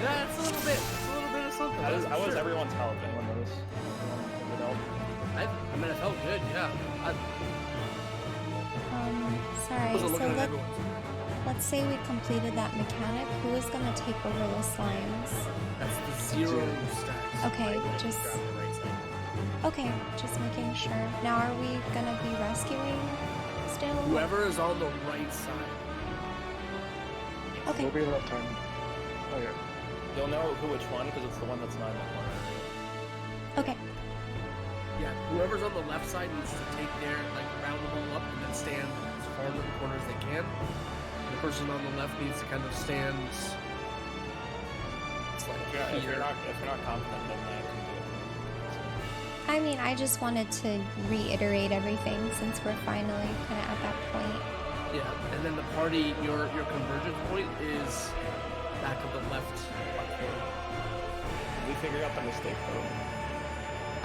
E: Yeah, it's a little bit. It's a little bit of something.
C: How was everyone's health? Anyone notice? Anyone help?
E: I mean, it felt good. Yeah.
A: Sorry.
E: wasn't
A: So
E: looking at everyone.
A: let's say we completed that mechanic. Who is gonna take over the slimes?
E: That's the zero stacks.
A: Okay, just okay, just making sure. Now, are we gonna be rescuing still?
E: Whoever is on the right side.
A: Okay.
H: We'll be left turn. Oh yeah.
C: You'll know which one because it's the one that's not in the corner.
A: Okay.
E: Yeah, whoever's on the left side needs to take their, like, round them all up and then stand as far into the corner as they can. The person on the left needs to kind of stand. It's like
C: If you're
E: here.
C: not confident, then I can do it.
A: I mean, I just wanted to reiterate everything since we're finally kind of at that point.
E: Yeah, and then the party, your convergence point is back of the left corner.
C: Did we figure out the mistake though?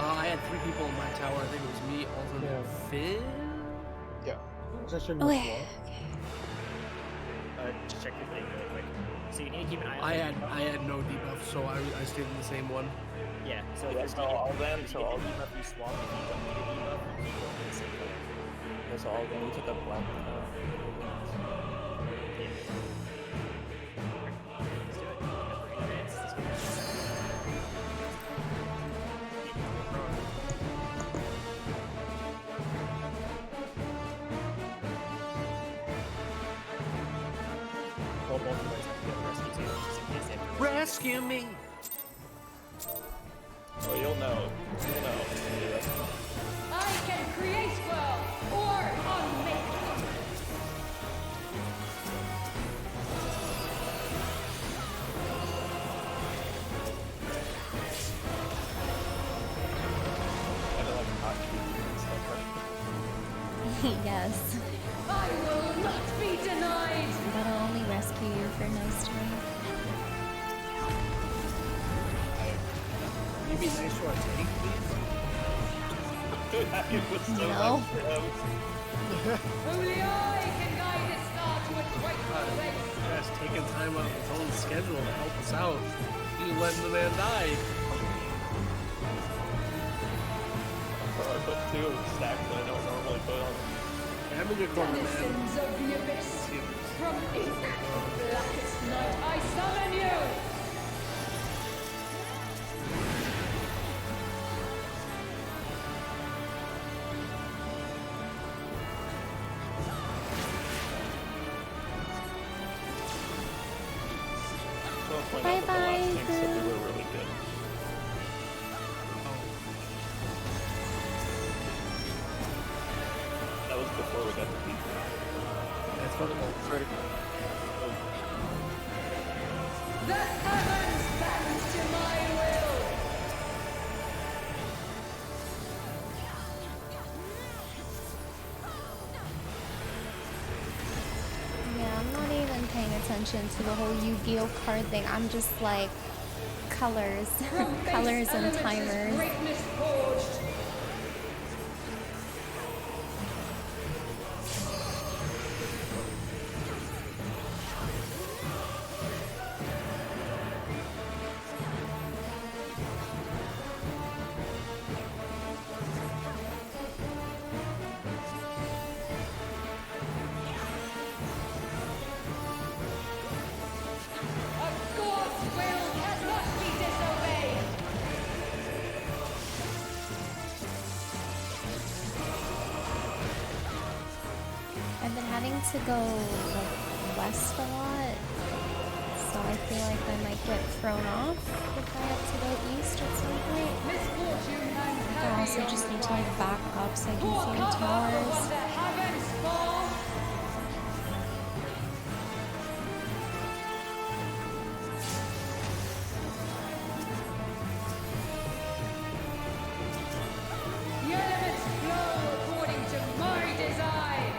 E: I had 3 people in my tower. I think it was me, Alton, and Finn.
H: Yeah.
A: Okay.
M: Just check your thing really quick. So you need to keep an eye on
E: I had no debuff, so I stayed in the same one.
M: Yeah, so
C: Yeah,
M: if
C: so
M: you
C: all them,
M: if
C: so
M: you
C: all
M: get the debuff, you swap. If you don't need a debuff, you keep going to the same color.
C: That's all. Then we took a black.
M: Let's do it. We're in advance. Let's go. Well, both of those have to get rescue too, just in case they have to
E: Rescue me!
C: Well, you'll know. You'll know.
B: I can create well or unmake.
A: Yes.
B: I will not be denied.
A: But I'll only rescue you if you're nice to me.
E: Can you be nice to our tank, please?
A: No.
B: Only I can guide this star to its rightful place.
E: You guys taking time out of his own schedule to help us out. You letting the man die.
C: I put 2 stacks that I don't normally put on.
E: I'm in your corner, man.
B: Denizens of the abyss, from ink, blackest night, I summon you.
A: Bye-bye,
C: We were really good. That was before we got the peak.
E: That's vertical.
B: The heavens bend to my will.
A: Yeah, I'm not even paying attention to the whole Yu-Gi-Oh card thing. I'm just like colors, colors and timers.
B: Greatness forged. A god's will cannot be disobeyed.
A: I've been having to go like west a lot, so I feel like I might get thrown off if I have to go east at some point. I also just need to like back up so I can see the towers.
B: The elements flow according to my design.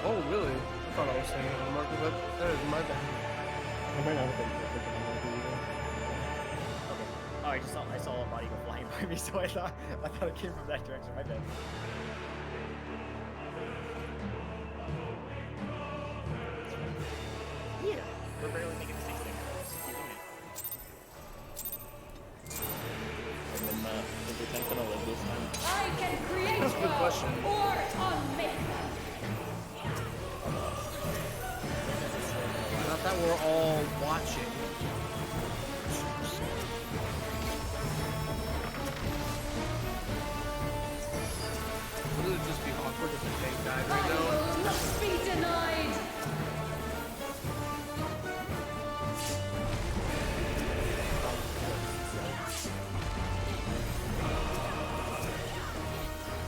E: Oh, really? I thought I was saying it on marker, but that is my bad.
J: I might not have been clicking on it either.
M: Okay. Oh, I saw a body go flying by me, so I thought it came from that direction. My bad. Yeah, we're barely making mistakes there. Just keep doing it.
C: And then, is the tank gonna live this time?
B: I can create
E: That's a good question.
B: or unmake.
E: Not that we're all watching. Would it just be awkward if the tank died right
B: I
E: now?
B: will not be denied.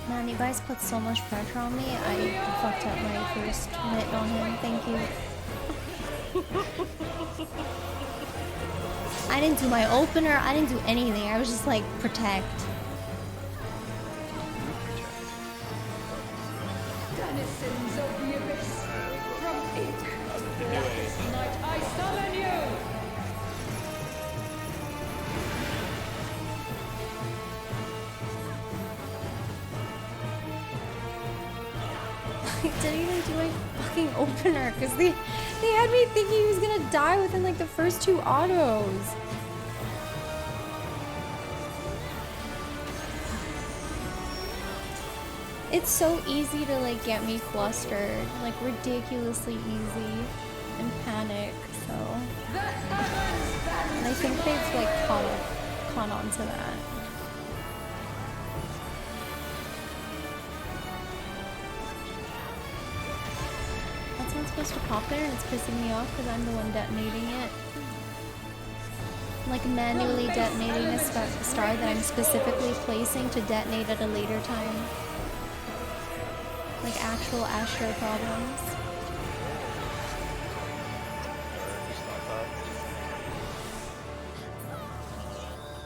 A: Man, you guys put so much pressure on me. I fucked up my first hit on him. Thank you. I didn't do my opener. I didn't do anything. I was just like, protect.
B: Denizens of the abyss, from ink, blackest night, I summon you!
A: I didn't even do my fucking opener because they had me thinking he was gonna die within like the first 2 autos. It's so easy to like get me flustered, like ridiculously easy and panic, so. And I think they've like caught on to that. That's not supposed to pop there and it's pissing me off because I'm the one detonating it. I'm, like manually detonating a star that I'm specifically placing to detonate at a later time. Like actual Astro problems.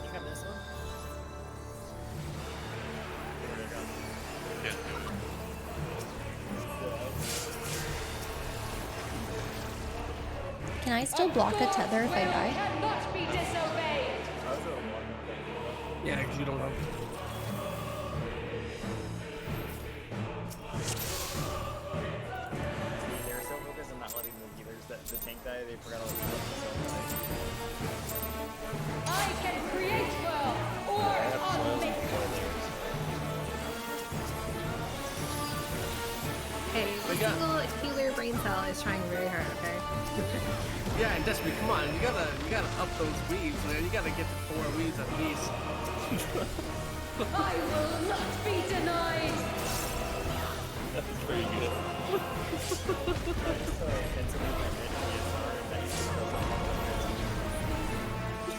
M: You got this one?
A: Can I still block a tether if I die?
B: Cannot be disobeyed!
E: Yeah, because you don't have.
M: They were so focused on not letting the tank die, they forgot all the stuff.
B: I can create well or unmake.
F: Hey,
E: We
F: the
E: got-
F: single healer brain cell is trying very hard, okay?
E: Yeah, and Destiny, come on, you gotta up those weaves, man. You gotta get to 4 weaves at least.
B: I will not be denied!
C: That's pretty good.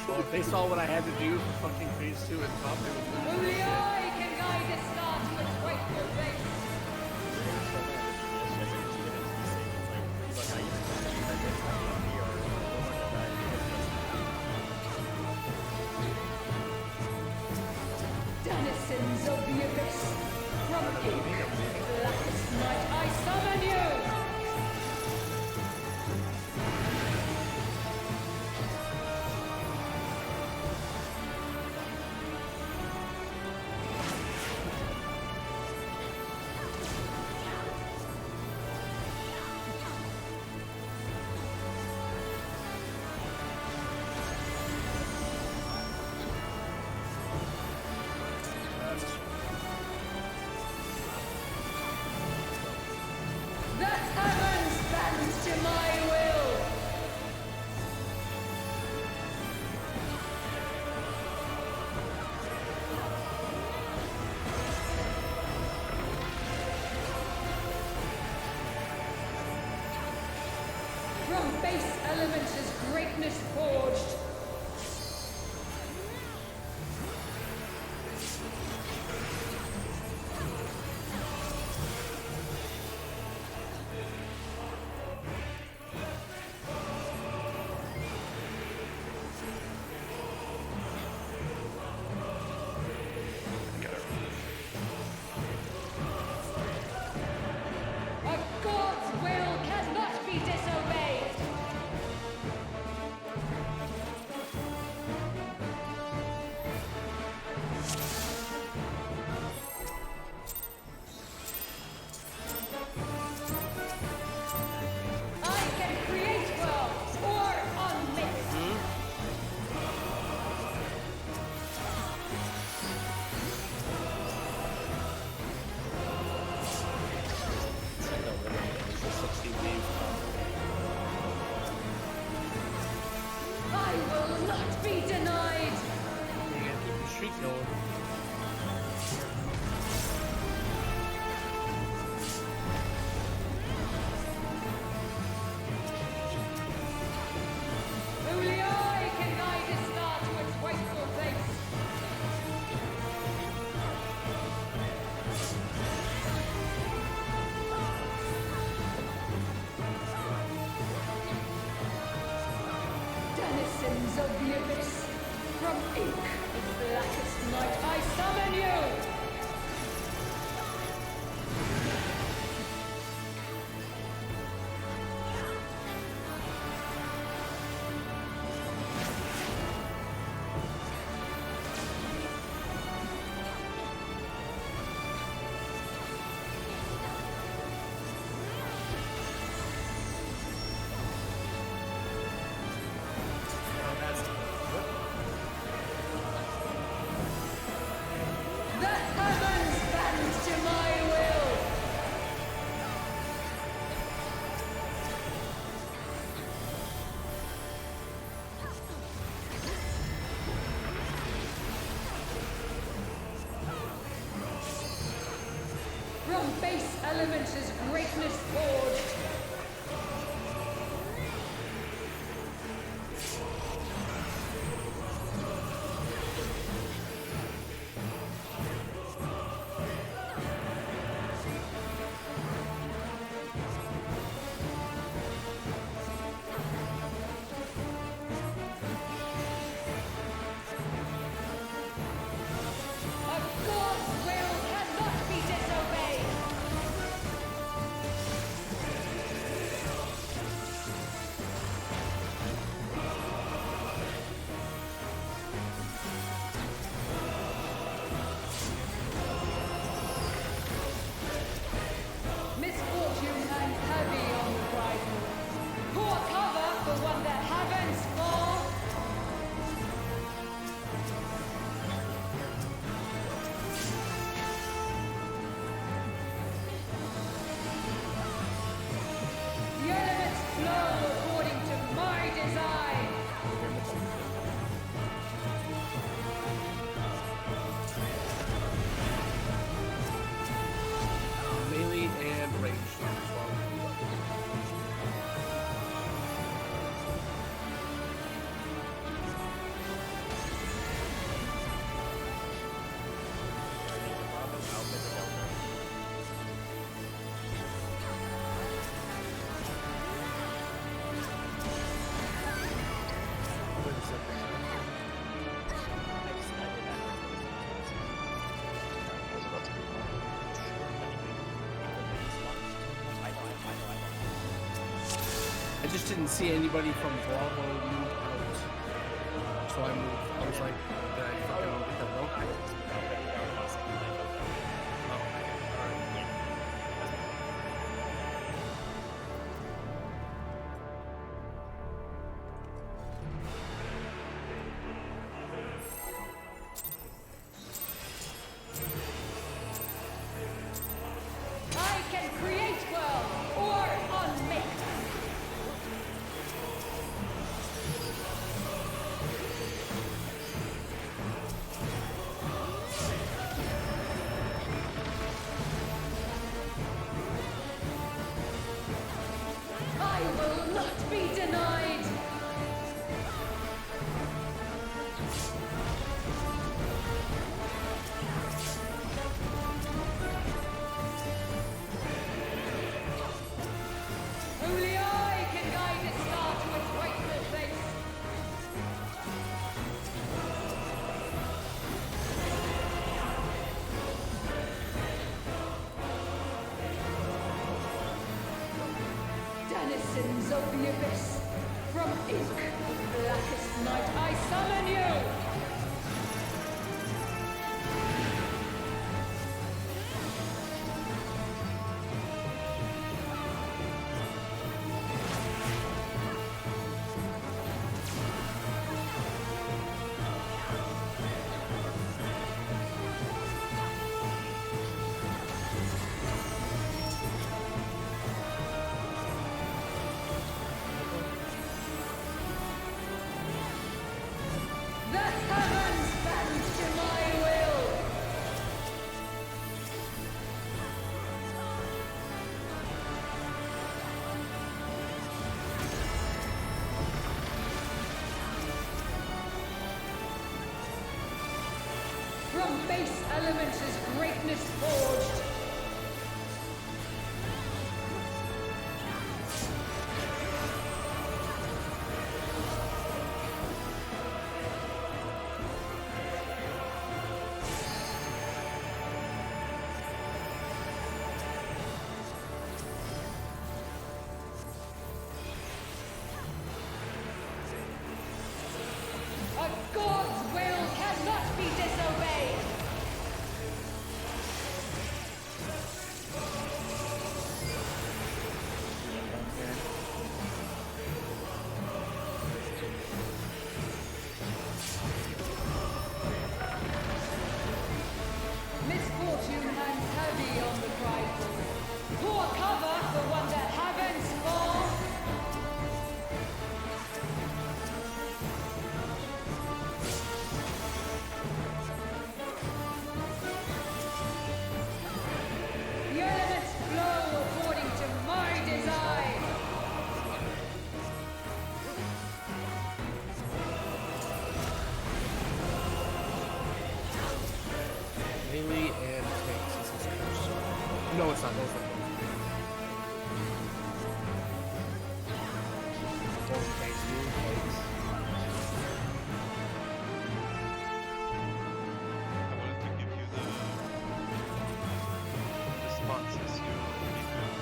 E: Well, if they saw what I had to do for fucking phase 2 and top, they would
B: Only I can guide this star to its rightful place. Denizens of the abyss, from ink, blackest night, I summon you! base element is greatness forged. A god's will cannot be disobeyed. I can create worlds or unmake. I will not be denied.
E: You gotta keep the streak going.
B: Only I can guide this star to its rightful place. Denizens of the abyss, from ink of blackest night, I summon you! The heavens bend to my will! From base elements is greatness forged. A god's will cannot be disobeyed. Misfortune hangs heavy on the bridle. Pour cover for one that heavens fall. The elements flow according to my design.
E: Melee and range as well. I just didn't see anybody from Bravo move out. So I moved. I was like, did I fucking get that wrong?
B: I can create world or unmake. denizens of the abyss, from ink of blackest night, I summon you! The heavens bend to my will! From base elements is greatness forged. A god's will cannot be disobeyed! Misfortune hangs heavy on the prideful. Pour cover for one that heavens fall! The elements flow according to my design!
E: Melee and tanks. This is cursed. No, it's not. Those are both tanks. Melee tanks.
N: I wanted to give you the responses you already have.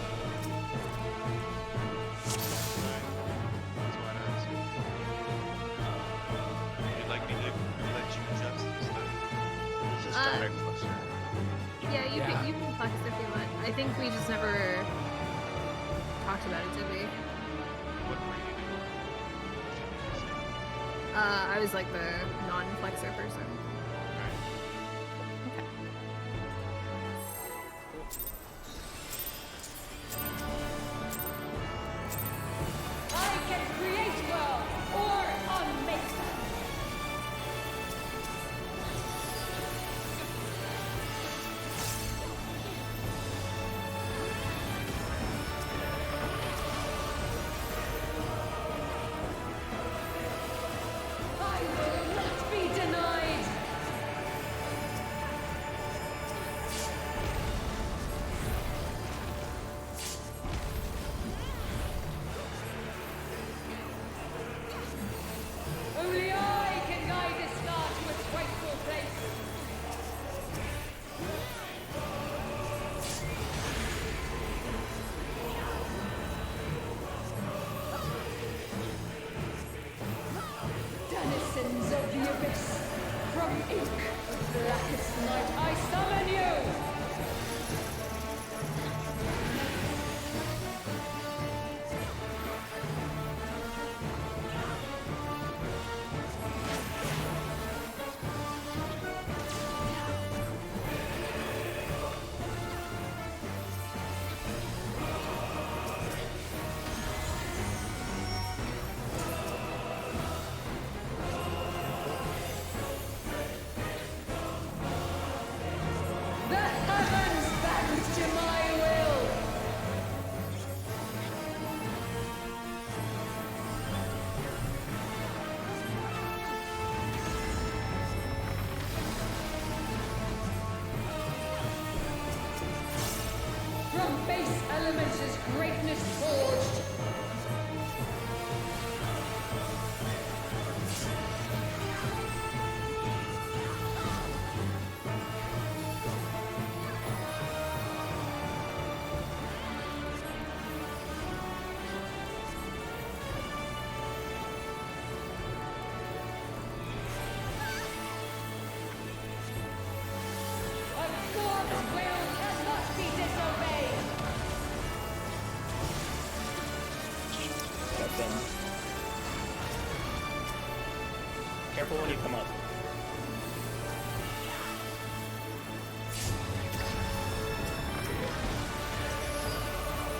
N: That's why I asked you. You'd like me to let you adjust this time?
L: It's just direct cluster.
F: Yeah, you can flex if you want. I think we just never talked about it, did we?
N: What were you doing?
F: I was like the non-flexor person. Okay.
B: I can create worlds or unmake them! I will not be denied! Only I can guide this star to its rightful place! Denizens of the abyss, from ink of blackest night, I summon you! The heavens bend to my will! From base elements is greatness forged!
C: careful when you come up.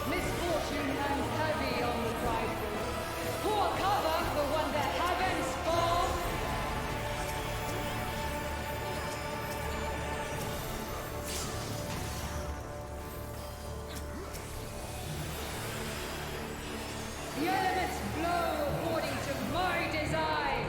B: Misfortune hangs heavy on the prideful. Pour cover for one that haven't spawned. The elements flow according to my design.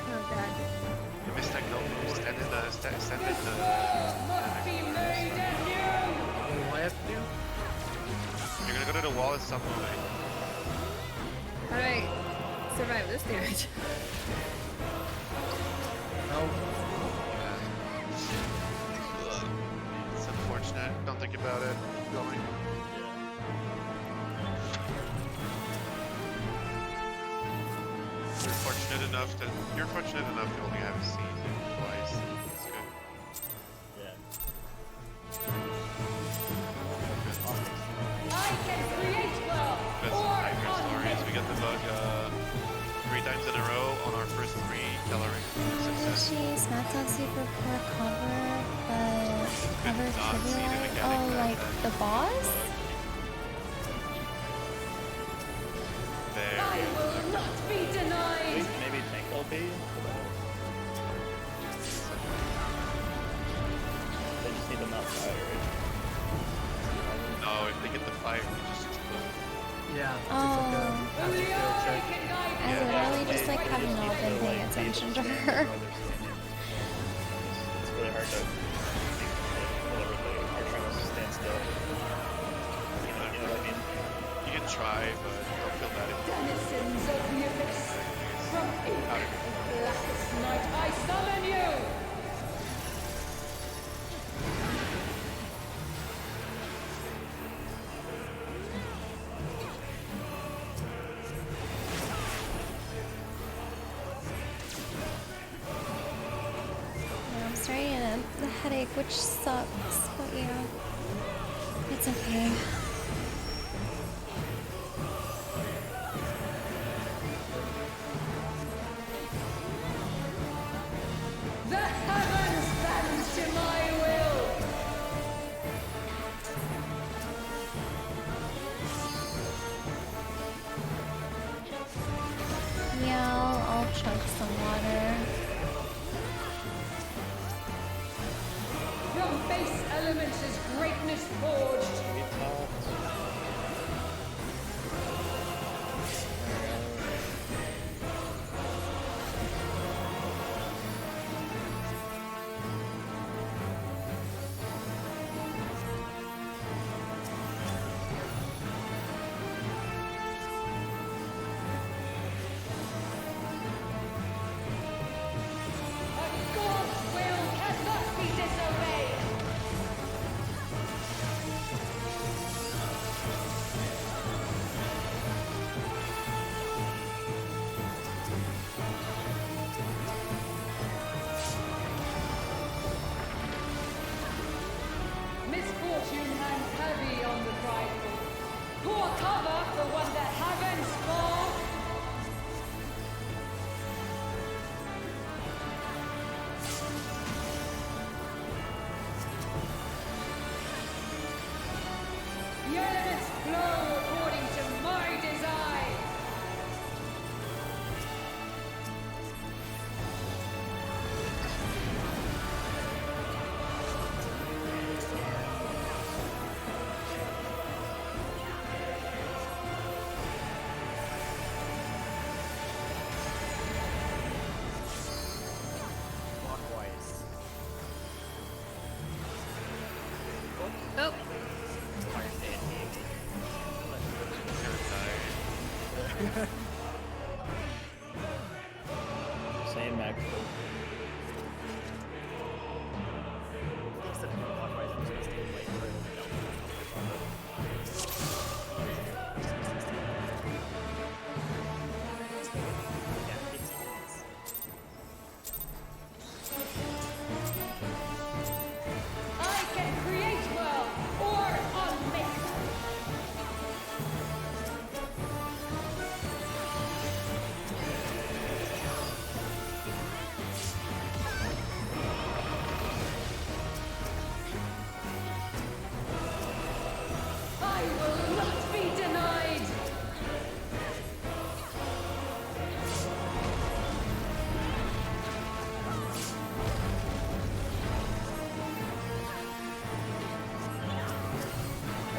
F: Oh god.
N: You missed that goal. Stand in the stand in the.
B: Must be made anew.
E: What do I have to do?
N: You're gonna go to the wall at some point.
F: How do I survive this damage?
E: No.
N: It's unfortunate. Don't think about it. Keep going. You're fortunate enough to only have seen it twice. It's good.
I: Yeah.
B: I can create well.
N: Best nightmare stories. We got the bug 3 times in a row on our first 3 coloring success.
A: She smackdowns you for poor cover, but cover
N: not see the
A: trivial.
N: mechanic
A: Oh,
N: back
A: like
N: then.
A: the boss?
N: There.
B: I will not be denied.
C: Maybe tank LP? They just need to not fire, right?
N: No, if they get the fire, they just explode.
E: Yeah. It's
A: Oh.
E: like a passive fail check.
A: I literally just like have not been paying attention to her.
C: It's really hard to whatever they are trying to stand still. You know what I mean?
N: You can try, but don't feel bad if you
B: Denizens of the abyss. From ink, blackest night, I summon you.
A: Yeah, I'm starting to get the headache, which sucks, but yeah, it's okay.
B: The heavens bend to my will.
A: Yeah, I'll chug some water.
B: From base elements is greatness forged. A God's will cannot be disobeyed.
C: am actually.
I: Instead of going clockwise, I'm just gonna stay like right over Delta. Yeah, 15 minutes.
B: I can create world or unmake. I will not be denied.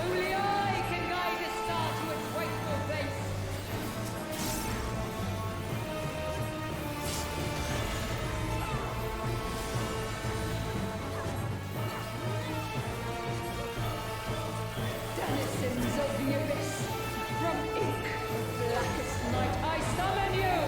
B: Only I can guide a star to its rightful place. Denizens of the abyss, from ink of blackest night, I summon you!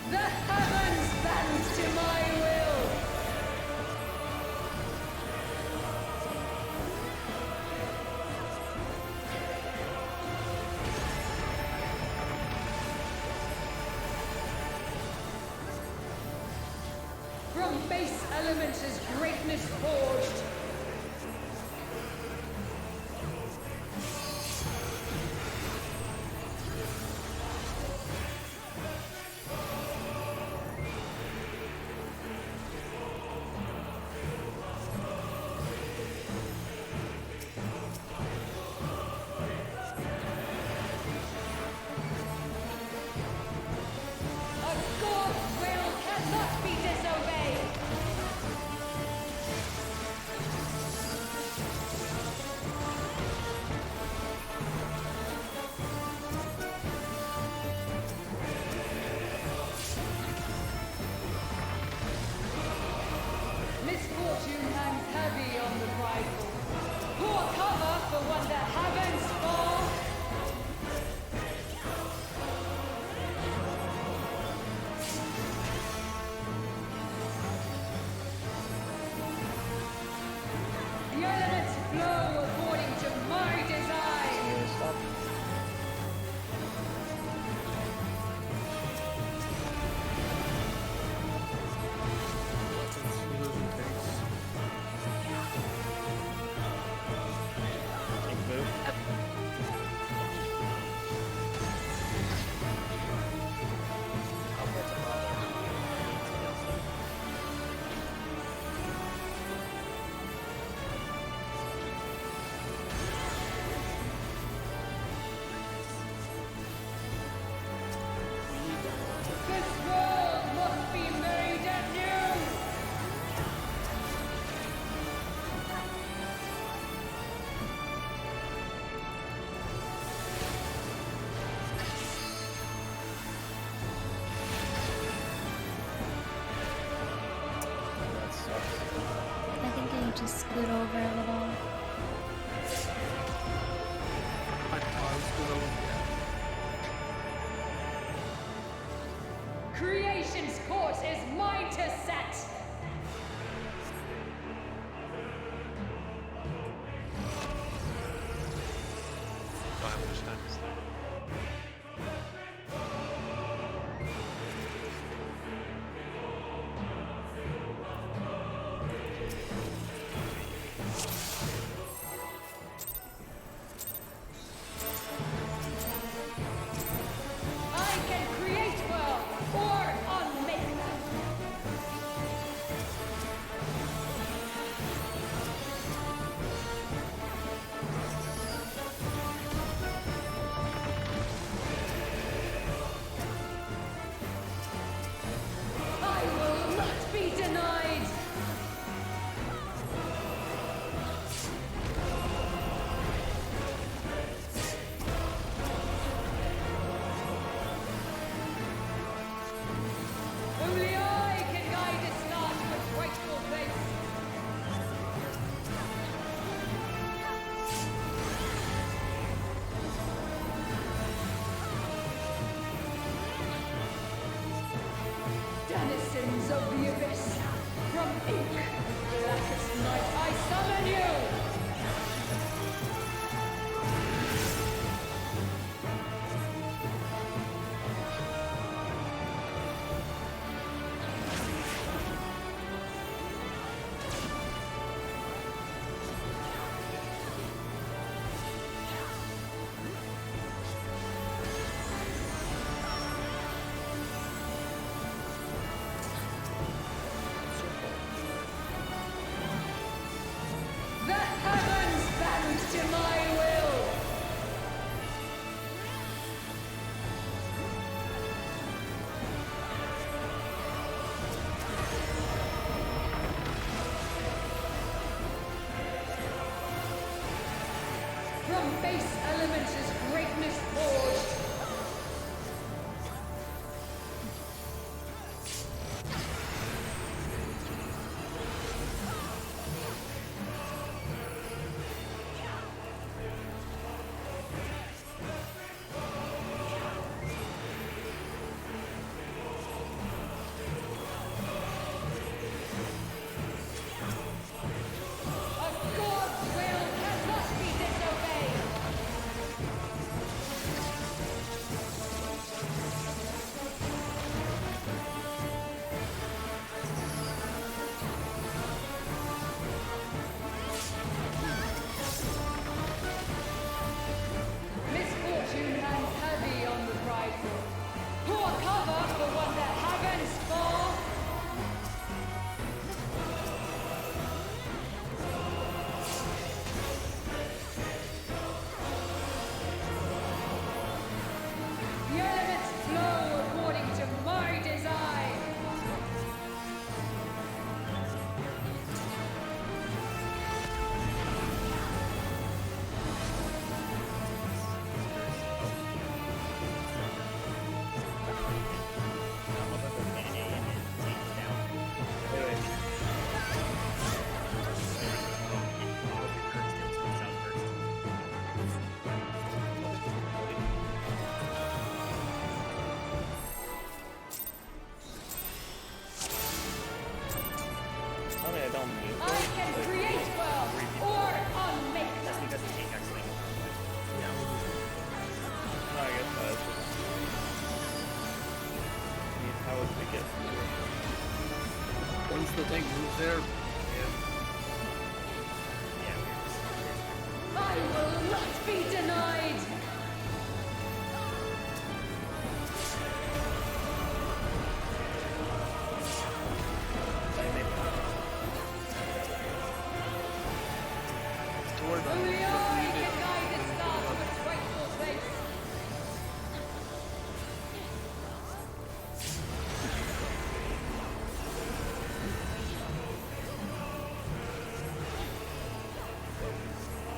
B: The heavens bend to my will! From base elements is greatness forged. A god's will cannot be disobeyed! Misfortune hangs heavy on the prideful. Pour cover for when the heavens fall! The elements flow according to my design. This world must be made anew.
A: I think I need to scoot over a little.
B: Creation's course is mine to set.
N: Don't have much time to start.
B: I can create world or unmake them. Blackest night, I summon you! The heavens bend to my will! From base elements is greatness forged. A god's will cannot be disobeyed. Misfortune hangs heavy on the prideful. Pour cover for one that heavens fall. The elements flow according to my design.
C: I mean, I don't need
B: I can create well or unmake
M: That's
B: them.
M: because the tank actually.
C: No, I guess that. I mean, how would we get through?
E: Once the thing moves there,
B: I will not be denied. Only I can guide this star to its rightful place.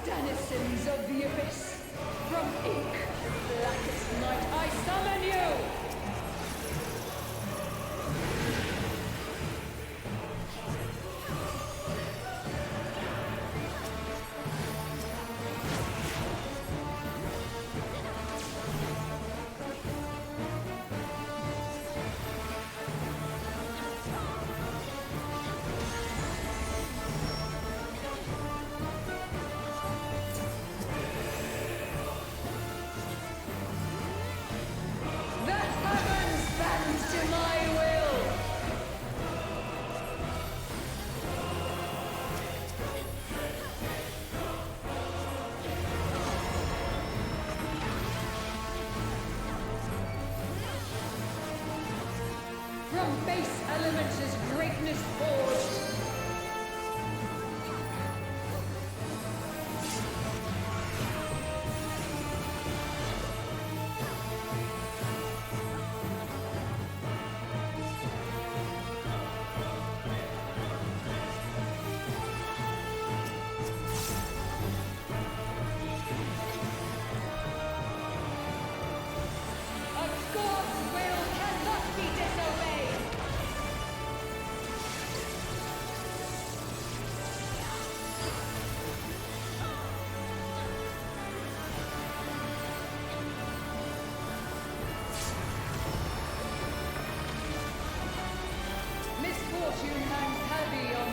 B: Denizens of the abyss, from ink, blackest night, I summon you! The heavens bend to my will! From base elements is greatness forged. A god's will cannot be disobeyed. Misfortune hangs heavy on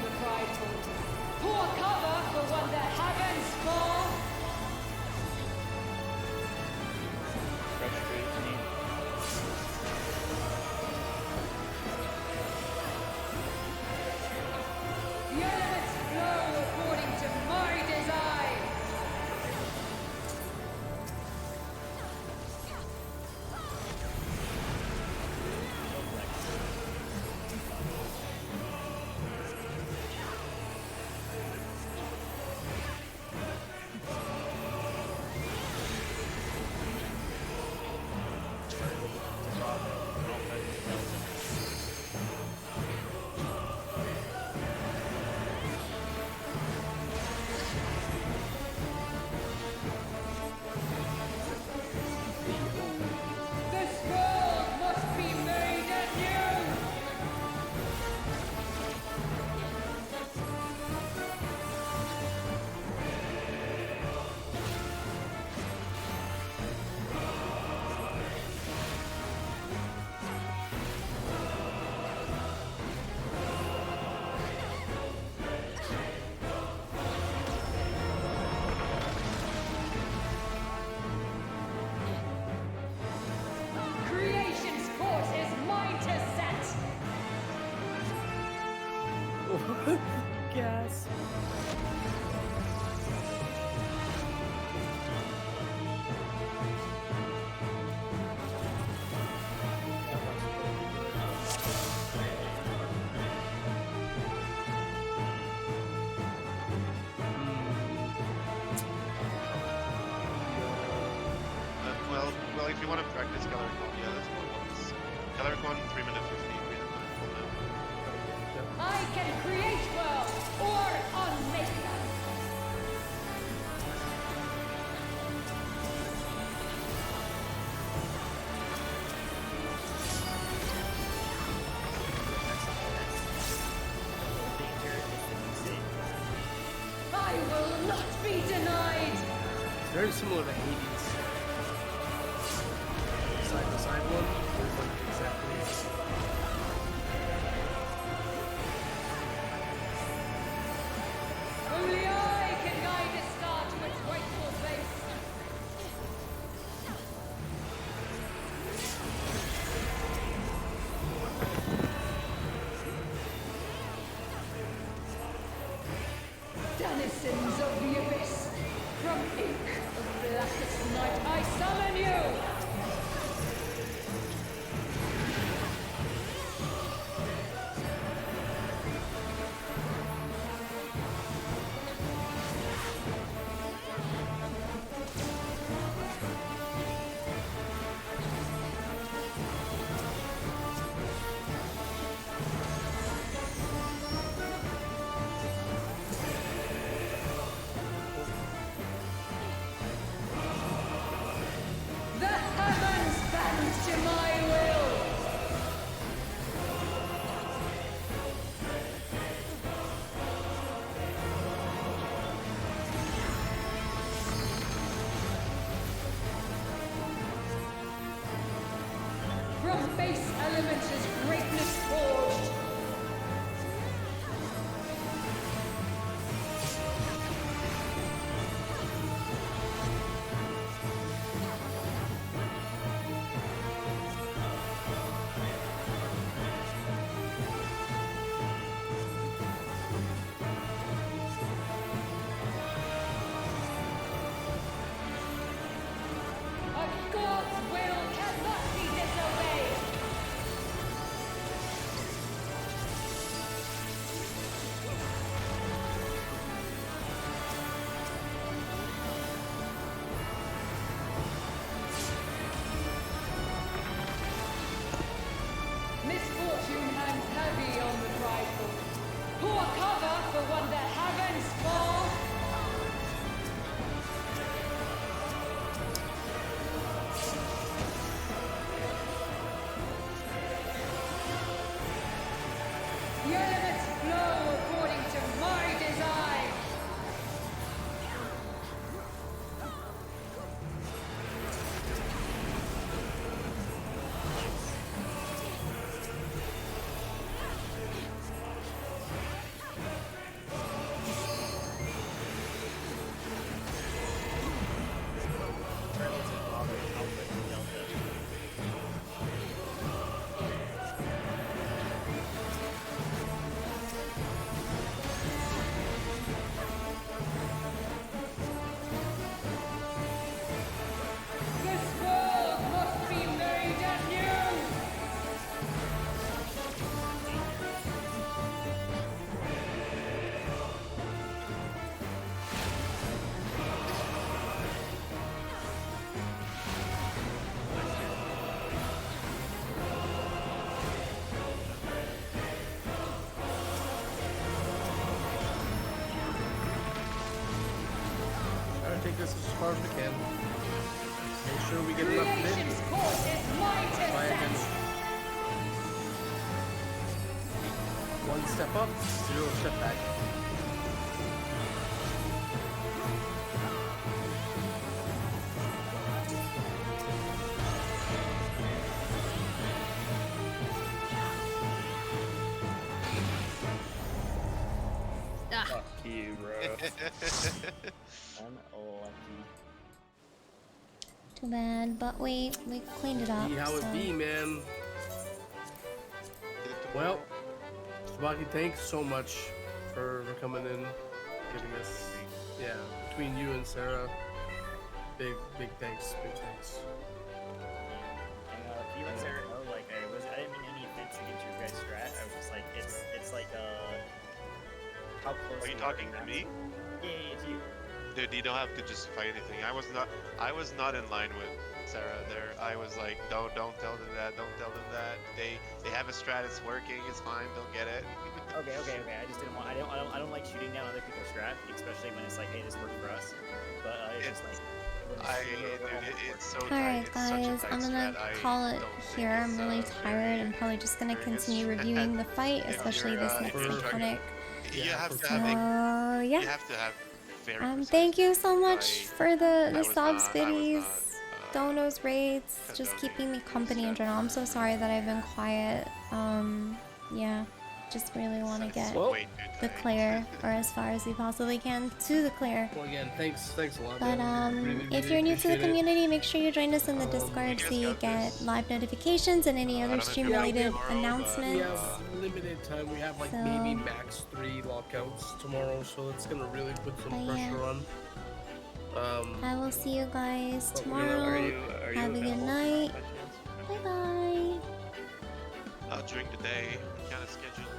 F: Gas.
N: Well, if you want to practice Calaricon, yeah, that's what it was. Calaricon 3 minute 50, we have time full now.
B: I can create worlds or unmake them. I will not be denied.
E: It's very similar to Hades. Side to side one. There's like exactly.
B: Only I can guide a star to its rightful place. Denizens of the abyss, from ink of blackest night, I summon you! The heavens bend to my will! From base elements is greatness forged. A god's will cannot be disobeyed. Misfortune hangs heavy on the prideful. Pour cover for when the heavens fall. The elements flow according to my design. This world must be made anew.
E: Try to take this as far as we can. Make sure we get enough
B: Creation's
E: bit.
B: course is mine to
E: Try
B: set.
E: again. One step up, 0 step back.
F: Ah.
C: Fuck you, bro.
M: Unlucky.
A: Too bad, but we cleaned it up.
E: Be how it
A: so-
E: be, man. Well, Tabaki, thanks so much for coming in, giving us, yeah, between you and Sarah, big thanks, big thanks.
M: And if you let Sarah know, like I didn't mean any offense against your guys' strat. I was just like, it's like how close.
N: Are you talking to me?
M: Yeah, it's you.
N: Dude, you don't have to justify anything. I was not in line with Sarah there. I was like, don't tell them that, don't tell them that. They have a strat, it's working, it's fine, they'll get it.
M: Okay. I just didn't want. I don't like shooting down other people's strat, especially when it's like, hey, this worked for us. But it's just like.
N: It's so
A: Alright guys, I'm gonna call it here. I'm really tired. I'm probably just gonna continue reviewing the fight, especially this next mechanic.
N: You have to
A: So,
N: have
A: yeah.
N: You have to have very precise.
A: Thank you so much for the subs, biddies,
N: not,
A: donos, raids, just keeping me company in general. I'm so sorry that I've been quiet. Yeah, just really want to get the clear, or as far as we possibly can to the clear.
E: Well, again, thanks a lot.
A: But if you're new to the community, make sure you join us in the Discord so you get live notifications and any other stream-related announcements.
E: We have limited time. We have like maybe max 3 lockouts tomorrow, so it's gonna really put some pressure on.
A: I will see you guys tomorrow. Have a good night. Bye bye.
N: During the day, we kind of schedule